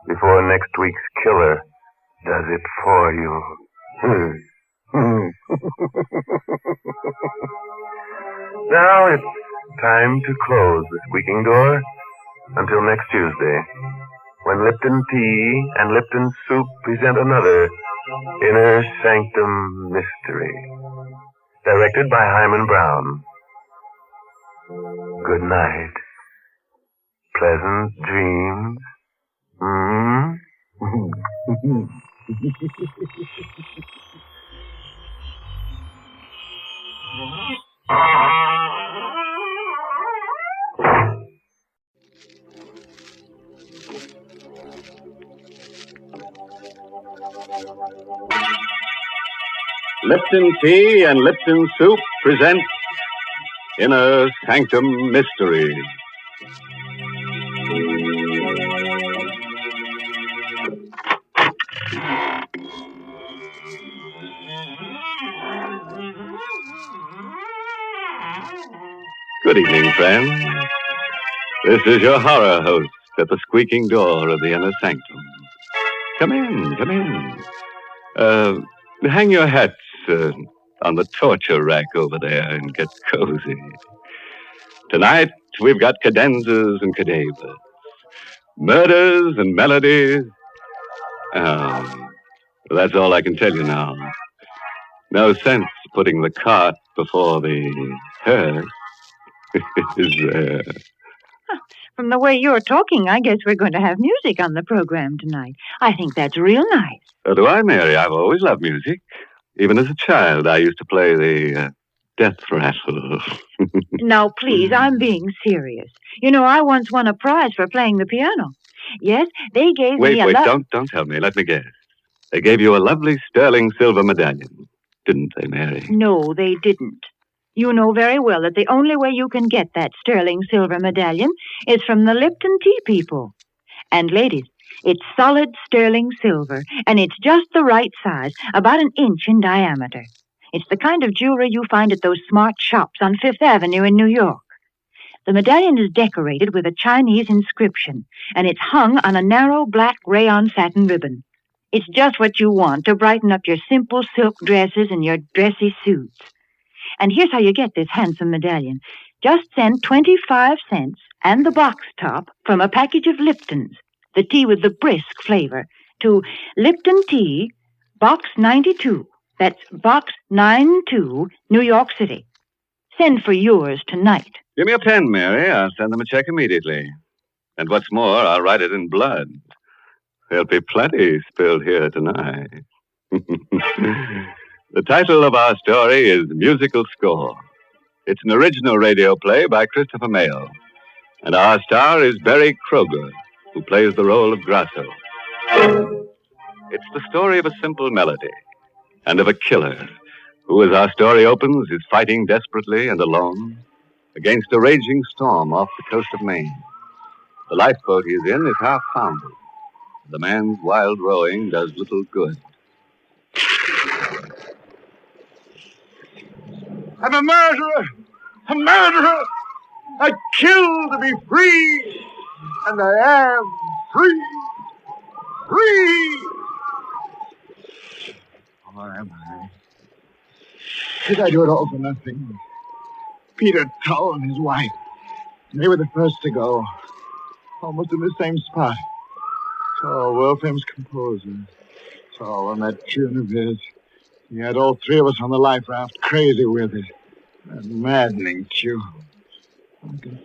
before next week's killer does it for you. Now it's time to close the squeaking door until next Tuesday, when Lipton Tea and Lipton Soup present another Inner Sanctum Mystery. Directed by Hyman Brown. Good night. Pleasant dreams. Lipton Tea and Lipton Soup present Inner Sanctum Mysteries. Good evening, friends. This is your horror host at the squeaking door of the Inner Sanctum. Come in, come in. Hang your hats on the torture rack over there and get cozy. Tonight, we've got cadenzas and cadavers, murders and melodies. That's all I can tell you now. No sense putting the cart before the hearse. From the way you're talking, I guess we're going to have music on the program tonight. I think that's real nice. So do I, Mary. I've always loved music. Even as a child, I used to play the death rattle. Now, please, I'm being serious. You know, I once won a prize for playing the piano. Yes, they gave me a... Wait, don't tell me. Let me guess. They gave you a lovely sterling silver medallion, didn't they, Mary? No, they didn't. You know very well that the only way you can get that sterling silver medallion is from the Lipton Tea people. And ladies, it's solid sterling silver, and it's just the right size, about an inch in diameter. It's the kind of jewelry you find at those smart shops on Fifth Avenue in New York. The medallion is decorated with a Chinese inscription, and it's hung on a narrow black rayon satin ribbon. It's just what you want to brighten up your simple silk dresses and your dressy suits. And here's how you get this handsome medallion. Just send 25 cents and the box top from a package of Lipton's, the tea with the brisk flavor, to Lipton Tea, Box 92. That's Box 92, New York City. Send for yours tonight. Give me a pen, Mary. I'll send them a check immediately. And what's more, I'll write it in blood. There'll be plenty spilled here tonight. The title of our story is Musical Score. It's an original radio play by Christopher Mayle. And our star is Barry Kroger, who plays the role of Grasso. It's the story of a simple melody and of a killer who, as our story opens, is fighting desperately and alone against a raging storm off the coast of Maine. The lifeboat he's in is half foundered. The man's wild rowing does little good. I'm a murderer! A murderer! I kill to be free! And I am free! Free! Oh, am I? Did I do it all for nothing? Peter Tull and his wife. They were the first to go. Almost in the same spot. Tull, world-famous composer. Tull on that tune of his. He had all three of us on the life raft, crazy with it. That maddening tune. I can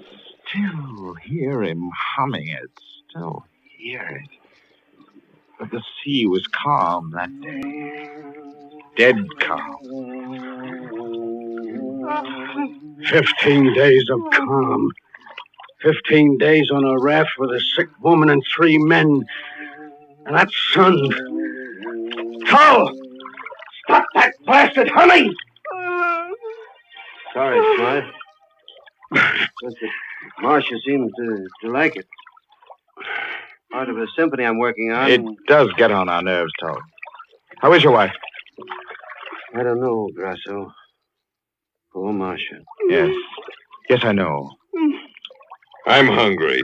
still hear him humming it. Still hear it. But the sea was calm that day. Dead calm. 15 days of calm. 15 days on a raft with a sick woman and 3 men. And that sun. Tull! Stop that blasted humming! Sorry, Smythe. Mr. Marcia seemed to like it. Part of a symphony I'm working on. It does get on our nerves, Tull. How is your wife? I don't know, Grasso. Poor Marcia. Yes. Yes, I know. I'm hungry.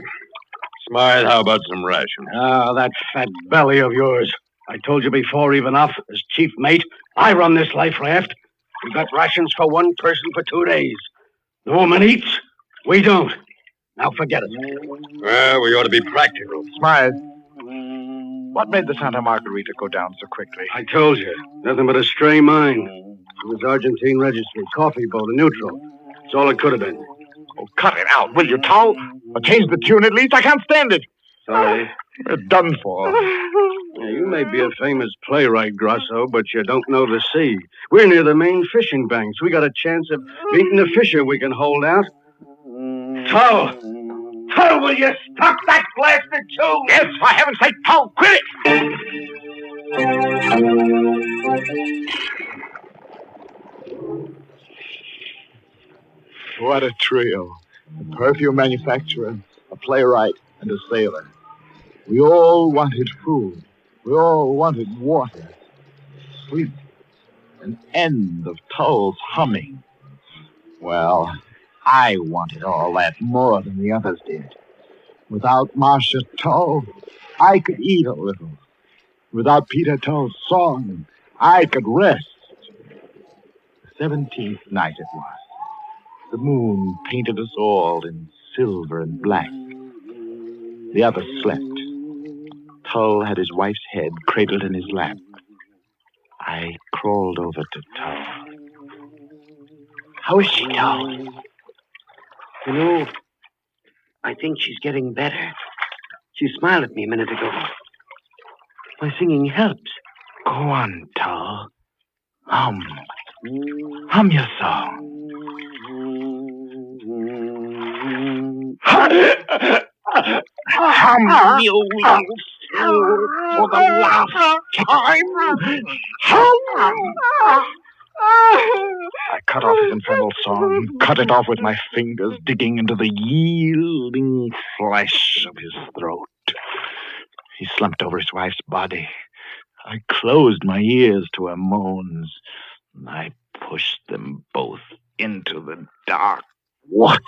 Smythe, how about some rations? That fat belly of yours. I told you before, even off, as chief mate, I run this life raft. We got rations for one person for 2 days. The woman eats, we don't. Now forget it. Well, we ought to be practical. Smythe. What made the Santa Margarita go down so quickly? I told you. Nothing but a stray mine. It was Argentine registry, coffee boat, and neutral. That's all it could have been. Oh, cut it out, will you, Tull? Or change the tune at least. I can't stand it. Sorry. We're done for. Yeah, you may be a famous playwright, Grosso, but you don't know the sea. We're near the main fishing banks. We got a chance of beating a fisher we can hold out. Tull! Tull, will you stop that blasted tune? Yes, for heaven's sake, Tull, quit it! What a trio. A perfume manufacturer, a playwright, and a sailor. We all wanted food. We all wanted water, sleep, an end of Tull's humming. Well, I wanted all that more than the others did. Without Marcia Tull, I could eat a little. Without Peter Tull's song, I could rest. The 17th night it was. The moon painted us all in silver and black. The others slept. Tull had his wife's head cradled in his lap. I crawled over to Tull. How is she, Tull? You know, I think she's getting better. She smiled at me a minute ago. My singing helps. Go on, Tull. Hum. Hum your song. Hum, you little fool, for the last time. Hum. I cut off his infernal song, cut it off with my fingers, digging into the yielding flesh of his throat. He slumped over his wife's body. I closed my ears to her moans, and I pushed them both into the dark. What?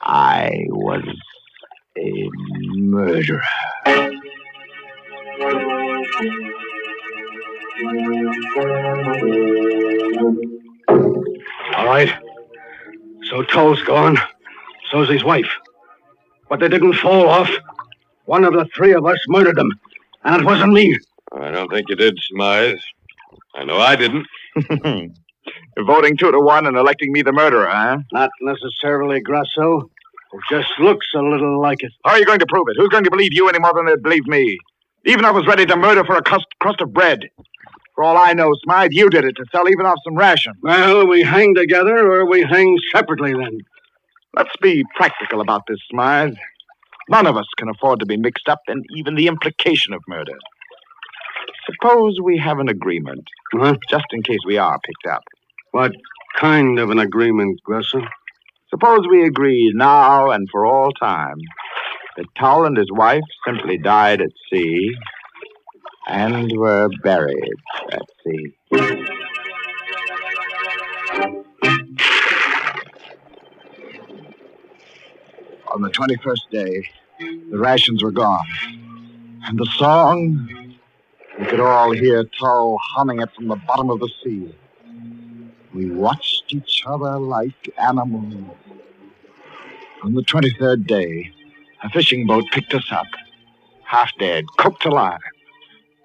I was a murderer. All right. So Tull's gone. So's his wife. But they didn't fall off. One of the three of us murdered them. And it wasn't me. I don't think you did, Smythe. I know I didn't. You're voting 2-1 and electing me the murderer, huh? Not necessarily, Grasso. It just looks a little like it. How are you going to prove it? Who's going to believe you any more than they'd believe me? Even I was ready to murder for a crust of bread. For all I know, Smythe, you did it to sell even off some ration. Well, we hang together or we hang separately then. Let's be practical about this, Smythe. None of us can afford to be mixed up in even the implication of murder. Suppose we have an agreement, just in case we are picked up. What kind of an agreement, Grasso? Suppose we agree now and for all time that Tull and his wife simply died at sea and were buried at sea. On the 21st day, the rations were gone. And the song, we could all hear Tull humming it from the bottom of the sea. We watched each other like animals. On the 23rd day, a fishing boat picked us up, half dead, cooked alive.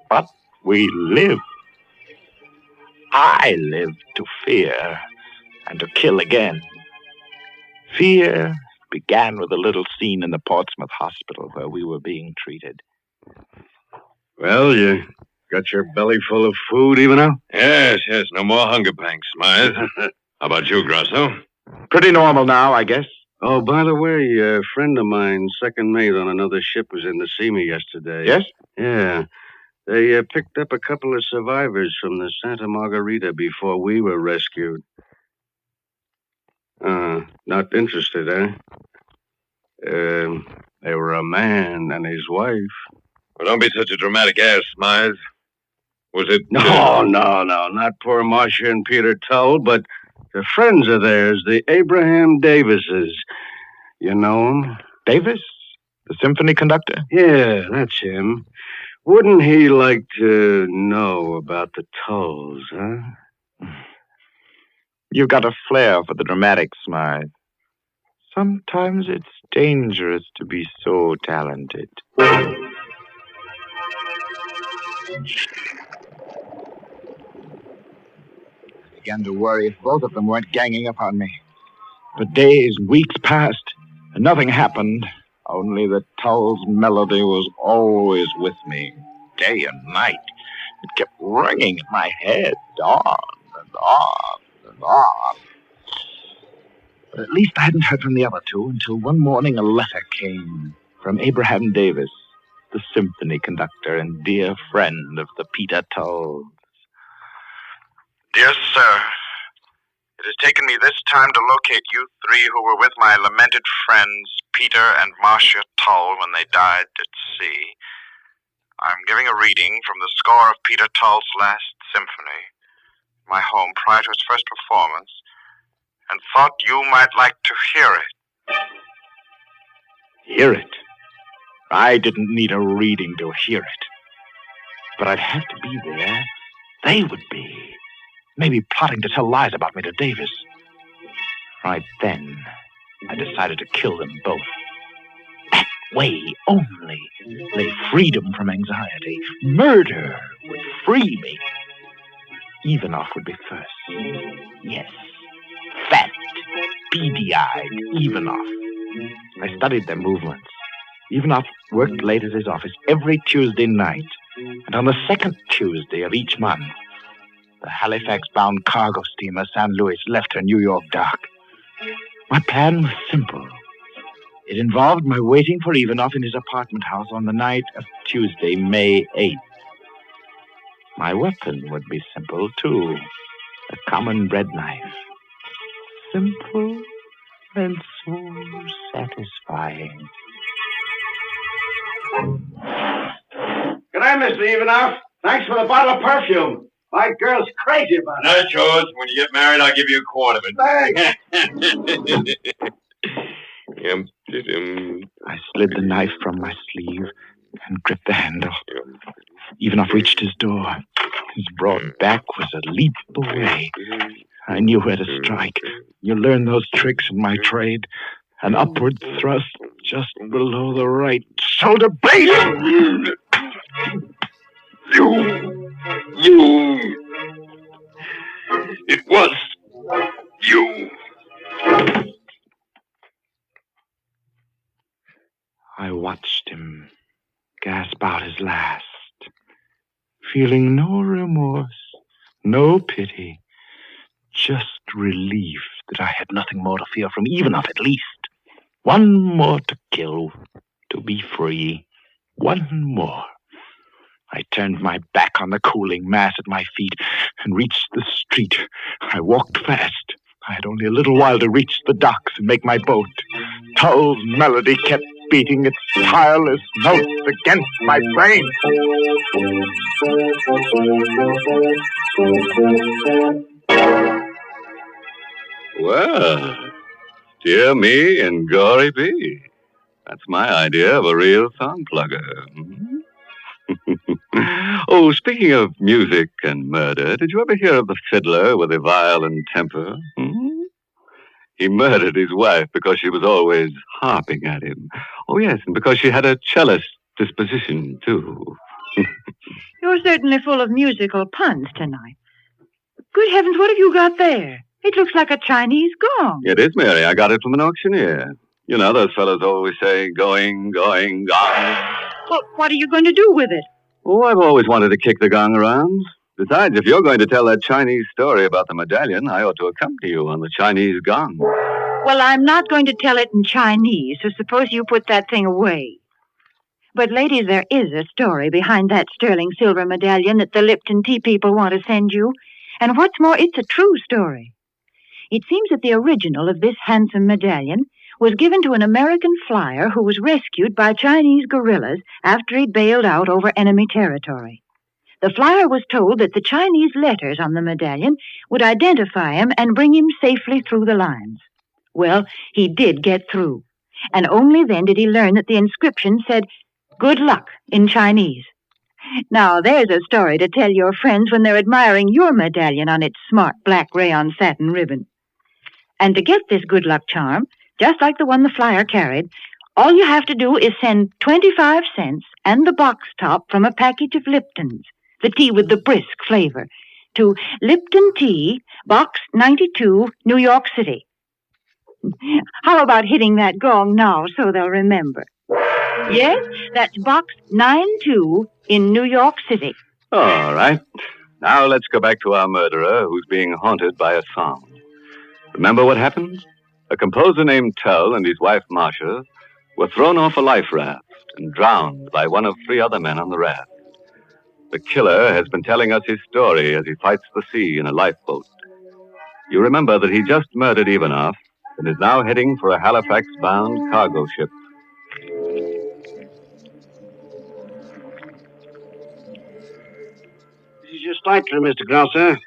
But we lived. I lived to fear and to kill again. Fear began with a little scene in the Portsmouth hospital where we were being treated. Well, you got your belly full of food even now? Yes. No more hunger pangs, Smythe. How about you, Grosso? Pretty normal now, I guess. Oh, by the way, a friend of mine, second mate on another ship, was in to see me yesterday. Yes? Yeah. They picked up a couple of survivors from the Santa Margarita before we were rescued. Not interested, eh? They were a man and his wife. Well, don't be such a dramatic ass, Smythe. Was it... No, not poor Marcia and Peter Tull, but the friends of theirs, the Abraham Davises. You know him? Davis? The symphony conductor? Yeah, that's him. Wouldn't he like to know about the Tulls, huh? You've got a flair for the dramatic, Smythe. Sometimes it's dangerous to be so talented. I began to worry if both of them weren't ganging up on me. But days and weeks passed, and nothing happened. Only the Tull's melody was always with me, day and night. It kept ringing in my head, on and on and on. But at least I hadn't heard from the other two until one morning a letter came from Abraham Davis, the symphony conductor and dear friend of the Peter Tulls. Dear sir, it has taken me this time to locate you three who were with my lamented friends, Peter and Marcia Tull, when they died at sea. I'm giving a reading from the score of Peter Tull's last symphony, my home prior to its first performance, and thought you might like to hear it. Hear it? I didn't need a reading to hear it. But I'd have to be there. They would be. Maybe plotting to tell lies about me to Davis. Right then, I decided to kill them both. That way only lay freedom from anxiety. Murder would free me. Ivanov would be first. Yes, fat, beady-eyed Ivanov. I studied their movements. Ivanov worked late at his office every Tuesday night. And on the second Tuesday of each month, the Halifax-bound cargo steamer San Luis left her New York dock. My plan was simple. It involved my waiting for Ivanov in his apartment house on the night of Tuesday, May 8th. My weapon would be simple, too. A common bread knife. Simple and so satisfying. Good night, Mr. Ivanov. Thanks for the bottle of perfume. My girl's crazy about it. No, George. When you get married, I'll give you a quart of it. Thanks. I slid the knife from my sleeve and gripped the handle. Ivanov reached his door. His broad back was a leap away. I knew where to strike. You learn those tricks in my trade. An upward thrust just below the right shoulder blade. You. It was you. I watched him gasp out his last, feeling no remorse, no pity, just relief that I had nothing more to fear from Ivanov at least. One more to kill, to be free. One more. I turned my back on the cooling mass at my feet and reached the street. I walked fast. I had only a little while to reach the docks and make my boat. Tull's melody kept beating its tireless notes against my brain. Well, dear me and gory be. That's my idea of a real song plugger. Oh, speaking of music and murder, did you ever hear of the fiddler with a violent temper? He murdered his wife because she was always harping at him. Oh, yes, and because she had a cellist disposition, too. You're certainly full of musical puns tonight. Good heavens, what have you got there? It looks like a Chinese gong. It is, Mary. I got it from an auctioneer. You know, those fellows always say, going, gong. Well, what are you going to do with it? Oh, I've always wanted to kick the gong around. Besides, if you're going to tell that Chinese story about the medallion, I ought to accompany you on the Chinese gong. Well, I'm not going to tell it in Chinese, so suppose you put that thing away. But, ladies, there is a story behind that sterling silver medallion that the Lipton tea people want to send you. And what's more, it's a true story. It seems that the original of this handsome medallion was given to an American flyer who was rescued by Chinese guerrillas after he'd bailed out over enemy territory. The flyer was told that the Chinese letters on the medallion would identify him and bring him safely through the lines. Well, he did get through, and only then did he learn that the inscription said, "Good luck" in Chinese. Now, there's a story to tell your friends when they're admiring your medallion on its smart black rayon satin ribbon. And to get this good luck charm, just like the one the flyer carried. All you have to do is send 25 cents and the box top from a package of Lipton's, the tea with the brisk flavor, to Lipton Tea, Box 92, New York City. How about hitting that gong now so they'll remember? Yes, that's Box 92 in New York City. All right. Now let's go back to our murderer who's being haunted by a sound. Remember what happened? A composer named Tell and his wife Marcia were thrown off a life raft and drowned by one of 3 other men on the raft. The killer has been telling us his story as he fights the sea in a lifeboat. You remember that he just murdered Ivanoff and is now heading for a Halifax-bound cargo ship. This is your stateroom, Mr. Grosser.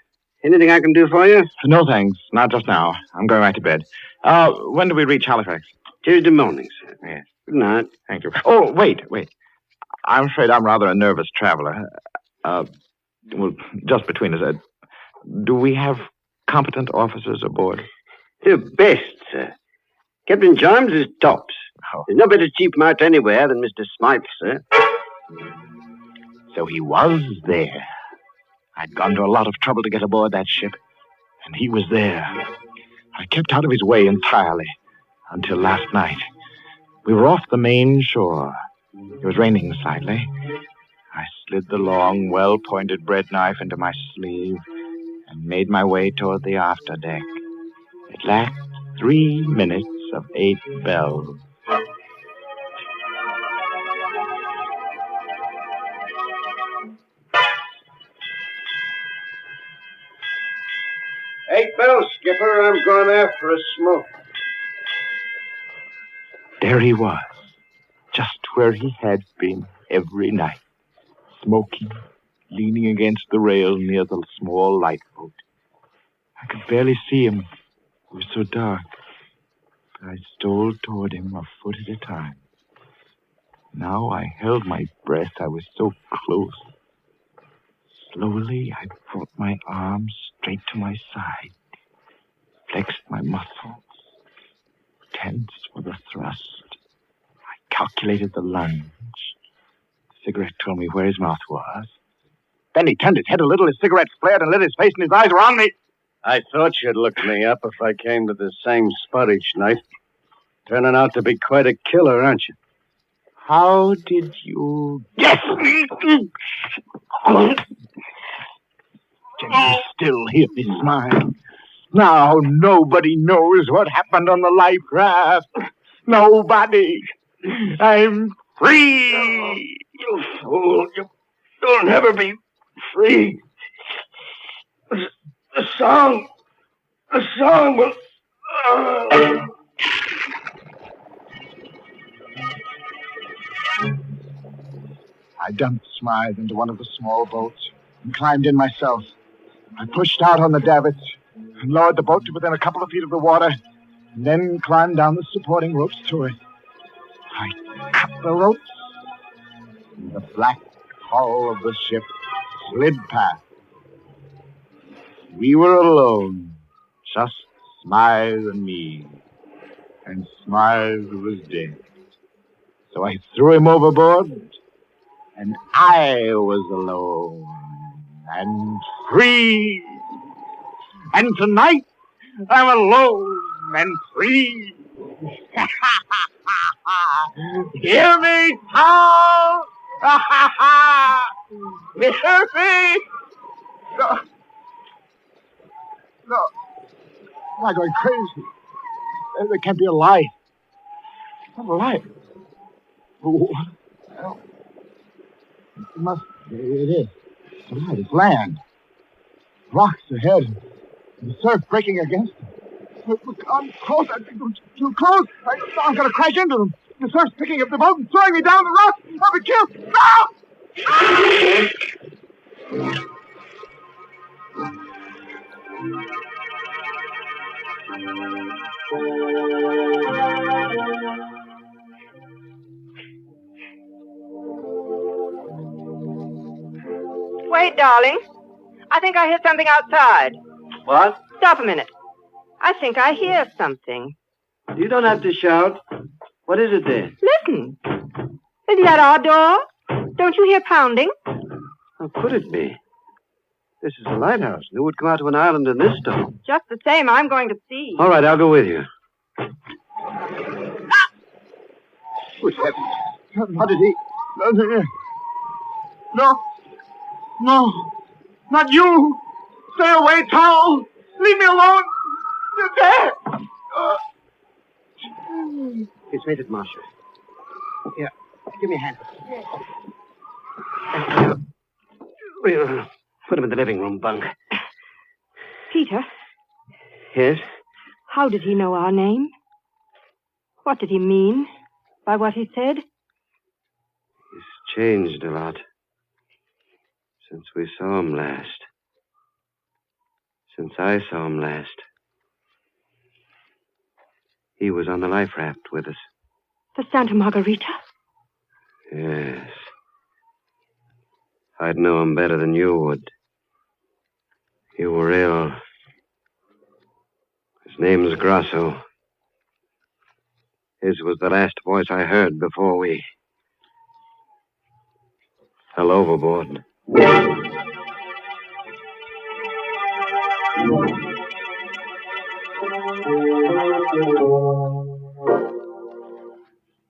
Anything I can do for you? No, thanks. Not just now. I'm going right to bed. When do we reach Halifax? Tuesday morning, sir. Yes. Good night. Thank you. Oh, wait. I'm afraid I'm rather a nervous traveler. Well, just between us, do we have competent officers aboard? The best, sir. Captain Jarms is tops. Oh. There's no better chief mate anywhere than Mr. Smythe, sir. So he was there. I'd gone to a lot of trouble to get aboard that ship, and he was there. I kept out of his way entirely until last night. We were off the main shore. It was raining slightly. I slid the long, well-pointed bread knife into my sleeve and made my way toward the afterdeck. It lacked 3 minutes of 8 bells. Eight bells, Skipper. I'm going after a smoke. There he was, just where he had been every night, smoking, leaning against the rail near the small lifeboat. I could barely see him. It was so dark. But I stole toward him a foot at a time. Now I held my breath. I was so close. Slowly, I brought my arms straight to my side, flexed my muscles, tense for the thrust. I calculated the lunge. The cigarette told me where his mouth was. Then he turned his head a little, his cigarette flared and lit his face, and his eyes were on me. I thought you'd look me up if I came to the same spot each night. Turning out to be quite a killer, aren't you? How did you... Yes! Can you still hear me smile? Now nobody knows what happened on the life raft. Nobody. I'm free. You fool. You'll never be free. A song will... I dumped Smythe into one of the small boats and climbed in myself. I pushed out on the davits and lowered the boat to within a couple of feet of the water, and then climbed down the supporting ropes to it. I cut the ropes, and the black hull of the ship slid past. We were alone, just Smythe and me, and Smythe was dead. So I threw him overboard, and I was alone and free. And tonight, I'm alone and free. Hear me, Tom! Hear me! No. Am I going crazy? There can't be a life. Not a life. Well, it is. Tonight, it's land. Rocks ahead. And the surf breaking against them. I'm close. Too close. I'm going to crash into them. The surf's picking up the boat and throwing me down the rocks. I'll be killed. No! Wait, darling. I think I hear something outside. What? Stop a minute. I think I hear something. You don't have to shout. What is it there? Listen. Isn't that our door? Don't you hear pounding? How could it be? This is a lighthouse. Who would come out to an island in this storm? Just the same, I'm going to see. All right, I'll go with you. Good heavens. How did he... No. No. Not you. Stay away, Towel. Leave me alone. You're there. He's made it, Marshal. Here, give me a hand. We'll put him in the living room bunk. Peter, Yes? how did he know our name? What did he mean by what he said? He's changed a lot since we saw him last. Since I saw him last. He was on the life raft with us. The Santa Margarita? Yes. I'd know him better than you would. You were ill. His name's Grasso. His was the last voice I heard before we fell overboard.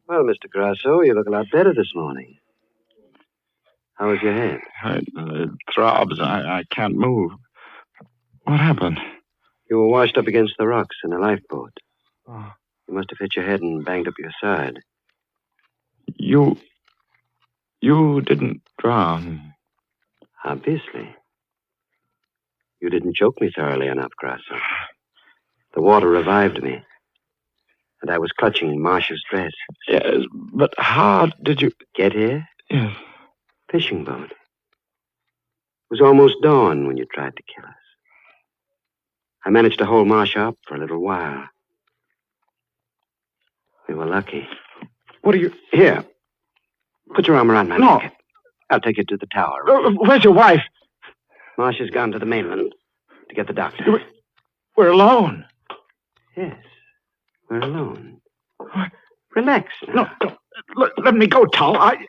Well, Mr. Grasso, you look a lot better this morning. How was your head? It throbs. I can't move. What happened? You were washed up against the rocks in a lifeboat. Oh. You must have hit your head and banged up your side. You didn't drown. Obviously. You didn't choke me thoroughly enough, Grasso. The water revived me. And I was clutching Marcia's dress. Yes, but how did you... Get here? Yes. Fishing boat. It was almost dawn when you tried to kill us. I managed to hold Marcia up for a little while. We were lucky. What are you... Here. Put your arm around my neck. I'll take you to the tower. Where's your wife? Marcia's gone to the mainland to get the doctor. We're alone. Yes. We're alone. Relax now. No, let me go, Tal. I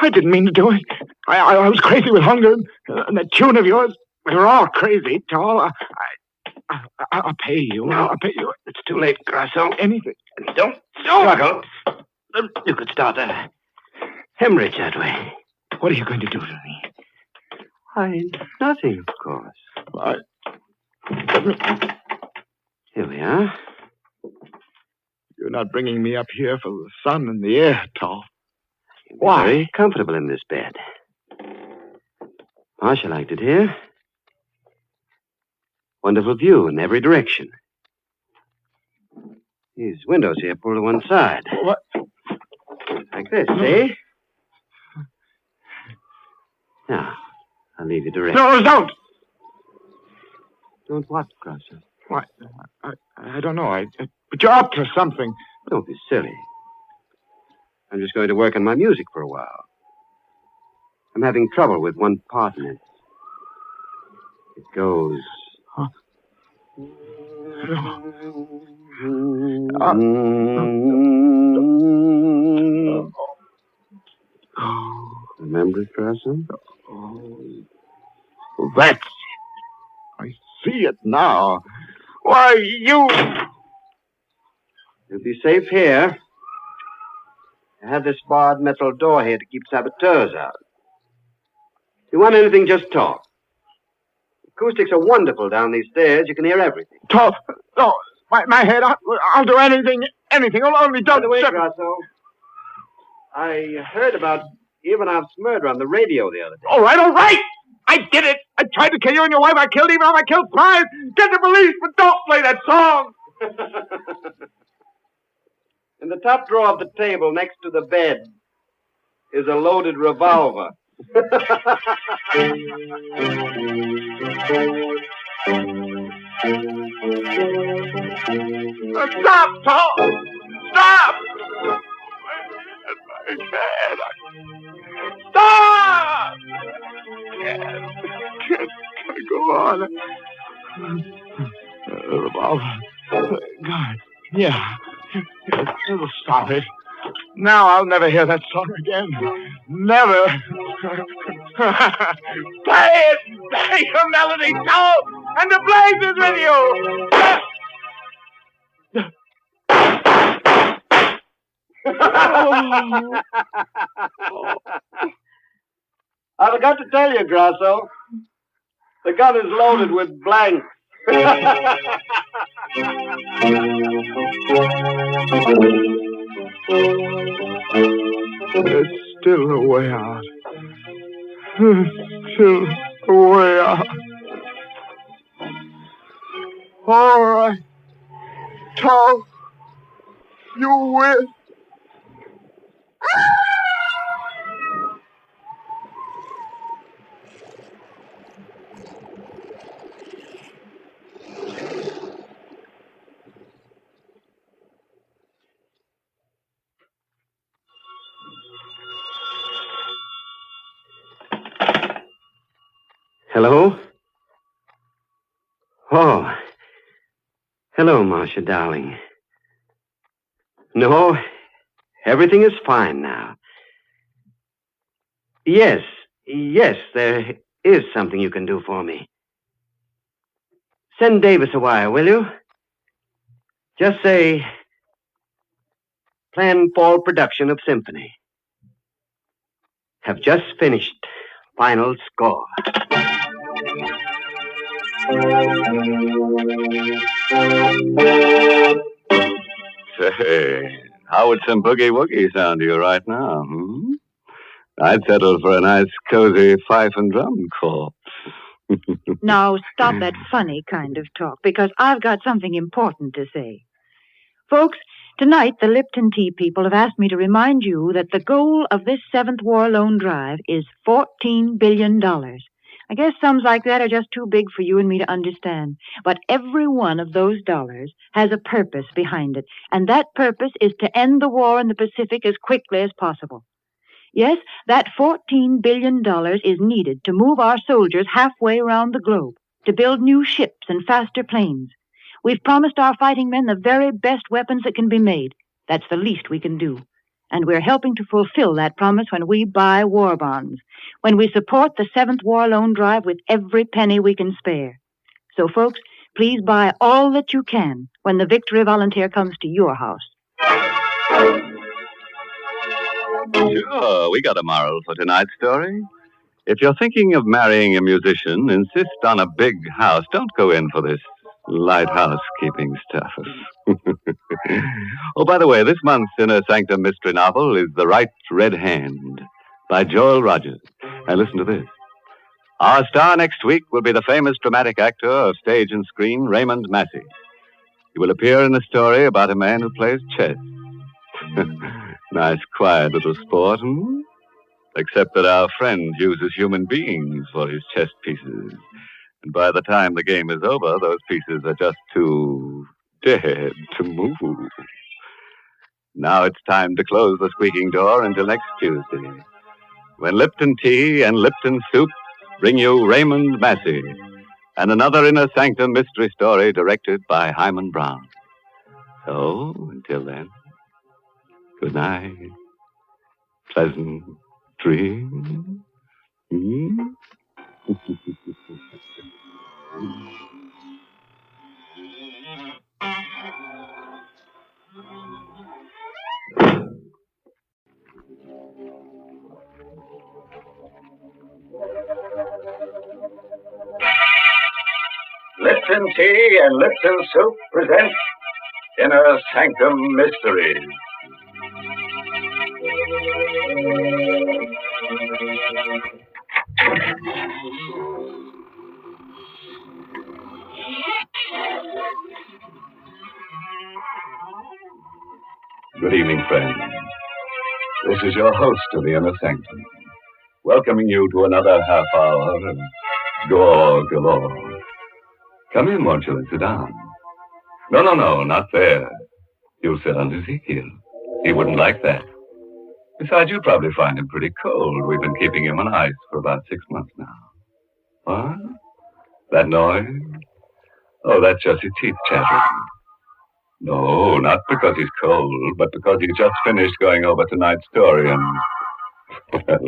didn't mean to do it. I was crazy with hunger. And that tune of yours, we were all crazy, Tal. I'll pay you. No, I'll pay you. It's too late, Grasso. Anything. Don't struggle. You could start a hemorrhage that way. What are you going to do to me? Why, nothing, of course. Here we are. You're not bringing me up here for the sun and the air, Tal. Why? Very comfortable in this bed. Marcia liked it here. Wonderful view in every direction. These windows here pull to one side. What? Like this, see? Now, I'll leave you to rest. No, don't! Don't what, Grasso? Why, I don't know. But you're up to something. Don't be silly. I'm just going to work on my music for a while. I'm having trouble with one part in it. It goes... Huh? Remember it, Grasso? That's it. I see it now. Why, you... You'll be safe here. I have this barred metal door here to keep saboteurs out. If you want anything, just talk. Acoustics are wonderful down these stairs. You can hear everything. Talk? No, my head. I'll do anything. Only don't... By the way, Grasso, I heard about Ivanov's murder on the radio the other day. All right. I did it. I tried to kill you and your wife. I killed Ivanov. I killed 5. Get the police, but don't play that song. In the top drawer of the table next to the bed is a loaded revolver. Stop, Paul! Stop! My bad. Stop! Can't go on. Revolver. God. Yeah. It'll stop it. Now I'll never hear that song again. Never. Play it! Play your melody, Toll! And the blaze is with you! I forgot to tell you, Grasso. The gun is loaded with blanks. There's still a way out. There's still a way out. All right. Tom, you win. Hello? Oh. Hello, Marcia, darling. No, everything is fine now. Yes, there is something you can do for me. Send Davis a wire, will you? Just say, planned fall production of symphony. Have just finished. Final score. Say, how would some boogie-woogie sound to you right now, hmm? I'd settle for a nice, cozy fife and drum corps. Now, stop that funny kind of talk, because I've got something important to say. Folks, tonight the Lipton Tea people have asked me to remind you that the goal of this 7th War Loan Drive is $14 billion. I guess sums like that are just too big for you and me to understand. But every one of those dollars has a purpose behind it, and that purpose is to end the war in the Pacific as quickly as possible. Yes, that $14 billion is needed to move our soldiers halfway around the globe, to build new ships and faster planes. We've promised our fighting men the very best weapons that can be made. That's the least we can do. And we're helping to fulfill that promise when we buy war bonds, when we support the 7th War Loan Drive with every penny we can spare. So, folks, please buy all that you can when the Victory Volunteer comes to your house. Sure, we got a moral for tonight's story. If you're thinking of marrying a musician, insist on a big house. Don't go in for this light housekeeping stuff. Oh, by the way, this month's Inner Sanctum Mystery novel is The Right Red Hand by Joel Rogers. And listen to this. Our star next week will be the famous dramatic actor of stage and screen, Raymond Massey. He will appear in a story about a man who plays chess. Nice, quiet little sport, hmm? Except that our friend uses human beings for his chess pieces. And by the time the game is over, those pieces are just too dead to move. Now it's time to close the squeaking door until next Tuesday, when Lipton Tea and Lipton Soup bring you Raymond Massey and another Inner Sanctum mystery story directed by Hyman Brown. So, until then, good night. Pleasant dreams. Hmm? Lipton Tea and Lipton Soup present Inner Sanctum Mysteries. Good evening, friends. This is your host of the Inner Sanctum, welcoming you to another half hour of gore galore. Come in, won't you, and sit down. No, not there. You'll sit on Ezekiel. He wouldn't like that. Besides, you'd probably find him pretty cold. We've been keeping him on ice for about 6 months now. What? That noise? Oh, that's just his teeth chattering. No, not because he's cold, but because he's just finished going over tonight's story and, well,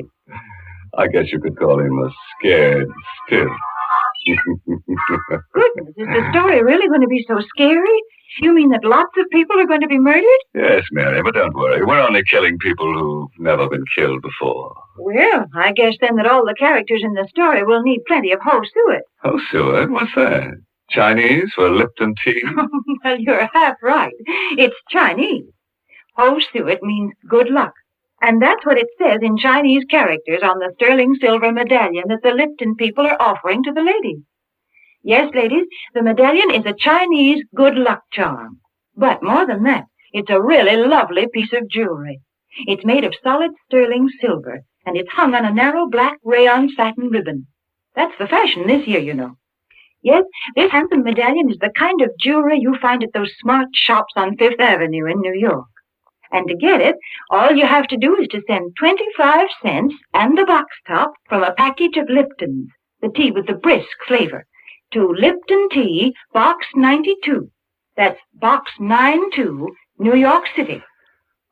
I guess you could call him a scared stiff. Goodness, is the story really going to be so scary? You mean that lots of people are going to be murdered? Yes, Mary, but don't worry. We're only killing people who've never been killed before. Well, I guess then that all the characters in the story will need plenty of ho suet. Oh, Seward, what's that? Chinese for Lipton tea? Well, you're half right. It's Chinese. Ho suet means good luck. And that's what it says in Chinese characters on the sterling silver medallion that the Lipton people are offering to the ladies. Yes, ladies, the medallion is a Chinese good luck charm. But more than that, it's a really lovely piece of jewelry. It's made of solid sterling silver, and it's hung on a narrow black rayon satin ribbon. That's the fashion this year, you know. Yes, this handsome medallion is the kind of jewelry you find at those smart shops on Fifth Avenue in New York. And to get it, all you have to do is to send 25 cents and the box top from a package of Lipton's, the tea with the brisk flavor, to Lipton Tea, Box 92. That's Box 92, New York City.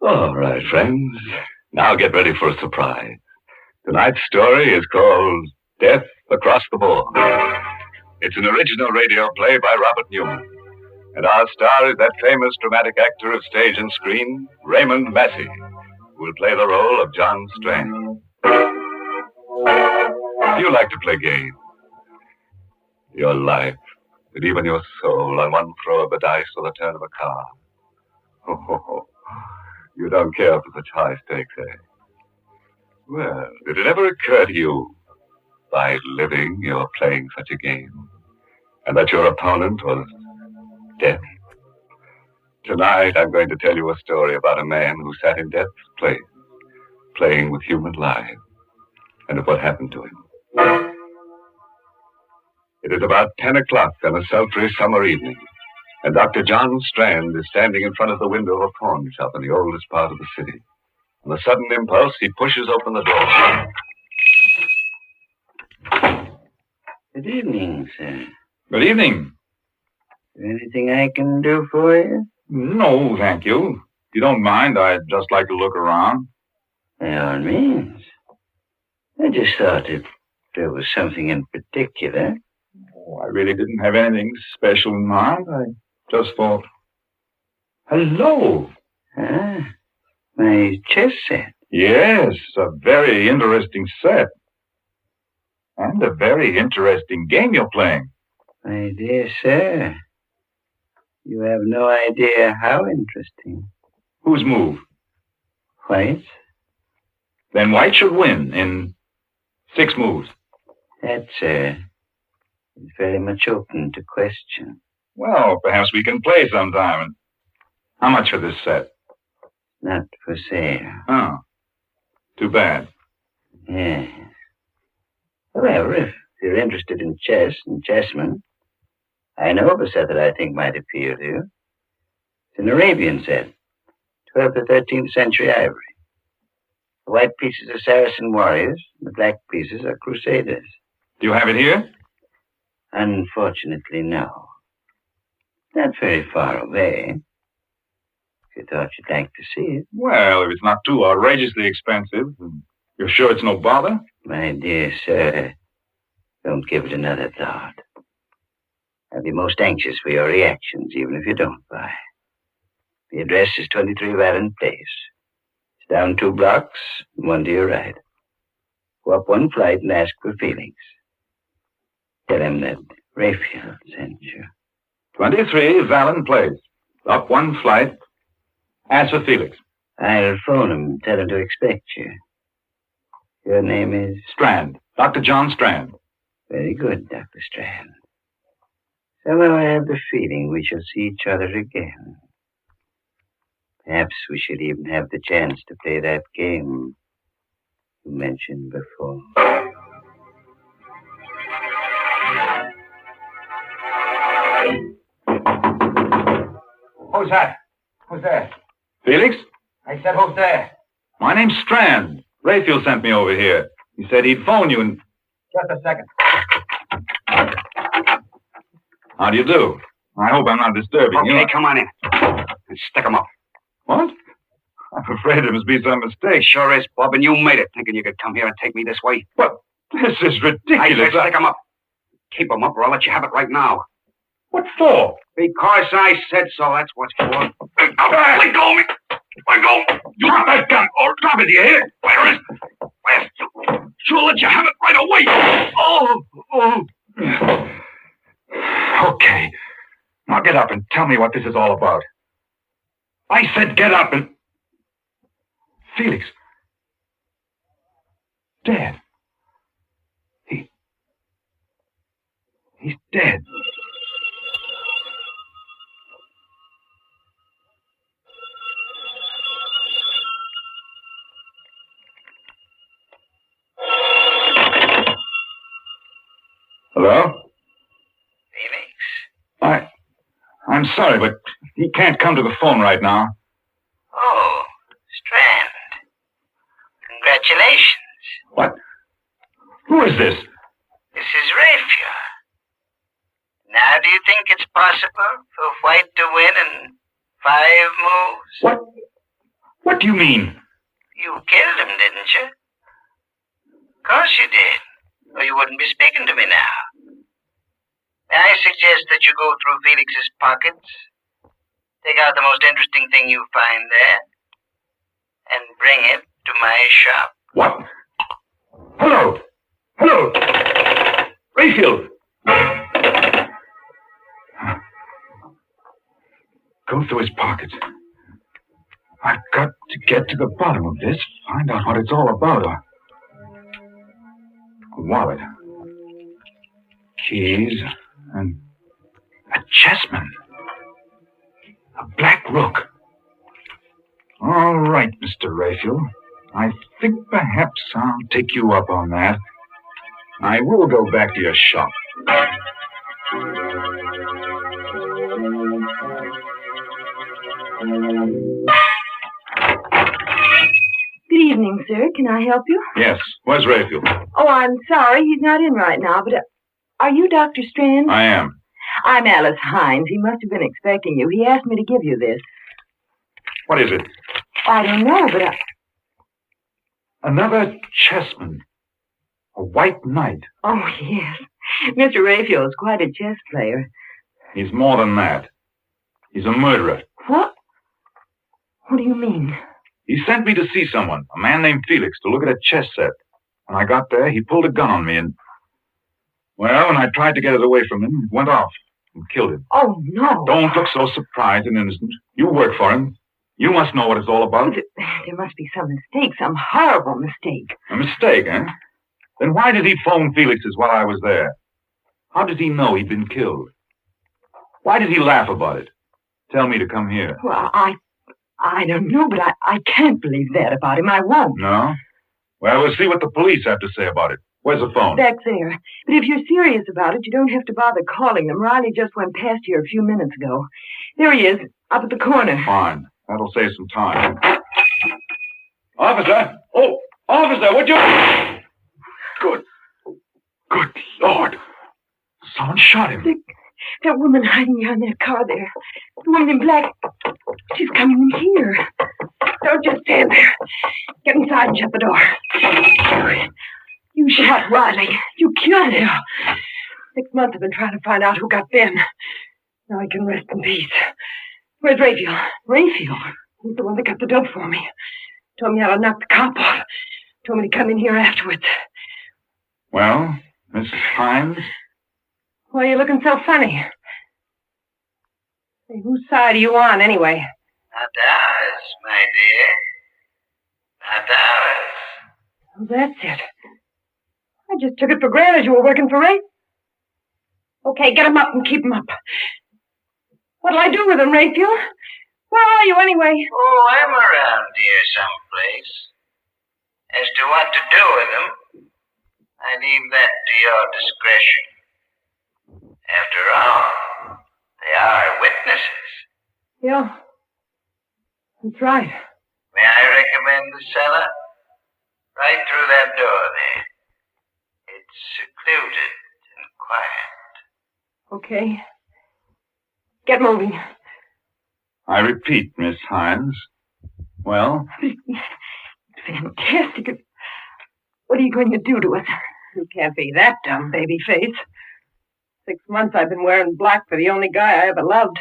All right, friends. Now get ready for a surprise. Tonight's story is called Death Across the Board. It's an original radio play by Robert Newman. And our star is that famous dramatic actor of stage and screen, Raymond Massey, who will play the role of John Strand. Do you like to play games? Your life, and even your soul on one throw of the dice or the turn of a card. Oh, you don't care for such high stakes, eh? Well, did it ever occur to you, by living, you're playing such a game, and that your opponent was death? Tonight, I'm going to tell you a story about a man who sat in death's place, playing with human lives, and of what happened to him. It is about 10 o'clock on a sultry summer evening, and Dr. John Strand is standing in front of the window of a pawn shop in the oldest part of the city. On a sudden impulse, he pushes open the door. Good evening, sir. Good evening. Anything I can do for you? No, thank you. If you don't mind, I'd just like to look around. By all means. I just thought if there was something in particular. Oh, I really didn't have anything special in mind. I just thought... Hello. Ah, my chess set. Yes, a very interesting set. And a very interesting game you're playing. My dear sir, you have no idea how interesting. Whose move? White's. Then White should win in 6 moves. That, sir, is very much open to question. Well, perhaps we can play sometime. How much for this set? Not for sale. Oh, too bad. Yes. However, if you're interested in chess and chessmen, I know of a set that I think might appeal to you. It's an Arabian set, 12th or 13th century ivory. The white pieces are Saracen warriors, and the black pieces are crusaders. Do you have it here? Unfortunately, no. Not very far away. If you thought you'd like to see it. Well, if it's not too outrageously expensive, you're sure it's no bother? My dear sir, don't give it another thought. I'll be most anxious for your reactions, even if you don't buy. The address is 23 Vallon Place. It's down 2 blocks, and 1 to your right. Go up 1 flight and ask for Felix. Tell him that Raphael sent you. 23 Vallon Place. Up 1 flight. Ask for Felix. I'll phone him and tell him to expect you. Your name is? Strand. Dr. John Strand. Very good, Dr. Strand. Somehow I have the feeling we shall see each other again. Perhaps we should even have the chance to play that game you mentioned before. Who's that? Who's there? Felix? I said, who's there? My name's Strand. Raphael sent me over here. He said he'd phone you and... Just a second. How do you do? I hope I'm not disturbing you. Okay, come on in. And stick 'em up. What? I'm afraid there must be some mistake. Sure is, Bob, and you made it, thinking you could come here and take me this way. But this is I ridiculous. said stick 'em up. Keep 'em up, or I'll let you have it right now. What for? Because I said so, that's what for. Let go of me! Let go! You drop that gun, or drop it, you hear? Where is it? Where? Sure let you have it right away! Okay. Now get up and tell me what this is all about. I said get up and... Felix. Dead. He's dead. Hello? Felix? I'm sorry, but he can't come to the phone right now. Oh, Strand. Congratulations. What? Who is this? This is Raphael. Now, do you think it's possible for White to win in 5 moves? What do you mean? You killed him, didn't you? Of course you did, or you wouldn't be speaking to me now. May I suggest that you go through Felix's pockets, take out the most interesting thing you find there, and bring it to my shop? What? Hello! Hello! Raphael! Go through his pockets. I've got to get to the bottom of this, find out what it's all about. A wallet. Keys. And a chessman. A black rook. All right, Mr. Raphael. I think perhaps I'll take you up on that. I will go back to your shop. Good evening, sir. Can I help you? Yes. Where's Raphael? Oh, I'm sorry. He's not in right now, but are you Dr. Strand? I am. I'm Alice Hines. He must have been expecting you. He asked me to give you this. What is it? I don't know, but Another chessman. A white knight. Oh, yes. Mr. Raphael is quite a chess player. He's more than that. He's a murderer. What? What do you mean? He sent me to see someone, a man named Felix, to look at a chess set. When I got there, he pulled a gun on me and... Well, when I tried to get it away from him, it went off and killed him. Oh, no. Don't look so surprised and innocent. You work for him. You must know what it's all about. There must be some mistake, some horrible mistake. A mistake, eh? Then why did he phone Felix's while I was there? How did he know he'd been killed? Why did he laugh about it? Tell me to come here. Well, I don't know, but I can't believe that about him. I won't. No? Well, we'll see what the police have to say about it. Where's the phone? Back there. But if you're serious about it, you don't have to bother calling them. Riley just went past here a few minutes ago. There he is, up at the corner. Fine. That'll save some time. Officer! Oh, officer, would you... Good Lord. Someone shot him. That woman hiding behind that car there. The woman in black. She's coming in here. Don't just stand there. Get inside and shut the door. You shot Riley. You killed him. 6 months I've been trying to find out who got Ben. Now I can rest in peace. Where's Raphael? Raphael? He's the one that got the dope for me. Told me how to knock the cop off. Told me to come in here afterwards. Well, Mrs. Hines? Why are you looking so funny? Hey, whose side are you on, anyway? Not ours, my dear. Not ours. Oh, that's it. I just took it for granted you were working for Ray. Okay, get him up and keep him up. What'll I do with him, Raphael? Where are you, anyway? Oh, I'm around here someplace. As to what to do with them, I leave that to your discretion. After all, they are witnesses. Yeah, that's right. May I recommend the cellar? Right through that door there. It's secluded and quiet. Okay. Get moving. I repeat, Miss Hines. Well? Fantastic. What are you going to do to us? You can't be that dumb, baby face. 6 months I've been wearing black for the only guy I ever loved.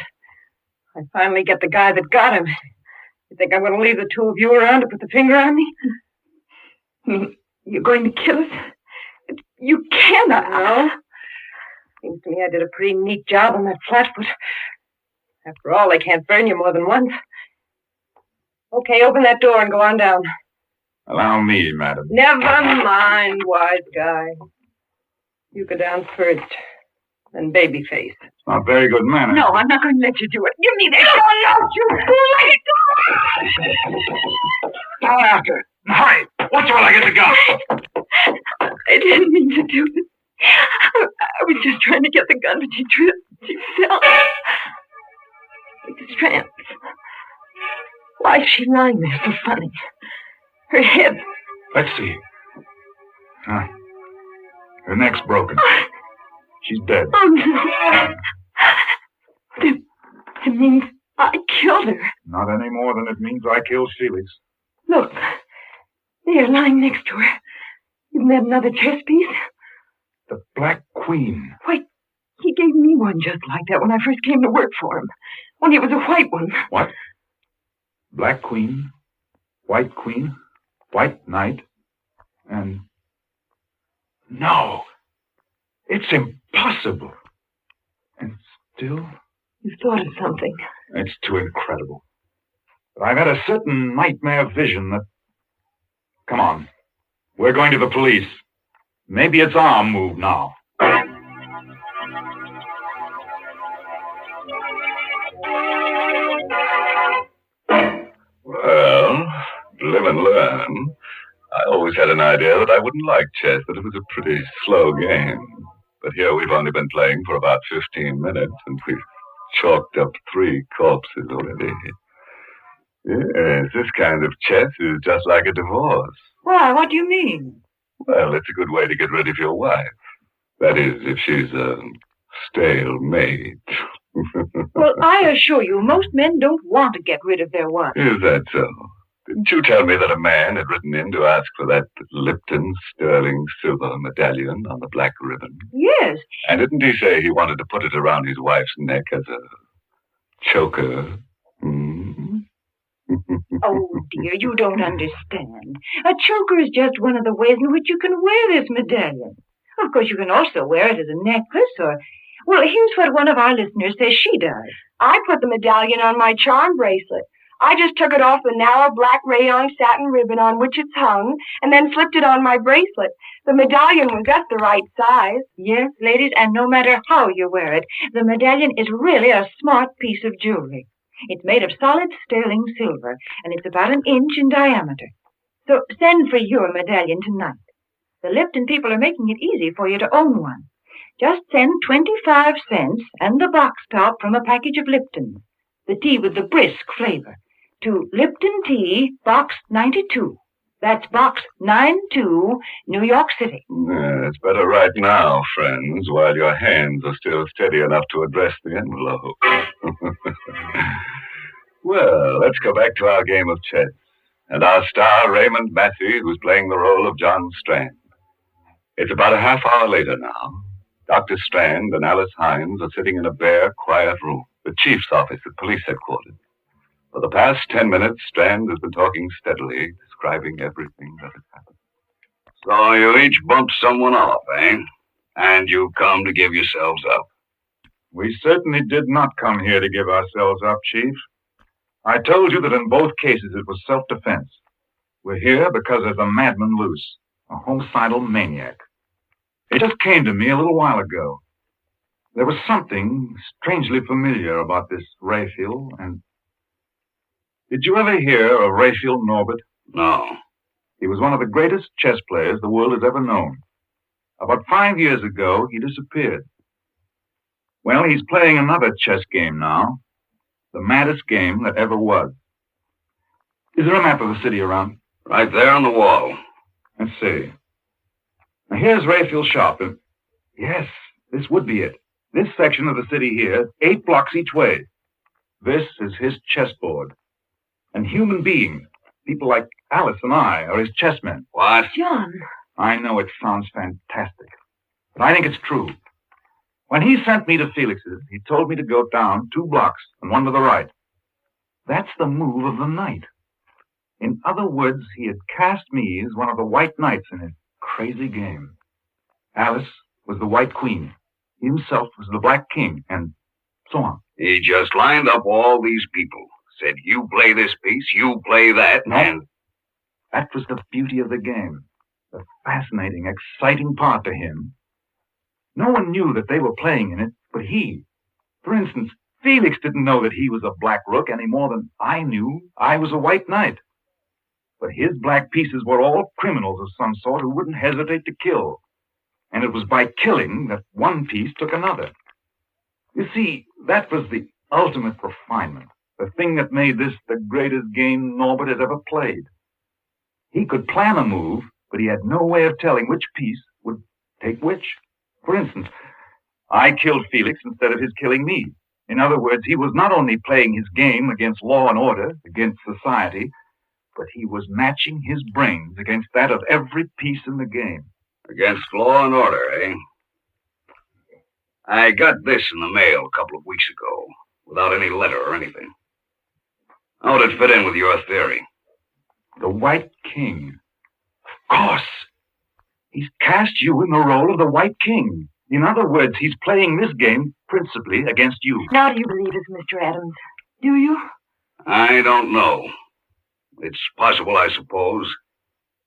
I finally get the guy that got him. You think I'm going to leave the two of you around to put the finger on me? You're going to kill us? You cannot. No. Seems to me I did a pretty neat job on that flatfoot. After all, they can't burn you more than once. Okay, open that door and go on down. Allow me, madam. Never mind, wise guy. You go down first. Then Babyface. Not very good manners. No, I'm not going to let you do it. Give me that gun, you fool! Let it go! Down after. Hurry! Watch while I get the gun. I didn't mean to do it. I was just trying to get the gun, but she tripped. She fell. It's tramps. Why is she lying there so funny? Her head. Let's see. Her neck's broken. She's dead. Oh, no. It means I killed her. Not any more than it means I killed Felix. Look. There, lying next to her. Isn't that another chess piece? The Black Queen. Why, he gave me one just like that when I first came to work for him. Only it was a white one. What? Black Queen, White Queen, White Knight, and... No! It's impossible! And still... You've thought of something. It's too incredible. But I've had a certain nightmare vision that... Come on. We're going to the police. Maybe it's our move now. Well, live and learn. I always had an idea that I wouldn't like chess, that it was a pretty slow game. But here we've only been playing for about 15 minutes, and we've chalked up 3 corpses already. Yes, this kind of chess is just like a divorce. Why? What do you mean? Well, it's a good way to get rid of your wife. That is, if she's a stale maid. Well, I assure you, most men don't want to get rid of their wives. Is that so? Didn't you tell me that a man had written in to ask for that Lipton sterling silver medallion on the black ribbon? Yes. And didn't he say he wanted to put it around his wife's neck as a choker? Oh, dear, you don't understand. A choker is just one of the ways in which you can wear this medallion. Of course, you can also wear it as a necklace or... Well, here's what one of our listeners says she does. I put the medallion on my charm bracelet. I just took it off the narrow black rayon satin ribbon on which it's hung, and then slipped it on my bracelet. The medallion was just the right size. Yes, ladies, and no matter how you wear it, the medallion is really a smart piece of jewelry. It's made of solid sterling silver, and it's about 1 inch in diameter. So send for your medallion tonight. The Lipton people are making it easy for you to own one. Just send 25 cents and the box top from a package of Lipton, the tea with the brisk flavor, to Lipton Tea, Box 92. That's Box 92, New York City. It's better right now, friends, while your hands are still steady enough to address the envelope. Well, let's go back to our game of chess. And our star, Raymond Matthews, who's playing the role of John Strand. It's about a half hour later now. Dr. Strand and Alice Hines are sitting in a bare, quiet room, the chief's office at police headquarters. For the past 10 minutes, Strand has been talking steadily, describing everything that has happened. So you each bumped someone off, eh? And you come to give yourselves up. We certainly did not come here to give ourselves up, Chief. I told you that in both cases it was self-defense. We're here because there's a madman loose, a homicidal maniac. It just came to me a little while ago. There was something strangely familiar about this Raphael, and... Did you ever hear of Raphael Norbert? No. He was one of the greatest chess players the world has ever known. About 5 years ago, he disappeared. Well, he's playing another chess game now. The maddest game that ever was. Is there a map of the city around? Right there on the wall. Let's see. Now, here's Raphael's shop. Yes, this would be it. This section of the city here, 8 blocks each way. This is his chessboard. And human beings, people like Alice and I, are his chessmen. What? John. I know it sounds fantastic, but I think it's true. When he sent me to Felix's, he told me to go down 2 blocks and 1 to the right. That's the move of the night. In other words, he had cast me as one of the white knights in his crazy game. Alice was the white queen. He himself was the black king, and so on. He just lined up all these people. Said, you play this piece, you play that, No. and... That was the beauty of the game. The fascinating, exciting part to him. No one knew that they were playing in it, but he. For instance, Felix didn't know that he was a black rook any more than I knew I was a white knight. But his black pieces were all criminals of some sort who wouldn't hesitate to kill. And it was by killing that one piece took another. You see, that was the ultimate refinement, the thing that made this the greatest game Norbert had ever played. He could plan a move, but he had no way of telling which piece would take which. For instance, I killed Felix instead of his killing me. In other words, he was not only playing his game against law and order, against society, but he was matching his brains against that of every piece in the game. Against law and order, eh? I got this in the mail a couple of weeks ago, without any letter or anything. How would it fit in with your theory? The White King. Of course. He's cast you in the role of the White King. In other words, he's playing this game principally against you. Now do you believe us, Mr. Adams? Do you? I don't know. It's possible, I suppose.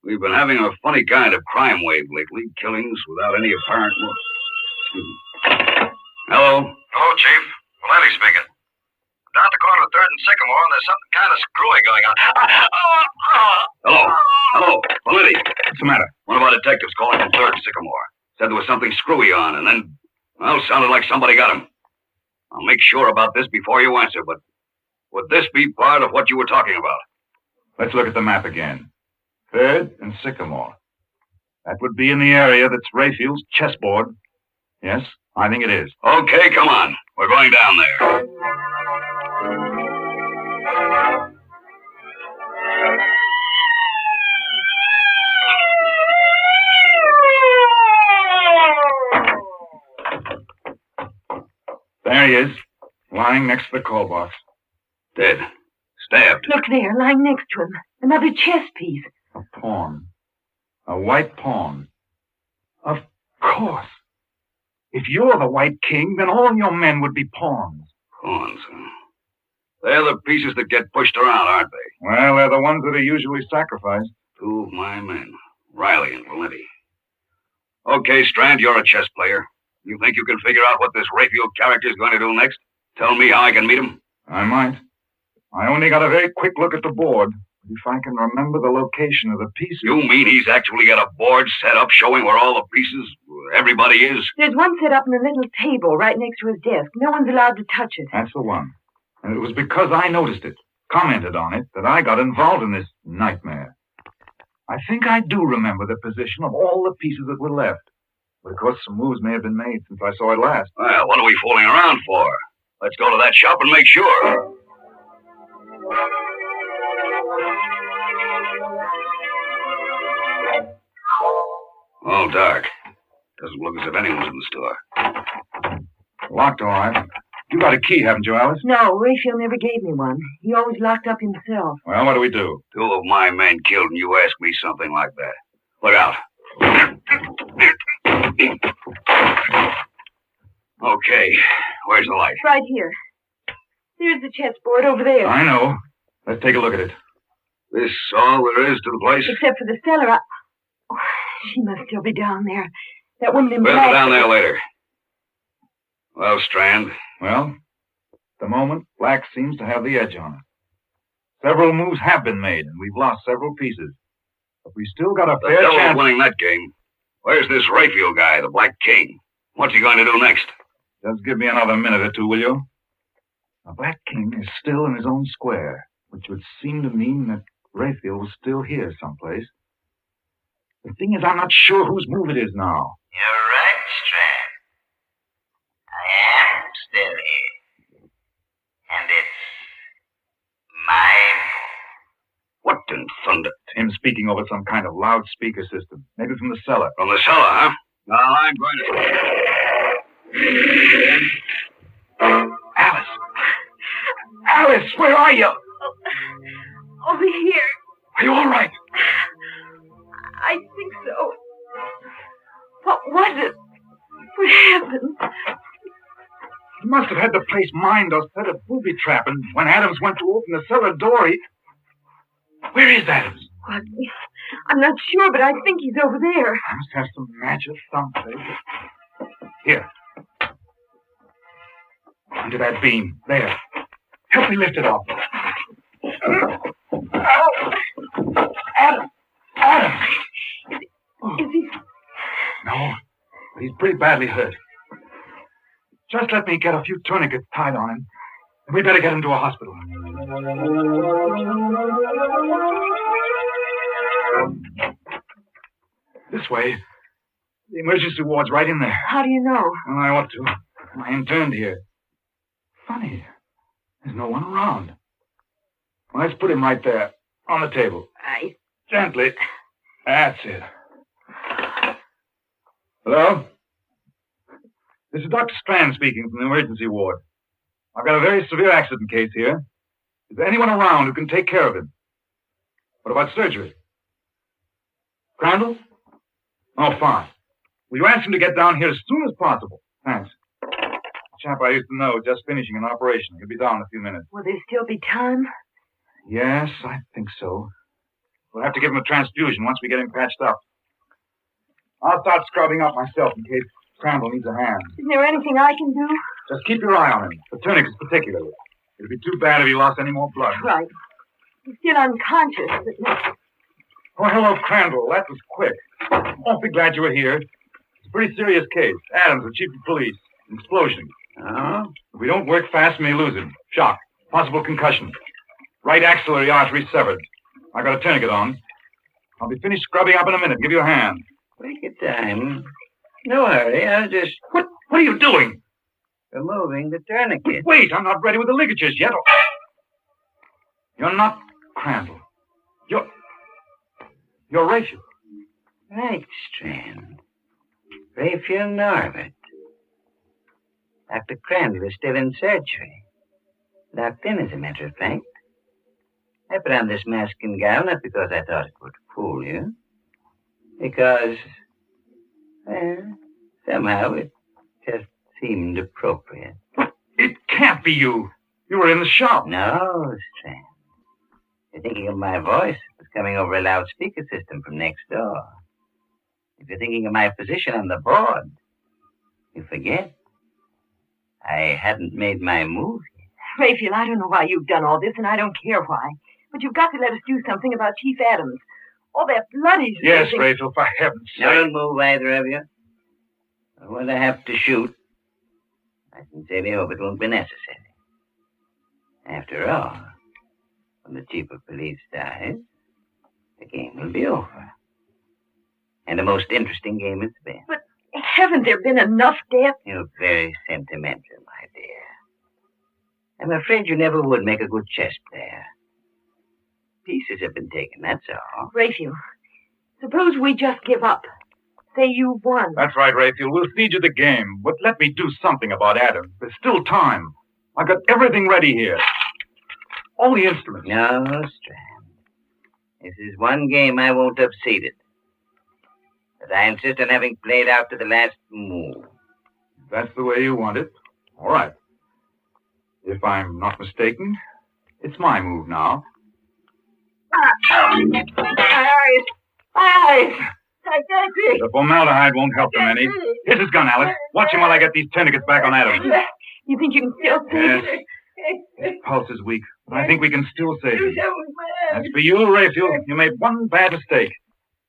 We've been having a funny kind of crime wave lately, killings without any apparent motive. Hello? Hello, Chief. Valenti speaking. Down at the corner of 3rd and Sycamore, and there's something kind of screwy going on. Hello? Hello? Valenti? What's the matter? One of our detectives calling from 3rd and Sycamore. Said there was something screwy on, and then, well, sounded like somebody got him. I'll make sure about this before you answer, but would this be part of what you were talking about? Let's look at the map again. 3rd and Sycamore. That would be in the area that's Rayfield's chessboard. Yes, I think it is. Okay, come on. We're going down there. There he is, lying next to the call box. Dead. Stabbed. Look there, lying next to him. Another chess piece. A pawn. A white pawn. Of course. If you're the White King, then all your men would be pawns. Pawns, huh? They're the pieces that get pushed around, aren't they? Well, they're the ones that are usually sacrificed. 2 of my men, Riley and Valenti. Okay, Strand, you're a chess player. You think you can figure out what this Rayfield character is going to do next? Tell me how I can meet him? I might. I only got a very quick look at the board. If I can remember the location of the pieces... You mean he's actually got a board set up showing where all the pieces, everybody is? There's one set up on a little table right next to his desk. No one's allowed to touch it. That's the one. And it was because I noticed it, commented on it, that I got involved in this nightmare. I think I do remember the position of all the pieces that were left. But of course some moves may have been made since I saw it last. Well, what are we fooling around for? Let's go to that shop and make sure. All dark. Doesn't look as if anyone's in the store. Locked, all right. You got a key, haven't you, Alice? No, Rayfield never gave me one. He always locked up himself. Well, what do we do? 2 of my men killed and you ask me something like that. Look out. Okay, where's the light? Right here. There's the chessboard over there. I know. Let's take a look at it. This all there is to the place? Except for the cellar. Oh, she must still be down there. That woman in We'll black. go down there later. Well, Strand. Well, at the moment, black seems to have the edge on it. Several moves have been made, and we've lost several pieces. But we still got a fair devil chance... winning that game. Where's this Rayfield guy, the Black King? What's he going to do next? Just give me another minute or two, will you? The Black King is still in his own square, which would seem to mean that Rayfield was still here someplace. The thing is, I'm not sure whose move it is now. You're right, Strand. I in thunder? Him speaking over some kind of loudspeaker system. Maybe from the cellar. From the cellar, huh? Well, I'm going to... Alice! Alice, where are you? Over here. Are you all right? I think so. What was it? What happened? He must have had the place mined or set a booby trap, and when Adams went to open the cellar door, he... Where is Adams? What? I'm not sure, but I think he's over there. I must have some magic someplace. Here. Under that beam. There. Help me lift it off. Adam! Adam! Is he... No, but he's pretty badly hurt. Just let me get a few tourniquets tied on him, and we better get him to a hospital. This way. The emergency ward's right in there. How do you know? Well, I ought to. I interned here. Funny. There's no one around. Well, let's put him right there, on the table. Gently. That's it. Hello? This is Dr. Strand speaking from the emergency ward. I've got a very severe accident case here. Is there anyone around who can take care of him? What about surgery? Crandall? Oh, fine. Will you ask him to get down here as soon as possible? Thanks. A chap I used to know, just finishing an operation. He'll be down in a few minutes. Will there still be time? Yes, I think so. We'll have to give him a transfusion once we get him patched up. I'll start scrubbing up myself in case Crandall needs a hand. Isn't there anything I can do? Just keep your eye on him. The tourniquets particularly. It'd be too bad if he lost any more blood. Right. He's still unconscious. Oh, hello, Crandall. That was quick. Awfully glad you were here. It's a pretty serious case. Adams, the chief of police. An explosion. Oh? If we don't work fast, we may lose him. Shock. Possible concussion. Right axillary artery severed. I got a tourniquet on. I'll be finished scrubbing up in a minute. Give you a hand. Take your time. No hurry. I'll just... What are you doing? Removing the tourniquet. Wait, I'm not ready with the ligatures yet. You're not Crandall. You're Raphael. Right, Strand. Raphael Norbert. Dr. Crandall is still in surgery. Locked in, as a matter of fact. I put on this mask and gown not because I thought it would fool you. Because, well, somehow it just seemed appropriate. It can't be you. You were in the shop. No, Strand. You're thinking of my voice. It was coming over a loudspeaker system from next door. If you're thinking of my position on the board, you forget. I hadn't made my move yet. Raphael, I don't know why you've done all this, and I don't care why. But you've got to let us do something about Chief Adams. All that blood he's Yes, losing. Raphael, for heaven's sake. Don't move, either of you. When I have to shoot, I sincerely hope it won't be necessary. After all, when the chief of police dies, the game will be over. And the most interesting game it's been. But haven't there been enough deaths? You're very sentimental, my dear. I'm afraid you never would make a good chess player. Pieces have been taken, that's all. Raphael, suppose we just give up. Say you won. That's right, Raphael. We'll cede you the game, but let me do something about Adams. There's still time. I've got everything ready here. All the instruments. No, Strand. This is one game I won't have ceded. But I insist on having played out to the last move. If that's the way you want it. All right. If I'm not mistaken, it's my move now. My eyes! I can't see. The formaldehyde won't help them any. Here's his gun, Alice. Watch him while I get these tourniquets back on Adams. You think you can still see? Yes. His pulse is weak, but I think we can still save him. As for you, Raphael, you made one bad mistake.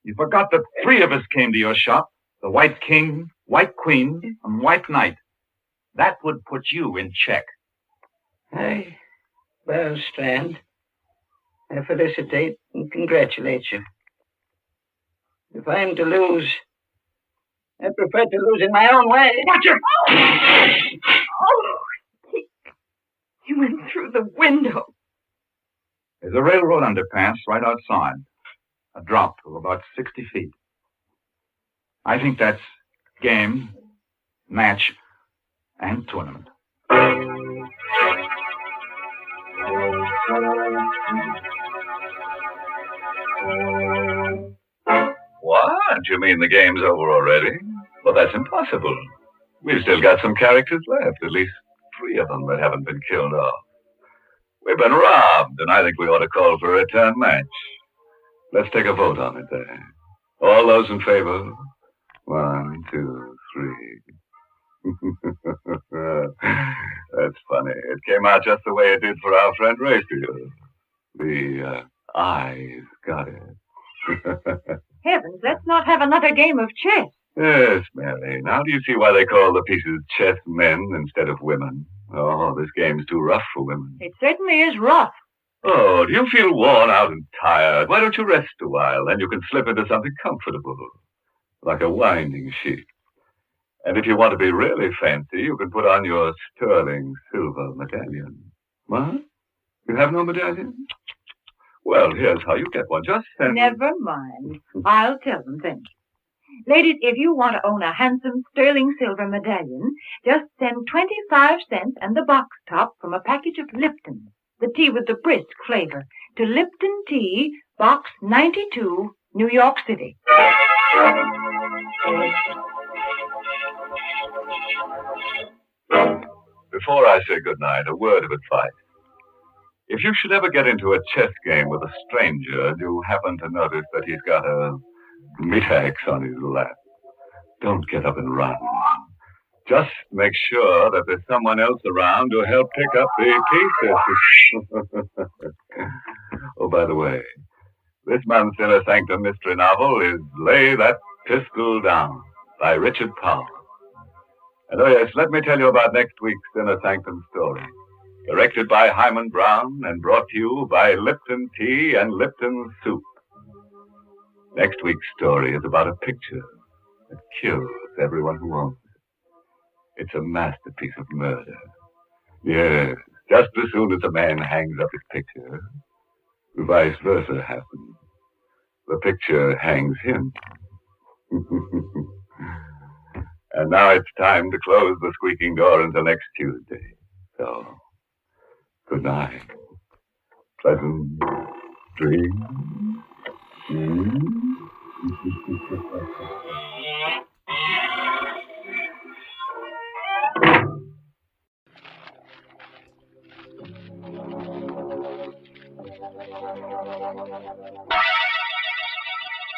You forgot that 3 of us came to your shop. The White King, White Queen, and White Knight. That would put you in check. Well, Strand, I felicitate and congratulate you. If I'm to lose, I prefer to lose in my own way. Watch him! Oh! He went through the window. There's a railroad underpass right outside. A drop of about 60 feet. I think that's game, match, and tournament. What? You mean the game's over already? Well, that's impossible. We've still got some characters left, at least 3 of them that haven't been killed off. We've been robbed, and I think we ought to call for a return match. Let's take a vote on it there. All those in favor? 1, 2, 3. That's funny. It came out just the way it did for our friend Raphael. The eyes got it. Heavens, let's not have another game of chess. Yes, Mary. Now do you see why they call the pieces chess men instead of women? Oh, this game's too rough for women. It certainly is rough. Oh, do you feel worn out and tired? Why don't you rest a while? Then you can slip into something comfortable, like a winding sheet. And if you want to be really fancy, you can put on your sterling silver medallion. What? You have no medallion? Well, here's how you get one. Just send... Never mind. I'll tell them then. Ladies, if you want to own a handsome sterling silver medallion, just send 25 cents and the box top from a package of Lipton, the tea with the brisk flavor, to Lipton Tea, Box 92, New York City. Before I say goodnight, a word of advice. If you should ever get into a chess game with a stranger and you happen to notice that he's got a meat-axe on his lap, don't get up and run. Just make sure that there's someone else around to help pick up the pieces. Oh, by the way, this month's Inner Sanctum mystery novel is Lay That Pistol Down by Richard Powell. And oh yes, let me tell you about next week's Inner Sanctum story. Directed by Hyman Brown and brought to you by Lipton Tea and Lipton Soup. Next week's story is about a picture that kills everyone who owns it. It's a masterpiece of murder. Yes, just as soon as a man hangs up his picture, vice versa happens. The picture hangs him. And now it's time to close the squeaking door until next Tuesday. So, good night. Pleasant dreams.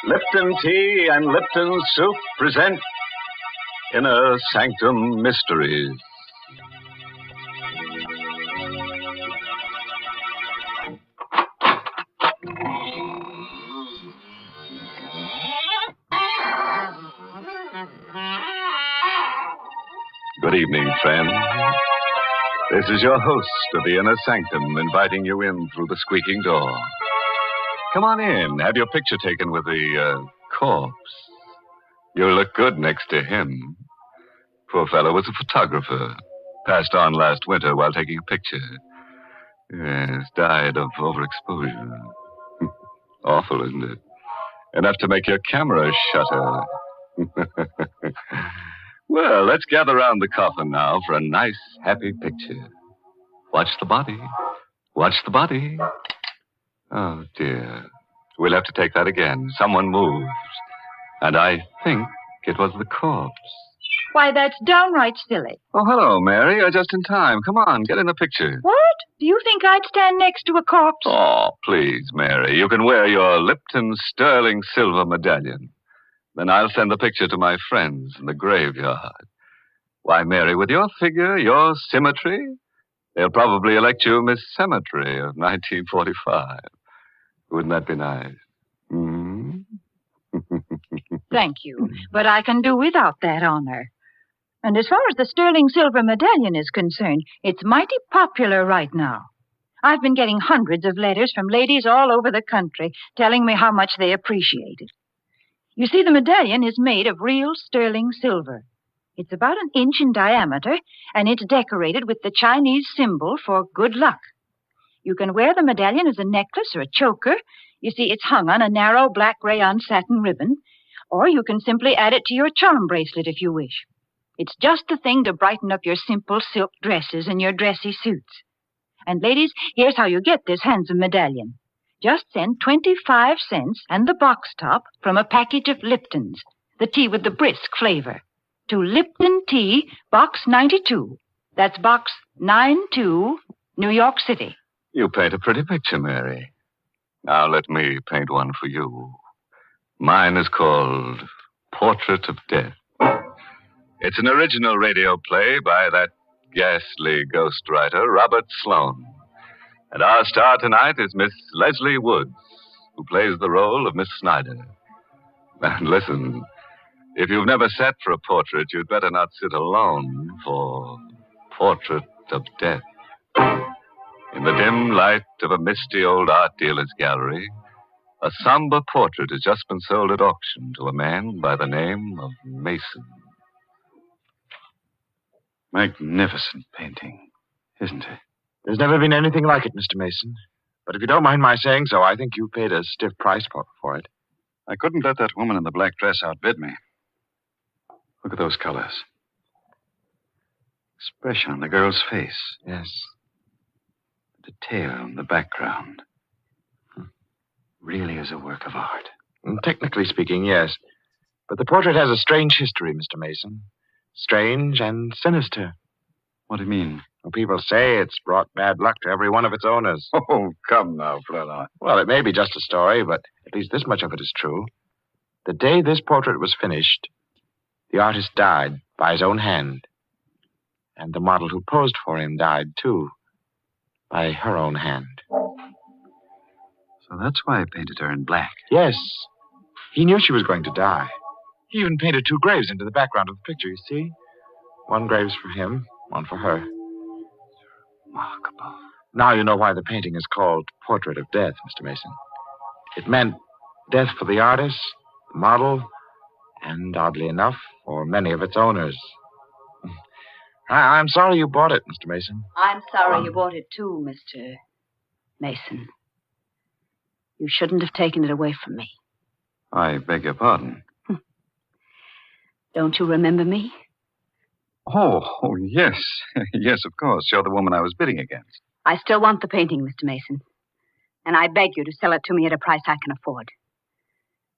Lipton Tea and Lipton Soup present Inner Sanctum Mysteries. Good evening, friends. This is your host of the Inner Sanctum inviting you in through the squeaking door. Come on in. Have your picture taken with the corpse. You'll look good next to him. Poor fellow was a photographer. Passed on last winter while taking a picture. Yes, died of overexposure. Awful, isn't it? Enough to make your camera shutter. Well, let's gather around the coffin now for a nice, happy picture. Watch the body. Watch the body. Oh, dear. We'll have to take that again. Someone moved. And I think it was the corpse. Why, that's downright silly. Oh, hello, Mary. You're just in time. Come on, get in the picture. What? Do you think I'd stand next to a corpse? Oh, please, Mary. You can wear your Lipton sterling silver medallion. Then I'll send the picture to my friends in the graveyard. Why, Mary, with your figure, your symmetry, they'll probably elect you Miss Cemetery of 1945. Wouldn't that be nice? Mm-hmm. Thank you, but I can do without that honor. And as far as the sterling silver medallion is concerned, it's mighty popular right now. I've been getting hundreds of letters from ladies all over the country telling me how much they appreciate it. You see, the medallion is made of real sterling silver. It's about 1 inch in diameter, and it's decorated with the Chinese symbol for good luck. You can wear the medallion as a necklace or a choker. You see, it's hung on a narrow black rayon satin ribbon. Or you can simply add it to your charm bracelet if you wish. It's just the thing to brighten up your simple silk dresses and your dressy suits. And ladies, here's how you get this handsome medallion. Just send 25 cents and the box top from a package of Lipton's, the tea with the brisk flavor, to Lipton Tea, Box 92. That's Box 92, New York City. You paint a pretty picture, Mary. Now let me paint one for you. Mine is called Portrait of Death. It's an original radio play by that ghastly ghostwriter, Robert Sloane. And our star tonight is Miss Leslie Woods, who plays the role of Miss Snyder. And listen, if you've never sat for a portrait, you'd better not sit alone for Portrait of Death. In the dim light of a misty old art dealer's gallery, a somber portrait has just been sold at auction to a man by the name of Mason. Magnificent painting, isn't it? There's never been anything like it, Mr. Mason. But if you don't mind my saying so, I think you paid a stiff price for it. I couldn't let that woman in the black dress outbid me. Look at those colors. Expression on the girl's face. Yes. The detail in the background. Really is a work of art. Technically speaking, yes. But the portrait has a strange history, Mr. Mason. Strange and sinister. What do you mean? Well, people say it's brought bad luck to every one of its owners. Oh, come now, Fräulein. Well, it may be just a story, but at least this much of it is true. The day this portrait was finished, the artist died by his own hand. And the model who posed for him died, too, by her own hand. So that's why he painted her in black. Yes. He knew she was going to die. He even painted 2 graves into the background of the picture, you see? 1 grave's for him, 1 for her. Remarkable. Now you know why the painting is called Portrait of Death, Mr. Mason. It meant death for the artist, the model, and, oddly enough, for many of its owners. I'm sorry you bought it, Mr. Mason. I'm sorry you bought it too, Mr. Mason. You shouldn't have taken it away from me. I beg your pardon. Don't you remember me? Oh, yes. Yes, of course. You're the woman I was bidding against. I still want the painting, Mr. Mason. And I beg you to sell it to me at a price I can afford.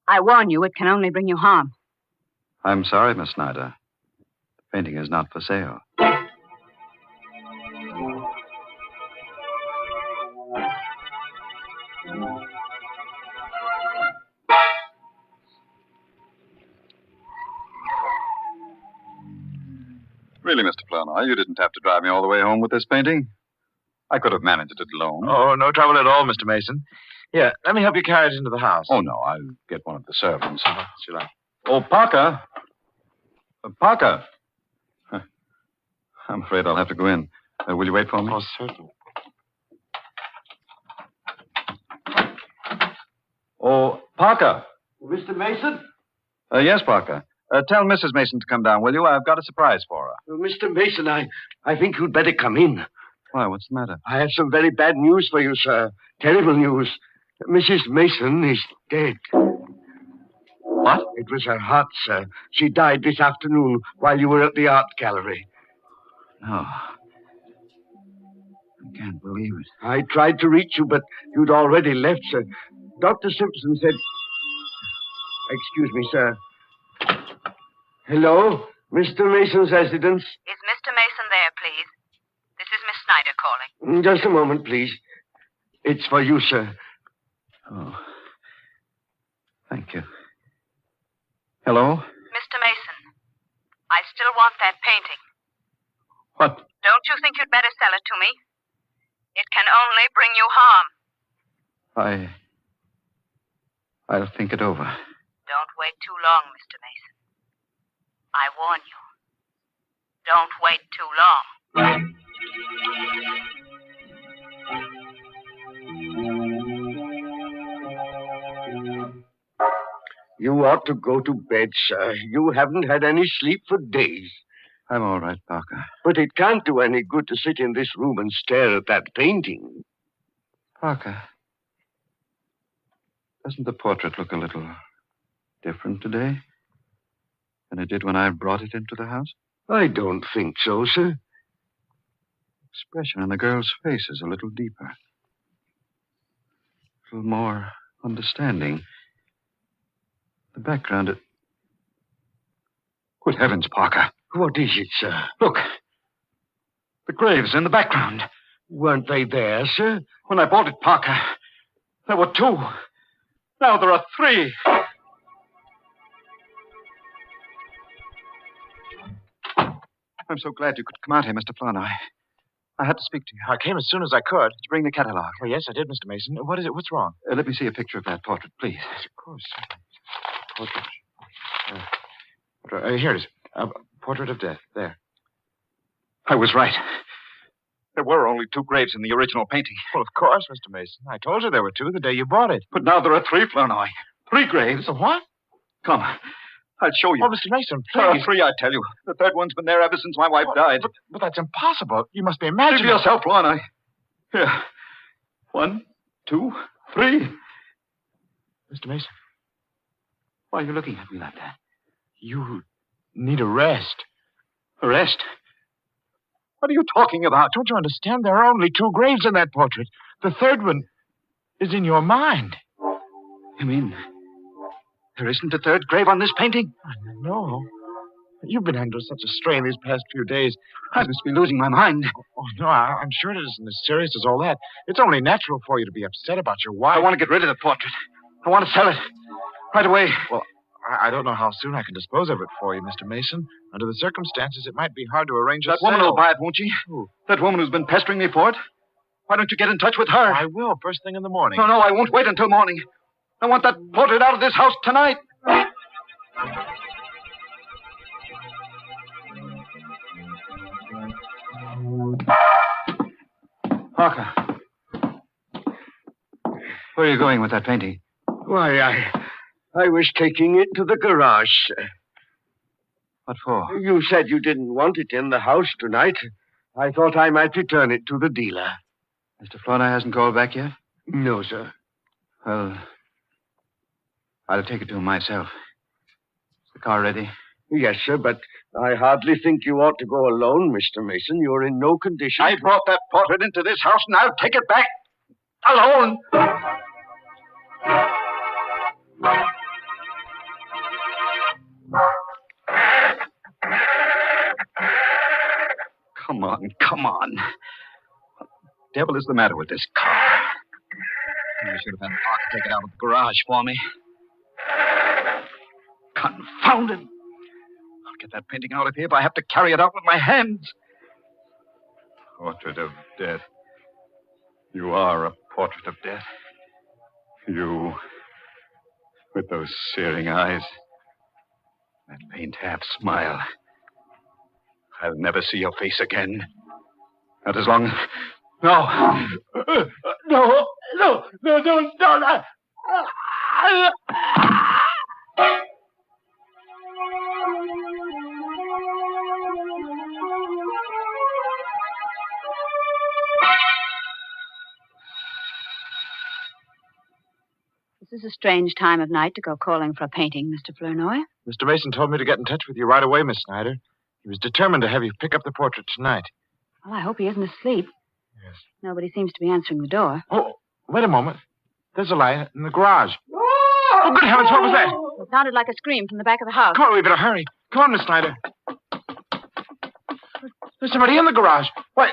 I warn you, it can only bring you harm. I'm sorry, Miss Snyder. The painting is not for sale. Really, Mr. Flournoy, you didn't have to drive me all the way home with this painting. I could have managed it alone. Oh, no trouble at all, Mr. Mason. Here, let me help you carry it into the house. Oh, no, I'll get one of the servants. You like? Oh, Parker. Parker. I'm afraid I'll have to go in. Will you wait for me? Oh, certainly. Oh, Parker. Mr. Mason? Yes, Parker. Tell Mrs. Mason to come down, will you? I've got a surprise for her. Mr. Mason, I think you'd better come in. Why, what's the matter? I have some very bad news for you, sir. Terrible news. Mrs. Mason is dead. What? It was her heart, sir. She died this afternoon while you were at the art gallery. No. I can't believe it. I tried to reach you, but you'd already left, sir. Dr. Simpson said... Excuse me, sir. Hello? Mr. Mason's residence? Is Mr. Mason there, please? This is Miss Snyder calling. Just a moment, please. It's for you, sir. Oh. Thank you. Hello? Mr. Mason, I still want that painting. What? Don't you think you'd better sell it to me? It can only bring you harm. I'll think it over. Don't wait too long, Mr. Mason. I warn you. Don't wait too long. You ought to go to bed, sir. You haven't had any sleep for days. I'm all right, Parker. But it can't do any good to sit in this room and stare at that painting. Parker, doesn't the portrait look a little different today than it did when I brought it into the house? I don't think so, sir. Expression in the girl's face is a little deeper. A little more understanding. The background, it... Good heavens, Parker. What is it, sir? Look. The graves in the background. Weren't they there, sir? When I bought it, Parker, there were 2. Now there are 3. I'm so glad you could come out here, Mr. Flournoy. I had to speak to you. I came as soon as I could. Did you bring the catalog? Oh, yes, I did, Mr. Mason. What is it? What's wrong? Let me see a picture of that portrait, please. Yes, of course. Portrait. Here it is. Portrait of Death. There. I was right. There were only 2 graves in the original painting. Well, of course, Mr. Mason. I told you there were 2 the day you bought it. But now there are 3, Flournoy. 3 graves. What? Come. I'll show you. Oh, Mr. Mason, There are please. 3, I tell you. The 3rd one's been there ever since my wife died. But that's impossible. You must be imagining. Give yourself, Flournoy. Here. 1, 2, 3. Mr. Mason. Why are you looking at me like that? You need a rest. A rest? What are you talking about? Don't you understand? There are only 2 graves in that portrait. The 3rd one is in your mind. You mean there isn't a 3rd grave on this painting? No. You've been under such a strain these past few days. I must be losing my mind. Oh, no, I'm sure it isn't as serious as all that. It's only natural for you to be upset about your wife. I want to get rid of the portrait. I want to sell it. Right away. Well, I don't know how soon I can dispose of it for you, Mr. Mason. Under the circumstances, it might be hard to arrange a That woman sale. will buy it, won't she? Who? That woman who's been pestering me for it. Why don't you get in touch with her? I will, first thing in the morning. No, I won't wait until morning. I want that portrait out of this house tonight. Parker. Where are you going with that painting? Why, I was taking it to the garage, sir. What for? You said you didn't want it in the house tonight. I thought I might return it to the dealer. Mr. Flournoy hasn't called back yet? No, sir. Well, I'll take it to him myself. Is the car ready? Yes, sir, but I hardly think you ought to go alone, Mr. Mason. You're in no condition. I brought that portrait into this house, and I'll take it back alone. Come on. What the devil is the matter with this car? I should have had Park take it out of the garage for me. Confound it. I'll get that painting out of here if I have to carry it out with my hands. Portrait of death. You are a portrait of death. You, with those searing eyes, that faint half smile. I'll never see your face again. Not as long... No. No, don't. This is a strange time of night to go calling for a painting, Mr. Flournoy. Mr. Mason told me to get in touch with you right away, Miss Snyder. He was determined to have you pick up the portrait tonight. Well, I hope he isn't asleep. Yes. Nobody seems to be answering the door. Oh, wait a moment. There's a light in the garage. Oh, good heavens, what was that? It sounded like a scream from the back of the house. Come on, we better hurry. Come on, Miss Snyder. There's somebody in the garage. Why,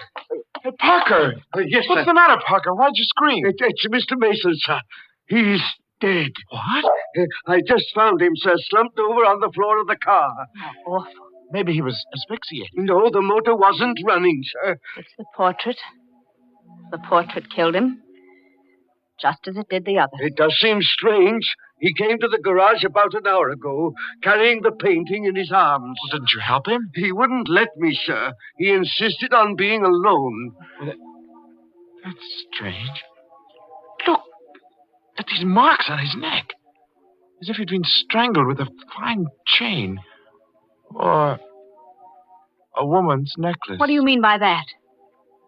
hey, Parker. Yes, What's sir. the matter, Parker? Why'd you scream? It's Mr. Mason, sir. He's dead. What? I just found him, sir, slumped over on the floor of the car. How awful. Maybe he was asphyxiated. No, the motor wasn't running, sir. It's the portrait. The portrait killed him, just as it did the other. It does seem strange. He came to the garage about an hour ago, carrying the painting in his arms. Well, didn't you help him? He wouldn't let me, sir. He insisted on being alone. Well, that's strange. Look at these marks on his neck. As if he'd been strangled with a fine chain. Or a woman's necklace. What do you mean by that?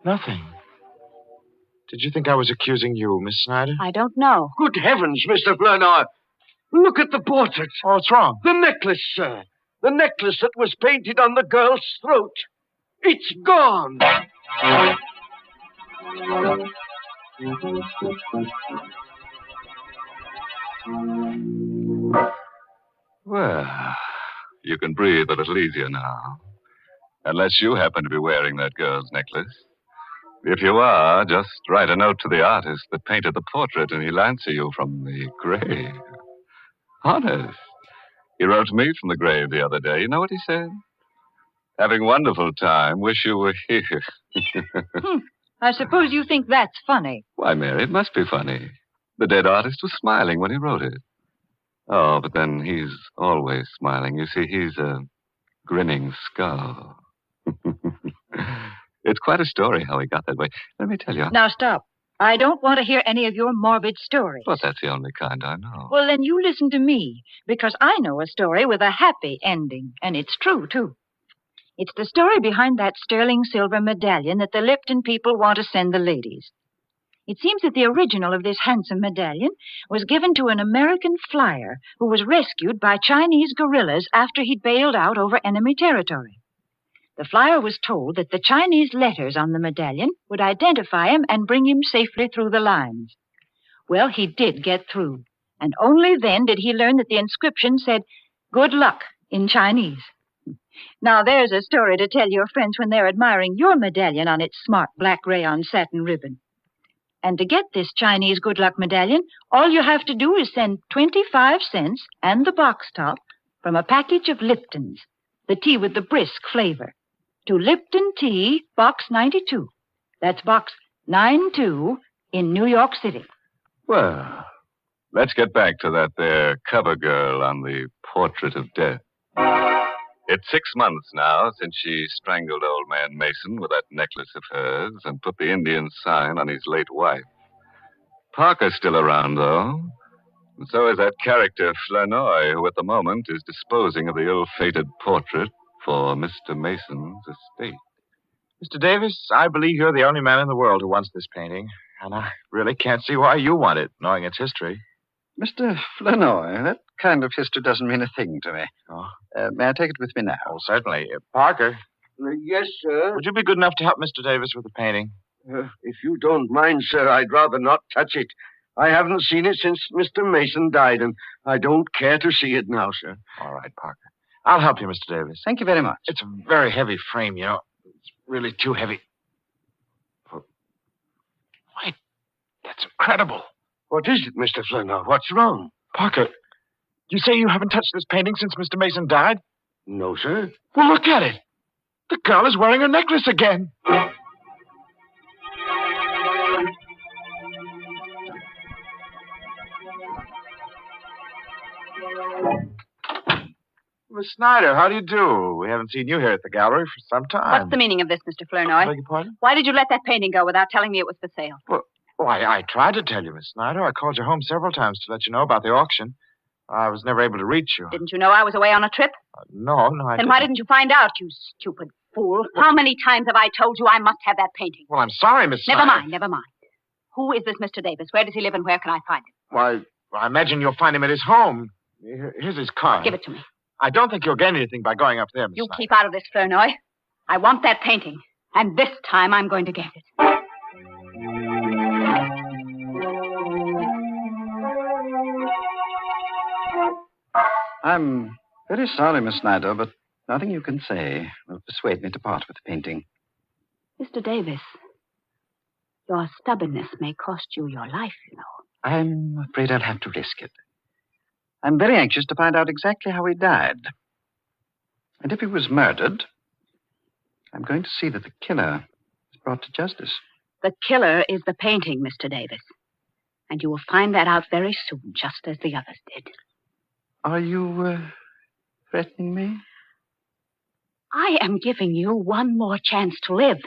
Nothing. Did you think I was accusing you, Miss Snyder? I don't know. Good heavens, Mr. Flournoy. Look at the portrait. Oh, what's wrong? The necklace, sir. The necklace that was painted on the girl's throat. It's gone. Well, you can breathe a little easier now. Unless you happen to be wearing that girl's necklace. If you are, just write a note to the artist that painted the portrait and he'll answer you from the grave. Honest. He wrote to me from the grave the other day. You know what he said? Having wonderful time. Wish you were here. I suppose you think that's funny. Why, Mary, it must be funny. The dead artist was smiling when he wrote it. Oh, but then he's always smiling. You see, he's a grinning skull. It's quite a story how he got that way. Let me tell you. Now stop. I don't want to hear any of your morbid stories. Well, that's the only kind I know. Well, then you listen to me, because I know a story with a happy ending, and it's true, too. It's the story behind that sterling silver medallion that the Lipton people want to send the ladies. It seems that the original of this handsome medallion was given to an American flyer who was rescued by Chinese guerrillas after he'd bailed out over enemy territory. The flyer was told that the Chinese letters on the medallion would identify him and bring him safely through the lines. Well, he did get through, and only then did he learn that the inscription said, "Good luck," in Chinese. Now, there's a story to tell your friends when they're admiring your medallion on its smart black rayon satin ribbon. And to get this Chinese good luck medallion, all you have to do is send 25 cents and the box top from a package of Lipton's, the tea with the brisk flavor, to Lipton Tea, Box 92. That's Box 92 in New York City. Well, let's get back to that there cover girl on the Portrait of Death. It's 6 months now since she strangled old man Mason with that necklace of hers and put the Indian sign on his late wife. Parker's still around, though. And so is that character Flournoy, who at the moment is disposing of the ill-fated portrait for Mr. Mason's estate. Mr. Davis, I believe you're the only man in the world who wants this painting, and I really can't see why you want it, knowing its history. Mr. Flournoy, that kind of history doesn't mean a thing to me. Oh? May I take it with me now? Oh, certainly. Parker. Yes, sir. Would you be good enough to help Mr. Davis with the painting? If you don't mind, sir, I'd rather not touch it. I haven't seen it since Mr. Mason died, and I don't care to see it now, sir. All right, Parker. I'll help you, Mr. Davis. Thank you very much. It's a very heavy frame, you know. It's really too heavy. Wait, that's incredible. What is it, Mr. Flournoy? What's wrong? Parker, you say you haven't touched this painting since Mr. Mason died? No, sir. Well, look at it. The girl is wearing her necklace again. Miss Snyder, how do you do? We haven't seen you here at the gallery for some time. What's the meaning of this, Mr. Flournoy? Beg your pardon? Why did you let that painting go without telling me it was for sale? Well, I tried to tell you, Miss Snyder. I called your home several times to let you know about the auction. I was never able to reach you. Didn't you know I was away on a trip? No, I Then didn't. why didn't you find out, you stupid fool? How many times have I told you I must have that painting? Well, I'm sorry, Miss Snyder. Never mind. Who is this Mr. Davis? Where does he live and where can I find him? Why, I imagine you'll find him at his home. Here's his card. Give it to me. I don't think you'll gain anything by going up there, Miss You Snyder. keep out of this, Flournoy. I want that painting. And this time I'm going to get it. I'm very sorry, Miss Snyder, but nothing you can say will persuade me to part with the painting. Mr. Davis, your stubbornness may cost you your life, you know. I'm afraid I'll have to risk it. I'm very anxious to find out exactly how he died. And if he was murdered, I'm going to see that the killer is brought to justice. The killer is the painting, Mr. Davis. And you will find that out very soon, just as the others did. Are you threatening me? I am giving you one more chance to live.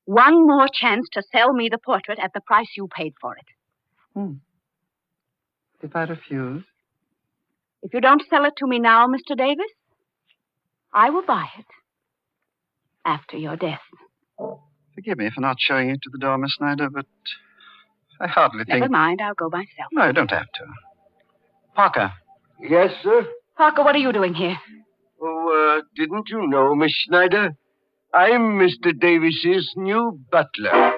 One more chance to sell me the portrait at the price you paid for it. If I refuse? If you don't sell it to me now, Mr. Davis, I will buy it after your death. Forgive me for not showing you to the door, Miss Snyder, but I hardly think... Never mind, I'll go myself. No, you don't have to. Parker. Yes, sir? Parker, what are you doing here? Oh, didn't you know, Miss Snyder? I'm Mr. Davis's new butler.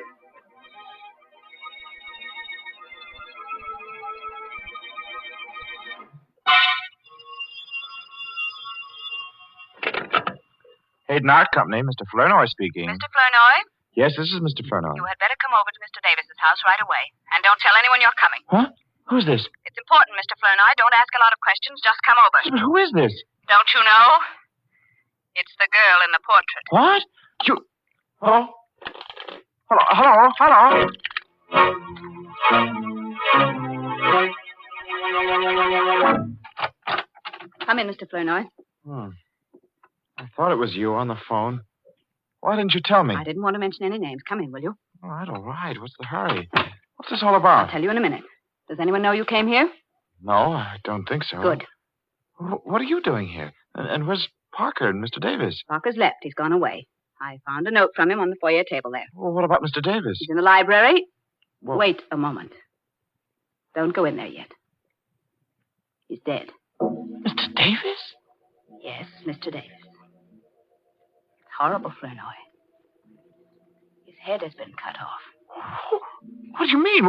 Hayden Art Company, Mr. Flournoy speaking. Mr. Flournoy, Yes, this is Mr. Flournoy. you had better come over to Mr. Davis's house right away. And don't tell anyone you're coming. Huh? Who's this? It's important, Mr. Flournoy. Don't ask a lot of questions. Just come over. But who is this? Don't you know? It's the girl in the portrait. What? You... Hello? Hello? Come in, Mr. Flournoy. I thought it was you on the phone. Why didn't you tell me? I didn't want to mention any names. Come in, will you? All right. What's the hurry? What's this all about? I'll tell you in a minute. Does anyone know you came here? No, I don't think so. Good. What are you doing here? And where's Parker and Mr. Davis? Parker's left. He's gone away. I found a note from him on the foyer table there. Well, what about Mr. Davis? He's in the library. Well... Wait a moment. Don't go in there yet. He's dead. Mr. Davis? Yes, Mr. Davis. It's horrible, Flournoy. His head has been cut off. What do you mean?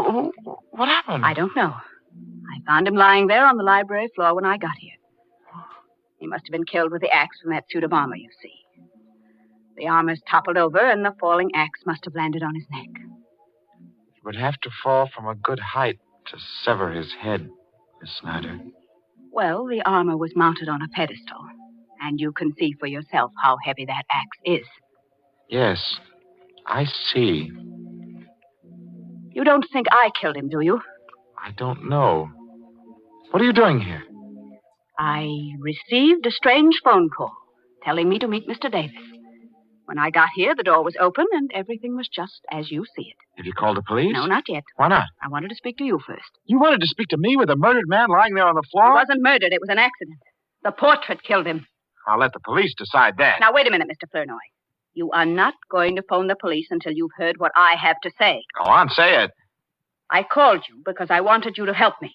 What happened? I don't know. I found him lying there on the library floor when I got here. He must have been killed with the axe from that suit of armor, you see. The armor's toppled over, and the falling axe must have landed on his neck. It would have to fall from a good height to sever his head, Miss Snyder. Well, the armor was mounted on a pedestal, and you can see for yourself how heavy that axe is. Yes, I see. You don't think I killed him, do you? I don't know. What are you doing here? I received a strange phone call telling me to meet Mr. Davis. When I got here, the door was open and everything was just as you see it. Have you called the police? No, not yet. Why not? I wanted to speak to you first. You wanted to speak to me with a murdered man lying there on the floor? He wasn't murdered. It was an accident. The portrait killed him. I'll let the police decide that. Now, wait a minute, Mr. Flournoy. You are not going to phone the police until you've heard what I have to say. Go on, say it. I called you because I wanted you to help me.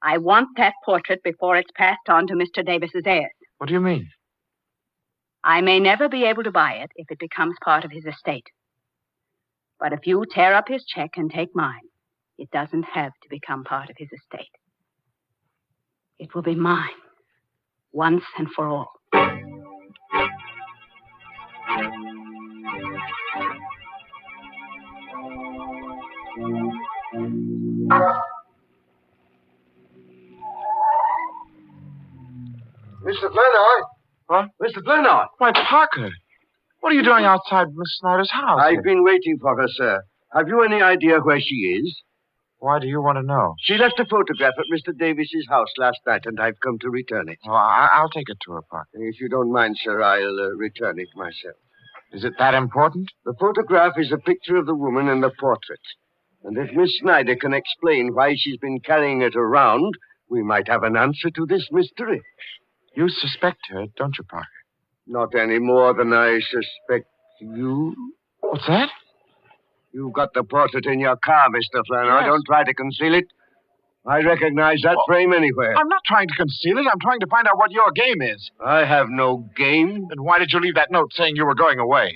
I want that portrait before it's passed on to Mr. Davis's heirs. What do you mean? I may never be able to buy it if it becomes part of his estate. But if you tear up his check and take mine, it doesn't have to become part of his estate. It will be mine, once and for all. Mr. Flournoy? What? Mr. Flournoy? Why, Parker, what are you doing outside Miss Snyder's house? I've been waiting for her, sir. Have you any idea where she is? Why do you want to know? She left a photograph at Mr. Davis's house last night, and I've come to return it. Well, I'll take it to her, Parker. If you don't mind, sir, I'll return it myself. Is it that important? The photograph is a picture of the woman in the portrait. And if Miss Snyder can explain why she's been carrying it around, we might have an answer to this mystery. You suspect her, don't you, Parker? Not any more than I suspect you. What's that? You've got the portrait in your car, Mr. Flournoy. Yes. Don't try to conceal it. I recognize that frame anywhere. I'm not trying to conceal it. I'm trying to find out what your game is. I have no game. Then why did you leave that note saying you were going away?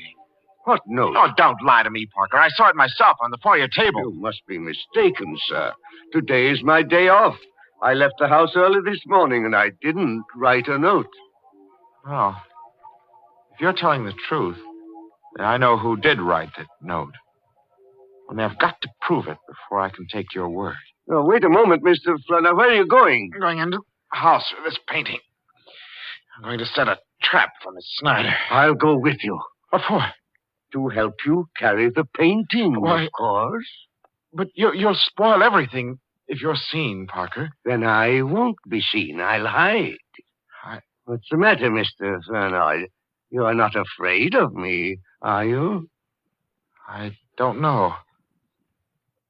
What note? Oh, don't lie to me, Parker. I saw it myself on the foyer table. You must be mistaken, sir. Today is my day off. I left the house early this morning, and I didn't write a note. Oh. If you're telling the truth, then I know who did write that note. Only I've got to prove it before I can take your word. Oh, wait a moment, Mr. Flournoy. Where are you going? I'm going into the house for this painting. I'm going to set a trap for Miss Snyder. I'll go with you. What for? To help you carry the painting, Why? of course. But you'll spoil everything if you're seen, Parker. Then I won't be seen. I'll hide. What's the matter, Mr. Flournoy? You're not afraid of me, are you? I don't know.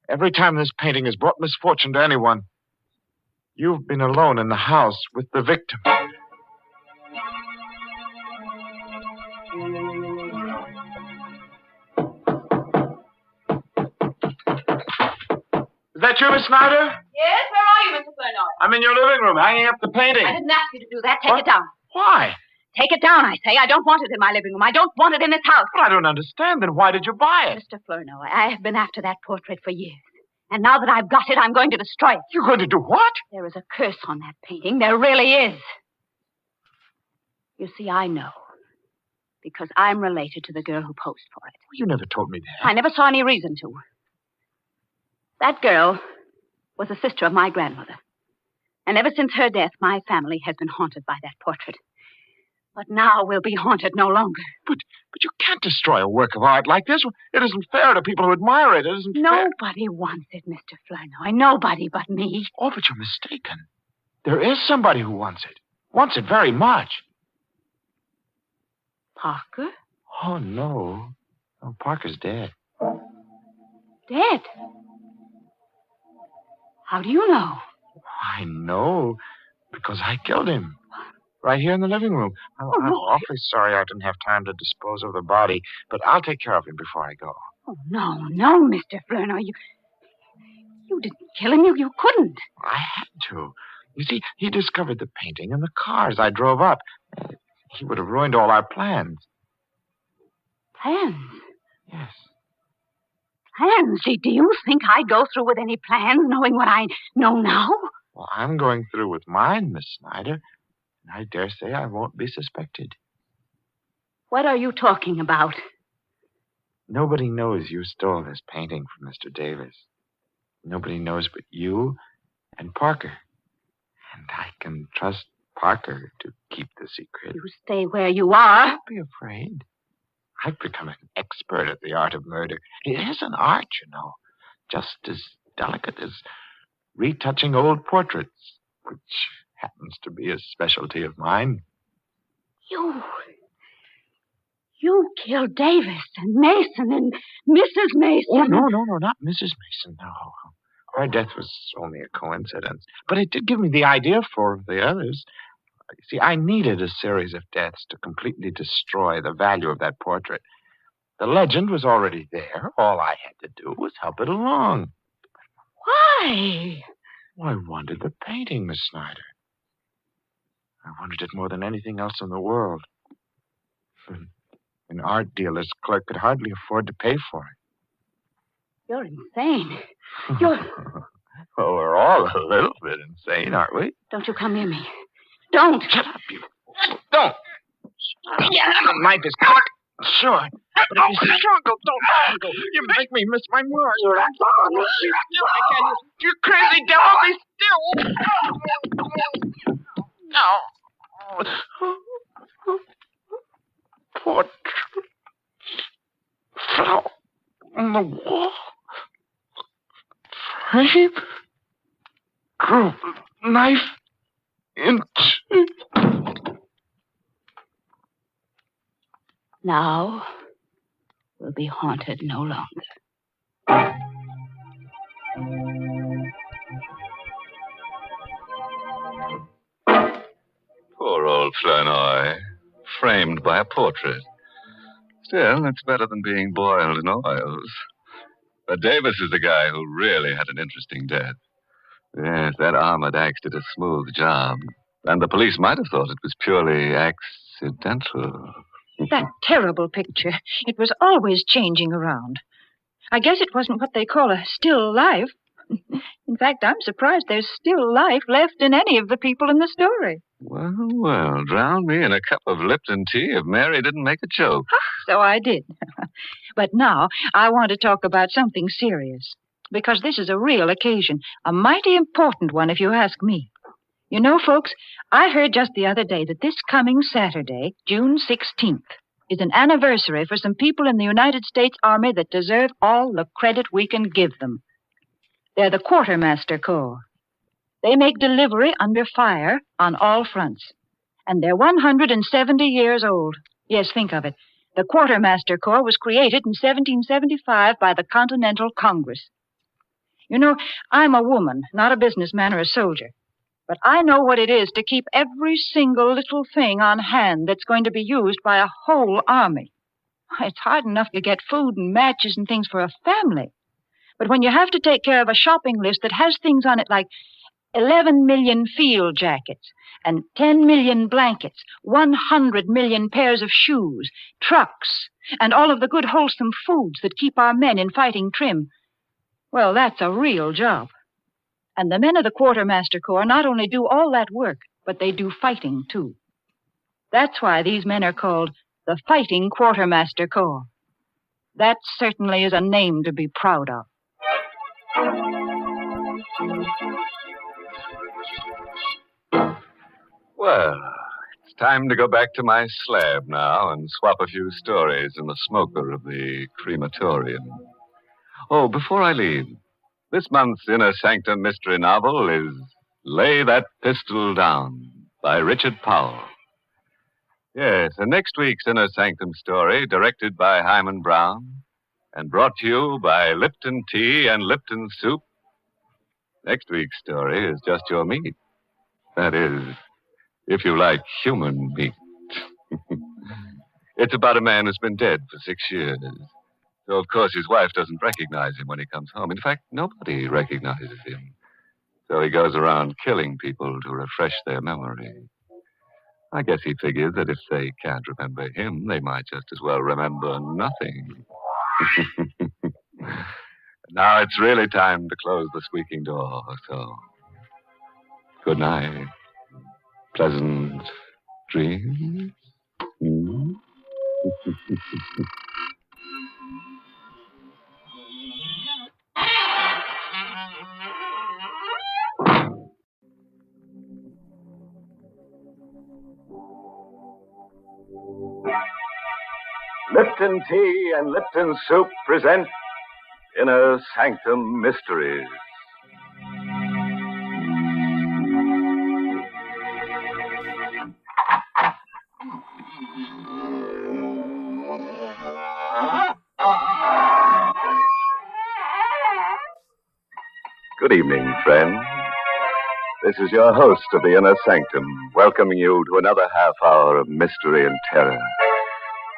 Every time this painting has brought misfortune to anyone, you've been alone in the house with the victim. that you, Miss Snyder? Yes, where are you, Mr. Flournoy? I'm in your living room, hanging up the painting. I didn't ask you to do that. Take it down. Why? Take it down, I say. I don't want it in my living room. I don't want it in this house. But I don't understand. Then why did you buy it? Mr. Flournoy, I have been after that portrait for years. And now that I've got it, I'm going to destroy it. You're going to do what? There is a curse on that painting. There really is. You see, I know. Because I'm related to the girl who posed for it. You never told me that. I never saw any reason to. That girl was a sister of my grandmother. And ever since her death, my family has been haunted by that portrait. But now we'll be haunted no longer. But you can't destroy a work of art like this. It isn't fair to people who admire it. It isn't fair. Nobody wants it, Mr. Flournoy. Nobody but me. Oh, but you're mistaken. There is somebody who wants it. Wants it very much. Parker? Oh, no. Oh, Parker's dead. Dead? How do you know? I know. Because I killed him. Right here in the living room. I'm awfully sorry I didn't have time to dispose of the body, but I'll take care of him before I go. Oh, no, Mr. Flournoy. You didn't kill him. You couldn't. I had to. You see, he discovered the painting and the cars I drove up. He would have ruined all our plans. Plans? Yes. Plans? Do you think I'd go through with any plans knowing what I know now? Well, I'm going through with mine, Miss Snyder. And I dare say I won't be suspected. What are you talking about? Nobody knows you stole this painting from Mr. Davis. Nobody knows but you and Parker. And I can trust Parker to keep the secret. You stay where you are. Don't be afraid. I've become an expert at the art of murder. It is an art, you know, just as delicate as retouching old portraits, which happens to be a specialty of mine. You killed Davis and Mason and Mrs. Mason. Oh, no, not Mrs. Mason, no. Her death was only a coincidence. But it did give me the idea for the others. You see, I needed a series of deaths to completely destroy the value of that portrait. The legend was already there. All I had to do was help it along. Why? Well, I wanted the painting, Miss Snyder. I wanted it more than anything else in the world. An art dealer's clerk could hardly afford to pay for it. You're insane. Well, we're all a little bit insane, aren't we? Don't you come near me. Don't. Shut up, you. Don't. The knife is cut. Sure. But if you struggle, don't struggle. You make me miss my words. You crazy devil, be still. No. Portrait. Flower on the wall. Frame. Drew knife into. Now we'll be haunted no longer. Poor old Flournoy, framed by a portrait. Still, it's better than being boiled in oils. But Davis is the guy who really had an interesting death. Yes, that armored axe did a smooth job. And the police might have thought it was purely accidental. That terrible picture. It was always changing around. I guess it wasn't what they call a still life. In fact, I'm surprised there's still life left in any of the people in the story. Well, drown me in a cup of Lipton tea if Mary didn't make a joke. So I did. But now I want to talk about something serious. Because this is a real occasion. A mighty important one, if you ask me. You know, folks, I heard just the other day that this coming Saturday, June 16th, is an anniversary for some people in the United States Army that deserve all the credit we can give them. They're the Quartermaster Corps. They make delivery under fire on all fronts. And they're 170 years old. Yes, think of it. The Quartermaster Corps was created in 1775 by the Continental Congress. You know, I'm a woman, not a businessman or a soldier. But I know what it is to keep every single little thing on hand that's going to be used by a whole army. It's hard enough to get food and matches and things for a family. But when you have to take care of a shopping list that has things on it like 11 million field jackets and 10 million blankets, 100 million pairs of shoes, trucks, and all of the good wholesome foods that keep our men in fighting trim, well, that's a real job. And the men of the Quartermaster Corps not only do all that work, but they do fighting, too. That's why these men are called the Fighting Quartermaster Corps. That certainly is a name to be proud of. Well, it's time to go back to my slab now and swap a few stories in the smoker of the crematorium. Oh, before I leave, this month's Inner Sanctum mystery novel is Lay That Pistol Down by Richard Powell. Yes, and next week's Inner Sanctum story, directed by Hyman Brown and brought to you by Lipton Tea and Lipton Soup. Next week's story is just your meat. That is, if you like human meat. It's about a man who's been dead for 6 years. So, of course, his wife doesn't recognize him when he comes home. In fact, nobody recognizes him. So he goes around killing people to refresh their memory. I guess he figures that if they can't remember him, they might just as well remember nothing. Now it's really time to close the squeaking door, so good night. Pleasant dreams. Lipton Tea and Lipton Soup present Inner Sanctum Mysteries. Good evening, friends. This is your host of the Inner Sanctum, welcoming you to another half hour of mystery and terror,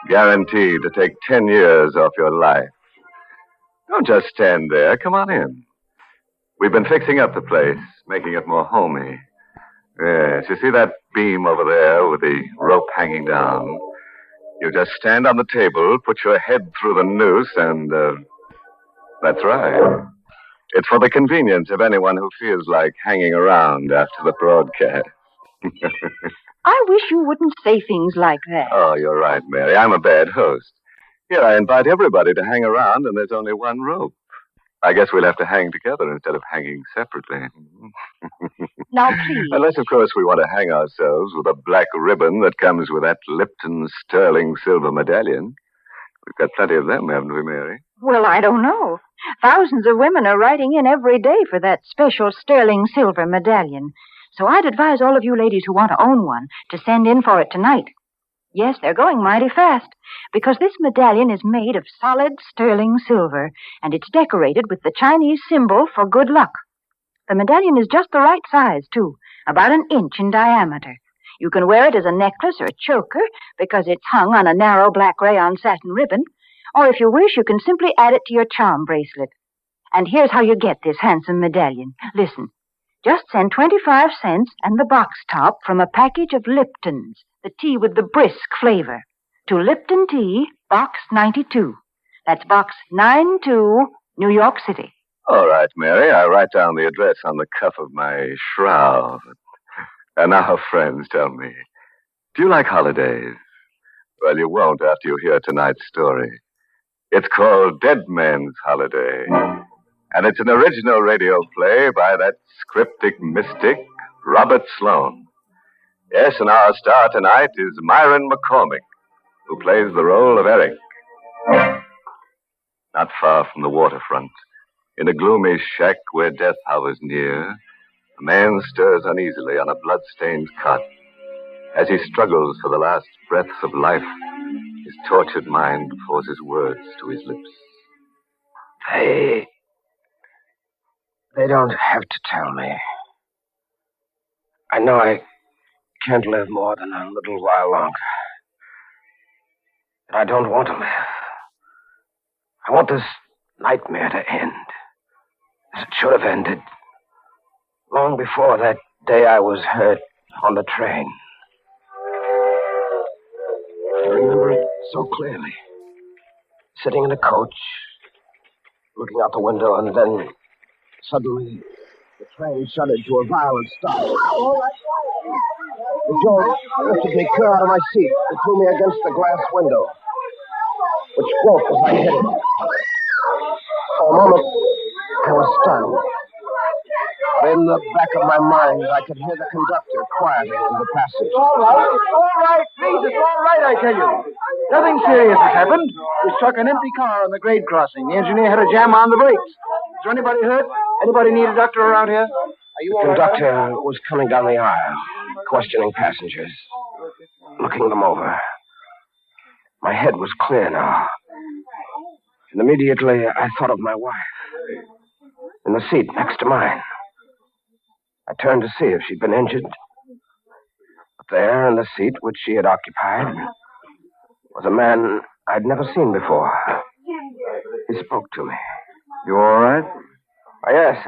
guaranteed to take 10 years off your life. Don't just stand there. Come on in. We've been fixing up the place, making it more homey. Yes, you see that beam over there with the rope hanging down? You just stand on the table, put your head through the noose, and, that's right. It's for the convenience of anyone who feels like hanging around after the broadcast. I wish you wouldn't say things like that. Oh, you're right, Mary. I'm a bad host. Here, I invite everybody to hang around, and there's only one rope. I guess we'll have to hang together instead of hanging separately. Now, please. Unless, of course, we want to hang ourselves with a black ribbon that comes with that Lipton sterling silver medallion. We've got plenty of them, haven't we, Mary? Well, I don't know. Thousands of women are writing in every day for that special sterling silver medallion. So I'd advise all of you ladies who want to own one to send in for it tonight. Yes, they're going mighty fast, because this medallion is made of solid sterling silver, and it's decorated with the Chinese symbol for good luck. The medallion is just the right size, too, about 1 inch in diameter. You can wear it as a necklace or a choker, because it's hung on a narrow black rayon satin ribbon, or if you wish, you can simply add it to your charm bracelet. And here's how you get this handsome medallion. Listen. Just send 25 cents and the box top from a package of Lipton's, the tea with the brisk flavor, to Lipton Tea, Box 92. That's Box 92, New York City. All right, Mary. I'll write down the address on the cuff of my shroud. And now, friends, tell me, do you like holidays? Well, you won't after you hear tonight's story. It's called Dead Man's Holiday. And it's an original radio play by that cryptic mystic, Robert Sloane. Yes, and our star tonight is Myron McCormick, who plays the role of Eric. Not far from the waterfront, in a gloomy shack where death hovers near, a man stirs uneasily on a blood-stained cot. As he struggles for the last breaths of life, his tortured mind forces words to his lips. They don't have to tell me. I know I can't live more than a little while longer. But I don't want to live. I want this nightmare to end. as it should have ended. Long before that day I was hurt on the train. I remember it so clearly. Sitting in a coach, looking out the window, and then suddenly the train shuddered to a violent stop. The jolt lifted me clear out of my seat and threw me against the glass window, which broke as I hit it. For a moment, I was stunned. But in the back of my mind, I could hear the conductor quieting in the passage. It's all right, please, it's all right, I tell you. Nothing serious has happened. We struck an empty car on the grade crossing. The engineer had a jam on the brakes. Is there anybody hurt? Anybody need a doctor around here? The conductor was coming down the aisle, questioning passengers, looking them over. My head was clear now. And immediately I thought of my wife, in the seat next to mine. I turned to see if she'd been injured. But there, in the seat which she had occupied, was a man I'd never seen before. He spoke to me. You all right? Yes,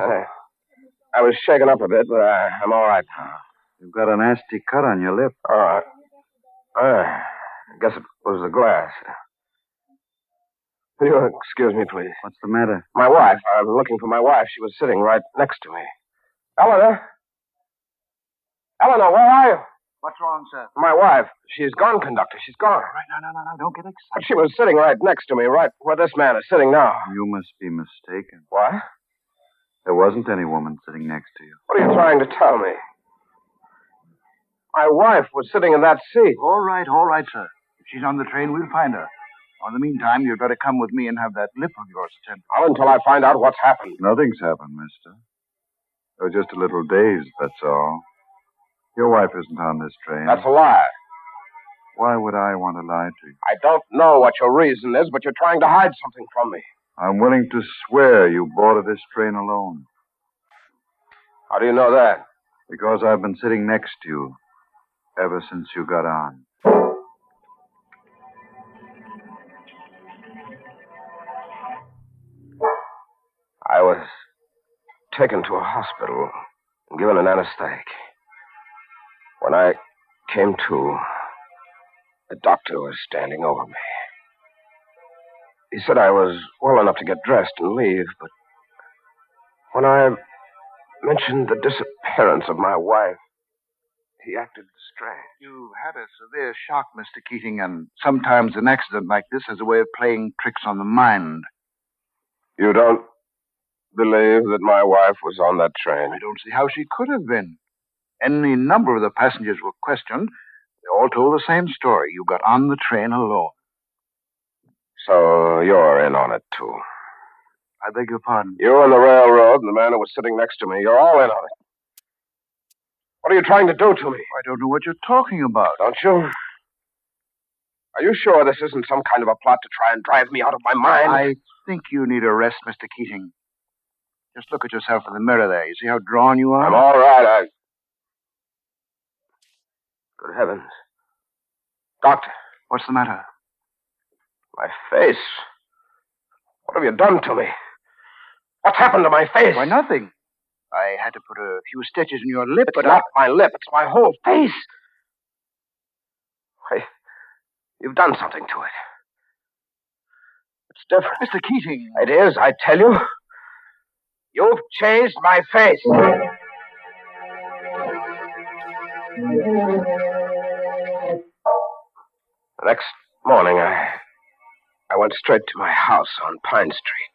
I was shaken up a bit, but I'm all right now. You've got a nasty cut on your lip. I guess it was the glass. Will you excuse me, please? What's the matter? My wife. I was looking for my wife. She was sitting right next to me. Eleanor? Eleanor, where are you? What's wrong, sir? My wife. She's gone, conductor. She's gone. All right, no. Don't get excited. She was sitting right next to me, right where this man is sitting now. You must be mistaken. What? There wasn't any woman sitting next to you. What are you trying to tell me? My wife was sitting in that seat. All right, sir. If she's on the train, we'll find her. In the meantime, you'd better come with me and have that lip of yours attended. Not until I find out what's happened. Nothing's happened, mister. They're just a little dazed, that's all. Your wife isn't on this train. That's a lie. Why would I want to lie to you? I don't know what your reason is, but you're trying to hide something from me. I'm willing to swear you boarded this train alone. How do you know that? Because I've been sitting next to you ever since you got on. I was taken to a hospital and given an anesthetic. When I came to, the doctor was standing over me. He said I was well enough to get dressed and leave, but when I mentioned the disappearance of my wife, he acted strange. You had a severe shock, Mr. Keating, and sometimes an accident like this has a way of playing tricks on the mind. You don't believe that my wife was on that train? I don't see how she could have been. Any number of the passengers were questioned. They all told the same story. You got on the train alone. So you're in on it, too. I beg your pardon? You and the railroad and the man who was sitting next to me, you're all in on it. What are you trying to do to me? I don't know what you're talking about. Don't you? Are you sure this isn't some kind of a plot to try and drive me out of my mind? I think you need a rest, Mr. Keating. Just look at yourself in the mirror there. You see how drawn you are? I'm all right. Good heavens. Doctor. What's the matter? My face. What have you done to me? What's happened to my face? Why, nothing. I had to put a few stitches in your lip, but not my lip. It's my whole face. Why, you've done something to it. It's different. Mr. Keating. It is, I tell you. You've changed my face. The next morning, I went straight to my house on Pine Street.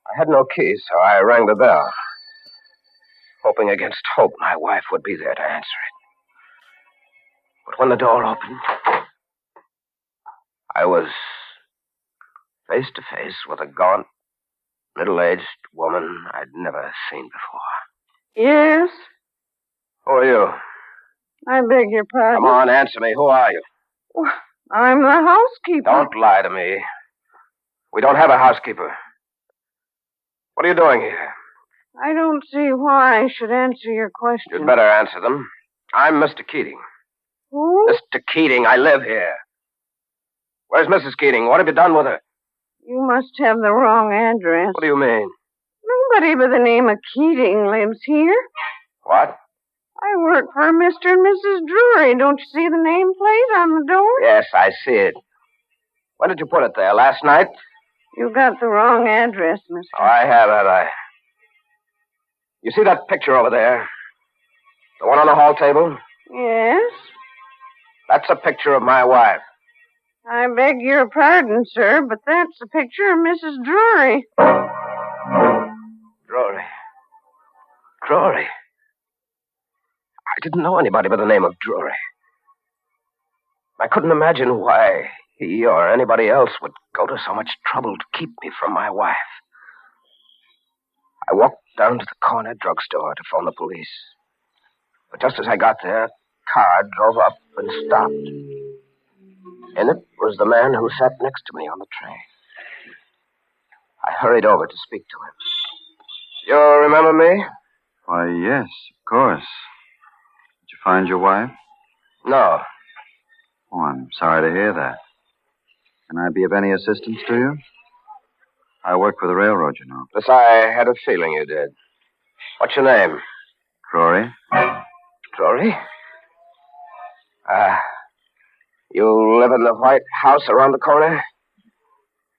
I had no key, so I rang the bell, hoping against hope my wife would be there to answer it. But when the door opened, I was face to face with a gaunt, middle-aged woman I'd never seen before. Yes? Who are you? I beg your pardon. Come on, answer me. Who are you? Well, I'm the housekeeper. Don't lie to me. We don't have a housekeeper. What are you doing here? I don't see why I should answer your question. You'd better answer them. I'm Mr. Keating. Who? Mr. Keating, I live here. Where's Mrs. Keating? What have you done with her? You must have the wrong address. What do you mean? No, Somebody by the name of Keating lives here. What? I work for Mr. and Mrs. Drury. Don't you see the nameplate on the door? Yes, I see it. When did you put it there? Last night? You got the wrong address, mister. Oh, I have, have I? You see that picture over there? The one on the hall table? Yes? That's a picture of my wife. I beg your pardon, sir, but that's a picture of Mrs. Drury. Drury. Drury. I didn't know anybody by the name of Drury. I couldn't imagine why he or anybody else would go to so much trouble to keep me from my wife. I walked down to the corner drugstore to phone the police. But just as I got there, a car drove up and stopped. In it was the man who sat next to me on the train. I hurried over to speak to him. You remember me? Why, yes, of course. Did you find your wife? No. Oh, I'm sorry to hear that. Can I be of any assistance to you? I work for the railroad, you know. Yes, I had a feeling you did. What's your name? Rory? Rory? You live in the white house around the corner?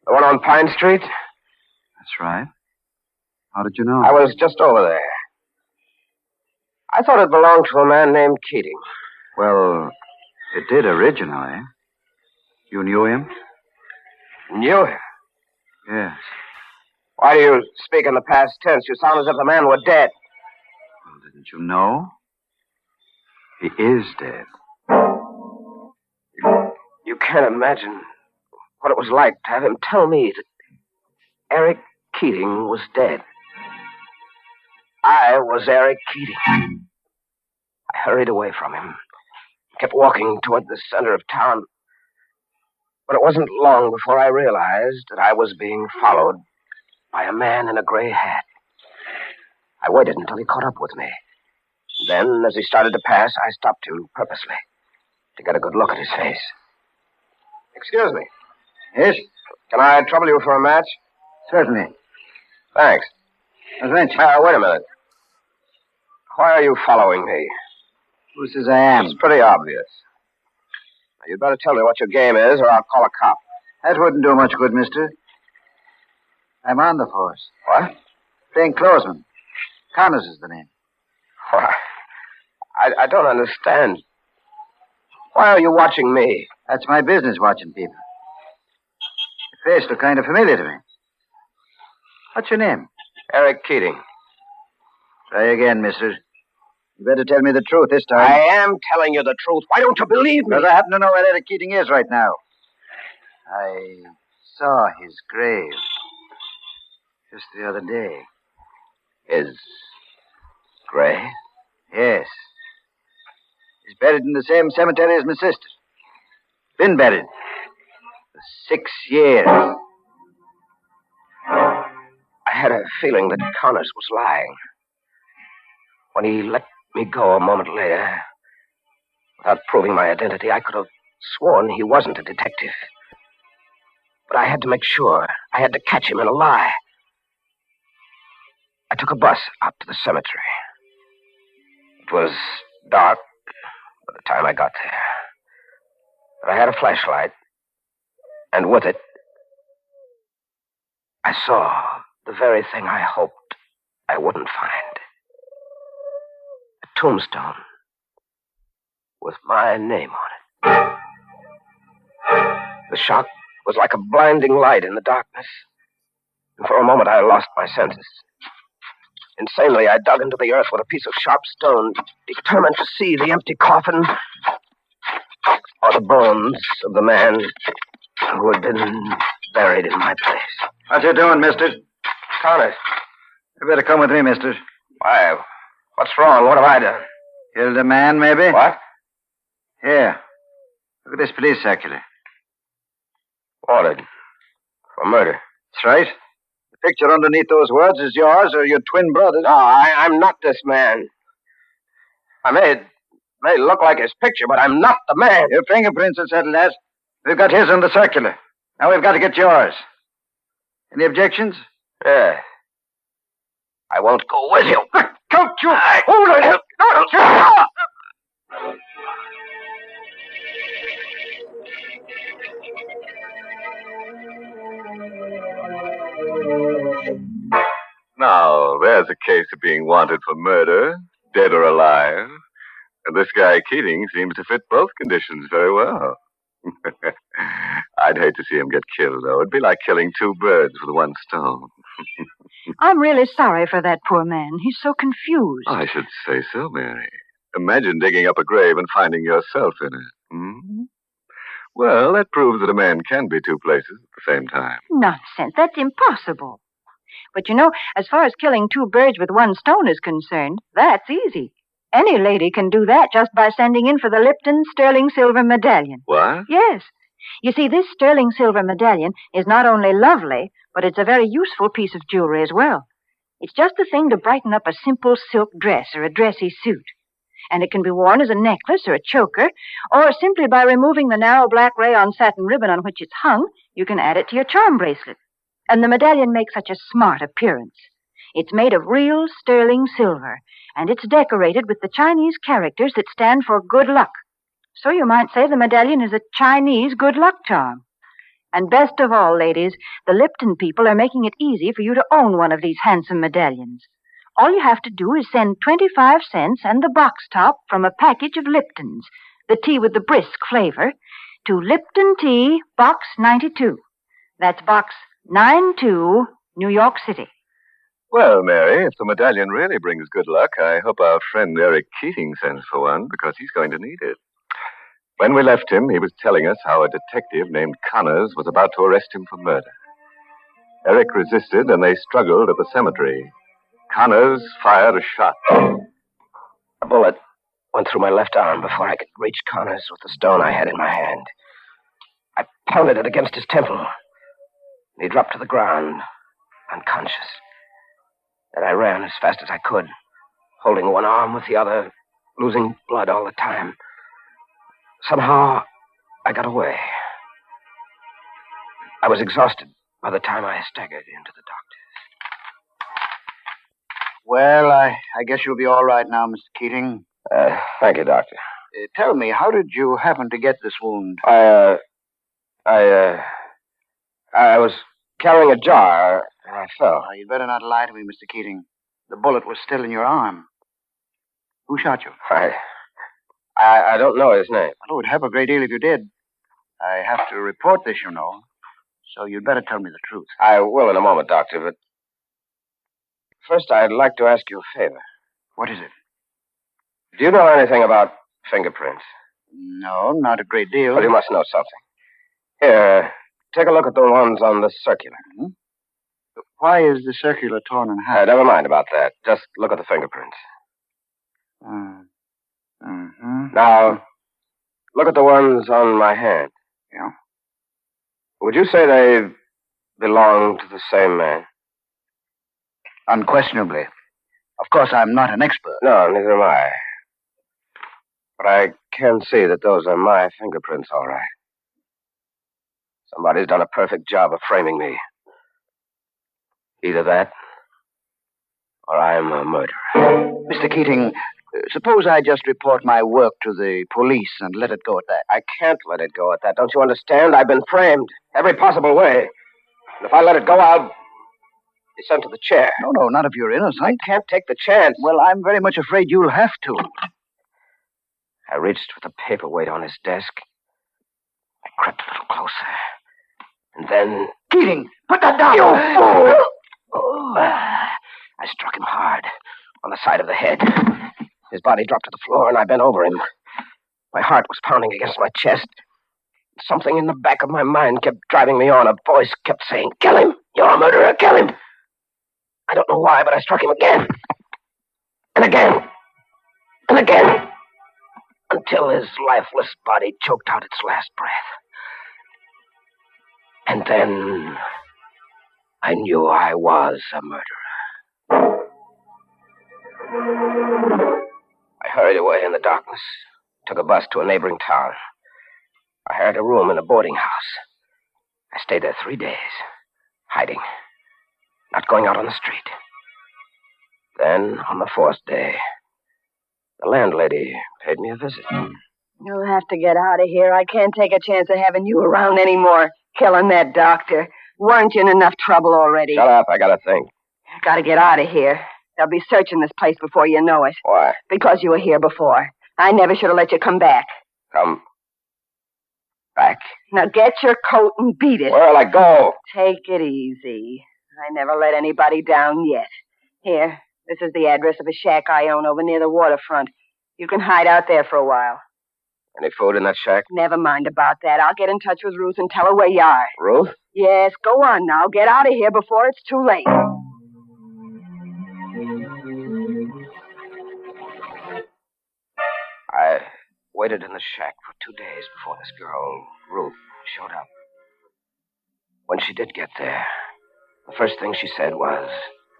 The one on Pine Street? That's right. How did you know? I was just over there. I thought it belonged to a man named Keating. Well, it did originally. You knew him? Knew him? Yes. Why do you speak in the past tense? You sound as if the man were dead. Well, didn't you know? He is dead. You can't imagine what it was like to have him tell me that Eric Keating was dead. I was Eric Keating. I hurried away from him, kept walking toward the center of town. But it wasn't long before I realized that I was being followed by a man in a gray hat. I waited until he caught up with me. Then, as he started to pass, I stopped him purposely to get a good look at his face. Excuse me. Yes? Can I trouble you for a match? Certainly. Thanks. Wait a minute. Why are you following me? Who says I am? It's pretty obvious. Now, you'd better tell me what your game is, or I'll call a cop. That wouldn't do much good, mister. I'm on the force. What? Plainclothesman. Connors is the name. Why? I don't understand. Why are you watching me? That's my business, watching people. Your face looked kind of familiar to me. What's your name? Eric Keating. Try again, mister. You better tell me the truth this time. I am telling you the truth. Why don't you believe me? Because I happen to know where Eric Keating is right now. I saw his grave just the other day. His grave? Yes. He's buried in the same cemetery as my sister. Been buried for 6 years. I had a feeling that Connors was lying. When he let me go a moment later, without proving my identity, I could have sworn he wasn't a detective. But I had to make sure. I had to catch him in a lie. I took a bus out to the cemetery. It was dark by the time I got there. But I had a flashlight, and with it, I saw the very thing I hoped I wouldn't find. A tombstone with my name on it. The shock was like a blinding light in the darkness, and for a moment I lost my senses. Insanely, I dug into the earth with a piece of sharp stone, determined to see the empty coffin or the bones of the man who had been buried in my place. What you doing, mister? Connors. You better come with me, mister. Why? What's wrong? What have I done? Killed a man, maybe? What? Here. Look at this police circular. Wanted. For murder. That's right. The picture underneath those words is yours or your twin brother's. No, I'm not this man. I may look like his picture, but I'm not the man. Your fingerprints will settle that. We've got his on the circular. Now we've got to get yours. Any objections? Yeah. I won't go with you. Don't you hold it! Now, there's a case of being wanted for murder, dead or alive. And this guy Keating seems to fit both conditions very well. I'd hate to see him get killed, though. It'd be like killing two birds with one stone. I'm really sorry for that poor man. He's so confused. I should say so, Mary. Imagine digging up a grave and finding yourself in it. Hmm? Well, that proves that a man can be two places at the same time. Nonsense. That's impossible. But you know, as far as killing two birds with one stone is concerned, that's easy. Any lady can do that just by sending in for the Lipton sterling silver medallion. What? Yes. You see, this sterling silver medallion is not only lovely, but it's a very useful piece of jewelry as well. It's just the thing to brighten up a simple silk dress or a dressy suit. And it can be worn as a necklace or a choker, or simply by removing the narrow black rayon satin ribbon on which it's hung, you can add it to your charm bracelet. And the medallion makes such a smart appearance. It's made of real sterling silver, and it's decorated with the Chinese characters that stand for good luck. So you might say the medallion is a Chinese good luck charm. And best of all, ladies, the Lipton people are making it easy for you to own one of these handsome medallions. All you have to do is send 25 cents and the box top from a package of Liptons, the tea with the brisk flavor, to Lipton Tea, Box 92. That's Box 92, New York City. Well, Mary, if the medallion really brings good luck, I hope our friend Eric Keating sends for one, because he's going to need it. When we left him, he was telling us how a detective named Connors was about to arrest him for murder. Eric resisted, and they struggled at the cemetery. Connors fired a shot. A bullet went through my left arm before I could reach Connors with the stone I had in my hand. I pounded it against his temple. He dropped to the ground, unconscious. Then I ran as fast as I could, holding one arm with the other, losing blood all the time. Somehow, I got away. I was exhausted by the time I staggered into the doctor. Well, I guess you'll be all right now, Mr. Keating. Thank you, Doctor. Tell me, how did you happen to get this wound? I was carrying a jar, and I fell. Oh, you'd better not lie to me, Mr. Keating. The bullet was still in your arm. Who shot you? I don't know his name. Well, it would help a great deal if you did. I have to report this, you know. So you'd better tell me the truth. I will in a moment, Doctor, but first I'd like to ask you a favor. What is it? Do you know anything about fingerprints? No, not a great deal. Well, you must know something. Here, take a look at the ones on the circular. Mm-hmm. Why is the circular torn in half? Never mind about that. Just look at the fingerprints. Mm-hmm. Now, look at the ones on my hand. Yeah? Would you say they belong to the same man? Unquestionably. Of course, I'm not an expert. No, neither am I. But I can see that those are my fingerprints, all right. Somebody's done a perfect job of framing me. Either that, or I'm a murderer. Mr. Keating, suppose I just report my work to the police and let it go at that. I can't let it go at that. Don't you understand? I've been framed every possible way. And if I let it go, I'll be sent to the chair. No, not if you're innocent. I can't take the chance. Well, I'm very much afraid you'll have to. I reached for the paperweight on his desk. I crept a little closer. And then... Keating, put that down! You fool! I struck him hard on the side of the head. His body dropped to the floor, and I bent over him. My heart was pounding against my chest. Something in the back of my mind kept driving me on. A voice kept saying, "Kill him! You're a murderer! Kill him!" I don't know why, but I struck him again. And again. And again. Until his lifeless body choked out its last breath. And then I knew I was a murderer. I hurried away in the darkness, took a bus to a neighboring town. I hired a room in a boarding house. I stayed there 3 days, hiding, not going out on the street. Then, on the fourth day, the landlady paid me a visit. You'll have to get out of here. I can't take a chance of having you around anymore. Killing that doctor. Weren't you in enough trouble already? Shut up, I gotta think. Gotta get out of here. They'll be searching this place before you know it. Why? Because you were here before. I never should have let you come back. Come back? Now get your coat and beat it. Where'll I go? Take it easy. I never let anybody down yet. Here, this is the address of a shack I own over near the waterfront. You can hide out there for a while. Any food in that shack? Never mind about that. I'll get in touch with Ruth and tell her where you are. Ruth? Yes, go on now. Get out of here before it's too late. I waited in the shack for 2 days before this girl, Ruth, showed up. When she did get there, the first thing she said was...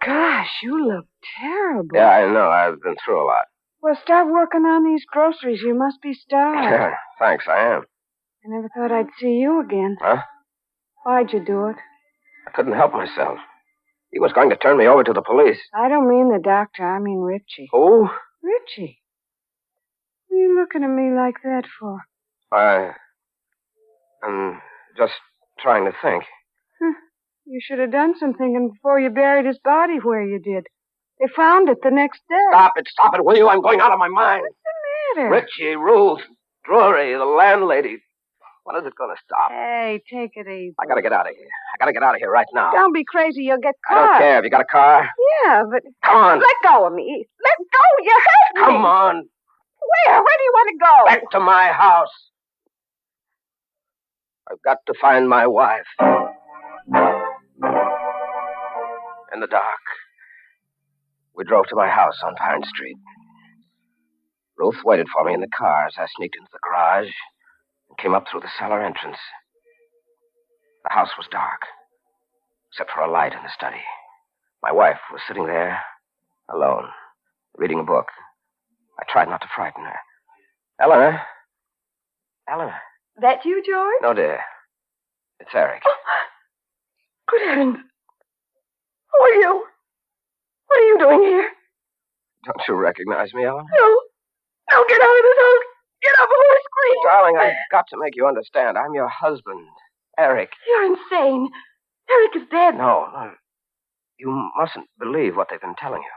Gosh, you look terrible. Yeah, I know. I've been through a lot. Well, start working on these groceries. You must be starved. Yeah, thanks, I am. I never thought I'd see you again. Huh? Why'd you do it? I couldn't help myself. He was going to turn me over to the police. I don't mean the doctor. I mean Richie. Who? Richie. What are you looking at me like that for? I'm just trying to think. You should have done some thinking before you buried his body where you did. They found it the next day. Stop it, will you? I'm going out of my mind. What's the matter? Richie, Ruth, Drury, the landlady. When is it going to stop? Hey, take it easy. I gotta get out of here. I gotta get out of here right now. Don't be crazy. You'll get I caught. don't care. Have you got a car? Yeah, but... Come on. Let go of me. Let go. You hurt me. Come on. Where? Where do you want to go? Back to my house. I've got to find my wife. In the dark, we drove to my house on Pine Street. Ruth waited for me in the car as I sneaked into the garage and came up through the cellar entrance. The house was dark, except for a light in the study. My wife was sitting there, alone, reading a book. I tried not to frighten her. Eleanor? Eleanor? That you, George? No, dear. It's Eric. Oh, good heavens. Who are you? What are you doing here? Don't you recognize me, Eleanor? No. No, get out of this house. Get out before I scream. Darling, I've got to make you understand. I'm your husband, Eric. You're insane. Eric is dead. No. You mustn't believe what they've been telling you.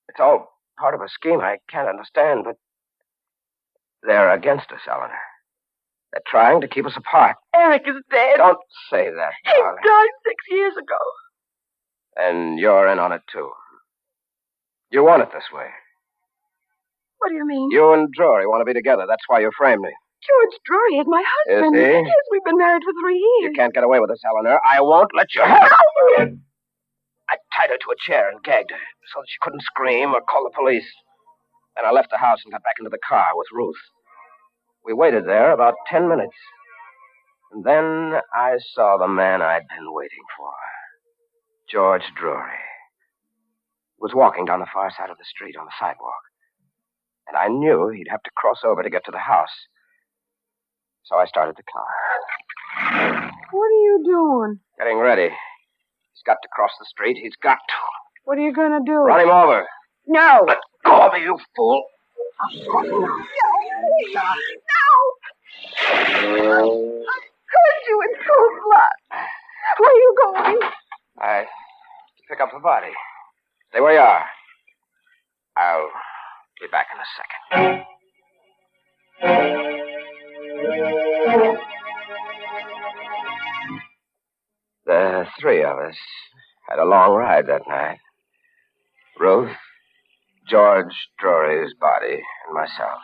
It's all part of a scheme I can't understand, but they're against us, Eleanor. They're trying to keep us apart. Eric is dead. Don't say that, He darling. died 6 years ago. And you're in on it, too. You want it this way. What do you mean? You and Drury want to be together. That's why you framed me. George Drury is my husband. Is he? Yes, we've been married for 3 years. You can't get away with this, Eleanor. I won't let you have it. I tied her to a chair and gagged her so that she couldn't scream or call the police. Then I left the house and got back into the car with Ruth. We waited there about 10 minutes. And then I saw the man I'd been waiting for. George Drury. He was walking down the far side of the street on the sidewalk. And I knew he'd have to cross over to get to the house. So I started the car. What are you doing? Getting ready. He's got to cross the street. He's got to. What are you going to do? Run him over. No. Let go of me, you fool. No. I heard you in cold blood. Where are you going? I pick up the body. Stay where you are. I'll be back in a second. The three of us had a long ride that night. Ruth, George Drury's body, and myself.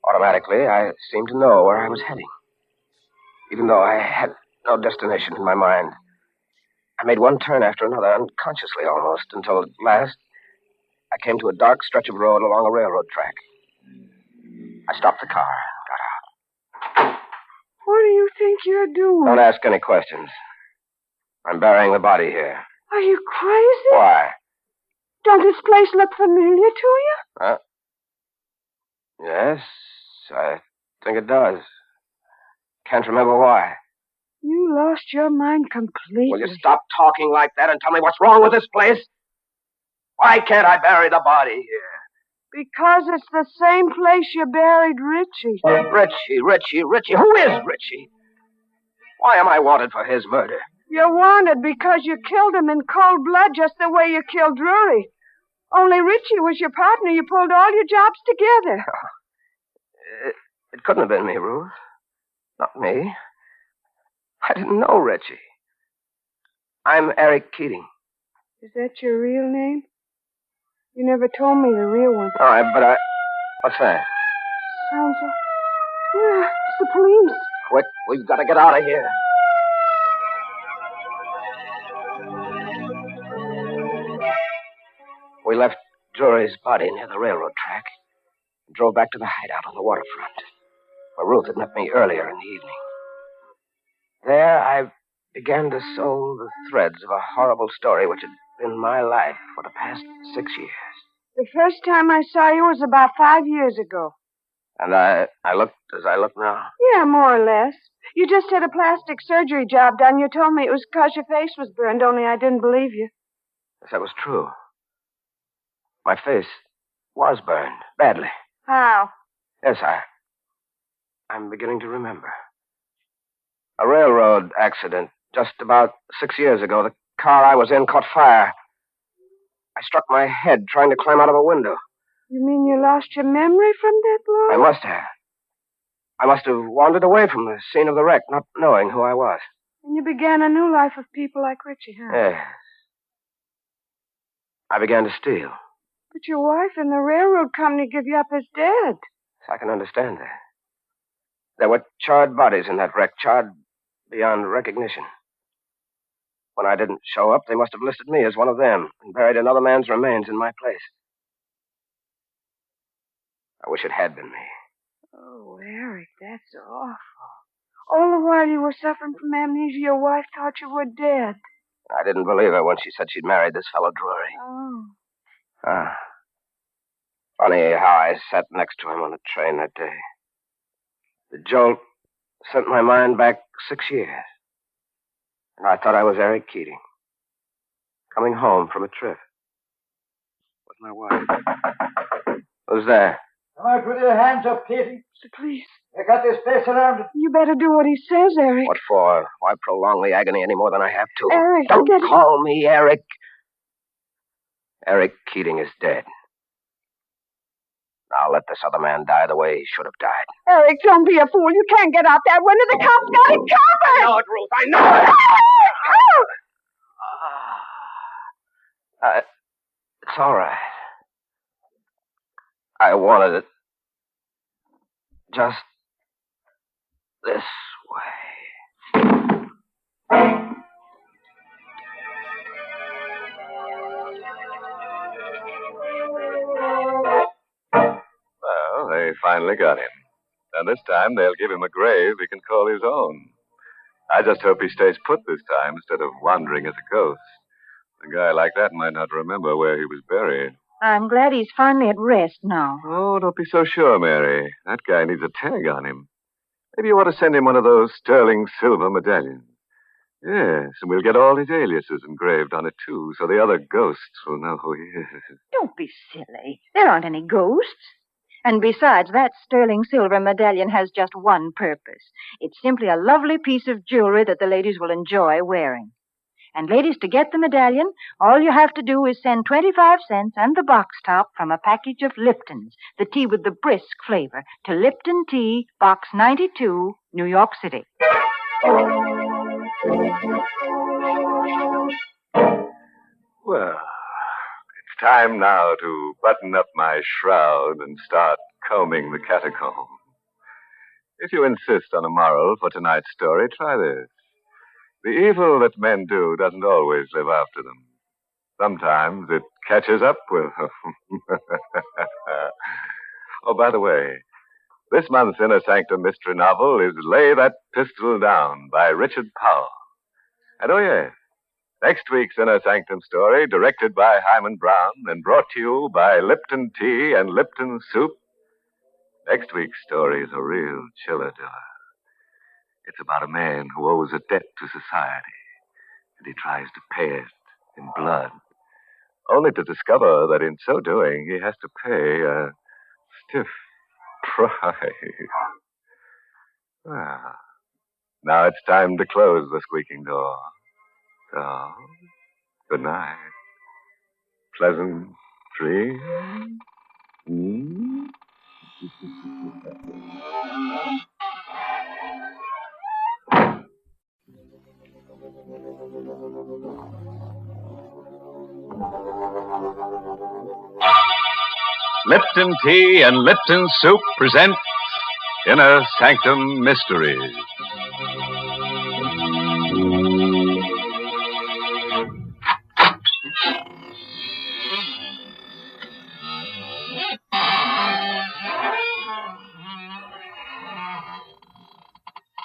Automatically, I seemed to know where I was heading. Even though I had no destination in my mind. I made one turn after another, unconsciously almost, until at last I came to a dark stretch of road along a railroad track. I stopped the car and got out. What do you think you're doing? Don't ask any questions. I'm burying the body here. Are you crazy? Why? Don't this place look familiar to you? Huh? Yes, I think it does. Can't remember why. You lost your mind completely. Will you stop talking like that and tell me what's wrong with this place? Why can't I bury the body here? Because it's the same place you buried Richie. Richie. Who is Richie? Why am I wanted for his murder? You're wanted because you killed him in cold blood just the way you killed Drury. Only Richie was your partner. You pulled all your jobs together. It couldn't have been me, Ruth. Not me. I didn't know Richie. I'm Eric Keating. Is that your real name? You never told me the real one. All right, but what's that? Sounds like... Yeah, it's the police. Quick, we've got to get out of here. We left Drury's body near the railroad track and drove back to the hideout on the waterfront, where Ruth had met me earlier in the evening. There, I began to sew the threads of a horrible story which had been my life for the past 6 years. The first time I saw you was about 5 years ago. And I looked as I look now. Yeah, more or less. You just had a plastic surgery job done. You told me it was because your face was burned, only I didn't believe you. Yes, that was true. My face was burned, badly. How? Yes, I'm beginning to remember. A railroad accident just about 6 years ago. The car I was in caught fire. I struck my head trying to climb out of a window. You mean you lost your memory from that blow? I must have. I must have wandered away from the scene of the wreck, not knowing who I was. And you began a new life of people like Richie, huh? Yes. I began to steal. But your wife and the railroad company give you up as dead. I can understand that. There were charred bodies in that wreck, charred beyond recognition. When I didn't show up, they must have listed me as one of them and buried another man's remains in my place. I wish it had been me. Oh, Eric, that's awful. All the while you were suffering from amnesia, your wife thought you were dead. I didn't believe her when she said she'd married this fellow Drury. Oh. Funny how I sat next to him on the train that day. The jolt sent my mind back 6 years. And I thought I was Eric Keating, coming home from a trip with my wife. Who's there? Come out with your hands up, Katie. It's the police. They got this place surrounded. You better do what he says, Eric. What for? Why prolong the agony any more than I have to? Eric, don't call me Eric. Eric Keating is dead. Now let this other man die the way he should have died. Eric, don't be a fool. You can't get out that window. The cops got it covered. I know it, Ruth. I know it. It's all right. I wanted it just this way. Well, they finally got him. And this time they'll give him a grave he can call his own. I just hope he stays put this time instead of wandering as a ghost. A guy like that might not remember where he was buried. I'm glad he's finally at rest now. Oh, don't be so sure, Mary. That guy needs a tag on him. Maybe you ought to send him one of those sterling silver medallions. Yes, and we'll get all his aliases engraved on it, too, so the other ghosts will know who he is. Don't be silly. There aren't any ghosts. And besides, that sterling silver medallion has just one purpose. It's simply a lovely piece of jewelry that the ladies will enjoy wearing. And ladies, to get the medallion, all you have to do is send 25 cents and the box top from a package of Lipton's, the tea with the brisk flavor, to Lipton Tea, Box 92, New York City. Well, it's time now to button up my shroud and start combing the catacomb. If you insist on a moral for tonight's story, try this. The evil that men do doesn't always live after them. Sometimes it catches up with them. Oh, by the way, this month's Inner Sanctum Mystery novel is Lay That Pistol Down by Richard Powell. And oh, yes, next week's Inner Sanctum story, directed by Hyman Brown and brought to you by Lipton Tea and Lipton Soup. Next week's story is a real chiller-diller. It's about a man who owes a debt to society, and he tries to pay it in blood. only to discover that in so doing he has to pay a stiff price. Ah, now it's time to close the squeaking door. So, good night. Pleasant dreams. Lipton Tea and Lipton Soup present Inner Sanctum Mysteries.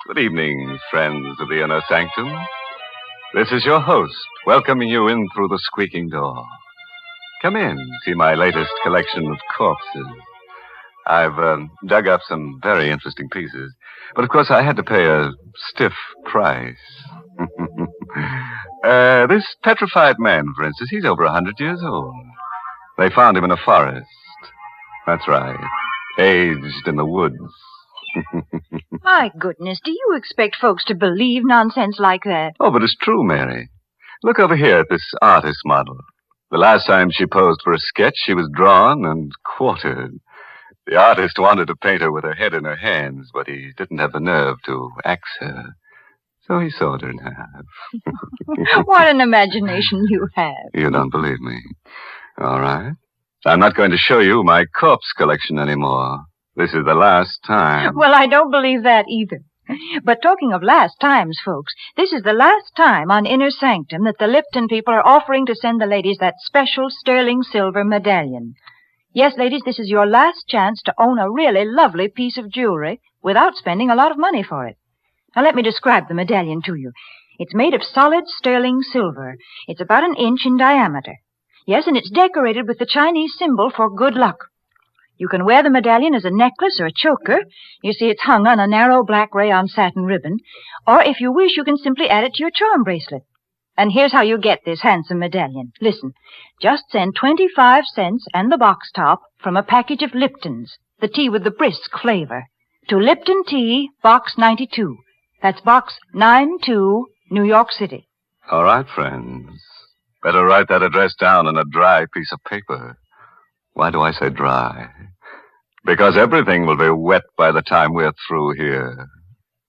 Good evening, friends of the Inner Sanctum. This is your host, welcoming you in through the squeaking door. Come in, see my latest collection of corpses. I've dug up some very interesting pieces, but of course I had to pay a stiff price. This petrified man, for instance, he's over 100 years old. They found him in a forest. That's right, aged in the woods. My goodness, do you expect folks to believe nonsense like that? Oh, but it's true, Mary. Look over here at this artist model. The last time she posed for a sketch, she was drawn and quartered. The artist wanted to paint her with her head in her hands, but he didn't have the nerve to axe her. So he sawed her in half. What an imagination you have. You don't believe me. All right. I'm not going to show you my corpse collection anymore. This is the last time. Well, I don't believe that either. But talking of last times, folks, this is the last time on Inner Sanctum that the Lipton people are offering to send the ladies that special sterling silver medallion. Yes, ladies, this is your last chance to own a really lovely piece of jewelry without spending a lot of money for it. Now, let me describe the medallion to you. It's made of solid sterling silver. It's about 1 inch in diameter. Yes, and it's decorated with the Chinese symbol for good luck. You can wear the medallion as a necklace or a choker. You see, it's hung on a narrow black rayon satin ribbon. Or if you wish, you can simply add it to your charm bracelet. And here's how you get this handsome medallion. Listen, just send 25 cents and the box top from a package of Lipton's, the tea with the brisk flavor, to Lipton Tea, Box 92. That's Box 92, New York City. All right, friends. Better write that address down on a dry piece of paper. Why do I say dry? Because everything will be wet by the time we're through here.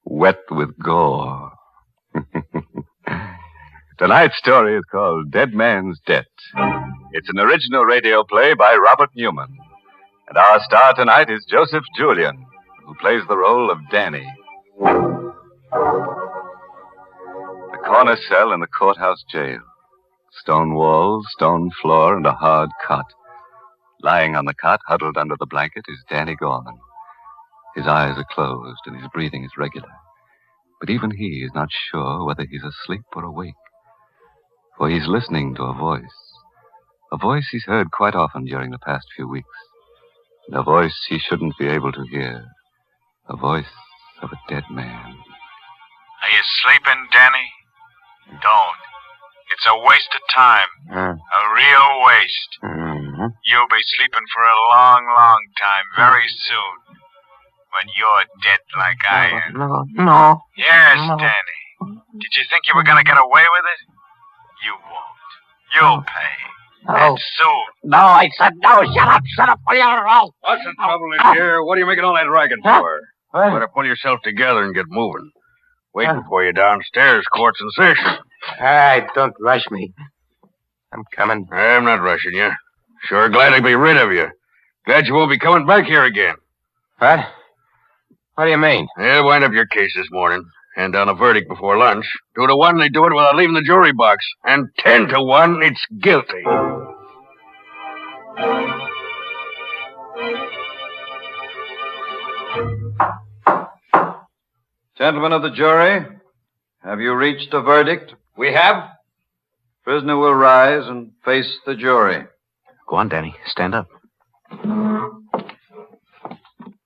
Wet with gore. Tonight's story is called Dead Man's Debt. It's an original radio play by Robert Newman. And our star tonight is Joseph Julian, who plays the role of Danny. The corner cell in the courthouse jail. Stone walls, stone floor, and a hard cot. Lying on the cot, huddled under the blanket, is Danny Gorman. His eyes are closed and his breathing is regular. But even he is not sure whether he's asleep or awake. For he's listening to a voice he's heard quite often during the past few weeks. And a voice he shouldn't be able to hear. A voice of a dead man. Are you sleeping, Danny? Don't. It's a waste of time. A real waste. You'll be sleeping for a long, long time, very soon. When you're dead like I am. No. Yes, Danny. Did you think you were going to get away with it? You won't. You'll pay. And soon. No, I said no. Shut up. Will you roll? What's the trouble in here? What are you making all that racket for? Better pull yourself together and get moving. Waiting for you downstairs, court's in session. All right, don't rush me. I'm coming. I'm not rushing you. Sure glad to be rid of you. Glad you won't be coming back here again. What? What do you mean? They'll wind up your case this morning. Hand down a verdict before lunch. 2 to 1, they do it without leaving the jury box. And 10 to 1, it's guilty. Gentlemen of the jury, have you reached a verdict? We have. Prisoner will rise and face the jury. Go on, Danny. Stand up.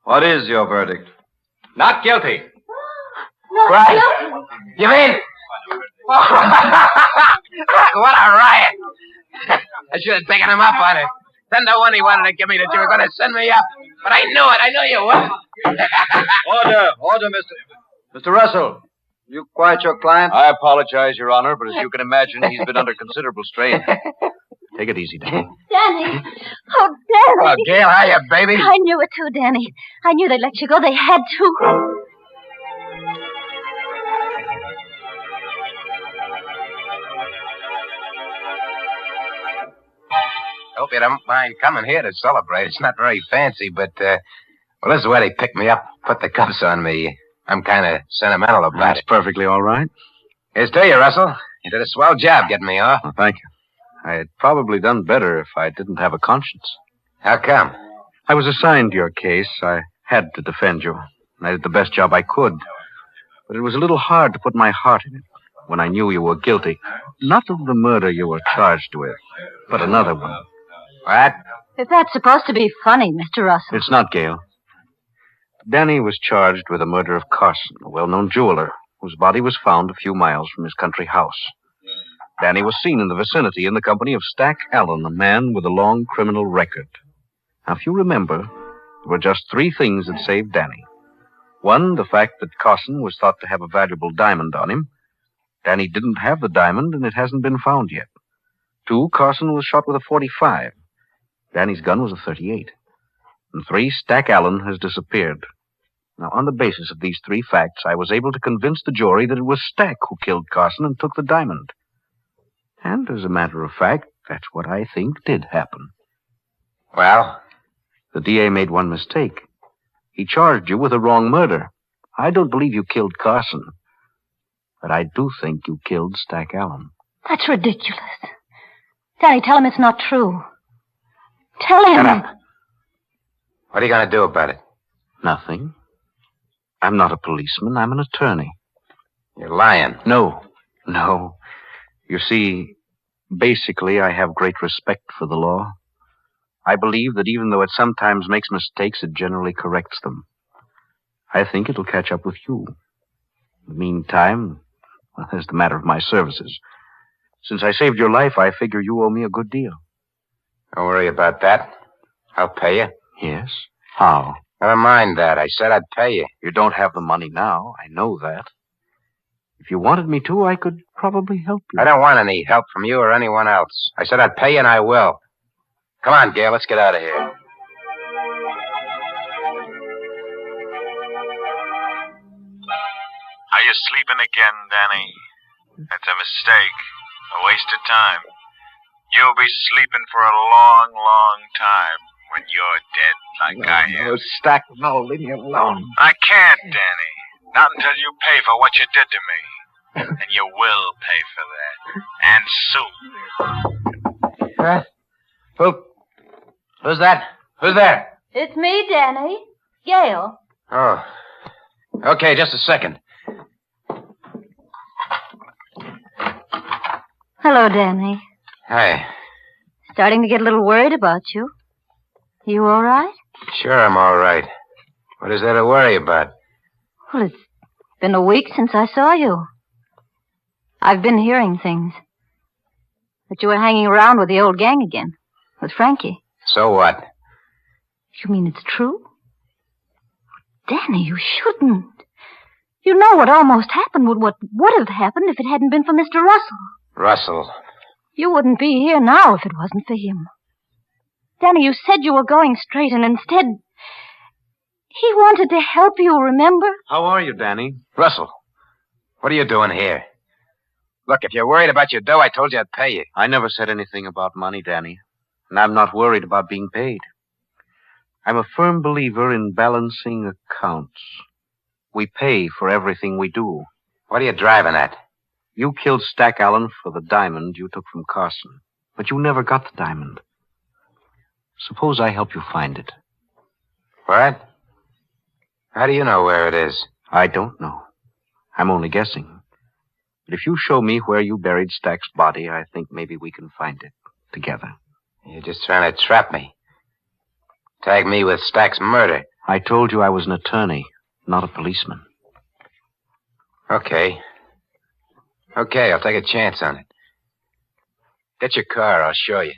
What is your verdict? Not guilty. Right. You mean? What a riot. I should have taken him up on it. 10 to 1 he wanted to give me that you were going to send me up. But I knew it. I knew you would. Order, Mr. Russell. You quiet your client? I apologize, Your Honor, but as you can imagine, he's been under considerable strain. Take it easy, Danny. Danny! Oh, Danny! Oh, Gail, hiya, baby. I knew it too, Danny. I knew they'd let you go. They had to. Hope you don't mind coming here to celebrate. It's not very fancy, but, well, this is where they picked me up, put the cuffs on me. I'm kind of sentimental about it. That's perfectly all right. Here's to you, Russell. You did a swell job getting me off. Well, thank you. I had probably done better if I didn't have a conscience. How come? I was assigned to your case. I had to defend you. I did the best job I could. But it was a little hard to put my heart in it when I knew you were guilty. Not of the murder you were charged with, but another one. What? If that's supposed to be funny, Mr. Russell. It's not, Gail. Danny was charged with the murder of Carson, a well-known jeweler, whose body was found a few miles from his country house. Danny was seen in the vicinity in the company of Stack Allen, a man with a long criminal record. Now, if you remember, there were just 3 things that saved Danny. 1, the fact that Carson was thought to have a valuable diamond on him. Danny didn't have the diamond, and it hasn't been found yet. 2, Carson was shot with a .45. Danny's gun was a .38. And 3, Stack Allen has disappeared. Now, on the basis of these 3 facts, I was able to convince the jury that it was Stack who killed Carson and took the diamond. And, as a matter of fact, that's what I think did happen. Well? The DA made one mistake. He charged you with a wrong murder. I don't believe you killed Carson. But I do think you killed Stack Allen. That's ridiculous. Danny, tell him it's not true. Tell him. Shut up. What are you going to do about it? Nothing. I'm not a policeman. I'm an attorney. You're lying. No. You see, basically, I have great respect for the law. I believe that even though it sometimes makes mistakes, it generally corrects them. I think it'll catch up with you. In the meantime, well, there's the matter of my services. Since I saved your life, I figure you owe me a good deal. Don't worry about that. I'll pay you. Yes? How? Never mind that. I said I'd pay you. You don't have the money now. I know that. If you wanted me to, I could probably help you. I don't want any help from you or anyone else. I said I'd pay you, and I will. Come on, Gail. Let's get out of here. Are you sleeping again, Danny? That's a mistake. A waste of time. You'll be sleeping for a long, long time when you're dead like I am. No, Stack, no, leave me alone. I can't, Danny. Not until you pay for what you did to me. And you will pay for that. And soon. Who's that? Who's there? It's me, Danny. Gail. Oh. Okay, just a second. Hello, Danny. Hey. Starting to get a little worried about you. You all right? Sure, I'm all right. What is there to worry about? Well, it's been a week since I saw you. I've been hearing things. That you were hanging around with the old gang again. With Frankie. So what? You mean it's true? Danny, you shouldn't. You know what almost happened what would have happened if it hadn't been for Mr. Russell. Russell. You wouldn't be here now if it wasn't for him. Danny, you said you were going straight, and instead, he wanted to help you, remember? How are you, Danny? Russell, what are you doing here? Look, if you're worried about your dough, I told you I'd pay you. I never said anything about money, Danny. And I'm not worried about being paid. I'm a firm believer in balancing accounts. We pay for everything we do. What are you driving at? You killed Stack Allen for the diamond you took from Carson. But you never got the diamond. Suppose I help you find it. What? How do you know where it is? I don't know. I'm only guessing. But if you show me where you buried Stack's body, I think maybe we can find it together. You're just trying to trap me. Tag me with Stack's murder. I told you I was an attorney, not a policeman. Okay. Okay, I'll take a chance on it. Get your car. I'll show you.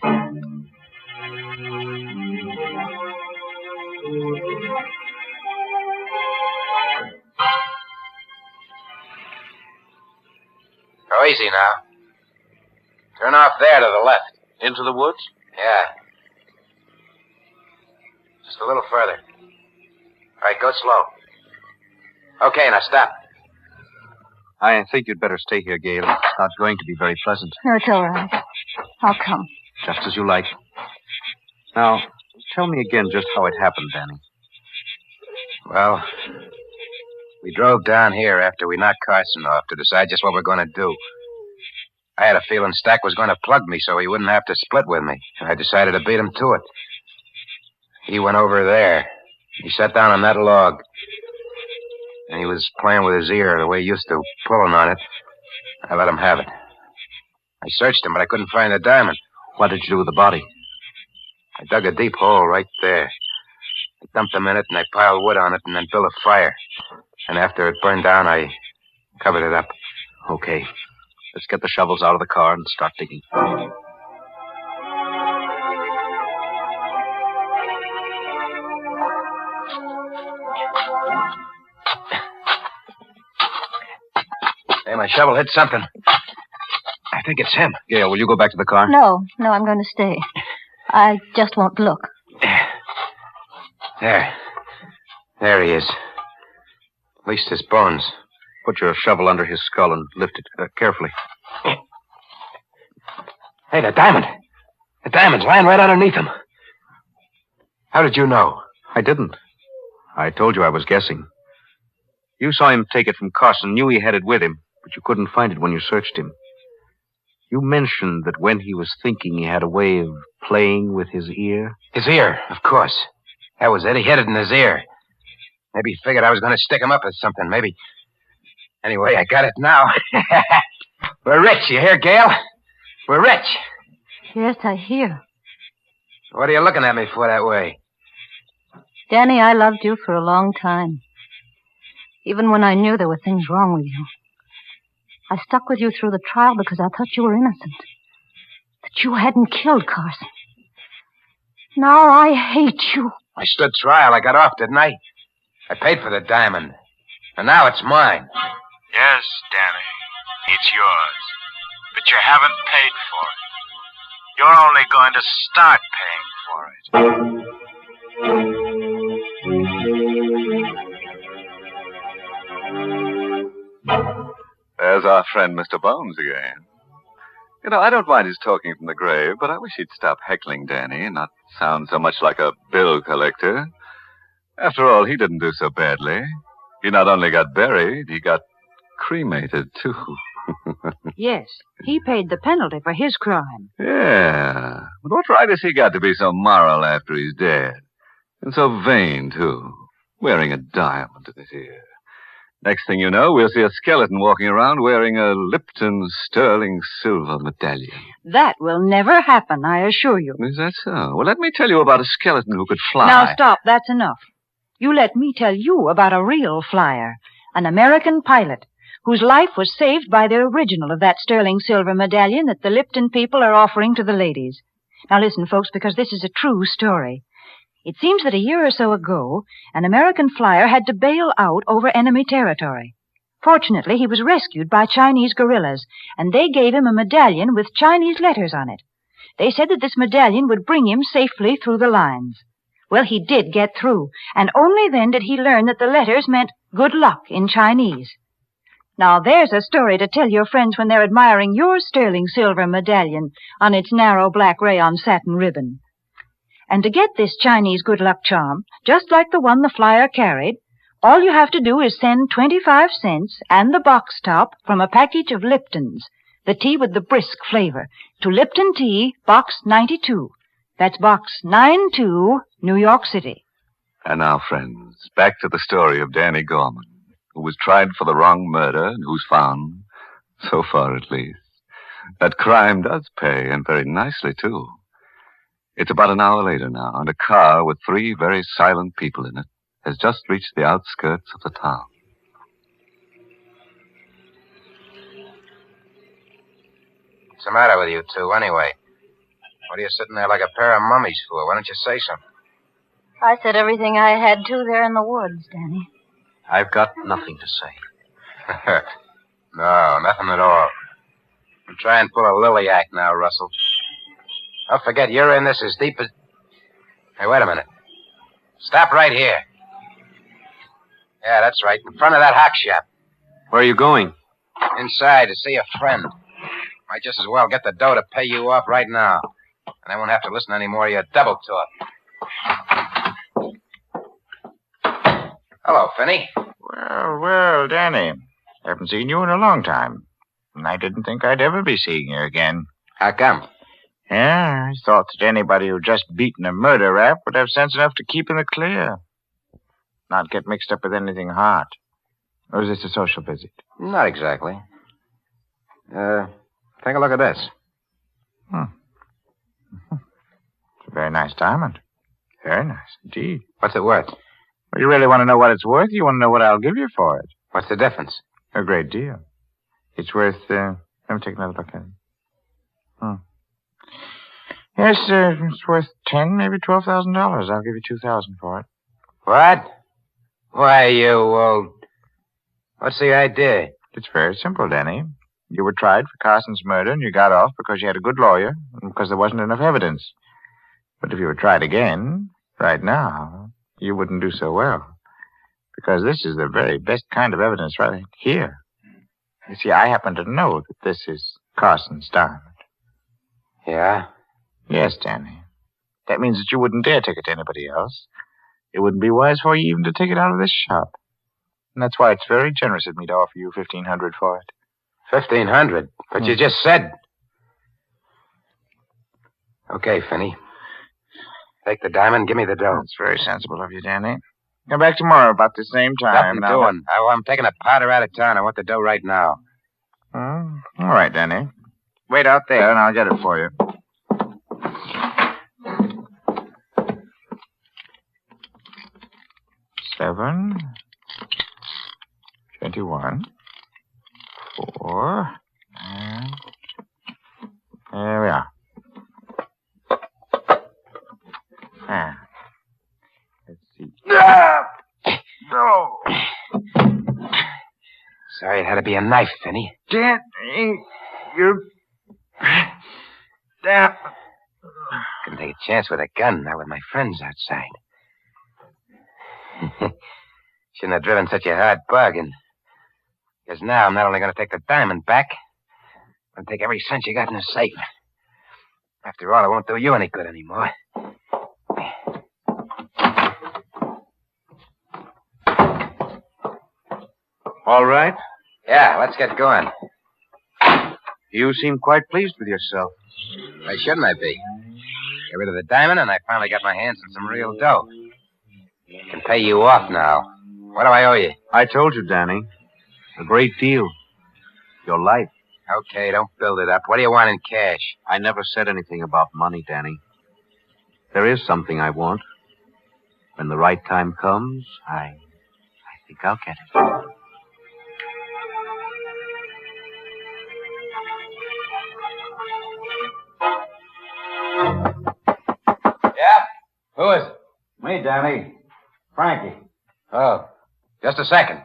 Go easy now. Turn off there to the left. Into the woods? Yeah. Just a little further. All right, go slow. Okay, now stop. I think you'd better stay here, Gail. It's not going to be very pleasant. No, it's all right. I'll come. Just as you like. Now, tell me again just how it happened, Danny. Well, we drove down here after we knocked Carson off to decide just what we're going to do. I had a feeling Stack was going to plug me so he wouldn't have to split with me. I decided to beat him to it. He went over there. He sat down on that log. And he was playing with his ear the way he used to, pulling on it. I let him have it. I searched him, but I couldn't find the diamond. What did you do with the body? I dug a deep hole right there. I dumped him in it, and I piled wood on it, and then built a fire. And after it burned down, I covered it up. Okay. Let's get the shovels out of the car and start digging. Hey, my shovel hit something. I think it's him. Gail, will you go back to the car? No, I'm going to stay. I just won't look. There. There he is. At least his bones. Put your shovel under his skull and lift it carefully. Hey, the diamond. The diamond's lying right underneath him. How did you know? I didn't. I told you I was guessing. You saw him take it from Carson, knew he had it with him, but you couldn't find it when you searched him. You mentioned that when he was thinking, he had a way of playing with his ear. His ear, of course. That was it. He hid it in his ear. Maybe he figured I was going to stick him up with something. Maybe. Anyway, I got it now. We're rich, you hear, Gail? We're rich. Yes, I hear. What are you looking at me for that way? Danny, I loved you for a long time. Even when I knew there were things wrong with you. I stuck with you through the trial because I thought you were innocent. That you hadn't killed Carson. Now I hate you. I stood trial. I got off, didn't I? I paid for the diamond. And now it's mine. Yes, Danny. It's yours. But you haven't paid for it. You're only going to start paying for it. There's our friend Mr. Bones again. You know, I don't mind his talking from the grave, but I wish he'd stop heckling Danny and not sound so much like a bill collector. After all, he didn't do so badly. He not only got buried, he got cremated, too. Yes, he paid the penalty for his crime. Yeah. But what right has he got to be so moral after he's dead? And so vain, too. Wearing a diamond in his ear. Next thing you know, we'll see a skeleton walking around wearing a Lipton sterling silver medallion. That will never happen, I assure you. Is that so? Well, let me tell you about a skeleton who could fly. Now, stop. That's enough. You let me tell you about a real flyer, an American pilot, whose life was saved by the original of that sterling silver medallion that the Lipton people are offering to the ladies. Now, listen, folks, because this is a true story. It seems that a year or so ago, an American flyer had to bail out over enemy territory. Fortunately, he was rescued by Chinese guerrillas, and they gave him a medallion with Chinese letters on it. They said that this medallion would bring him safely through the lines. Well, he did get through, and only then did he learn that the letters meant good luck in Chinese. Now, there's a story to tell your friends when they're admiring your sterling silver medallion on its narrow black rayon satin ribbon. And to get this Chinese good luck charm, just like the one the flyer carried, all you have to do is send 25 cents and the box top from a package of Lipton's, the tea with the brisk flavor, to Lipton Tea, Box 92. That's Box 92, New York City. And now, friends, back to the story of Danny Gorman, who was tried for the wrong murder and who's found, so far at least, that crime does pay, and very nicely, too. It's about an hour later now, and a car with 3 very silent people in it has just reached the outskirts of the town. What's the matter with you two, anyway? What are you sitting there like a pair of mummies for? Why don't you say something? I said everything I had to there in the woods, Danny. I've got nothing to say. No, nothing at all. Don't try and pull a lily act now, Russell. Don't forget, you're in this as deep as... Hey, wait a minute. Stop right here. Yeah, that's right, in front of that hock shop. Where are you going? Inside to see a friend. Might just as well get the dough to pay you off right now. And I won't have to listen to any more of your double talk. Hello, Finney. Well, Danny. Haven't seen you in a long time. And I didn't think I'd ever be seeing you again. How come? Yeah, I thought that anybody who'd just beaten a murder rap would have sense enough to keep in the clear. Not get mixed up with anything hot. Or is this a social visit? Not exactly. Take a look at this. It's a very nice diamond. Very nice, indeed. What's it worth? Well, you really want to know what it's worth? You want to know what I'll give you for it? What's the difference? A great deal. It's worth, let me take another look at it. Yes, it's worth $10,000, maybe $12,000. I'll give you $2,000 for it. What? Why, you, what's the idea? It's very simple, Danny. You were tried for Carson's murder, and you got off because you had a good lawyer and because there wasn't enough evidence. But if you were tried again, right now, you wouldn't do so well. Because this is the very best kind of evidence right here. You see, I happen to know that this is Carson's diamond. Yeah? Yes, Danny. That means that you wouldn't dare take it to anybody else. It wouldn't be wise for you even to take it out of this shop. And that's why it's very generous of me to offer you $1,500 for it. $1,500? But you just said... Okay, Finney. Take the diamond, give me the dough. That's very sensible of you, Danny. Come back tomorrow about the same time. Nothing doing. I'm taking a powder out of town. I want the dough right now. All right, Danny. Wait out there, and I'll get it for you. $7, 21, 4, and there we are. Let's see. No. Sorry, it had to be a knife, Finney. Danny, you... Damn. Couldn't take a chance with a gun, not with my friends outside. Shouldn't have driven such a hard bargain. Because now I'm not only going to take the diamond back, I'm going to take every cent you got in the safe. After all, it won't do you any good anymore. All right? Yeah, let's get going. You seem quite pleased with yourself. Why shouldn't I be? Get rid of the diamond, and I finally got my hands on some real dough. Can pay you off now. What do I owe you? I told you, Danny. A great deal. Your life. Okay, don't build it up. What do you want in cash? I never said anything about money, Danny. There is something I want. When the right time comes, I think I'll get it. Yeah? Who is it? Me, Danny. Frankie. Oh, just a second.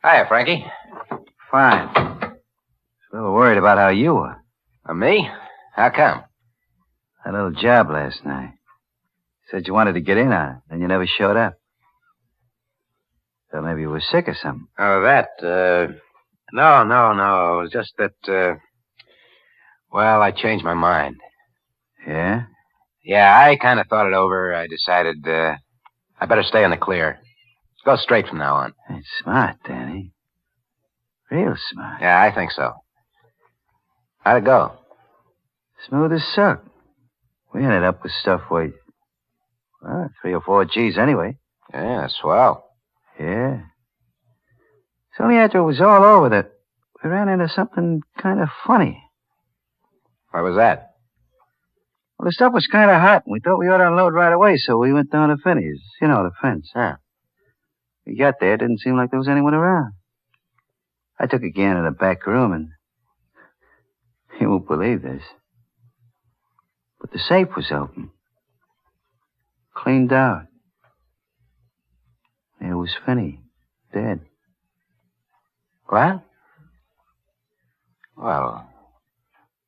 Hiya, Frankie. Fine. A little worried about how you were. Me? How come? That little job last night. Said you wanted to get in on it, then you never showed up. Thought maybe you were sick or something. Oh, that, No. It was just that, well, I changed my mind. Yeah? Yeah, I kind of thought it over. I decided, I better stay in the clear. Go straight from now on. That's smart, Danny. Real smart. Yeah, I think so. How'd it go? Smooth as silk. We ended up with stuff worth, 3 or 4 G's anyway. Yeah, swell. Yeah. It's only after it was all over that we ran into something kind of funny. What was that? Well, the stuff was kind of hot, and we thought we ought to unload right away, so we went down to Finney's. You know, the fence. Yeah. We got there, it didn't seem like there was anyone around. I took a gan in the back room, and you won't believe this, but the safe was open. Cleaned out. There was Finney, dead. What? Well,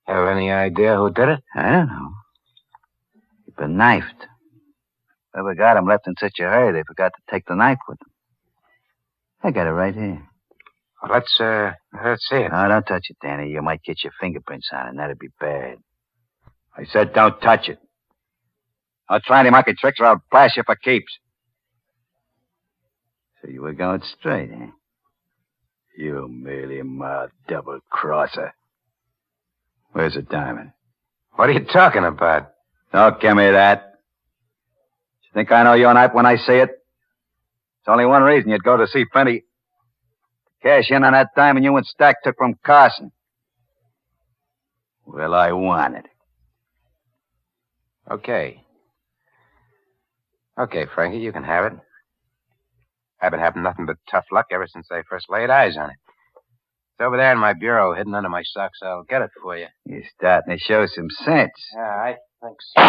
have any idea who did it? I don't know. He'd been knifed. Whoever got him left in such a hurry they forgot to take the knife with them. I got it right here. Well, let's see it. No, don't touch it, Danny. You might get your fingerprints on it, and that'd be bad. I said don't touch it. I'll try any monkey tricks or I'll blast you for keeps. So you were going straight, eh? You mealy-mouthed double-crosser. Where's the diamond? What are you talking about? Don't give me that. You think I know your knife when I see it? It's only one reason you'd go to see Finney. Cash in on that diamond you and Stack took from Carson. Well, I want it. Okay, Frankie, you can have it. I've been having nothing but tough luck ever since I first laid eyes on it. It's over there in my bureau, hidden under my socks. I'll get it for you. You're starting to show some sense. Yeah, I think so.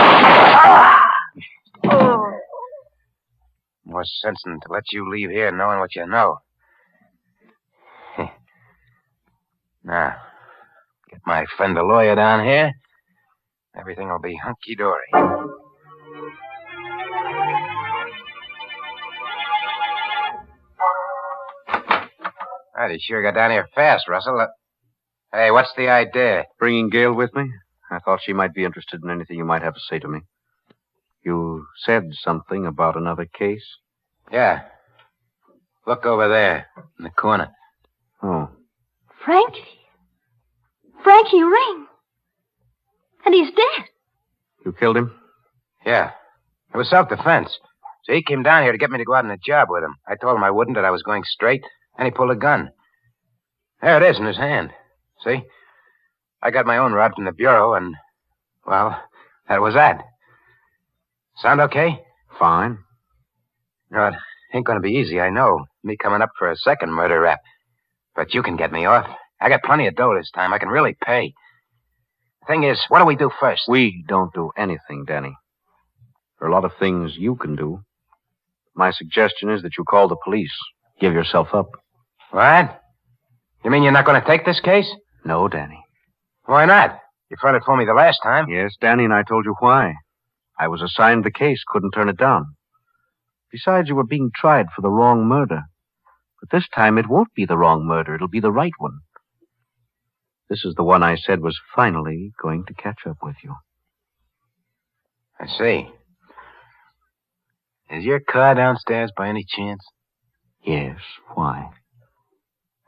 More sense than to let you leave here knowing what you know. Now, get my friend the lawyer down here. Everything will be hunky-dory. Right, you sure got down here fast, Russell. Hey, what's the idea? Bringing Gail with me? I thought she might be interested in anything you might have to say to me. You said something about another case? Yeah. Look over there, in the corner. Oh. Frankie Ring. And he's dead. You killed him? Yeah. It was self-defense. So he came down here to get me to go out on a job with him. I told him I wouldn't, that I was going straight, and he pulled a gun. There it is in his hand. See? I got my own robbed in the bureau, and, well, that was that. Sound okay? Fine. No, it ain't gonna be easy, I know. Me coming up for a second murder rap. But you can get me off. I got plenty of dough this time. I can really pay. The thing is, what do we do first? We don't do anything, Danny. There are a lot of things you can do. My suggestion is that you call the police. Give yourself up. What? You mean you're not going to take this case? No, Danny. Why not? You fronted for me the last time. Yes, Danny, and I told you why. I was assigned the case, couldn't turn it down. Besides, you were being tried for the wrong murder. But this time it won't be the wrong murder. It'll be the right one. This is the one I said was finally going to catch up with you. I see. Is your car downstairs by any chance? Yes. Why?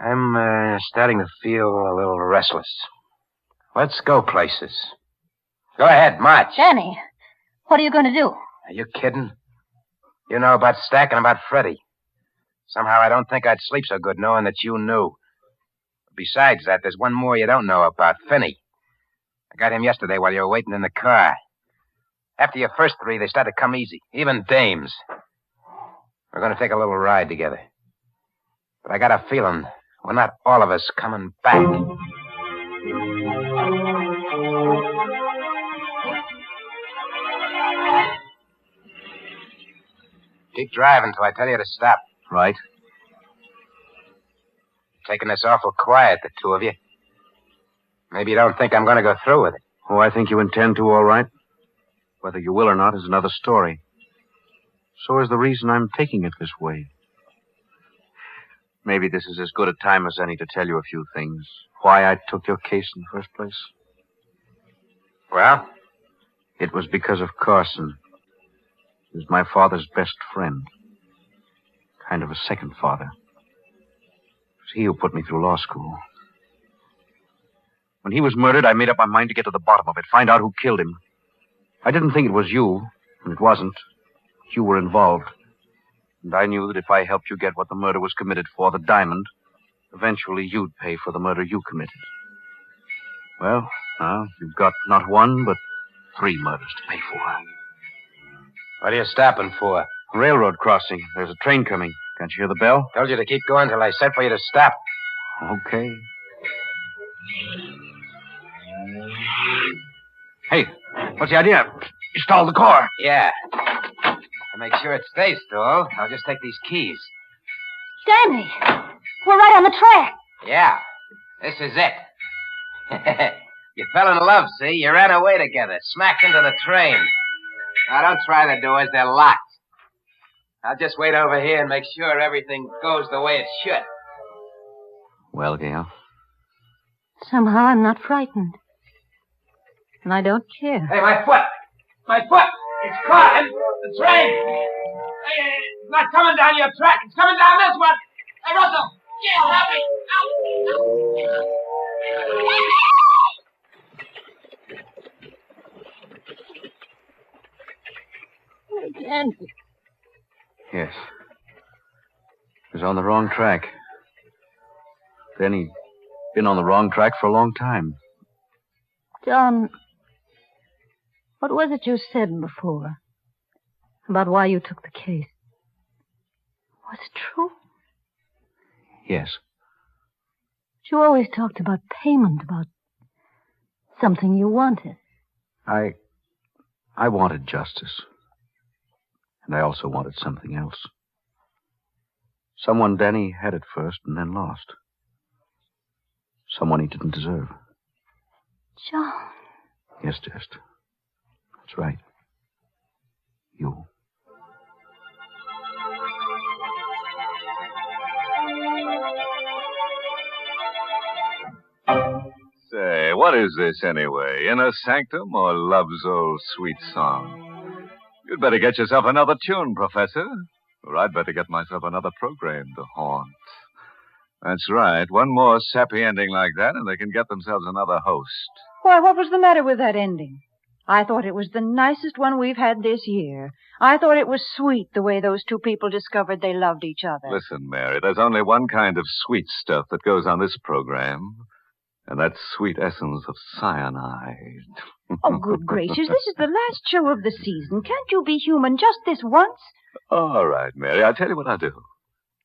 I'm starting to feel a little restless. Let's go places. Go ahead, march. Danny, what are you going to do? Are you kidding? You know about Stack and about Freddie. Somehow I don't think I'd sleep so good knowing that you knew. Besides that, there's one more you don't know about, Finney. I got him yesterday while you were waiting in the car. After your first three, they started to come easy, even dames. We're going to take a little ride together. But I got a feeling we're not all of us coming back. Keep driving till I tell you to stop. Right. Taking this awful quiet, the two of you. Maybe you don't think I'm going to go through with it. Oh, I think you intend to, all right. Whether you will or not is another story. So is the reason I'm taking it this way. Maybe this is as good a time as any to tell you a few things. Why I took your case in the first place. Well? It was because of Carson. He was my father's best friend. Kind of a second father. It was he who put me through law school. When he was murdered, I made up my mind to get to the bottom of it, find out who killed him. I didn't think it was you, and it wasn't. You were involved. And I knew that if I helped you get what the murder was committed for, the diamond, eventually you'd pay for the murder you committed. Well, now you've got not one, but 3 murders to pay for. What are you stopping for? Railroad crossing. There's a train coming. Can't you hear the bell? Told you to keep going till I said for you to stop. Okay. Hey, what's the idea? You stalled the car. Yeah. To make sure it stays stalled, I'll just take these keys. Danny, we're right on the track. Yeah. This is it. You fell in love, see? You ran away together, smack into the train. Now, don't try the doors. They're locked. I'll just wait over here and make sure everything goes the way it should. Well, Gail? Somehow I'm not frightened. And I don't care. Hey, my foot! My foot! It's caught in the train! Hey, it's not coming down your track. It's coming down this one. Hey, Russell! Yeah, help me! Danny. Yes. He was on the wrong track. Then he'd been on the wrong track for a long time. John, what was it you said before about why you took the case? Was it true? Yes. You always talked about payment, about something you wanted. I wanted justice. And I also wanted something else. Someone Danny had at first and then lost. Someone he didn't deserve. John. Yes, Just. That's right. You. Say, what is this anyway? Inner Sanctum or Love's Old Sweet Song? You'd better get yourself another tune, Professor. Or I'd better get myself another program to haunt. That's right. One more sappy ending like that, and they can get themselves another host. Why, what was the matter with that ending? I thought it was the nicest one we've had this year. I thought it was sweet the way those two people discovered they loved each other. Listen, Mary, there's only one kind of sweet stuff that goes on this program, and that's sweet essence of cyanide. Oh, good gracious, this is the last show of the season. Can't you be human just this once? All right, Mary, I'll tell you what I'll do.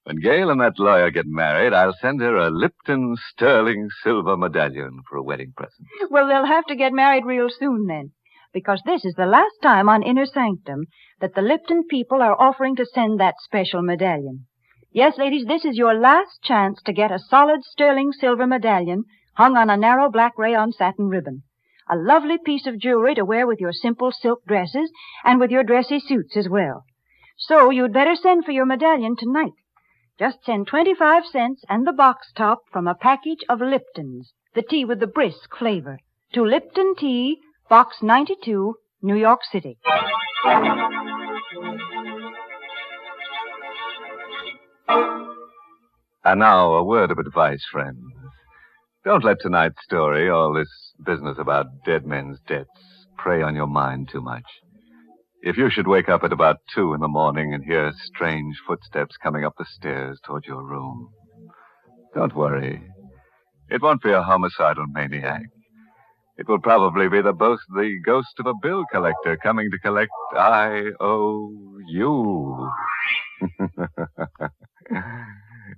When Gail and that lawyer get married, I'll send her a Lipton sterling silver medallion for a wedding present. Well, they'll have to get married real soon then, because this is the last time on Inner Sanctum that the Lipton people are offering to send that special medallion. Yes, ladies, this is your last chance to get a solid sterling silver medallion hung on a narrow black rayon satin ribbon. A lovely piece of jewelry to wear with your simple silk dresses and with your dressy suits as well. So you'd better send for your medallion tonight. Just send 25 cents and the box top from a package of Liptons, the tea with the brisk flavor, to Lipton Tea, Box 92, New York City. And now, a word of advice, friends. Don't let tonight's story, all this business about dead men's debts, prey on your mind too much. If you should wake up at about 2 in the morning and hear strange footsteps coming up the stairs toward your room, don't worry. It won't be a homicidal maniac. It will probably be the ghost of a bill collector coming to collect IOU.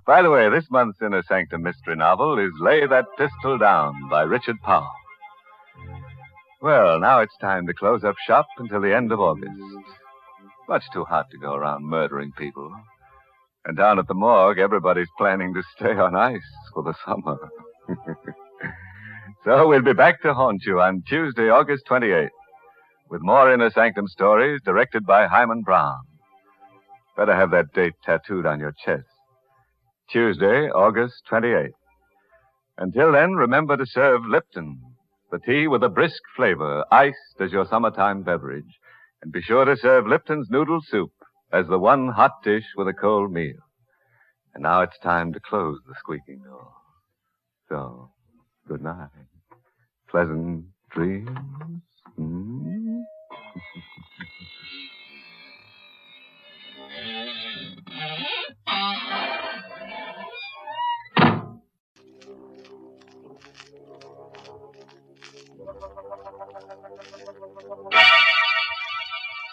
By the way, this month's Inner Sanctum mystery novel is Lay That Pistol Down by Richard Powell. Well, now it's time to close up shop until the end of August. Much too hot to go around murdering people. And down at the morgue, everybody's planning to stay on ice for the summer. So we'll be back to haunt you on Tuesday, August 28th, with more Inner Sanctum stories directed by Hyman Brown. Better have that date tattooed on your chest. Tuesday, August 28th. Until then, remember to serve Lipton, the tea with a brisk flavor, iced as your summertime beverage. And be sure to serve Lipton's noodle soup as the one hot dish with a cold meal. And now it's time to close the squeaking door. So, good night. Pleasant dreams.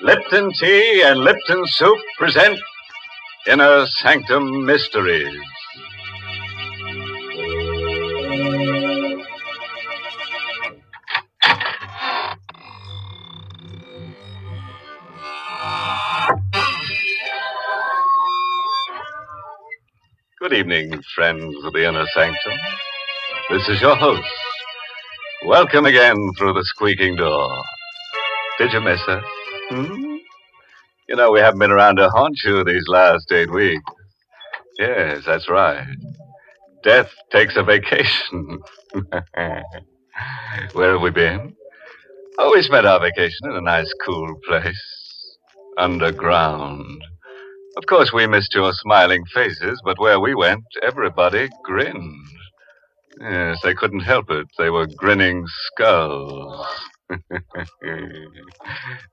Lipton Tea and Lipton Soup present Inner Sanctum Mysteries. evening, friends of the Inner Sanctum. This is your host. Welcome again through the squeaking door. Did you miss us? You know, we haven't been around to haunt you these last 8 weeks. Yes, that's right. Death takes a vacation. Where have we been? Oh, we spent our vacation in a nice, cool place. Underground. Of course, we missed your smiling faces, but where we went, everybody grinned. Yes, they couldn't help it. They were grinning skulls.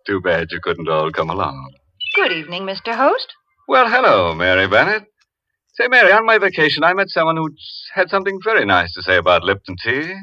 Too bad you couldn't all come along. Good evening, Mr. Host. Well, hello, Mary Bennett. Say, Mary, on my vacation, I met someone who had something very nice to say about Lipton tea.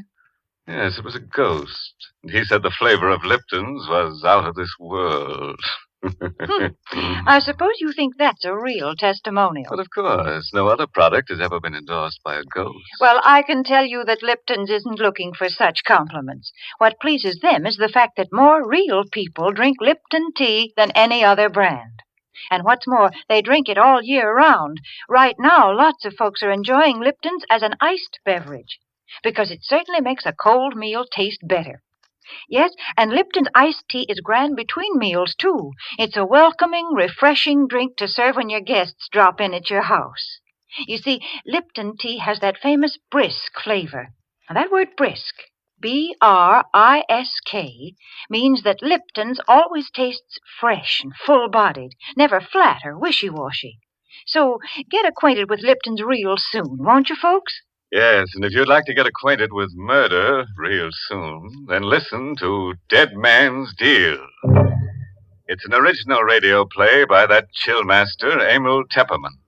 Yes, it was a ghost. And he said the flavor of Lipton's was out of this world. I suppose you think that's a real testimonial. But of course, no other product has ever been endorsed by a ghost. Well, I can tell you that Lipton's isn't looking for such compliments. What pleases them is the fact that more real people drink Lipton tea than any other brand. And what's more, they drink it all year round. Right now, lots of folks are enjoying Lipton's as an iced beverage, because it certainly makes a cold meal taste better. Yes, and Lipton's iced tea is grand between meals, too. It's a welcoming, refreshing drink to serve when your guests drop in at your house. You see, Lipton tea has that famous brisk flavor. Now, that word brisk, B-R-I-S-K, means that Lipton's always tastes fresh and full-bodied, never flat or wishy-washy. So get acquainted with Lipton's real soon, won't you, folks? Yes, and if you'd like to get acquainted with murder real soon, then listen to Dead Man's Deal. It's an original radio play by that chill master, Emil Tepperman.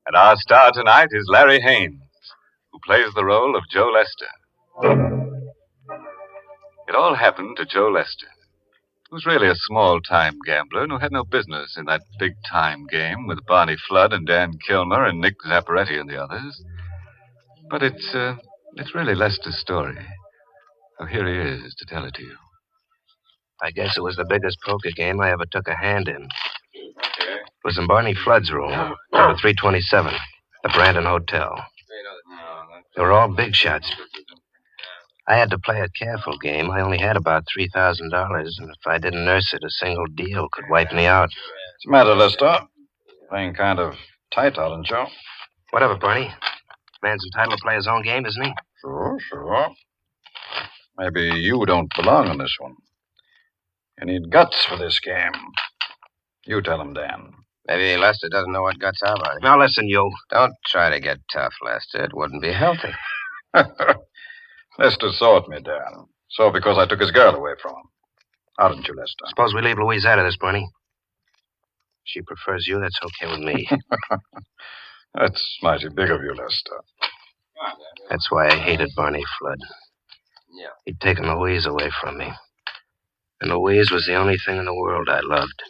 And our star tonight is Larry Haynes, who plays the role of Joe Lester. It all happened to Joe Lester, who was really a small-time gambler and who had no business in that big-time game with Barney Flood and Dan Kilmer and Nick Zapparetti and the others. But it's really Lester's story. So here he is to tell it to you. I guess it was the biggest poker game I ever took a hand in. It was in Barney Flood's room, number 327, the Brandon Hotel. They were all big shots. I had to play a careful game. I only had about $3,000, and if I didn't nurse it, a single deal could wipe me out. What's the matter, Lester? Playing kind of tight, aren't you? Whatever, Barney. Man's entitled to play his own game, isn't he? Sure. Maybe you don't belong in this one. You need guts for this game. You tell him, Dan. Maybe Lester doesn't know what guts are, Barney. Now listen, you. Don't try to get tough, Lester. It wouldn't be healthy. Lester saw at me, Dan. So because I took his girl away from him. Aren't you, Lester? Suppose we leave Louise out of this, Barney. If she prefers you, that's okay with me. That's mighty big of you, Lester. That's why I hated Barney Flood. He'd taken Louise away from me. And Louise was the only thing in the world I loved.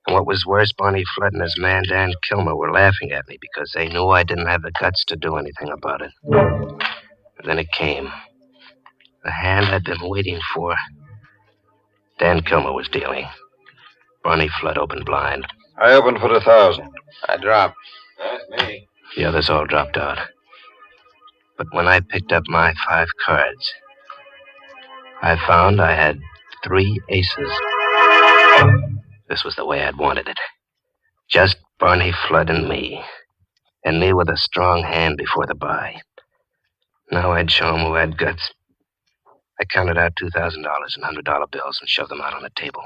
And what was worse, Barney Flood and his man, Dan Kilmer, were laughing at me because they knew I didn't have the guts to do anything about it. And then it came. The hand I'd been waiting for. Dan Kilmer was dealing. Barney Flood opened blind. I opened for 1,000. I dropped. That's me. The others all dropped out. But when I picked up my 5 cards, I found I had 3 aces. This was the way I'd wanted it. Just Barney Flood and me. And me with a strong hand before the buy. Now I'd show him who had guts. I counted out $2,000 in $100 bills and shoved them out on the table.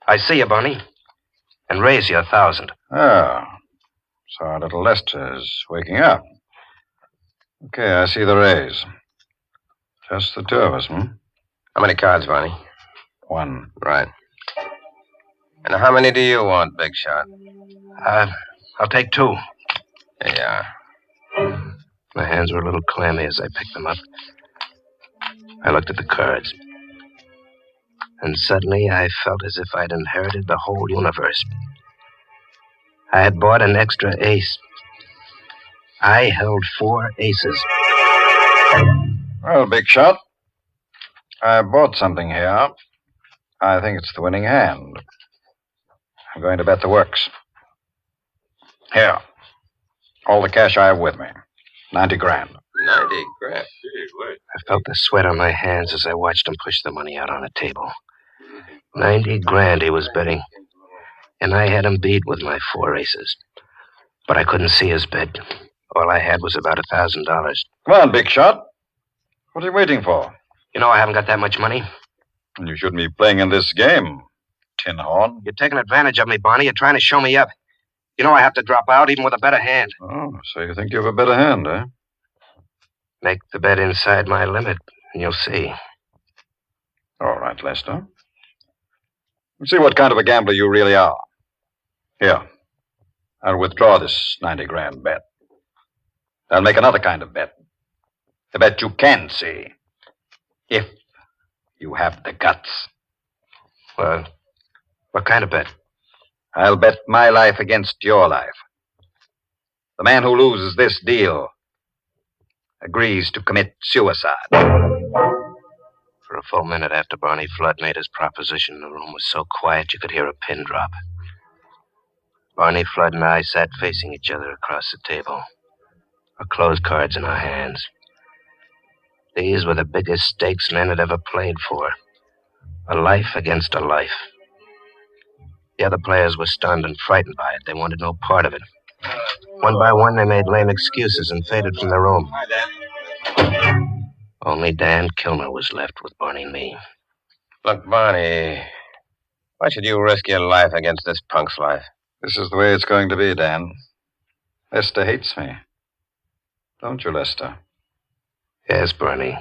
I see you, Barney. And raise you 1,000. Oh. So our little Lester is waking up. Okay, I see the raise. Just the 2 of us, How many cards, Barney? 1. Right. And how many do you want, Big Shot? I'll take 2. Here you are. My hands were a little clammy as I picked them up. I looked at the cards. And suddenly I felt as if I'd inherited the whole universe. I had bought an extra ace. I held 4 aces. Well, Big Shot, I bought something here. I think it's the winning hand. I'm going to bet the works. Here. All the cash I have with me. 90 grand. 90 grand. I felt the sweat on my hands as I watched him push the money out on the table. 90 grand he was betting. And I had him beat with my 4 aces. But I couldn't see his bet. All I had was about $1,000. Come on, big shot. What are you waiting for? You know I haven't got that much money. You shouldn't be playing in this game, Tin Horn. You're taking advantage of me, Barney. You're trying to show me up. You know I have to drop out even with a better hand. Oh, so you think you have a better hand, eh? Make the bet inside my limit, and you'll see. All right, Lester. Let's see what kind of a gambler you really are. Here. I'll withdraw this 90 grand bet. I'll make another kind of bet. A bet you can see. If you have the guts. Well, what kind of bet? I'll bet my life against your life. The man who loses this deal agrees to commit suicide. For a full minute after Barney Flood made his proposition, the room was so quiet you could hear a pin drop. Barney Flood and I sat facing each other across the table, our closed cards in our hands. These were the biggest stakes men had ever played for. A life against a life. The other players were stunned and frightened by it. They wanted no part of it. One by one, they made lame excuses and faded from the room. Only Dan Kilmer was left with Barney and me. Look, Barney, why should you risk your life against this punk's life? This is the way it's going to be, Dan. Lester hates me. Don't you, Lester? Yes, Barney.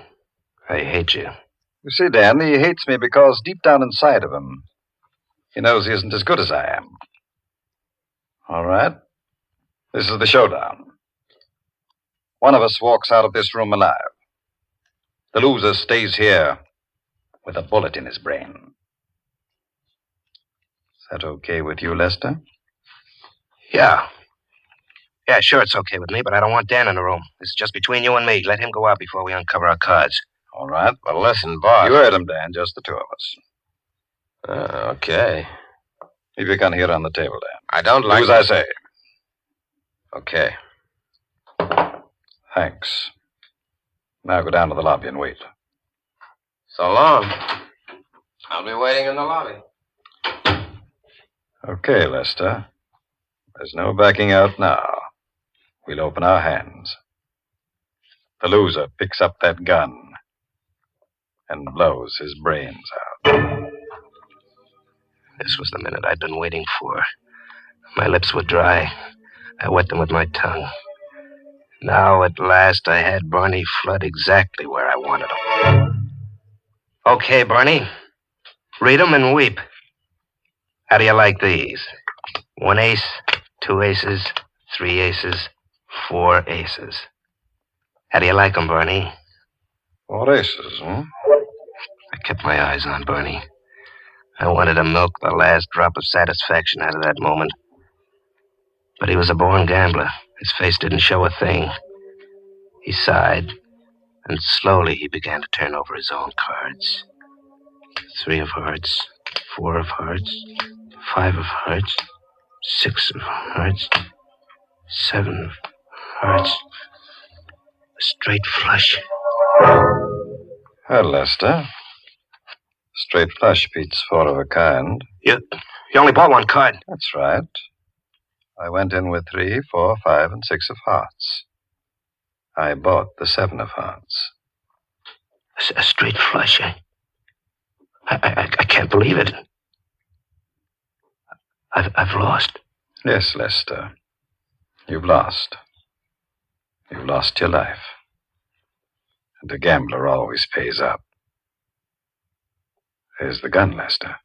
I hate you. You see, Dan, he hates me because deep down inside of him, he knows he isn't as good as I am. All right. This is the showdown. One of us walks out of this room alive. The loser stays here with a bullet in his brain. Is that okay with you, Lester? Yeah. Yeah, sure, it's okay with me, but I don't want Dan in the room. This is just between you and me. Let him go out before we uncover our cards. All right. Well, listen, boss. You heard him, Dan. Just the two of us. Okay. Leave your gun here on the table, Dan. I don't like... Do as I say. Okay. Thanks. Now go down to the lobby and wait. So long. I'll be waiting in the lobby. Okay, Lester. There's no backing out now. We'll open our hands. The loser picks up that gun and blows his brains out. This was the minute I'd been waiting for. My lips were dry. I wet them with my tongue. Now, at last, I had Barney Flood exactly where I wanted him. Okay, Barney. Read them and weep. How do you like these? 1 ace, 2 aces, 3 aces, 4 aces. How do you like them, Barney? 4 aces, huh? I kept my eyes on Barney. I wanted to milk the last drop of satisfaction out of that moment. But he was a born gambler. His face didn't show a thing. He sighed, and slowly he began to turn over his own cards. 3 of hearts, 4 of hearts, 5 of hearts, 6 of hearts, 7 of hearts. A straight flush. Well, Lester. Straight flush beats 4 of a kind. You only bought 1 card. That's right. I went in with 3, 4, 5, and 6 of hearts. I bought the 7 of hearts. A straight flush, eh? I can't believe it. I've lost. Yes, Lester. You've lost. You've lost your life. And a gambler always pays up. There's the gun, Lester.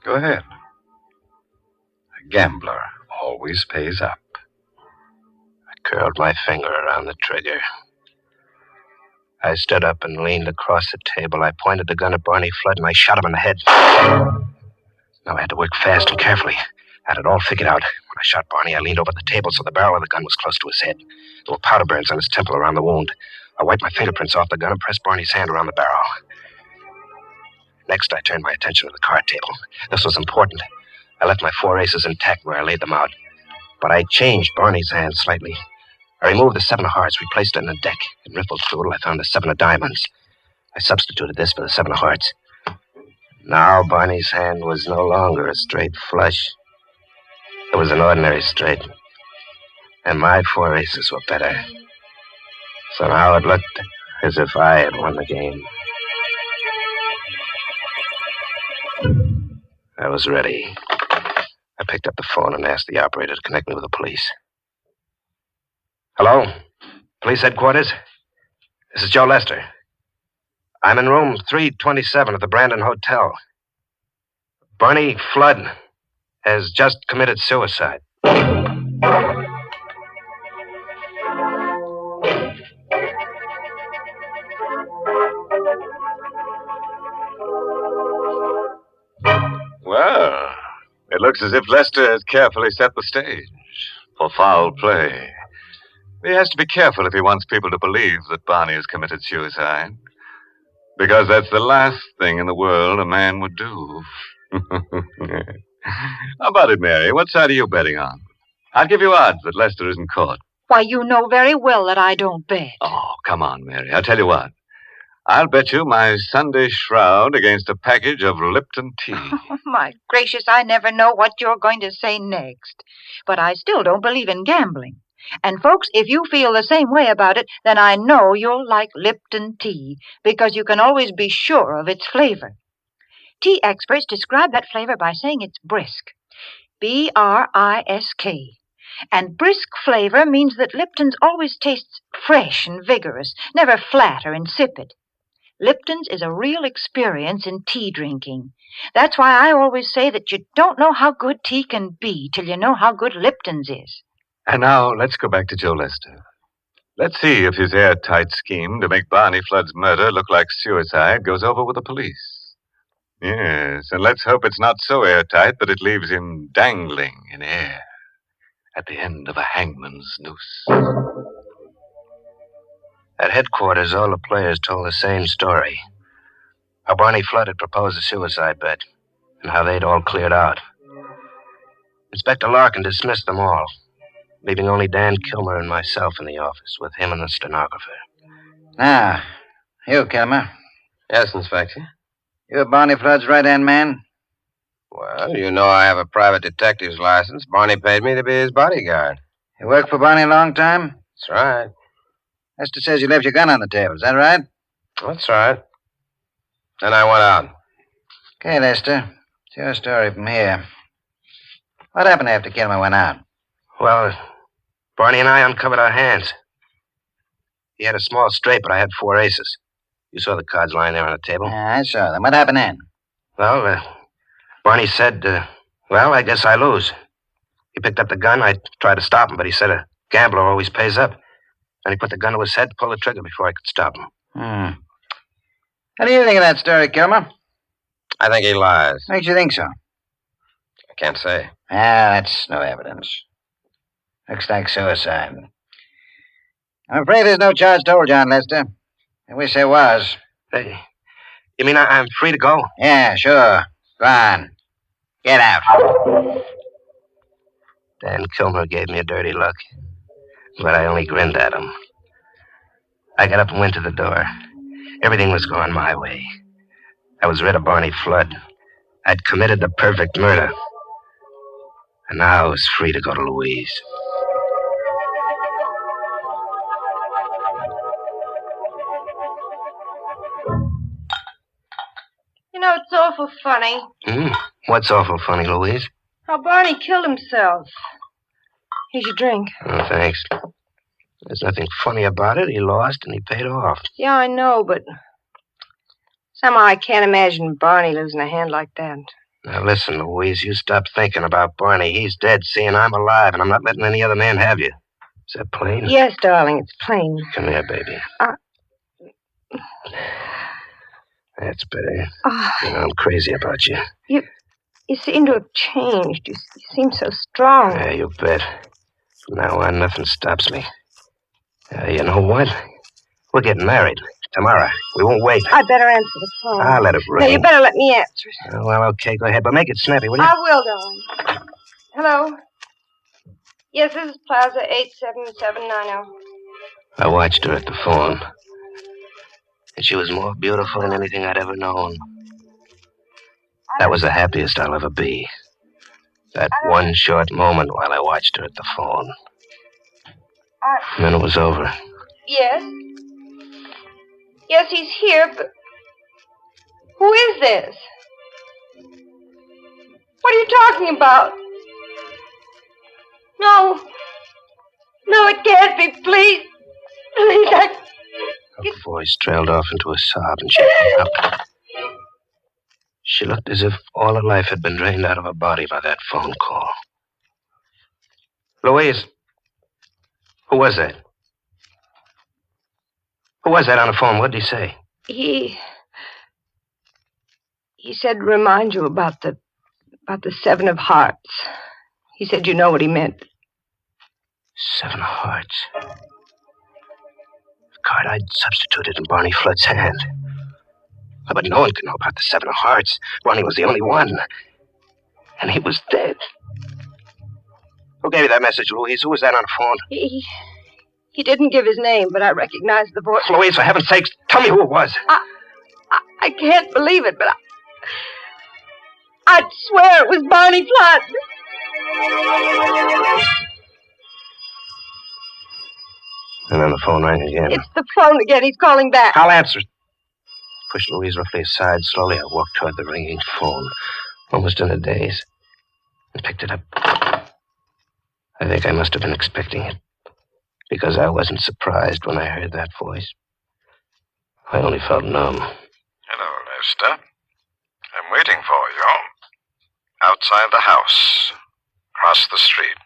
Go ahead. A gambler always pays up. I curled my finger around the trigger. I stood up and leaned across the table. I pointed the gun at Barney Flood, and I shot him in the head. Now I had to work fast and carefully. I had it all figured out. When I shot Barney, I leaned over the table so the barrel of the gun was close to his head. There were powder burns on his temple around the wound. I wiped my fingerprints off the gun and pressed Barney's hand around the barrel. Next, I turned my attention to the card table. This was important. I left my 4 aces intact where I laid them out. But I changed Barney's hand slightly. I removed the 7 of hearts, replaced it in the deck. And riffled through it, I found the 7 of diamonds. I substituted this for the 7 of hearts. Now Barney's hand was no longer a straight flush. It was an ordinary straight. And my 4 aces were better. So now it looked as if I had won the game. I was ready. I picked up the phone and asked the operator to connect me with the police. Hello? Police headquarters? This is Joe Lester. I'm in room 327 at the Brandon Hotel. Barney Flood has just committed suicide. Well, it looks as if Lester has carefully set the stage for foul play. He has to be careful if he wants people to believe that Barney has committed suicide. Because that's the last thing in the world a man would do. How about it, Mary? What side are you betting on? I'll give you odds that Lester isn't caught. Why, you know very well that I don't bet. Oh, come on, Mary. I'll tell you what. I'll bet you my Sunday shroud against a package of Lipton tea. Oh, my gracious, I never know what you're going to say next. But I still don't believe in gambling. And, folks, if you feel the same way about it, then I know you'll like Lipton tea, because you can always be sure of its flavor. Tea experts describe that flavor by saying it's brisk. B-R-I-S-K. And brisk flavor means that Lipton's always tastes fresh and vigorous, never flat or insipid. Lipton's is a real experience in tea drinking. That's why I always say that you don't know how good tea can be till you know how good Lipton's is. And now, let's go back to Joe Lester. Let's see if his airtight scheme to make Barney Flood's murder look like suicide goes over with the police. Yes, and let's hope it's not so airtight that it leaves him dangling in air at the end of a hangman's noose. At headquarters, all the players told the same story. How Barney Flood had proposed a suicide bet, and how they'd all cleared out. Inspector Larkin dismissed them all, leaving only Dan Kilmer and myself in the office, with him and the stenographer. Now, you, Kilmer. Yes, Inspector. You're Barney Flood's right-hand man? Well, you know I have a private detective's license. Barney paid me to be his bodyguard. You worked for Barney a long time? That's right. Lester says you left your gun on the table. Is that right? That's right. Then I went out. Okay, Lester. It's your story from here. What happened after Kilmer went out? Well, Barney and I uncovered our hands. He had a small straight, but I had 4 aces. You saw the cards lying there on the table. Yeah, I saw them. What happened then? Well, Barney said, well, I guess I lose. He picked up the gun. I tried to stop him, but he said a gambler always pays up. And he put the gun to his head, pulled the trigger before I could stop him. What do you think of that story, Kilmer? I think he lies. Makes you think so? I can't say. That's no evidence. Looks like suicide. I'm afraid there's no charge told, John Lester. I wish there was. Hey, you mean I'm free to go? Yeah, sure. Go on. Get out. Dan Kilmer gave me a dirty look, but I only grinned at him. I got up and went to the door. Everything was going my way. I was rid of Barney Flood. I'd committed the perfect murder. And now I was free to go to Louise. You know, it's awful funny. What's awful funny, Louise? How Barney killed himself. Here's your drink. Oh, thanks. There's nothing funny about it. He lost and he paid off. Yeah, I know, but somehow I can't imagine Barney losing a hand like that. Now, listen, Louise, you stop thinking about Barney. He's dead, see, and I'm alive, and I'm not letting any other man have you. Is that plain? Yes, darling, it's plain. Come here, baby. That's better. You know, I'm crazy about you. You seem to have changed. You seem so strong. Yeah, you bet. From now on, nothing stops me. You know what? We're getting married tomorrow. We won't wait. I better answer the phone. I'll let it ring. No, you better let me answer it. Well, okay, go ahead, but make it snappy, will you? I will, darling. Hello? Yes, this is Plaza 87790. I watched her at the phone. And she was more beautiful than anything I'd ever known. That was the happiest I'll ever be. That one short moment while I watched her at the phone. And then it was over. Yes? Yes, he's here, but... Who is this? What are you talking about? No. No, it can't be. Please. Please, Her voice trailed off into a sob, and she came up. She looked as if all her life had been drained out of her body by that phone call. Louise, who was that? Who was that on the phone? What did he say? He said to remind you about the Seven of Hearts. He said you know what he meant. Seven of Hearts. The card I'd substituted in Barney Flood's hand. But no one could know about the Seven of Hearts. Barney was the only one. And he was dead. Who gave you that message, Louise? Who was that on the phone? He didn't give his name, but I recognized the voice. Louise, for heaven's sakes, tell me who it was. I can't believe it, but I'd swear it was Barney Flood. And then the phone rang again. It's the phone again. He's calling back. I'll answer. Pushed Louise roughly aside. Slowly, I walked toward the ringing phone, almost in a daze, and picked it up. I think I must have been expecting it, because I wasn't surprised when I heard that voice. I only felt numb. Hello, Lester. I'm waiting for you. Outside the house. Across the street.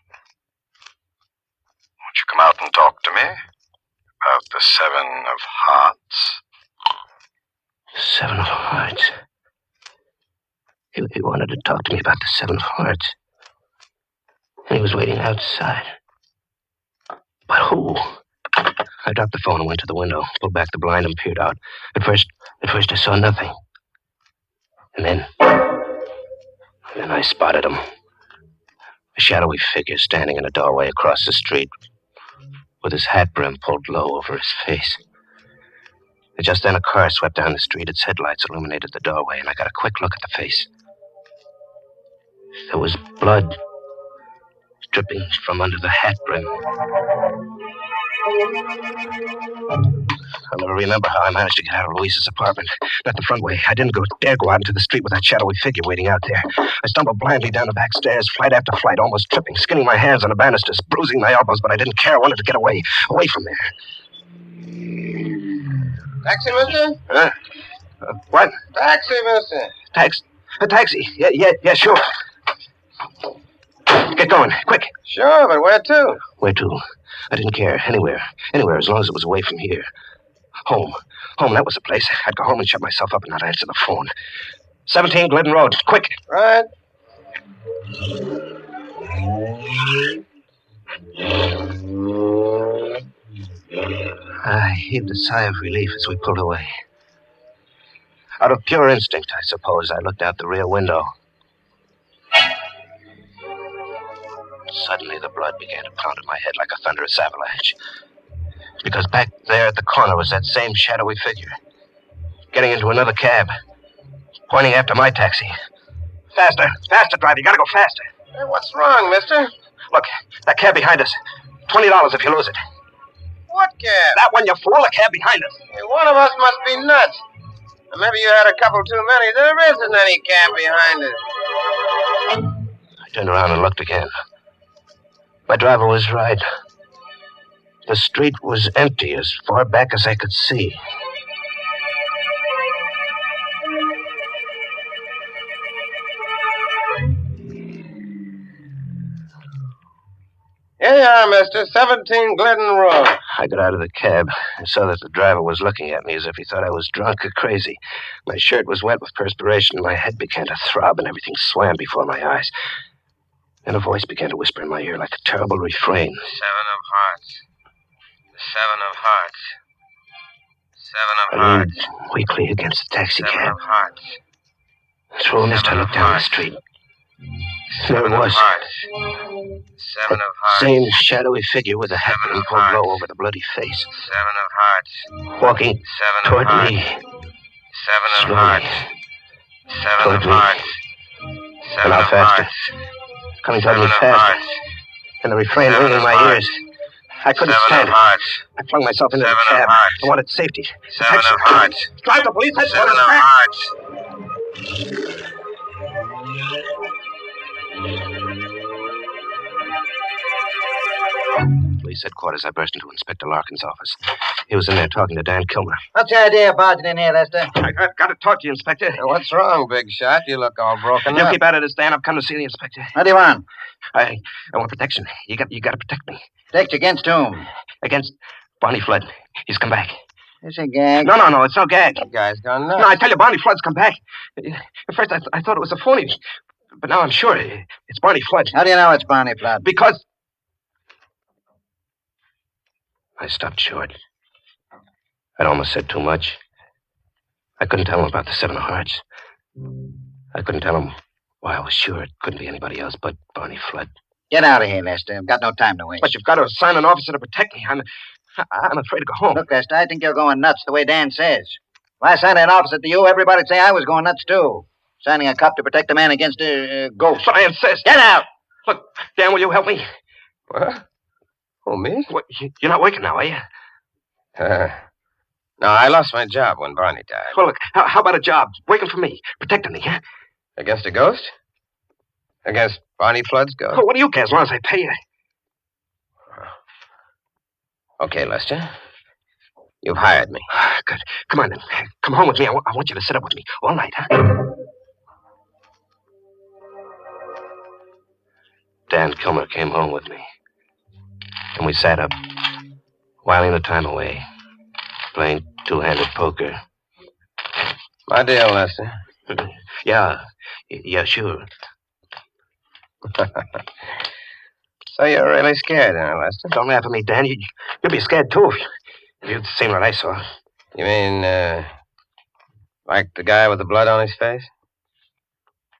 Won't you come out and talk to me? About the Seven of Hearts. Seven of Hearts. He wanted to talk to me about the Seven of Hearts. And he was waiting outside. But who? I dropped the phone and went to the window, pulled back the blind and peered out. At first I saw nothing. And then I spotted him. A shadowy figure standing in a doorway across the street, with his hat brim pulled low over his face. And just then a car swept down the street. Its headlights illuminated the doorway, and I got a quick look at the face. There was blood dripping from under the hat brim. I'll never remember how I managed to get out of Louise's apartment. Not the front way. I didn't dare go out into the street with that shadowy figure waiting out there. I stumbled blindly down the back stairs, flight after flight, almost tripping, skinning my hands on the banisters, bruising my elbows, but I didn't care. I wanted to get away from there. Taxi, mister? Huh? What? Taxi, mister. A taxi. Yeah, sure. Get going, quick. Sure, but where to? Where to? I didn't care. Anywhere, as long as it was away from here. Home, that was the place. I'd go home and shut myself up and not answer the phone. 17 Glidden Road, quick. Right. I heaved a sigh of relief as we pulled away. Out of pure instinct, I suppose, I looked out the rear window. Suddenly, the blood began to pound in my head like a thunderous avalanche. Because back there at the corner was that same shadowy figure. Getting into another cab. Pointing after my taxi. Faster, driver. You gotta go faster. Hey, what's wrong, mister? Look, that cab behind us. $20 if you lose it. What cab? That one, you fool. A cab behind us. Hey, one of us must be nuts. Or maybe you had a couple too many. There isn't any cab behind us. I turned around and looked again. My driver was right. The street was empty as far back as I could see. Here you are, mister. 17 Glidden Road. I got out of the cab and saw that the driver was looking at me as if he thought I was drunk or crazy. My shirt was wet with perspiration, and my head began to throb, and everything swam before my eyes. Then a voice began to whisper in my ear like a terrible refrain. Seven of Hearts. The Seven of Hearts. Seven of I Hearts. leaned weakly against the taxi Seven cab. of Hearts. Through a mist, I looked down the street. There it was. Seven of hearts. Same shadowy figure with a hat and pulled low over the bloody face. Seven of hearts. Walking toward me. Seven of Slowly. hearts. Seven Toward of me. hearts. And Seven now of faster. hearts. Coming toward me Seven of faster. hearts. And the refrain Seven ringing in of my hearts. ears. I couldn't Seven stand of it. hearts. I flung myself into Seven the of cab. hearts. I wanted safety. Seven Protection. of hearts. Drive the police Seven headquarters of back. hearts. Police headquarters. I burst into Inspector Larkin's office. He was in there talking to Dan Kilmer. What's the idea of barging in here, Lester? I've got to talk to you, Inspector. What's wrong, big shot? You look all broken You up. keep out of this, Dan. I've come to see the inspector. What do you want? I want protection. You got to protect me. Protect against whom? Against Barney Flood. He's come back. It's a gag. No, it's no gag. That guy's gone nuts. No, I tell you, Barney Flood's come back. At first, I thought it was a phony, but now I'm sure it's Barney Flood. How do you know it's Barney Flood? Because I stopped short. I'd almost said too much. I couldn't tell him about the Seven of Hearts. I couldn't tell him why I was sure it couldn't be anybody else but Barney Flood. Get out of here, Lester. I've got no time to waste. But you've got to assign an officer to protect me. I'm afraid to go home. Look, Lester, I think you're going nuts the way Dan says. If I signed an officer to you, everybody'd say I was going nuts, too. Signing a cop to protect a man against a ghost. But I insist. Get out! Look, Dan, will you help me? What? Oh, me? What, you're not working now, are you? No, I lost my job when Barney died. Well, look, how about a job? Working for me. Protecting me, huh? Against a ghost? Against Barney Flood's ghost? Oh, what do you care as long as I pay you? Okay, Lester. You've hired me. Good. Come on, then. Come home with me. I want you to sit up with me all night, huh? Dan Kilmer came home with me. And we sat up, whiling the time away, playing two-handed poker. My deal, Lester. Yeah, sure. So you're really scared, huh, Lester? Don't laugh at me, Dan. You'd be scared, too, if you'd seen what I saw. You mean, like the guy with the blood on his face?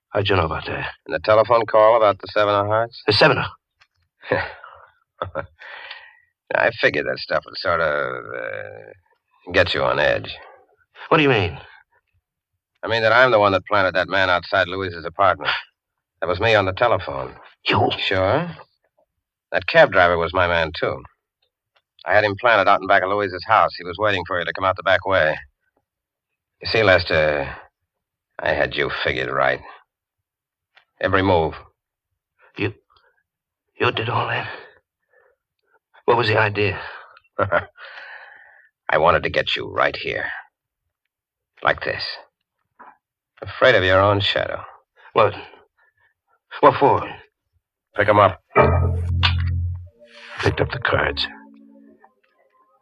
How'd you know about that? And the telephone call about the Seven of Hearts? The Seven of... I figured that stuff would sort of get you on edge. What do you mean? I mean that I'm the one that planted that man outside Louise's apartment. That was me on the telephone. You? Sure. That cab driver was my man, too. I had him planted out in back of Louise's house. He was waiting for you to come out the back way. You see, Lester, I had you figured right. Every move. You did all that? What was the idea? I wanted to get you right here. Like this. Afraid of your own shadow. What? What for? Pick 'em up. Picked up the cards.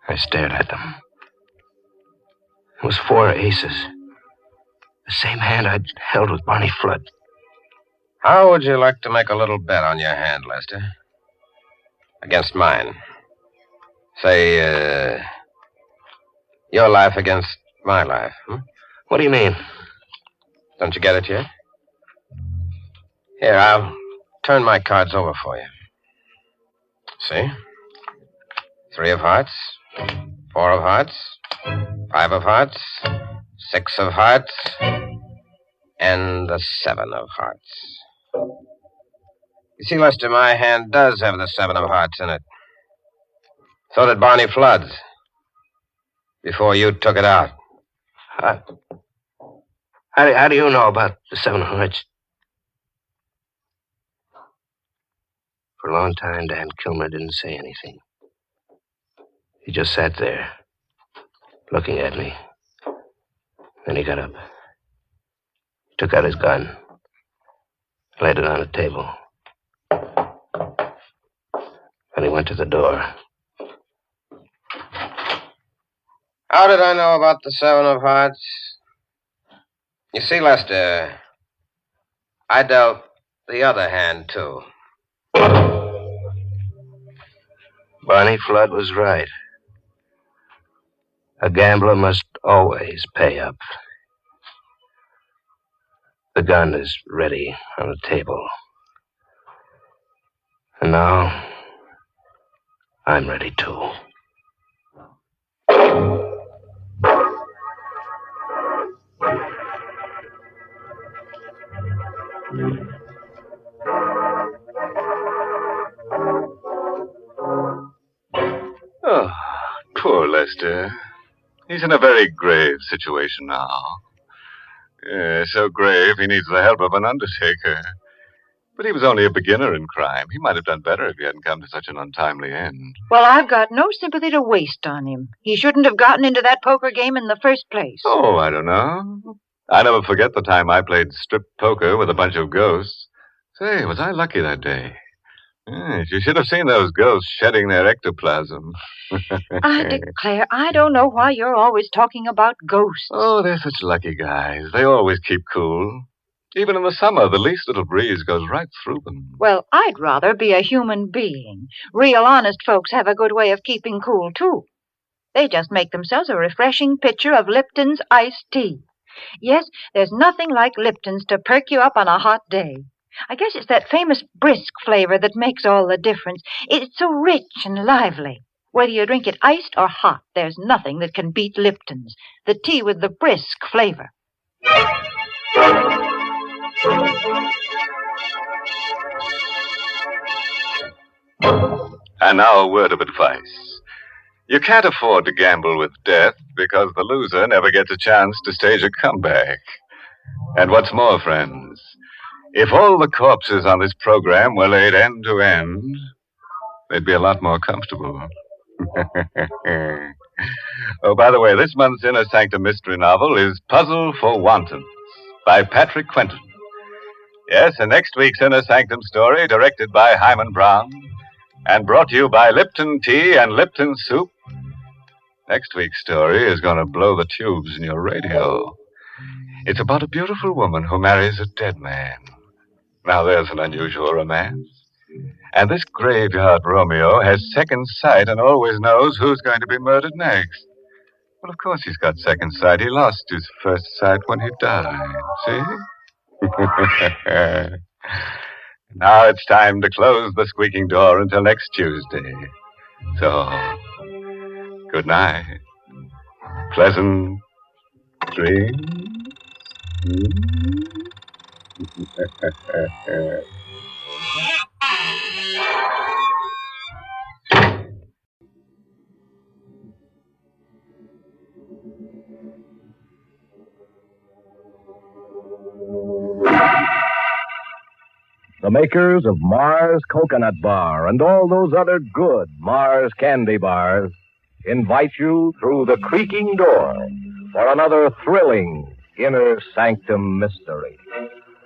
I stared at them. It was 4 aces. The same hand I'd held with Barney Flood. How would you like to make a little bet on your hand, Lester? Against mine. Say, your life against my life. What do you mean? Don't you get it yet? Here, I'll turn my cards over for you. See? 3 of hearts, 4 of hearts, 5 of hearts, 6 of hearts, and the 7 of hearts. You see, Lester, my hand does have the 7 of hearts in it. So did Barney Flood's. Before you took it out. How do you know about the 7 of hearts? For a long time, Dan Kilmer didn't say anything. He just sat there, looking at me. Then he got up. He took out his gun, laid it on the table. Then he went to the door. How did I know about the 7 of hearts? You see, Lester, I dealt the other hand, too. Barney Flood was right. A gambler must always pay up. The gun is ready on the table. And now, I'm ready too. Oh, poor Lester. He's in a very grave situation now. Yeah, so grave he needs the help of an undertaker. But he was only a beginner in crime. He might have done better if he hadn't come to such an untimely end. Well, I've got no sympathy to waste on him. He shouldn't have gotten into that poker game in the first place. Oh, I don't know. I never forget the time I played strip poker with a bunch of ghosts. Say, was I lucky that day? Yes, you should have seen those ghosts shedding their ectoplasm. I declare, I don't know why you're always talking about ghosts. Oh, they're such lucky guys. They always keep cool. Even in the summer, the least little breeze goes right through them. Well, I'd rather be a human being. Real honest folks have a good way of keeping cool, too. They just make themselves a refreshing pitcher of Lipton's iced tea. Yes, there's nothing like Lipton's to perk you up on a hot day. I guess it's that famous brisk flavor that makes all the difference. It's so rich and lively. Whether you drink it iced or hot, there's nothing that can beat Lipton's, the tea with the brisk flavor. And now a word of advice. You can't afford to gamble with death because the loser never gets a chance to stage a comeback. And what's more, friends, if all the corpses on this program were laid end to end, they'd be a lot more comfortable. Oh, by the way, this month's Inner Sanctum mystery novel is Puzzle for Wantons by Patrick Quentin. Yes, and next week's Inner Sanctum story, directed by Hyman Brown, and brought to you by Lipton Tea and Lipton Soup. Next week's story is going to blow the tubes in your radio. It's about a beautiful woman who marries a dead man. Now, there's an unusual romance. And this graveyard Romeo has second sight and always knows who's going to be murdered next. Well, of course he's got second sight. He lost his first sight when he died. See? Now it's time to close the squeaking door until next Tuesday. So, good night. Pleasant dreams. The makers of Mars Coconut Bar and all those other good Mars candy bars invite you through the creaking door for another thrilling Inner Sanctum mystery.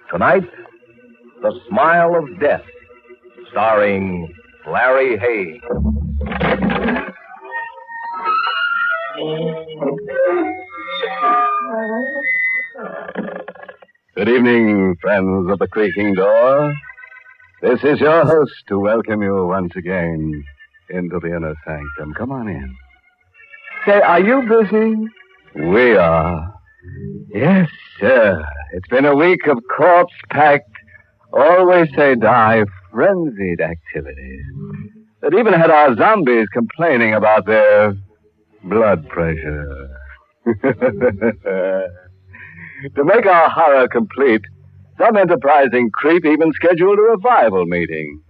Tonight, The Smile of Death, starring Larry Hayes. Good evening, friends of the creaking door. This is your host to welcome you once again into the Inner Sanctum. Come on in. Say, are you busy? We are. Yes, sir. It's been a week of corpse-packed, always say die, frenzied activities that even had our zombies complaining about their blood pressure. To make our horror complete, some enterprising creep even scheduled a revival meeting.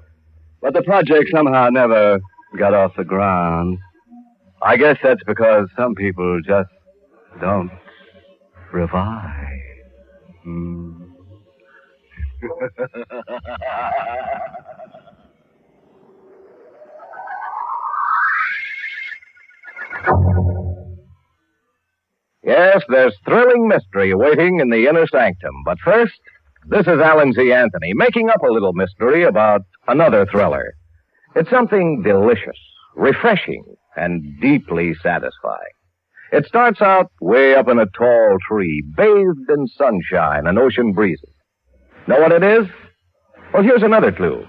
But the project somehow never got off the ground. I guess that's because some people just don't revive. Yes, there's thrilling mystery awaiting in the Inner Sanctum. But first, this is Alan Z. Anthony making up a little mystery about another thriller. It's something delicious, refreshing, and deeply satisfying. It starts out way up in a tall tree, bathed in sunshine and ocean breezes. Know what it is? Well, here's another clue.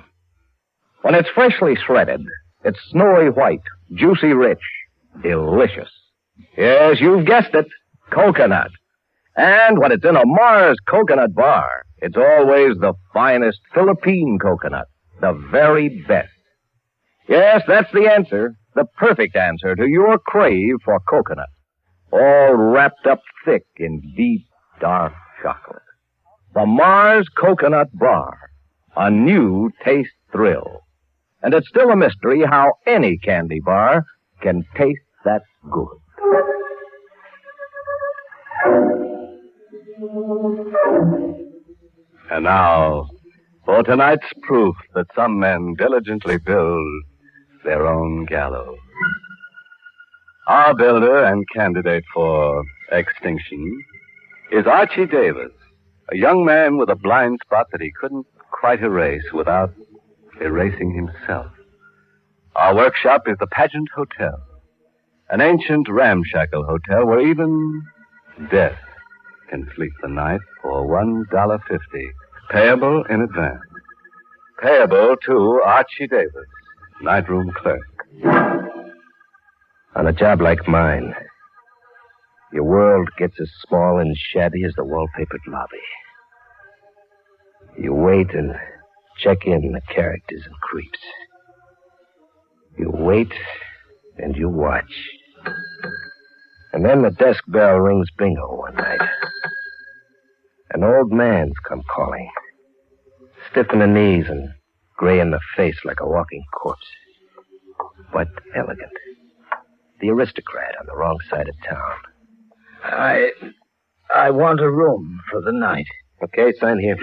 When it's freshly shredded, it's snowy white, juicy rich, delicious. Yes, you've guessed it. Coconut. And when it's in a Mars coconut bar, it's always the finest Philippine coconut, The very best. Yes, that's the answer. The perfect answer to your crave for coconut. All wrapped up thick in deep, dark chocolate. The Mars Coconut Bar. A new taste thrill. And it's still a mystery how any candy bar can taste that good. And now, for tonight's proof that some men diligently build their own gallows. Our builder and candidate for extinction is Archie Davis, a young man with a blind spot that he couldn't quite erase without erasing himself. Our workshop is the Pageant Hotel, an ancient ramshackle hotel where even death can sleep the night for $1.50, payable in advance. Payable to Archie Davis, nightroom clerk. On a job like mine, your world gets as small and shabby as the wallpapered lobby. You wait and check in the characters and creeps. You wait and you watch. And then the desk bell rings bingo one night. An old man's come calling, stiff in the knees and gray in the face like a walking corpse. But elegant. The aristocrat on the wrong side of town. I want a room for the night. Okay, sign here.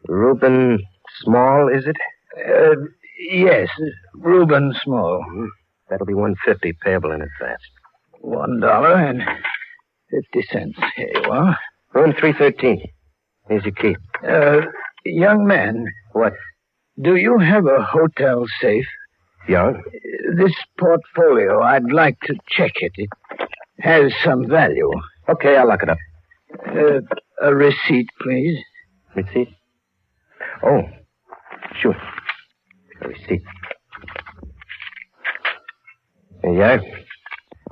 Reuben Small, is it? Yes, Reuben Small. Mm-hmm. That'll be $1.50 payable in advance. $1.50. Here you are. Room 313. Here's your key. Young man. What? Do you have a hotel safe? Young? This portfolio, I'd like to check it. It has some value. Okay, I'll lock it up. A receipt, please. Receipt? Oh, sure. A receipt. There you are.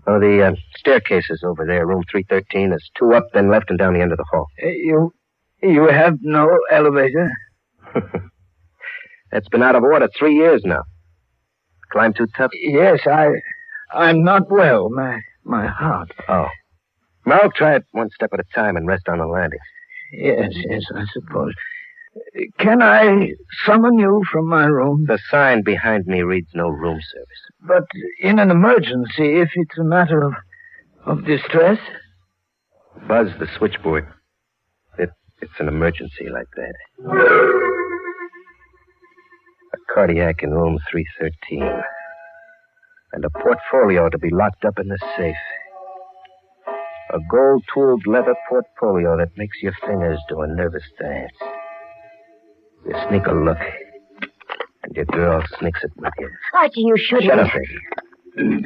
Oh, the staircase is over there, room 313. There's 2 up, then left, and down the end of the hall. You have no elevator? That's been out of order 3 years now. Climb too tough? Yes, I'm not well. My heart. Oh. Now try it one step at a time and rest on the landing. Yes, I suppose. Can I summon you from my room? The sign behind me reads no room service. But in an emergency, if it's a matter of distress? Buzz the switchboard. It's an emergency like that. A cardiac in room 313. And a portfolio to be locked up in the safe. A gold-tooled leather portfolio that makes your fingers do a nervous dance. You sneak a look, and your girl sneaks it with you. Archie, you shouldn't. Shut up, baby.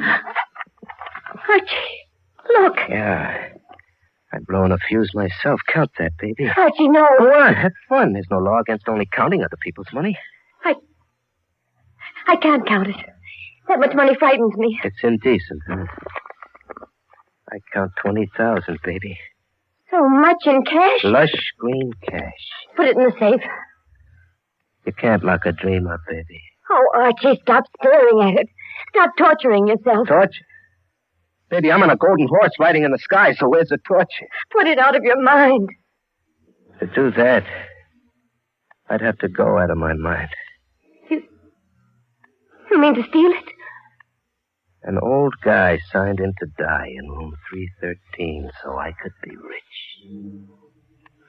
Archie, look. Yeah. I've blown a fuse myself. Count that, baby. Archie, no. What? Have fun. There's no law against only counting other people's money. I can't count it. That much money frightens me. It's indecent, huh? I count 20,000, baby. So much in cash? Lush green cash. Put it in the safe. You can't lock a dream up, baby. Oh, Archie, stop staring at it. Stop torturing yourself. Torture? Baby, I'm on a golden horse riding in the sky, so where's the torture? Put it out of your mind. To do that, I'd have to go out of my mind. You mean to steal it? An old guy signed in to die in room 313 so I could be rich.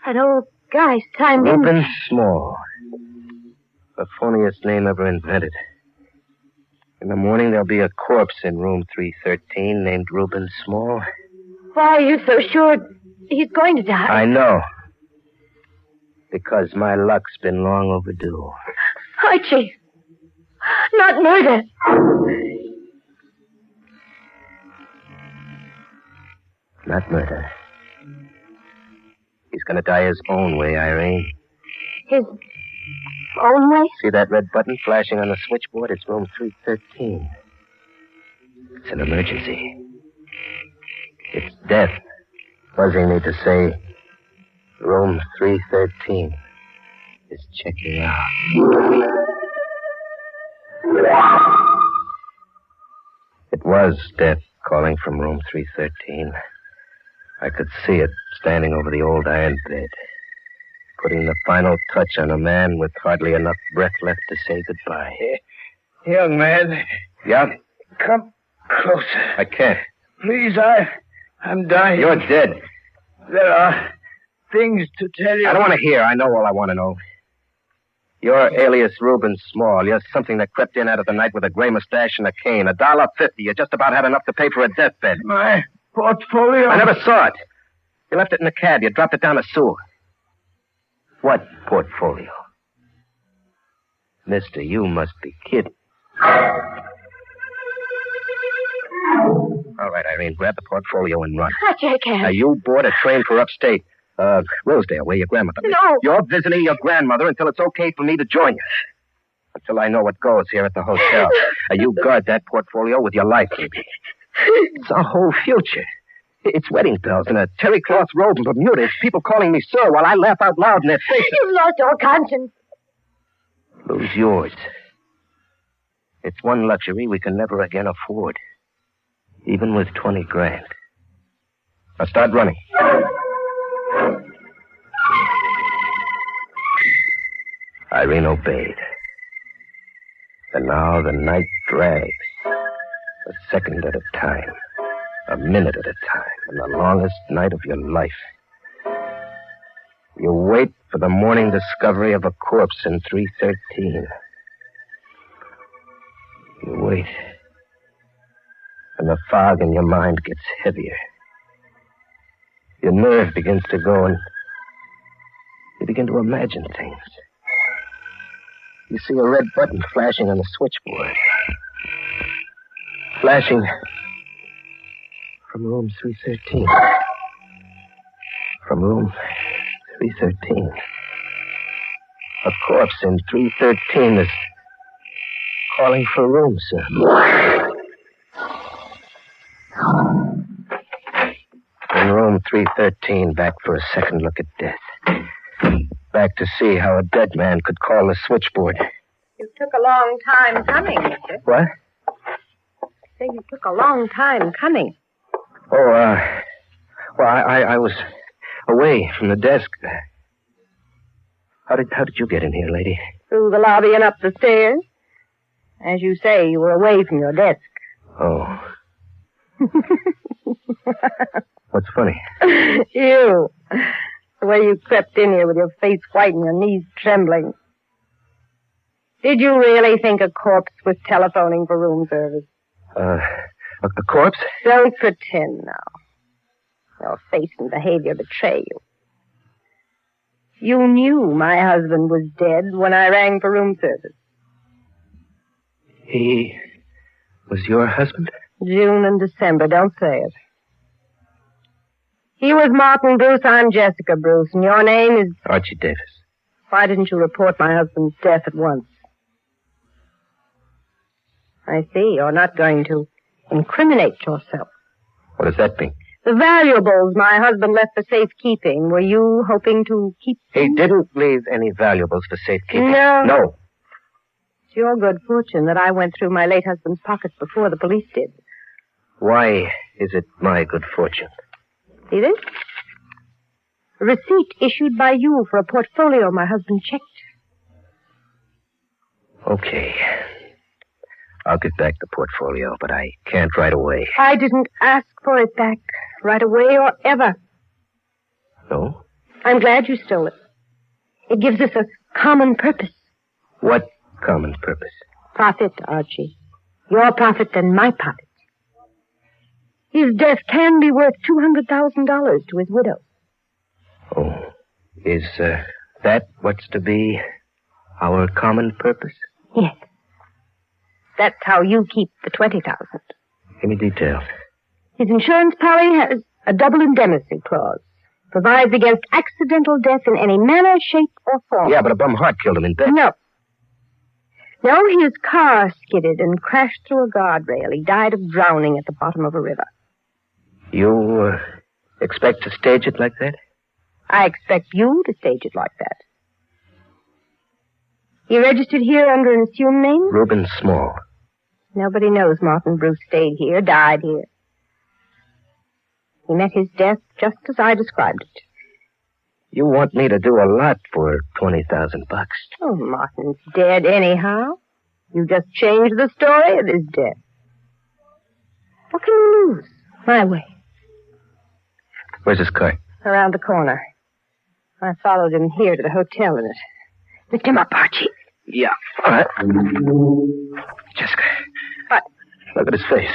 That old guy signed in... Reuben Small. The phoniest name ever invented. In the morning, there'll be a corpse in room 313 named Reuben Small. Why are you so sure he's going to die? I know. Because my luck's been long overdue. Archie! Not murder! Not murder. He's gonna die his own way, Irene. His own way? See that red button flashing on the switchboard? It's room 313. It's an emergency. It's death buzzing me to say, Room 313 is checking out. It was death calling from room 313. I could see it standing over the old iron bed, putting the final touch on a man with hardly enough breath left to say goodbye. Young man. Yeah? Come closer. I can't. Please, I'm dying. You're dead. There are things to tell you. I don't want to hear. I know all I want to know. You're alias Reuben Small. You're something that crept in out of the night with a gray mustache and a cane. $1.50. You just about had enough to pay for a deathbed. My portfolio? I never saw it. You left it in the cab. You dropped it down the sewer. What portfolio? Mister, you must be kidding. All right, Irene, grab the portfolio and run. I can't. You board a train for upstate. Rosedale, where your grandmother lives. No. You're visiting your grandmother until it's okay for me to join you. Until I know what goes here at the hotel. You guard that portfolio with your life, baby. It's our whole future. It's wedding bells and a terry cloth robe and Bermuda. It's people calling me sir while I laugh out loud in their faces. You've lost your conscience. Lose yours. It's one luxury we can never again afford. Even with 20 grand. Now start running. Irene obeyed. And now the night drags. A second at a time. A minute at a time. And the longest night of your life. You wait for the morning discovery of a corpse in 313. You wait. And the fog in your mind gets heavier. Your nerve begins to go and you begin to imagine things. You see a red button flashing on the switchboard. Flashing from room 313. From room 313. A corpse in 313 is calling for room, sir. In room 313, back for a second look at death. Back to see how a dead man could call the switchboard. You took a long time coming, mister. What? Say you took a long time coming. Oh, well, I was away from the desk. How did you get in here, lady? Through the lobby and up the stairs. As you say, you were away from your desk. Oh. What's funny? You. The way you crept in here with your face white and your knees trembling. Did you really think a corpse was telephoning for room service? A corpse? Don't pretend now. Your face and behavior betray you. You knew my husband was dead when I rang for room service. He was your husband? June and December, don't say it. He was Martin Bruce, I'm Jessica Bruce, and your name is... Archie Davis. Why didn't you report my husband's death at once? I see, you're not going to incriminate yourself. What does that mean? The valuables my husband left for safekeeping, were you hoping to keep them? He didn't leave any valuables for safekeeping. No. No. It's your good fortune that I went through my late husband's pockets before the police did. Why is it my good fortune? See this? A receipt issued by you for a portfolio my husband checked. Okay. I'll get back the portfolio, but I can't right away. I didn't ask for it back right away or ever. No? I'm glad you stole it. It gives us a common purpose. What common purpose? Profit, Archie. Your profit and my profit. His death can be worth $200,000 to his widow. Oh. Is that what's to be our common purpose? Yes. That's how you keep the $20,000. Give me details. His insurance policy has a double indemnity clause. Provides against accidental death in any manner, shape, or form. Yeah, but a bum heart killed him in bed. No. No, his car skidded and crashed through a guardrail. He died of drowning at the bottom of a river. You expect to stage it like that? I expect you to stage it like that. You registered here under an assumed name? Reuben Small. Nobody knows Martin Bruce stayed here, died here. He met his death just as I described it. You want me to do a lot for $20,000. Oh, Martin's dead anyhow. You just changed the story of his death. What can you lose? My way. Where's his car? Around the corner. I followed him here to the hotel in it. Lift him up, Archie. Yeah. All right. Jessica. What? Look at his face.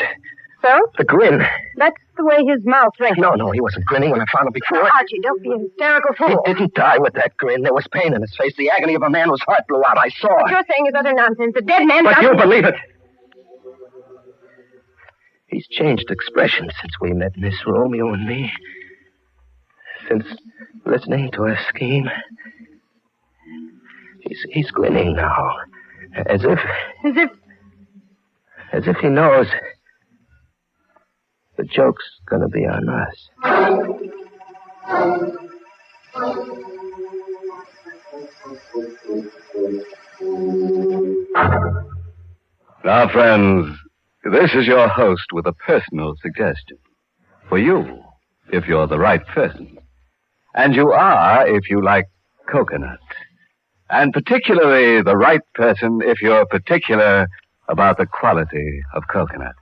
So? The grin. That's the way his mouth wrinkled. No, he wasn't grinning when I found him before. Archie, don't be a hysterical fool. He didn't die with that grin. There was pain in his face. The agony of a man whose heart blew out. I saw What it. you're saying is utter nonsense. A dead man... But you believe it. He's changed expression since we met in this room, you and me. Since listening to our scheme. He's grinning now. As if he knows the joke's gonna be on us. Now, friends, this is your host with a personal suggestion. For you, if you're the right person. And you are if you like coconut. And particularly the right person if you're particular about the quality of coconut.